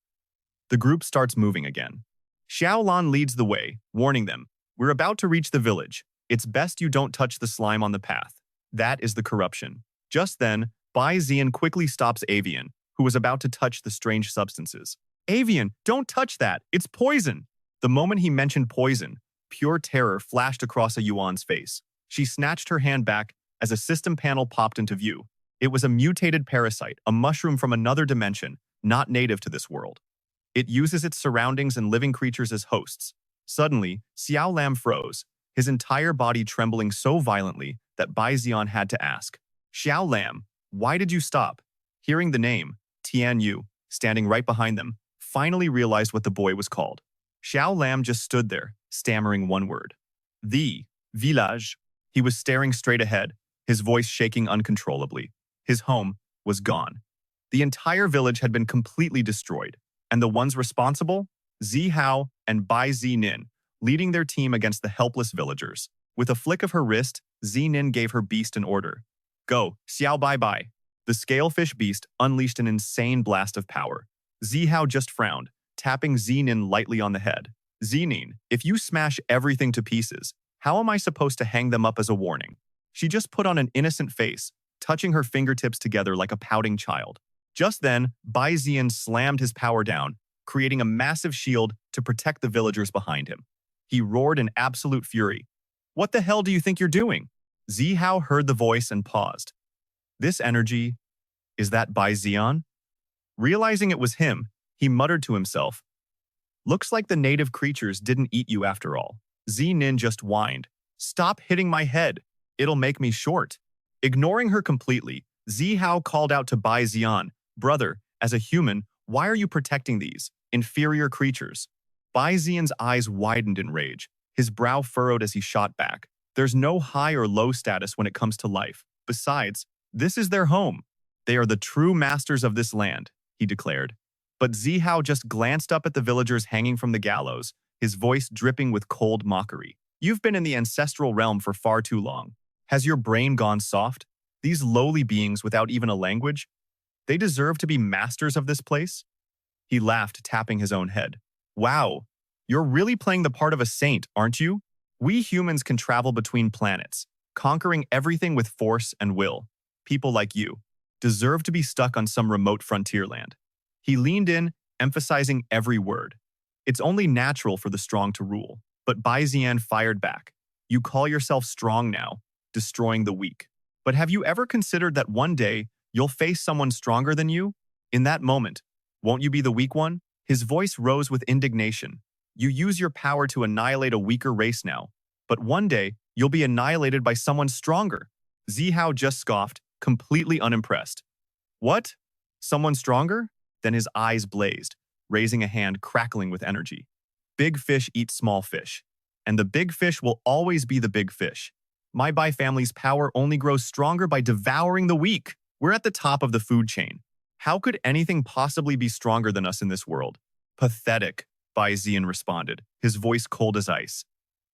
The group starts moving again. Xiao Lan leads the way, warning them, "We're about to reach the village. It's best you don't touch the slime on the path. That is the corruption." Just then, Bai Zi'an quickly stops Avian, who was about to touch the strange substances. "Avian, don't touch that! It's poison!" The moment he mentioned poison, pure terror flashed across a Yuan's face. She snatched her hand back as a system panel popped into view. It was a mutated parasite, a mushroom from another dimension, not native to this world. It uses its surroundings and living creatures as hosts. Suddenly, Xiao Lam froze, his entire body trembling so violently that Bai Zi'an had to ask, "Xiao Lam, why did you stop?" Hearing the name, Tian Yu, standing right behind them, finally realized what the boy was called. Xiao Lam just stood there, stammering one word. "The village." He was staring straight ahead, his voice shaking uncontrollably. His home was gone. The entire village had been completely destroyed, and the ones responsible? Zihao and Bai Zi'an, leading their team against the helpless villagers. With a flick of her wrist, Zi'an gave her beast an order. "Go, Xiao Bai." The scalefish beast unleashed an insane blast of power. Zihao just frowned, tapping Zi'an lightly on the head. "Zi'an, if you smash everything to pieces, how am I supposed to hang them up as a warning?" She just put on an innocent face, touching her fingertips together like a pouting child. Just then, Bai Zi'an slammed his power down, creating a massive shield to protect the villagers behind him. He roared in absolute fury. "What the hell do you think you're doing?" Zihao heard the voice and paused. "This energy, is that Bai Zi'an?" Realizing it was him, he muttered to himself, "Looks like the native creatures didn't eat you after all." Zi'an just whined, "Stop hitting my head. It'll make me short." Ignoring her completely, Zihao called out to Bai Zi'an, "Brother, as a human, why are you protecting these inferior creatures?" Bai Zi'an's eyes widened in rage, his brow furrowed as he shot back. "There's no high or low status when it comes to life. Besides, this is their home. They are the true masters of this land," he declared. But Zihao just glanced up at the villagers hanging from the gallows, his voice dripping with cold mockery. "You've been in the ancestral realm for far too long. Has your brain gone soft? These lowly beings without even a language? They deserve to be masters of this place?" He laughed, tapping his own head. "Wow, you're really playing the part of a saint, aren't you? We humans can travel between planets, conquering everything with force and will. People like you deserve to be stuck on some remote frontier land." He leaned in, emphasizing every word. "It's only natural for the strong to rule. But Bai Zi'an fired back. You call yourself strong now, destroying the weak. But have you ever considered that one day you'll face someone stronger than you? In that moment, won't you be the weak one? His voice rose with indignation. You use your power to annihilate a weaker race now, but one day you'll be annihilated by someone stronger. Zihao just scoffed, completely unimpressed. What? Someone stronger? Then his eyes blazed, raising a hand crackling with energy. Big fish eat small fish, and the big fish will always be the big fish. My Bai family's power only grows stronger by devouring the weak. We're at the top of the food chain. How could anything possibly be stronger than us in this world? Pathetic, Bai Zi'an responded, his voice cold as ice.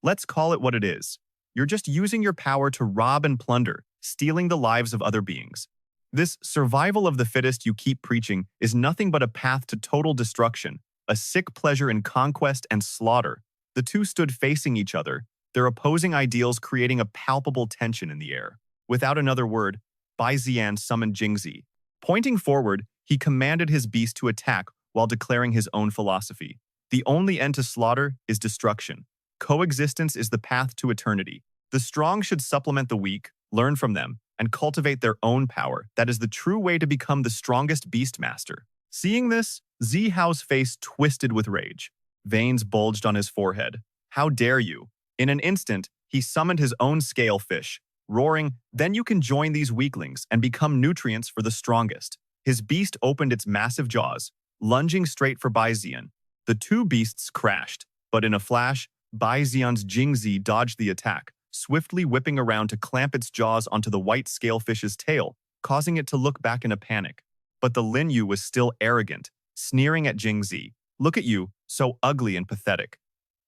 Let's call it what it is. You're just using your power to rob and plunder, stealing the lives of other beings. This survival of the fittest you keep preaching is nothing but a path to total destruction, a sick pleasure in conquest and slaughter. The two stood facing each other, their opposing ideals creating a palpable tension in the air. Without another word, Bai Zi'an summoned Jingzi. Pointing forward, he commanded his beast to attack while declaring his own philosophy. The only end to slaughter is destruction. Coexistence is the path to eternity. The strong should supplement the weak, learn from them, and cultivate their own power. That is the true way to become the strongest beastmaster. Seeing this, Zihao's face twisted with rage. Veins bulged on his forehead. How dare you? In an instant, he summoned his own scale fish, roaring, "Then you can join these weaklings and become nutrients for the strongest." His beast opened its massive jaws, lunging straight for Bai Zi'an. The two beasts crashed, but in a flash, Bai Zi'an's Jingzi dodged the attack, swiftly whipping around to clamp its jaws onto the white scalefish's tail, causing it to look back in a panic. But the Linyu was still arrogant, sneering at Jingzi. "Look at you, so ugly and pathetic.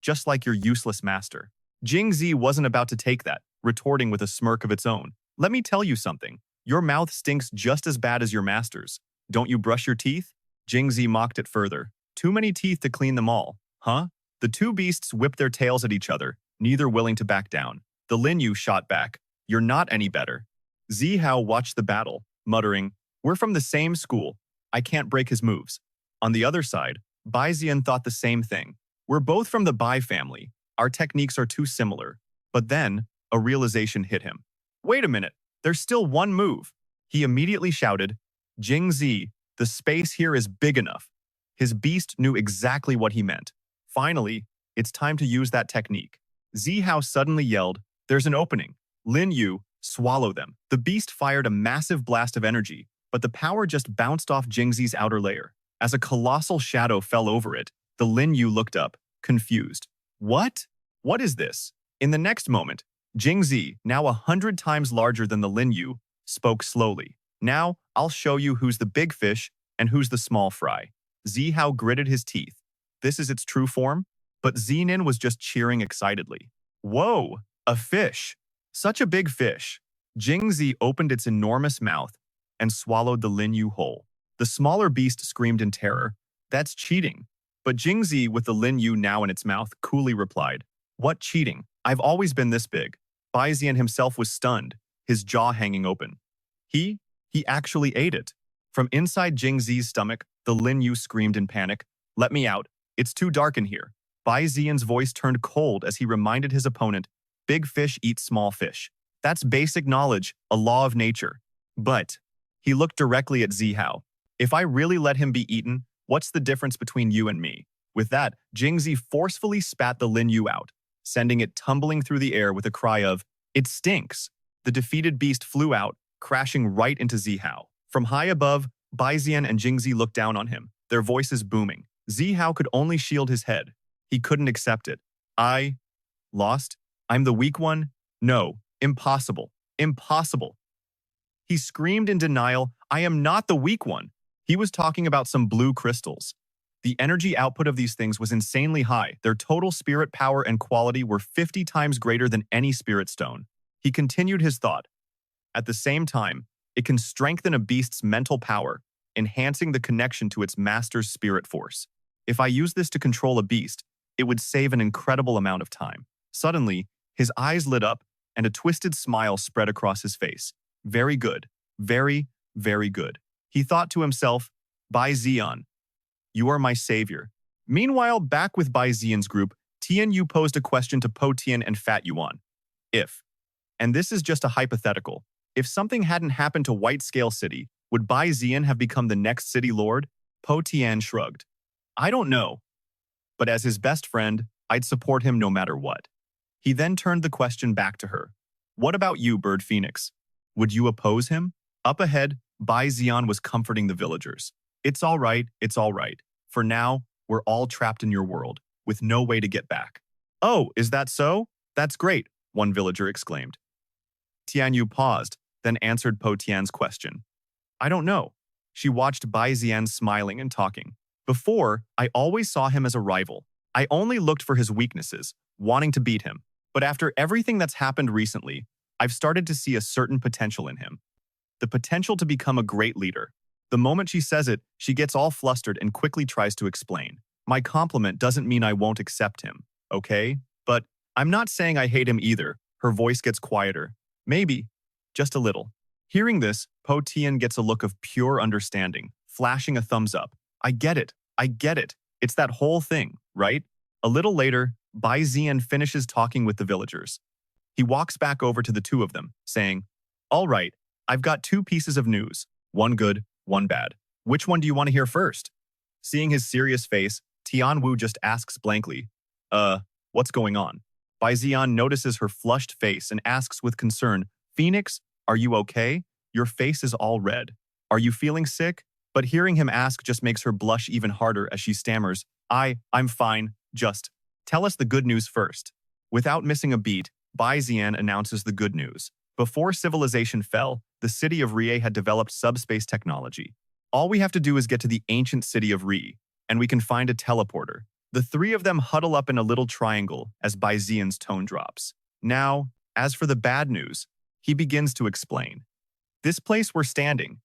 Just like your useless master." Jingzi wasn't about to take that, retorting with a smirk of its own. "Let me tell you something. Your mouth stinks just as bad as your master's. Don't you brush your teeth?" Jingzi mocked it further. "Too many teeth to clean them all, huh?" The two beasts whipped their tails at each other, neither willing to back down. The Linyu shot back. "You're not any better." Zihao watched the battle, muttering, "We're from the same school. I can't break his moves." On the other side, Bai Zi'an thought the same thing. "We're both from the Bai family. Our techniques are too similar." But then, a realization hit him. "Wait a minute, there's still one move." He immediately shouted, "Jingzi, the space here is big enough." His beast knew exactly what he meant. Finally, it's time to use that technique. Zihao suddenly yelled, "There's an opening. Lin Yu, swallow them." The beast fired a massive blast of energy, but the power just bounced off Jingzi's outer layer. As a colossal shadow fell over it, the Lin Yu looked up, confused. "What? What is this?" In the next moment, Jingzi, now 100 times larger than the Lin Yu, spoke slowly. "Now, I'll show you who's the big fish and who's the small fry." Zihao gritted his teeth. This is its true form? But Zenin was just cheering excitedly. "Whoa, a fish! Such a big fish!" Jingzi opened its enormous mouth and swallowed the Lin Yu whole. The smaller beast screamed in terror. "That's cheating." But Jingzi, with the Lin Yu now in its mouth, coolly replied, "What cheating? I've always been this big." Bai Zi'an himself was stunned, his jaw hanging open. He actually ate it. From inside Jingzi's stomach, the Lin Yu screamed in panic, "Let me out. It's too dark in here." Bai Zi'an's voice turned cold as he reminded his opponent, "Big fish eat small fish. That's basic knowledge, a law of nature." But he looked directly at Zihao. "If I really let him be eaten, what's the difference between you and me?" With that, Jingzi forcefully spat the Lin Yu out, sending it tumbling through the air with a cry of, "It stinks!" The defeated beast flew out, crashing right into Zihao. From high above, Bai Zi'an and Jingzi looked down on him, their voices booming. Zihao could only shield his head. He couldn't accept it. "I lost? I'm the weak one? No, impossible, impossible." He screamed in denial, "I am not the weak one." He was talking about some blue crystals. The energy output of these things was insanely high. Their total spirit power and quality were 50 times greater than any spirit stone. He continued his thought. At the same time, it can strengthen a beast's mental power, enhancing the connection to its master's spirit force. If I use this to control a beast, it would save an incredible amount of time. Suddenly, his eyes lit up and a twisted smile spread across his face. "Very good. Very, very good." He thought to himself, "Bai Zi'an, you are my savior." Meanwhile, back with Bai Zi'an's group, Tian Yu posed a question to Po Tian and Fat Yuan. If, and this is just a hypothetical, if something hadn't happened to White Scale City, would Bai Zi'an have become the next city lord? Po Tian shrugged. I don't know, but as his best friend, I'd support him no matter what. He then turned the question back to her. What about you, Bird Phoenix? Would you oppose him? Up ahead, Bai Zi'an was comforting the villagers. It's all right, it's all right. For now, we're all trapped in your world, with no way to get back. Oh, is that so? That's great, one villager exclaimed. Tian Yu paused, then answered Po Tian's question. I don't know. She watched Bai Zi'an smiling and talking. Before, I always saw him as a rival. I only looked for his weaknesses, wanting to beat him. But after everything that's happened recently, I've started to see a certain potential in him. The potential to become a great leader. The moment she says it, she gets all flustered and quickly tries to explain. My compliment doesn't mean I won't accept him, okay? But I'm not saying I hate him either. Her voice gets quieter. Maybe. Just a little. Hearing this, Po Tian gets a look of pure understanding, flashing a thumbs up. I get it. I get it. It's that whole thing, right? A little later, Bai Zi'an finishes talking with the villagers. He walks back over to the two of them, saying, all right, I've got two pieces of news. One good, one bad. Which one do you want to hear first? Seeing his serious face, Tian Wu just asks blankly, what's going on? Bai Zi'an notices her flushed face and asks with concern, Phoenix, are you okay? Your face is all red. Are you feeling sick? But hearing him ask just makes her blush even harder as she stammers, I'm fine, just tell us the good news first. Without missing a beat, Bai Zi'an announces the good news. Before civilization fell, the city of Rie had developed subspace technology. All we have to do is get to the ancient city of Rie, and we can find a teleporter. The three of them huddle up in a little triangle as Bai Zi'an's tone drops. Now, as for the bad news, he begins to explain. This place we're standing,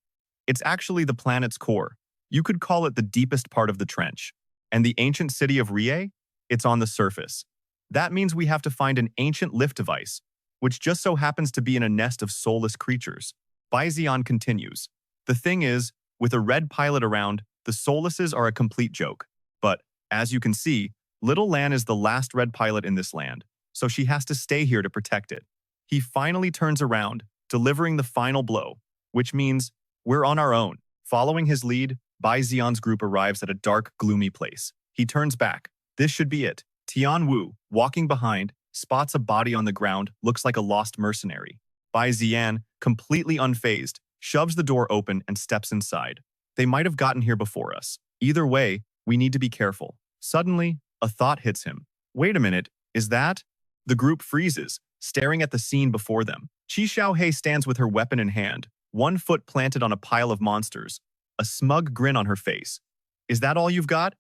it's actually the planet's core. You could call it the deepest part of the trench. And the ancient city of Rie? It's on the surface. That means we have to find an ancient lift device, which just so happens to be in a nest of soulless creatures. Bai Zi'an continues. The thing is, with a red pilot around, the soullesses are a complete joke. But, as you can see, Little Lan is the last red pilot in this land, so she has to stay here to protect it. He finally turns around, delivering the final blow, which means we're on our own. Following his lead, Bai Zi'an's group arrives at a dark, gloomy place. He turns back. This should be it. Tian Wu, walking behind, spots a body on the ground, looks like a lost mercenary. Bai Zi'an, completely unfazed, shoves the door open and steps inside. They might have gotten here before us. Either way, we need to be careful. Suddenly, a thought hits him. Wait a minute, is that? The group freezes, staring at the scene before them. Xiao Bai stands with her weapon in hand, one foot planted on a pile of monsters, a smug grin on her face. Is that all you've got?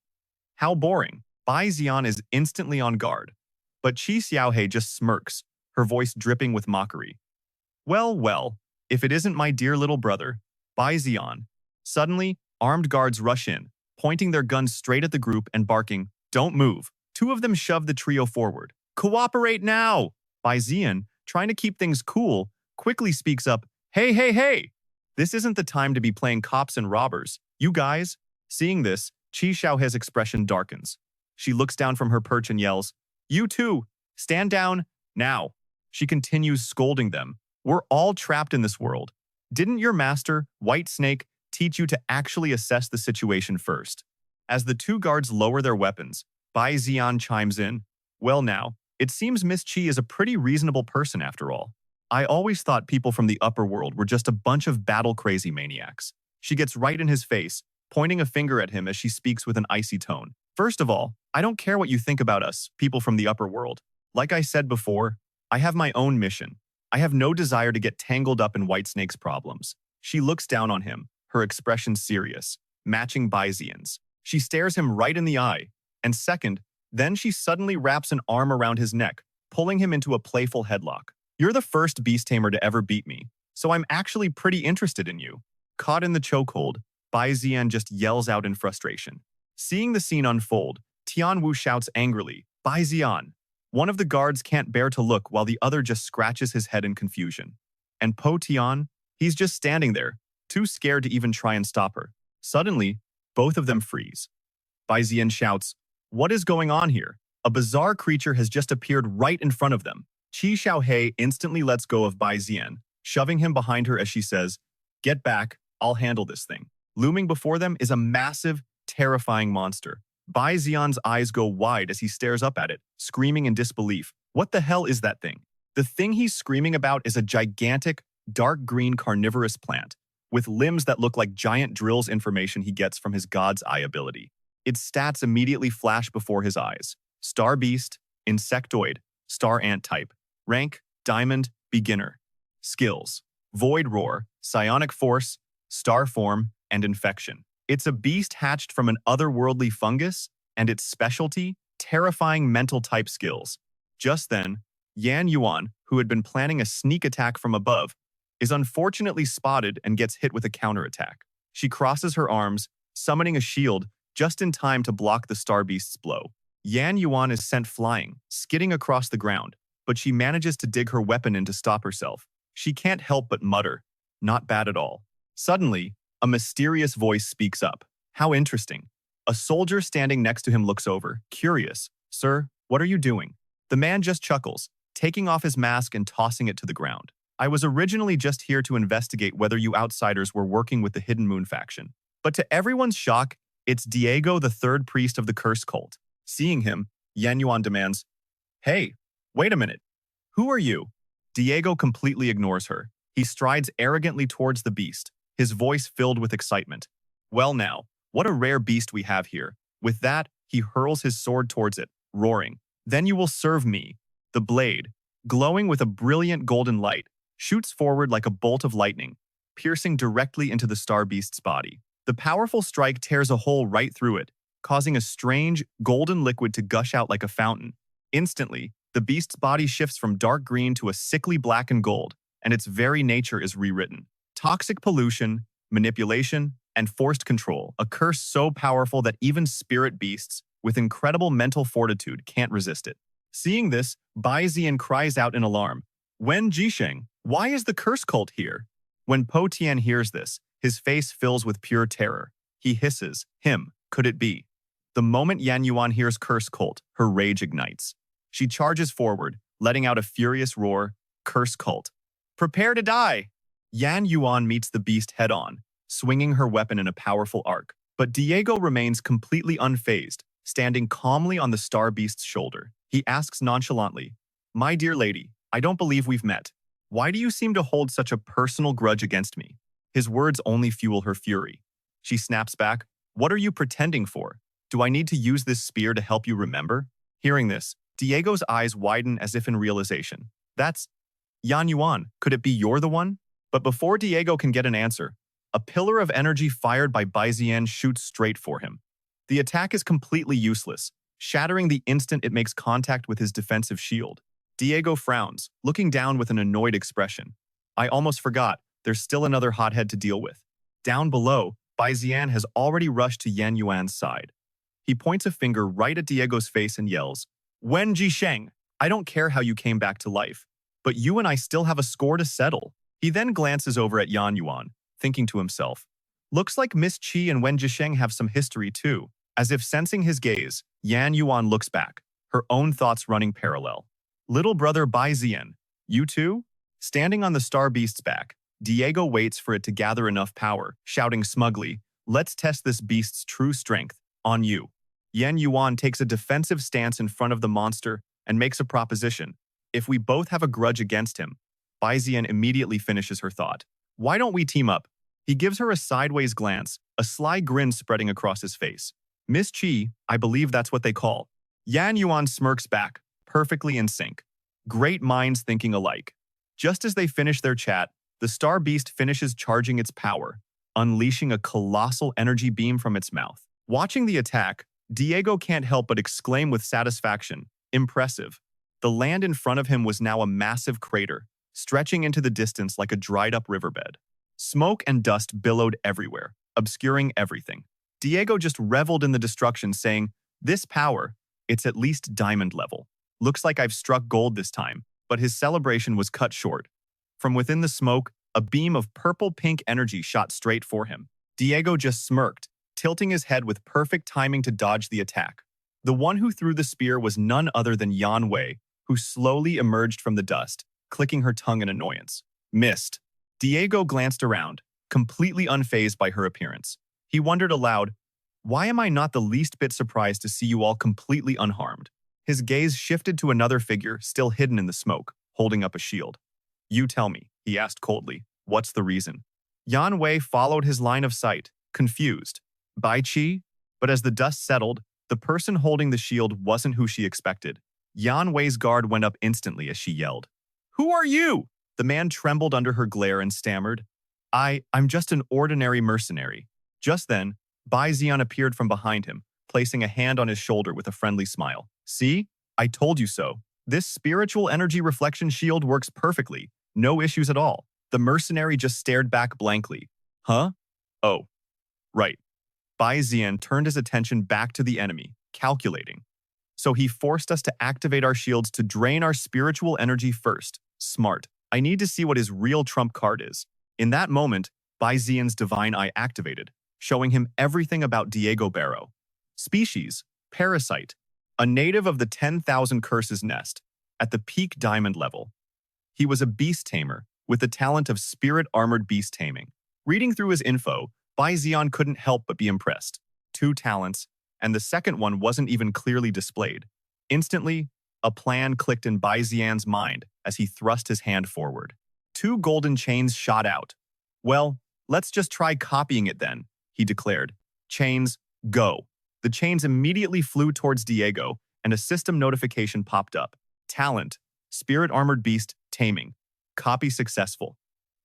How boring. Bai Zi'an is instantly on guard, but Xiao Bai just smirks, her voice dripping with mockery. Well, well, if it isn't my dear little brother, Bai Zi'an. Suddenly, armed guards rush in, pointing their guns straight at the group and barking, don't move. Two of them shove the trio forward. Cooperate now! Bai Zi'an, trying to keep things cool, quickly speaks up, Hey! This isn't the time to be playing cops and robbers. You guys? Seeing this, Xiao Bai's expression darkens. She looks down from her perch and yells, You too! Stand down, now! She continues scolding them. We're all trapped in this world. Didn't your master, White Snake, teach you to actually assess the situation first? As the two guards lower their weapons, Bai Zi'an chimes in, Well now, it seems Miss Qi is a pretty reasonable person after all. I always thought people from the upper world were just a bunch of battle-crazy maniacs. She gets right in his face, pointing a finger at him as she speaks with an icy tone. First of all, I don't care what you think about us, people from the upper world. Like I said before, I have my own mission. I have no desire to get tangled up in White Snake's problems. She looks down on him, her expression serious, matching Bai Zi'an's. She stares him right in the eye, and second, then she suddenly wraps an arm around his neck, pulling him into a playful headlock. You're the first beast tamer to ever beat me, so I'm actually pretty interested in you. Caught in the chokehold, Bai Zi'an just yells out in frustration. Seeing the scene unfold, Tian Wu shouts angrily, Bai Zi'an. One of the guards can't bear to look while the other just scratches his head in confusion. And Po Tian, he's just standing there, too scared to even try and stop her. Suddenly, both of them freeze. Bai Zi'an shouts, What is going on here? A bizarre creature has just appeared right in front of them. Qi Xiaohei instantly lets go of Bai Zi'an, shoving him behind her as she says, "Get back, I'll handle this thing." Looming before them is a massive, terrifying monster. Bai Zi'an's eyes go wide as he stares up at it, screaming in disbelief. What the hell is that thing? The thing he's screaming about is a gigantic, dark green carnivorous plant, with limbs that look like giant drills, information he gets from his God's Eye ability. Its stats immediately flash before his eyes. Star Beast, Insectoid, Star Ant type. Rank, Diamond, Beginner. Skills, Void Roar, Psionic Force, Star Form, and Infection. It's a beast hatched from an otherworldly fungus, and its specialty, terrifying mental type skills. Just then, Yan Yuan, who had been planning a sneak attack from above, is unfortunately spotted and gets hit with a counterattack. She crosses her arms, summoning a shield just in time to block the Star Beast's blow. Yan Yuan is sent flying, skidding across the ground, but she manages to dig her weapon in to stop herself. She can't help but mutter, "Not bad at all." Suddenly, a mysterious voice speaks up. How interesting. A soldier standing next to him looks over, curious. "Sir, what are you doing?" The man just chuckles, taking off his mask and tossing it to the ground. "I was originally just here to investigate whether you outsiders were working with the Hidden Moon faction." But to everyone's shock, it's Diego, the third priest of the Curse cult. Seeing him, Yan Yuan demands, "Hey, wait a minute. Who are you?" Diego completely ignores her. He strides arrogantly towards the beast, his voice filled with excitement. "Well now, what a rare beast we have here." With that, he hurls his sword towards it, roaring, "Then you will serve me." The blade, glowing with a brilliant golden light, shoots forward like a bolt of lightning, piercing directly into the Star Beast's body. The powerful strike tears a hole right through it, causing a strange, golden liquid to gush out like a fountain. Instantly, the beast's body shifts from dark green to a sickly black and gold, and its very nature is rewritten. Toxic pollution, manipulation, and forced control, a curse so powerful that even spirit beasts with incredible mental fortitude can't resist it. Seeing this, Bai Zi'an cries out in alarm, "Wen Jisheng, why is the curse cult here?" When Po Tian hears this, his face fills with pure terror. He hisses, "Him, could it be?" The moment Yan Yuan hears curse cult, her rage ignites. She charges forward, letting out a furious roar, "Curse cult. Prepare to die!" Yan Yuan meets the beast head-on, swinging her weapon in a powerful arc. But Diego remains completely unfazed, standing calmly on the Star Beast's shoulder. He asks nonchalantly, "My dear lady, I don't believe we've met. Why do you seem to hold such a personal grudge against me?" His words only fuel her fury. She snaps back, "What are you pretending for? Do I need to use this spear to help you remember?" Hearing this, Diego's eyes widen as if in realization. "That's Yan Yuan. Could it be you're the one?" But before Diego can get an answer, a pillar of energy fired by Bai Zi'an shoots straight for him. The attack is completely useless, shattering the instant it makes contact with his defensive shield. Diego frowns, looking down with an annoyed expression. "I almost forgot, there's still another hothead to deal with." Down below, Bai Zi'an has already rushed to Yan Yuan's side. He points a finger right at Diego's face and yells, "Wen Jisheng, I don't care how you came back to life, but you and I still have a score to settle." He then glances over at Yan Yuan, thinking to himself, "Looks like Miss Qi and Wen Jisheng have some history too." As if sensing his gaze, Yan Yuan looks back, her own thoughts running parallel. "Little brother Bai Zi'an, you too?" Standing on the Star Beast's back, Diego waits for it to gather enough power, shouting smugly, "Let's test this beast's true strength, on you." Yan Yuan takes a defensive stance in front of the monster and makes a proposition. If we both have a grudge against him, Bai Zi'an immediately finishes her thought. "Why don't we team up?" He gives her a sideways glance, a sly grin spreading across his face. "Miss Qi, I believe that's what they call." Yan Yuan smirks back, perfectly in sync. Great minds thinking alike. Just as they finish their chat, the Star Beast finishes charging its power, unleashing a colossal energy beam from its mouth. Watching the attack, Diego can't help but exclaim with satisfaction, "Impressive." The land in front of him was now a massive crater, stretching into the distance like a dried-up riverbed. Smoke and dust billowed everywhere, obscuring everything. Diego just reveled in the destruction, saying, "This power, it's at least diamond level. Looks like I've struck gold this time." But his celebration was cut short. From within the smoke, a beam of purple-pink energy shot straight for him. Diego just smirked, tilting his head with perfect timing to dodge the attack. The one who threw the spear was none other than Yan Wei, who slowly emerged from the dust, clicking her tongue in annoyance. Missed. Diego glanced around, completely unfazed by her appearance. He wondered aloud, why am I not the least bit surprised to see you all completely unharmed? His gaze shifted to another figure still hidden in the smoke, holding up a shield. You tell me, he asked coldly, what's the reason? Yan Wei followed his line of sight, confused. Bai Qi? But as the dust settled, the person holding the shield wasn't who she expected. Yan Wei's guard went up instantly as she yelled. Who are you? The man trembled under her glare and stammered. I'm just an ordinary mercenary. Just then, Bai Zi'an appeared from behind him, placing a hand on his shoulder with a friendly smile. See? I told you so. This spiritual energy reflection shield works perfectly. No issues at all. The mercenary just stared back blankly. Huh? Oh. Right. Bai Zi'an turned his attention back to the enemy, calculating. So he forced us to activate our shields to drain our spiritual energy first. Smart. I need to see what his real trump card is. In that moment, Bai Zi'an's divine eye activated, showing him everything about Diego Barrow. Species, parasite, a native of the 10,000 Curses nest, at the peak diamond level. He was a beast tamer, with the talent of spirit-armored beast taming. Reading through his info, Bai Zi'an couldn't help but be impressed. 2 talents, and the second one wasn't even clearly displayed. Instantly, a plan clicked in Bai Zi'an's mind as he thrust his hand forward. 2 golden chains shot out. Well, let's just try copying it then, he declared. Chains, go. The chains immediately flew towards Diego, and a system notification popped up. Talent, spirit-armored beast, taming. Copy successful.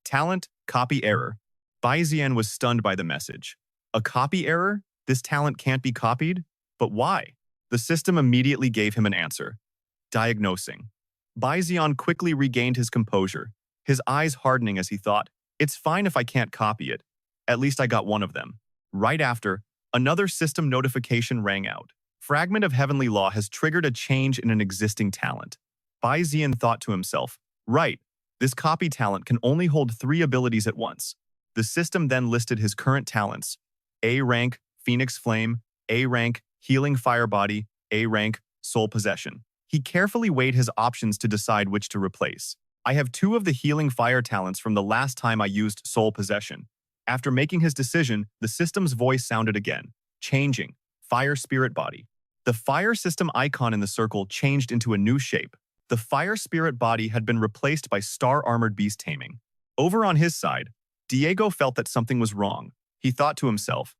Talent, copy error. Bai Zi'an was stunned by the message. A copy error? This talent can't be copied? But why? The system immediately gave him an answer. Diagnosing. Bai Zi'an quickly regained his composure, his eyes hardening as he thought, it's fine if I can't copy it. At least I got one of them. Right after, another system notification rang out. Fragment of Heavenly Law has triggered a change in an existing talent. Bai Zi'an thought to himself, right, this copy talent can only hold 3 abilities at once. The system then listed his current talents. A rank, Phoenix Flame. A rank, Healing Fire Body. A rank, Soul Possession. He carefully weighed his options to decide which to replace. I have 2 of the Healing Fire talents from the last time I used Soul Possession. After making his decision, the system's voice sounded again. Changing. Fire Spirit Body. The fire system icon in the circle changed into a new shape. The fire spirit body had been replaced by star-armored beast taming. Over on his side, Diego felt that something was wrong. He thought to himself,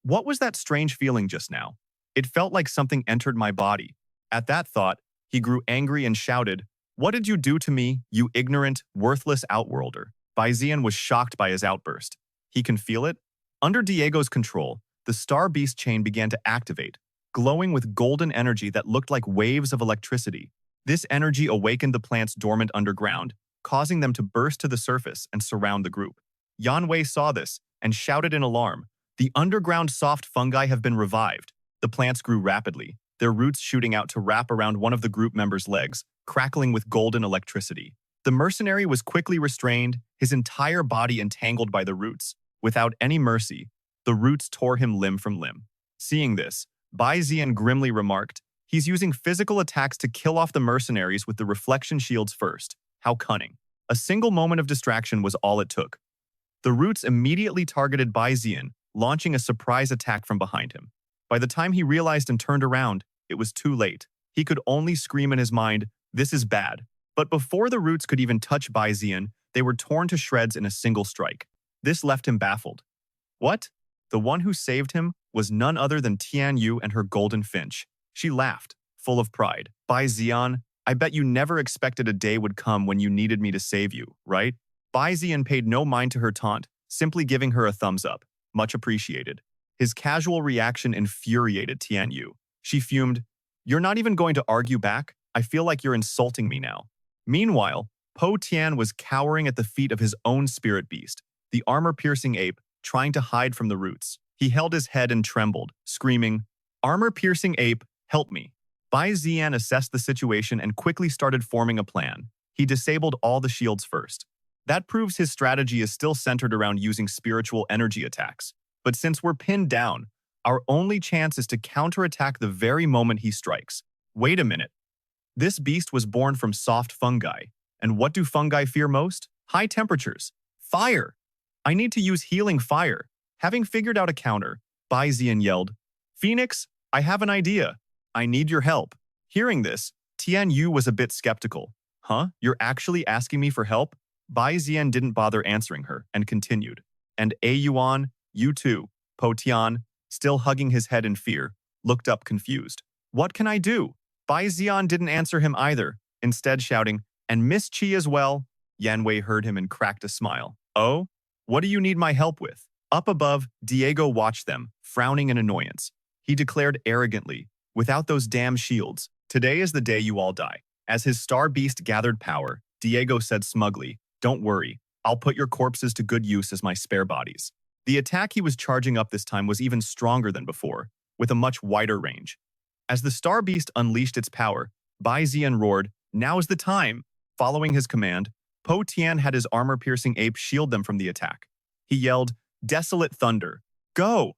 what was that strange feeling just now? It felt like something entered my body. At that thought, he grew angry and shouted, what did you do to me, you ignorant, worthless outworlder? Bai Zi'an was shocked by his outburst. He can feel it? Under Diego's control, the star beast chain began to activate, glowing with golden energy that looked like waves of electricity. This energy awakened the plants dormant underground, causing them to burst to the surface and surround the group. Yan Wei saw this and shouted in alarm, the underground soft fungi have been revived. The plants grew rapidly, their roots shooting out to wrap around one of the group members' legs, crackling with golden electricity. The mercenary was quickly restrained, his entire body entangled by the roots. Without any mercy, the roots tore him limb from limb. Seeing this, Bai Zi'an grimly remarked, he's using physical attacks to kill off the mercenaries with the reflection shields first. How cunning. A single moment of distraction was all it took. The roots immediately targeted Bai Zi'an, launching a surprise attack from behind him. By the time he realized and turned around, it was too late. He could only scream in his mind, this is bad. But before the roots could even touch Bai Zi'an, they were torn to shreds in a single strike. This left him baffled. What? The one who saved him was none other than Tian Yu and her golden finch. She laughed, full of pride. Bai Zi'an, I bet you never expected a day would come when you needed me to save you, right? Bai Zi'an paid no mind to her taunt, simply giving her a thumbs up. Much appreciated. His casual reaction infuriated Tian Yu. She fumed, you're not even going to argue back? I feel like you're insulting me now. Meanwhile, Po Tian was cowering at the feet of his own spirit beast, the armor-piercing ape, trying to hide from the roots. He held his head and trembled, screaming, armor-piercing ape, help me. Bai Zi'an assessed the situation and quickly started forming a plan. He disabled all the shields first. That proves his strategy is still centered around using spiritual energy attacks. But since we're pinned down, Our only chance is to counterattack the very moment he strikes. Wait a minute. This beast was born from soft fungi. And what do fungi fear most? High temperatures. Fire! I need to use healing fire. Having figured out a counter, Bai Zi'an yelled, Phoenix, I have an idea. I need your help. Hearing this, Tian Yu was a bit skeptical. Huh? You're actually asking me for help? Bai Zi'an didn't bother answering her and continued. And A Yuan, you too. Po Tian, still hugging his head in fear, looked up confused. What can I do? Bai Zi'an didn't answer him either, instead shouting, and Miss Qi as well? Yanwei heard him and cracked a smile. Oh? What do you need my help with? Up above, Diego watched them, frowning in annoyance. He declared arrogantly, without those damn shields, today is the day you all die. As his star beast gathered power, Diego said smugly, don't worry, I'll put your corpses to good use as my spare bodies. The attack he was charging up this time was even stronger than before, with a much wider range. As the star beast unleashed its power, Bai Zi'an roared, now is the time. Following his command, Po Tian had his armor-piercing ape shield them from the attack. He yelled, Desolate Thunder, go!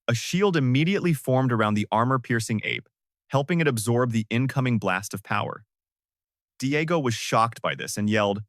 A shield immediately formed around the armor-piercing ape, helping it absorb the incoming blast of power. Diego was shocked by this and yelled,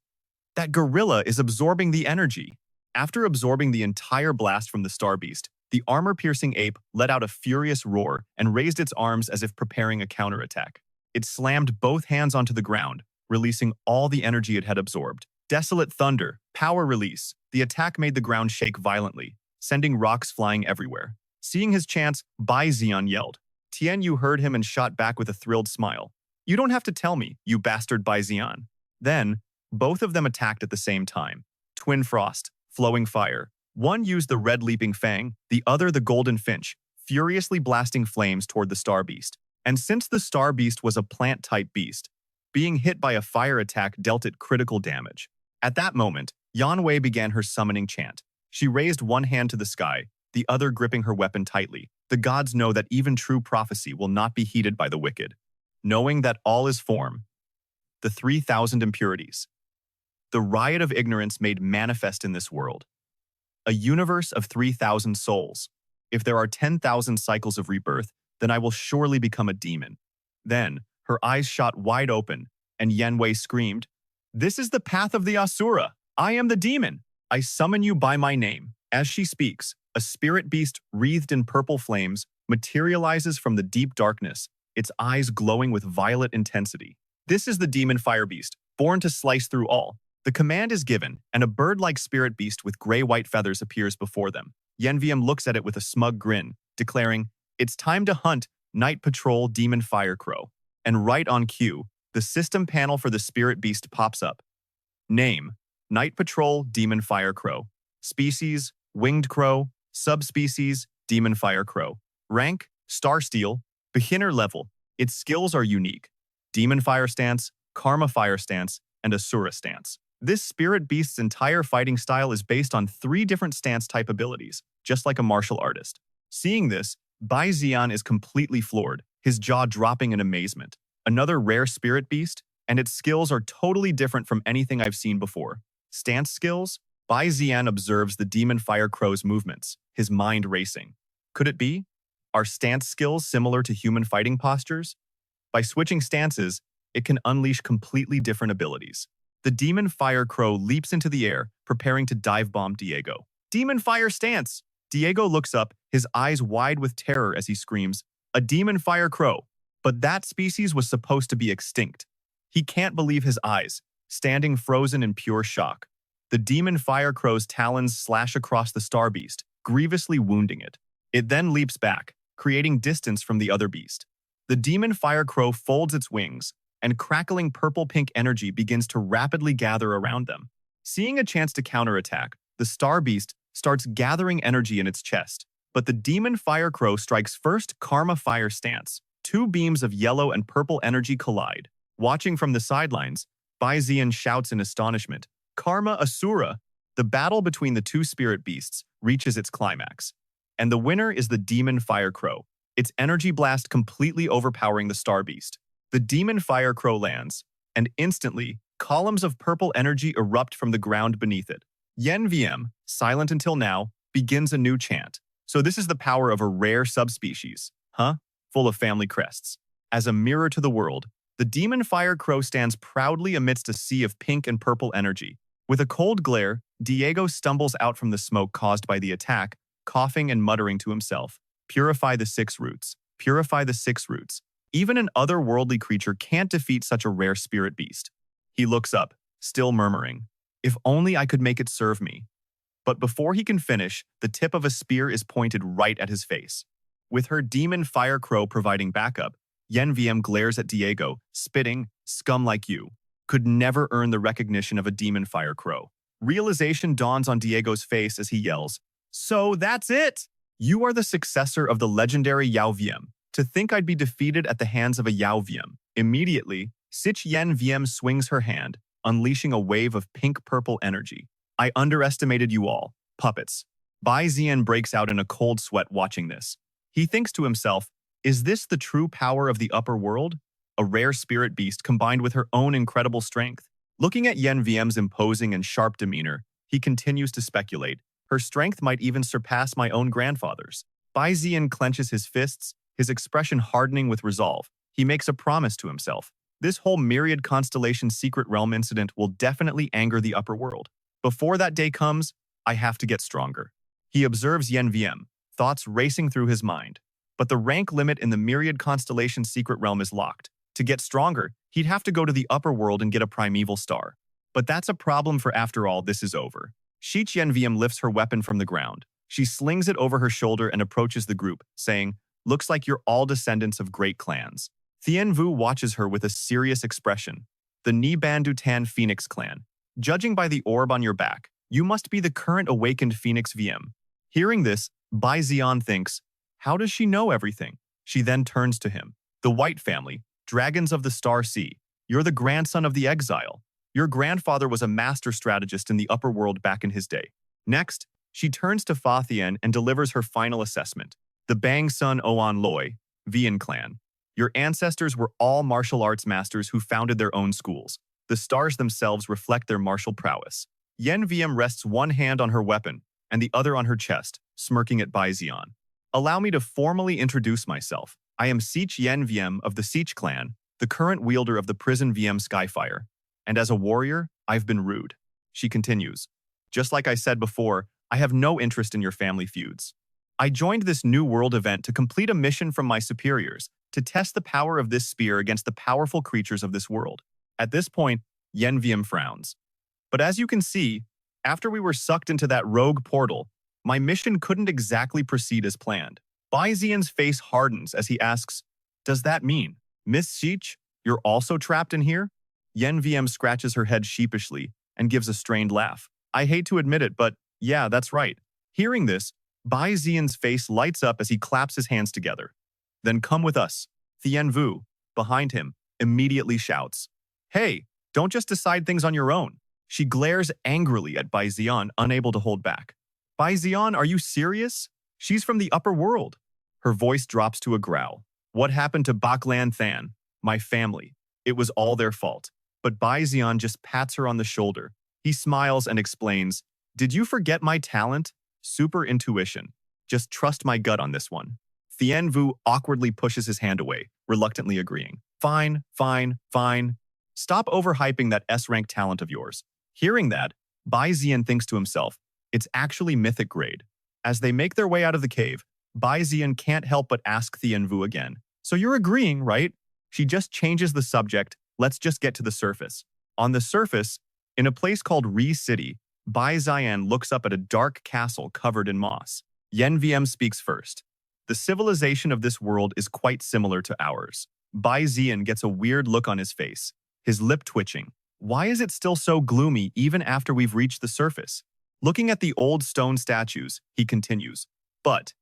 that gorilla is absorbing the energy. After absorbing the entire blast from the star beast, the armor-piercing ape let out a furious roar and raised its arms as if preparing a counterattack. It slammed both hands onto the ground, releasing all the energy it had absorbed. Desolate Thunder, power release. The attack made the ground shake violently, sending rocks flying everywhere. Seeing his chance, Bai Zi'an yelled. Tian Yu heard him and shot back with a thrilled smile. You don't have to tell me, you bastard Bai Zi'an. Then, both of them attacked at the same time. Twin Frost, flowing fire. One used the red leaping fang, the other the golden finch, furiously blasting flames toward the star beast. And since the star beast was a plant-type beast, being hit by a fire attack dealt it critical damage. At that moment, Yanwei began her summoning chant. She raised one hand to the sky, the other gripping her weapon tightly. The gods know that even true prophecy will not be heeded by the wicked. Knowing that all is form. The 3,000 impurities. The riot of ignorance made manifest in this world. A universe of 3,000 souls. If there are 10,000 cycles of rebirth, then I will surely become a demon. Then, her eyes shot wide open, and Yanwei screamed, This is the path of the Asura. I am the demon. I summon you by my name. As she speaks, a spirit beast wreathed in purple flames materializes from the deep darkness, its eyes glowing with violet intensity. This is the demon fire beast, born to slice through all. The command is given, and a bird-like spirit beast with gray-white feathers appears before them. Yenvium looks at it with a smug grin, declaring, It's time to hunt Night Patrol Demon Fire Crow. And right on cue, the system panel for the spirit beast pops up. Name, Night Patrol Demon Fire Crow. Species, Winged Crow. Subspecies, Demon Fire Crow. Rank, Star Steel. Beginner level. Its skills are unique. Demon Fire Stance, Karma Fire Stance, and Asura Stance. This spirit beast's entire fighting style is based on 3 different stance type abilities, just like a martial artist. Seeing this, Bai Zi'an is completely floored, his jaw dropping in amazement. Another rare spirit beast, and its skills are totally different from anything I've seen before. Stance skills? Bai Zi'an observes the Demon Fire Crow's movements, his mind racing. Could it be? Are stance skills similar to human fighting postures? By switching stances, it can unleash completely different abilities. The Demon Fire Crow leaps into the air, preparing to dive bomb Diego. Demon Fire Stance! Diego looks up, his eyes wide with terror as he screams, A Demon Fire Crow! But that species was supposed to be extinct. He can't believe his eyes, standing frozen in pure shock. The Demon Fire Crow's talons slash across the star beast, grievously wounding it. It then leaps back, creating distance from the other beast. The Demon Fire Crow folds its wings, and crackling purple-pink energy begins to rapidly gather around them. Seeing a chance to counterattack, the star beast starts gathering energy in its chest. But the Demon Fire Crow strikes first Karma Fire Stance. 2 beams of yellow and purple energy collide. Watching from the sidelines, Bai Zi'an shouts in astonishment, Karma Asura! The battle between the 2 spirit beasts reaches its climax. And the winner is the Demon Fire Crow, its energy blast completely overpowering the star beast. The Demon Fire Crow lands, and instantly, columns of purple energy erupt from the ground beneath it. Yenvium, silent until now, begins a new chant. So this is the power of a rare subspecies, huh? Full of family crests. As a mirror to the world, the demon fire crow stands proudly amidst a sea of pink and purple energy. With a cold glare, Diego stumbles out from the smoke caused by the attack, coughing and muttering to himself, "Purify the 6 roots. Purify the 6 roots." Even an otherworldly creature can't defeat such a rare spirit beast. He looks up, still murmuring, "If only I could make it serve me." But before he can finish, the tip of a spear is pointed right at his face. With her demon fire crow providing backup, Yen glares at Diego, spitting, "Scum like you could never earn the recognition of a demon fire crow." Realization dawns on Diego's face as he yells, "So that's it! You are the successor of the legendary Yao Wiem. To think I'd be defeated at the hands of a Yao Wiem." Immediately, Sich Yen swings her hand, unleashing a wave of pink-purple energy. "I underestimated you all, puppets." Bai Zi'an breaks out in a cold sweat watching this. He thinks to himself, is this the true power of the upper world? A rare spirit beast combined with her own incredible strength. Looking at Yen's imposing and sharp demeanor, he continues to speculate. Her strength might even surpass my own grandfather's. Bai Zi'an clenches his fists, his expression hardening with resolve. He makes a promise to himself. This whole myriad constellation secret realm incident will definitely anger the upper world. Before that day comes, I have to get stronger. He observes Yen, thoughts racing through his mind. But the rank limit in the myriad constellation secret realm is locked. To get stronger, he'd have to go to the upper world and get a primeval star. But that's a problem for after all this is over. Sich Yen lifts her weapon from the ground. She slings it over her shoulder and approaches the group, saying, "Looks like you're all descendants of great clans." Thien Vu watches her with a serious expression. "The Ni Bandu Tan Phoenix clan. Judging by the orb on your back, you must be the current awakened Phoenix VM." Hearing this, Bai Zi'an thinks, how does she know everything? She then turns to him. "The White family, dragons of the Star Sea. You're the grandson of the exile. Your grandfather was a master strategist in the upper world back in his day." Next, she turns to Fa Thien and delivers her final assessment. "The Bang Sun Oan Loi, Vian clan. Your ancestors were all martial arts masters who founded their own schools. The stars themselves reflect their martial prowess." Yen rests one hand on her weapon and the other on her chest, smirking at Bai Zi'an. "Allow me to formally introduce myself. I am Sich Yen of the Sich clan, the current wielder of the prison Skyfire. And as a warrior, I've been rude." She continues, "Just like I said before, I have no interest in your family feuds. I joined this New World event to complete a mission from my superiors, to test the power of this spear against the powerful creatures of this world." At this point, Yen frowns. "But as you can see, after we were sucked into that rogue portal, my mission couldn't exactly proceed as planned." Bai Zi'an's face hardens as he asks, "Does that mean, Miss Sich, you're also trapped in here?" Yen scratches her head sheepishly and gives a strained laugh. "I hate to admit it, but yeah, that's right." Hearing this, Bai Zi'an's face lights up as he claps his hands together. "Then come with us." Thien Vu, behind him, immediately shouts, "Hey, don't just decide things on your own." She glares angrily at Bai Zi'an, unable to hold back. "Bai Zi'an, are you serious? She's from the upper world." Her voice drops to a growl. "What happened to Baklan Than, my family? It was all their fault." But Bai Zi'an just pats her on the shoulder. He smiles and explains, "Did you forget my talent? Super intuition. Just trust my gut on this one." Thien Vu awkwardly pushes his hand away, reluctantly agreeing. Fine. Stop overhyping that S-rank talent of yours." Hearing that, Bai Zi'an thinks to himself, it's actually mythic grade. As they make their way out of the cave, Bai Zi'an can't help but ask Thien Vu again, "So you're agreeing, right?" She just changes the subject. Let's just get to the surface. On the surface, in a place called Re City, Bai Zi'an looks up at a dark castle covered in moss. Yen speaks first. "The civilization of this world is quite similar to ours." Bai Zi'an gets a weird look on his face, his lip twitching. Why is it still so gloomy even after we've reached the surface? Looking at the old stone statues, he continues, "But..."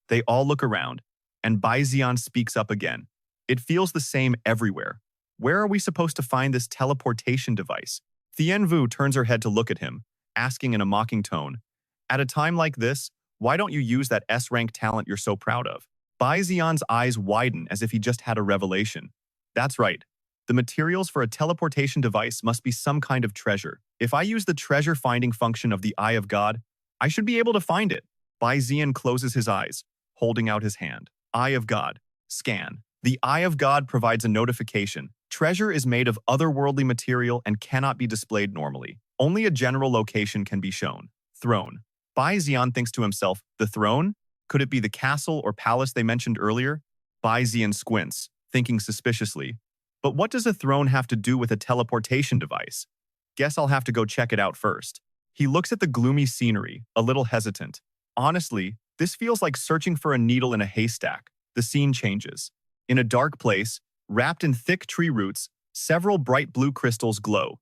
They all look around, and Bai Zi'an speaks up again. "It feels the same everywhere. Where are we supposed to find this teleportation device?" Thien Vu turns her head to look at him, asking in a mocking tone, "At a time like this, why don't you use that S-rank talent you're so proud of?" Bai Zi'an's eyes widen as if he just had a revelation. "That's right. The materials for a teleportation device must be some kind of treasure. If I use the treasure finding function of the Eye of God, I should be able to find it." Bai Zi'an closes his eyes, holding out his hand. Eye of God. Scan. The Eye of God provides a notification. Treasure is made of otherworldly material and cannot be displayed normally. Only a general location can be shown. Throne. Bai Zi'an thinks to himself, the throne? Could it be the castle or palace they mentioned earlier? Bai Zi'an squints, thinking suspiciously. But what does a throne have to do with a teleportation device? Guess I'll have to go check it out first. He looks at the gloomy scenery, a little hesitant. Honestly, this feels like searching for a needle in a haystack. The scene changes. In a dark place, wrapped in thick tree roots, several bright blue crystals glow.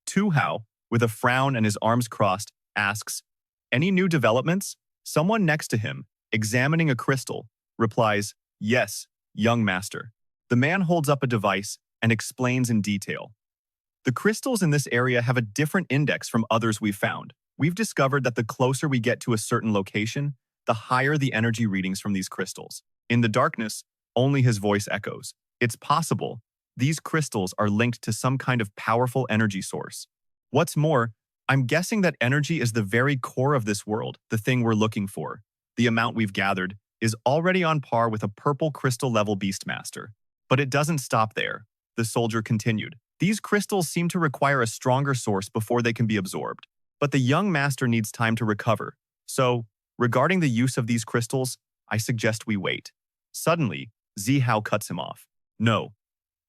Tu Hao, with a frown and his arms crossed, asks, "Any new developments?" Someone next to him, examining a crystal, replies, "Yes, young master." The man holds up a device and explains in detail. The crystals in this area have a different index from others we've found. We've discovered that the closer we get to a certain location, the higher the energy readings from these crystals. In the darkness, only his voice echoes. It's possible these crystals are linked to some kind of powerful energy source. What's more, I'm guessing that energy is the very core of this world, the thing we're looking for. The amount we've gathered is already on par with a purple crystal-level beastmaster. But it doesn't stop there, the soldier continued. These crystals seem to require a stronger source before they can be absorbed. But the young master needs time to recover. So, regarding the use of these crystals, I suggest we wait. Suddenly, Zihao cuts him off. No.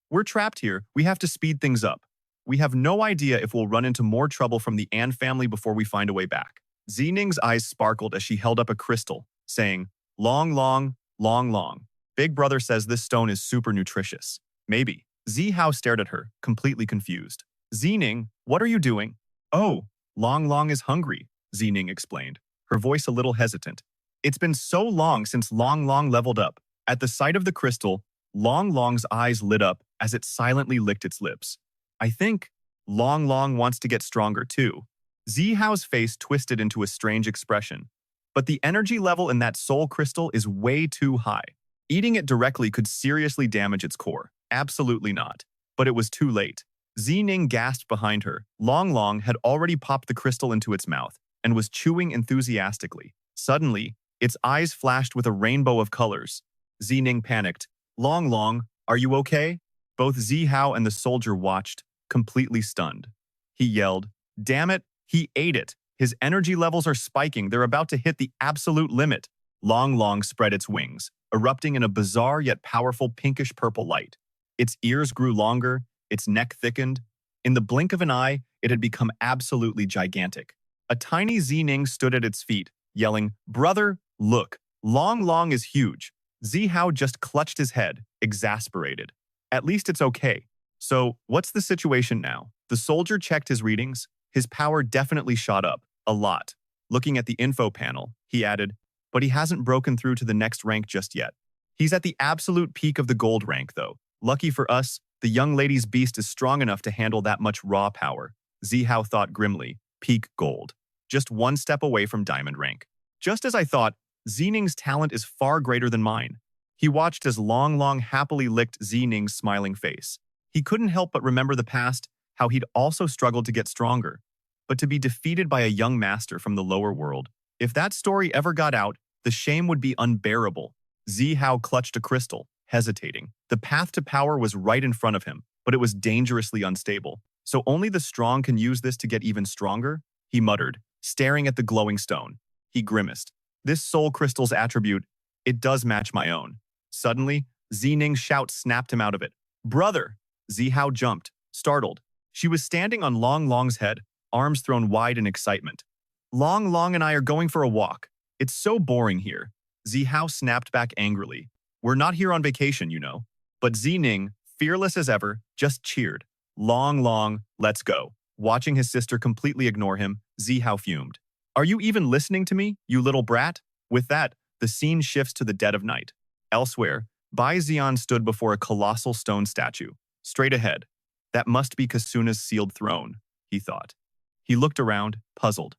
We're trapped here. We have to speed things up. We have no idea if we'll run into more trouble from the An family before we find a way back. Zining's eyes sparkled as she held up a crystal, saying, long, long, long, long. Big brother says this stone is super nutritious. Maybe. Zihao stared at her, completely confused. Zining, what are you doing? Oh, Long Long is hungry, Zining explained, her voice a little hesitant. It's been so long since Long Long leveled up. At the sight of the crystal, Long Long's eyes lit up as it silently licked its lips. I think Long Long wants to get stronger too. Zihao's face twisted into a strange expression. But the energy level in that soul crystal is way too high. Eating it directly could seriously damage its core. Absolutely not. But it was too late. Zining gasped behind her. Long Long had already popped the crystal into its mouth and was chewing enthusiastically. Suddenly, its eyes flashed with a rainbow of colors. Zining panicked. Long Long, are you okay? Both Zihao and the soldier watched, completely stunned. He yelled, damn it, he ate it. His energy levels are spiking. They're about to hit the absolute limit. Long Long spread its wings, erupting in a bizarre yet powerful pinkish-purple light. Its ears grew longer, its neck thickened. In the blink of an eye, it had become absolutely gigantic. A tiny Zining stood at its feet, yelling, brother, look, Long Long is huge. Zihao just clutched his head, exasperated. At least it's okay. So, what's the situation now? The soldier checked his readings. His power definitely shot up, a lot. Looking at the info panel, he added, but he hasn't broken through to the next rank just yet. He's at the absolute peak of the gold rank, though. Lucky for us, the young lady's beast is strong enough to handle that much raw power. Zihao thought grimly, peak gold. Just one step away from diamond rank. Just as I thought, Zining's talent is far greater than mine. He watched as Long Long happily licked Zining's smiling face. He couldn't help but remember the past, how he'd also struggled to get stronger. But to be defeated by a young master from the lower world, if that story ever got out, the shame would be unbearable. Zihao clutched a crystal, hesitating. The path to power was right in front of him, but it was dangerously unstable. So only the strong can use this to get even stronger? He muttered, staring at the glowing stone. He grimaced. This soul crystal's attribute, it does match my own. Suddenly, Zining's shout snapped him out of it. Brother! Zihao jumped, startled. She was standing on Long Long's head, arms thrown wide in excitement. Long Long and I are going for a walk. It's so boring here. Zihao snapped back angrily. We're not here on vacation, you know. But Zining, fearless as ever, just cheered. Long Long, let's go. Watching his sister completely ignore him, Zihao fumed. Are you even listening to me, you little brat? With that, the scene shifts to the dead of night. Elsewhere, Bai Zi'an stood before a colossal stone statue, straight ahead. That must be Kasuna's sealed throne, he thought. He looked around, puzzled.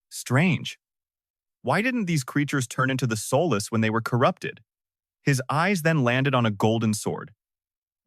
Strange. Why didn't these creatures turn into the soulless when they were corrupted? His eyes then landed on a golden sword.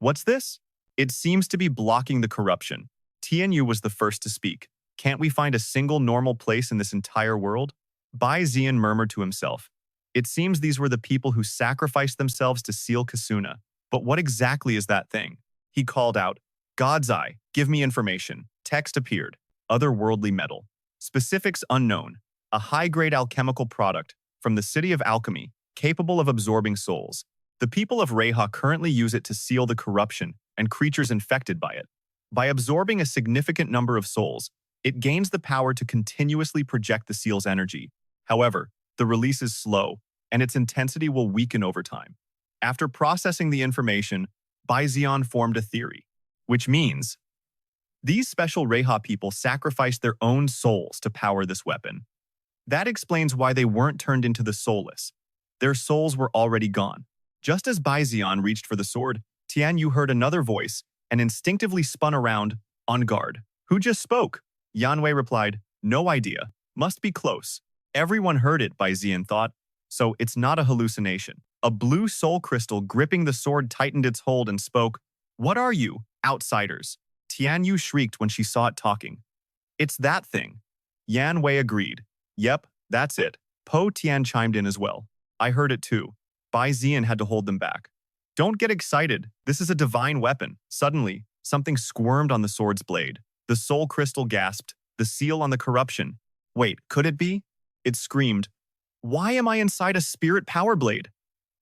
What's this? It seems to be blocking the corruption. Tianyu was the first to speak. Can't we find a single normal place in this entire world? Bai Zi'an murmured to himself. It seems these were the people who sacrificed themselves to seal Kasuna. But what exactly is that thing? He called out, God's Eye, give me information. Text appeared. Otherworldly metal. Specifics unknown. A high-grade alchemical product from the city of alchemy, capable of absorbing souls. The people of Reha currently use it to seal the corruption and creatures infected by it. By absorbing a significant number of souls, it gains the power to continuously project the seal's energy. However, the release is slow, and its intensity will weaken over time. After processing the information, Bai Zi'an formed a theory, which means these special Reha people sacrificed their own souls to power this weapon. That explains why they weren't turned into the soulless. Their souls were already gone. Just as Bai Zi'an reached for the sword, Tian Yu heard another voice and instinctively spun around, on guard. Who just spoke? Yanwei replied, no idea. Must be close. Everyone heard it, Bai Zi'an thought, so it's not a hallucination. A blue soul crystal gripping the sword tightened its hold and spoke, what are you, outsiders? Tian Yu shrieked when she saw it talking. It's that thing. Yan Wei agreed. Yep, that's it. Po Tian chimed in as well. I heard it too. Bai Zi'an had to hold them back. Don't get excited. This is a divine weapon. Suddenly, something squirmed on the sword's blade. The soul crystal gasped. The seal on the corruption. Wait, could it be? It screamed. Why am I inside a spirit power blade?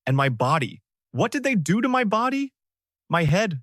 And my body. What did they do to my body? My head.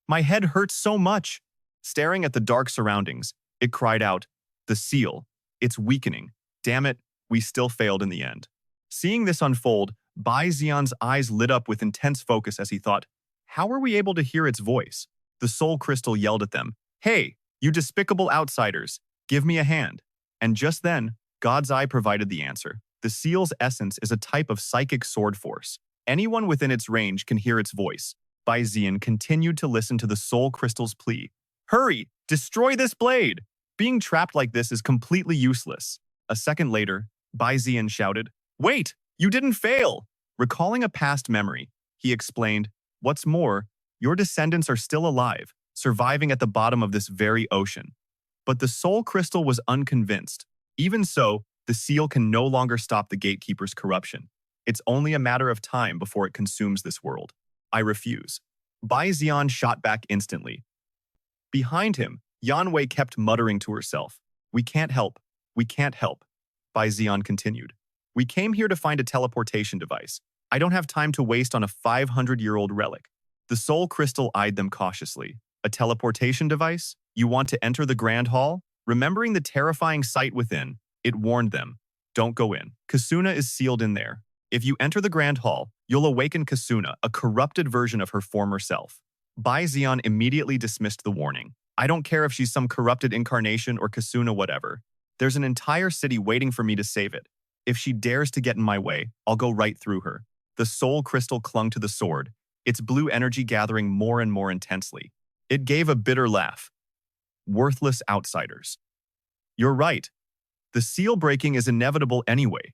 My head hurts so much. Staring at the dark surroundings, it cried out, the seal. It's weakening. Damn it, we still failed in the end. Seeing this unfold, Bai Zi'an's eyes lit up with intense focus as he thought, how are we able to hear its voice? The soul crystal yelled at them, hey, you despicable outsiders, give me a hand. And just then, God's Eye provided the answer. The seal's essence is a type of psychic sword force. Anyone within its range can hear its voice. Bai Zi'an continued to listen to the soul crystal's plea. Hurry, destroy this blade! Being trapped like this is completely useless. A second later, Bai Zi'an shouted, wait, you didn't fail! Recalling a past memory, he explained, what's more, your descendants are still alive, surviving at the bottom of this very ocean. But the soul crystal was unconvinced. Even so, the seal can no longer stop the gatekeeper's corruption. It's only a matter of time before it consumes this world. I refuse. Bai Zi'an shot back instantly. Behind him, Yanwei kept muttering to herself. We can't help. We can't help. Bai Zi'an continued. We came here to find a teleportation device. I don't have time to waste on a 500-year-old relic. The soul crystal eyed them cautiously. A teleportation device? You want to enter the Grand Hall? Remembering the terrifying sight within, it warned them. Don't go in. Kasuna is sealed in there. If you enter the Grand Hall, you'll awaken Kasuna, a corrupted version of her former self. Bai Zi'an immediately dismissed the warning. I don't care if she's some corrupted incarnation or Kasuna whatever. There's an entire city waiting for me to save it. If she dares to get in my way, I'll go right through her. The soul crystal clung to the sword, its blue energy gathering more and more intensely. It gave a bitter laugh. Worthless outsiders. You're right. The seal breaking is inevitable anyway.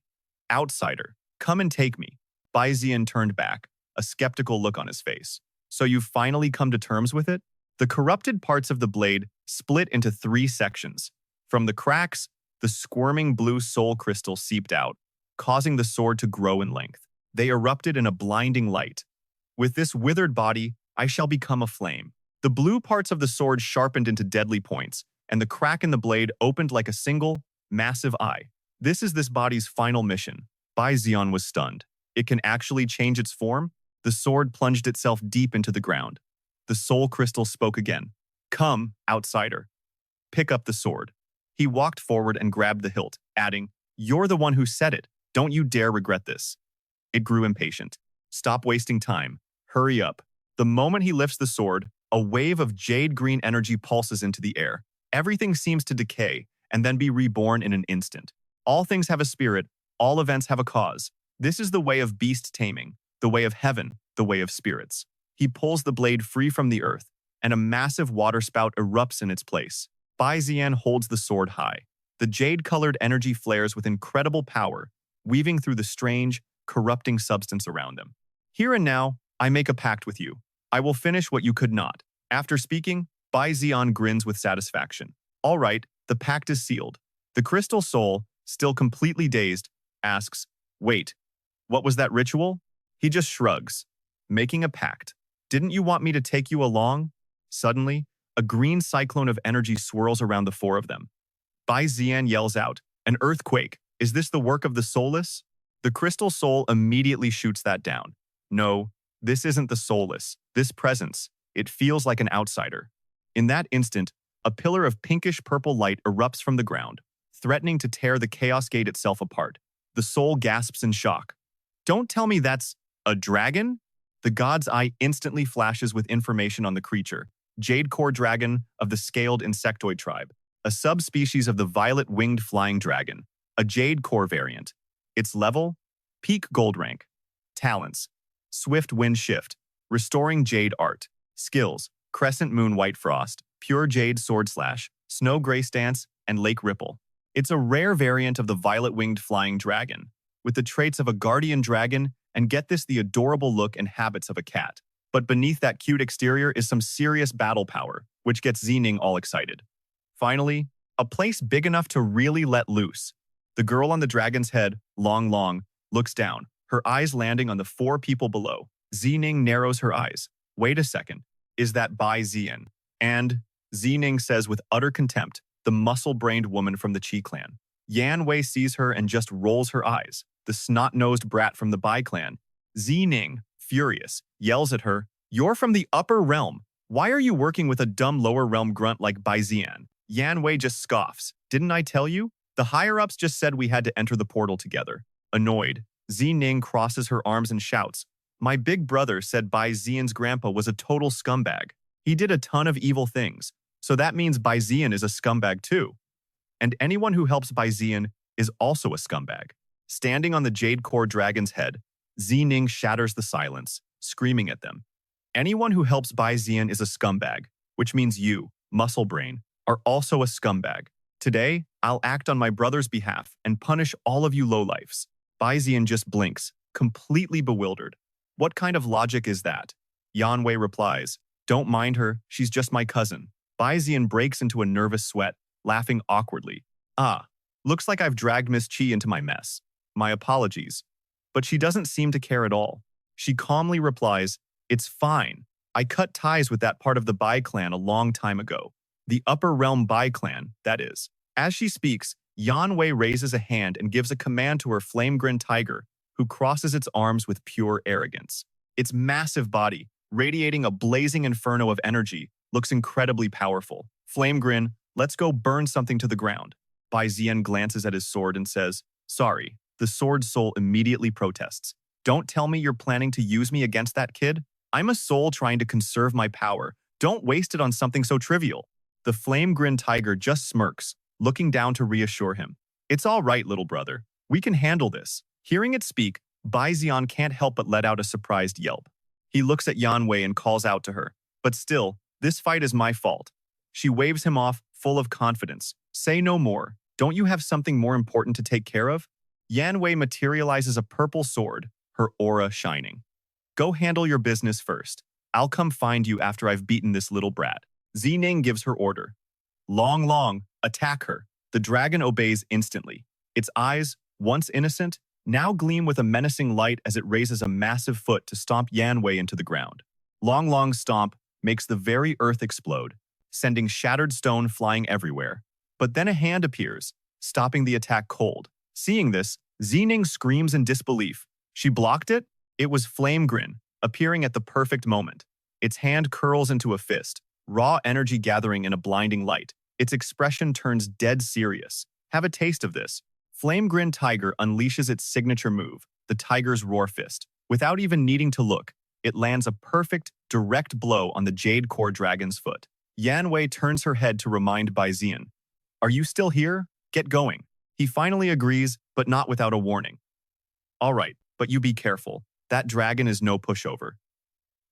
Outsider, come and take me. Bai Zi'an turned back, a skeptical look on his face. So you've finally come to terms with it? The corrupted parts of the blade split into 3 sections. From the cracks, the squirming blue soul crystal seeped out, causing the sword to grow in length. They erupted in a blinding light. With this withered body, I shall become a flame. The blue parts of the sword sharpened into deadly points, and the crack in the blade opened like a single, massive eye. This is this body's final mission. Bai Zi'an was stunned. It can actually change its form? The sword plunged itself deep into the ground. The soul crystal spoke again. Come, outsider. Pick up the sword. He walked forward and grabbed the hilt, adding, You're the one who said it. Don't you dare regret this. It grew impatient. Stop wasting time. Hurry up. The moment he lifts the sword, a wave of jade-green energy pulses into the air. Everything seems to decay and then be reborn in an instant. All things have a spirit. All events have a cause. This is the way of beast taming, the way of heaven, the way of spirits. He pulls the blade free from the earth, and a massive water spout erupts in its place. Bai Zi'an holds the sword high. The jade-colored energy flares with incredible power, weaving through the strange, corrupting substance around them. Here and now, I make a pact with you. I will finish what you could not. After speaking, Bai Zi'an grins with satisfaction. All right, the pact is sealed. The crystal soul, still completely dazed, asks, "Wait, what was that ritual?" He just shrugs. "Making a pact. Didn't you want me to take you along?" Suddenly, a green cyclone of energy swirls around the four of them. Bai Zi'an yells out, "An earthquake! Is this the work of the soulless?" The crystal soul immediately shoots that down. "No, this isn't the soulless. This presence, it feels like an outsider." In that instant, a pillar of pinkish-purple light erupts from the ground, threatening to tear the Chaos Gate itself apart. The soul gasps in shock. "Don't tell me that's a dragon?" The god's eye instantly flashes with information on the creature. Jade Core Dragon of the Scaled Insectoid Tribe, a subspecies of the violet-winged flying dragon, a Jade Core variant. Its level? Peak Gold Rank. Talents: Swift Wind Shift, Restoring Jade Art. Skills: Crescent Moon White Frost, Pure Jade Sword Slash, Snow Grace Dance, and Lake Ripple. It's a rare variant of the violet-winged flying dragon, with the traits of a guardian dragon and, get this, the adorable look and habits of a cat. But beneath that cute exterior is some serious battle power, which gets Zining all excited. Finally, a place big enough to really let loose. The girl on the dragon's head, Long, looks down, her eyes landing on the four people below. Zining narrows her eyes. "Wait a second, is that Bai Zi'an?" And Zining says with utter contempt, the muscle-brained woman from the Qi clan. Yan Wei sees her and just rolls her eyes. The snot-nosed brat from the Bai clan. Zining, furious, yells at her, "You're from the upper realm. Why are you working with a dumb lower realm grunt like Bai Zi'an?" Yan Wei just scoffs. "Didn't I tell you? The higher-ups just said we had to enter the portal together." Annoyed, Zining crosses her arms and shouts, "My big brother said Bai Zi'an's grandpa was a total scumbag. He did a ton of evil things, so that means Bai Zi'an is a scumbag too. And anyone who helps Bai Zi'an is also a scumbag." Standing on the Jade Core Dragon's head, Zining shatters the silence, screaming at them. "Anyone who helps Bai Zi'an is a scumbag, which means you, Muscle Brain, are also a scumbag. Today, I'll act on my brother's behalf and punish all of you lowlifes." Bai Zi'an just blinks, completely bewildered. "What kind of logic is that?" Yan Wei replies, "Don't mind her, she's just my cousin." Bai Zi'an breaks into a nervous sweat, laughing awkwardly. "Ah, looks like I've dragged Miss Qi into my mess. My apologies." But she doesn't seem to care at all. She calmly replies, "It's fine. I cut ties with that part of the Bai clan a long time ago. The Upper Realm Bai clan, that is." As she speaks, Yan Wei raises a hand and gives a command to her flame-grin tiger, who crosses its arms with pure arrogance. Its massive body, radiating a blazing inferno of energy, looks incredibly powerful. "Flame-grin, let's go burn something to the ground." Bai Zi'an glances at his sword and says, "Sorry." The sword soul immediately protests. "Don't tell me you're planning to use me against that kid? I'm a soul trying to conserve my power. Don't waste it on something so trivial." The flame-grin tiger just smirks, looking down to reassure him. "It's all right, little brother. We can handle this." Hearing it speak, Bai Zi'an can't help but let out a surprised yelp. He looks at Yan Wei and calls out to her, "But still, this fight is my fault." She waves him off, full of confidence. "Say no more. Don't you have something more important to take care of?" Yan Wei materializes a purple sword, her aura shining. "Go handle your business first. I'll come find you after I've beaten this little brat." Zining gives her order. Long, attack her." The dragon obeys instantly. Its eyes, once innocent, now gleam with a menacing light as it raises a massive foot to stomp Yan Wei into the ground. Long stomp makes the very earth explode, sending shattered stone flying everywhere. But then a hand appears, stopping the attack cold. Seeing this, Zining screams in disbelief. She blocked it? It was Flame-Grin, appearing at the perfect moment. Its hand curls into a fist, raw energy gathering in a blinding light. Its expression turns dead serious. Have a taste of this. Flame-Grin Tiger unleashes its signature move, the Tiger's Roar Fist. Without even needing to look, it lands a perfect, direct blow on the Jade Core Dragon's foot. Yan Wei turns her head to remind Bai Zi'an, "Are you still here? Get going." He finally agrees, but not without a warning. "All right, but you be careful. That dragon is no pushover."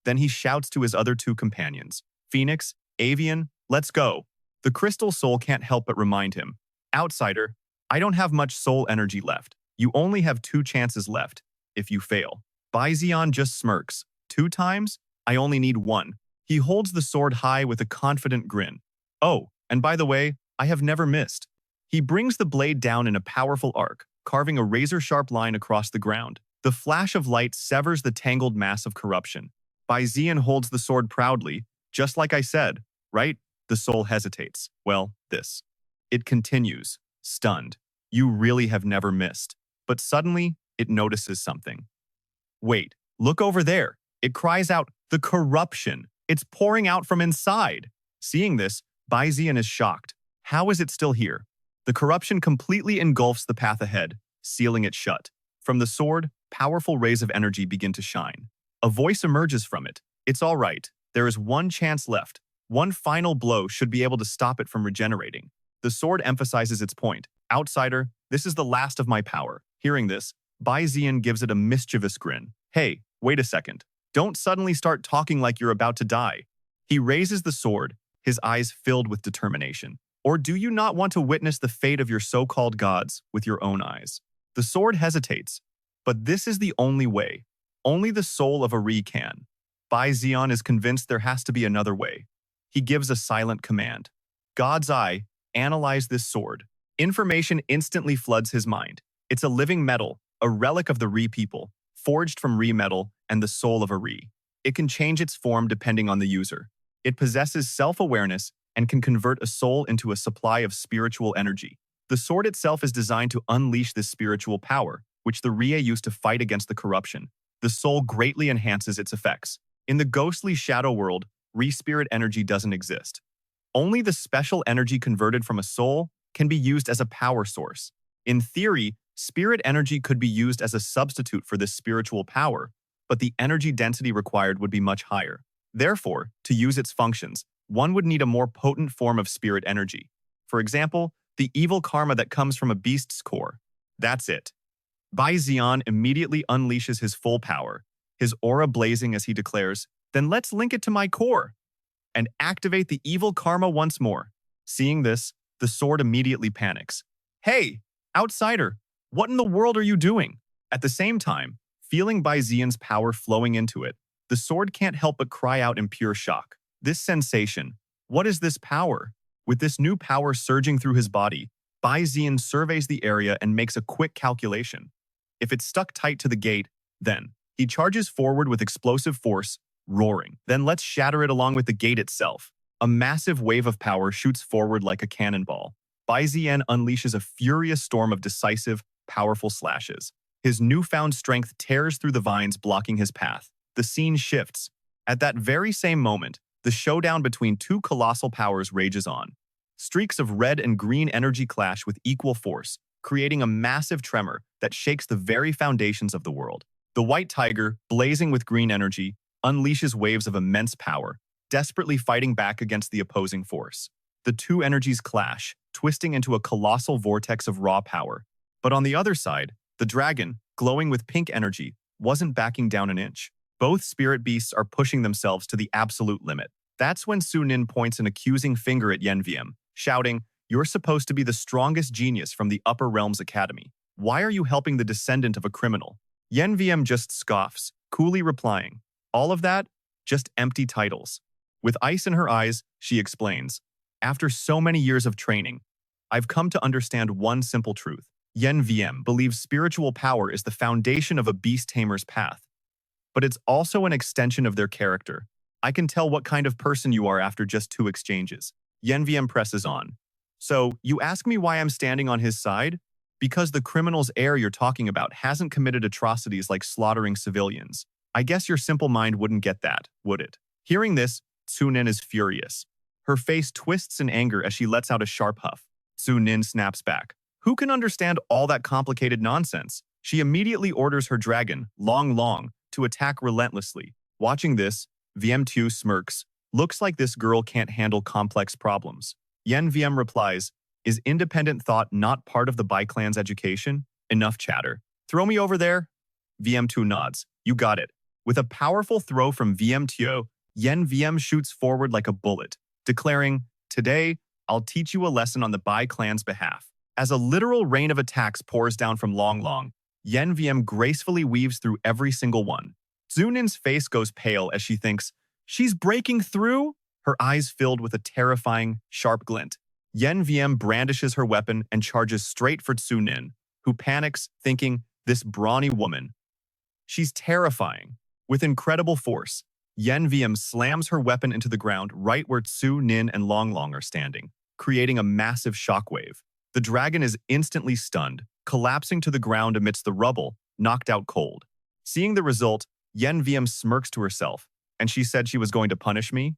Then he shouts to his other two companions, Phoenix, Avian, "Let's go." The crystal soul can't help but remind him, "Outsider, I don't have much soul energy left. You only have 2 chances left. If you fail." Bai Zi'an just smirks. 2 times? I only need 1. He holds the sword high with a confident grin. "Oh, and by the way, I have never missed." He brings the blade down in a powerful arc, carving a razor-sharp line across the ground. The flash of light severs the tangled mass of corruption. Bai Zi'an holds the sword proudly, just like I said, right? The soul hesitates. Well, this. It continues, stunned. You really have never missed. But suddenly, it notices something. Wait, look over there. It cries out, the corruption. It's pouring out from inside. Seeing this, Bai Zi'an is shocked. How is it still here? The corruption completely engulfs the path ahead, sealing it shut. From the sword, powerful rays of energy begin to shine. A voice emerges from it. It's all right. There is one chance left. One final blow should be able to stop it from regenerating. The sword emphasizes its point. Outsider, this is the last of my power. Hearing this, Bai Zi'an gives it a mischievous grin. Hey, wait a second. Don't suddenly start talking like you're about to die. He raises the sword, his eyes filled with determination. Or do you not want to witness the fate of your so-called gods with your own eyes? The sword hesitates, but this is the only way. Only the soul of a Re can. Bai Zi'an is convinced there has to be another way. He gives a silent command. God's eye, analyze this sword. Information instantly floods his mind. It's a living metal, a relic of the Re people, forged from Re metal and the soul of a Re. It can change its form depending on the user. It possesses self-awareness and can convert a soul into a supply of spiritual energy. The sword itself is designed to unleash this spiritual power, which the Rie use to fight against the corruption. The soul greatly enhances its effects. In the ghostly shadow world, Re-spirit energy doesn't exist. Only the special energy converted from a soul can be used as a power source. In theory, spirit energy could be used as a substitute for this spiritual power, but the energy density required would be much higher. Therefore, to use its functions, one would need a more potent form of spirit energy. For example, the evil karma that comes from a beast's core. That's it. Bai Zi'an immediately unleashes his full power, his aura blazing as he declares, "Then let's link it to my core," and activate the evil karma once more. Seeing this, the sword immediately panics. Hey, outsider, what in the world are you doing? At the same time, feeling Bai Zi'an's power flowing into it, the sword can't help but cry out in pure shock. This sensation, what is this power? With this new power surging through his body, Bai Zi'an surveys the area and makes a quick calculation. If it's stuck tight to the gate, then he charges forward with explosive force, roaring. Then let's shatter it along with the gate itself. A massive wave of power shoots forward like a cannonball. Bai Zi'an unleashes a furious storm of decisive, powerful slashes. His newfound strength tears through the vines blocking his path. The scene shifts. At that very same moment, the showdown between two colossal powers rages on. Streaks of red and green energy clash with equal force, creating a massive tremor that shakes the very foundations of the world. The white tiger, blazing with green energy, unleashes waves of immense power, desperately fighting back against the opposing force. The two energies clash, twisting into a colossal vortex of raw power. But on the other side, the dragon, glowing with pink energy, wasn't backing down an inch. Both spirit beasts are pushing themselves to the absolute limit. That's when Su Nin points an accusing finger at Yenvium, shouting, "You're supposed to be the strongest genius from the Upper Realms Academy. Why are you helping the descendant of a criminal?" Yenvium just scoffs, coolly replying, "All of that? Just empty titles." With ice in her eyes, she explains, "After so many years of training, I've come to understand one simple truth. Yenvium believes spiritual power is the foundation of a beast tamer's path. But it's also an extension of their character. I can tell what kind of person you are after just 2 exchanges." Yenvium presses on. "So, you ask me why I'm standing on his side? Because the criminal's heir you're talking about hasn't committed atrocities like slaughtering civilians. I guess your simple mind wouldn't get that, would it?" Hearing this, Su Nin is furious. Her face twists in anger as she lets out a sharp huff. Su Nin snaps back. Who can understand all that complicated nonsense? She immediately orders her dragon, Long, to attack relentlessly. Watching this, VM2 smirks. Looks like this girl can't handle complex problems. Yenvium replies, "Is independent thought not part of the Bai clan's education? Enough chatter. Throw me over there?" VM2 nods. "You got it." With a powerful throw from VM2, Yenvium shoots forward like a bullet, declaring, "Today, I'll teach you a lesson on the Bai clan's behalf." As a literal rain of attacks pours down from Long, Yenvium gracefully weaves through every single one. Zunin's face goes pale as she thinks, "She's breaking through?" Her eyes filled with a terrifying, sharp glint. Yen VM brandishes her weapon and charges straight for Tsu Nin, who panics, thinking, this brawny woman. She's terrifying. With incredible force, Yen VM slams her weapon into the ground right where Tsu Nin and Long Long are standing, creating a massive shockwave. The dragon is instantly stunned, collapsing to the ground amidst the rubble, knocked out cold. Seeing the result, Yen VM smirks to herself, and she said she was going to punish me?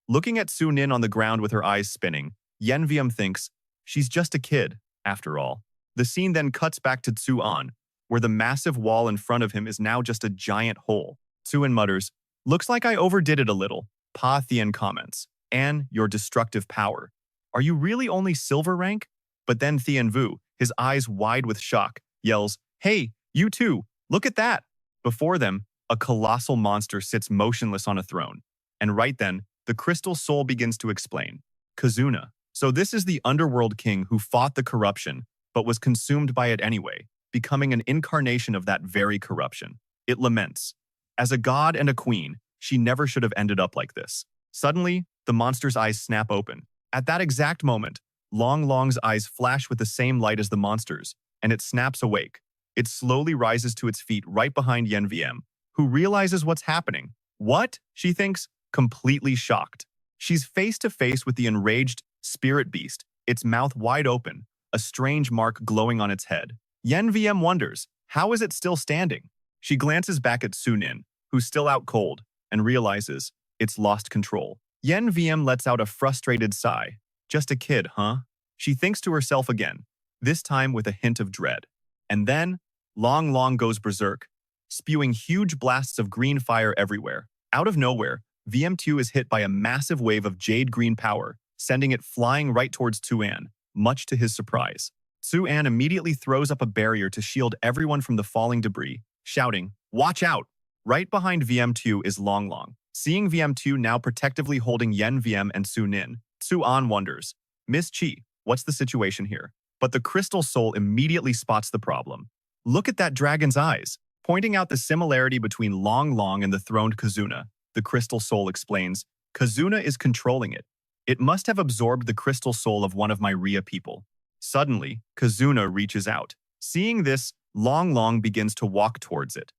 Looking at Tsu Nin on the ground with her eyes spinning, Yen VM thinks, she's just a kid, after all. The scene then cuts back to Tsu An, where the massive wall in front of him is now just a giant hole. Tsu An mutters, looks like I overdid it a little. Pa Thien comments, An, your destructive power. Are you really only silver rank? But then Thien Vu, his eyes wide with shock, yells, hey, you too, look at that. Before them, a colossal monster sits motionless on a throne. And right then, the crystal soul begins to explain. Kazuna. So this is the underworld king who fought the corruption, but was consumed by it anyway, becoming an incarnation of that very corruption. It laments. As a god and a queen, she never should have ended up like this. Suddenly, the monster's eyes snap open. At that exact moment, Long Long's eyes flash with the same light as the monster's, and it snaps awake. It slowly rises to its feet right behind Yen VM, who realizes what's happening. What? She thinks, completely shocked. She's face to face with the enraged spirit beast, its mouth wide open, a strange mark glowing on its head. Yen VM wonders, how is it still standing? She glances back at Tsu Nin, who's still out cold, and realizes it's lost control. Yen VM lets out a frustrated sigh. Just a kid, huh? She thinks to herself again, this time with a hint of dread. And then, Long Long goes berserk, spewing huge blasts of green fire everywhere. Out of nowhere, VM2 is hit by a massive wave of jade green power, sending it flying right towards Tsu An, much to his surprise. Tsu An immediately throws up a barrier to shield everyone from the falling debris, shouting, watch out! Right behind VM2 is Long Long. Seeing VM2 now protectively holding Yen VM and Tsu Nin, Tsu An wonders, Miss Chi, what's the situation here? But the crystal soul immediately spots the problem. Look at that dragon's eyes. Pointing out the similarity between Long Long and the throned Kazuna, the crystal soul explains, Kazuna is controlling it. It must have absorbed the crystal soul of one of my Rhea people. Suddenly, Kazuna reaches out. Seeing this, Long Long begins to walk towards it.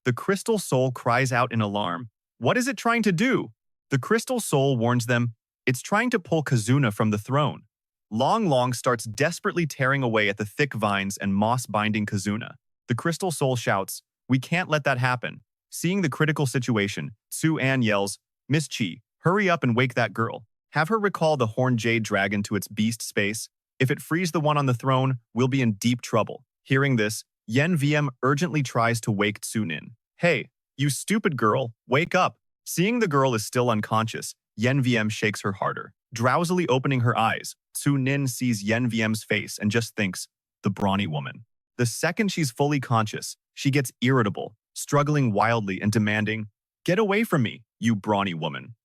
The crystal soul cries out in alarm. What is it trying to do? The crystal soul warns them, it's trying to pull Kazuna from the throne. Long Long starts desperately tearing away at the thick vines and moss binding Kazuna. The crystal soul shouts, we can't let that happen. Seeing the critical situation, Tsu An yells, Miss Chi, hurry up and wake that girl. Have her recall the horned jade dragon to its beast space. If it frees the one on the throne, we'll be in deep trouble. Hearing this, Yen VM urgently tries to wake Tsu Nin. Hey, you stupid girl, wake up. Seeing the girl is still unconscious, Yen VM shakes her harder. Drowsily opening her eyes, Tsu Nin sees Yen VM's face and just thinks, the brawny woman. The second she's fully conscious, she gets irritable, struggling wildly and demanding, get away from me, you brawny woman.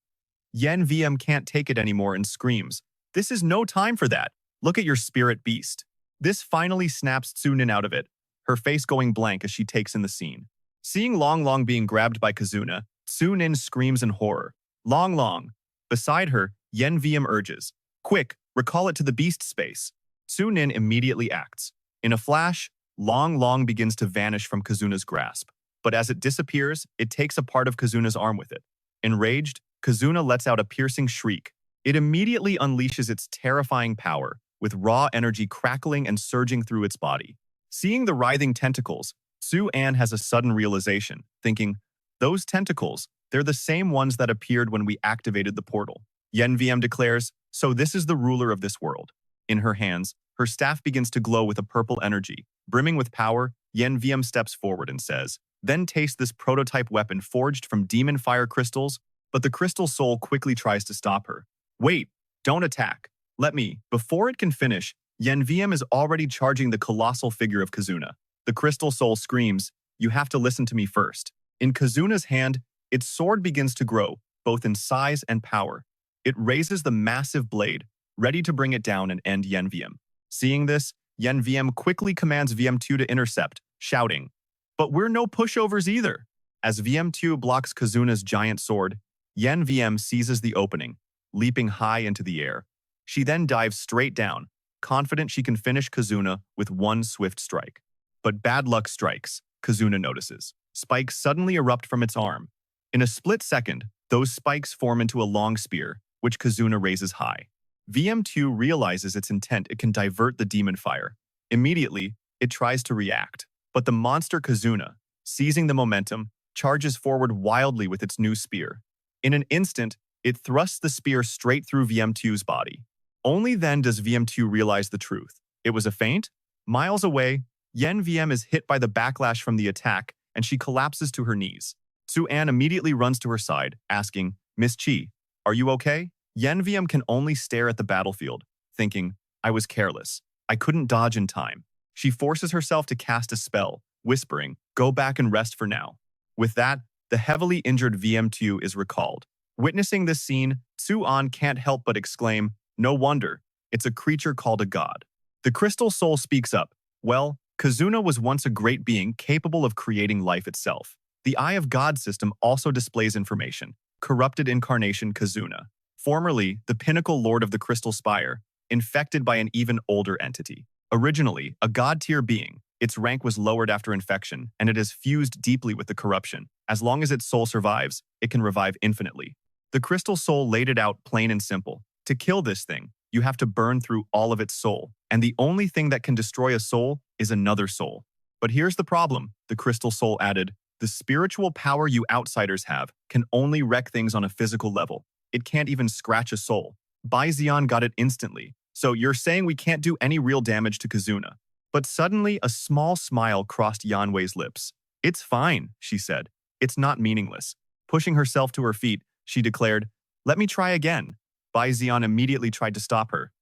Yen VM can't take it anymore and screams, this is no time for that. Look at your spirit beast. This finally snaps Tsu Nin out of it, her face going blank as she takes in the scene. Seeing Long Long being grabbed by Kazuna, Tsu Nin screams in horror. Long Long. Beside her, Yen VM urges, quick, recall it to the beast space. Tsu Nin immediately acts. In a flash, Long Long begins to vanish from Kazuna's grasp. But as it disappears, it takes a part of Kazuna's arm with it. Enraged, Kazuna lets out a piercing shriek. It immediately unleashes its terrifying power, with raw energy crackling and surging through its body. Seeing the writhing tentacles, Tsu An has a sudden realization, thinking, those tentacles, they're the same ones that appeared when we activated the portal. Yen VM declares, so this is the ruler of this world. In her hands, her staff begins to glow with a purple energy. Brimming with power, Yen VM steps forward and says, then taste this prototype weapon forged from demon fire crystals, but the crystal soul quickly tries to stop her. Wait, don't attack. Let me. Before it can finish, Yen VM is already charging the colossal figure of Kazuna. The crystal soul screams, you have to listen to me first. In Kazuna's hand, its sword begins to grow, both in size and power. It raises the massive blade, ready to bring it down and end Yen VM. Seeing this, Yen VM quickly commands VM2 to intercept, shouting, but we're no pushovers either. As VM2 blocks Kazuna's giant sword, Yen VM seizes the opening, leaping high into the air. She then dives straight down, confident she can finish Kazuna with one swift strike. But bad luck strikes, Kazuna notices. Spikes suddenly erupt from its arm. In a split second, those spikes form into a long spear, which Kazuna raises high. VM2 realizes its intent. It can divert the demon fire. Immediately, it tries to react. But the monster Kazuna, seizing the momentum, charges forward wildly with its new spear. In an instant, it thrusts the spear straight through VM2's body. Only then does VM2 realize the truth. It was a feint? Miles away, Yen VM is hit by the backlash from the attack, and she collapses to her knees. Su-an immediately runs to her side, asking, "Miss Chi, are you okay?" Yen VM can only stare at the battlefield, thinking, "I was careless. I couldn't dodge in time." She forces herself to cast a spell, whispering, "Go back and rest for now." With that, the heavily injured VM2 is recalled. Witnessing this scene, Su-an can't help but exclaim, "No wonder. It's a creature called a god." The crystal soul speaks up. Well, Kazuna was once a great being capable of creating life itself. The Eye of God system also displays information. Corrupted incarnation Kazuna, formerly the pinnacle lord of the Crystal Spire, infected by an even older entity. Originally a god-tier being, its rank was lowered after infection, and it has fused deeply with the corruption. As long as its soul survives, it can revive infinitely. The Crystal Soul laid it out plain and simple. To kill this thing, you have to burn through all of its soul, and the only thing that can destroy a soul is another soul. But here's the problem, the Crystal Soul added. The spiritual power you outsiders have can only wreck things on a physical level. It can't even scratch a soul. Bai Zi'an got it instantly. So you're saying we can't do any real damage to Kazuna? But suddenly a small smile crossed Yanwei's lips. "It's fine," she said. "It's not meaningless." Pushing herself to her feet, she declared, "Let me try again." Bai Zi'an immediately tried to stop her.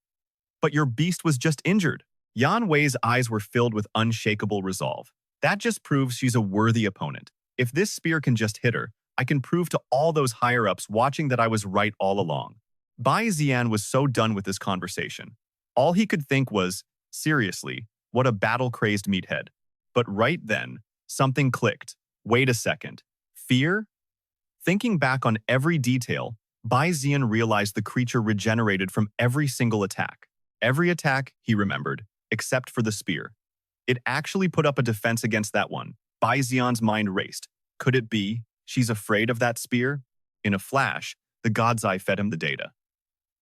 "But your beast was just injured." Yanwei's eyes were filled with unshakable resolve. "That just proves she's a worthy opponent. If this spear can just hit her, I can prove to all those higher-ups watching that I was right all along." Bai Zi'an was so done with this conversation. All he could think was, seriously, what a battle-crazed meathead. But right then, something clicked. Wait a second. Fear? Thinking back on every detail, Bai Zi'an realized the creature regenerated from every single attack. Every attack, he remembered, except for the spear. It actually put up a defense against that one. Bai Zi'an's mind raced. Could it be she's afraid of that spear? In a flash, the God's Eye fed him the data.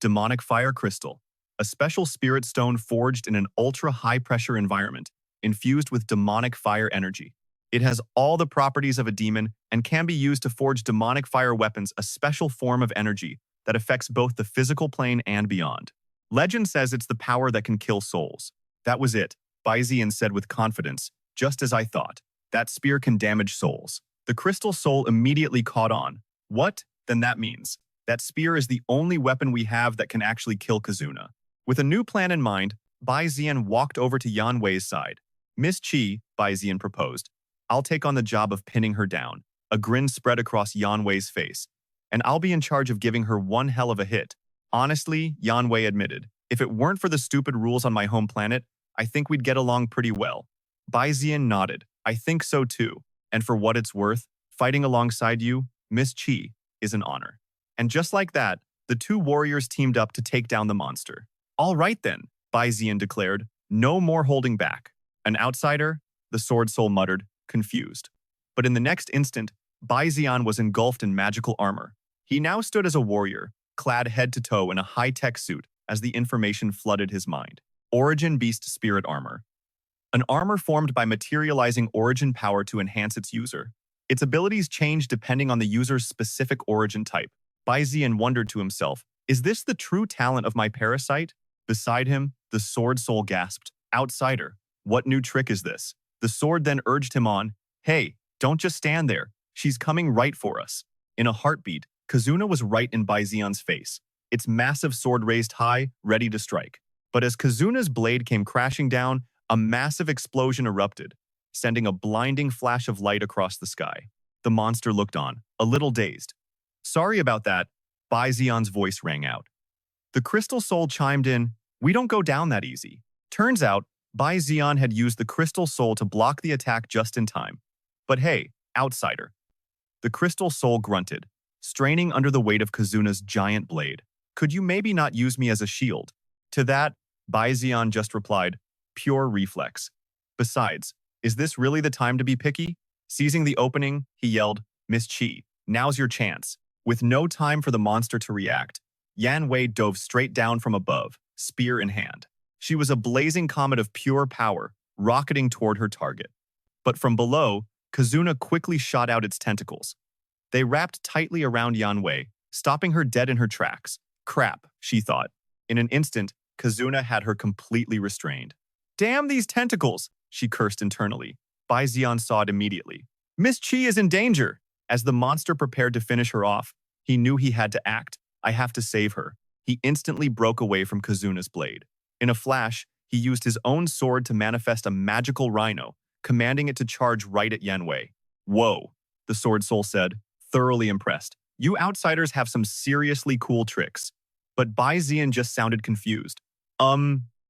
Demonic Fire Crystal, a special spirit stone forged in an ultra-high-pressure environment, infused with demonic fire energy. It has all the properties of a demon and can be used to forge demonic fire weapons, a special form of energy that affects both the physical plane and beyond. Legend says it's the power that can kill souls. That was it, Bai Zi'an said with confidence, just as I thought. That spear can damage souls. The Crystal Soul immediately caught on. What? Then that means that spear is the only weapon we have that can actually kill Kazuna. With a new plan in mind, Bai Zi'an walked over to Yanwei's side. "Miss Chi," Bai Zi'an proposed, "I'll take on the job of pinning her down." A grin spread across Yanwei's face. "And I'll be in charge of giving her one hell of a hit." Honestly, Yanwei admitted, "If it weren't for the stupid rules on my home planet, I think we'd get along pretty well." Bai Zi'an nodded. "I think so too. And for what it's worth, fighting alongside you, Miss Chi, is an honor." And just like that, the two warriors teamed up to take down the monster. "All right then," Bai Zi'an declared. "No more holding back." "An outsider?" the Sword Soul muttered, confused. But in the next instant, Bai Zi'an was engulfed in magical armor. He now stood as a warrior, clad head to toe in a high-tech suit as the information flooded his mind. Origin Beast Spirit Armor. An armor formed by materializing origin power to enhance its user. Its abilities change depending on the user's specific origin type. Bai Zi'an wondered to himself, "Is this the true talent of my parasite?" Beside him, the Sword Soul gasped, "Outsider, what new trick is this?" The sword then urged him on, "Hey, don't just stand there. She's coming right for us." In a heartbeat, Kazuna was right in Bai Zi'an's face, its massive sword raised high, ready to strike. But as Kazuna's blade came crashing down, a massive explosion erupted, sending a blinding flash of light across the sky. The monster looked on, a little dazed. "Sorry about that," Bai Zi'an's voice rang out. The Crystal Soul chimed in, "We don't go down that easy." Turns out, Bai Zi'an had used the Crystal Soul to block the attack just in time. "But hey, outsider." The Crystal Soul grunted, straining under the weight of Kazuna's giant blade. Could you maybe not use me as a shield? To that, Bai Zi'an just replied, pure reflex. Besides, is this really the time to be picky? Seizing the opening, he yelled, Miss Chi, now's your chance. With no time for the monster to react, Yan Wei dove straight down from above, spear in hand. She was a blazing comet of pure power, rocketing toward her target. But from below, Kazuna quickly shot out its tentacles. They wrapped tightly around Yan Wei, stopping her dead in her tracks. Crap, she thought. In an instant, Kazuna had her completely restrained. Damn these tentacles, she cursed internally. Bai Zi'an saw it immediately. Miss Chi is in danger. As the monster prepared to finish her off, he knew he had to act. I have to save her. He instantly broke away from Kazuna's blade. In a flash, he used his own sword to manifest a magical rhino, commanding it to charge right at Yan Wei. Whoa, the sword soul said, thoroughly impressed. You outsiders have some seriously cool tricks. But Bai Zi'an just sounded confused.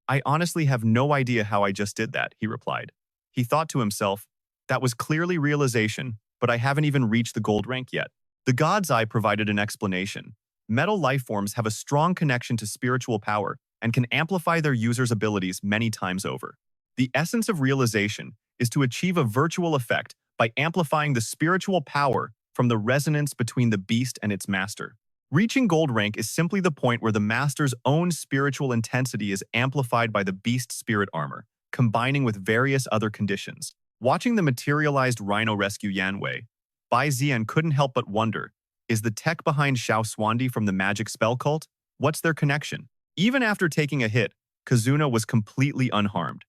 I honestly have no idea how I just did that, he replied. He thought to himself, that was clearly realization, but I haven't even reached the gold rank yet. The God's Eye provided an explanation. Metal life forms have a strong connection to spiritual power and can amplify their users' abilities many times over. The essence of realization is to achieve a virtual effect by amplifying the spiritual power from the resonance between the beast and its master. Reaching gold rank is simply the point where the master's own spiritual intensity is amplified by the beast spirit armor, combining with various other conditions. Watching the materialized rhino rescue Yan Wei, Bai Zi'an couldn't help but wonder, is the tech behind Xiao Suandi from the magic spell cult? What's their connection? Even after taking a hit, Kazuna was completely unharmed.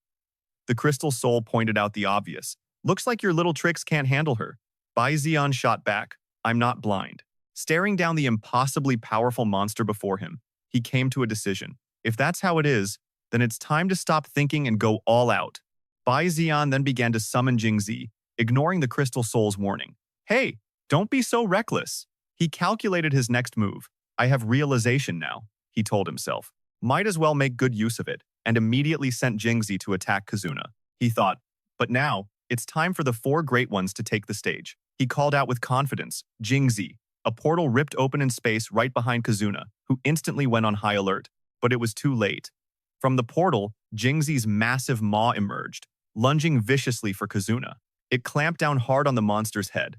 The crystal soul pointed out the obvious. Looks like your little tricks can't handle her. Bai Zi'an shot back, I'm not blind. Staring down the impossibly powerful monster before him, he came to a decision. If that's how it is, then it's time to stop thinking and go all out. Bai Zi'an then began to summon Jingzi, ignoring the crystal soul's warning. Hey, don't be so reckless. He calculated his next move. I have realization now, he told himself. Might as well make good use of it, and immediately sent Jingzi to attack Kazuna. He thought, but now, it's time for the four great ones to take the stage. He called out with confidence, Jingzi. A portal ripped open in space right behind Kazuna, who instantly went on high alert. But it was too late. From the portal, Jingzi's massive maw emerged, lunging viciously for Kazuna. It clamped down hard on the monster's head.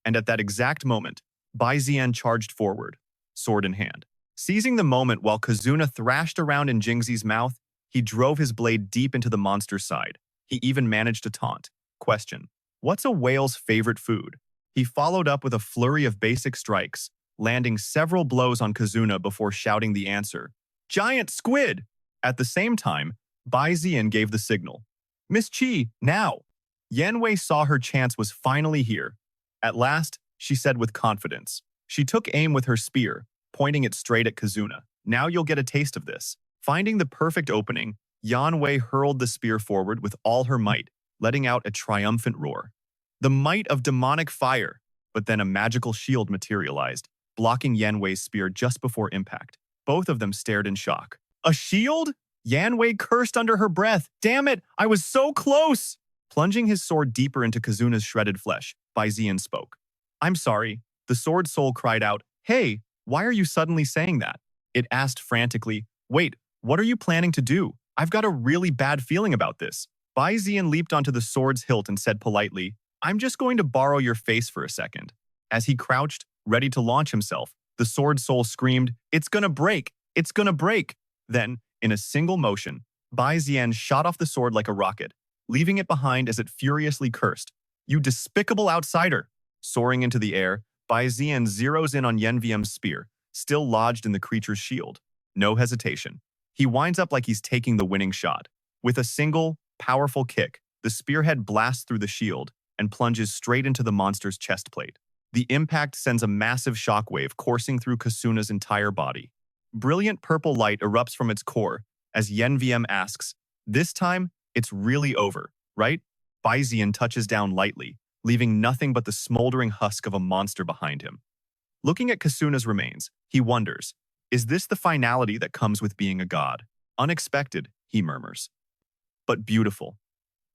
And at that exact moment, Bai Zi'an charged forward, sword in hand. Seizing the moment while Kazuna thrashed around in Jingzi's mouth, he drove his blade deep into the monster's side. He even managed to taunt. Question: what's a whale's favorite food? He followed up with a flurry of basic strikes, landing several blows on Kazuna before shouting the answer. Giant squid! At the same time, Bai Zi'an gave the signal. Miss Chi, now! Yan Wei saw her chance was finally here. At last, she said with confidence. She took aim with her spear, pointing it straight at Kazuna. Now you'll get a taste of this. Finding the perfect opening, Yan Wei hurled the spear forward with all her might, letting out a triumphant roar. The might of demonic fire, but then a magical shield materialized, blocking Yan Wei's spear just before impact. Both of them stared in shock. A shield? Yan Wei cursed under her breath. Damn it, I was so close! Plunging his sword deeper into Kazuna's shredded flesh, Bai Zi'an spoke. I'm sorry. The sword soul cried out, Hey, why are you suddenly saying that? It asked frantically, Wait, what are you planning to do? I've got a really bad feeling about this. Bai Zi'an leaped onto the sword's hilt and said politely, I'm just going to borrow your face for a second. As he crouched, ready to launch himself, the sword soul screamed, It's gonna break! It's gonna break! Then, in a single motion, Bai Zi'an shot off the sword like a rocket, leaving it behind as it furiously cursed. You despicable outsider! Soaring into the air, Bai Zi'an zeroes in on Yan Viem's spear, still lodged in the creature's shield. No hesitation. He winds up like he's taking the winning shot. With a single, powerful kick, the spearhead blasts through the shield and plunges straight into the monster's chest plate. The impact sends a massive shockwave coursing through Kasuna's entire body. Brilliant purple light erupts from its core as Yan Wiem asks, This time, it's really over, right? Bai Zi'an touches down lightly, leaving nothing but the smoldering husk of a monster behind him. Looking at Kasuna's remains, he wonders, is this the finality that comes with being a god? Unexpected, he murmurs. But beautiful.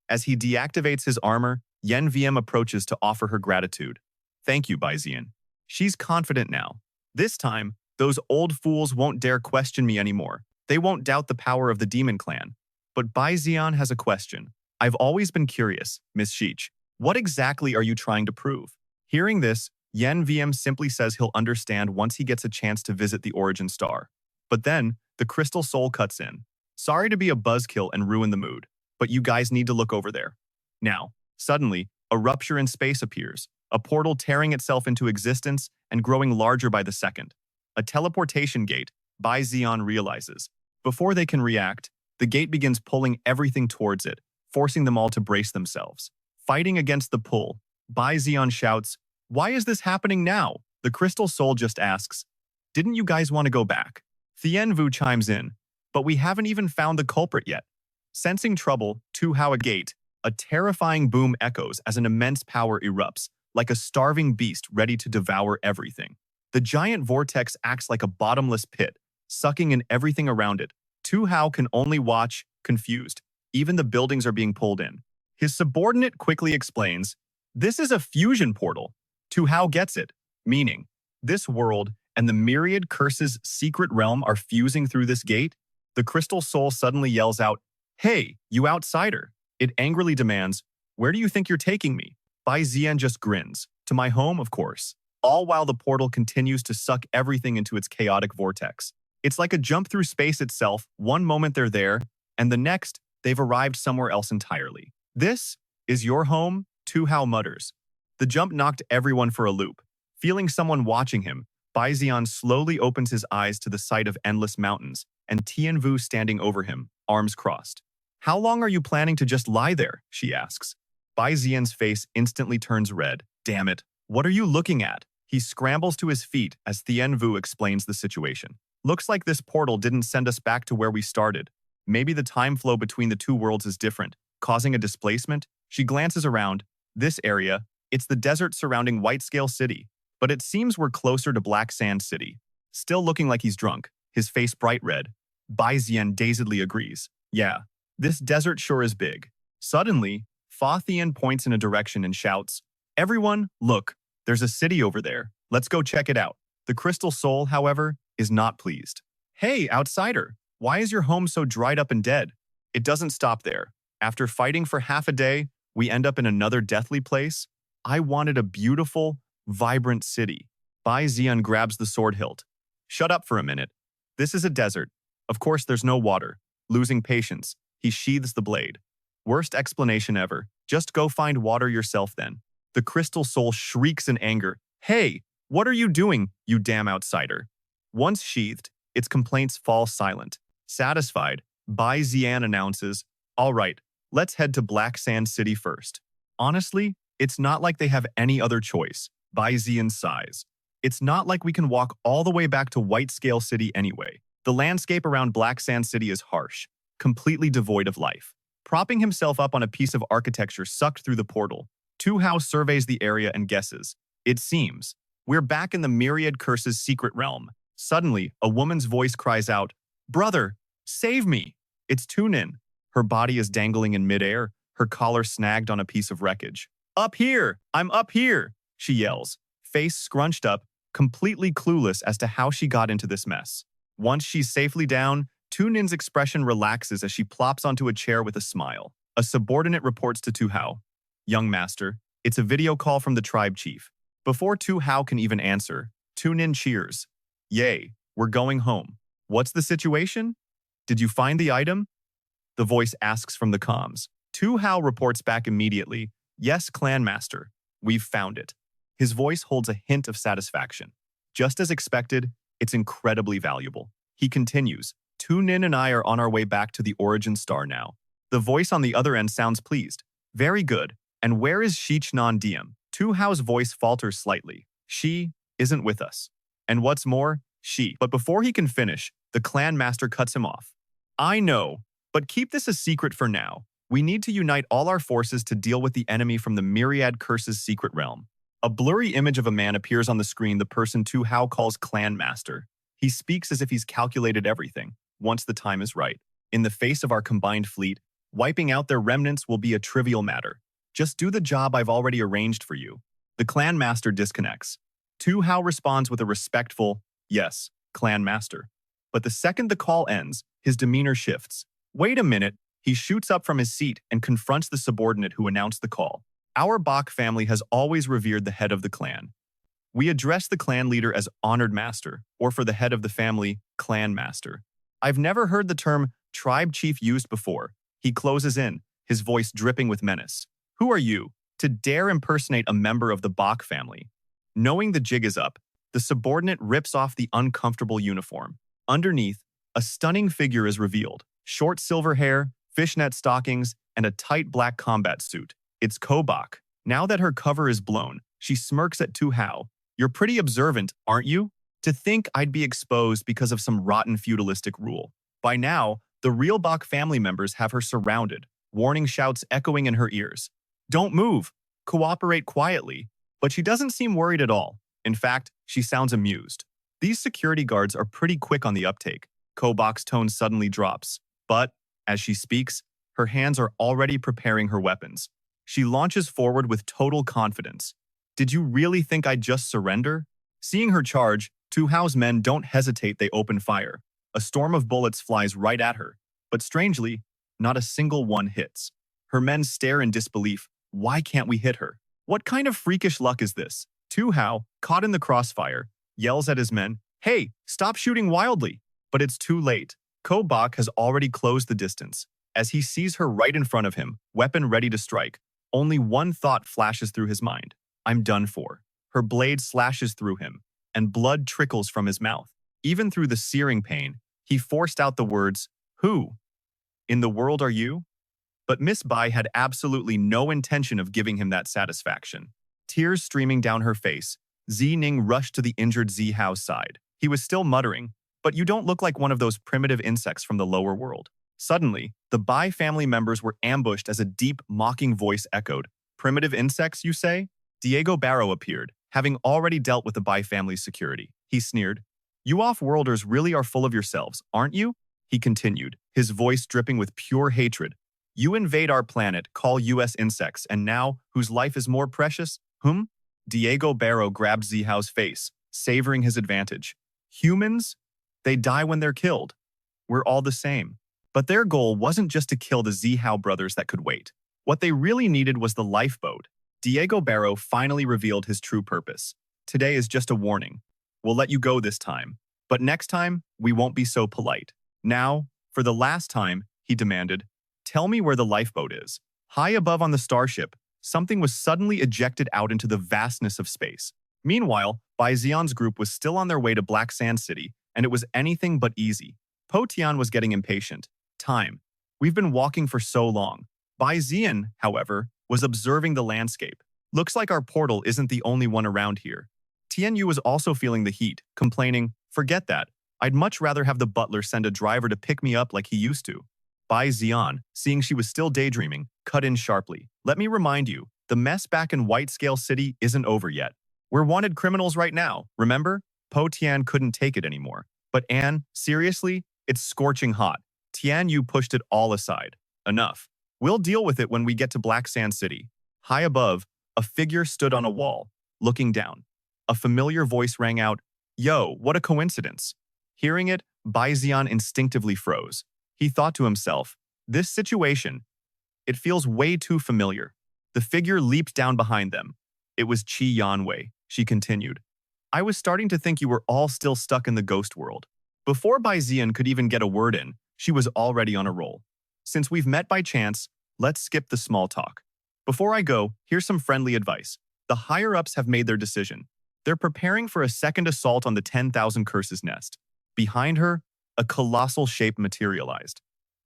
As he deactivates his armor, Yan Wiem approaches to offer her gratitude. Thank you, Bai Zi'an. She's confident now. This time, Those old fools won't dare question me anymore. They won't doubt the power of the demon clan. But Bai Zi'an has a question. I've always been curious, Miss Sheech. What exactly are you trying to prove? Hearing this, Yen VM simply says he'll understand once he gets a chance to visit the origin star. But then, the crystal soul cuts in. Sorry to be a buzzkill and ruin the mood, but you guys need to look over there. Now, suddenly, a rupture in space appears, a portal tearing itself into existence and growing larger by the second. A teleportation gate, Bai Zi'an realizes. Before they can react, the gate begins pulling everything towards it, forcing them all to brace themselves. Fighting against the pull, Bai Zi'an shouts, "Why is this happening now?" The crystal soul just asks, "Didn't you guys want to go back?" Thien Vu chimes in, "But we haven't even found the culprit yet." Sensing trouble, Tu Hao a gate, a terrifying boom echoes as an immense power erupts, like a starving beast ready to devour everything. The giant vortex acts like a bottomless pit, sucking in everything around it. Tu Hao can only watch, confused. Even the buildings are being pulled in. His subordinate quickly explains, "This is a fusion portal." Tu Hao gets it, meaning, this world and the myriad curses secret realm are fusing through this gate. The crystal soul suddenly yells out, "Hey, you outsider!" It angrily demands, "Where do you think you're taking me?" Bai Zi'an just grins. "To my home, of course." All while the portal continues to suck everything into its chaotic vortex. It's like a jump through space itself. One moment they're there, and the next, they've arrived somewhere else entirely. "This is your home?" Tu Hao mutters. The jump knocked everyone for a loop. Feeling someone watching him, Bai Zi'an slowly opens his eyes to the sight of endless mountains, and Tian Vu standing over him, arms crossed. "How long are you planning to just lie there?" she asks. Bai Zi'an's face instantly turns red. "Damn it, what are you looking at?" He scrambles to his feet as Thien Vu explains the situation. "Looks like this portal didn't send us back to where we started. Maybe the time flow between the two worlds is different, causing a displacement." She glances around. This area, it's the desert surrounding Whitescale City, but it seems we're closer to Black Sand City. Still looking like he's drunk, his face bright red, Bai Zi'an dazedly agrees. "Yeah, this desert sure is big." Suddenly, Fa Thien points in a direction and shouts, "Everyone, look, there's a city over there. Let's go check it out." The crystal soul, however, is not pleased. "Hey, outsider, why is your home so dried up and dead?" It doesn't stop there. After fighting for half a day, we end up in another deathly place. I wanted a beautiful, vibrant city. Bai Zi'an grabs the sword hilt. "Shut up for a minute. This is a desert. Of course there's no water." Losing patience, he sheathes the blade. "Worst explanation ever. Just go find water yourself then." The crystal soul shrieks in anger. "Hey, what are you doing, you damn outsider?" Once sheathed, its complaints fall silent. Satisfied, Bai Zi'an announces, "All right, let's head to Black Sand City first." Honestly, it's not like they have any other choice. Bai Zi'an sighs. "It's not like we can walk all the way back to Whitescale City anyway." The landscape around Black Sand City is harsh, completely devoid of life. Propping himself up on a piece of architecture sucked through the portal, Tu Hao surveys the area and guesses. It seems we're back in the myriad curses secret realm. Suddenly, a woman's voice cries out, "Brother, save me!" It's Tunin. Her body is dangling in midair, her collar snagged on a piece of wreckage. "Up here! I'm up here!" she yells, face scrunched up, completely clueless as to how she got into this mess. Once she's safely down, Tunin's expression relaxes as she plops onto a chair with a smile. A subordinate reports to Tu Hao. "Young master, it's a video call from the tribe chief." Before Tu Hao can even answer, Tunin cheers. "Yay, we're going home. What's the situation? Did you find the item?" The voice asks from the comms. Tu Hao reports back immediately, "Yes, clan master, we've found it." His voice holds a hint of satisfaction. Just as expected, it's incredibly valuable. He continues, "Tu Nin and I are on our way back to the origin star now." The voice on the other end sounds pleased. "Very good. And where is Sheech Nan Diem?" Tu Hao's voice falters slightly. "She isn't with us. And what's more, But before he can finish, the clan master cuts him off. "I know, but keep this a secret for now. We need to unite all our forces to deal with the enemy from the myriad curses secret realm." A blurry image of a man appears on the screen, the person Tu Hao calls clan master. He speaks as if he's calculated everything, once the time is right. "In the face of our combined fleet, wiping out their remnants will be a trivial matter. Just do the job I've already arranged for you." The clan master disconnects. Tu Hao responds with a respectful, "Yes, clan master. But the second the call ends, his demeanor shifts. Wait a minute, he shoots up from his seat and confronts the subordinate who announced the call. Our Bach family has always revered the head of the clan. We address the clan leader as honored master, or for the head of the family, clan master. I've never heard the term tribe chief used before. He closes in, his voice dripping with menace. Who are you to dare impersonate a member of the Bach family? Knowing the jig is up, the subordinate rips off the uncomfortable uniform. Underneath, a stunning figure is revealed. Short silver hair, fishnet stockings, and a tight black combat suit. It's Ko-Bak. Now that her cover is blown, she smirks at Tu Hao. You're pretty observant, aren't you? To think I'd be exposed because of some rotten feudalistic rule. By now, the real Bach family members have her surrounded, warning shouts echoing in her ears. Don't move. Cooperate quietly. But she doesn't seem worried at all. In fact, she sounds amused. These security guards are pretty quick on the uptake. Ko-Bak's tone suddenly drops. But, as she speaks, her hands are already preparing her weapons. She launches forward with total confidence. Did you really think I'd just surrender? Seeing her charge, Tu Hao's men don't hesitate, they open fire. A storm of bullets flies right at her. But strangely, not a single one hits. Her men stare in disbelief. Why can't we hit her? What kind of freakish luck is this? Tu Hao, caught in the crossfire, yells at his men, Hey, stop shooting wildly! But it's too late. Ko-Bak has already closed the distance. As he sees her right in front of him, weapon ready to strike, only one thought flashes through his mind. I'm done for. Her blade slashes through him, and blood trickles from his mouth. Even through the searing pain, he forced out the words, Who in the world are you? But Miss Bai had absolutely no intention of giving him that satisfaction. Tears streaming down her face, Zi-Ning rushed to the injured Zi-Hao's side. He was still muttering, but you don't look like one of those primitive insects from the lower world. Suddenly, the Bai family members were ambushed as a deep, mocking voice echoed. Primitive insects, you say? Diego Barrow appeared, having already dealt with the Bai family's security. He sneered. You off-worlders really are full of yourselves, aren't you? He continued, his voice dripping with pure hatred. You invade our planet, call US insects, and now, whose life is more precious? Diego Barrow grabbed Zi-Hao's face, savoring his advantage. Humans? They die when they're killed. We're all the same. But their goal wasn't just to kill the Zi-Hao brothers that could wait. What they really needed was the lifeboat. Diego Barrow finally revealed his true purpose. Today is just a warning. We'll let you go this time. But next time, we won't be so polite. Now, for the last time, he demanded, tell me where the lifeboat is. High above on the starship, something was suddenly ejected out into the vastness of space. Meanwhile, Bai Zi'an's group was still on their way to Black Sand City, and it was anything but easy. Po Tian was getting impatient. Time. We've been walking for so long. Bai Zi'an, however, was observing the landscape. Looks like our portal isn't the only one around here. Tian Yu was also feeling the heat, complaining, forget that. I'd much rather have the butler send a driver to pick me up like he used to. Bai Zi'an, seeing she was still daydreaming, cut in sharply. Let me remind you, the mess back in White Scale City isn't over yet. We're wanted criminals right now, remember? Po Tian couldn't take it anymore. But Anne, seriously? It's scorching hot. Tian Yu pushed it all aside. Enough. We'll deal with it when we get to Black Sand City. High above, a figure stood on a wall, looking down. A familiar voice rang out, Yo, what a coincidence. Hearing it, Bai Zi'an instinctively froze. He thought to himself, this situation, it feels way too familiar. The figure leaped down behind them. It was Qi Yanwei, she continued. I was starting to think you were all still stuck in the ghost world. Before Bai Zi'an could even get a word in, she was already on a roll. Since we've met by chance, let's skip the small talk. Before I go, here's some friendly advice. The higher-ups have made their decision. They're preparing for a second assault on the 10,000 Curses nest. Behind her, a colossal shape materialized.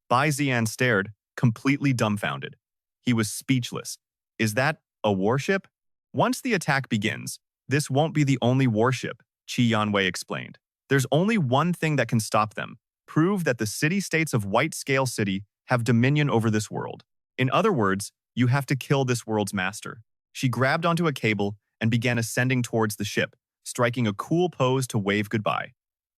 Bai Zi'an stared, completely dumbfounded. He was speechless. Is that a warship? Once the attack begins, this won't be the only warship, Qi Yanwei explained. There's only one thing that can stop them. Prove that the city-states of White Scale City have dominion over this world. In other words, you have to kill this world's master. She grabbed onto a cable and began ascending towards the ship, striking a cool pose to wave goodbye.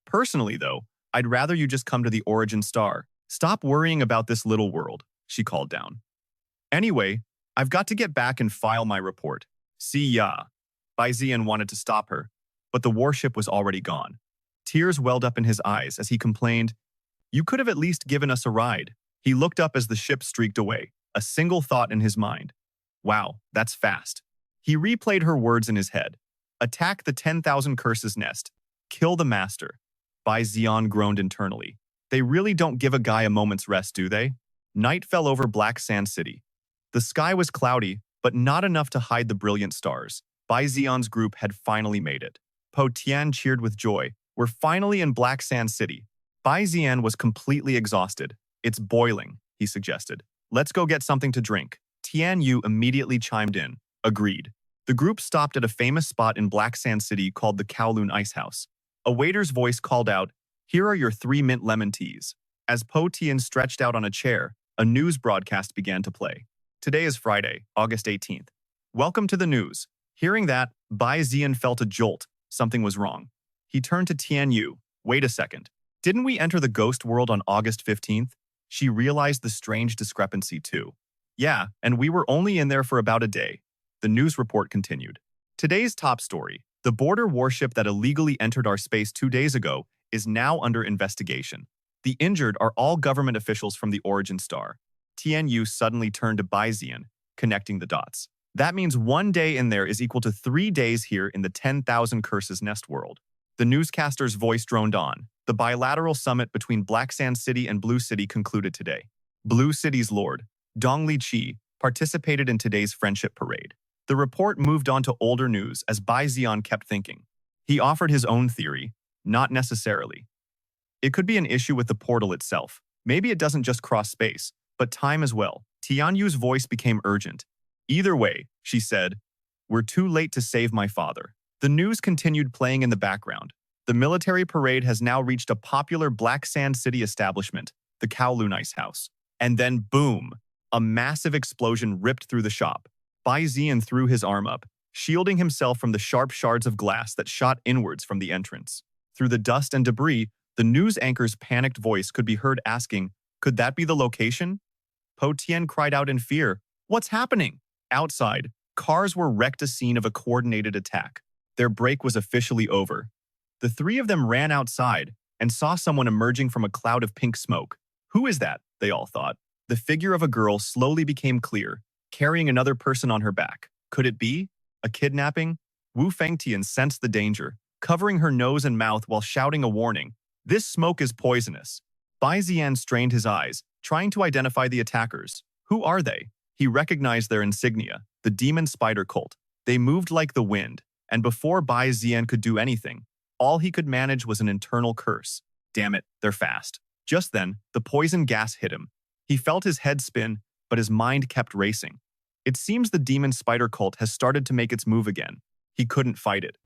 Personally, though, I'd rather you just come to the origin star. Stop worrying about this little world, she called down. Anyway, I've got to get back and file my report. See ya. Bai Zi'an wanted to stop her, but the warship was already gone. Tears welled up in his eyes as he complained, "You could have at least given us a ride." He looked up as the ship streaked away, a single thought in his mind. Wow, that's fast. He replayed her words in his head. Attack the 10,000 curses nest. Kill the master. Bai Zi'an groaned internally. They really don't give a guy a moment's rest, do they? Night fell over Black Sand City. The sky was cloudy, but not enough to hide the brilliant stars. Bai Zi'an's group had finally made it. Po Tian cheered with joy. We're finally in Black Sand City. Bai Zi'an was completely exhausted. It's boiling, he suggested. Let's go get something to drink. Tian Yu immediately chimed in. Agreed. The group stopped at a famous spot in Black Sand City called the Kowloon Ice House. A waiter's voice called out, "Here are your 3 mint lemon teas." As Po Tian stretched out on a chair, a news broadcast began to play. Today is Friday, August 18th. Welcome to the news. Hearing that, Bai Zi'an felt a jolt. Something was wrong. He turned to Tian Yu. Wait a second. Didn't we enter the ghost world on August 15th? She realized the strange discrepancy too. Yeah, and we were only in there for about a day. The news report continued. Today's top story. The border warship that illegally entered our space 2 days ago is now under investigation. The injured are all government officials from the origin star. Tian Yu suddenly turned to Bai Zi'an, connecting the dots. That means 1 day in there is equal to 3 days here in the 10,000 curses nest world. The newscaster's voice droned on. The bilateral summit between Black Sand City and Blue City concluded today. Blue City's lord, Dong Li-Chi, participated in today's friendship parade. The report moved on to older news as Bai Zi'an kept thinking. He offered his own theory, not necessarily. It could be an issue with the portal itself. Maybe it doesn't just cross space, but time as well. Tian Yu's voice became urgent. Either way, she said, we're too late to save my father. The news continued playing in the background. The military parade has now reached a popular Black Sand City establishment, the Kowloon Ice House. And then boom, a massive explosion ripped through the shop. Bai Zi'an threw his arm up, shielding himself from the sharp shards of glass that shot inwards from the entrance. Through the dust and debris, the news anchor's panicked voice could be heard asking, "Could that be the location?" Po Tian cried out in fear, "What's happening?" Outside, cars were wrecked a scene of a coordinated attack. Their break was officially over. The 3 of them ran outside and saw someone emerging from a cloud of pink smoke. Who is that? They all thought. The figure of a girl slowly became clear, carrying another person on her back. Could it be a kidnapping? Wu Fengtian sensed the danger, covering her nose and mouth while shouting a warning. This smoke is poisonous. Bai Zi'an strained his eyes, trying to identify the attackers. Who are they? He recognized their insignia, the demon spider cult. They moved like the wind, and before Bai Zi'an could do anything, all he could manage was an internal curse. Damn it, they're fast. Just then, the poison gas hit him. He felt his head spin, but his mind kept racing. It seems the demon spider cult has started to make its move again. He couldn't fight it.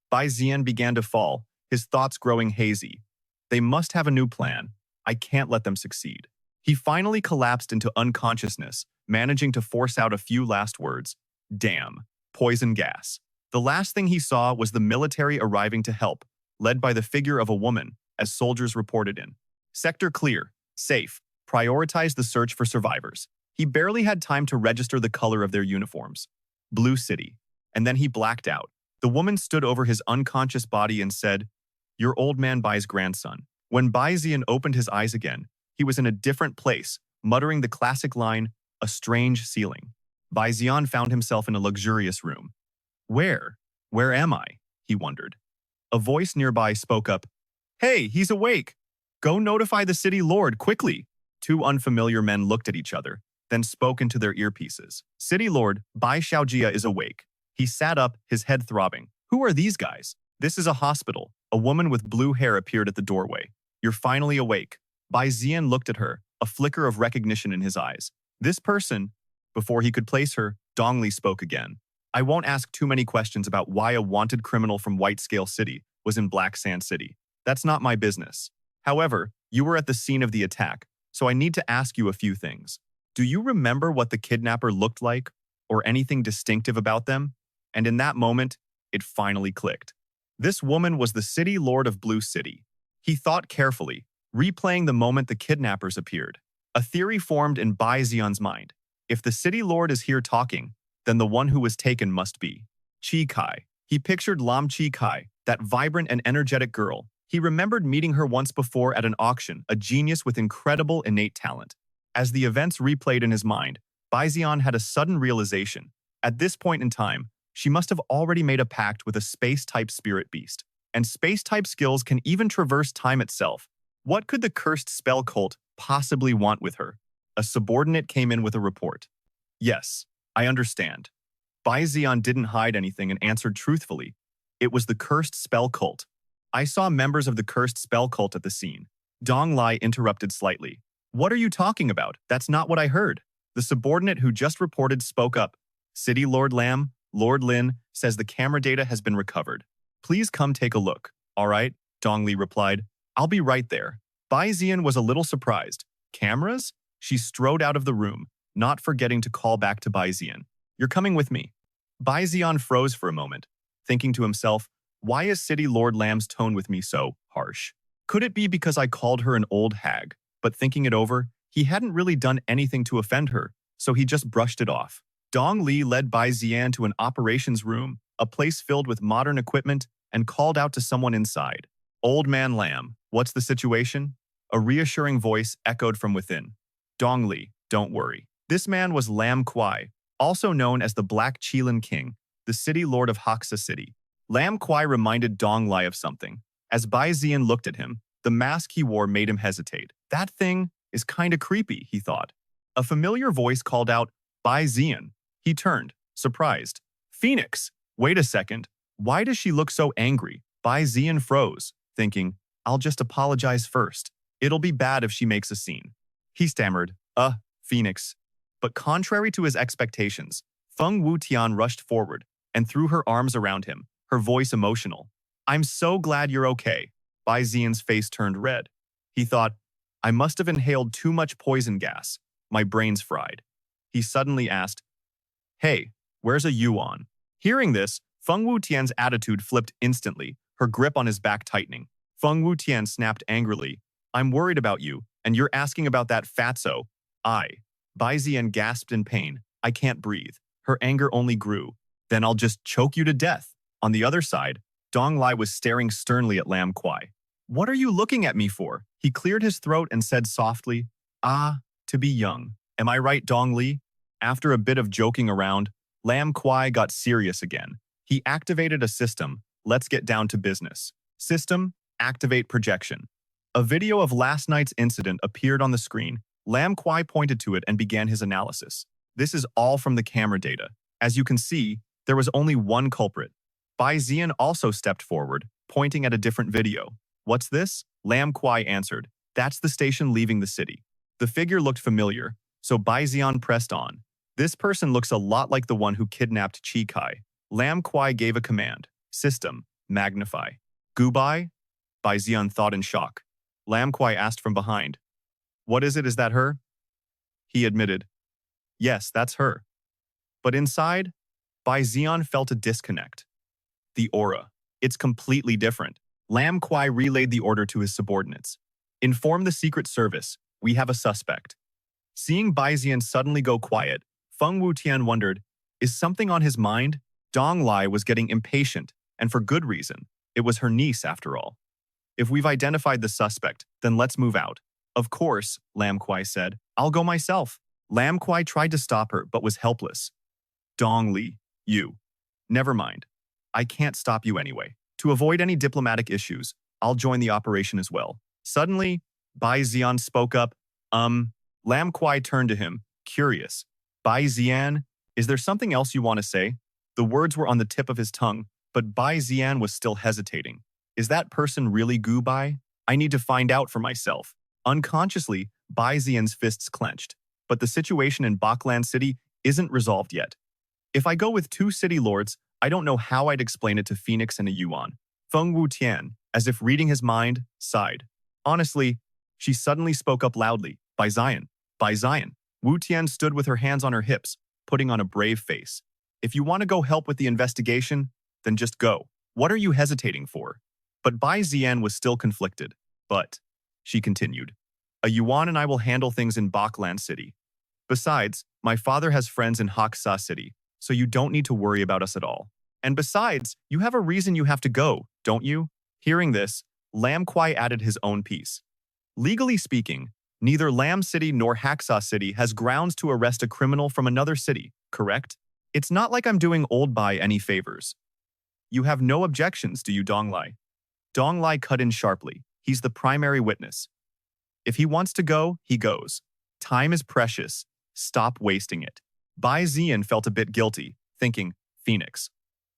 Bai Zi'an began to fall, his thoughts growing hazy. They must have a new plan. I can't let them succeed. He finally collapsed into unconsciousness, managing to force out a few last words. Damn. Poison gas. The last thing he saw was the military arriving to help, led by the figure of a woman, as soldiers reported in. Sector clear. Safe. Prioritize the search for survivors. He barely had time to register the color of their uniforms. Blue City. And then he blacked out. The woman stood over his unconscious body and said, "Your old man Bai's grandson." When Bai Zi'an opened his eyes again, he was in a different place, muttering the classic line, "A strange ceiling." Bai Zi'an found himself in a luxurious room. Where am I? He wondered. A voice nearby spoke up. Hey, he's awake. Go notify the city lord, quickly. 2 unfamiliar men looked at each other, then spoke into their earpieces. City lord, Bai Xiaojia is awake. He sat up, his head throbbing. Who are these guys? This is a hospital. A woman with blue hair appeared at the doorway. You're finally awake. Bai Zi'an looked at her, a flicker of recognition in his eyes. This person, before he could place her, Dong Li spoke again. I won't ask too many questions about why a wanted criminal from White Scale City was in Black Sand City. That's not my business. However, you were at the scene of the attack, so I need to ask you a few things. Do you remember what the kidnapper looked like, or anything distinctive about them? And in that moment, it finally clicked. This woman was the city lord of Blue City. He thought carefully, replaying the moment the kidnappers appeared. A theory formed in Bai Zi'an's mind. If the city lord is here talking, then the one who was taken must be Chi Kai. He pictured Lam Chi Kai, that vibrant and energetic girl. He remembered meeting her once before at an auction, a genius with incredible innate talent. As the events replayed in his mind, Bai Zi'an had a sudden realization. At this point in time, she must have already made a pact with a space-type spirit beast. And space-type skills can even traverse time itself. What could the cursed spell cult possibly want with her? A subordinate came in with a report. Yes, I understand. Bai Zi'an didn't hide anything and answered truthfully. It was the cursed spell cult. I saw members of the cursed spell cult at the scene. Dong Lai interrupted slightly. What are you talking about? That's not what I heard. The subordinate who just reported spoke up. City Lord Lam, Lord Lin, says the camera data has been recovered. Please come take a look. All right, Dong Li replied. I'll be right there. Bai Zi'an was a little surprised. Cameras? She strode out of the room, not forgetting to call back to Bai Zi'an. You're coming with me. Bai Zi'an froze for a moment, thinking to himself, why is City Lord Lam's tone with me so harsh? Could it be because I called her an old hag? But thinking it over, he hadn't really done anything to offend her, so he just brushed it off. Dong Li led Bai Zi'an to an operations room, a place filled with modern equipment, and called out to someone inside. Old man Lam, what's the situation? A reassuring voice echoed from within. Dong Li, don't worry. This man was Lam Kwai, also known as the Black Qilin King, the city lord of Haksa City. Lam Kwai reminded Dong Lai of something. As Bai Zi'an looked at him, the mask he wore made him hesitate. That thing is kinda creepy, he thought. A familiar voice called out, Bai Zi'an. He turned, surprised. Phoenix! Wait a second. Why does she look so angry? Bai Zi'an froze, thinking, I'll just apologize first. It'll be bad if she makes a scene. He stammered, Phoenix. But contrary to his expectations, Feng Wutian rushed forward and threw her arms around him, her voice emotional. I'm so glad you're okay. Bai Zi'an's face turned red. He thought, I must have inhaled too much poison gas. My brain's fried. He suddenly asked, Hey, where's a yuan? Hearing this, Feng Wutian's attitude flipped instantly, her grip on his back tightening. Feng Wutian snapped angrily, I'm worried about you, and you're asking about that fatso. Bai Zi'an gasped in pain. I can't breathe. Her anger only grew. Then I'll just choke you to death. On the other side, Dong Lai was staring sternly at Lam Kwai. What are you looking at me for? He cleared his throat and said softly, to be young. Am I right, Dong Li? After a bit of joking around, Lam Kwai got serious again. He activated a system. Let's get down to business. System, activate projection. A video of last night's incident appeared on the screen. Lam Kwai pointed to it and began his analysis. This is all from the camera data. As you can see, there was only one culprit. Bai Zi'an also stepped forward, pointing at a different video. What's this? Lam Kwai answered. That's the station leaving the city. The figure looked familiar, so Bai Zi'an pressed on. This person looks a lot like the one who kidnapped Chi Kai. Lam Kwai gave a command. System, magnify. Gubai? Bai Zi'an thought in shock. Lam Kwai asked from behind. What is it? Is that her? He admitted. Yes, that's her. But inside, Bai Zi'an felt a disconnect. The aura. It's completely different. Lam Kwai relayed the order to his subordinates. Inform the Secret Service. We have a suspect. Seeing Bai Zi'an suddenly go quiet, Feng Wutian wondered, is something on his mind? Dong Lai was getting impatient, and for good reason. It was her niece, after all. If we've identified the suspect, then let's move out. Of course, Lam Kwai said. I'll go myself. Lam Kwai tried to stop her, but was helpless. Dong Li, you. Never mind. I can't stop you anyway. To avoid any diplomatic issues, I'll join the operation as well. Suddenly, Bai Zi'an spoke up. Lam Kwai turned to him, curious. Bai Zi'an, is there something else you want to say? The words were on the tip of his tongue, but Bai Zi'an was still hesitating. Is that person really Gu Bai? I need to find out for myself. Unconsciously, Bai Zi'an's fists clenched. But the situation in Baklan City isn't resolved yet. If I go with two city lords, I don't know how I'd explain it to Phoenix and a Yuan. Feng Wutian, as if reading his mind, sighed. Honestly, she suddenly spoke up loudly. Bai Zi'an. Bai Zi'an. Wutian stood with her hands on her hips, putting on a brave face. If you want to go help with the investigation, then just go. What are you hesitating for? But Bai Zi'an was still conflicted. But, she continued, a Yuan and I will handle things in Baklan City. Besides, my father has friends in Haksa City, so you don't need to worry about us at all. And besides, you have a reason you have to go, don't you? Hearing this, Lam Kwai added his own piece. Legally speaking, neither Lam City nor Hacksaw City has grounds to arrest a criminal from another city, correct? It's not like I'm doing Old Bai any favors. You have no objections, do you, Dong Lai? Dong Lai cut in sharply. He's the primary witness. If he wants to go, he goes. Time is precious. Stop wasting it. Bai Zi'an felt a bit guilty, thinking, Phoenix.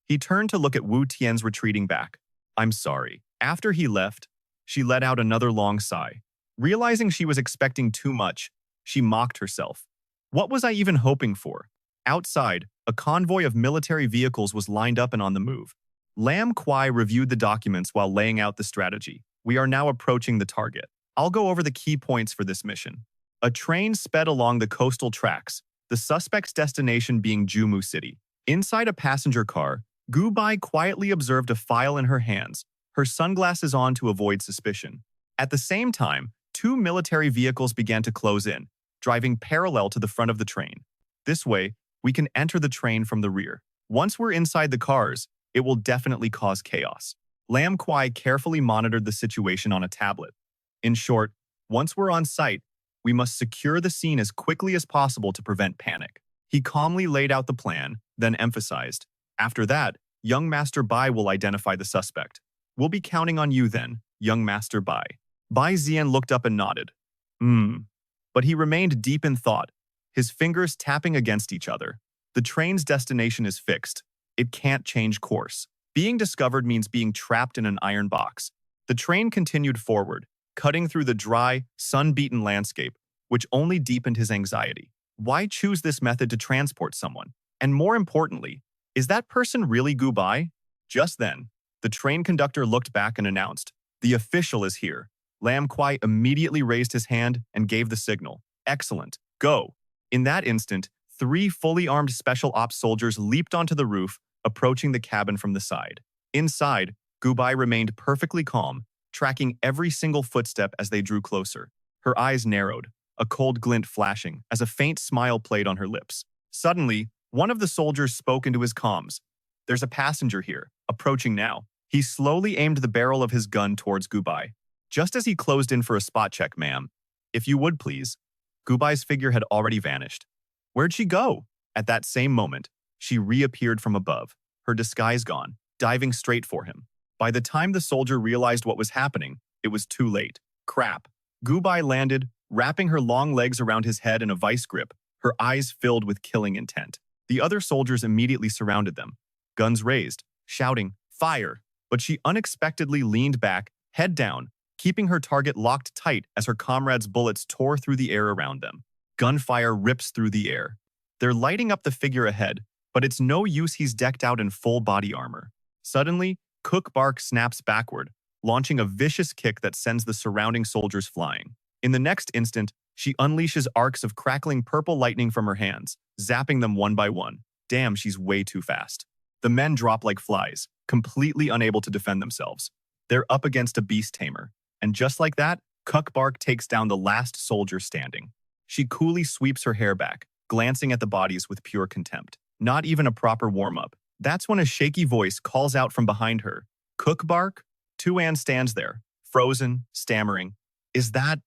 He turned to look at Wu Tian's retreating back. I'm sorry. After he left, she let out another long sigh. Realizing she was expecting too much, she mocked herself. What was I even hoping for? Outside, a convoy of military vehicles was lined up and on the move. Lam Kwai reviewed the documents while laying out the strategy. We are now approaching the target. I'll go over the key points for this mission. A train sped along the coastal tracks, the suspect's destination being Jumu City. Inside a passenger car, Gu Bai quietly observed a file in her hands, her sunglasses on to avoid suspicion. At the same time, two military vehicles began to close in, driving parallel to the front of the train. This way, we can enter the train from the rear. Once we're inside the cars, it will definitely cause chaos. Lam Kwai carefully monitored the situation on a tablet. In short, once we're on site, we must secure the scene as quickly as possible to prevent panic. He calmly laid out the plan, then emphasized, after that, young Master Bai will identify the suspect. We'll be counting on you then, young Master Bai. Bai Zi'an looked up and nodded. But he remained deep in thought, his fingers tapping against each other. The train's destination is fixed. It can't change course. Being discovered means being trapped in an iron box. The train continued forward, cutting through the dry, sun-beaten landscape, which only deepened his anxiety. Why choose this method to transport someone? And more importantly, is that person really Gu Bai? Just then, the train conductor looked back and announced, "The official is here." Lam Kwai immediately raised his hand and gave the signal. Excellent, go. In that instant, 3 fully armed special ops soldiers leaped onto the roof, approaching the cabin from the side. Inside, Gu Bai remained perfectly calm, tracking every single footstep as they drew closer. Her eyes narrowed, a cold glint flashing as a faint smile played on her lips. Suddenly, one of the soldiers spoke into his comms. There's a passenger here, approaching now. He slowly aimed the barrel of his gun towards Gu Bai. Just as he closed in for a spot check, ma'am. If you would, please. Gu Bai's figure had already vanished. Where'd she go? At that same moment, she reappeared from above, her disguise gone, diving straight for him. By the time the soldier realized what was happening, it was too late. Crap. Gu Bai landed, wrapping her long legs around his head in a vice grip, her eyes filled with killing intent. The other soldiers immediately surrounded them, guns raised, shouting, "Fire!" But she unexpectedly leaned back, head down, keeping her target locked tight as her comrades' bullets tore through the air around them. Gunfire rips through the air. They're lighting up the figure ahead, but it's no use, he's decked out in full body armor. Suddenly, Cook Bark snaps backward, launching a vicious kick that sends the surrounding soldiers flying. In the next instant, she unleashes arcs of crackling purple lightning from her hands, zapping them one by one. Damn, she's way too fast. The men drop like flies, completely unable to defend themselves. They're up against a beast tamer, and just like that, Cook Bark takes down the last soldier standing. She coolly sweeps her hair back, glancing at the bodies with pure contempt. Not even a proper warm-up. That's when a shaky voice calls out from behind her. Cook Bark? Tuan stands there, frozen, stammering. Is that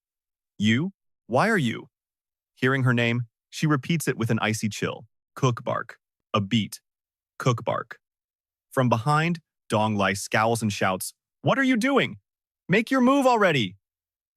you? Why are you? Hearing her name, she repeats it with an icy chill. Cook Bark. A beat. Cook Bark. From behind, Dong Lai scowls and shouts, "What are you doing? Make your move already!"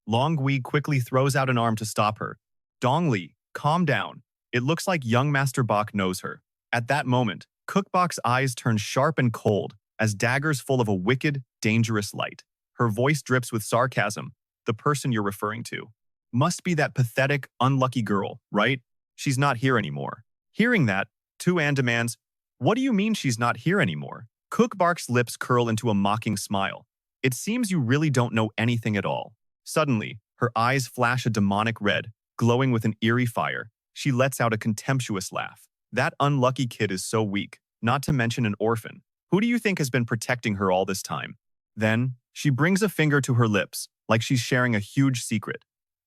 Long Gui quickly throws out an arm to stop her. Dong Li, calm down. It looks like young Master Bak knows her. At that moment, Cook Bak's eyes turn sharp and cold as daggers full of a wicked, dangerous light. Her voice drips with sarcasm. The person you're referring to must be that pathetic, unlucky girl, right? She's not here anymore. Hearing that, Tuan demands, "What do you mean she's not here anymore?" Cook Bark's lips curl into a mocking smile. "It seems you really don't know anything at all." Suddenly, her eyes flash a demonic red, glowing with an eerie fire. She lets out a contemptuous laugh. That unlucky kid is so weak, not to mention an orphan. Who do you think has been protecting her all this time? Then, she brings a finger to her lips, like she's sharing a huge secret.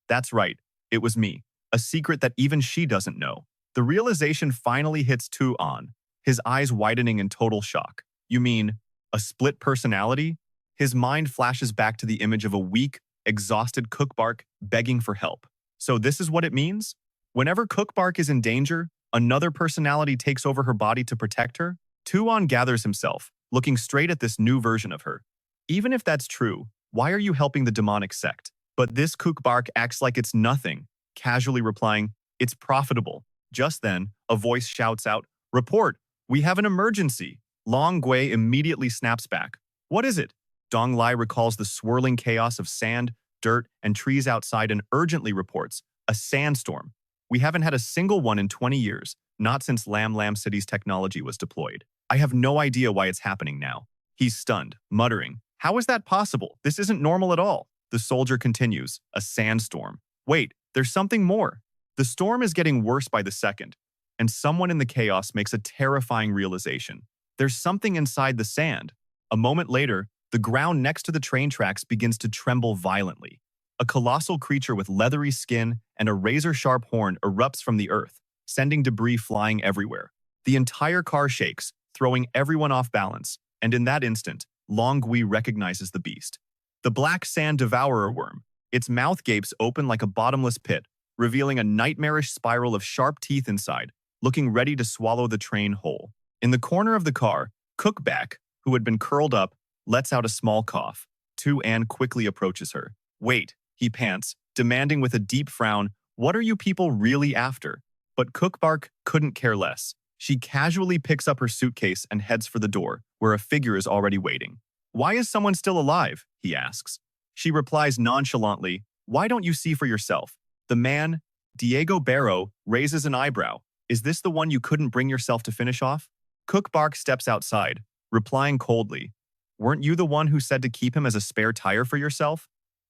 That's right, it was me. A secret that even she doesn't know. The realization finally hits Tuan, his eyes widening in total shock. You mean, a split personality? His mind flashes back to the image of a weak, exhausted Cookbark begging for help. So this is what it means? Whenever Cookbark is in danger, another personality takes over her body to protect her? Tuon gathers himself, looking straight at this new version of her. Even if that's true, why are you helping the demonic sect? But this Cookbark acts like it's nothing, casually replying, "It's profitable." Just then, a voice shouts out, "Report! We have an emergency!" Long Gui immediately snaps back. "What is it?" Dong Lai recalls the swirling chaos of sand, dirt, and trees outside and urgently reports, "A sandstorm. We haven't had a single one in 20 years, not since Lam Lam City's technology was deployed. I have no idea why it's happening now." He's stunned, muttering, "How is that possible? This isn't normal at all." The soldier continues, "A sandstorm. Wait, there's something more." The storm is getting worse by the second, and someone in the chaos makes a terrifying realization. There's something inside the sand. A moment later, the ground next to the train tracks begins to tremble violently. A colossal creature with leathery skin and a razor-sharp horn erupts from the earth, sending debris flying everywhere. The entire car shakes, throwing everyone off balance, and in that instant, Long Gui recognizes the beast. The black sand devourer worm. Its mouth gapes open like a bottomless pit, revealing a nightmarish spiral of sharp teeth inside, looking ready to swallow the train whole. In the corner of the car, Cookback, who had been curled up, lets out a small cough. Anne quickly approaches her. "Wait," he pants, demanding with a deep frown, "What are you people really after?" But Cookbark couldn't care less. She casually picks up her suitcase and heads for the door, where a figure is already waiting. "Why is someone still alive?" he asks. She replies nonchalantly, "Why don't you see for yourself?" The man, Diego Barrow, raises an eyebrow. "Is this the one you couldn't bring yourself to finish off?" Cookbark steps outside, replying coldly, "Weren't you the one who said to keep him as a spare tire for yourself?"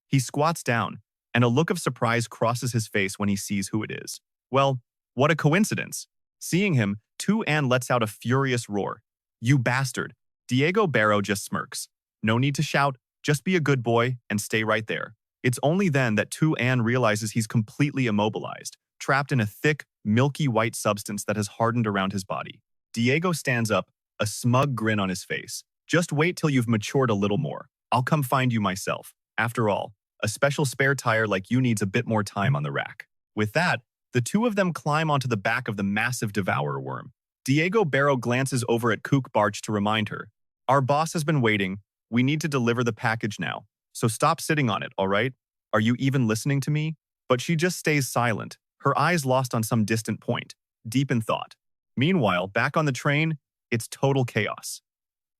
He squats down, and a look of surprise crosses his face when he sees who it is. Well, what a coincidence. Seeing him, Anne lets out a furious roar. "You bastard!" Diego Barrow just smirks. No need to shout, just be a good boy and stay right there. It's only then that Anne realizes he's completely immobilized, trapped in a thick, milky white substance that has hardened around his body. Diego stands up, a smug grin on his face. "Just wait till you've matured a little more. I'll come find you myself. After all, a special spare tire like you needs a bit more time on the rack." With that, the two of them climb onto the back of the massive devourer worm. Diego Barrow glances over at Cookbark to remind her, "Our boss has been waiting. We need to deliver the package now. So stop sitting on it, all right? Are you even listening to me?" But she just stays silent, her eyes lost on some distant point, deep in thought. Meanwhile, back on the train, it's total chaos.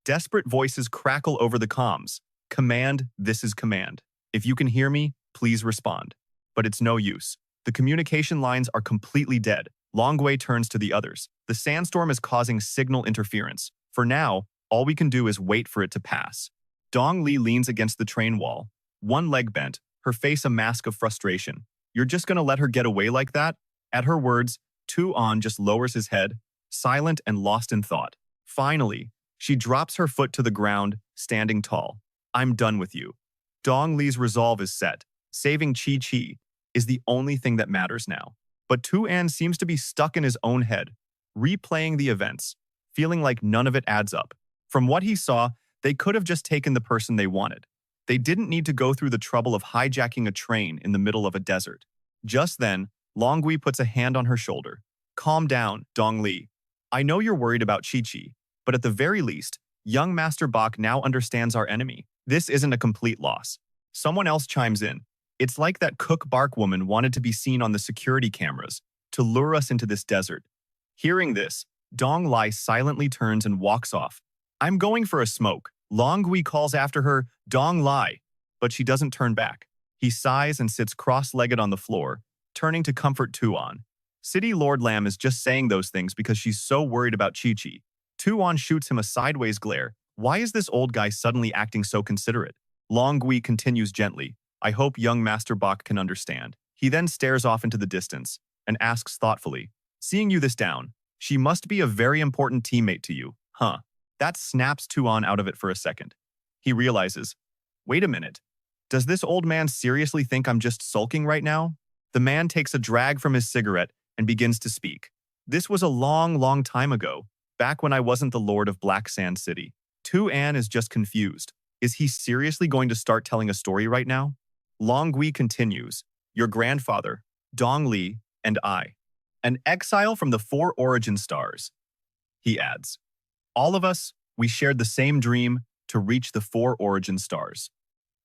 Desperate voices crackle over the comms. "Command, this is command. If you can hear me, please respond." But it's no use. The communication lines are completely dead. Long Gui turns to the others. The sandstorm is causing signal interference. For now, all we can do is wait for it to pass. Dong Li leans against the train wall, one leg bent, her face a mask of frustration. "You're just gonna let her get away like that?" At her words, An just lowers his head, silent and lost in thought. Finally, she drops her foot to the ground, standing tall. "I'm done with you." Dong Li's resolve is set. Saving Chi is the only thing that matters now. But An seems to be stuck in his own head, replaying the events, feeling like none of it adds up. From what he saw, they could have just taken the person they wanted. They didn't need to go through the trouble of hijacking a train in the middle of a desert. Just then, Long Gui puts a hand on her shoulder. "Calm down, Dong Li. I know you're worried about Chi, but at the very least, young Master Bach now understands our enemy. This isn't a complete loss." Someone else chimes in. "It's like that Cookbark woman wanted to be seen on the security cameras to lure us into this desert." Hearing this, Dong Lai silently turns and walks off. "I'm going for a smoke." Long Gui calls after her, "Dong Lai," but she doesn't turn back. He sighs and sits cross-legged on the floor, turning to comfort Tuon. City Lord Lam is just saying those things because she's so worried about Chi. Tuon shoots him a sideways glare. Why is this old guy suddenly acting so considerate? Long Gui continues gently, "I hope young Master Bach can understand." He then stares off into the distance and asks thoughtfully, "Seeing you this down, she must be a very important teammate to you, huh?" That snaps Tuon out of it for a second. He realizes, wait a minute, does this old man seriously think I'm just sulking right now? The man takes a drag from his cigarette and begins to speak. "This was a long, long time ago, back when I wasn't the Lord of Black Sand City." Anne is just confused. Is he seriously going to start telling a story right now? Long Gui continues, your grandfather, Dong Li, and I. An exile from the four origin stars. He adds, all of us, we shared the same dream to reach the four origin stars.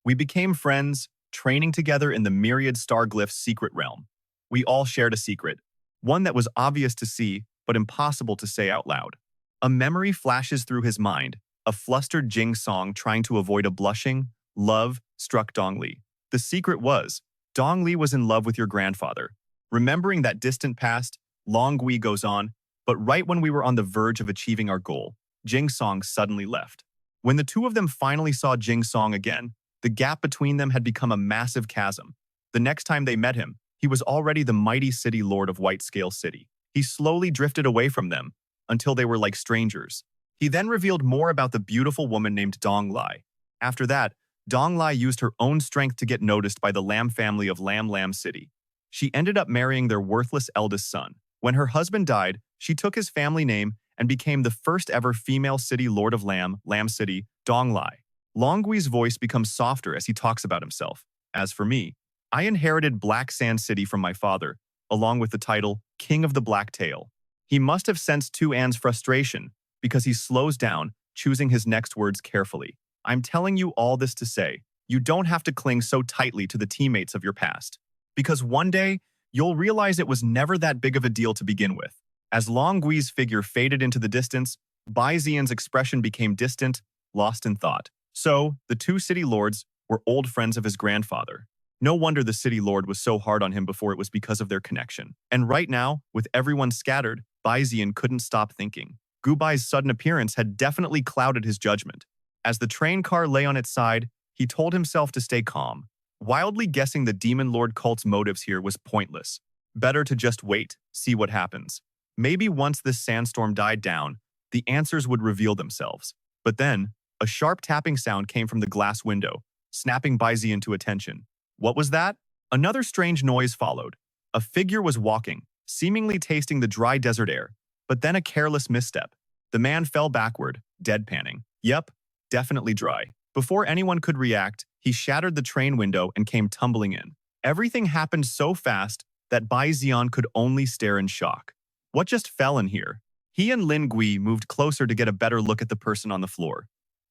We became friends, training together in the myriad star glyphs secret realm. We all shared a secret, one that was obvious to see, but impossible to say out loud. A memory flashes through his mind, a flustered Jing song trying to avoid a blushing, love struck Dong Li. The secret was, Dong Li was in love with your grandfather. Remembering that distant past, Long Gui goes on, but right when we were on the verge of achieving our goal, Jing Song suddenly left. When the two of them finally saw Jing Song again, the gap between them had become a massive chasm. The next time they met him, he was already the mighty city lord of White Scale City. He slowly drifted away from them until they were like strangers. He then revealed more about the beautiful woman named Dong Lai. After that, Dong Lai used her own strength to get noticed by the Lam family of Lam Lam City. She ended up marrying their worthless eldest son. When her husband died, she took his family name and became the first ever female city lord of Lam City, Dong Lai. Long Gui's voice becomes softer as he talks about himself. As for me, I inherited Black Sand City from my father, along with the title King of the Black Tail. He must have sensed Tu An's frustration because he slows down, choosing his next words carefully. I'm telling you all this to say, you don't have to cling so tightly to the teammates of your past. Because one day, you'll realize it was never that big of a deal to begin with. As Long Gui's figure faded into the distance, Bai Zi'an's expression became distant, lost in thought. So, the two city lords were old friends of his grandfather. No wonder the city lord was so hard on him before it was because of their connection. And right now, with everyone scattered, Bai Zi'an couldn't stop thinking. Gu Bai's sudden appearance had definitely clouded his judgment. As the train car lay on its side, he told himself to stay calm. Wildly guessing the Demon Lord cult's motives here was pointless. Better to just wait, see what happens. Maybe once this sandstorm died down, the answers would reveal themselves. But then, a sharp tapping sound came from the glass window, snapping Bai Zi'an to attention. What was that? Another strange noise followed. A figure was walking, seemingly tasting the dry desert air, but then a careless misstep. The man fell backward, deadpanning. Yep, definitely dry. Before anyone could react, he shattered the train window and came tumbling in. Everything happened so fast that Bai Zi'an could only stare in shock. What just fell in here? He and Lin Gui moved closer to get a better look at the person on the floor.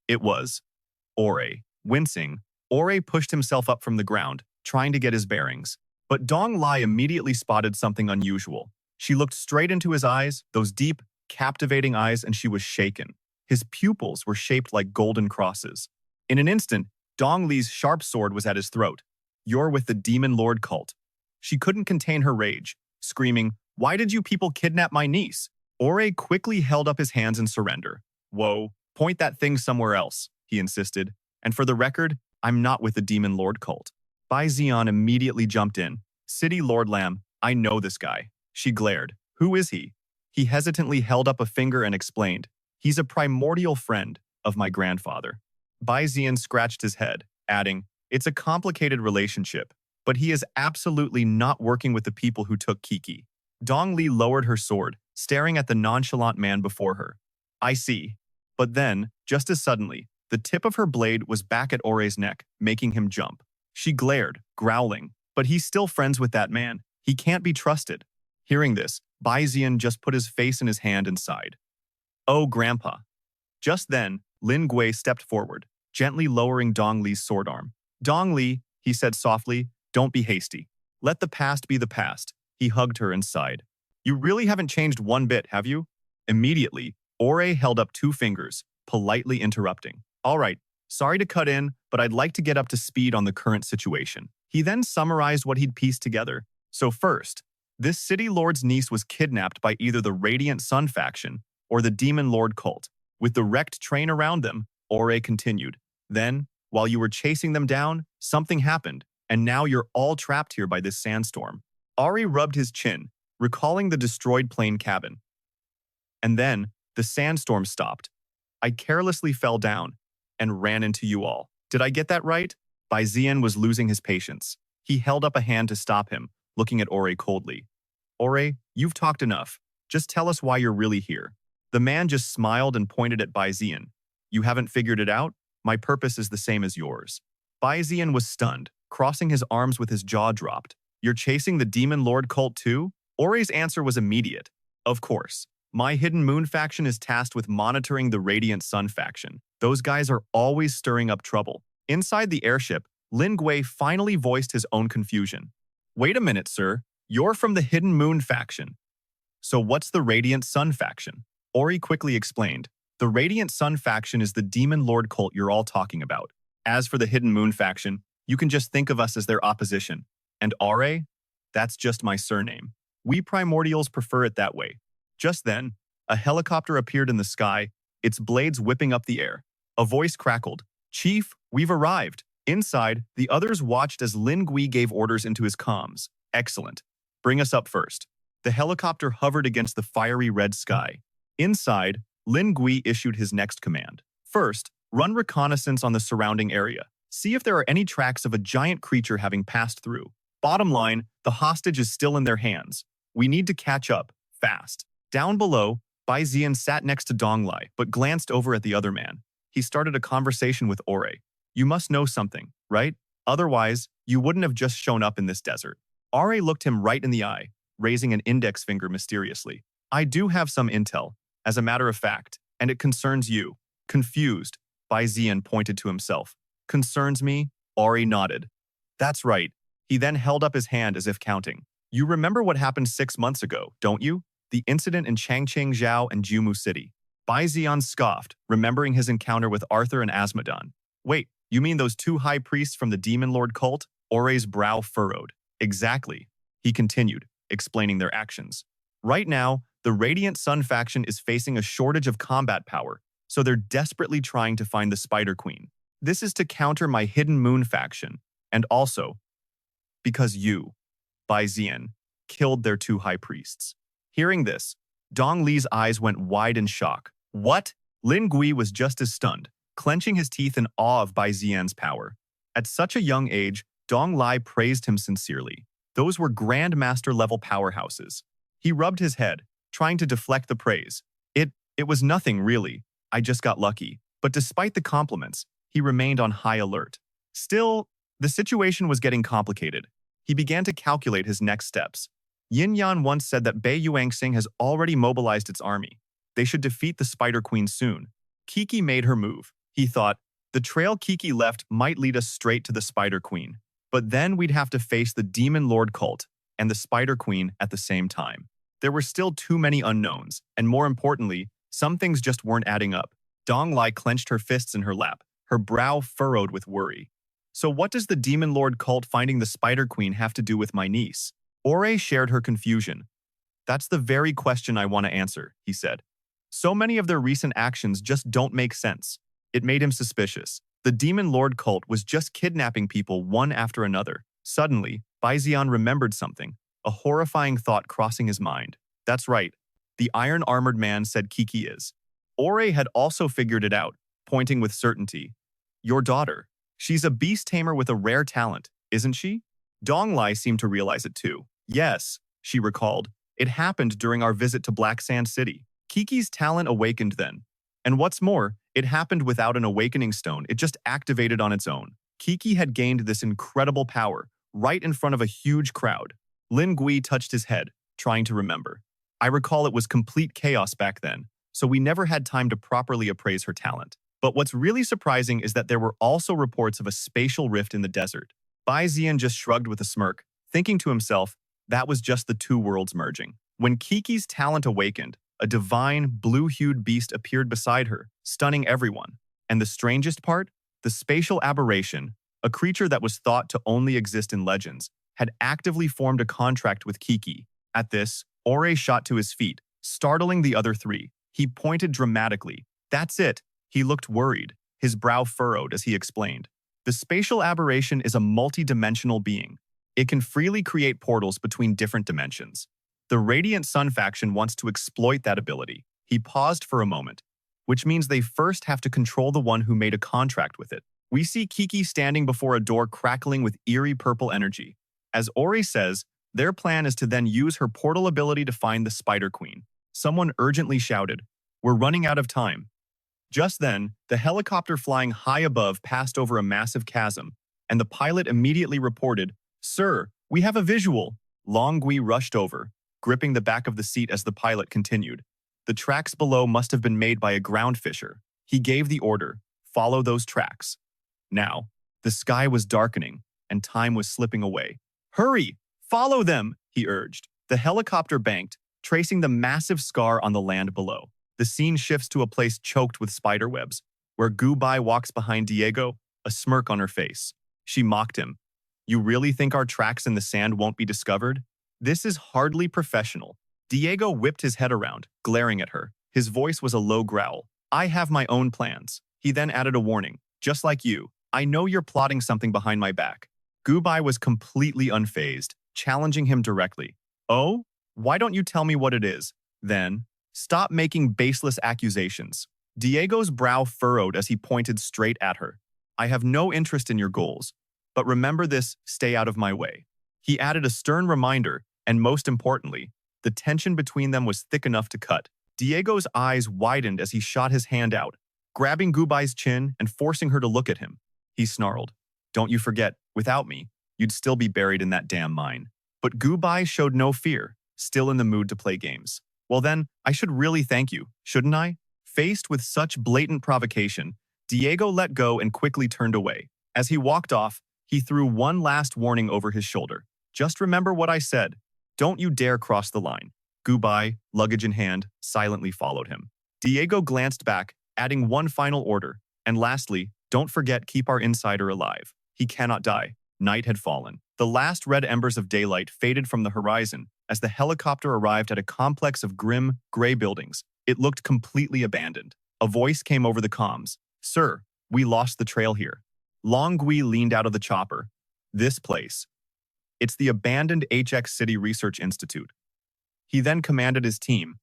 It was Ore. Wincing, Ore pushed himself up from the ground, trying to get his bearings. But Dong Lai immediately spotted something unusual. She looked straight into his eyes, those deep, captivating eyes, and she was shaken. His pupils were shaped like golden crosses. In an instant, Dong Li's sharp sword was at his throat. You're with the Demon Lord cult. She couldn't contain her rage, screaming, why did you people kidnap my niece? Ore quickly held up his hands in surrender. Whoa, point that thing somewhere else, he insisted. And for the record, I'm not with the Demon Lord cult. Bai Zi'an immediately jumped in. City Lord Lam, I know this guy. She glared. Who is he? He hesitantly held up a finger and explained. He's a primordial friend of my grandfather. Bai Zi'an scratched his head, adding, it's a complicated relationship, but he is absolutely not working with the people who took Kiki. Dong Li lowered her sword, staring at the nonchalant man before her. I see. But then, just as suddenly, the tip of her blade was back at Ore's neck, making him jump. She glared, growling, but he's still friends with that man. He can't be trusted. Hearing this, Bai Zi'an just put his face in his hand and sighed. Oh, Grandpa. Just then, Lin Gui stepped forward, gently lowering Dong Li's sword arm. Dong Li, he said softly, don't be hasty. Let the past be the past. He hugged her and sighed. You really haven't changed one bit, have you? Immediately, Ore held up two fingers, politely interrupting. All right, sorry to cut in, but I'd like to get up to speed on the current situation. He then summarized what he'd pieced together. So first, this city lord's niece was kidnapped by either the Radiant Sun faction or the Demon Lord cult. With the wrecked train around them, Ore continued. Then, while you were chasing them down, something happened, and now you're all trapped here by this sandstorm. Ari rubbed his chin, recalling the destroyed plane cabin. And then, the sandstorm stopped. I carelessly fell down and ran into you all. Did I get that right? Bai Zi'an was losing his patience. He held up a hand to stop him, looking at Ore coldly. Ore, you've talked enough. Just tell us why you're really here. The man just smiled and pointed at Bai Zi'an. You haven't figured it out? My purpose is the same as yours. Bai Zi'an was stunned, crossing his arms with his jaw dropped. You're chasing the Demon Lord cult too? Ore's answer was immediate. Of course. My Hidden Moon faction is tasked with monitoring the Radiant Sun faction. Those guys are always stirring up trouble. Inside the airship, Lin Gui finally voiced his own confusion. Wait a minute, sir. You're from the Hidden Moon faction. So what's the Radiant Sun faction? Ori quickly explained. The Radiant Sun faction is the Demon Lord cult you're all talking about. As for the Hidden Moon faction, you can just think of us as their opposition. And Ra? That's just my surname. We primordials prefer it that way. Just then, a helicopter appeared in the sky, its blades whipping up the air. A voice crackled. Chief, we've arrived. Inside, the others watched as Lin Gui gave orders into his comms. Excellent. Bring us up first. The helicopter hovered against the fiery red sky. Inside, Lin Gui issued his next command. First, run reconnaissance on the surrounding area. See if there are any tracks of a giant creature having passed through. Bottom line, the hostage is still in their hands. We need to catch up, fast. Down below, Bai Zi'an sat next to Donglai, but glanced over at the other man. He started a conversation with Ore. You must know something, right? Otherwise, you wouldn't have just shown up in this desert. Ore looked him right in the eye, raising an index finger mysteriously. I do have some intel, as a matter of fact, and it concerns you. Confused, Bai Zi'an pointed to himself. Concerns me? Ore nodded. That's right. He then held up his hand as if counting. You remember what happened 6 months ago, don't you? The incident in Changcheng Zhao and Jumu City. Bai Zi'an scoffed, remembering his encounter with Arthur and Asmodan. Wait, you mean those two high priests from the Demon Lord cult? Ore's brow furrowed. Exactly. He continued, explaining their actions. Right now, the Radiant Sun faction is facing a shortage of combat power, so they're desperately trying to find the Spider Queen. This is to counter my Hidden Moon faction, and also because you, Bai Zi'an, killed their two high priests. Hearing this, Dong Li's eyes went wide in shock. What? Lin Gui was just as stunned, clenching his teeth in awe of Bai Zi'an's power. At such a young age, Dong Li praised him sincerely. Those were Grandmaster-level powerhouses. He rubbed his head, trying to deflect the praise. It was nothing, really. I just got lucky. But despite the compliments, he remained on high alert. Still, the situation was getting complicated. He began to calculate his next steps. Yin Yan once said that Bei Yuanxing has already mobilized its army. They should defeat the Spider Queen soon. Kiki made her move. He thought, the trail Kiki left might lead us straight to the Spider Queen. But then we'd have to face the Demon Lord cult and the Spider Queen at the same time. There were still too many unknowns, and more importantly, some things just weren't adding up. Dong Li clenched her fists in her lap, her brow furrowed with worry. So what does the Demon Lord cult finding the Spider Queen have to do with my niece? Ore shared her confusion. That's the very question I want to answer, he said. So many of their recent actions just don't make sense. It made him suspicious. The Demon Lord cult was just kidnapping people one after another. Suddenly, Bai Zi'an remembered something, a horrifying thought crossing his mind. That's right. The iron-armored man said Kiki is. Ore had also figured it out, pointing with certainty. Your daughter. She's a beast tamer with a rare talent, isn't she? Dong Li seemed to realize it too. Yes, she recalled. It happened during our visit to Black Sand City. Kiki's talent awakened then. And what's more, it happened without an awakening stone. It just activated on its own. Kiki had gained this incredible power right in front of a huge crowd. Lin Gui touched his head, trying to remember. I recall it was complete chaos back then, so we never had time to properly appraise her talent. But what's really surprising is that there were also reports of a spatial rift in the desert. Bai Zi'an just shrugged with a smirk, thinking to himself, that was just the two worlds merging. When Kiki's talent awakened, a divine, blue-hued beast appeared beside her, stunning everyone. And the strangest part? The spatial aberration, a creature that was thought to only exist in legends, had actively formed a contract with Kiki. At this, Ore shot to his feet, startling the other three. He pointed dramatically. That's it. He looked worried, his brow furrowed as he explained. The spatial aberration is a multi-dimensional being. It can freely create portals between different dimensions. The Radiant Sun faction wants to exploit that ability. He paused for a moment, which means they first have to control the one who made a contract with it. We see Kiki standing before a door crackling with eerie purple energy. As Ori says, their plan is to then use her portal ability to find the Spider Queen. Someone urgently shouted, "We're running out of time." Just then, the helicopter flying high above passed over a massive chasm, and the pilot immediately reported, "Sir, we have a visual." Long Gui rushed over, gripping the back of the seat as the pilot continued. The tracks below must have been made by a ground fisher. He gave the order, "Follow those tracks." Now, the sky was darkening, and time was slipping away. "Hurry! Follow them!" he urged. The helicopter banked, tracing the massive scar on the land below. The scene shifts to a place choked with spiderwebs, where Xiao Bai walks behind Diego, a smirk on her face. She mocked him. "You really think our tracks in the sand won't be discovered? This is hardly professional." Diego whipped his head around, glaring at her. His voice was a low growl. "I have my own plans." He then added a warning. "Just like you, I know you're plotting something behind my back." Xiao Bai was completely unfazed, challenging him directly. "Oh? Why don't you tell me what it is? Then, stop making baseless accusations." Diego's brow furrowed as he pointed straight at her. "I have no interest in your goals, but remember this, stay out of my way." He added a stern reminder, and most importantly, the tension between them was thick enough to cut. Diego's eyes widened as he shot his hand out, grabbing Xiao Bai's chin and forcing her to look at him. He snarled, "Don't you forget, without me, you'd still be buried in that damn mine." But Xiao Bai showed no fear, still in the mood to play games. "Well then, I should really thank you, shouldn't I?" Faced with such blatant provocation, Diego let go and quickly turned away. As he walked off, he threw one last warning over his shoulder. "Just remember what I said. Don't you dare cross the line." Xiao Bai, luggage in hand, silently followed him. Diego glanced back, adding one final order. "And lastly, don't forget, keep our insider alive. He cannot die." Night had fallen. The last red embers of daylight faded from the horizon as the helicopter arrived at a complex of grim, gray buildings. It looked completely abandoned. A voice came over the comms. "Sir, we lost the trail here." Long Gui leaned out of the chopper. "This place. It's the abandoned HX City Research Institute." He then commanded his team,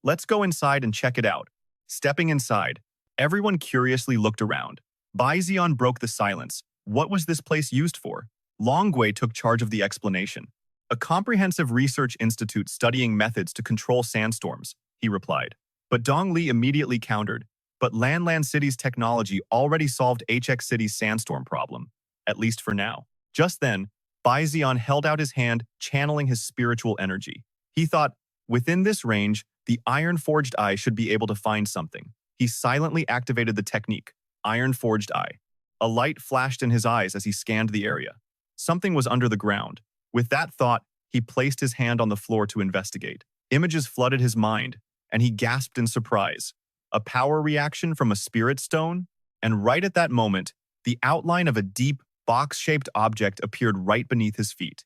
"Let's go inside and check it out." Stepping inside, everyone curiously looked around. Bai Zi'an broke the silence. What was this place used for? Long Gui took charge of the explanation. "A comprehensive research institute studying methods to control sandstorms," he replied. But Dong Li immediately countered, "But Lanlan City's technology already solved HX City's sandstorm problem, at least for now." Just then, Bai Zi'an held out his hand, channeling his spiritual energy. He thought, within this range, the iron-forged eye should be able to find something. He silently activated the technique, Iron-Forged Eye. A light flashed in his eyes as he scanned the area. Something was under the ground. With that thought, he placed his hand on the floor to investigate. Images flooded his mind, and he gasped in surprise. A power reaction from a spirit stone? And right at that moment, the outline of a deep, box-shaped object appeared right beneath his feet.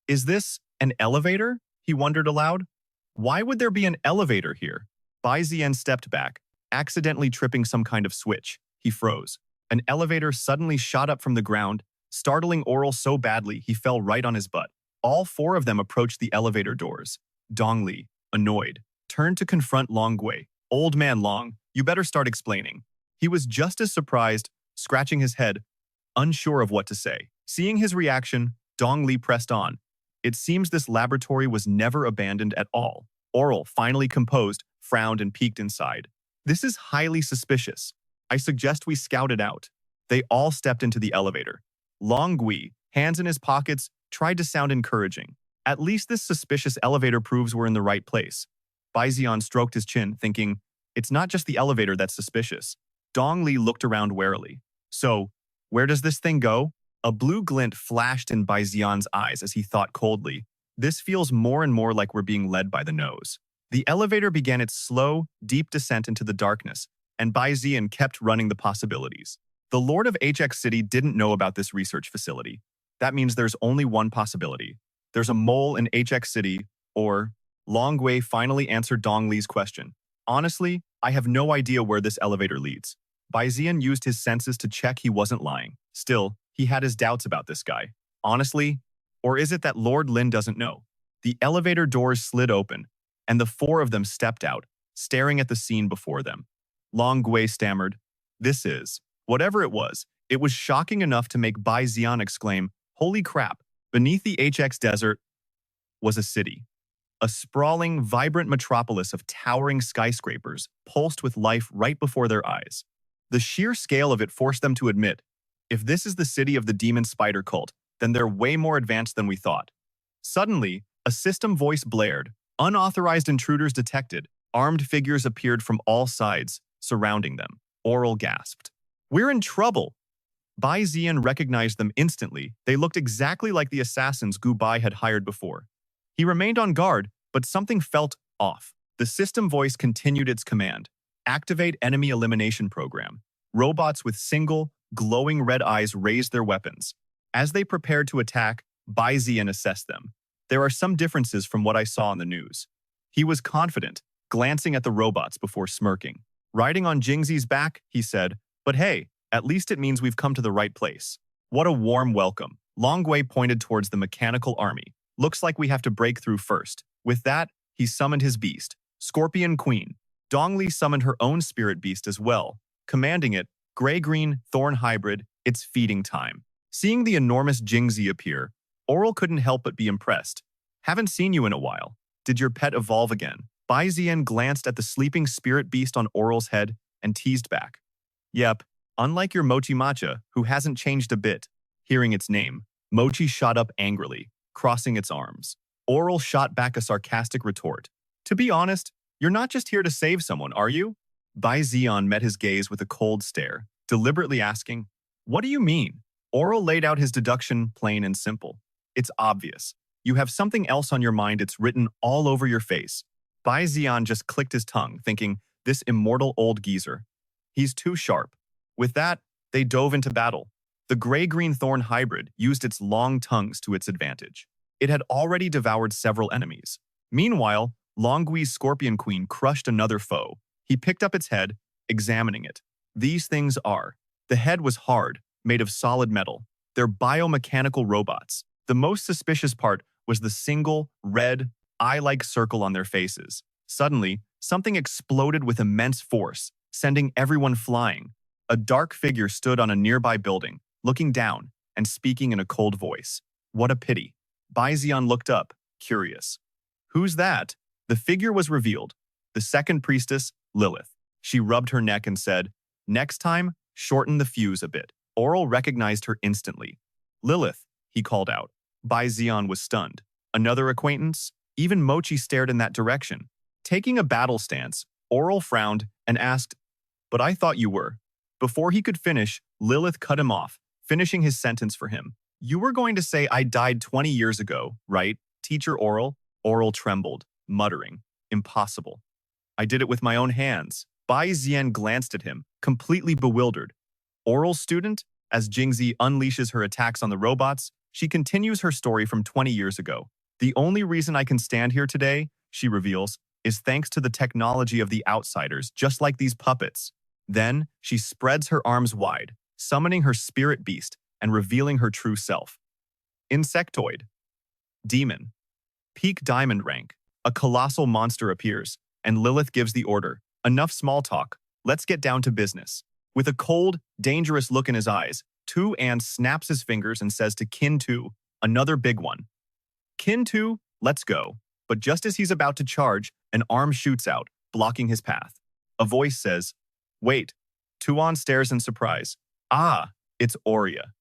"Is this an elevator?" he wondered aloud. "Why would there be an elevator here?" Bai Zi'an stepped back, accidentally tripping some kind of switch. He froze. An elevator suddenly shot up from the ground, startling Oral so badly he fell right on his butt. All four of them approached the elevator doors. Dong Li, annoyed, turned to confront Long Gui. "Old man Long, you better start explaining." He was just as surprised, scratching his head, unsure of what to say. Seeing his reaction, Dong Li pressed on. "It seems this laboratory was never abandoned at all." Oral, finally composed, frowned and peeked inside. "This is highly suspicious. I suggest we scout it out." They all stepped into the elevator. Long Gui, hands in his pockets, tried to sound encouraging. "At least this suspicious elevator proves we're in the right place." Bai Zi'an stroked his chin, thinking, "It's not just the elevator that's suspicious." Dong Li looked around warily. "So, where does this thing go?" A blue glint flashed in Bai Zi'an's eyes as he thought coldly, "This feels more and more like we're being led by the nose." The elevator began its slow, deep descent into the darkness, and Bai Zi'an kept running the possibilities. The Lord of HX City didn't know about this research facility. That means there's only one possibility. There's a mole in HX City, or... Long Gui finally answered Dong Li's question. "Honestly, I have no idea where this elevator leads." Bai Zi'an used his senses to check he wasn't lying. Still, he had his doubts about this guy. Honestly, or is it that Lord Lin doesn't know? The elevator doors slid open, and the four of them stepped out, staring at the scene before them. Long Gui stammered, "This is..." Whatever it was shocking enough to make Bai Zi'an exclaim, "Holy crap!" Beneath the HX desert was a city. A sprawling, vibrant metropolis of towering skyscrapers pulsed with life right before their eyes. The sheer scale of it forced them to admit, if this is the city of the demon spider cult, then they're way more advanced than we thought. Suddenly, a system voice blared. Unauthorized intruders detected. Armed figures appeared from all sides, surrounding them. Oral gasped. We're in trouble! Bai Zi'an recognized them instantly. They looked exactly like the assassins Xiao Bai had hired before. He remained on guard, but something felt off. The system voice continued its command. Activate enemy elimination program. Robots with single, glowing red eyes raised their weapons. As they prepared to attack, Bai Zi'an assessed them. There are some differences from what I saw on the news. He was confident, glancing at the robots before smirking. Riding on Jingxi's back, he said, but hey, at least it means we've come to the right place. What a warm welcome. Longwei pointed towards the mechanical army. Looks like we have to break through first. With that, he summoned his beast, Scorpion Queen. Dongli summoned her own spirit beast as well, commanding it, Gray-Green Thorn Hybrid, it's feeding time. Seeing the enormous Jingxi appear, Oral couldn't help but be impressed. Haven't seen you in a while. Did your pet evolve again? Bai Zi'an glanced at the sleeping spirit beast on Oral's head and teased back. Yep, unlike your Mochi Matcha, who hasn't changed a bit. Hearing its name, Mochi shot up angrily, crossing its arms. Oral shot back a sarcastic retort. To be honest, you're not just here to save someone, are you? Bai Zi'an met his gaze with a cold stare, deliberately asking, what do you mean? Oral laid out his deduction plain and simple. It's obvious. You have something else on your mind, it's written all over your face. Bai Zi'an just clicked his tongue, thinking, this immortal old geezer. He's too sharp. With that, they dove into battle. The Gray-Green Thorn Hybrid used its long tongues to its advantage. It had already devoured several enemies. Meanwhile, Longgui's Scorpion Queen crushed another foe. He picked up its head, examining it. These things are. The head was hard, made of solid metal. They're biomechanical robots. The most suspicious part was the single, red, eye-like circle on their faces. Suddenly, something exploded with immense force, sending everyone flying. A dark figure stood on a nearby building, looking down and speaking in a cold voice. What a pity. Bai Zi'an looked up, curious. Who's that? The figure was revealed. The second priestess, Lilith. She rubbed her neck and said, next time, shorten the fuse a bit. Oral recognized her instantly. Lilith, he called out. Bai Zi'an was stunned. Another acquaintance? Even Mochi stared in that direction. Taking a battle stance, Oral frowned and asked, but I thought you were. Before he could finish, Lilith cut him off, finishing his sentence for him. You were going to say I died 20 years ago, right, Teacher Oral? Oral trembled, muttering, impossible. I did it with my own hands. Bai Zi'an glanced at him, completely bewildered. Oral's student? As Jingxi unleashes her attacks on the robots, she continues her story from 20 years ago. The only reason I can stand here today, she reveals, is thanks to the technology of the outsiders, just like these puppets. Then, she spreads her arms wide, summoning her spirit beast and revealing her true self. Insectoid. Demon. Peak diamond rank. A colossal monster appears, and Lilith gives the order. Enough small talk. Let's get down to business. With a cold, dangerous look in his eyes, Tu-An snaps his fingers and says to Kin Tu, another big one. Kin Tu, let's go. But just as he's about to charge, an arm shoots out, blocking his path. A voice says, wait. Tu-An stares in surprise. Ah, it's Aurea.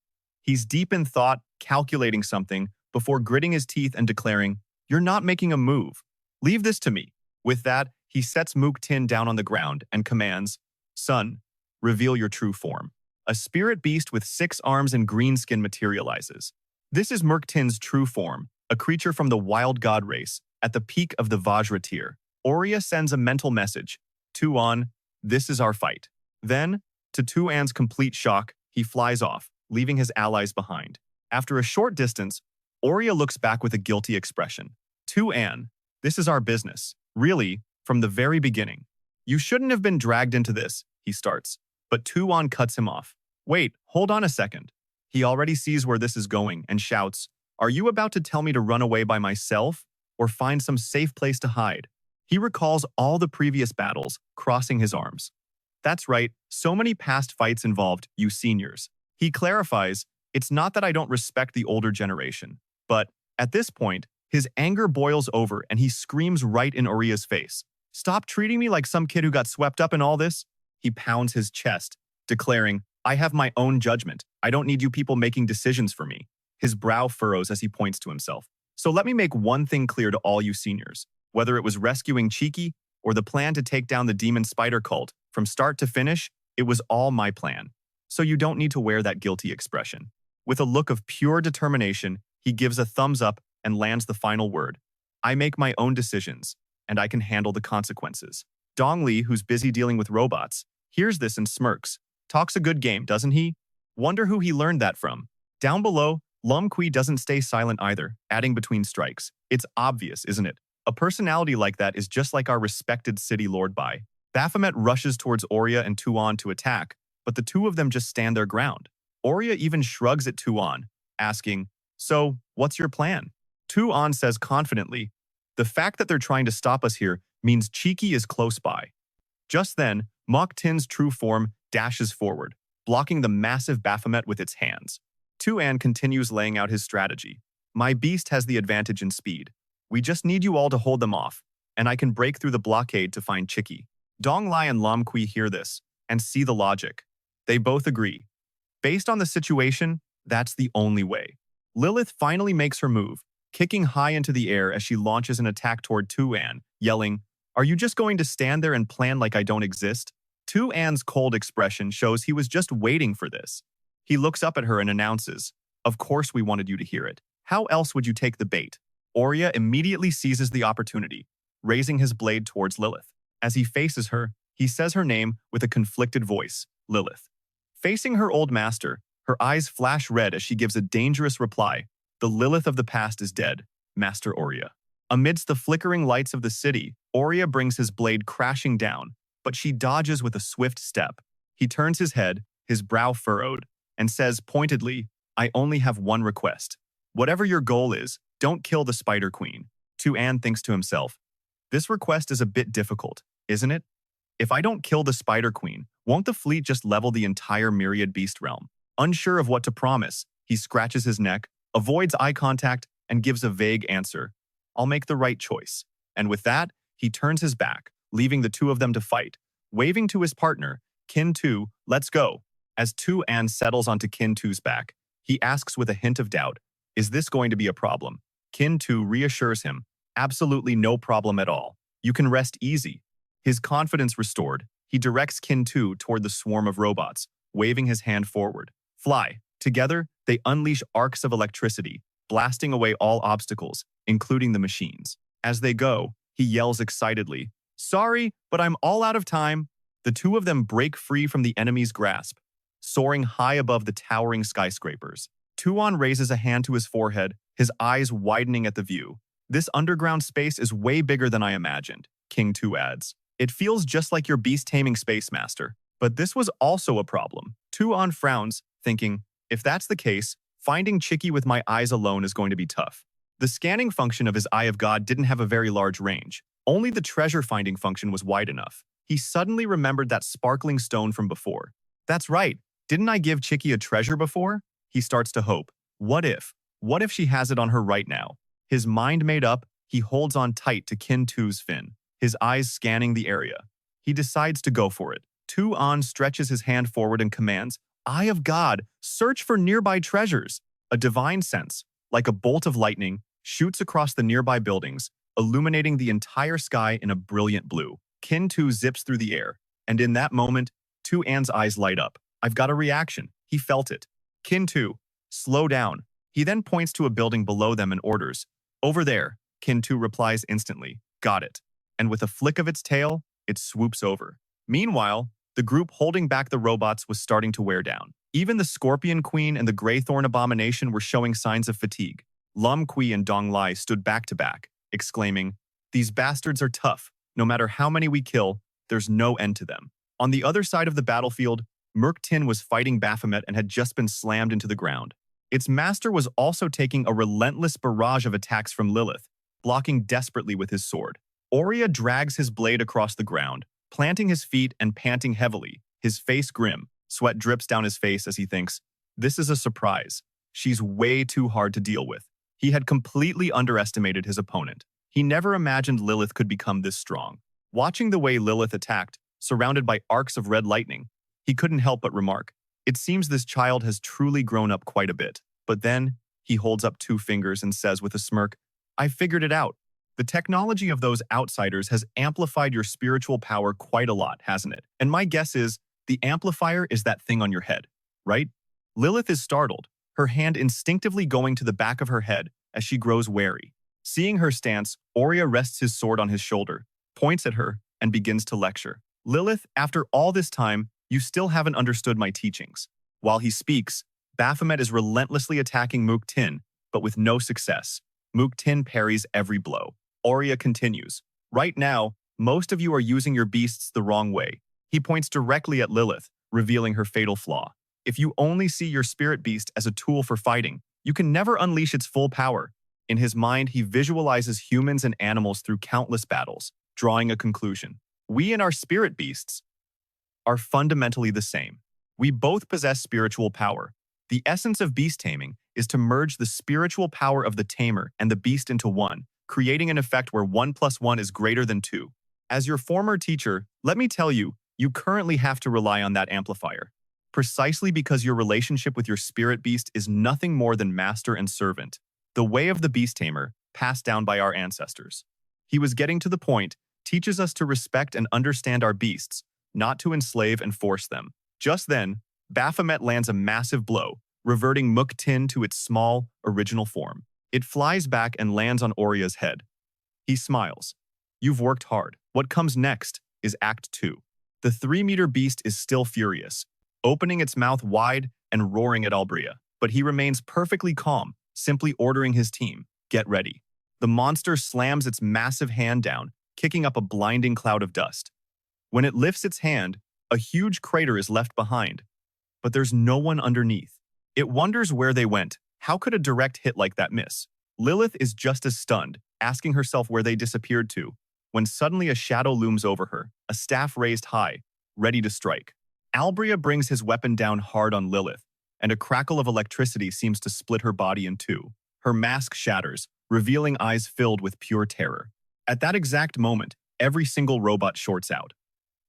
He's deep in thought, calculating something, before gritting his teeth and declaring, you're not making a move. Leave this to me. With that, he sets Mook-Tin down on the ground and commands, son, reveal your true form. A spirit beast with 6 arms and green skin materializes. This is Mook-Tin's true form, a creature from the wild god race, at the peak of the Vajra tier. Aurea sends a mental message, Tu-An, this is our fight. Then, to Tu-An's complete shock, he flies off, leaving his allies behind. After a short distance, Aurea looks back with a guilty expression. Tu-An, this is our business. Really, from the very beginning. You shouldn't have been dragged into this, he starts. But Tu-An cuts him off. Wait, hold on a second. He already sees where this is going and shouts, are you about to tell me to run away by myself or find some safe place to hide? He recalls all the previous battles, crossing his arms. That's right, so many past fights involved you seniors. He clarifies, it's not that I don't respect the older generation, but at this point, His anger boils over and he screams right in Oria's face. "Stop treating me like some kid who got swept up in all this." He pounds his chest, declaring, "I have my own judgment. I don't need you people making decisions for me." His brow furrows as he points to himself. "So let me make one thing clear to all you seniors. Whether it was rescuing Cheeky or the plan to take down the demon spider cult, from start to finish, it was all my plan. So you don't need to wear that guilty expression." With a look of pure determination, he gives a thumbs up and lands the final word. "I make my own decisions, and I can handle the consequences." Dong Li, who's busy dealing with robots, hears this and smirks. Talks a good game, doesn't he? Wonder who he learned that from. Down below, Lum Kui doesn't stay silent either, adding between strikes. "It's obvious, isn't it? A personality like that is just like our respected city lord Bai." Baphomet rushes towards Oria and Tuan to attack, but the two of them just stand their ground. Oria even shrugs at Tuan, asking, "So, what's your plan?" Tuan says confidently, "The fact that they're trying to stop us here means Cheeky is close by." Just then, Mok Tin's true form dashes forward, blocking the massive Baphomet with its hands. Tuan continues laying out his strategy. "My beast has the advantage in speed. We just need you all to hold them off, and I can break through the blockade to find Cheeky." Dong Lai and Lam Kui hear this and see the logic. They both agree. Based on the situation, that's the only way. Lilith finally makes her move, kicking high into the air as she launches an attack toward Tuan, yelling, "Are you just going to stand there and plan like I don't exist?" Tuan's cold expression shows he was just waiting for this. He looks up at her and announces, "Of course we wanted you to hear it. How else would you take the bait?" Oria immediately seizes the opportunity, raising his blade towards Lilith. As he faces her, he says her name with a conflicted voice, "Lilith." Facing her old master, her eyes flash red as she gives a dangerous reply. The Lilith of the past is dead, Master Oria. Amidst the flickering lights of the city, Oria brings his blade crashing down, but she dodges with a swift step. He turns his head, his brow furrowed, and says pointedly, "I only have one request. Whatever your goal is, don't kill the Spider Queen." Tuan thinks to himself, "This request is a bit difficult, isn't it? If I don't kill the Spider Queen, won't the fleet just level the entire Myriad Beast realm?" Unsure of what to promise, he scratches his neck, avoids eye contact, and gives a vague answer. "I'll make the right choice." And with that, he turns his back, leaving the two of them to fight. Waving to his partner, Kin Tu, "Let's go." As Tuan settles onto Kin Tu's back, he asks with a hint of doubt, "Is this going to be a problem?" Kin Tu reassures him, "Absolutely no problem at all. You can rest easy." His confidence restored, he directs Kin Tu toward the swarm of robots, waving his hand forward. "Fly." Together, they unleash arcs of electricity, blasting away all obstacles, including the machines. As they go, he yells excitedly, "Sorry, but I'm all out of time." The two of them break free from the enemy's grasp, soaring high above the towering skyscrapers. Tuan raises a hand to his forehead, his eyes widening at the view. "This underground space is way bigger than I imagined," King Tu adds. "It feels just like your beast-taming space master." But this was also a problem. Tuan frowns, thinking, "If that's the case, finding Cheeky with my eyes alone is going to be tough." The scanning function of his Eye of God didn't have a very large range. Only the treasure-finding function was wide enough. He suddenly remembered that sparkling stone from before. "That's right. Didn't I give Cheeky a treasure before?" He starts to hope. What if? What if she has it on her right now? His mind made up, he holds on tight to Kin Tu's fin, his eyes scanning the area. He decides to go for it. Tuan stretches his hand forward and commands, "Eye of God, search for nearby treasures." A divine sense, like a bolt of lightning, shoots across the nearby buildings, illuminating the entire sky in a brilliant blue. Kin Tu zips through the air, and in that moment, Tuan's eyes light up. "I've got a reaction." He felt it. "Kin Tu, slow down." He then points to a building below them and orders, "Over there." Kin Tu replies instantly, "Got it." And with a flick of its tail, it swoops over. Meanwhile, the group holding back the robots was starting to wear down. Even the Scorpion Queen and the Greythorn Abomination were showing signs of fatigue. Lam Kui and Dong Lai stood back to back, exclaiming, "These bastards are tough. No matter how many we kill, there's no end to them." On the other side of the battlefield, Merc Tin was fighting Baphomet and had just been slammed into the ground. Its master was also taking a relentless barrage of attacks from Lilith, blocking desperately with his sword. Oria drags his blade across the ground, planting his feet and panting heavily, his face grim. Sweat drips down his face as he thinks, "This is a surprise. She's way too hard to deal with." He had completely underestimated his opponent. He never imagined Lilith could become this strong. Watching the way Lilith attacked, surrounded by arcs of red lightning, he couldn't help but remark, "It seems this child has truly grown up quite a bit." But then, he holds up 2 fingers and says with a smirk, "I figured it out. The technology of those outsiders has amplified your spiritual power quite a lot, hasn't it? And my guess is, the amplifier is that thing on your head, right?" Lilith is startled, her hand instinctively going to the back of her head as she grows wary. Seeing her stance, Aurea rests his sword on his shoulder, points at her, and begins to lecture. "Lilith, after all this time, you still haven't understood my teachings." While he speaks, Baphomet is relentlessly attacking Muktin, but with no success. Muktin parries every blow. Aurea continues, "Right now, most of you are using your beasts the wrong way." He points directly at Lilith, revealing her fatal flaw. "If you only see your spirit beast as a tool for fighting, you can never unleash its full power." In his mind, he visualizes humans and animals through countless battles, drawing a conclusion. We and our spirit beasts are fundamentally the same. We both possess spiritual power. The essence of beast taming is to merge the spiritual power of the tamer and the beast into one, creating an effect where 1 + 1 is greater than 2. As your former teacher, let me tell you, you currently have to rely on that amplifier. Precisely because your relationship with your spirit beast is nothing more than master and servant, the way of the beast tamer, passed down by our ancestors. He was getting to the point, teaches us to respect and understand our beasts, not to enslave and force them. Just then, Baphomet lands a massive blow, reverting Muktin to its small, original form. It flies back and lands on Aurea's head. He smiles. "You've worked hard. What comes next is Act 2. The 3-meter beast is still furious, opening its mouth wide and roaring at Albria. But he remains perfectly calm, simply ordering his team, "Get ready." The monster slams its massive hand down, kicking up a blinding cloud of dust. When it lifts its hand, a huge crater is left behind, but there's no one underneath. It wonders where they went. How could a direct hit like that miss? Lilith is just as stunned, asking herself where they disappeared to, when suddenly a shadow looms over her, a staff raised high, ready to strike. Albria brings his weapon down hard on Lilith, and a crackle of electricity seems to split her body in 2. Her mask shatters, revealing eyes filled with pure terror. At that exact moment, every single robot shorts out.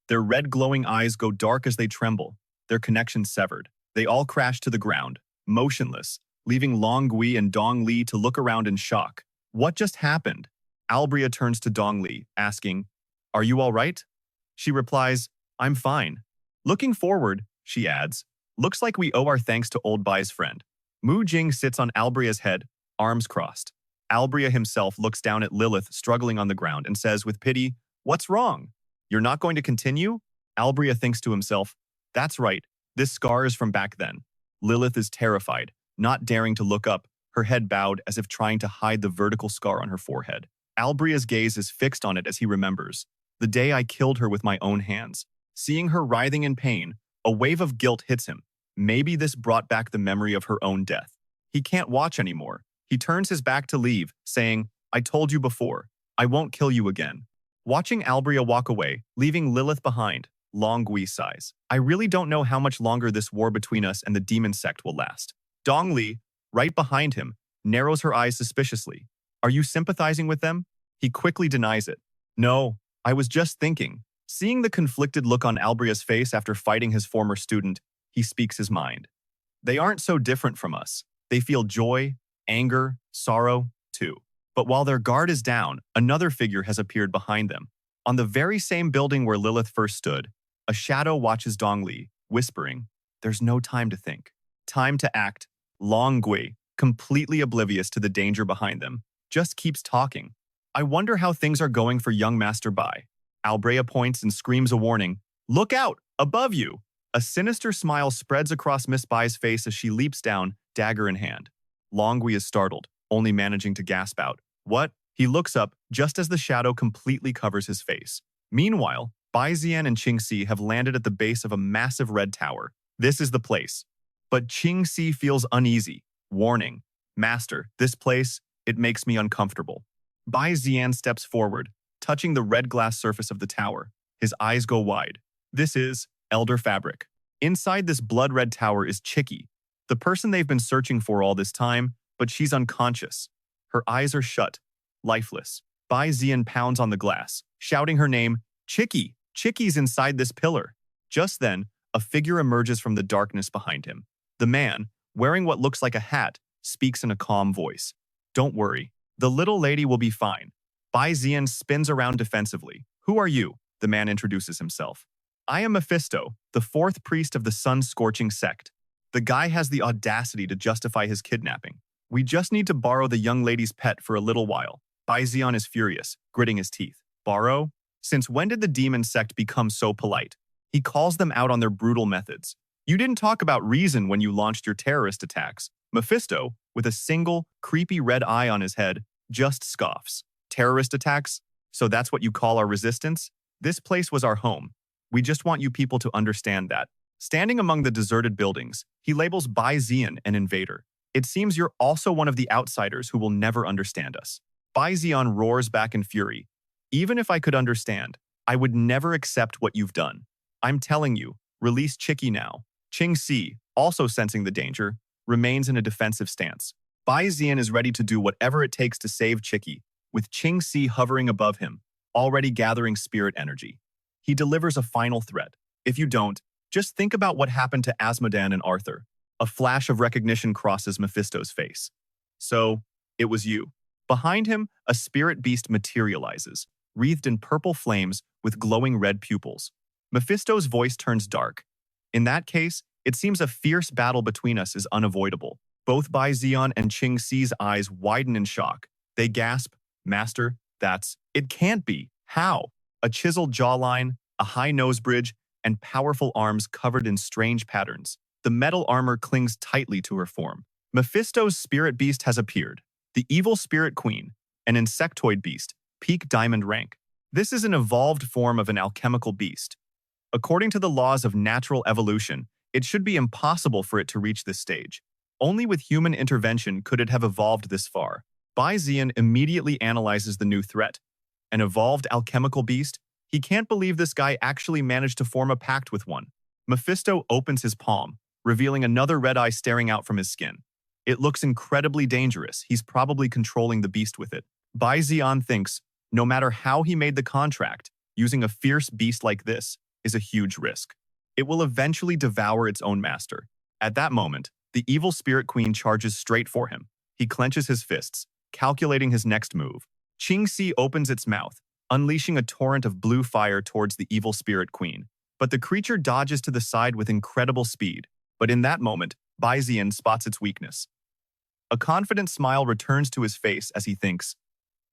Their red glowing eyes go dark as they tremble, their connection severed. They all crash to the ground, motionless, leaving Long Gui and Dong Li to look around in shock. What just happened? Albria turns to Dong Li, asking, "Are you all right?" She replies, "I'm fine." Looking forward, she adds, "Looks like we owe our thanks to old Bai's friend." Mu Jing sits on Albria's head, arms crossed. Albria himself looks down at Lilith struggling on the ground and says with pity, "What's wrong? You're not going to continue?" Albria thinks to himself, "That's right, this scar is from back then." Lilith is terrified, not daring to look up, her head bowed as if trying to hide the vertical scar on her forehead. Albria's gaze is fixed on it as he remembers. The day I killed her with my own hands. Seeing her writhing in pain, a wave of guilt hits him. Maybe this brought back the memory of her own death. He can't watch anymore. He turns his back to leave, saying, "I told you before, I won't kill you again." Watching Albria walk away, leaving Lilith behind, Long Gui sighs. "I really don't know how much longer this war between us and the demon sect will last." Dong Li, right behind him, narrows her eyes suspiciously. "Are you sympathizing with them?" He quickly denies it. "No, I was just thinking." Seeing the conflicted look on Albria's face after fighting his former student, he speaks his mind. "They aren't so different from us. They feel joy, anger, sorrow, too." But while their guard is down, another figure has appeared behind them. On the very same building where Lilith first stood, a shadow watches Dong Li, whispering, "There's no time to think. Time to act." Long Gui, completely oblivious to the danger behind them, just keeps talking. "I wonder how things are going for young Master Bai." Albria points and screams a warning, "Look out! Above you!" A sinister smile spreads across Miss Bai's face as she leaps down, dagger in hand. Long Gui is startled, only managing to gasp out, "What?" He looks up just as the shadow completely covers his face. Meanwhile, Bai Zi'an and Qingxi have landed at the base of a massive red tower. This is the place. But Qingxi feels uneasy, warning, "Master, this place, it makes me uncomfortable." Bai Zi'an steps forward, touching the red glass surface of the tower. His eyes go wide. This is Elder Fabric. Inside this blood-red tower is Chicky, the person they've been searching for all this time, but she's unconscious. Her eyes are shut, lifeless. Bai Zi'an pounds on the glass, shouting her name, Chicky! Chicky's inside this pillar. Just then, a figure emerges from the darkness behind him. The man, wearing what looks like a hat, speaks in a calm voice. Don't worry. The little lady will be fine. Bai Zi'an spins around defensively. Who are you? The man introduces himself. I am Mephisto, the fourth priest of the sun-scorching sect. The guy has the audacity to justify his kidnapping. We just need to borrow the young lady's pet for a little while. Bai Zi'an is furious, gritting his teeth. Borrow? Since when did the demon sect become so polite? He calls them out on their brutal methods. You didn't talk about reason when you launched your terrorist attacks. Mephisto, with a single, creepy red eye on his head, just scoffs. Terrorist attacks? So that's what you call our resistance? This place was our home. We just want you people to understand that. Standing among the deserted buildings, he labels Bai Zi'an an invader. It seems you're also one of the outsiders who will never understand us. Bai Zi'an roars back in fury. Even if I could understand, I would never accept what you've done. I'm telling you, release Chicky now. Qing Si, also sensing the danger, remains in a defensive stance. Bai Zi'an is ready to do whatever it takes to save Chicky, with Qing Si hovering above him, already gathering spirit energy. He delivers a final threat. If you don't, just think about what happened to Asmodan and Arthur. A flash of recognition crosses Mephisto's face. So, it was you. Behind him, a spirit beast materializes, wreathed in purple flames with glowing red pupils. Mephisto's voice turns dark. In that case, it seems a fierce battle between us is unavoidable. Both Bai Zi'an and Qing Si's eyes widen in shock. They gasp, Master, it can't be. How? A chiseled jawline, a high nose bridge, and powerful arms covered in strange patterns. The metal armor clings tightly to her form. Mephisto's spirit beast has appeared. The evil spirit queen, an insectoid beast, peak diamond rank. This is an evolved form of an alchemical beast. According to the laws of natural evolution, it should be impossible for it to reach this stage. Only with human intervention could it have evolved this far. Bai Zi'an immediately analyzes the new threat. An evolved alchemical beast? He can't believe this guy actually managed to form a pact with one. Mephisto opens his palm, revealing another red eye staring out from his skin. It looks incredibly dangerous. He's probably controlling the beast with it. Bai Zi'an thinks, no matter how he made the contract, using a fierce beast like this is a huge risk. It will eventually devour its own master. At that moment, the evil spirit queen charges straight for him. He clenches his fists, calculating his next move. Qing Si opens its mouth, unleashing a torrent of blue fire towards the evil spirit queen. But the creature dodges to the side with incredible speed. But in that moment, Bai Zi'an spots its weakness. A confident smile returns to his face as he thinks,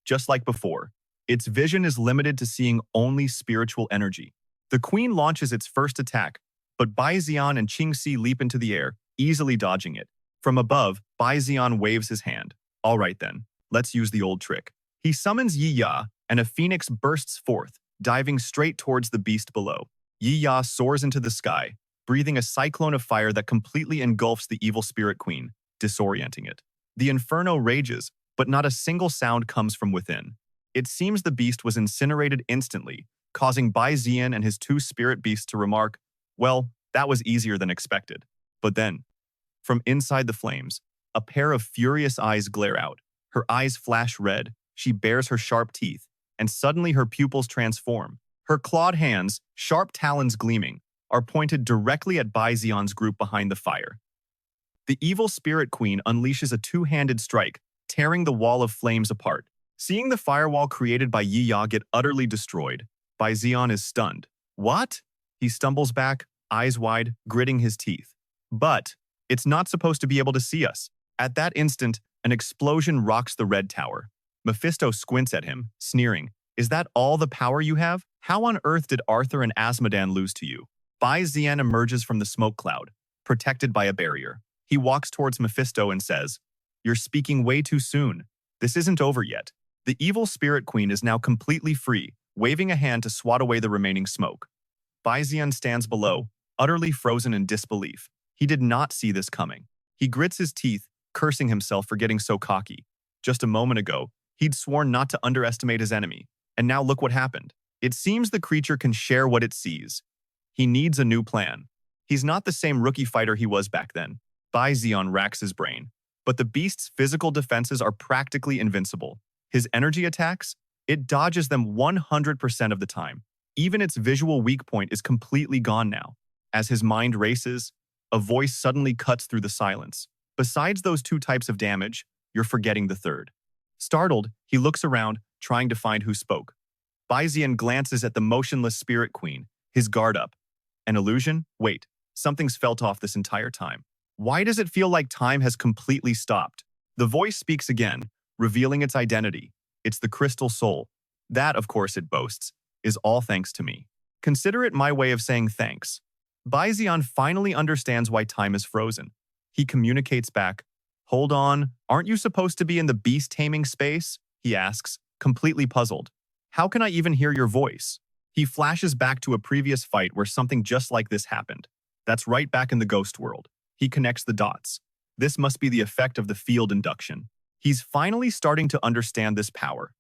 just like before, its vision is limited to seeing only spiritual energy. The queen launches its first attack, but Bai Zi'an and Qing Si leap into the air, easily dodging it. From above, Bai Zi'an waves his hand. All right then, let's use the old trick. He summons Yi Ya, and a phoenix bursts forth, diving straight towards the beast below. Yi Ya soars into the sky, breathing a cyclone of fire that completely engulfs the evil spirit queen, disorienting it. The inferno rages, but not a single sound comes from within. It seems the beast was incinerated instantly, causing Bai Zi'an and his two spirit beasts to remark, well, that was easier than expected. But then, from inside the flames, a pair of furious eyes glare out. Her eyes flash red, she bares her sharp teeth, and suddenly her pupils transform. Her clawed hands, sharp talons gleaming, are pointed directly at Bai Zi'an's group behind the fire. The evil spirit queen unleashes a two-handed strike, tearing the wall of flames apart. Seeing the firewall created by Yi Ya get utterly destroyed, Bai Zi'an is stunned. What? He stumbles back, eyes wide, gritting his teeth. But it's not supposed to be able to see us. At that instant, an explosion rocks the red tower. Mephisto squints at him, sneering. Is that all the power you have? How on earth did Arthur and Asmodan lose to you? Bai Zi'an emerges from the smoke cloud, protected by a barrier. He walks towards Mephisto and says, You're speaking way too soon. This isn't over yet. The evil spirit queen is now completely free, waving a hand to swat away the remaining smoke. Bai Zi'an stands below, utterly frozen in disbelief. He did not see this coming. He grits his teeth, cursing himself for getting so cocky. Just a moment ago, he'd sworn not to underestimate his enemy, and now look what happened. It seems the creature can share what it sees. He needs a new plan. He's not the same rookie fighter he was back then. Bai Zi'an racks his brain. But the beast's physical defenses are practically invincible. His energy attacks? It dodges them 100% of the time. Even its visual weak point is completely gone now. As his mind races, a voice suddenly cuts through the silence. Besides those two types of damage, you're forgetting the third. Startled, he looks around, trying to find who spoke. Bai Zi'an glances at the motionless spirit queen, his guard up. An illusion? Wait, something's felt off this entire time. Why does it feel like time has completely stopped? The voice speaks again, revealing its identity. It's the crystal soul. That, of course, it boasts, is all thanks to me. Consider it my way of saying thanks. Bai Zi'an finally understands why time is frozen. He communicates back. Hold on, aren't you supposed to be in the beast taming space? He asks, completely puzzled. How can I even hear your voice? He flashes back to a previous fight where something just like this happened. That's right back in the ghost world. He connects the dots. This must be the effect of the field induction. He's finally starting to understand this power.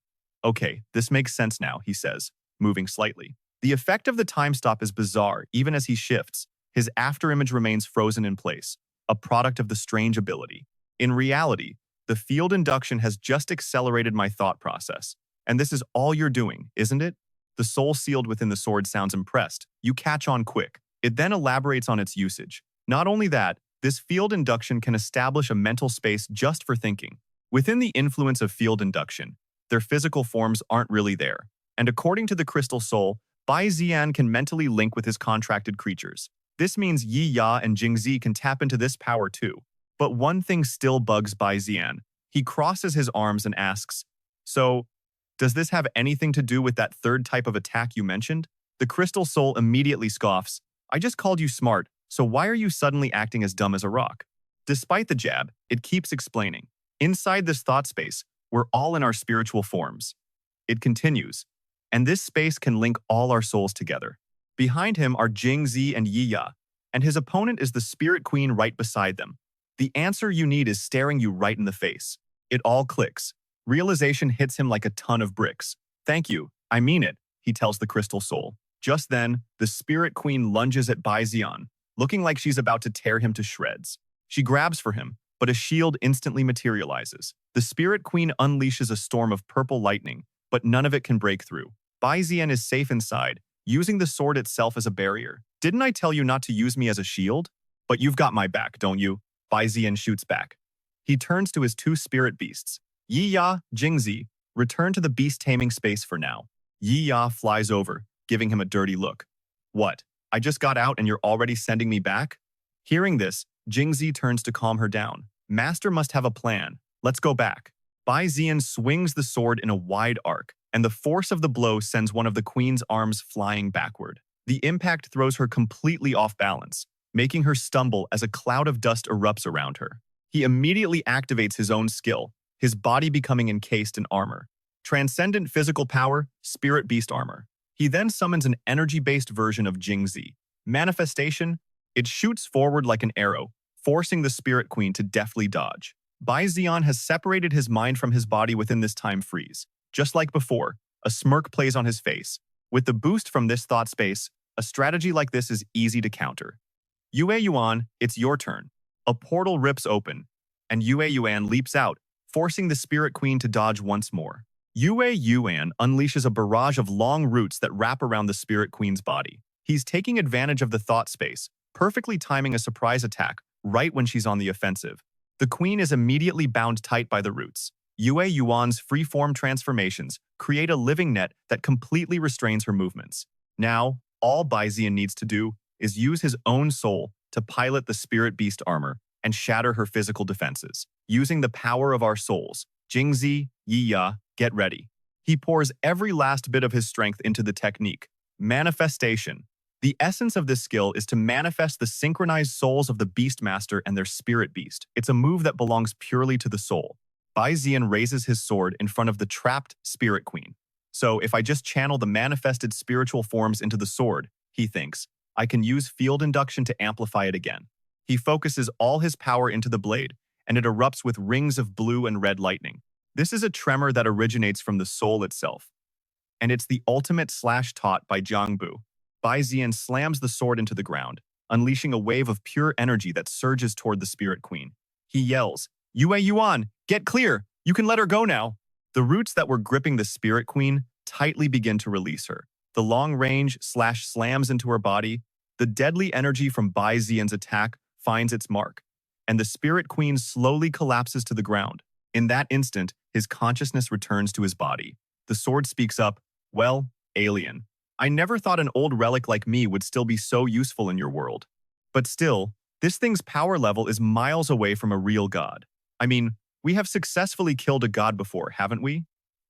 Okay, this makes sense now, he says, moving slightly. The effect of the time stop is bizarre. Even as he shifts, his afterimage remains frozen in place, a product of the strange ability. In reality, the field induction has just accelerated my thought process. And this is all you're doing, isn't it? The soul sealed within the sword sounds impressed. You catch on quick. It then elaborates on its usage. Not only that, this field induction can establish a mental space just for thinking. Within the influence of field induction, their physical forms aren't really there. And according to the crystal soul, Bai Zi'an can mentally link with his contracted creatures. This means Yi Ya and Jingzi can tap into this power too. But one thing still bugs Bai Zi'an. He crosses his arms and asks, so, does this have anything to do with that third type of attack you mentioned? The crystal soul immediately scoffs. I just called you smart, so why are you suddenly acting as dumb as a rock? Despite the jab, it keeps explaining. Inside this thought space, we're all in our spiritual forms. It continues. And this space can link all our souls together. Behind him are Jingzi and Yi Ya, and his opponent is the spirit queen right beside them. The answer you need is staring you right in the face. It all clicks. Realization hits him like a ton of bricks. Thank you, I mean it, he tells the crystal soul. Just then, the spirit queen lunges at Bai Zi'an, looking like she's about to tear him to shreds. She grabs for him, but a shield instantly materializes. The spirit queen unleashes a storm of purple lightning, but none of it can break through. Bai Zi'an is safe inside, using the sword itself as a barrier. Didn't I tell you not to use me as a shield? But you've got my back, don't you? Bai Zi'an shoots back. He turns to his two spirit beasts. Yi Ya, Jingzi, return to the beast taming space for now. Yi Ya flies over, giving him a dirty look. What? I just got out and you're already sending me back? Hearing this, Jingzi turns to calm her down. Master must have a plan. Let's go back. Bai Zi'an swings the sword in a wide arc, and the force of the blow sends one of the queen's arms flying backward. The impact throws her completely off balance, making her stumble as a cloud of dust erupts around her. He immediately activates his own skill, his body becoming encased in armor. Transcendent physical power, spirit beast armor. He then summons an energy-based version of Jingzi. Manifestation, it shoots forward like an arrow, forcing the spirit queen to deftly dodge. Bai Zi'an has separated his mind from his body within this time freeze. Just like before, a smirk plays on his face. With the boost from this thought space, a strategy like this is easy to counter. Yue Yuan, it's your turn. A portal rips open, and Yue Yuan leaps out, forcing the spirit queen to dodge once more. Yue Yuan unleashes a barrage of long roots that wrap around the spirit queen's body. He's taking advantage of the thought space, perfectly timing a surprise attack right when she's on the offensive. The queen is immediately bound tight by the roots. Yue Yuan's free-form transformations create a living net that completely restrains her movements. Now, all Bai Zi'an needs to do is use his own soul to pilot the spirit beast armor and shatter her physical defenses. Using the power of our souls, Jingzi, Yi Ya, get ready. He pours every last bit of his strength into the technique. Manifestation. The essence of this skill is to manifest the synchronized souls of the Beastmaster and their spirit beast. It's a move that belongs purely to the soul. Bai Zi'an raises his sword in front of the trapped spirit queen. So if I just channel the manifested spiritual forms into the sword, he thinks, I can use field induction to amplify it again. He focuses all his power into the blade, and it erupts with rings of blue and red lightning. This is a tremor that originates from the soul itself. And it's the ultimate slash taught by Jiangbu. Bai Zi'an slams the sword into the ground, unleashing a wave of pure energy that surges toward the spirit queen. He yells, Yue Yuan, get clear! You can let her go now! The roots that were gripping the Spirit Queen tightly begin to release her. The long range slams into her body. The deadly energy from Bai Zi'an's attack finds its mark, and the Spirit Queen slowly collapses to the ground. In that instant, his consciousness returns to his body. The sword speaks up, "Well, alien, I never thought an old relic like me would still be so useful in your world. But still, this thing's power level is miles away from a real god. I mean, we have successfully killed a god before, haven't we?"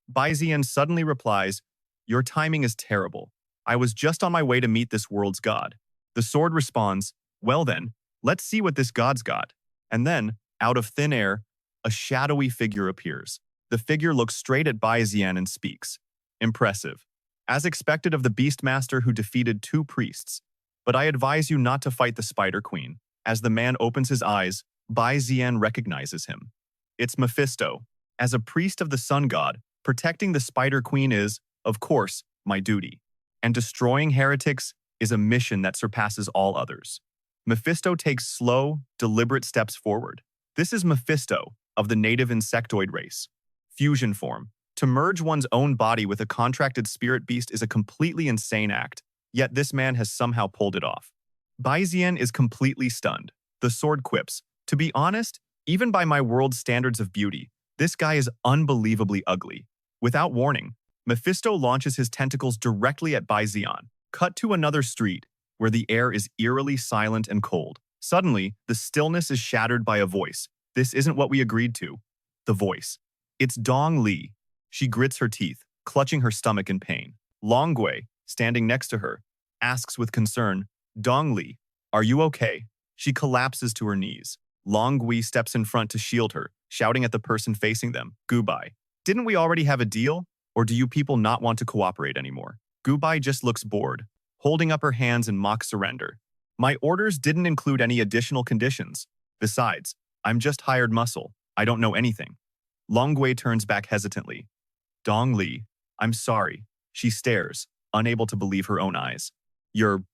Bai Zi'an suddenly replies, "Your timing is terrible. I was just on my way to meet this world's god." The sword responds, "Well then, let's see what this god's got." And then, out of thin air, a shadowy figure appears. The figure looks straight at Bai Zi'an and speaks. "Impressive. As expected of the Beastmaster who defeated 2 priests. But I advise you not to fight the Spider Queen." As the man opens his eyes, Bai Zi'an recognizes him. It's Mephisto. As a priest of the Sun God, protecting the Spider Queen is, of course, my duty. And destroying heretics is a mission that surpasses all others. Mephisto takes slow, deliberate steps forward. This is Mephisto, of the native insectoid race. Fusion form. To merge one's own body with a contracted spirit beast is a completely insane act, yet this man has somehow pulled it off. Bai Zi'an is completely stunned. The sword quips, "To be honest, even by my world's standards of beauty, this guy is unbelievably ugly." Without warning, Mephisto launches his tentacles directly at Bai Zi'an. Cut to another street, where the air is eerily silent and cold. Suddenly, the stillness is shattered by a voice. "This isn't what we agreed to." The voice. It's Dong Li. She grits her teeth, clutching her stomach in pain. Long Gui, standing next to her, asks with concern, "Dong Li, are you okay?" She collapses to her knees. Long Gui steps in front to shield her, shouting at the person facing them, "Gubai, didn't we already have a deal? Or do you people not want to cooperate anymore?" Gubai just looks bored, holding up her hands in mock surrender. "My orders didn't include any additional conditions. Besides, I'm just hired muscle. I don't know anything." Long Gui turns back hesitantly. "Dong Li, I'm sorry." She stares, unable to believe her own eyes. "You're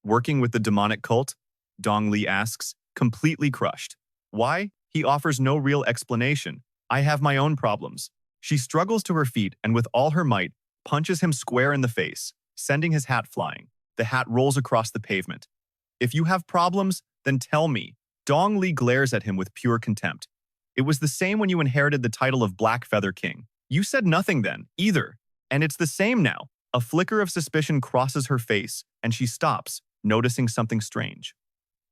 working with the demonic cult?" Dong Li asks, completely crushed. "Why?" He offers no real explanation. "I have my own problems." She struggles to her feet and with all her might, punches him square in the face, sending his hat flying. The hat rolls across the pavement. "If you have problems, then tell me." Dong Li glares at him with pure contempt. "It was the same when you inherited the title of Black Feather King. You said nothing then, either. And it's the same now." A flicker of suspicion crosses her face, and she stops, noticing something strange.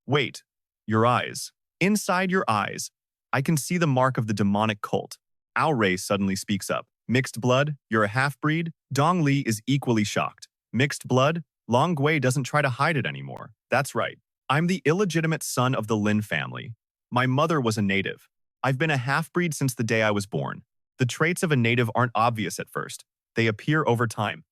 "Wait, your eyes. Inside your eyes, I can see the mark of the demonic cult." Ao Rei suddenly speaks up. "Mixed blood? You're a half-breed?" Dong Li is equally shocked. "Mixed blood?" Long Gui doesn't try to hide it anymore. "That's right. I'm the illegitimate son of the Lin family. My mother was a native. I've been a half-breed since the day I was born. The traits of a native aren't obvious at first. They appear over time.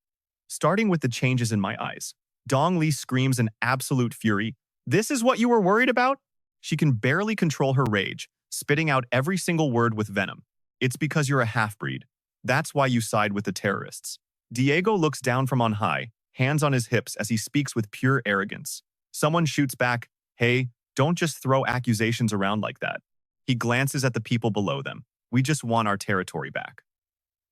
Starting with the changes in my eyes." Dong Li screams in absolute fury. "This is what you were worried about?" She can barely control her rage, spitting out every single word with venom. "It's because you're a half-breed. That's why you side with the terrorists." Diego looks down from on high, hands on his hips as he speaks with pure arrogance. Someone shoots back, "Hey, don't just throw accusations around like that." He glances at the people below them. "We just want our territory back."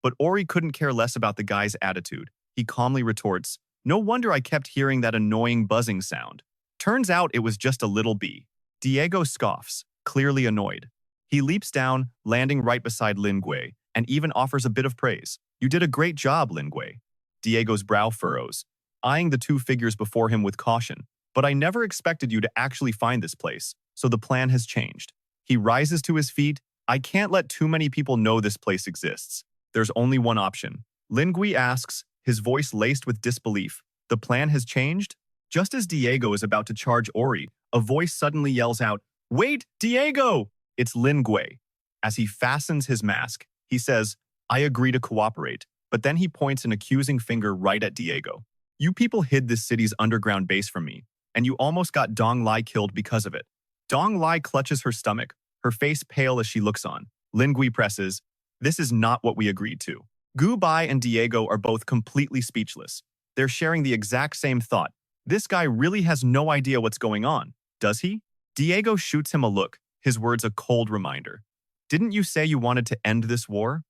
But Ori couldn't care less about the guy's attitude. He calmly retorts, "No wonder I kept hearing that annoying buzzing sound. Turns out it was just a little bee." Diego scoffs, clearly annoyed. He leaps down, landing right beside Lin Gui, and even offers a bit of praise. "You did a great job, Lin Gui." Diego's brow furrows, eyeing the 2 figures before him with caution. "But I never expected you to actually find this place, so the plan has changed." He rises to his feet. "I can't let too many people know this place exists. There's only one option." Lin Gui asks, his voice laced with disbelief. "The plan has changed?" Just as Diego is about to charge Ori, a voice suddenly yells out, "Wait, Diego!" It's Lin Gui. As he fastens his mask, he says, "I agree to cooperate," but then he points an accusing finger right at Diego. "You people hid this city's underground base from me, and you almost got Dong Lai killed because of it." Dong Lai clutches her stomach, her face pale as she looks on. Lin Gui presses, "This is not what we agreed to." Gu Bai and Diego are both completely speechless. They're sharing the exact same thought. This guy really has no idea what's going on, does he? Diego shoots him a look, his words a cold reminder. Didn't you say you wanted to end this war?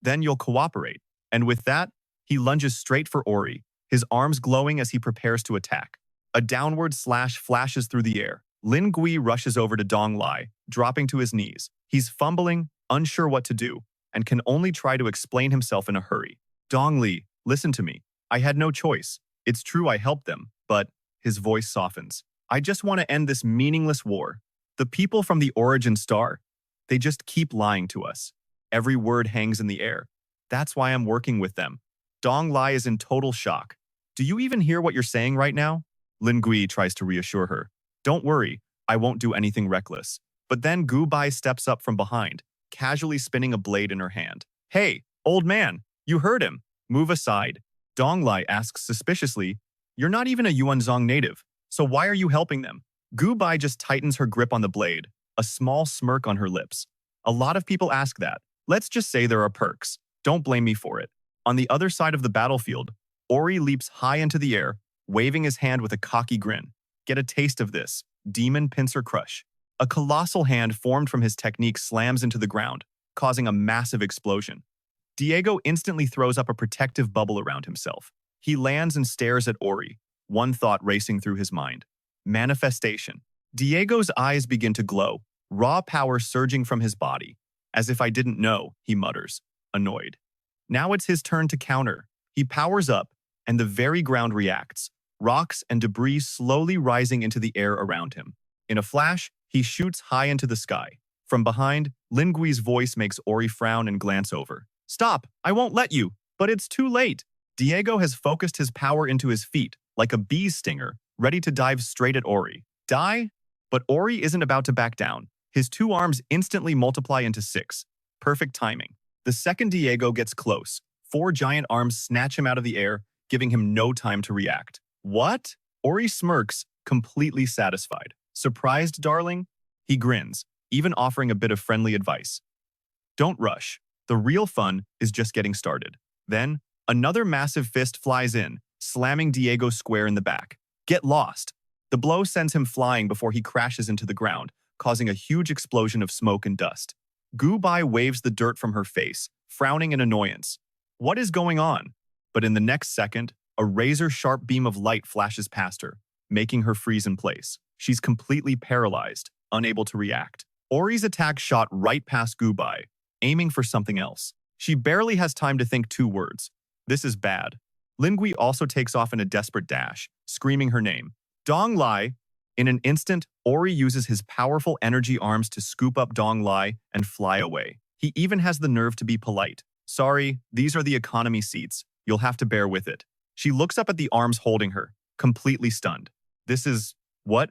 Then you'll cooperate. And with that, he lunges straight for Ori, his arms glowing as he prepares to attack. A downward slash flashes through the air. Lin Gui rushes over to Dong Lai, dropping to his knees. He's fumbling, unsure what to do, and can only try to explain himself in a hurry. Dong Li, listen to me. I had no choice. It's true I helped them, but his voice softens. I just want to end this meaningless war. The people from the Origin Star, they just keep lying to us. Every word hangs in the air. That's why I'm working with them. Dong Lai is in total shock. Do you even hear what you're saying right now? Lin Gui tries to reassure her. Don't worry, I won't do anything reckless. But then Gu Bai steps up from behind, casually spinning a blade in her hand. Hey, old man, you heard him. Move aside. Dong Lai asks suspiciously, you're not even a Yuanzhong native, so why are you helping them? Gu Bai just tightens her grip on the blade, a small smirk on her lips. A lot of people ask that. Let's just say there are perks. Don't blame me for it. On the other side of the battlefield, Ori leaps high into the air, waving his hand with a cocky grin. Get a taste of this. Demon Pincer Crush. A colossal hand formed from his technique slams into the ground, causing a massive explosion. Diego instantly throws up a protective bubble around himself. He lands and stares at Ori, one thought racing through his mind. Manifestation. Diego's eyes begin to glow, raw power surging from his body. As if I didn't know, he mutters, annoyed. Now it's his turn to counter. He powers up, and the very ground reacts, rocks and debris slowly rising into the air around him. In a flash, he shoots high into the sky. From behind, Lin Gui's voice makes Ori frown and glance over. Stop! I won't let you! But it's too late! Diego has focused his power into his feet, like a bee's stinger, ready to dive straight at Ori. Die? But Ori isn't about to back down. His two arms instantly multiply into 6. Perfect timing. The second Diego gets close, 4 giant arms snatch him out of the air, giving him no time to react. What? Ori smirks, completely satisfied. Surprised, darling? He grins, even offering a bit of friendly advice. Don't rush. The real fun is just getting started. Then, another massive fist flies in, slamming Diego square in the back. Get lost. The blow sends him flying before he crashes into the ground, causing a huge explosion of smoke and dust. Gu Bai waves the dirt from her face, frowning in annoyance. What is going on? But in the next second, a razor-sharp beam of light flashes past her, making her freeze in place. She's completely paralyzed, unable to react. Ori's attack shot right past Gu Bai, aiming for something else. She barely has time to think 2 words. This is bad. Lin Gui also takes off in a desperate dash, screaming her name. Dong Lai. In an instant, Ori uses his powerful energy arms to scoop up Dong Lai and fly away. He even has the nerve to be polite. Sorry, these are the economy seats. You'll have to bear with it. She looks up at the arms holding her, completely stunned. This is... what?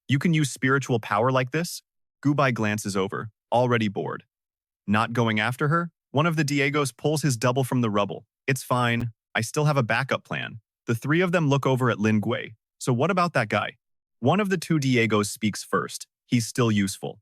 You can use spiritual power like this? Gu Bai glances over, already bored. Not going after her? One of the Diegos pulls his double from the rubble. It's fine. I still have a backup plan. The 3 of them look over at Lin Gui. So what about that guy? One of the 2 Diegos speaks first. He's still useful.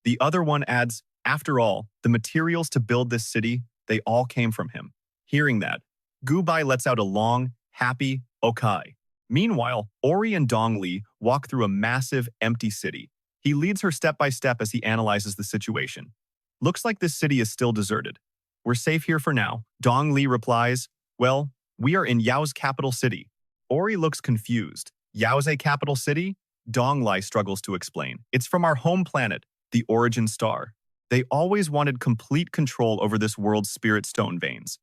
The other one adds, after all, the materials to build this city, they all came from him. Hearing that, Gu Bai lets out a long, happy okay. Meanwhile, Ori and Dong Li walk through a massive, empty city. He leads her step by step as he analyzes the situation. Looks like this city is still deserted. We're safe here for now. Dong Li replies, well, we are in Yao's capital city. Ori looks confused. Yao's capital city? Dong Lai struggles to explain. It's from our home planet, the Origin Star. They always wanted complete control over this world's spirit stone veins.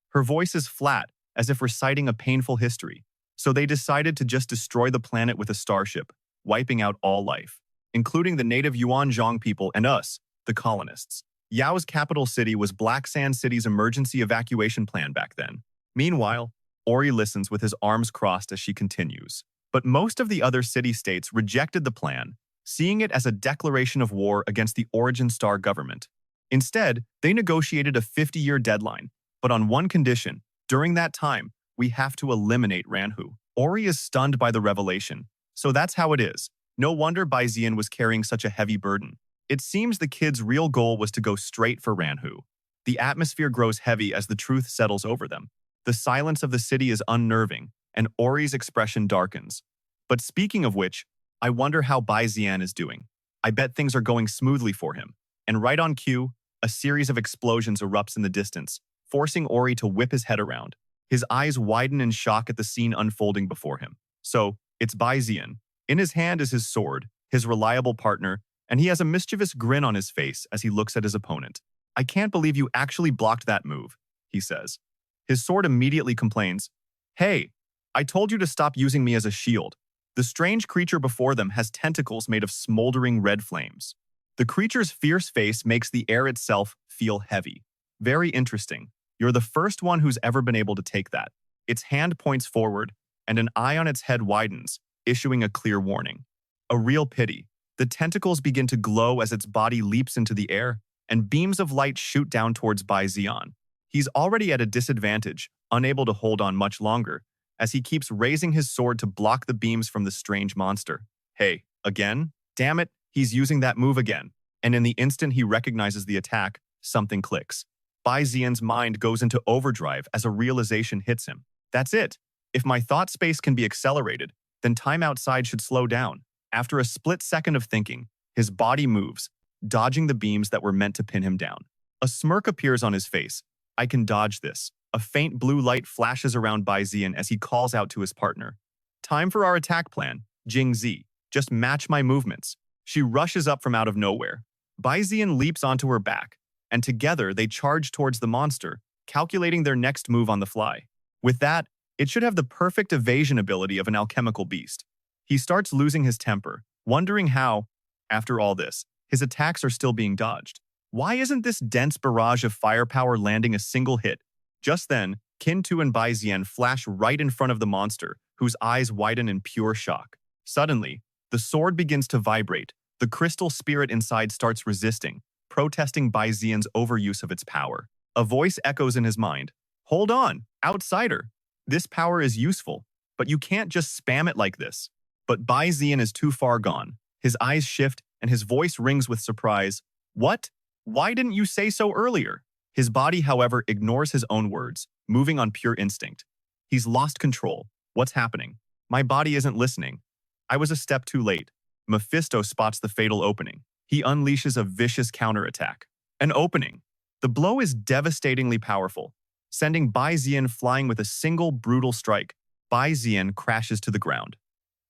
Her voice is flat, as if reciting a painful history. So they decided to just destroy the planet with a starship, wiping out all life, including the native Yuanzhong people and us, the colonists. Yao's capital city was Black Sand City's emergency evacuation plan back then. Meanwhile, Ori listens with his arms crossed as she continues. But most of the other city-states rejected the plan, seeing it as a declaration of war against the Origin Star government. Instead, they negotiated a 50-year deadline, but on one condition. During that time, we have to eliminate Ranhu. Ori is stunned by the revelation. So that's how it is. No wonder Bai Zi'an was carrying such a heavy burden. It seems the kid's real goal was to go straight for Ranhu. The atmosphere grows heavy as the truth settles over them. The silence of the city is unnerving, and Ori's expression darkens. But speaking of which, I wonder how Bai Zi'an is doing. I bet things are going smoothly for him. And right on cue, a series of explosions erupts in the distance, forcing Ori to whip his head around. His eyes widen in shock at the scene unfolding before him. So, it's Bai Zi'an. In his hand is his sword, his reliable partner, and he has a mischievous grin on his face as he looks at his opponent. "I can't believe you actually blocked that move," he says. His sword immediately complains, "Hey, I told you to stop using me as a shield." The strange creature before them has tentacles made of smoldering red flames. The creature's fierce face makes the air itself feel heavy. "Very interesting. You're the first one who's ever been able to take that." Its hand points forward, and an eye on its head widens, issuing a clear warning. A real pity. The tentacles begin to glow as its body leaps into the air, and beams of light shoot down towards Bai Zi'an. He's already at a disadvantage, unable to hold on much longer, as he keeps raising his sword to block the beams from the strange monster. "Hey, again? Damn it, he's using that move again." And in the instant he recognizes the attack, something clicks. Bai Zi'an's mind goes into overdrive as a realization hits him. That's it. If my thought space can be accelerated, then time outside should slow down. After a split second of thinking, his body moves, dodging the beams that were meant to pin him down. A smirk appears on his face. "I can dodge this." A faint blue light flashes around Bai Zi'an as he calls out to his partner. "Time for our attack plan, Jing Zi. Just match my movements." She rushes up from out of nowhere. Bai Zi'an leaps onto her back, and together they charge towards the monster, calculating their next move on the fly. With that, it should have the perfect evasion ability of an alchemical beast. He starts losing his temper, wondering how, after all this, his attacks are still being dodged. Why isn't this dense barrage of firepower landing a single hit? Just then, Qin Tu and Bai Zi'an flash right in front of the monster, whose eyes widen in pure shock. Suddenly, the sword begins to vibrate. The crystal spirit inside starts resisting, protesting Bai Zi'an's overuse of its power. A voice echoes in his mind. "Hold on, outsider. This power is useful, but you can't just spam it like this." But Bai Zi'an is too far gone. His eyes shift, and his voice rings with surprise. "What? Why didn't you say so earlier?" His body, however, ignores his own words, moving on pure instinct. He's lost control. "What's happening? My body isn't listening. I was a step too late." Mephisto spots the fatal opening. He unleashes a vicious counterattack. An opening. The blow is devastatingly powerful, sending Bai Zi'an flying with a single brutal strike. Bai Zi'an crashes to the ground.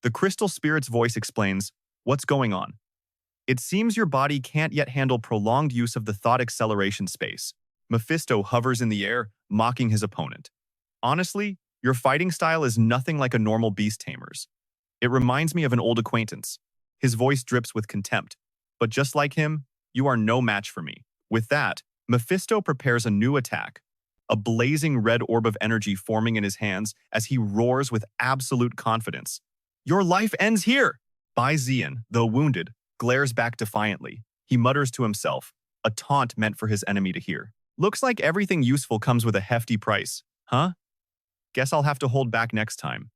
The crystal spirit's voice explains, "What's going on? It seems your body can't yet handle prolonged use of the thought acceleration space." Mephisto hovers in the air, mocking his opponent. "Honestly, your fighting style is nothing like a normal beast tamer's. It reminds me of an old acquaintance." His voice drips with contempt. "But just like him, you are no match for me." With that, Mephisto prepares a new attack, a blazing red orb of energy forming in his hands as he roars with absolute confidence. "Your life ends here!" Bai Zi'an, though wounded, glares back defiantly. He mutters to himself, a taunt meant for his enemy to hear. "Looks like everything useful comes with a hefty price, huh? Guess I'll have to hold back next time."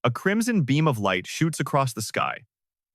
A crimson beam of light shoots across the sky,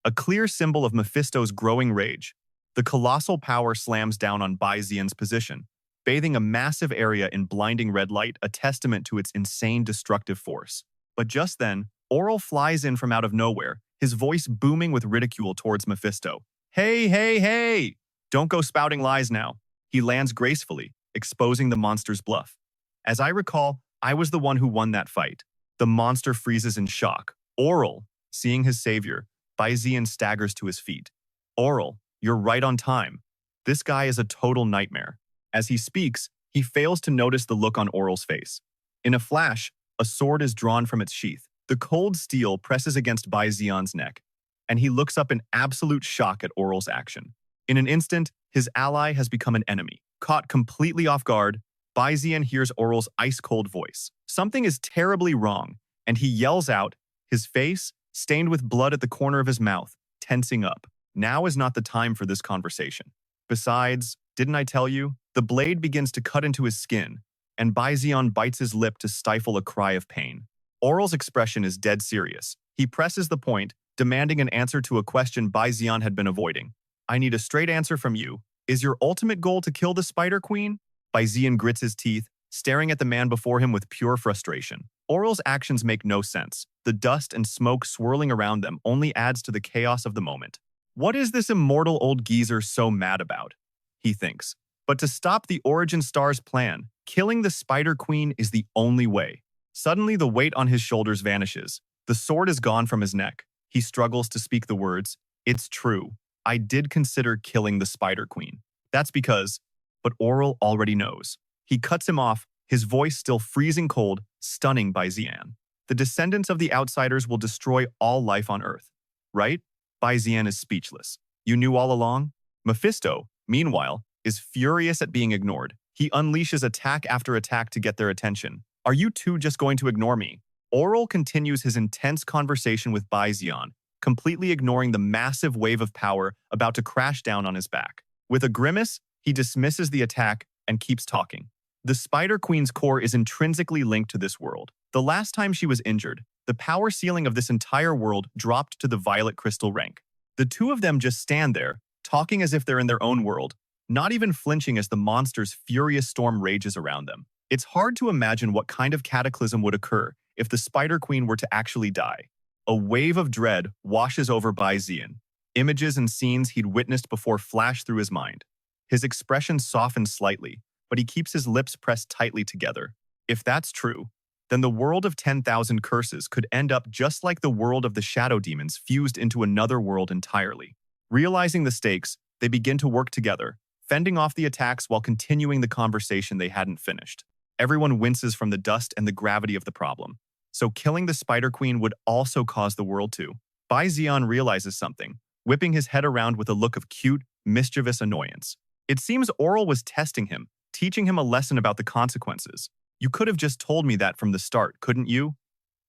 a clear symbol of Mephisto's growing rage. The colossal power slams down on Bai Zi'an's position, bathing a massive area in blinding red light, a testament to its insane destructive force. But just then, Oral flies in from out of nowhere, his voice booming with ridicule towards Mephisto. "Hey, hey, hey! Don't go spouting lies now." He lands gracefully, exposing the monster's bluff. "As I recall, I was the one who won that fight." The monster freezes in shock. Oral, seeing his savior, Bai Zi'an staggers to his feet. "Oral, you're right on time. This guy is a total nightmare." As he speaks, he fails to notice the look on Oral's face. In a flash, a sword is drawn from its sheath. The cold steel presses against Bai Zi'an's neck, and he looks up in absolute shock at Oral's action. In an instant, his ally has become an enemy. Caught completely off guard, Bai Zi'an hears Oral's ice-cold voice. Something is terribly wrong, and he yells out, his face, stained with blood at the corner of his mouth, tensing up. Now is not the time for this conversation. Besides, didn't I tell you? The blade begins to cut into his skin, and Bai Zi'an bites his lip to stifle a cry of pain. Oral's expression is dead serious. He presses the point, demanding an answer to a question Bai Zi'an had been avoiding. "I need a straight answer from you. Is your ultimate goal to kill the Spider Queen?" Bai Zi'an grits his teeth, staring at the man before him with pure frustration. Oral's actions make no sense. The dust and smoke swirling around them only adds to the chaos of the moment. What is this immortal old geezer so mad about? he thinks. But to stop the Origin Star's plan, killing the Spider Queen is the only way. Suddenly, the weight on his shoulders vanishes. The sword is gone from his neck. He struggles to speak the words, "It's true. I did consider killing the Spider Queen. That's because..." But Oral already knows. He cuts him off, his voice still freezing cold, stunning Bai Zi'an. The descendants of the Outsiders will destroy all life on Earth. Right? Bai Zi'an is speechless. You knew all along? Mephisto, meanwhile, is furious at being ignored. He unleashes attack after attack to get their attention. Are you two just going to ignore me? Oral continues his intense conversation with Bai Zi'an, completely ignoring the massive wave of power about to crash down on his back. With a grimace, he dismisses the attack and keeps talking. The Spider Queen's core is intrinsically linked to this world. The last time she was injured, the power ceiling of this entire world dropped to the violet crystal rank. The two of them just stand there, talking as if they're in their own world, not even flinching as the monster's furious storm rages around them. It's hard to imagine what kind of cataclysm would occur if the Spider Queen were to actually die. A wave of dread washes over Bai Zi'an. Images and scenes he'd witnessed before flash through his mind. His expression softens slightly, but he keeps his lips pressed tightly together. If that's true, then the world of 10,000 curses could end up just like the world of the shadow demons fused into another world entirely. Realizing the stakes, they begin to work together, fending off the attacks while continuing the conversation they hadn't finished. Everyone winces from the dust and the gravity of the problem. So killing the Spider Queen would also cause the world to. Bai Zi'an realizes something, whipping his head around with a look of cute, mischievous annoyance. It seems Oral was testing him, teaching him a lesson about the consequences. You could have just told me that from the start, couldn't you?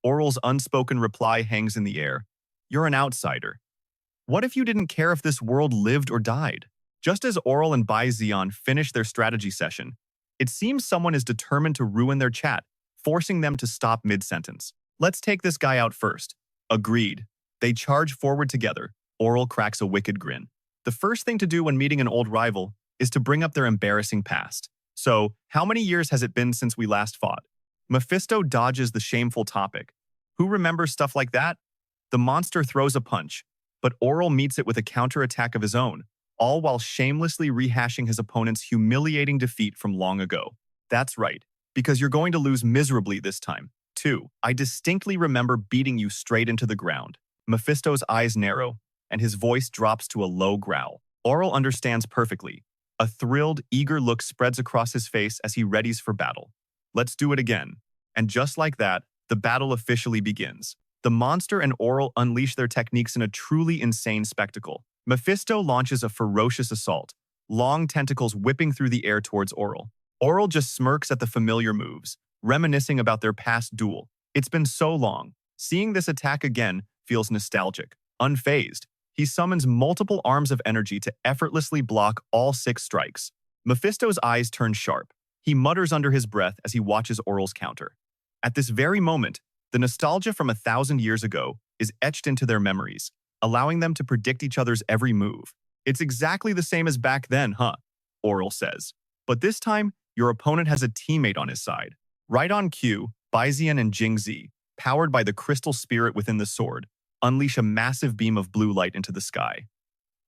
Oral's unspoken reply hangs in the air. You're an outsider. What if you didn't care if this world lived or died? Just as Oral and Bai Zi'an finish their strategy session, it seems someone is determined to ruin their chat, forcing them to stop mid-sentence. Let's take this guy out first. Agreed. They charge forward together. Oral cracks a wicked grin. The first thing to do when meeting an old rival is to bring up their embarrassing past. So, how many years has it been since we last fought? Mephisto dodges the shameful topic. Who remembers stuff like that? The monster throws a punch, but Oral meets it with a counterattack of his own, all while shamelessly rehashing his opponent's humiliating defeat from long ago. That's right, because you're going to lose miserably this time, too. I distinctly remember beating you straight into the ground. Mephisto's eyes narrow, and his voice drops to a low growl. Oral understands perfectly. A thrilled, eager look spreads across his face as he readies for battle. Let's do it again. And just like that, the battle officially begins. The monster and Oral unleash their techniques in a truly insane spectacle. Mephisto launches a ferocious assault, long tentacles whipping through the air towards Oral. Oral just smirks at the familiar moves, reminiscing about their past duel. It's been so long. Seeing this attack again feels nostalgic. Unfazed, he summons multiple arms of energy to effortlessly block all 6 strikes. Mephisto's eyes turn sharp. He mutters under his breath as he watches Oral's counter. At this very moment, the nostalgia from 1,000 years ago is etched into their memories, allowing them to predict each other's every move. It's exactly the same as back then, huh? Oral says. But this time, your opponent has a teammate on his side. Right on cue, Bai Zi'an and Jingzi, powered by the crystal spirit within the sword, unleash a massive beam of blue light into the sky.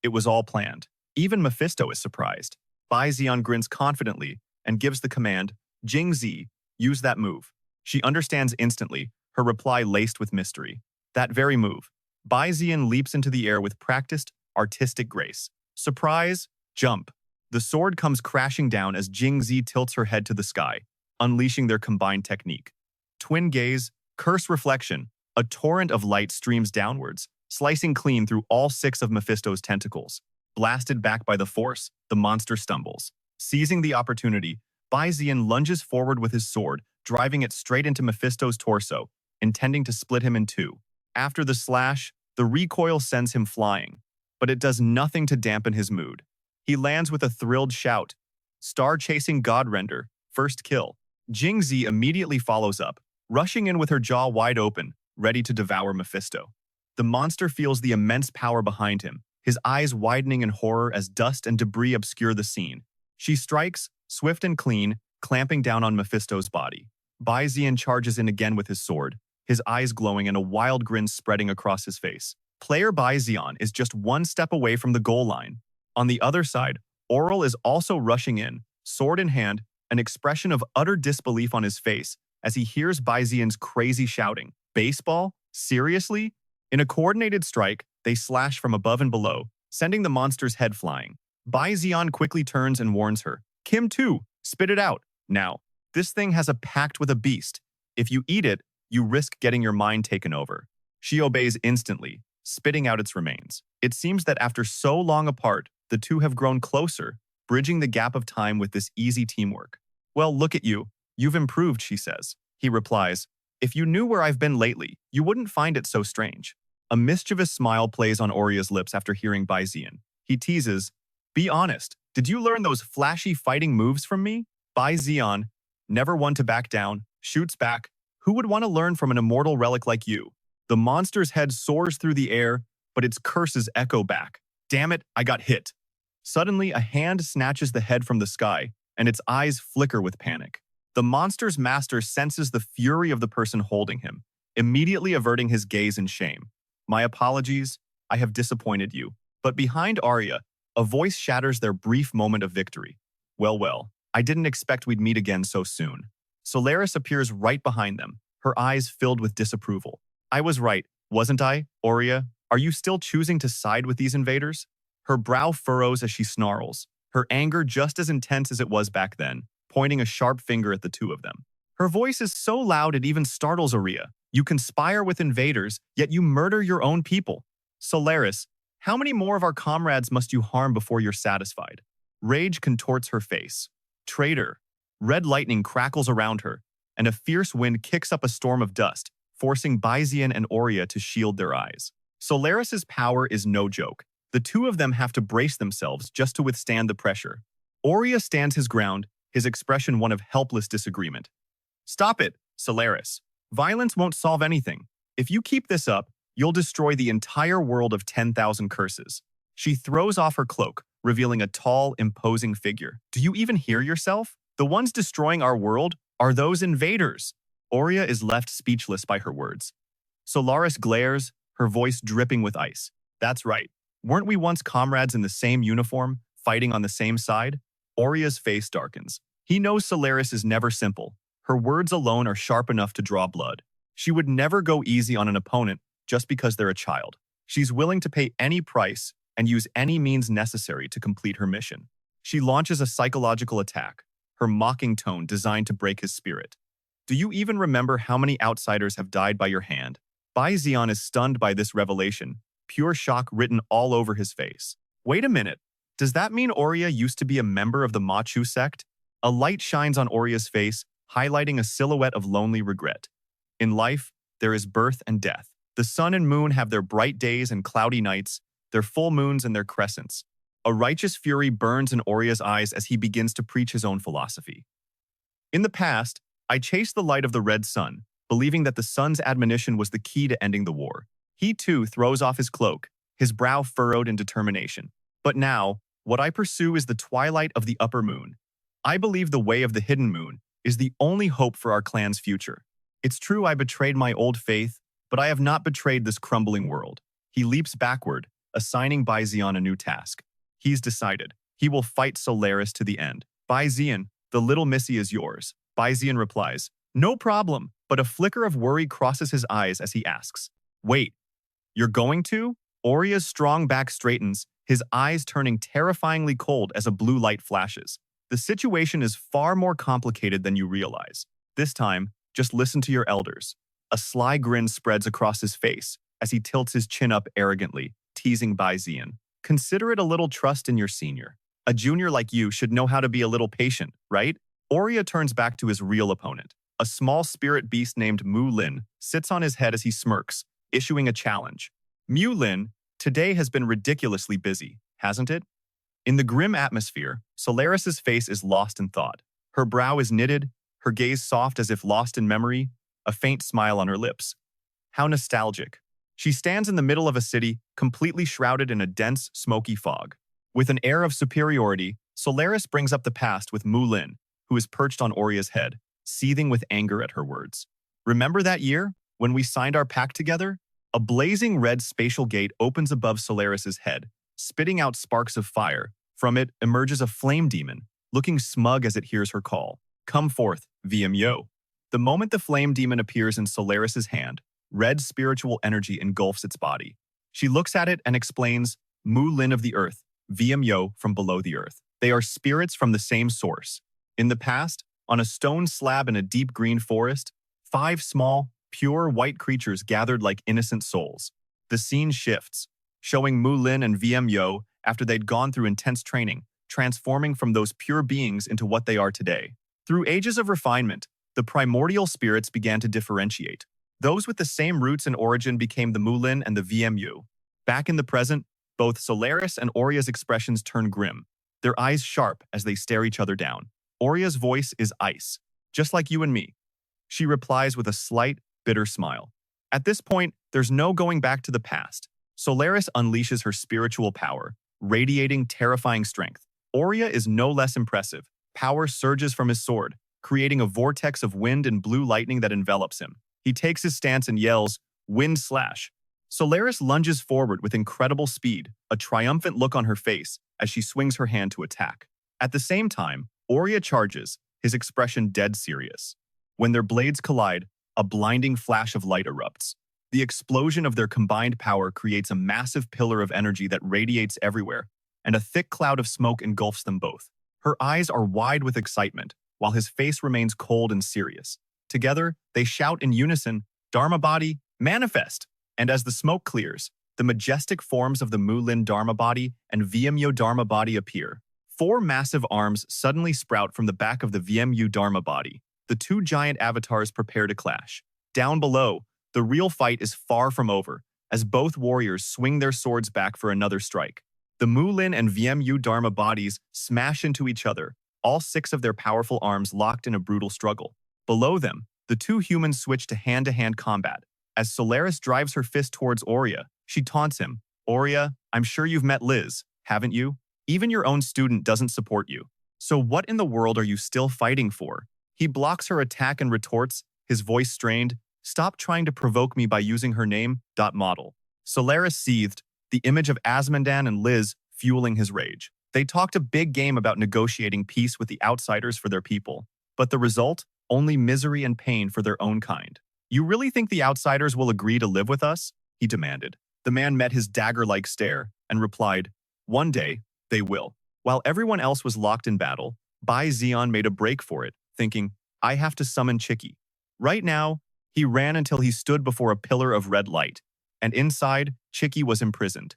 It was all planned. Even Mephisto is surprised. Bai Zi'an grins confidently and gives the command, Jingzi, use that move. She understands instantly, her reply laced with mystery. That very move. Bai Zi'an leaps into the air with practiced, artistic grace. Surprise, jump. The sword comes crashing down as Jingzi tilts her head to the sky, unleashing their combined technique. Twin gaze, curse reflection, a torrent of light streams downwards, slicing clean through all 6 of Mephisto's tentacles. Blasted back by the force, the monster stumbles. Seizing the opportunity, Bai Zi'an lunges forward with his sword, driving it straight into Mephisto's torso, intending to split him in 2. After the slash, the recoil sends him flying, but it does nothing to dampen his mood. He lands with a thrilled shout. Star-chasing God-render, first kill. Jingzi immediately follows up, rushing in with her jaw wide open, ready to devour Mephisto. The monster feels the immense power behind him, his eyes widening in horror as dust and debris obscure the scene. She strikes, swift and clean, clamping down on Mephisto's body. Bai Zi'an charges in again with his sword, his eyes glowing and a wild grin spreading across his face. Player Bai Zi'an is just one step away from the goal line. On the other side, Oral is also rushing in, sword in hand, an expression of utter disbelief on his face as he hears Bai Zi'an's crazy shouting. Baseball? Seriously? In a coordinated strike, they slash from above and below, sending the monster's head flying. Bai Zi'an quickly turns and warns her. Kim too, spit it out. Now, this thing has a pact with a beast. If you eat it, you risk getting your mind taken over. She obeys instantly, spitting out its remains. It seems that after so long apart, the two have grown closer, bridging the gap of time with this easy teamwork. Well, look at you. You've improved, she says. He replies, if you knew where I've been lately, you wouldn't find it so strange. A mischievous smile plays on Oria's lips after hearing Bai Zi'an. He teases, be honest, did you learn those flashy fighting moves from me? Bai Zi'an, never one to back down, shoots back. Who would want to learn from an immortal relic like you? The monster's head soars through the air, but its curses echo back. Damn it, I got hit. Suddenly, a hand snatches the head from the sky, and its eyes flicker with panic. The monster's master senses the fury of the person holding him, immediately averting his gaze in shame. My apologies, I have disappointed you. But behind Arya, a voice shatters their brief moment of victory. Well, I didn't expect we'd meet again so soon. Solaris appears right behind them, her eyes filled with disapproval. I was right, wasn't I, Arya? Are you still choosing to side with these invaders? Her brow furrows as she snarls, her anger just as intense as it was back then, pointing a sharp finger at the two of them. Her voice is so loud it even startles Arya. You conspire with invaders, yet you murder your own people. Solaris, how many more of our comrades must you harm before you're satisfied? Rage contorts her face. Traitor. Red lightning crackles around her, and a fierce wind kicks up a storm of dust, forcing Bai Zi'an and Arya to shield their eyes. Solaris's power is no joke. The two of them have to brace themselves just to withstand the pressure. Arya stands his ground, his expression one of helpless disagreement. Stop it, Solaris. Violence won't solve anything. If you keep this up, you'll destroy the entire world of 10,000 curses. She throws off her cloak, revealing a tall, imposing figure. Do you even hear yourself? The ones destroying our world are those invaders. Arya is left speechless by her words. Solaris glares, her voice dripping with ice. That's right. Weren't we once comrades in the same uniform, fighting on the same side? Arya's face darkens. He knows Solaris is never simple. Her words alone are sharp enough to draw blood. She would never go easy on an opponent just because they're a child. She's willing to pay any price and use any means necessary to complete her mission. She launches a psychological attack, her mocking tone designed to break his spirit. Do you even remember how many outsiders have died by your hand? Bai Zi'an is stunned by this revelation, pure shock written all over his face. Wait a minute. Does that mean Arya used to be a member of the Machu sect? A light shines on Arya's face, highlighting a silhouette of lonely regret. In life, there is birth and death. The sun and moon have their bright days and cloudy nights, their full moons and their crescents. A righteous fury burns in Arya's eyes as he begins to preach his own philosophy. In the past, I chased the light of the red sun, believing that the sun's admonition was the key to ending the war. He too throws off his cloak, his brow furrowed in determination. But now, what I pursue is the twilight of the upper moon. I believe the way of the hidden moon is the only hope for our clan's future. It's true I betrayed my old faith, but I have not betrayed this crumbling world. He leaps backward, assigning Bai Zi'an a new task. He's decided. He will fight Solaris to the end. Bai Zi'an, the little missy is yours. Bai Zi'an replies, no problem, but a flicker of worry crosses his eyes as he asks, wait, you're going to? Arya's strong back straightens, his eyes turning terrifyingly cold as a blue light flashes. The situation is far more complicated than you realize. This time, just listen to your elders. A sly grin spreads across his face as he tilts his chin up arrogantly, teasing Bai Zi'an. Consider it a little trust in your senior. A junior like you should know how to be a little patient, right? Arya turns back to his real opponent. A small spirit beast named Mu Lin sits on his head as he smirks, issuing a challenge. Mu Lin, today has been ridiculously busy, hasn't it? In the grim atmosphere, Solaris's face is lost in thought. Her brow is knitted, her gaze soft as if lost in memory, a faint smile on her lips. How nostalgic. She stands in the middle of a city, completely shrouded in a dense, smoky fog. With an air of superiority, Solaris brings up the past with Mu Lin, who is perched on Arya's head, seething with anger at her words. Remember that year, when we signed our pact together? A blazing red spatial gate opens above Solaris's head, spitting out sparks of fire, From it emerges a flame demon, looking smug as it hears her call. Come forth, VMYO. The moment the flame demon appears in Solaris's hand, red spiritual energy engulfs its body. She looks at it and explains, Mu Lin of the earth, VMYO from below the earth. They are spirits from the same source. In the past, on a stone slab in a deep green forest, 5 small, pure white creatures gathered like innocent souls. The scene shifts, showing Mu Lin and VMYO after they'd gone through intense training, transforming from those pure beings into what they are today. Through ages of refinement, the primordial spirits began to differentiate. Those with the same roots and origin became the Mu Lin and the VMYO. Back in the present, both Solaris and Oria's expressions turn grim, their eyes sharp as they stare each other down. Oria's voice is ice, just like you and me. She replies with a slight, bitter smile. At this point, there's no going back to the past. Solaris unleashes her spiritual power, radiating terrifying strength. Oria is no less impressive. Power surges from his sword, creating a vortex of wind and blue lightning that envelops him. He takes his stance and yells, Wind Slash. Solaris lunges forward with incredible speed, a triumphant look on her face as she swings her hand to attack. At the same time, Oria charges, his expression dead serious. When their blades collide, a blinding flash of light erupts. The explosion of their combined power creates a massive pillar of energy that radiates everywhere, and a thick cloud of smoke engulfs them both. Her eyes are wide with excitement, while his face remains cold and serious. Together, they shout in unison, Dharma Body, manifest! And as the smoke clears, the majestic forms of the Mu Lin Dharma Body and VMYO Dharma Body appear. 4 massive arms suddenly sprout from the back of the VMYO Dharma Body. The 2 giant avatars prepare to clash. Down below, the real fight is far from over, as both warriors swing their swords back for another strike. The Mu Lin and VMYO Dharma bodies smash into each other, all 6 of their powerful arms locked in a brutal struggle. Below them, the 2 humans switch to hand-to-hand combat. As Solaris drives her fist towards Oria, she taunts him. Oria, I'm sure you've met Liz, haven't you? Even your own student doesn't support you. So what in the world are you still fighting for? He blocks her attack and retorts, his voice strained, Stop trying to provoke me by using her name, model. Solaris seethed, the image of Asmondan and Liz fueling his rage. They talked a big game about negotiating peace with the outsiders for their people, but the result? Only misery and pain for their own kind. You really think the outsiders will agree to live with us? He demanded. The man met his dagger-like stare and replied, One day, they will. While everyone else was locked in battle, Bai Zi'an made a break for it, thinking, I have to summon Chicky. Right now, he ran until he stood before a pillar of red light, and inside, Chicky was imprisoned.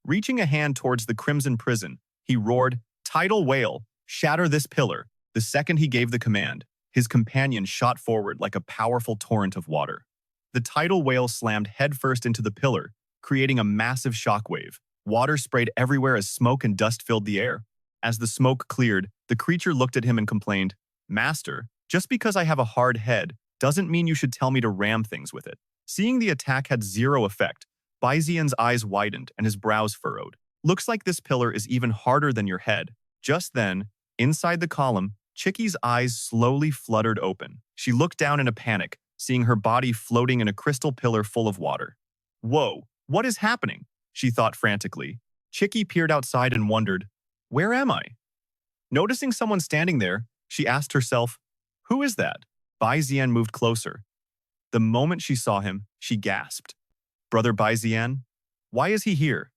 Reaching a hand towards the crimson prison, he roared, Tidal Whale, shatter this pillar. The second he gave the command, his companion shot forward like a powerful torrent of water. The tidal whale slammed headfirst into the pillar, creating a massive shockwave. Water sprayed everywhere as smoke and dust filled the air. As the smoke cleared, the creature looked at him and complained, Master, just because I have a hard head doesn't mean you should tell me to ram things with it. Seeing the attack had zero effect, Bai Zi'an's eyes widened and his brows furrowed. Looks like this pillar is even harder than your head. Just then, inside the column, Chicky's eyes slowly fluttered open. She looked down in a panic, seeing her body floating in a crystal pillar full of water. Whoa, what is happening? She thought frantically. Chicky peered outside and wondered, where am I? Noticing someone standing there, she asked herself, who is that? Bai Zi'an moved closer. The moment she saw him, she gasped. Brother Bai Zi'an? Why is he here?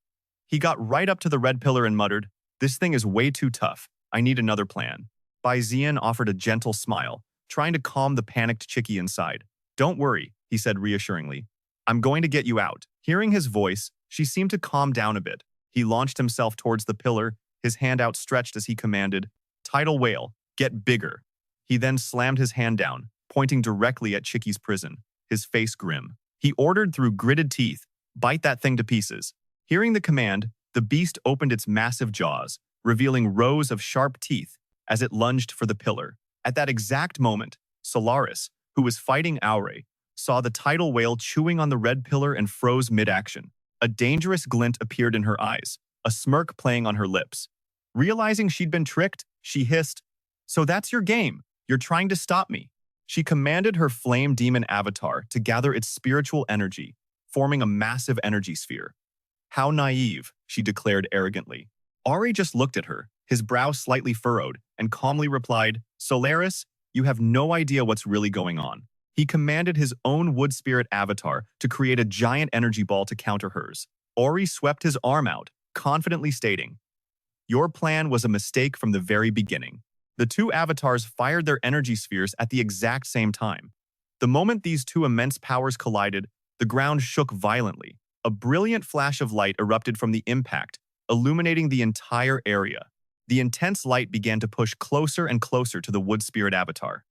He got right up to the red pillar and muttered, this thing is way too tough. I need another plan. Bai Zi'an offered a gentle smile, trying to calm the panicked Chicky inside. Don't worry, he said reassuringly. I'm going to get you out. Hearing his voice, she seemed to calm down a bit. He launched himself towards the pillar, his hand outstretched as he commanded, Tidal Whale, get bigger. He then slammed his hand down, pointing directly at Chicky's prison, his face grim. He ordered through gritted teeth, bite that thing to pieces. Hearing the command, the beast opened its massive jaws, revealing rows of sharp teeth as it lunged for the pillar. At that exact moment, Solaris, who was fighting Aure, saw the tidal whale chewing on the red pillar and froze mid-action. A dangerous glint appeared in her eyes, a smirk playing on her lips. Realizing she'd been tricked, she hissed, So that's your game. You're trying to stop me. She commanded her flame demon avatar to gather its spiritual energy, forming a massive energy sphere. How naive, she declared arrogantly. Ari just looked at her, his brow slightly furrowed, and calmly replied, Solaris, you have no idea what's really going on. He commanded his own wood spirit avatar to create a giant energy ball to counter hers. Ori swept his arm out, confidently stating, your plan was a mistake from the very beginning. The two avatars fired their energy spheres at the exact same time. The moment these two immense powers collided, the ground shook violently. A brilliant flash of light erupted from the impact, illuminating the entire area. The intense light began to push closer and closer to the wood spirit avatar.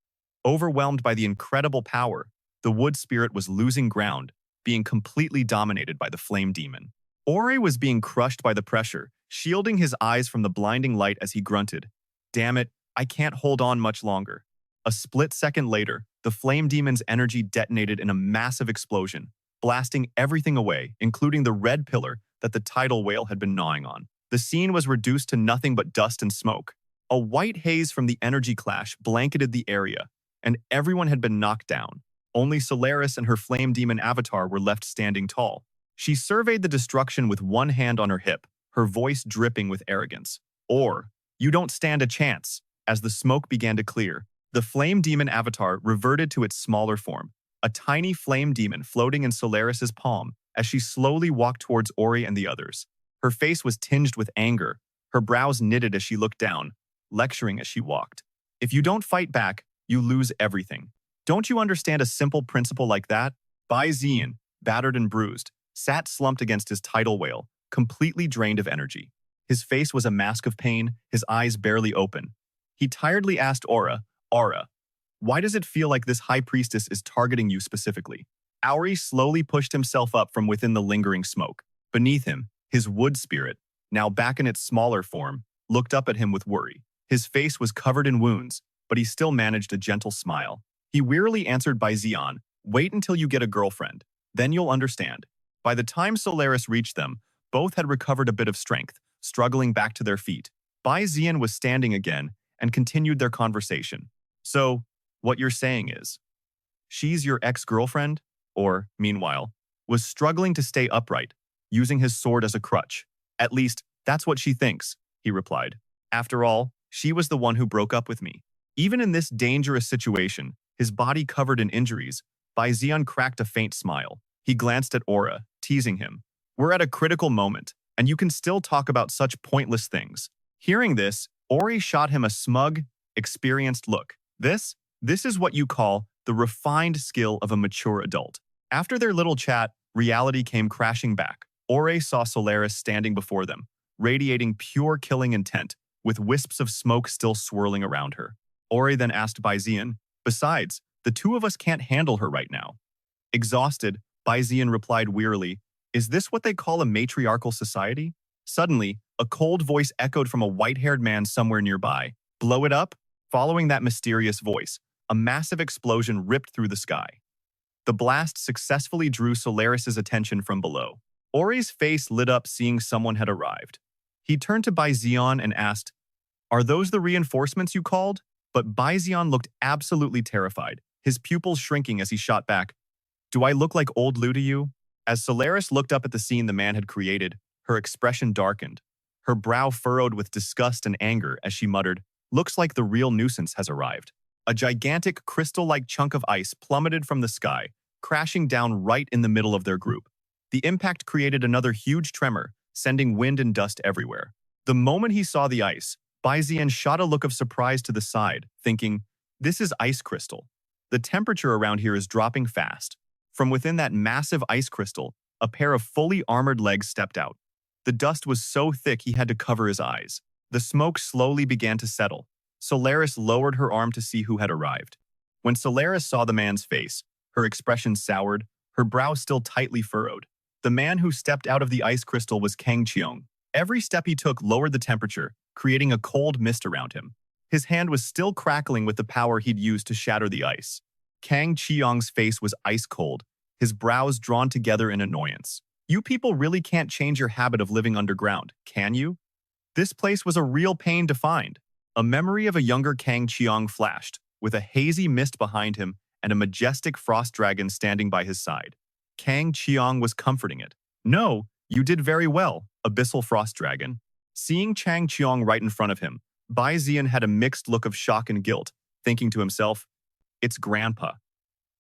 Overwhelmed by the incredible power, the wood spirit was losing ground, being completely dominated by the flame demon. Ori was being crushed by the pressure, shielding his eyes from the blinding light as he grunted, damn it, I can't hold on much longer. A split second later, the flame demon's energy detonated in a massive explosion, blasting everything away, including the red pillar that the tidal whale had been gnawing on. The scene was reduced to nothing but dust and smoke. A white haze from the energy clash blanketed the area, and everyone had been knocked down. Only Solaris and her flame demon avatar were left standing tall. She surveyed the destruction with one hand on her hip, her voice dripping with arrogance. Or, you don't stand a chance. As the smoke began to clear, the flame demon avatar reverted to its smaller form, a tiny flame demon floating in Solaris's palm as she slowly walked towards Ori and the others. Her face was tinged with anger, her brows knitted as she looked down, lecturing as she walked. If you don't fight back, you lose everything. Don't you understand a simple principle like that? Bai Zi'an, battered and bruised, sat slumped against his tidal whale, completely drained of energy. His face was a mask of pain, his eyes barely open. He tiredly asked Aura, why does it feel like this high priestess is targeting you specifically? Auri slowly pushed himself up from within the lingering smoke. Beneath him, his wood spirit, now back in its smaller form, looked up at him with worry. His face was covered in wounds, but he still managed a gentle smile. He wearily answered Bai Zi'an, wait until you get a girlfriend. Then you'll understand. By the time Solaris reached them, both had recovered a bit of strength, struggling back to their feet. Bai Zi'an was standing again and continued their conversation. So, what you're saying is, she's your ex-girlfriend? Or, meanwhile, was struggling to stay upright, using his sword as a crutch. At least, that's what she thinks, he replied. After all, she was the one who broke up with me. Even in this dangerous situation, his body covered in injuries, Bai Zi'an cracked a faint smile. He glanced at Aura, teasing him. We're at a critical moment, and you can still talk about such pointless things. Hearing this, Ori shot him a smug, experienced look. This is what you call the refined skill of a mature adult. After their little chat, reality came crashing back. Ori saw Solaris standing before them, radiating pure killing intent, with wisps of smoke still swirling around her. Ori then asked Bai Zi'an, besides, the two of us can't handle her right now. Exhausted, Bai Zi'an replied wearily, is this what they call a matriarchal society? Suddenly, a cold voice echoed from a white-haired man somewhere nearby. Blow it up? Following that mysterious voice, a massive explosion ripped through the sky. The blast successfully drew Solaris's attention from below. Ori's face lit up seeing someone had arrived. He turned to Bai Zi'an and asked, are those the reinforcements you called? But Bai Zi'an looked absolutely terrified, his pupils shrinking as he shot back. Do I look like old Lu to you? As Solaris looked up at the scene the man had created, her expression darkened. Her brow furrowed with disgust and anger as she muttered, looks like the real nuisance has arrived. A gigantic crystal-like chunk of ice plummeted from the sky, crashing down right in the middle of their group. The impact created another huge tremor, sending wind and dust everywhere. The moment he saw the ice, Bai Zi'an shot a look of surprise to the side, thinking, this is ice crystal. The temperature around here is dropping fast. From within that massive ice crystal, a pair of fully armored legs stepped out. The dust was so thick he had to cover his eyes. The smoke slowly began to settle. Solaris lowered her arm to see who had arrived. When Solaris saw the man's face, her expression soured, her brow still tightly furrowed. The man who stepped out of the ice crystal was Kang Qiong. Every step he took lowered the temperature, creating a cold mist around him. His hand was still crackling with the power he'd used to shatter the ice. Kang Qiong's face was ice cold, his brows drawn together in annoyance. You people really can't change your habit of living underground, can you? This place was a real pain to find. A memory of a younger Kang Qiong flashed, with a hazy mist behind him and a majestic frost dragon standing by his side. Kang Qiong was comforting it. No, you did very well, Abyssal Frost Dragon. Seeing Chang Qiong right in front of him, Bai Zi'an had a mixed look of shock and guilt, thinking to himself, "It's Grandpa."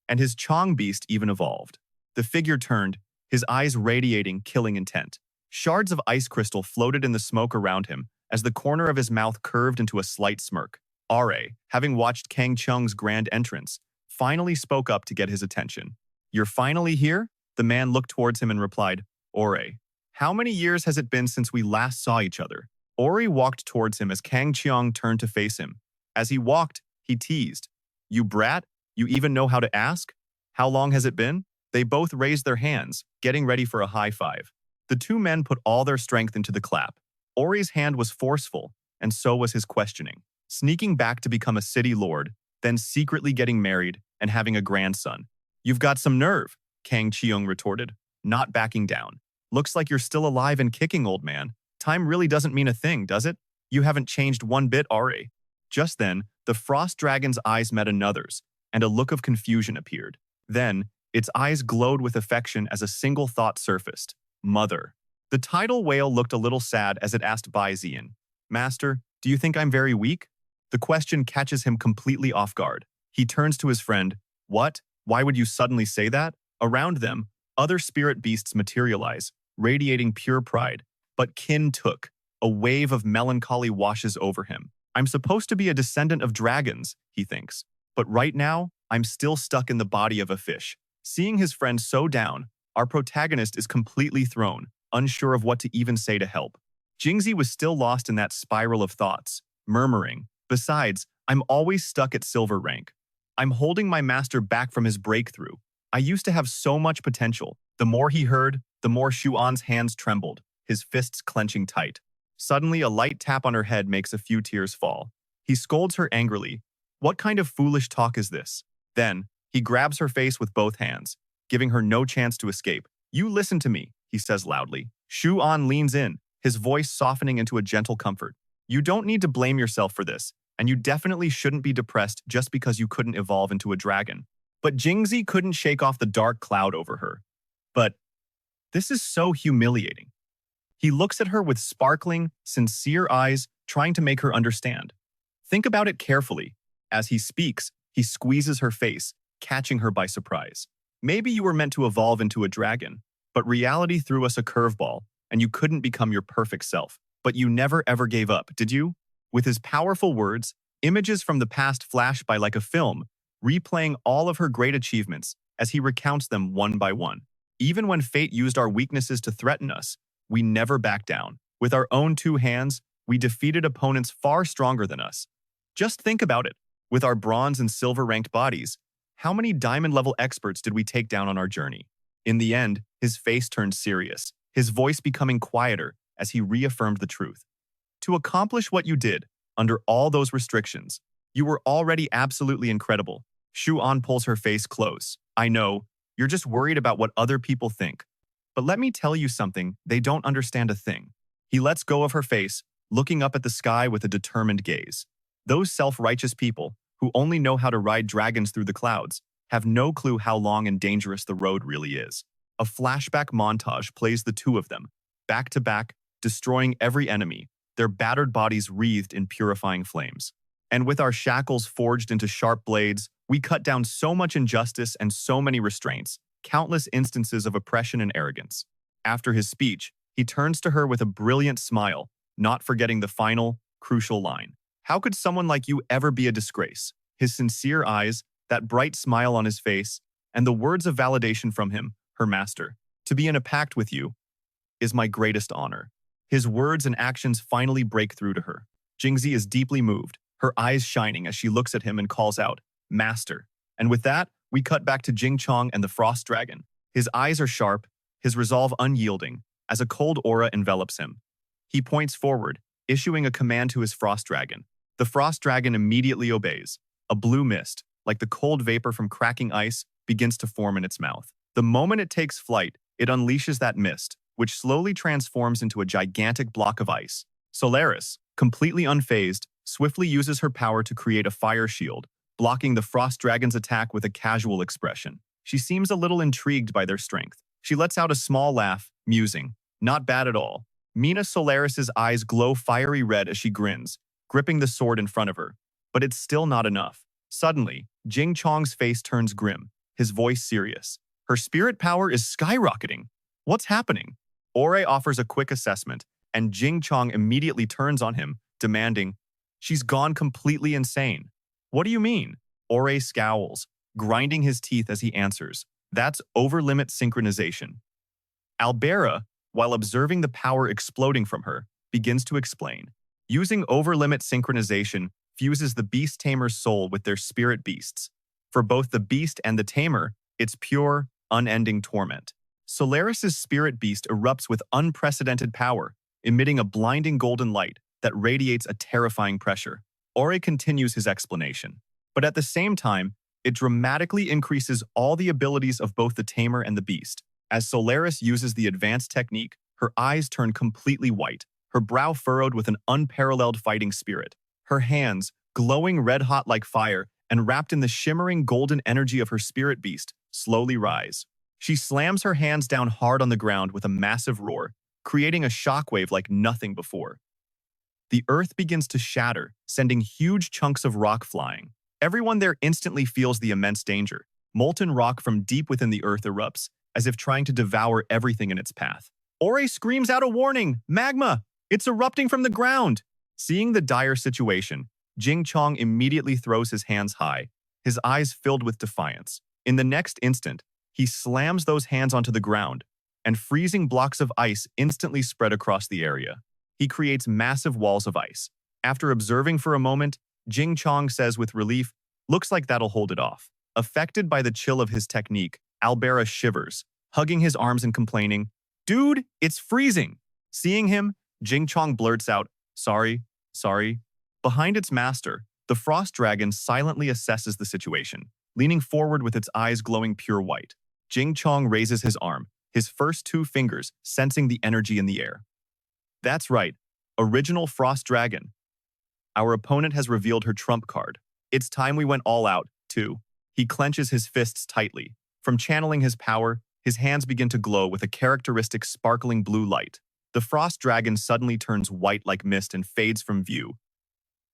And his Chong beast even evolved. The figure turned, his eyes radiating killing intent. Shards of ice crystal floated in the smoke around him as the corner of his mouth curved into a slight smirk. Ra, having watched Kang Chung's grand entrance, finally spoke up to get his attention. "You're finally here?" The man looked towards him and replied, "Ore, how many years has it been since we last saw each other?" Ori walked towards him as Kang Qiong turned to face him. As he walked, he teased, "You brat, you even know how to ask? How long has it been?" They both raised their hands, getting ready for a high five. The two men put all their strength into the clap. Ori's hand was forceful, and so was his questioning. Sneaking back to become a city lord, then secretly getting married and having a grandson. "You've got some nerve," Kang Qiong retorted, not backing down. "Looks like you're still alive and kicking, old man. Time really doesn't mean a thing, does it? You haven't changed one bit, Ari." Just then, the frost dragon's eyes met another's, and a look of confusion appeared. Then, its eyes glowed with affection as a single thought surfaced: Mother. The tidal whale looked a little sad as it asked Bai Zi'an, "Master, do you think I'm very weak?" The question catches him completely off guard. He turns to his friend. "What? Why would you suddenly say that?" Around them, other spirit beasts materialize, radiating pure pride. But Qin took. A wave of melancholy washes over him. "I'm supposed to be a descendant of dragons," he thinks. "But right now, I'm still stuck in the body of a fish." Seeing his friend so down, our protagonist is completely thrown, unsure of what to even say to help. Jingzi was still lost in that spiral of thoughts, murmuring, "Besides, I'm always stuck at silver rank. I'm holding my master back from his breakthrough. I used to have so much potential." The more he heard, the more Shuan's hands trembled, his fists clenching tight. Suddenly, a light tap on her head makes a few tears fall. He scolds her angrily. "What kind of foolish talk is this?" Then, he grabs her face with both hands, giving her no chance to escape. "You listen to me," he says loudly. Shuan leans in, his voice softening into a gentle comfort. "You don't need to blame yourself for this, and you definitely shouldn't be depressed just because you couldn't evolve into a dragon." But Jingzi couldn't shake off the dark cloud over her. "But this is so humiliating." He looks at her with sparkling, sincere eyes, trying to make her understand. Think about it carefully. As he speaks, he squeezes her face, catching her by surprise. "Maybe you were meant to evolve into a dragon, but reality threw us a curveball, and you couldn't become your perfect self. But you never ever gave up, did you?" With his powerful words, images from the past flash by like a film, replaying all of her great achievements as he recounts them one by one. "Even when fate used our weaknesses to threaten us, we never backed down. With our own two hands, we defeated opponents far stronger than us. Just think about it. With our bronze and silver ranked bodies, how many diamond-level experts did we take down on our journey?" In the end, his face turned serious, his voice becoming quieter as he reaffirmed the truth. "To accomplish what you did, under all those restrictions, you were already absolutely incredible." Shuan pulls her face close. "I know, you're just worried about what other people think. But let me tell you something, they don't understand a thing." He lets go of her face, looking up at the sky with a determined gaze. Those self-righteous people, who only know how to ride dragons through the clouds, have no clue how long and dangerous the road really is. A flashback montage plays the two of them, back to back, destroying every enemy, their battered bodies wreathed in purifying flames. "And with our shackles forged into sharp blades, we cut down so much injustice and so many restraints, countless instances of oppression and arrogance." After his speech, he turns to her with a brilliant smile, not forgetting the final, crucial line. "How could someone like you ever be a disgrace?" His sincere eyes, that bright smile on his face, and the words of validation from him, her master. "To be in a pact with you is my greatest honor." His words and actions finally break through to her. Jingzi is deeply moved, her eyes shining as she looks at him and calls out, "Master." And with that, we cut back to Jing Chong and the Frost Dragon. His eyes are sharp, his resolve unyielding, as a cold aura envelops him. He points forward, issuing a command to his Frost Dragon. The Frost Dragon immediately obeys. A blue mist, like the cold vapor from cracking ice, begins to form in its mouth. The moment it takes flight, it unleashes that mist, which slowly transforms into a gigantic block of ice. Solaris, completely unfazed, swiftly uses her power to create a fire shield, blocking the Frost Dragon's attack with a casual expression. She seems a little intrigued by their strength. She lets out a small laugh, musing, "Not bad at all." Mina Solaris's eyes glow fiery red as she grins, gripping the sword in front of her. But it's still not enough. Suddenly, Jing Chong's face turns grim, his voice serious. Her spirit power is skyrocketing. What's happening? Ore offers a quick assessment, and Jing Chong immediately turns on him, demanding, "She's gone completely insane." "What do you mean?" Ore scowls, grinding his teeth as he answers, "That's over-limit synchronization." Albera, while observing the power exploding from her, begins to explain. Using over-limit synchronization fuses the beast tamer's soul with their spirit beasts. For both the beast and the tamer, it's pure, unending torment. Solaris's spirit beast erupts with unprecedented power, emitting a blinding golden light that radiates a terrifying pressure. Ore continues his explanation, but at the same time, it dramatically increases all the abilities of both the tamer and the beast. As Solaris uses the advanced technique, her eyes turn completely white, her brow furrowed with an unparalleled fighting spirit. Her hands, glowing red-hot like fire and wrapped in the shimmering golden energy of her spirit beast, slowly rise. She slams her hands down hard on the ground with a massive roar, creating a shockwave like nothing before. The earth begins to shatter, sending huge chunks of rock flying. Everyone there instantly feels the immense danger. Molten rock from deep within the earth erupts, as if trying to devour everything in its path. Ore screams out a warning, "Magma! It's erupting from the ground!" Seeing the dire situation, Jing Chong immediately throws his hands high, his eyes filled with defiance. In the next instant, he slams those hands onto the ground, and freezing blocks of ice instantly spread across the area. He creates massive walls of ice. After observing for a moment, Jing Chong says with relief, "Looks like that'll hold it off." Affected by the chill of his technique, Albera shivers, hugging his arms and complaining, "Dude, it's freezing!" Seeing him, Jing Chong blurts out, Sorry. Behind its master, the frost dragon silently assesses the situation, leaning forward with its eyes glowing pure white. Jing Chong raises his arm, his first two fingers sensing the energy in the air. That's right, original frost dragon. Our opponent has revealed her trump card. It's time we went all out, too. He clenches his fists tightly. From channeling his power, his hands begin to glow with a characteristic sparkling blue light. The frost dragon suddenly turns white like mist and fades from view,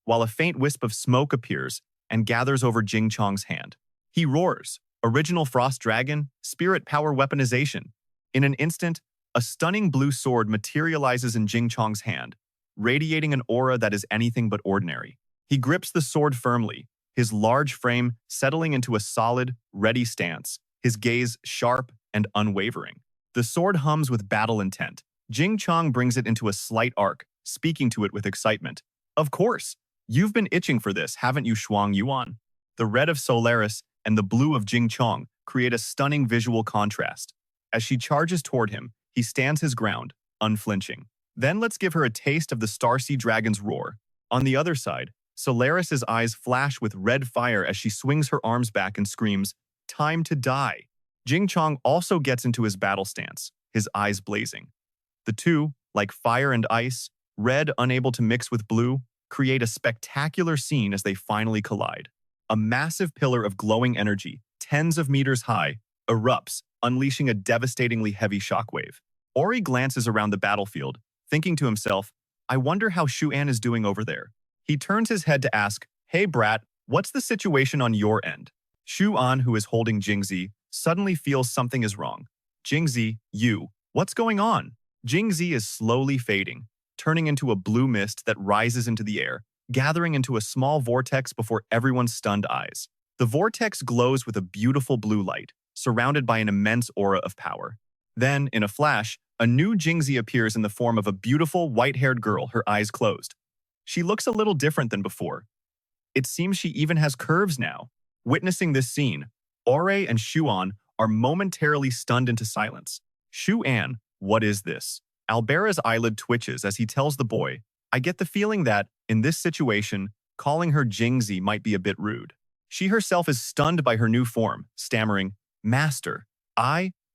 while a faint wisp of smoke appears and gathers over Jing Chong's hand. He roars, "Original frost dragon, spirit power weaponization." In an instant, a stunning blue sword materializes in Jing Chong's hand, radiating an aura that is anything but ordinary. He grips the sword firmly, his large frame settling into a solid, ready stance, his gaze sharp and unwavering. The sword hums with battle intent. Jing Chong brings it into a slight arc, speaking to it with excitement. "Of course, you've been itching for this, haven't you, Shuang Yuan?" The red of Solaris and the blue of Jing Chong create a stunning visual contrast. As she charges toward him, he stands his ground, unflinching. Then let's give her a taste of the Starseed Dragon's roar. On the other side, Solaris's eyes flash with red fire as she swings her arms back and screams, "Time to die." Jing Chong also gets into his battle stance, his eyes blazing. The two, like fire and ice, red unable to mix with blue, create a spectacular scene as they finally collide. A massive pillar of glowing energy, tens of meters high, erupts, unleashing a devastatingly heavy shockwave. Ori glances around the battlefield, thinking to himself, "I wonder how Shuan is doing over there." He turns his head to ask, "Hey brat, what's the situation on your end?" Shuan, who is holding Jingzi, suddenly feels something is wrong. "Jingzi, what's going on?" Jingzi is slowly fading, turning into a blue mist that rises into the air, gathering into a small vortex before everyone's stunned eyes. The vortex glows with a beautiful blue light, surrounded by an immense aura of power. Then, in a flash, a new Jingzi appears in the form of a beautiful, white-haired girl, her eyes closed. She looks a little different than before. It seems she even has curves now. Witnessing this scene, Ore and Shuan are momentarily stunned into silence. "Shuan, what is this?" Albera's eyelid twitches as he tells the boy, "I get the feeling that, in this situation, calling her Jingzi might be a bit rude." She herself is stunned by her new form, stammering, "Master,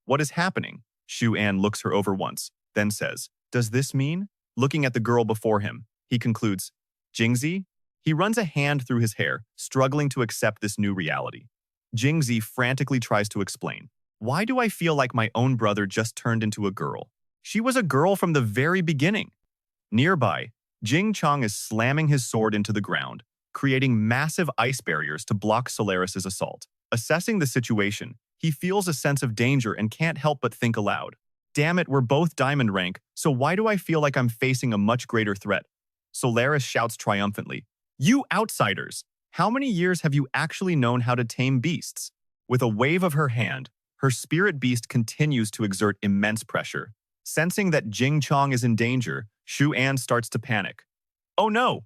what is happening?" Shuan looks her over once, then says, "Does this mean?" Looking at the girl before him, he concludes, "Jingzi?" He runs a hand through his hair, struggling to accept this new reality. Jingzi frantically tries to explain, "Why do I feel like my own brother just turned into a girl?" She was a girl from the very beginning. Nearby, Jing Chong is slamming his sword into the ground, creating massive ice barriers to block Solaris's assault. Assessing the situation, he feels a sense of danger and can't help but think aloud. Damn it, we're both diamond rank, so why do I feel like I'm facing a much greater threat? Solaris shouts triumphantly. You outsiders! How many years have you actually known how to tame beasts? With a wave of her hand, her spirit beast continues to exert immense pressure. Sensing that Jing Chong is in danger, Shu An starts to panic. Oh no!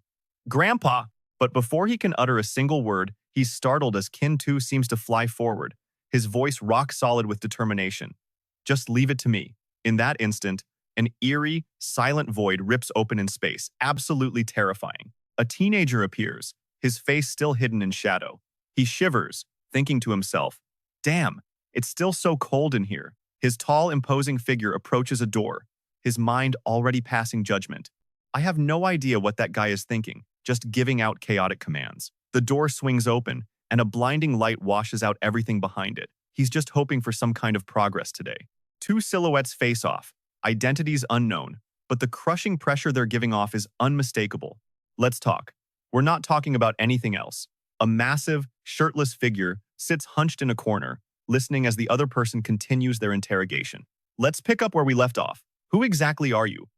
Grandpa! But before he can utter a single word, he's startled as Qin Tu seems to fly forward, his voice rock solid with determination. Just leave it to me. In that instant, an eerie, silent void rips open in space, absolutely terrifying. A teenager appears, his face still hidden in shadow. He shivers, thinking to himself, damn, it's still so cold in here. His tall, imposing figure approaches a door, his mind already passing judgment. I have no idea what that guy is thinking, just giving out chaotic commands. The door swings open, and a blinding light washes out everything behind it. He's just hoping for some kind of progress today. Two silhouettes face off, identities unknown, but the crushing pressure they're giving off is unmistakable. Let's talk. We're not talking about anything else. A massive, shirtless figure sits hunched in a corner, listening as the other person continues their interrogation. Let's pick up where we left off. Who exactly are you?